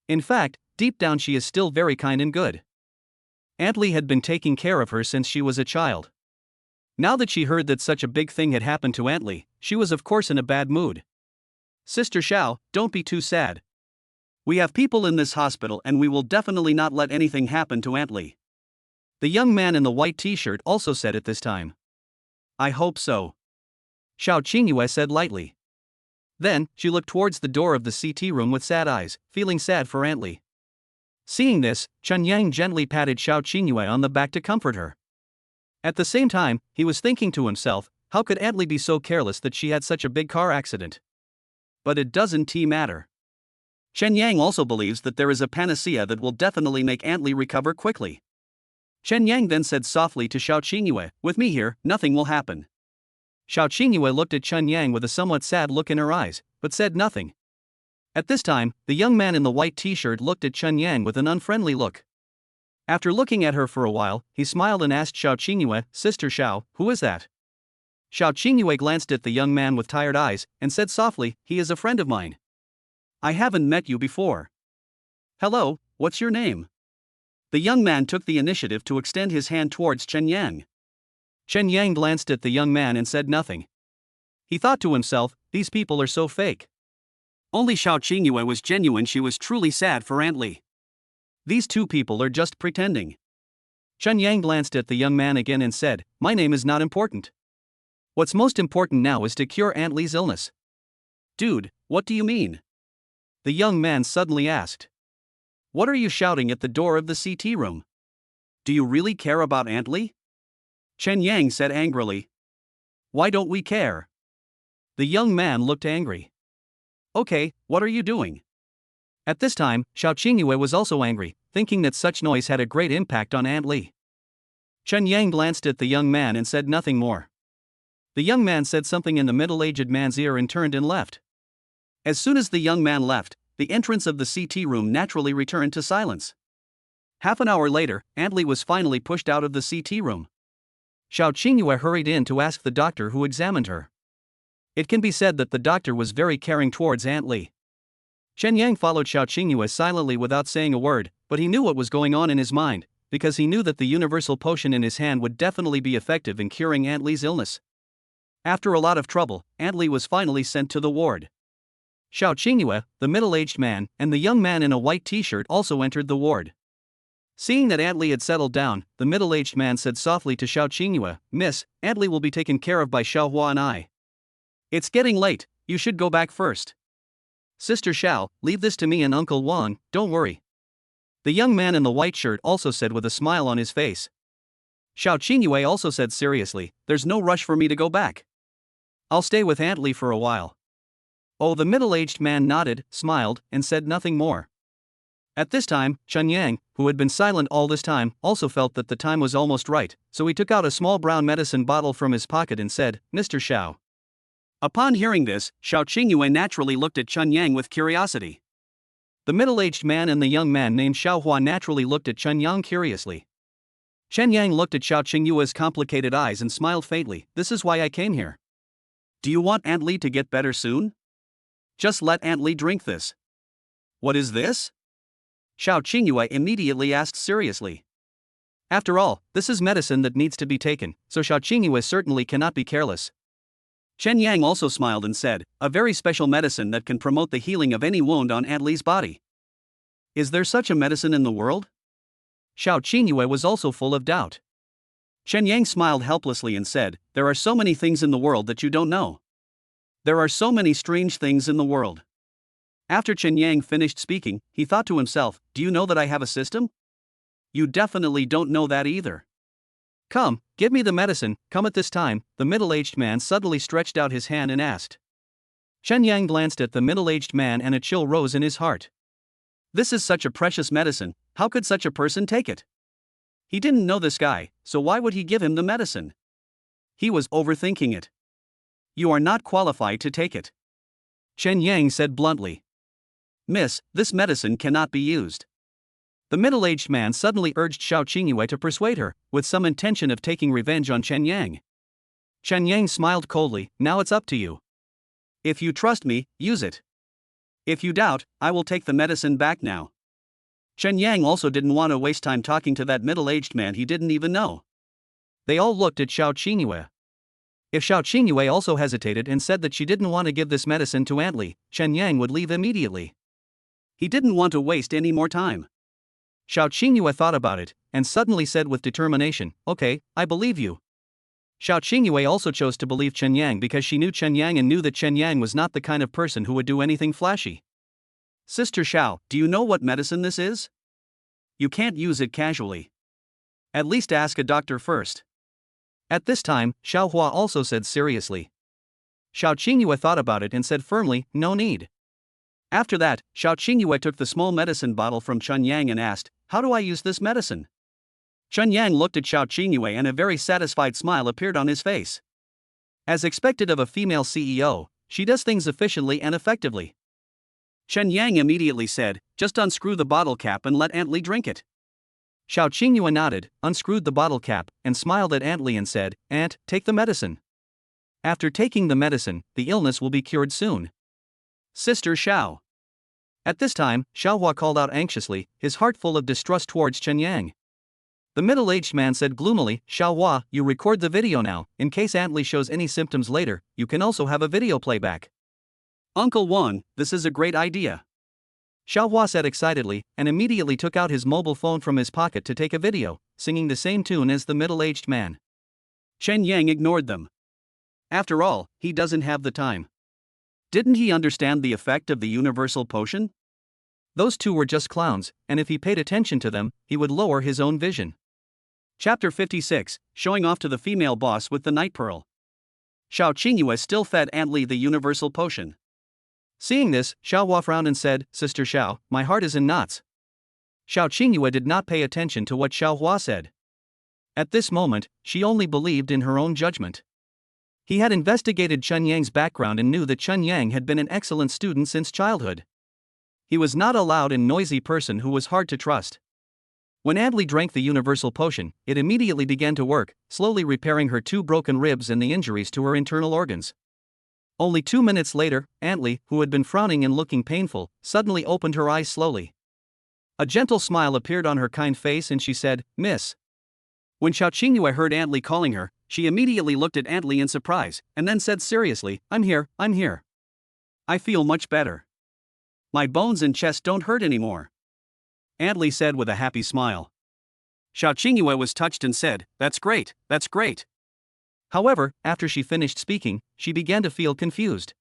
In fact, deep down she is still very kind and good. Aunt Li had been taking care of her since she was a child. Now that she heard that such a big thing had happened to Aunt Li, she was of course in a bad mood. "Sister Xiao, don't be too sad. We have people in this hospital and we will definitely not let anything happen to Aunt Li," the young man in the white t-shirt also said at this time. "I hope so," Xiao Qingyue said lightly. Then, she looked towards the door of the CT room with sad eyes, feeling sad for Aunt Li. Seeing this, Chen Yang gently patted Xiao Qingyue on the back to comfort her. At the same time, he was thinking to himself, how could Aunt Li be so careless that she had such a big car accident? But it doesn't matter. Chen Yang also believes that there is a panacea that will definitely make Aunt Li recover quickly. Chen Yang then said softly to Xiao Qingyue, "With me here, nothing will happen." Xiao Qingyue looked at Chen Yang with a somewhat sad look in her eyes, but said nothing. At this time, the young man in the white t-shirt looked at Chen Yang with an unfriendly look. After looking at her for a while, he smiled and asked Xiao Qingyue, "Sister Xiao, who is that?" Xiao Qingyue glanced at the young man with tired eyes, and said softly, "He is a friend of mine. I haven't met you before. Hello, what's your name?" The young man took the initiative to extend his hand towards Chen Yang. Chen Yang glanced at the young man and said nothing. He thought to himself, these people are so fake. Only Xiao Qingyue was genuine. She was truly sad for Aunt Li. These 2 people are just pretending. Chen Yang glanced at the young man again and said, "My name is not important. What's most important now is to cure Aunt Li's illness." "Dude, what do you mean?" the young man suddenly asked. "What are you shouting at the door of the CT room? Do you really care about Aunt Li?" Chen Yang said angrily. "Why don't we care? The young man looked angry. Okay, what are you doing? At this time, Xiao Qingyue was also angry, thinking that such noise had a great impact on Aunt Li. Chen Yang glanced at the young man and said nothing more. The young man said something in the middle-aged man's ear and turned and left. As soon as the young man left, the entrance of the CT room naturally returned to silence. Half an hour later, Aunt Li was finally pushed out of the CT room. Xiao Qingyue hurried in to ask the doctor who examined her. It can be said that the doctor was very caring towards Aunt Li. Chen Yang followed Xiao Qingyue silently without saying a word, but he knew what was going on in his mind, because he knew that the universal potion in his hand would definitely be effective in curing Aunt Li's illness. After a lot of trouble, Aunt Li was finally sent to the ward. Xiao Qingyue, the middle-aged man, and the young man in a white t-shirt also entered the ward. Seeing that Aunt Li had settled down, the middle-aged man said softly to Xiao Qingyue, "Miss, Aunt Li will be taken care of by Xiao Hua and I. It's getting late, you should go back first. Sister Xiao, leave this to me and Uncle Wang, don't worry." The young man in the white shirt also said with a smile on his face. Xiao Qingyue also said seriously, "There's no rush for me to go back. I'll stay with Aunt Li for a while." Oh, the middle-aged man nodded, smiled, and said nothing more. At this time, Chen Yang, who had been silent all this time, also felt that the time was almost right, so he took out a small brown medicine bottle from his pocket and said, "Mr. Xiao." Upon hearing this, Xiao Qingyue naturally looked at Chen Yang with curiosity. The middle-aged man and the young man named Xiao Hua naturally looked at Chen Yang curiously. Chen Yang looked at Xiao Qingyue's complicated eyes and smiled faintly. "This is why I came here. Do you want Aunt Li to get better soon? Just let Aunt Li drink this." "What is this?" Xiao Qingyue immediately asked seriously. After all, this is medicine that needs to be taken, so Xiao Qingyue certainly cannot be careless. Chen Yang also smiled and said, "A very special medicine that can promote the healing of any wound on Aunt Li's body. Is there such a medicine in the world?" Xiao Qingyue was also full of doubt. Chen Yang smiled helplessly and said, "There are so many things in the world that you don't know. There are so many strange things in the world." After Chen Yang finished speaking, he thought to himself, "Do you know that I have a system? You definitely don't know that either. Come, give me the medicine." Come at this time, the middle-aged man suddenly stretched out his hand and asked. Chen Yang glanced at the middle-aged man and a chill rose in his heart. This is such a precious medicine, how could such a person take it? He didn't know this guy, so why would he give him the medicine? He was overthinking it. "You are not qualified to take it," Chen Yang said bluntly. "Miss, this medicine cannot be used." The middle-aged man suddenly urged Xiao Qingyue to persuade her, with some intention of taking revenge on Chen Yang. Chen Yang smiled coldly, "Now it's up to you. If you trust me, use it. If you doubt, I will take the medicine back now." Chen Yang also didn't want to waste time talking to that middle-aged man he didn't even know. They all looked at Xiao Qingyue. If Xiao Qingyue also hesitated and said that she didn't want to give this medicine to Aunt Li, Chen Yang would leave immediately. He didn't want to waste any more time. Xiao Qingyue thought about it, and suddenly said with determination, "Okay, I believe you." Xiao Qingyue also chose to believe Chen Yang because she knew Chen Yang and knew that Chen Yang was not the kind of person who would do anything flashy. "Sister Xiao, do you know what medicine this is? You can't use it casually. At least ask a doctor first." At this time, Xiao Hua also said seriously. Xiao Qingyue thought about it and said firmly, "No need." After that, Xiao Qingyue took the small medicine bottle from Chen Yang and asked, "How do I use this medicine?" Chen Yang looked at Xiao Qingyue and a very satisfied smile appeared on his face. As expected of a female CEO, she does things efficiently and effectively. Chen Yang immediately said, "Just unscrew the bottle cap and let Aunt Li drink it." Xiao Qingyue nodded, unscrewed the bottle cap, and smiled at Aunt Li and said, "Aunt, take the medicine. After taking the medicine, the illness will be cured soon." "Sister Xiao." At this time, Xiao Hua called out anxiously, his heart full of distrust towards Chen Yang. The middle-aged man said gloomily, "Xiao Hua, you record the video now, in case Aunt Li shows any symptoms later, you can also have a video playback." "Uncle Wang, this is a great idea," Xiao Hua said excitedly, and immediately took out his mobile phone from his pocket to take a video, singing the same tune as the middle-aged man. Chen Yang ignored them. After all, he doesn't have the time. Didn't he understand the effect of the universal potion? Those two were just clowns, and if he paid attention to them, he would lower his own vision. Chapter 56, Showing Off to the Female Boss with the Night Pearl. Xiao Qingyue still fed Aunt Li the universal potion. Seeing this, Xiao Hua frowned and said, Sister Xiao, my heart is in knots. Xiao Qingyue did not pay attention to what Xiao Hua said. At this moment, she only believed in her own judgment. He had investigated Chen Yang's background and knew that Chen Yang had been an excellent student since childhood. He was not a loud and noisy person who was hard to trust. When Aunt Li drank the universal potion, it immediately began to work, slowly repairing her 2 broken ribs and the injuries to her internal organs. Only 2 minutes later, Aunt Li, who had been frowning and looking painful, suddenly opened her eyes slowly. A gentle smile appeared on her kind face and she said, Miss. When Xiao Qingyue heard Aunt Li calling her, she immediately looked at Aunt Li in surprise, and then said seriously, I'm here. I feel much better. My bones and chest don't hurt anymore. Aunt Li said with a happy smile. Xiao Qingyue was touched and said, That's great. However, after she finished speaking, she began to feel confused.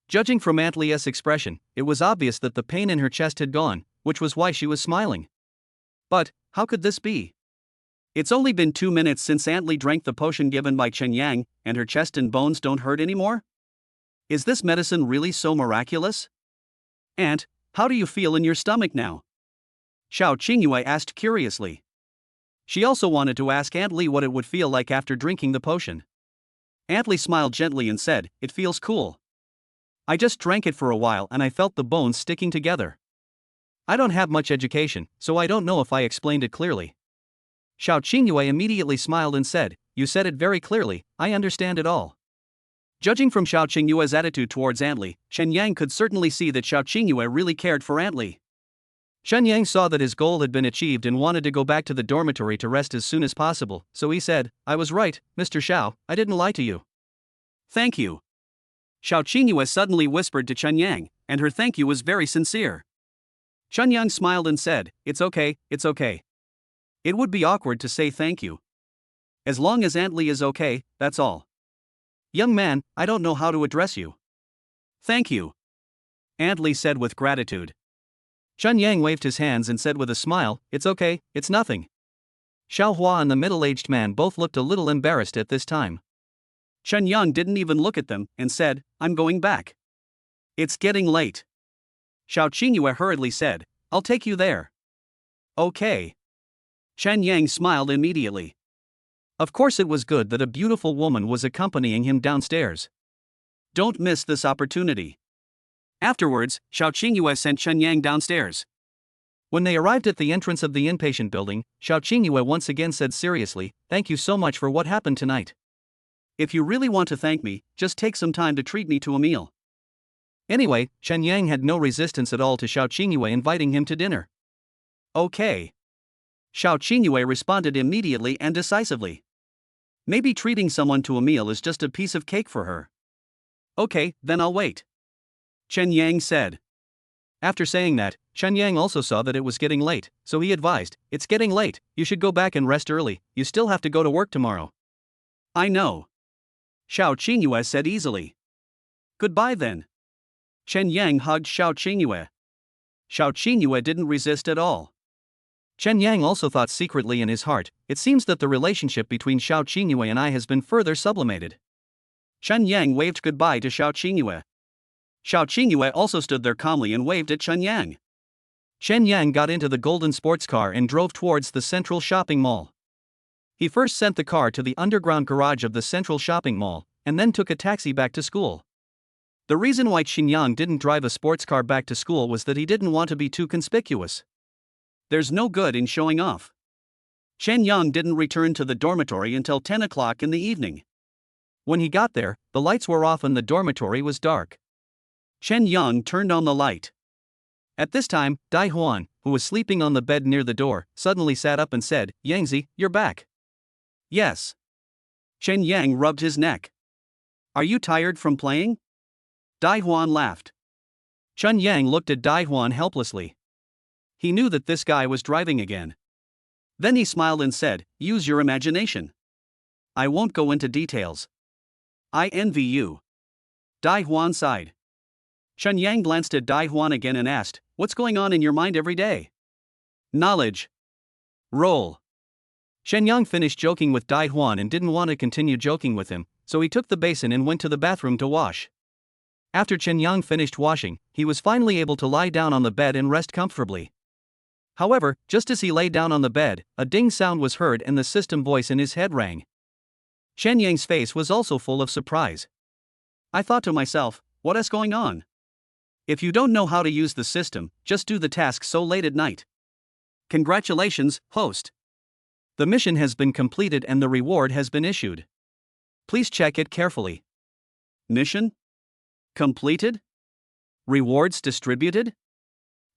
Judging from Aunt Li's expression, it was obvious that the pain in her chest had gone, which was why she was smiling. But, how could this be? It's only been 2 minutes since Aunt Li drank the potion given by Chen Yang, and her chest and bones don't hurt anymore? Is this medicine really so miraculous? Aunt, how do you feel in your stomach now? Xiao Qingyue asked curiously. She also wanted to ask Aunt Li what it would feel like after drinking the potion. Aunt Li smiled gently and said, It feels cool. I just drank it for a while and I felt the bones sticking together. I don't have much education, so I don't know if I explained it clearly. Xiao Qingyue immediately smiled and said, You said it very clearly, I understand it all. Judging from Xiao Qingyue's attitude towards Aunt Li, Chen Yang could certainly see that Xiao Qingyue really cared for Aunt Li. Chen Yang saw that his goal had been achieved and wanted to go back to the dormitory to rest as soon as possible, so he said, I was right, Mr. Xiao, I didn't lie to you. Thank you. Xiao Qingyue suddenly whispered to Chen Yang, and her thank you was very sincere. Chen Yang smiled and said, It's okay. It would be awkward to say thank you. As long as Aunt Li is okay, that's all. Young man, I don't know how to address you. Thank you. Aunt Li said with gratitude. Chen Yang waved his hands and said with a smile, It's okay, it's nothing. Xiao Hua and the middle-aged man both looked a little embarrassed at this time. Chen Yang didn't even look at them and said, I'm going back. It's getting late. Xiao Qingyue hurriedly said, I'll take you there. Okay. Chen Yang smiled immediately. Of course it was good that a beautiful woman was accompanying him downstairs. Don't miss this opportunity. Afterwards, Xiao Qingyue sent Chen Yang downstairs. When they arrived at the entrance of the inpatient building, Xiao Qingyue once again said seriously, Thank you so much for what happened tonight. If you really want to thank me, just take some time to treat me to a meal. Anyway, Chen Yang had no resistance at all to Xiao Qingyue inviting him to dinner. Okay. Xiao Qingyue responded immediately and decisively. Maybe treating someone to a meal is just a piece of cake for her. Okay, then I'll wait. Chen Yang said. After saying that, Chen Yang also saw that it was getting late, so he advised, It's getting late, you should go back and rest early, you still have to go to work tomorrow. I know. Xiao Qingyue said easily. Goodbye then. Chen Yang hugged Xiao Qingyue. Xiao Qingyue didn't resist at all. Chen Yang also thought secretly in his heart, It seems that the relationship between Xiao Qingyue and I has been further sublimated. Chen Yang waved goodbye to Xiao Qingyue. Xiao Qingyue also stood there calmly and waved at Chen Yang. Chen Yang got into the golden sports car and drove towards the central shopping mall. He first sent the car to the underground garage of the central shopping mall, and then took a taxi back to school. The reason why Chen Yang didn't drive a sports car back to school was that he didn't want to be too conspicuous. There's no good in showing off. Chen Yang didn't return to the dormitory until 10 o'clock in the evening. When he got there, the lights were off and the dormitory was dark. Chen Yang turned on the light. At this time, Dai Huan, who was sleeping on the bed near the door, suddenly sat up and said, Yangzi, you're back. Yes. Chen Yang rubbed his neck. Are you tired from playing? Dai Huan laughed. Chen Yang looked at Dai Huan helplessly. He knew that this guy was driving again. Then he smiled and said, Use your imagination. I won't go into details. I envy you. Dai Huan sighed. Chen Yang glanced at Dai Huan again and asked, What's going on in your mind every day? Knowledge. Roll. Chen Yang finished joking with Dai Huan and didn't want to continue joking with him, so he took the basin and went to the bathroom to wash. After Chen Yang finished washing, he was finally able to lie down on the bed and rest comfortably. However, just as he lay down on the bed, a ding sound was heard and the system voice in his head rang. Chen Yang's face was also full of surprise. I thought to myself, what is going on? If you don't know how to use the system, just do the task so late at night. Congratulations, host. The mission has been completed and the reward has been issued. Please check it carefully. Mission? Completed? Rewards distributed?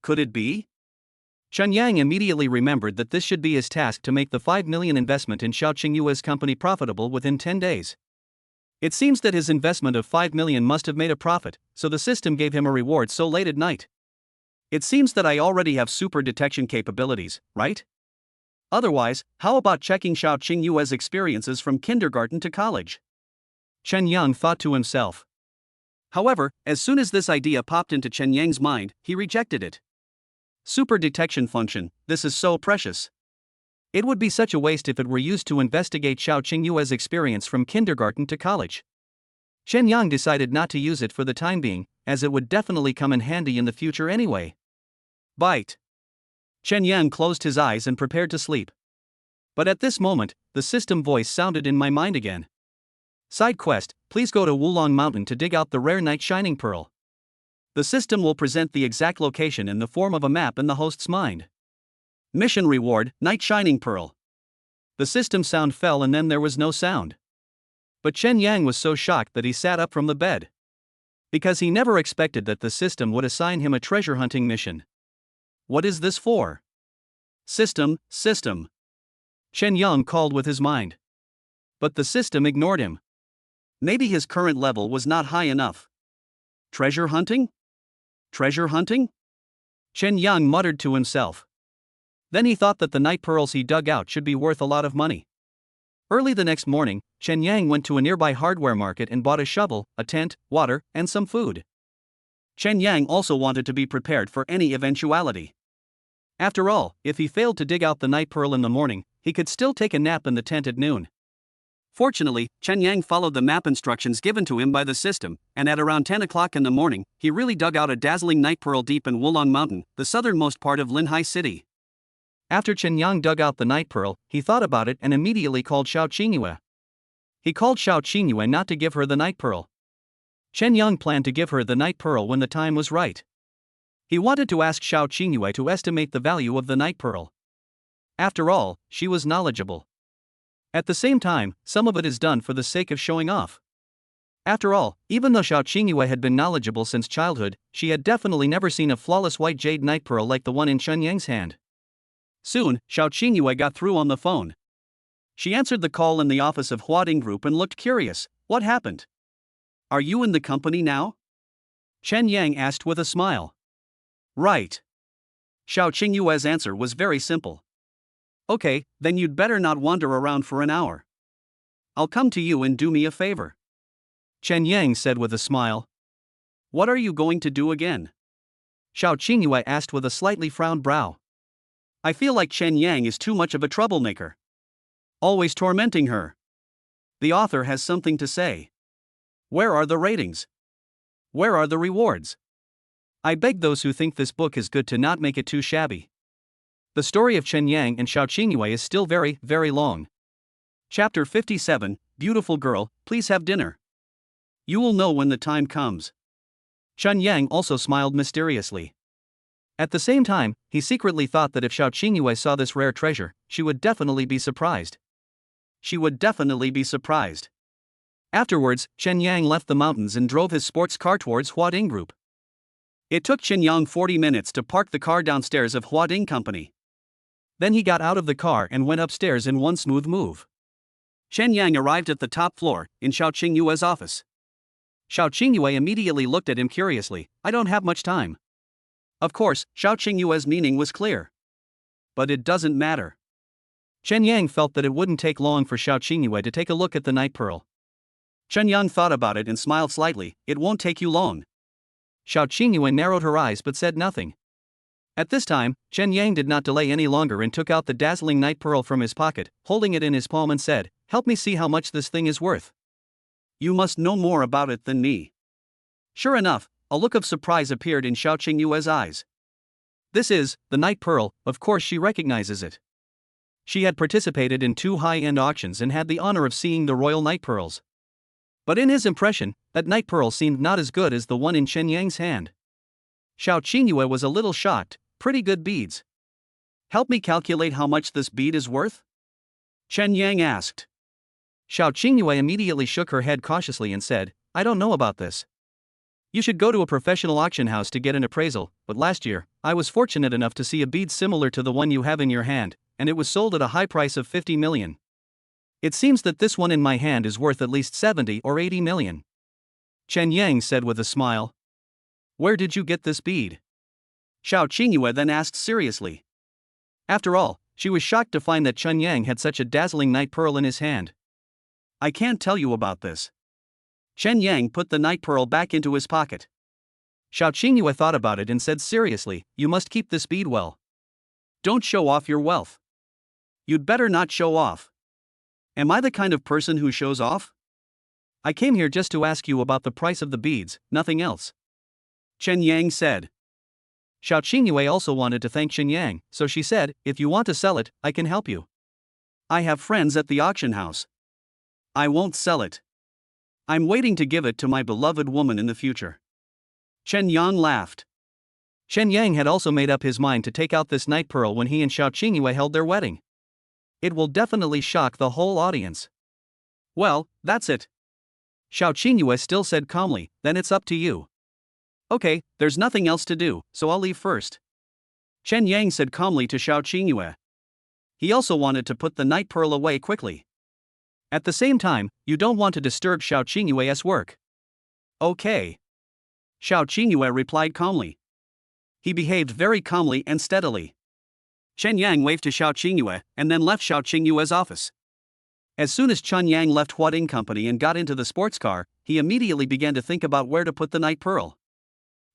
Could it be? Chen Yang immediately remembered that this should be his task to make the 5 million investment in Xiaoqing Yue's company profitable within 10 days. It seems that his investment of 5 million must have made a profit, so the system gave him a reward so late at night. It seems that I already have super detection capabilities, right? Otherwise, how about checking Xiaoqing Yue's experiences from kindergarten to college? Chen Yang thought to himself. However, as soon as this idea popped into Chen Yang's mind, he rejected it. Super detection function, this is so precious. It would be such a waste if it were used to investigate Xiaoqing Yue's experience from kindergarten to college. Chen Yang decided not to use it for the time being, as it would definitely come in handy in the future anyway. Bite. Chen Yang closed his eyes and prepared to sleep. But at this moment, the system voice sounded in my mind again. Side quest, please go to Wulong Mountain to dig out the rare night shining pearl. The system will present the exact location in the form of a map in the host's mind. Mission reward, Night Shining Pearl. The system sound fell and then there was no sound. But Chen Yang was so shocked that he sat up from the bed. Because he never expected that the system would assign him a treasure hunting mission. What is this for? System. Chen Yang called with his mind. But the system ignored him. Maybe his current level was not high enough. Treasure hunting? Treasure hunting? Chen Yang muttered to himself. Then he thought that the night pearls he dug out should be worth a lot of money. Early the next morning, Chen Yang went to a nearby hardware market and bought a shovel, a tent, water, and some food. Chen Yang also wanted to be prepared for any eventuality. After all, if he failed to dig out the night pearl in the morning, he could still take a nap in the tent at noon. Fortunately, Chen Yang followed the map instructions given to him by the system, and at around 10 o'clock in the morning, he really dug out a dazzling night pearl deep in Wulong Mountain, the southernmost part of Linhai City. After Chen Yang dug out the night pearl, he thought about it and immediately called Xiaoqing Yue. He called Xiaoqing Yue not to give her the night pearl. Chen Yang planned to give her the night pearl when the time was right. He wanted to ask Xiaoqing Yue to estimate the value of the night pearl. After all, she was knowledgeable. At the same time, some of it is done for the sake of showing off. After all, even though Xiaoqing Yue had been knowledgeable since childhood, she had definitely never seen a flawless white jade night pearl like the one in Chen Yang's hand. Soon, Xiaoqing Yue got through on the phone. She answered the call in the office of Huading Group and looked curious. What happened? Are you in the company now? Chen Yang asked with a smile. Right. Xiaoqing Yue's answer was very simple. Okay, then you'd better not wander around for an hour. I'll come to you and do me a favor. Chen Yang said with a smile. What are you going to do again? Xiaoqing Yue asked with a slightly frowned brow. I feel like Chen Yang is too much of a troublemaker. Always tormenting her. The author has something to say. Where are the ratings? Where are the rewards? I beg those who think this book is good to not make it too shabby. The story of Chen Yang and Xiaoqing Yue is still very, very long. Chapter 57, Beautiful Girl, Please Have Dinner. You will know when the time comes. Chen Yang also smiled mysteriously. At the same time, he secretly thought that if Xiaoqing Yue saw this rare treasure, she would definitely be surprised. She would definitely be surprised. Afterwards, Chen Yang left the mountains and drove his sports car towards Huading Group. It took Chen Yang 40 minutes to park the car downstairs of Huading Company. Then he got out of the car and went upstairs in one smooth move. Chen Yang arrived at the top floor, in Xiaoqing Yue's office. Xiaoqing Yue immediately looked at him curiously. I don't have much time. Of course, Xiaoqing Yue's meaning was clear. But it doesn't matter. Chen Yang felt that it wouldn't take long for Xiaoqing Yue to take a look at the night pearl. Chen Yang thought about it and smiled slightly. It won't take you long. Xiaoqing Yue narrowed her eyes but said nothing. At this time, Chen Yang did not delay any longer and took out the dazzling night pearl from his pocket, holding it in his palm and said, Help me see how much this thing is worth. You must know more about it than me. Sure enough, a look of surprise appeared in Xiao Qingyue's eyes. This is the night pearl, of course she recognizes it. She had participated in 2 high-end auctions and had the honor of seeing the royal night pearls. But in his impression, that night pearl seemed not as good as the one in Chen Yang's hand. Xiao Qingyue was a little shocked. Pretty good beads. Help me calculate how much this bead is worth? Chen Yang asked. Xiao Qingyue immediately shook her head cautiously and said, I don't know about this. You should go to a professional auction house to get an appraisal, but last year, I was fortunate enough to see a bead similar to the one you have in your hand, and it was sold at a high price of 50 million. It seems that this one in my hand is worth at least 70 or 80 million. Chen Yang said with a smile. Where did you get this bead? Xiao Qingyue then asked seriously. After all, she was shocked to find that Chen Yang had such a dazzling night pearl in his hand. I can't tell you about this. Chen Yang put the night pearl back into his pocket. Xiao Qingyue thought about it and said seriously, you must keep this bead well. Don't show off your wealth. You'd better not show off. Am I the kind of person who shows off? I came here just to ask you about the price of the beads, nothing else. Chen Yang said. Xiao Qingyue also wanted to thank Chen Yang, so she said, if you want to sell it, I can help you. I have friends at the auction house. I won't sell it. I'm waiting to give it to my beloved woman in the future. Chen Yang laughed. Chen Yang had also made up his mind to take out this night pearl when he and Xiao Qingyue held their wedding. It will definitely shock the whole audience. Well, that's it. Xiao Qingyue still said calmly, then it's up to you. Okay, there's nothing else to do, so I'll leave first. Chen Yang said calmly to Xiao Qingyue. He also wanted to put the night pearl away quickly. At the same time, you don't want to disturb Xiao Qingyue's work. Okay. Xiao Qingyue replied calmly. He behaved very calmly and steadily. Chen Yang waved to Xiao Qingyue and then left Xiao Qingyue's office. As soon as Chen Yang left Huading Company and got into the sports car, he immediately began to think about where to put the night pearl.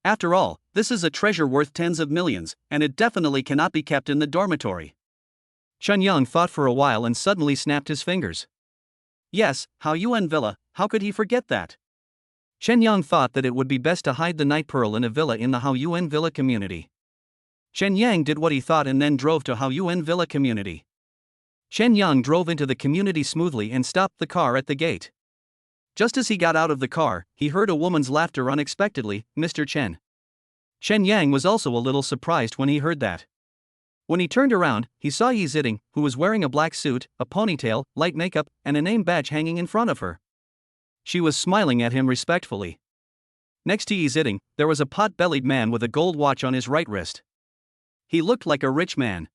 After all, this is a treasure worth tens of millions, and it definitely cannot be kept in the dormitory. Chen Yang thought for a while and suddenly snapped his fingers. Yes, Hao Yuan Villa, how could he forget that? Chen Yang thought that it would be best to hide the night pearl in a villa in the Hao Yuan Villa community. Chen Yang did what he thought and then drove to Hao Yuan Villa community. Chen Yang drove into the community smoothly and stopped the car at the gate. Just as he got out of the car, he heard a woman's laughter unexpectedly, Mr. Chen. Chen Yang was also a little surprised when he heard that. When he turned around, he saw Yi Ziding, who was wearing a black suit, a ponytail, light makeup, and a name badge hanging in front of her. She was smiling at him respectfully. Next to Yi Ziding, there was a pot-bellied man with a gold watch on his right wrist. He looked like a rich man.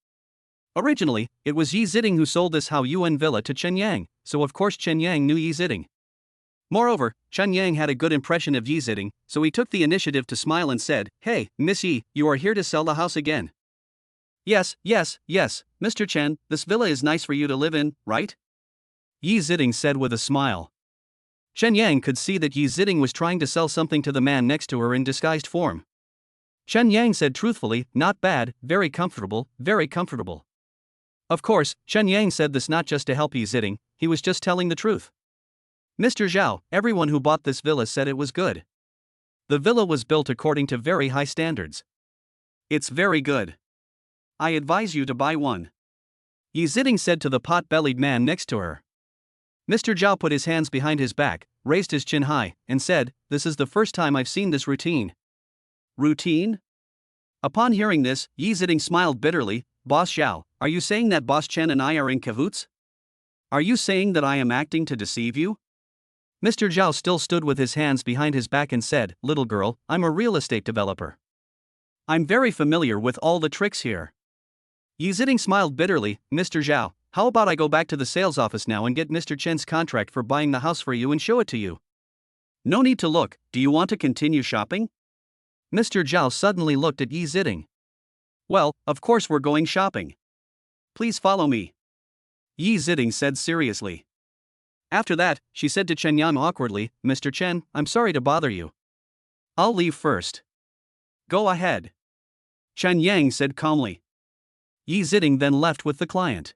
Originally, it was Yi Ziding who sold this Hao Yuan villa to Chen Yang, so of course Chen Yang knew Yi Ziding. Moreover, Chen Yang had a good impression of Yi Ziding, so he took the initiative to smile and said, Hey, Miss Yi, you are here to sell the house again. Yes, Mr. Chen, this villa is nice for you to live in, right? Yi Ziding said with a smile. Chen Yang could see that Yi Ziding was trying to sell something to the man next to her in disguised form. Chen Yang said truthfully, not bad, very comfortable, very comfortable. Of course, Chen Yang said this not just to help Yi Ziding, he was just telling the truth. Mr. Zhao, everyone who bought this villa said it was good. The villa was built according to very high standards. It's very good. I advise you to buy one. Yi Ziding said to the pot-bellied man next to her. Mr. Zhao put his hands behind his back, raised his chin high, and said, This is the first time I've seen this routine. Routine? Upon hearing this, Yi Ziding smiled bitterly. Boss Zhao, are you saying that Boss Chen and I are in cahoots? Are you saying that I am acting to deceive you? Mr. Zhao still stood with his hands behind his back and said, Little girl, I'm a real estate developer. I'm very familiar with all the tricks here. Yi Ziding smiled bitterly. Mr. Zhao, how about I go back to the sales office now and get Mr. Chen's contract for buying the house for you and show it to you? No need to look, do you want to continue shopping? Mr. Zhao suddenly looked at Yi Ziding. Well, of course we're going shopping. Please follow me. Yi Ziding said seriously. After that, she said to Chen Yang awkwardly, Mr. Chen, I'm sorry to bother you. I'll leave first. Go ahead. Chen Yang said calmly. Yi Ziding then left with the client.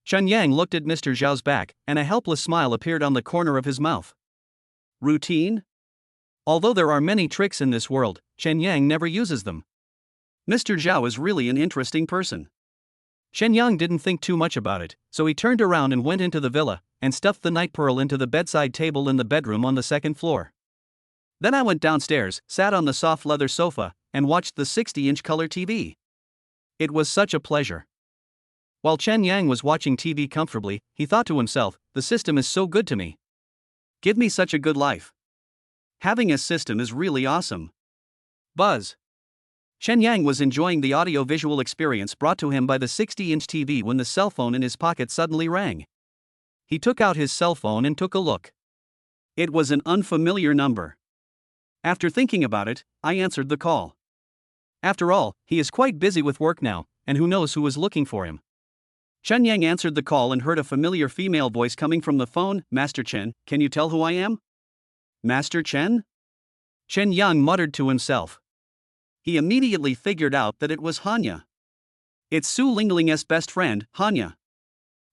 Chen Yang looked at Mr. Zhao's back, and a helpless smile appeared on the corner of his mouth. Routine? Although there are many tricks in this world, Chen Yang never uses them. Mr. Zhao is really an interesting person. Chen Yang didn't think too much about it, so he turned around and went into the villa, and stuffed the night pearl into the bedside table in the bedroom on the second floor. Then I went downstairs, sat on the soft leather sofa, and watched the 60-inch color TV. It was such a pleasure. While Chen Yang was watching TV comfortably, he thought to himself, the system is so good to me. Give me such a good life. Having a system is really awesome. Buzz. Chen Yang was enjoying the audio-visual experience brought to him by the 60-inch TV when the cell phone in his pocket suddenly rang. He took out his cell phone and took a look. It was an unfamiliar number. After thinking about it, I answered the call. After all, he is quite busy with work now, and who knows who is looking for him. Chen Yang answered the call and heard a familiar female voice coming from the phone. Master Chen, can you tell who I am? Master Chen? Chen Yang muttered to himself. He immediately figured out that it was Hanya. It's Su Lingling's best friend, Hanya.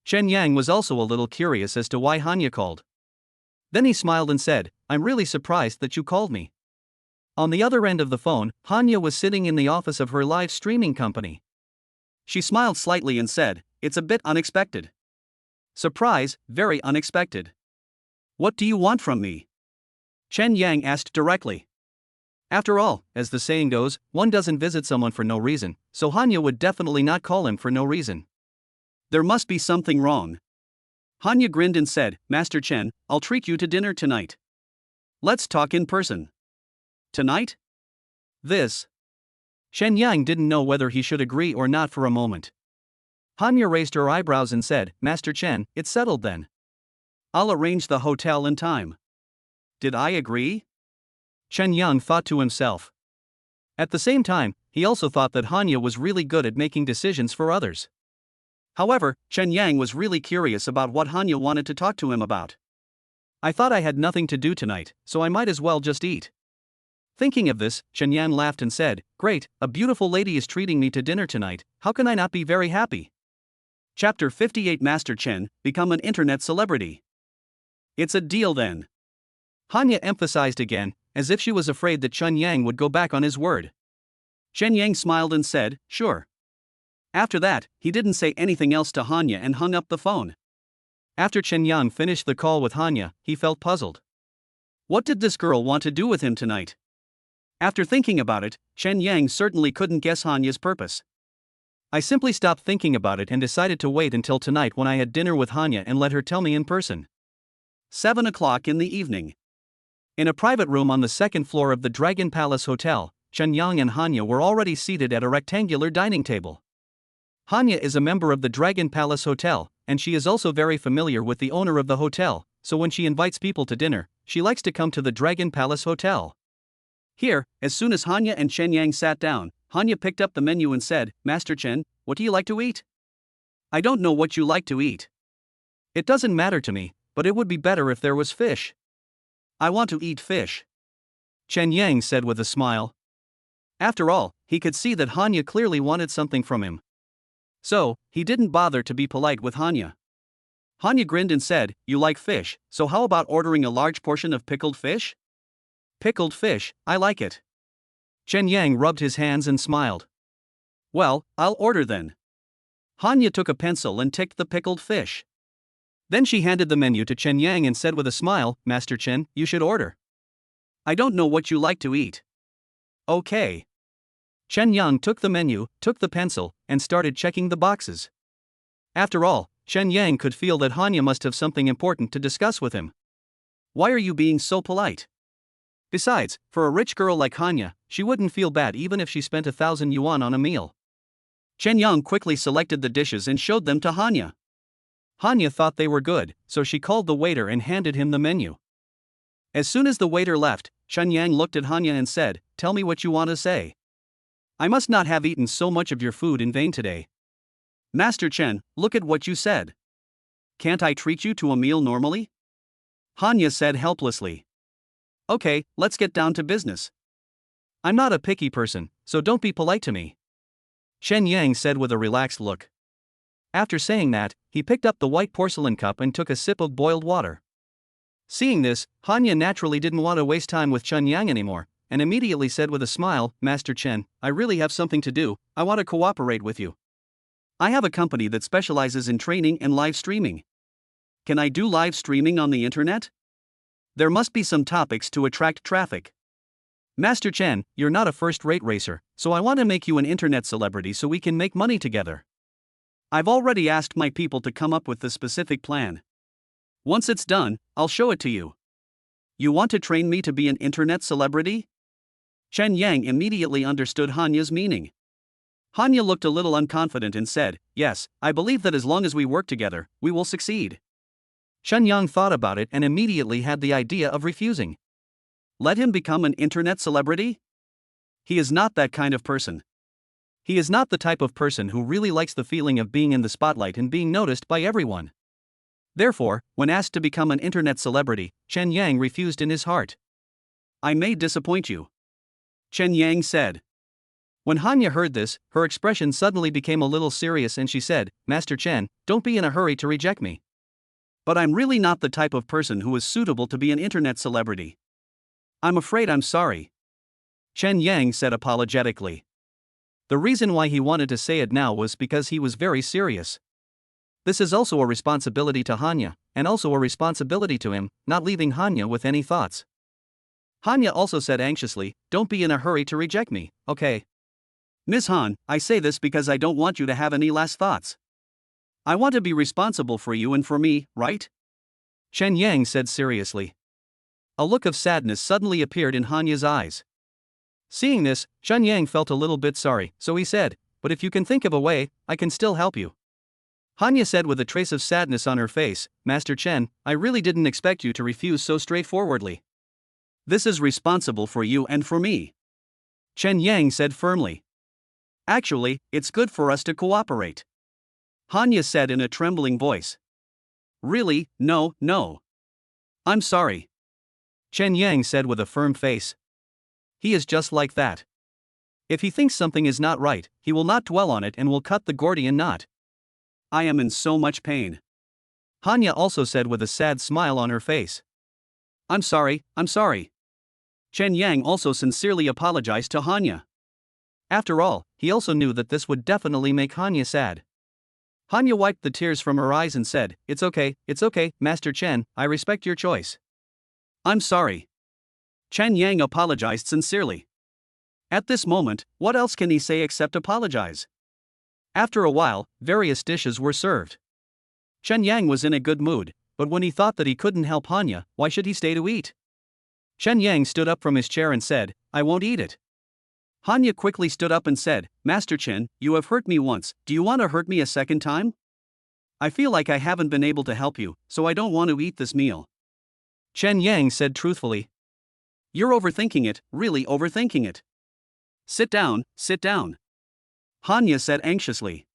Chen Yang was also a little curious as to why Hanya called. Then he smiled and said, I'm really surprised that you called me. On the other end of the phone, Hanya was sitting in the office of her live streaming company. She smiled slightly and said, it's a bit unexpected. Surprise, very unexpected. What do you want from me? Chen Yang asked directly. After all, as the saying goes, one doesn't visit someone for no reason, so Hanya would definitely not call him for no reason. There must be something wrong. Hanya grinned and said, Master Chen, I'll treat you to dinner tonight. Let's talk in person. Tonight? This. Chen Yang didn't know whether he should agree or not for a moment. Hanya raised her eyebrows and said, Master Chen, it's settled then. I'll arrange the hotel and time. Did I agree? Chen Yang thought to himself. At the same time, he also thought that Hanya was really good at making decisions for others. However, Chen Yang was really curious about what Hanya wanted to talk to him about. I thought I had nothing to do tonight, so I might as well just eat. Thinking of this, Chen Yang laughed and said, Great, a beautiful lady is treating me to dinner tonight, how can I not be very happy? Chapter 58 Master Chen, become an internet celebrity. It's a deal then. Hanya emphasized again, as if she was afraid that Chen Yang would go back on his word. Chen Yang smiled and said, sure. After that, he didn't say anything else to Hanya and hung up the phone. After Chen Yang finished the call with Hanya, he felt puzzled. What did this girl want to do with him tonight? After thinking about it, Chen Yang certainly couldn't guess Hanya's purpose. I simply stopped thinking about it and decided to wait until tonight when I had dinner with Hanya and let her tell me in person. 7 o'clock in the evening. In a private room on the second floor of the Dragon Palace Hotel, Chen Yang and Hanya were already seated at a rectangular dining table. Hanya is a member of the Dragon Palace Hotel, and she is also very familiar with the owner of the hotel, so when she invites people to dinner, she likes to come to the Dragon Palace Hotel. Here, as soon as Hanya and Chen Yang sat down, Hanya picked up the menu and said, Master Chen, what do you like to eat? I don't know what you like to eat. It doesn't matter to me, but it would be better if there was fish. I want to eat fish. Chen Yang said with a smile. After all, he could see that Hanya clearly wanted something from him. So, he didn't bother to be polite with Hanya. Hanya grinned and said, you like fish, so how about ordering a large portion of pickled fish? Pickled fish, I like it. Chen Yang rubbed his hands and smiled. Well, I'll order then. Hanya took a pencil and ticked the pickled fish. Then she handed the menu to Chen Yang and said with a smile, Master Chen, you should order. I don't know what you like to eat. Okay. Chen Yang took the menu, took the pencil, and started checking the boxes. After all, Chen Yang could feel that Hanya must have something important to discuss with him. Why are you being so polite? Besides, for a rich girl like Hanya, she wouldn't feel bad even if she spent 1,000 yuan on a meal. Chen Yang quickly selected the dishes and showed them to Hanya. Hanya thought they were good, so she called the waiter and handed him the menu. As soon as the waiter left, Chen Yang looked at Hanya and said, Tell me what you want to say. I must not have eaten so much of your food in vain today. Master Chen, look at what you said. Can't I treat you to a meal normally? Hanya said helplessly. Okay, let's get down to business. I'm not a picky person, so don't be polite to me. Chen Yang said with a relaxed look. After saying that, he picked up the white porcelain cup and took a sip of boiled water. Seeing this, Hanya naturally didn't want to waste time with Chen Yang anymore, and immediately said with a smile, Master Chen, I really have something to do, I want to cooperate with you. I have a company that specializes in training and live streaming. Can I do live streaming on the internet? There must be some topics to attract traffic. Master Chen, you're not a first-rate racer, so I want to make you an internet celebrity so we can make money together. I've already asked my people to come up with the specific plan. Once it's done, I'll show it to you. You want to train me to be an internet celebrity? Chen Yang immediately understood Hanya's meaning. Hanya looked a little unconfident and said, Yes, I believe that as long as we work together, we will succeed. Chen Yang thought about it and immediately had the idea of refusing. Let him become an internet celebrity? He is not that kind of person. He is not the type of person who really likes the feeling of being in the spotlight and being noticed by everyone. Therefore, when asked to become an internet celebrity, Chen Yang refused in his heart. I may disappoint you, Chen Yang said. When Hanya heard this, her expression suddenly became a little serious and she said, Master Chen, don't be in a hurry to reject me. But I'm really not the type of person who is suitable to be an internet celebrity. I'm afraid I'm sorry, Chen Yang said apologetically. The reason why he wanted to say it now was because he was very serious. This is also a responsibility to Hanya, and also a responsibility to him, not leaving Hanya with any thoughts. Hanya also said anxiously, Don't be in a hurry to reject me, okay? Ms. Han, I say this because I don't want you to have any last thoughts. I want to be responsible for you and for me, right? Chen Yang said seriously. A look of sadness suddenly appeared in Hanya's eyes. Seeing this, Chen Yang felt a little bit sorry, so he said, But if you can think of a way, I can still help you. Hanya said with a trace of sadness on her face, Master Chen, I really didn't expect you to refuse so straightforwardly. This is responsible for you and for me, Chen Yang said firmly. Actually, it's good for us to cooperate, Hanya said in a trembling voice. Really, no. I'm sorry, Chen Yang said with a firm face. He is just like that. If he thinks something is not right, he will not dwell on it and will cut the Gordian knot. I am in so much pain, Hanya also said with a sad smile on her face. I'm sorry. Chen Yang also sincerely apologized to Hanya. After all, he also knew that this would definitely make Hanya sad. Hanya wiped the tears from her eyes and said, It's okay, Master Chen, I respect your choice. I'm sorry. Chen Yang apologized sincerely. At this moment, what else can he say except apologize? After a while, various dishes were served. Chen Yang was in a good mood, but when he thought that he couldn't help Hanya, why should he stay to eat? Chen Yang stood up from his chair and said, I won't eat it. Hanya quickly stood up and said, Master Chen, you have hurt me once, do you want to hurt me a second time? I feel like I haven't been able to help you, so I don't want to eat this meal, Chen Yang said truthfully. You're overthinking it, really overthinking it. Sit down. Hanya said anxiously.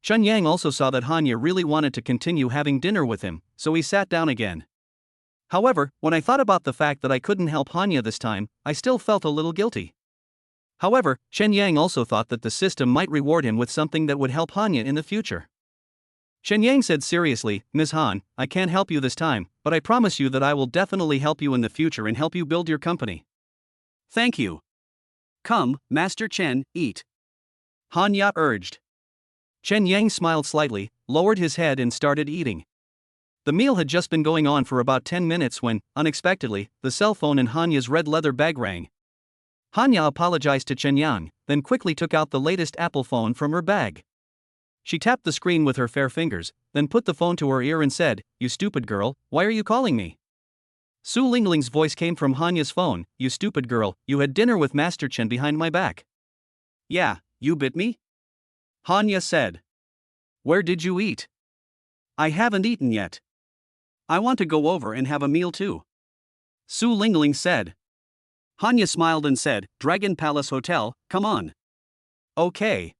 Chen Yang also saw that Hanya really wanted to continue having dinner with him, so he sat down again. However, when I thought about the fact that I couldn't help Hanya this time, I still felt a little guilty. However, Chen Yang also thought that the system might reward him with something that would help Hanya in the future. Chen Yang said seriously, Ms. Han, I can't help you this time, but I promise you that I will definitely help you in the future and help you build your company. Thank you. Come, Master Chen, eat, Hanya urged. Chen Yang smiled slightly, lowered his head and started eating. The meal had just been going on for about 10 minutes when, unexpectedly, the cell phone in Hanya's red leather bag rang. Hanya apologized to Chen Yang, then quickly took out the latest Apple phone from her bag. She tapped the screen with her fair fingers, then put the phone to her ear and said, You stupid girl, why are you calling me? Su Lingling's voice came from Hanya's phone, You stupid girl, you had dinner with Master Chen behind my back. Yeah, you bit me? Hanya said. Where did you eat? I haven't eaten yet. I want to go over and have a meal too, Su Lingling said. Hanya smiled and said, Dragon Palace Hotel, come on. Okay,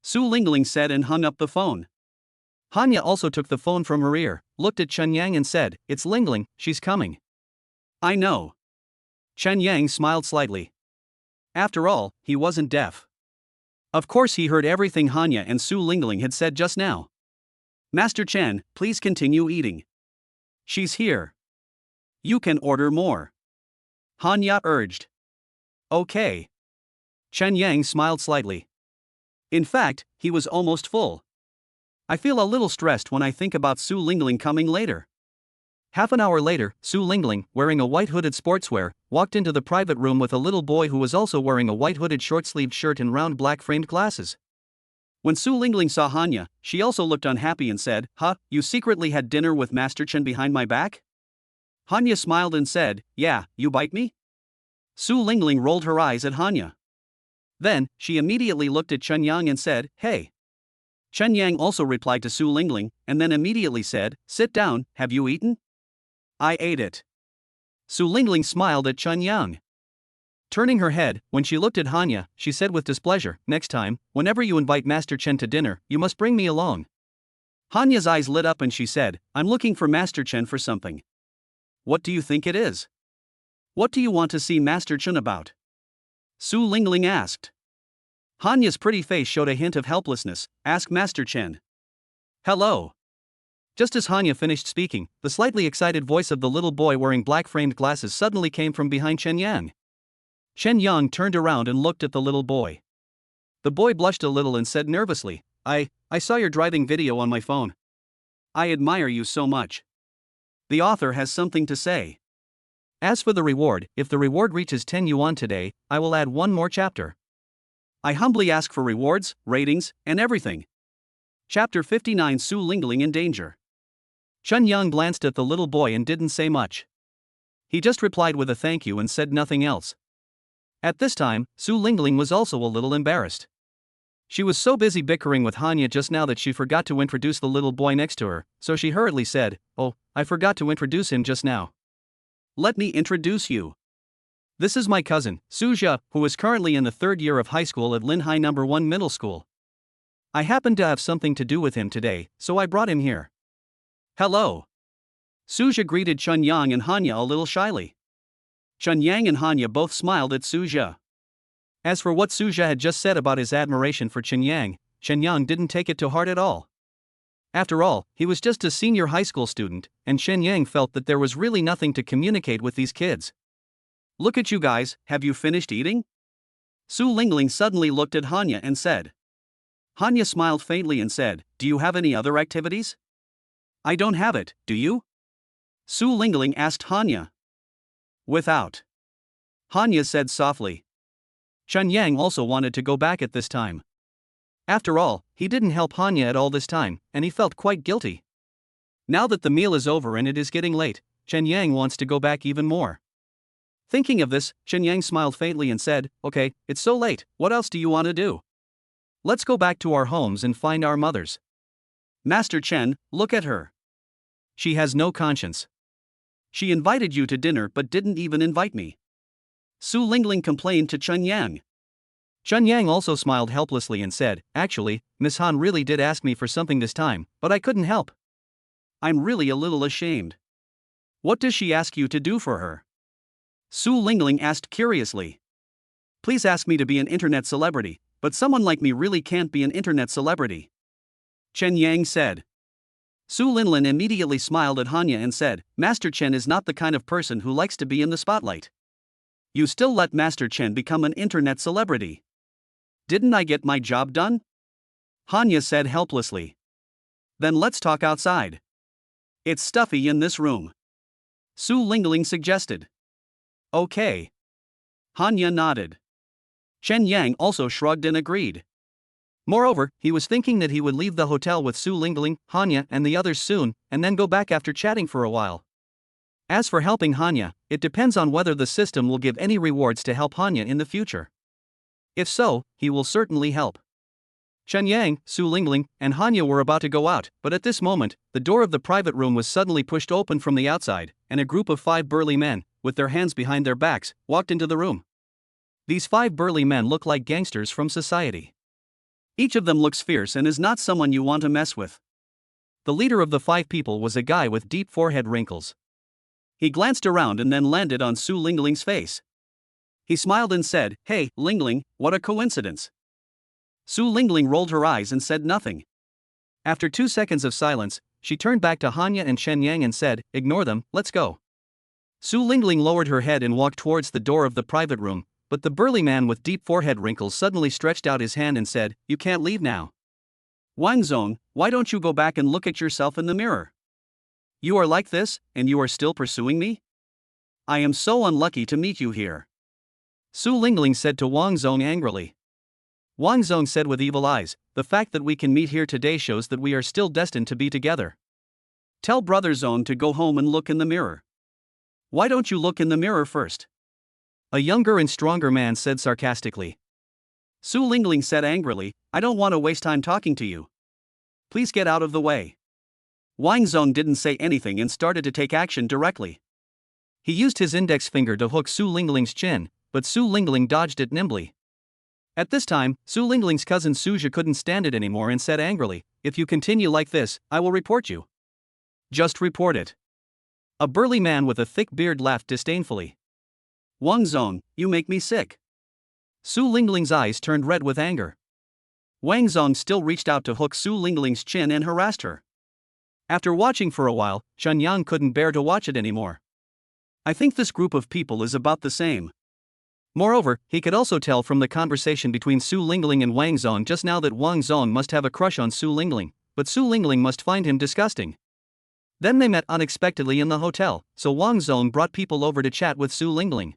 Su Lingling said and hung up the phone. Hanya also took the phone from her ear, looked at Chen Yang and said, It's Lingling, she's coming. I know. Chen Yang smiled slightly. After all, he wasn't deaf. Of course he heard everything Hanya and Su Lingling had said just now. Master Chen, please continue eating. She's here. You can order more. Hanya urged. Okay. Chen Yang smiled slightly. In fact, he was almost full. I feel a little stressed when I think about Su Lingling coming later. Half an hour later, Su Lingling, wearing a white hooded sportswear, walked into the private room with a little boy who was also wearing a white hooded short-sleeved shirt and round black framed glasses. When Su Lingling saw Hanya, she also looked unhappy and said, "Huh, you secretly had dinner with Master Chen behind my back?" Hanya smiled and said, "Yeah, you bite me?" Su Lingling rolled her eyes at Hanya. Then, she immediately looked at Chen Yang and said, "Hey." Chen Yang also replied to Su Lingling, and then immediately said, "Sit down, have you eaten?" "I ate it." Su Lingling smiled at Chen Yang. Turning her head, when she looked at Hanya, she said with displeasure, "Next time, whenever you invite Master Chen to dinner, you must bring me along." Hanya's eyes lit up and she said, "I'm looking for Master Chen for something." "What do you think it is?" "What do you want to see Master Chen about?" Su Lingling asked. Hanya's pretty face showed a hint of helplessness. "Ask Master Chen." "Hello." Just as Hanya finished speaking, the slightly excited voice of the little boy wearing black framed glasses suddenly came from behind Chen Yang. Chen Yang turned around and looked at the little boy. The boy blushed a little and said nervously, I saw your driving video on my phone. I admire you so much. The author has something to say. As for the reward, if the reward reaches 10 yuan today, I will add one more chapter. I humbly ask for rewards, ratings, and everything. Chapter 59 Su Lingling in Danger. Chen Yang glanced at the little boy and didn't say much. He just replied with a thank you and said nothing else. At this time, Su Lingling was also a little embarrassed. She was so busy bickering with Hanya just now that she forgot to introduce the little boy next to her, so she hurriedly said, "Oh, I forgot to introduce him just now. Let me introduce you. This is my cousin, Su Jia, who is currently in the third year of high school at Linhai No. 1 Middle School. I happen to have something to do with him today, so I brought him here." "Hello." Su Jia greeted Chen Yang and Hanya a little shyly. Chen Yang and Hanya both smiled at Su Jia. As for what Su Jia had just said about his admiration for Chen Yang didn't take it to heart at all. After all, he was just a senior high school student, and Chen Yang felt that there was really nothing to communicate with these kids. "Look at you guys, have you finished eating?" Su Lingling suddenly looked at Hanya and said. Hanya smiled faintly and said, "Do you have any other activities?" "I don't have it, do you?" Su Lingling asked Hanya. "Without." Hanya said softly. Chen Yang also wanted to go back at this time. After all, he didn't help Hanya at all this time, and he felt quite guilty. Now that the meal is over and it is getting late, Chen Yang wants to go back even more. Thinking of this, Chen Yang smiled faintly and said, "Okay, it's so late, what else do you want to do? Let's go back to our homes and find our mothers." "Master Chen, look at her. She has no conscience. She invited you to dinner but didn't even invite me." Su Lingling complained to Chen Yang. Chen Yang also smiled helplessly and said, "Actually, Miss Han really did ask me for something this time, but I couldn't help." "I'm really a little ashamed." "What does she ask you to do for her?" Su Lingling asked curiously. "Please ask me to be an internet celebrity, but someone like me really can't be an internet celebrity," Chen Yang said. Su Linlin immediately smiled at Hanya and said, "Master Chen is not the kind of person who likes to be in the spotlight. You still let Master Chen become an internet celebrity. Didn't I get my job done?" Hanya said helplessly. "Then let's talk outside. It's stuffy in this room," Su Lingling suggested. "Okay." Hanya nodded. Chen Yang also shrugged and agreed. Moreover, he was thinking that he would leave the hotel with Su Lingling, Hanya, and the others soon, and then go back after chatting for a while. As for helping Hanya, it depends on whether the system will give any rewards to help Hanya in the future. If so, he will certainly help. Chen Yang, Su Lingling, and Hanya were about to go out, but at this moment, the door of the private room was suddenly pushed open from the outside, and a group of 5 burly men, with their hands behind their backs, walked into the room. These 5 burly men look like gangsters from society. Each of them looks fierce and is not someone you want to mess with. The leader of the 5 people was a guy with deep forehead wrinkles. He glanced around and then landed on Su Lingling's face. He smiled and said, "Hey, Lingling, what a coincidence." Su Lingling rolled her eyes and said nothing. After 2 seconds of silence, she turned back to Hanya and Chen Yang and said, "Ignore them, let's go." Su Lingling lowered her head and walked towards the door of the private room, but the burly man with deep forehead wrinkles suddenly stretched out his hand and said, "You can't leave now." Wang Zong, why don't you go back and look at yourself in the mirror? You are like this, and you are still pursuing me? I am so unlucky to meet you here. Su Lingling said to Wang Zong angrily. Wang Zong said with evil eyes, "The fact that we can meet here today shows that we are still destined to be together. Tell Brother Zong to go home and look in the mirror. Why don't you look in the mirror first?" A younger and stronger man said sarcastically. Su Lingling said angrily, "I don't want to waste time talking to you. Please get out of the way." Wang Zong didn't say anything and started to take action directly. He used his index finger to hook Su Lingling's chin, but Su Lingling dodged it nimbly. At this time, Su Lingling's cousin Suja couldn't stand it anymore and said angrily, "If you continue like this, I will report you." "Just report it." A burly man with a thick beard laughed disdainfully. "Wang Zong, you make me sick." Su Lingling's eyes turned red with anger. Wang Zong still reached out to hook Su Lingling's chin and harassed her. After watching for a while, Chen Yang couldn't bear to watch it anymore. I think this group of people is about the same. Moreover, he could also tell from the conversation between Su Lingling and Wang Zong just now that Wang Zong must have a crush on Su Lingling, but Su Lingling must find him disgusting. Then they met unexpectedly in the hotel, so Wang Zong brought people over to chat with Su Lingling.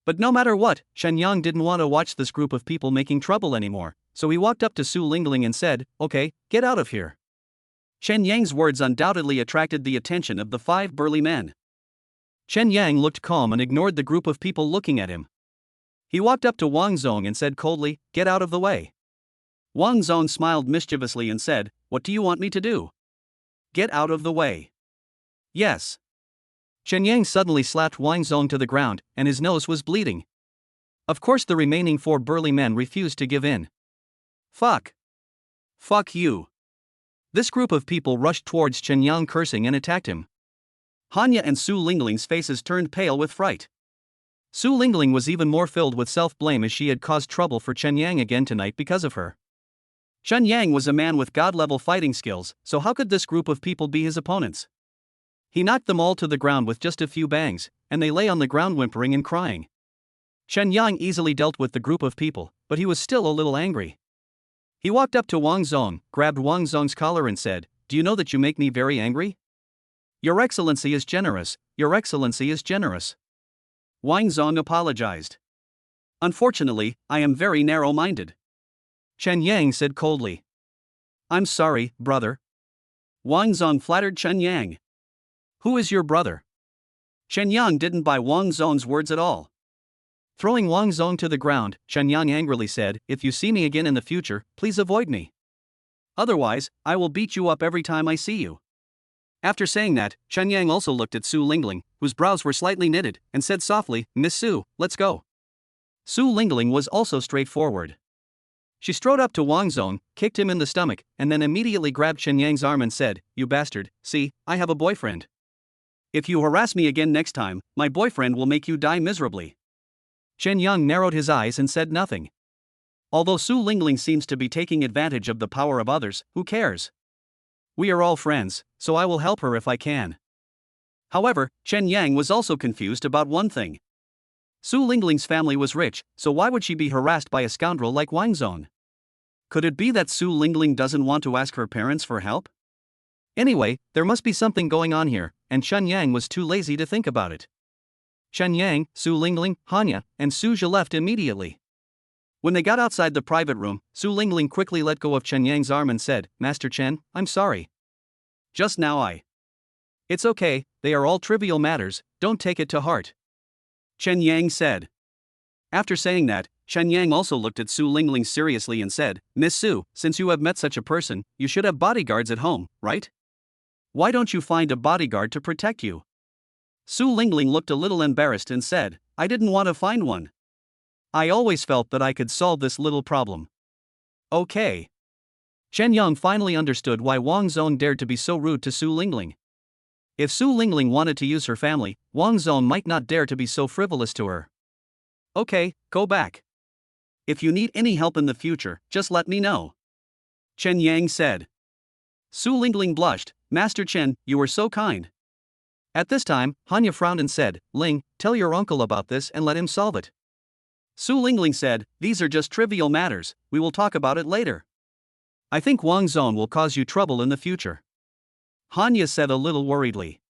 But no matter what, Chen Yang didn't want to watch this group of people making trouble anymore, so he walked up to Su Lingling and said, "Okay, get out of here." Chen Yang's words undoubtedly attracted the attention of the 5 burly men. Chen Yang looked calm and ignored the group of people looking at him. He walked up to Wang Zong and said coldly, "Get out of the way." Wang Zong smiled mischievously and said, "What do you want me to do?" "Get out of the way." "Yes." Chen Yang suddenly slapped Wang Zong to the ground, and his nose was bleeding. Of course, the remaining 4 burly men refused to give in. "Fuck. Fuck you." This group of people rushed towards Chen Yang cursing and attacked him. Hanya and Su Lingling's faces turned pale with fright. Su Lingling was even more filled with self-blame as she had caused trouble for Chen Yang again tonight because of her. Chen Yang was a man with god-level fighting skills, so how could this group of people be his opponents? He knocked them all to the ground with just a few bangs, and they lay on the ground whimpering and crying. Chen Yang easily dealt with the group of people, but he was still a little angry. He walked up to Wang Zong, grabbed Wang Zong's collar and said, "Do you know that you make me very angry?" "Your Excellency is generous, Your Excellency is generous." Wang Zong apologized. "Unfortunately, I am very narrow-minded." Chen Yang said coldly. "I'm sorry, brother." Wang Zong flattered Chen Yang. "Who is your brother?" Chen Yang didn't buy Wang Zong's words at all. Throwing Wang Zong to the ground, Chen Yang angrily said, "If you see me again in the future, please avoid me. Otherwise, I will beat you up every time I see you." After saying that, Chen Yang also looked at Su Lingling, whose brows were slightly knitted, and said softly, "Miss Su, let's go." Su Lingling was also straightforward. She strode up to Wang Zong, kicked him in the stomach, and then immediately grabbed Chen Yang's arm and said, "You bastard, see, I have a boyfriend. If you harass me again next time, my boyfriend will make you die miserably." Chen Yang narrowed his eyes and said nothing. Although Su Lingling seems to be taking advantage of the power of others, who cares? We are all friends, so I will help her if I can. However, Chen Yang was also confused about one thing. Su Lingling's family was rich, so why would she be harassed by a scoundrel like Wang Zong? Could it be that Su Lingling doesn't want to ask her parents for help? Anyway, there must be something going on here, and Chen Yang was too lazy to think about it. Chen Yang, Su Lingling, Hanya, and Suja left immediately. When they got outside the private room, Su Lingling quickly let go of Chen Yang's arm and said, "Master Chen, I'm sorry. Just now It's okay, they are all trivial matters, don't take it to heart," Chen Yang said. After saying that, Chen Yang also looked at Su Lingling seriously and said, "Miss Su, since you have met such a person, you should have bodyguards at home, right? Why don't you find a bodyguard to protect you?" Su Lingling looked a little embarrassed and said, "I didn't want to find one. I always felt that I could solve this little problem." Okay. Chen Yang finally understood why Wang Zong dared to be so rude to Su Lingling. If Su Lingling wanted to use her family, Wang Zong might not dare to be so frivolous to her. "Okay, go back. If you need any help in the future, just let me know," Chen Yang said. Su Lingling blushed. "Master Chen, you were so kind. At this time, Hanya frowned and said, Ling, tell your uncle about this and let him solve it. Su Lingling said, these are just trivial matters, we will talk about it later. I think Wang Zong will cause you trouble in the future. Hanya said a little worriedly.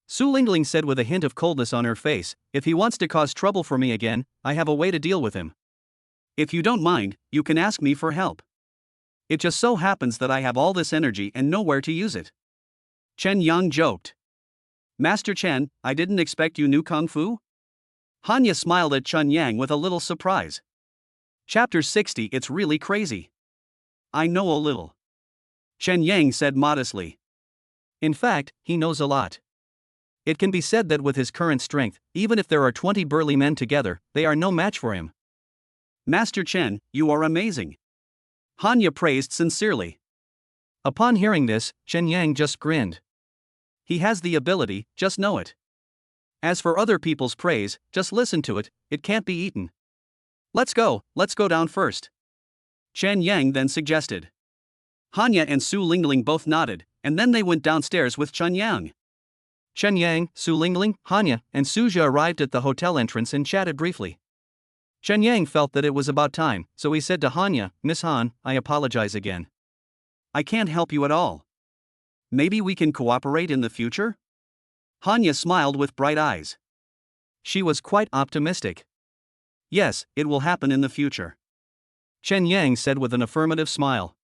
Su Lingling said with a hint of coldness on her face, if he wants to cause trouble for me again, I have a way to deal with him. If you don't mind, you can ask me for help. It just so happens that I have all this energy and nowhere to use it. Chen Yang joked. Master Chen, I didn't expect you knew Kung Fu? Hanya smiled at Chen Yang with a little surprise. Chapter 60. It's really crazy. I know a little. Chen Yang said modestly. In fact, he knows a lot. It can be said that with his current strength, even if there are 20 burly men together, they are no match for him. Master Chen, you are amazing. Hanya praised sincerely. Upon hearing this, Chen Yang just grinned. He has the ability, just know it. As for other people's praise, just listen to it, it can't be eaten. Let's go down first. Chen Yang then suggested. Hanya and Su Lingling both nodded, and then they went downstairs with Chen Yang. Chen Yang, Su Lingling, Hanya, and Suja arrived at the hotel entrance and chatted briefly. Chen Yang felt that it was about time, so he said to Hanya, Miss Han, I apologize again. I can't help you at all. Maybe we can cooperate in the future? Hanya smiled with bright eyes. She was quite optimistic. Yes, it will happen in the future. Chen Yang said with an affirmative smile.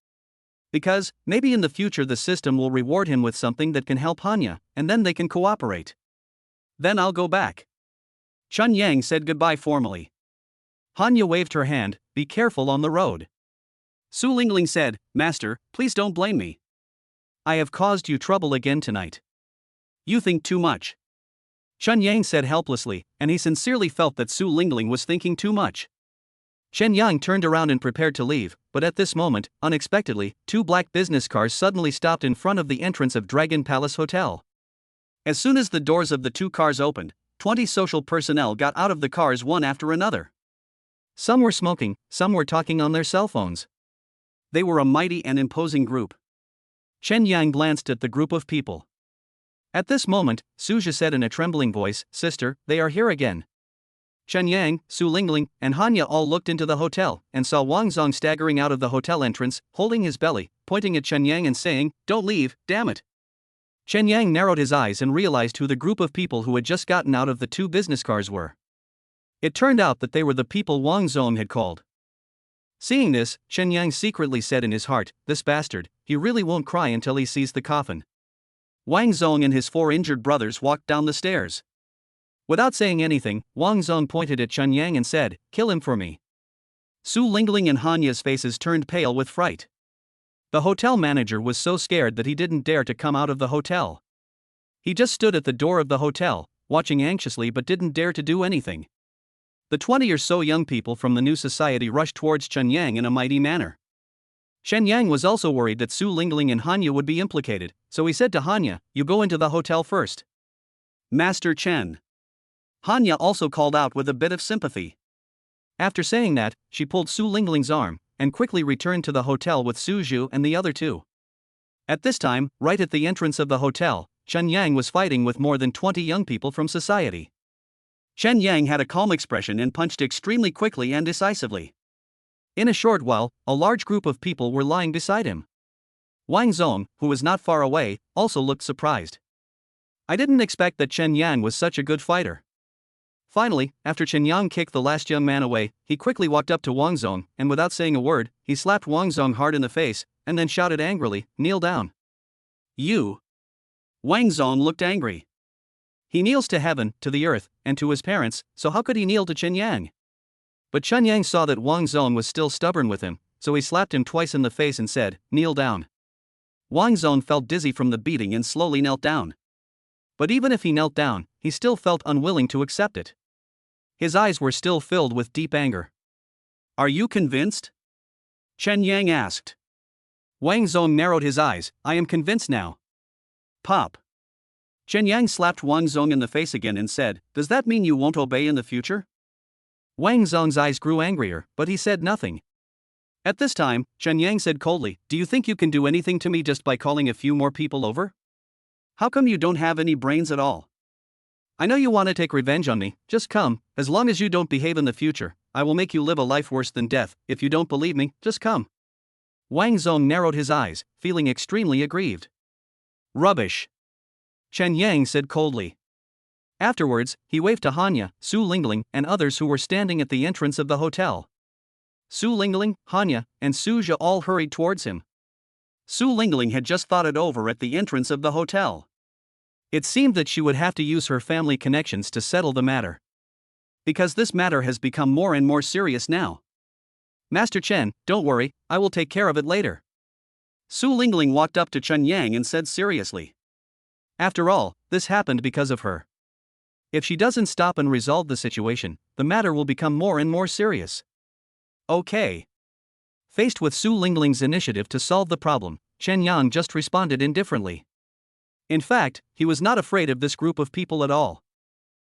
Because, maybe in the future the system will reward him with something that can help Hanya, and then they can cooperate. Then I'll go back. Chen Yang said goodbye formally. Hanya waved her hand, be careful on the road. Su Lingling said, Master, please don't blame me. I have caused you trouble again tonight. You think too much. Chen Yang said helplessly, and he sincerely felt that Su Lingling was thinking too much. Chen Yang turned around and prepared to leave, but at this moment, unexpectedly, two black business cars suddenly stopped in front of the entrance of Dragon Palace Hotel. As soon as the doors of the two cars opened, 20 social personnel got out of the cars one after another. Some were smoking, some were talking on their cell phones. They were a mighty and imposing group. Chen Yang glanced at the group of people. At this moment, Suja said in a trembling voice, Sister, they are here again. Chen Yang, Su Lingling, and Hanya all looked into the hotel and saw Wang Zong staggering out of the hotel entrance, holding his belly, pointing at Chen Yang and saying, Don't leave, damn it. Chen Yang narrowed his eyes and realized who the group of people who had just gotten out of the two business cars were. It turned out that they were the people Wang Zong had called. Seeing this, Chen Yang secretly said in his heart, This bastard, he really won't cry until he sees the coffin. Wang Zong and his 4 injured brothers walked down the stairs. Without saying anything, Wang Zong pointed at Chen Yang and said, Kill him for me. Su Lingling and Hanya's faces turned pale with fright. The hotel manager was so scared that he didn't dare to come out of the hotel. He just stood at the door of the hotel, watching anxiously but didn't dare to do anything. The 20 or so young people from the new society rushed towards Chen Yang in a mighty manner. Chen Yang was also worried that Su Lingling and Hanya would be implicated, so he said to Hanya, You go into the hotel first. Master Chen. Hanya also called out with a bit of sympathy. After saying that, she pulled Su Lingling's arm, and quickly returned to the hotel with Su Zhu and the other two. At this time, right at the entrance of the hotel, Chen Yang was fighting with more than 20 young people from society. Chen Yang had a calm expression and punched extremely quickly and decisively. In a short while, a large group of people were lying beside him. Wang Zong, who was not far away, also looked surprised. I didn't expect that Chen Yang was such a good fighter. Finally, after Chen Yang kicked the last young man away, he quickly walked up to Wang Zong, and without saying a word, he slapped Wang Zong hard in the face, and then shouted angrily, Kneel down. You. Wang Zong looked angry. He kneels to heaven, to the earth, and to his parents, so how could he kneel to Chen Yang? But Chen Yang saw that Wang Zong was still stubborn with him, so he slapped him twice in the face and said, Kneel down. Wang Zong felt dizzy from the beating and slowly knelt down. But even if he knelt down, he still felt unwilling to accept it. His eyes were still filled with deep anger. Are you convinced? Chen Yang asked. Wang Zong narrowed his eyes, I am convinced now. Pop. Chen Yang slapped Wang Zong in the face again and said, Does that mean you won't obey in the future? Wang Zong's eyes grew angrier, but he said nothing. At this time, Chen Yang said coldly, Do you think you can do anything to me just by calling a few more people over? How come you don't have any brains at all? I know you want to take revenge on me, just come. As long as you don't behave in the future, I will make you live a life worse than death. If you don't believe me, just come. Wang Zong narrowed his eyes, feeling extremely aggrieved. Rubbish, Chen Yang said coldly. Afterwards, he waved to Hanya, Su Lingling, and others who were standing at the entrance of the hotel. Su Lingling, Hanya, and Suja all hurried towards him. Su Lingling had just thought it over at the entrance of the hotel. It seemed that she would have to use her family connections to settle the matter. Because this matter has become more and more serious now. Master Chen, don't worry, I will take care of it later. Su Lingling walked up to Chen Yang and said seriously. After all, this happened because of her. If she doesn't stop and resolve the situation, the matter will become more and more serious. Okay. Faced with Su Lingling's initiative to solve the problem, Chen Yang just responded indifferently. In fact, he was not afraid of this group of people at all.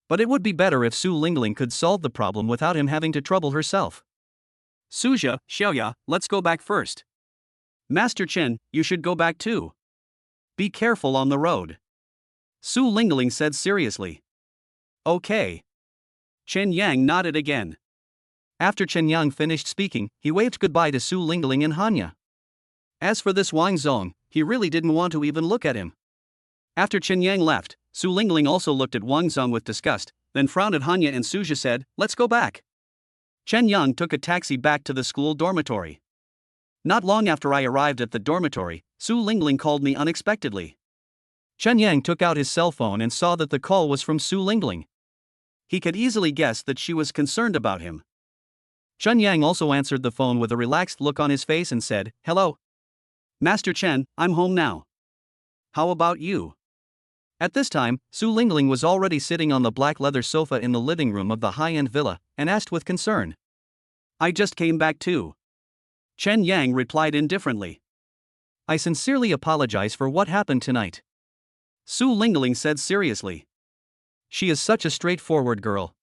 But it would be better if Su Lingling could solve the problem without him having to trouble herself. Suja, Xiaoya, let's go back first. Master Chen, you should go back too. Be careful on the road. Su Lingling said seriously. Okay. Chen Yang nodded again. After Chen Yang finished speaking, he waved goodbye to Su Lingling and Hanya. As for this Wang Zong, he really didn't want to even look at him. After Chen Yang left, Su Lingling also looked at Wang Zong with disgust, then frowned at Hanya and Suja said, let's go back. Chen Yang took a taxi back to the school dormitory. Not long after I arrived at the dormitory, Su Lingling called me unexpectedly. Chen Yang took out his cell phone and saw that the call was from Su Lingling. He could easily guess that she was concerned about him. Chen Yang also answered the phone with a relaxed look on his face and said, hello. Master Chen, I'm home now. How about you? At this time, Su Lingling was already sitting on the black leather sofa in the living room of the high-end villa, and asked with concern. I just came back too. Chen Yang replied indifferently. I sincerely apologize for what happened tonight. Su Lingling said seriously. She is such a straightforward girl.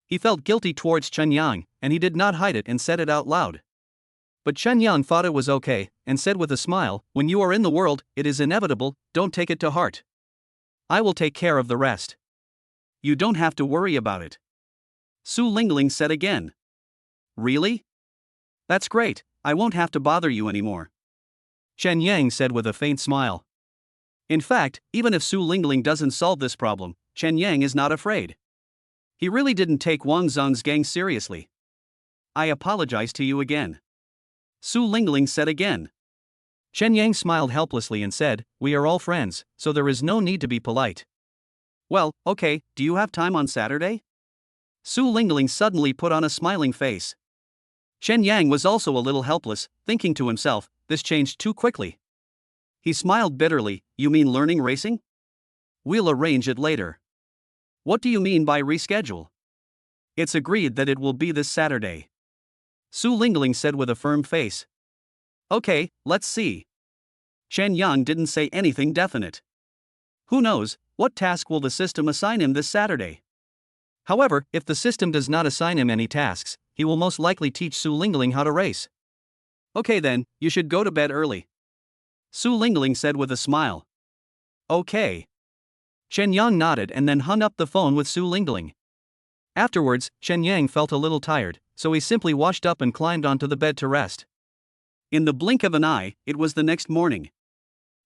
He felt guilty towards Chen Yang, and he did not hide it and said it out loud. But Chen Yang thought it was okay, and said with a smile, when you are in the world, it is inevitable, don't take it to heart. I will take care of the rest. You don't have to worry about it. Su Lingling said again. Really? That's great, I won't have to bother you anymore. Chen Yang said with a faint smile. In fact, even if Su Lingling doesn't solve this problem, Chen Yang is not afraid. He really didn't take Wang Zong's gang seriously. I apologize to you again. Su Lingling said again. Chen Yang smiled helplessly and said, we are all friends, so there is no need to be polite. Well, okay, do you have time on Saturday? Su Lingling suddenly put on a smiling face. Chen Yang was also a little helpless, thinking to himself, this changed too quickly. He smiled bitterly, you mean learning racing? We'll arrange it later. What do you mean by reschedule? It's agreed that it will be this Saturday. Su Lingling said with a firm face. Okay, let's see. Chen Yang didn't say anything definite. Who knows, what task will the system assign him this Saturday? However, if the system does not assign him any tasks, he will most likely teach Su Lingling how to race. Okay then, you should go to bed early. Su Lingling said with a smile. Okay. Chen Yang nodded and then hung up the phone with Su Lingling. Afterwards, Chen Yang felt a little tired, so he simply washed up and climbed onto the bed to rest. In the blink of an eye, it was the next morning.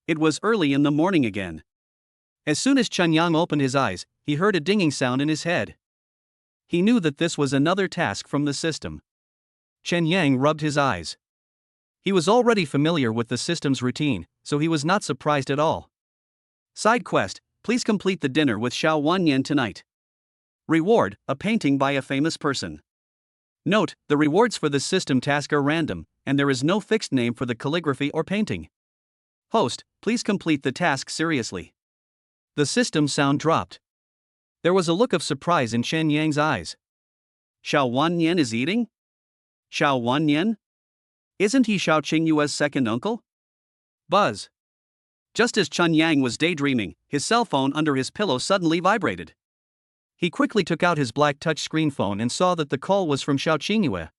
It was early in the morning again. As soon as Chen Yang opened his eyes, he heard a dinging sound in his head. He knew that this was another task from the system. Chen Yang rubbed his eyes. He was already familiar with the system's routine, so he was not surprised at all. Side quest, please complete the dinner with Xiao Wanyan tonight. Reward, a painting by a famous person. Note, the rewards for this system task are random, and there is no fixed name for the calligraphy or painting. Host, please complete the task seriously. The system sound dropped. There was a look of surprise in Chen Yang's eyes. Xiao Wanyan is eating? Xiao Wanyan? Isn't he Xiao Qingyue's second uncle? Buzz. Just as Chen Yang was daydreaming, his cell phone under his pillow suddenly vibrated. He quickly took out his black touchscreen phone and saw that the call was from Xiao Qingyue.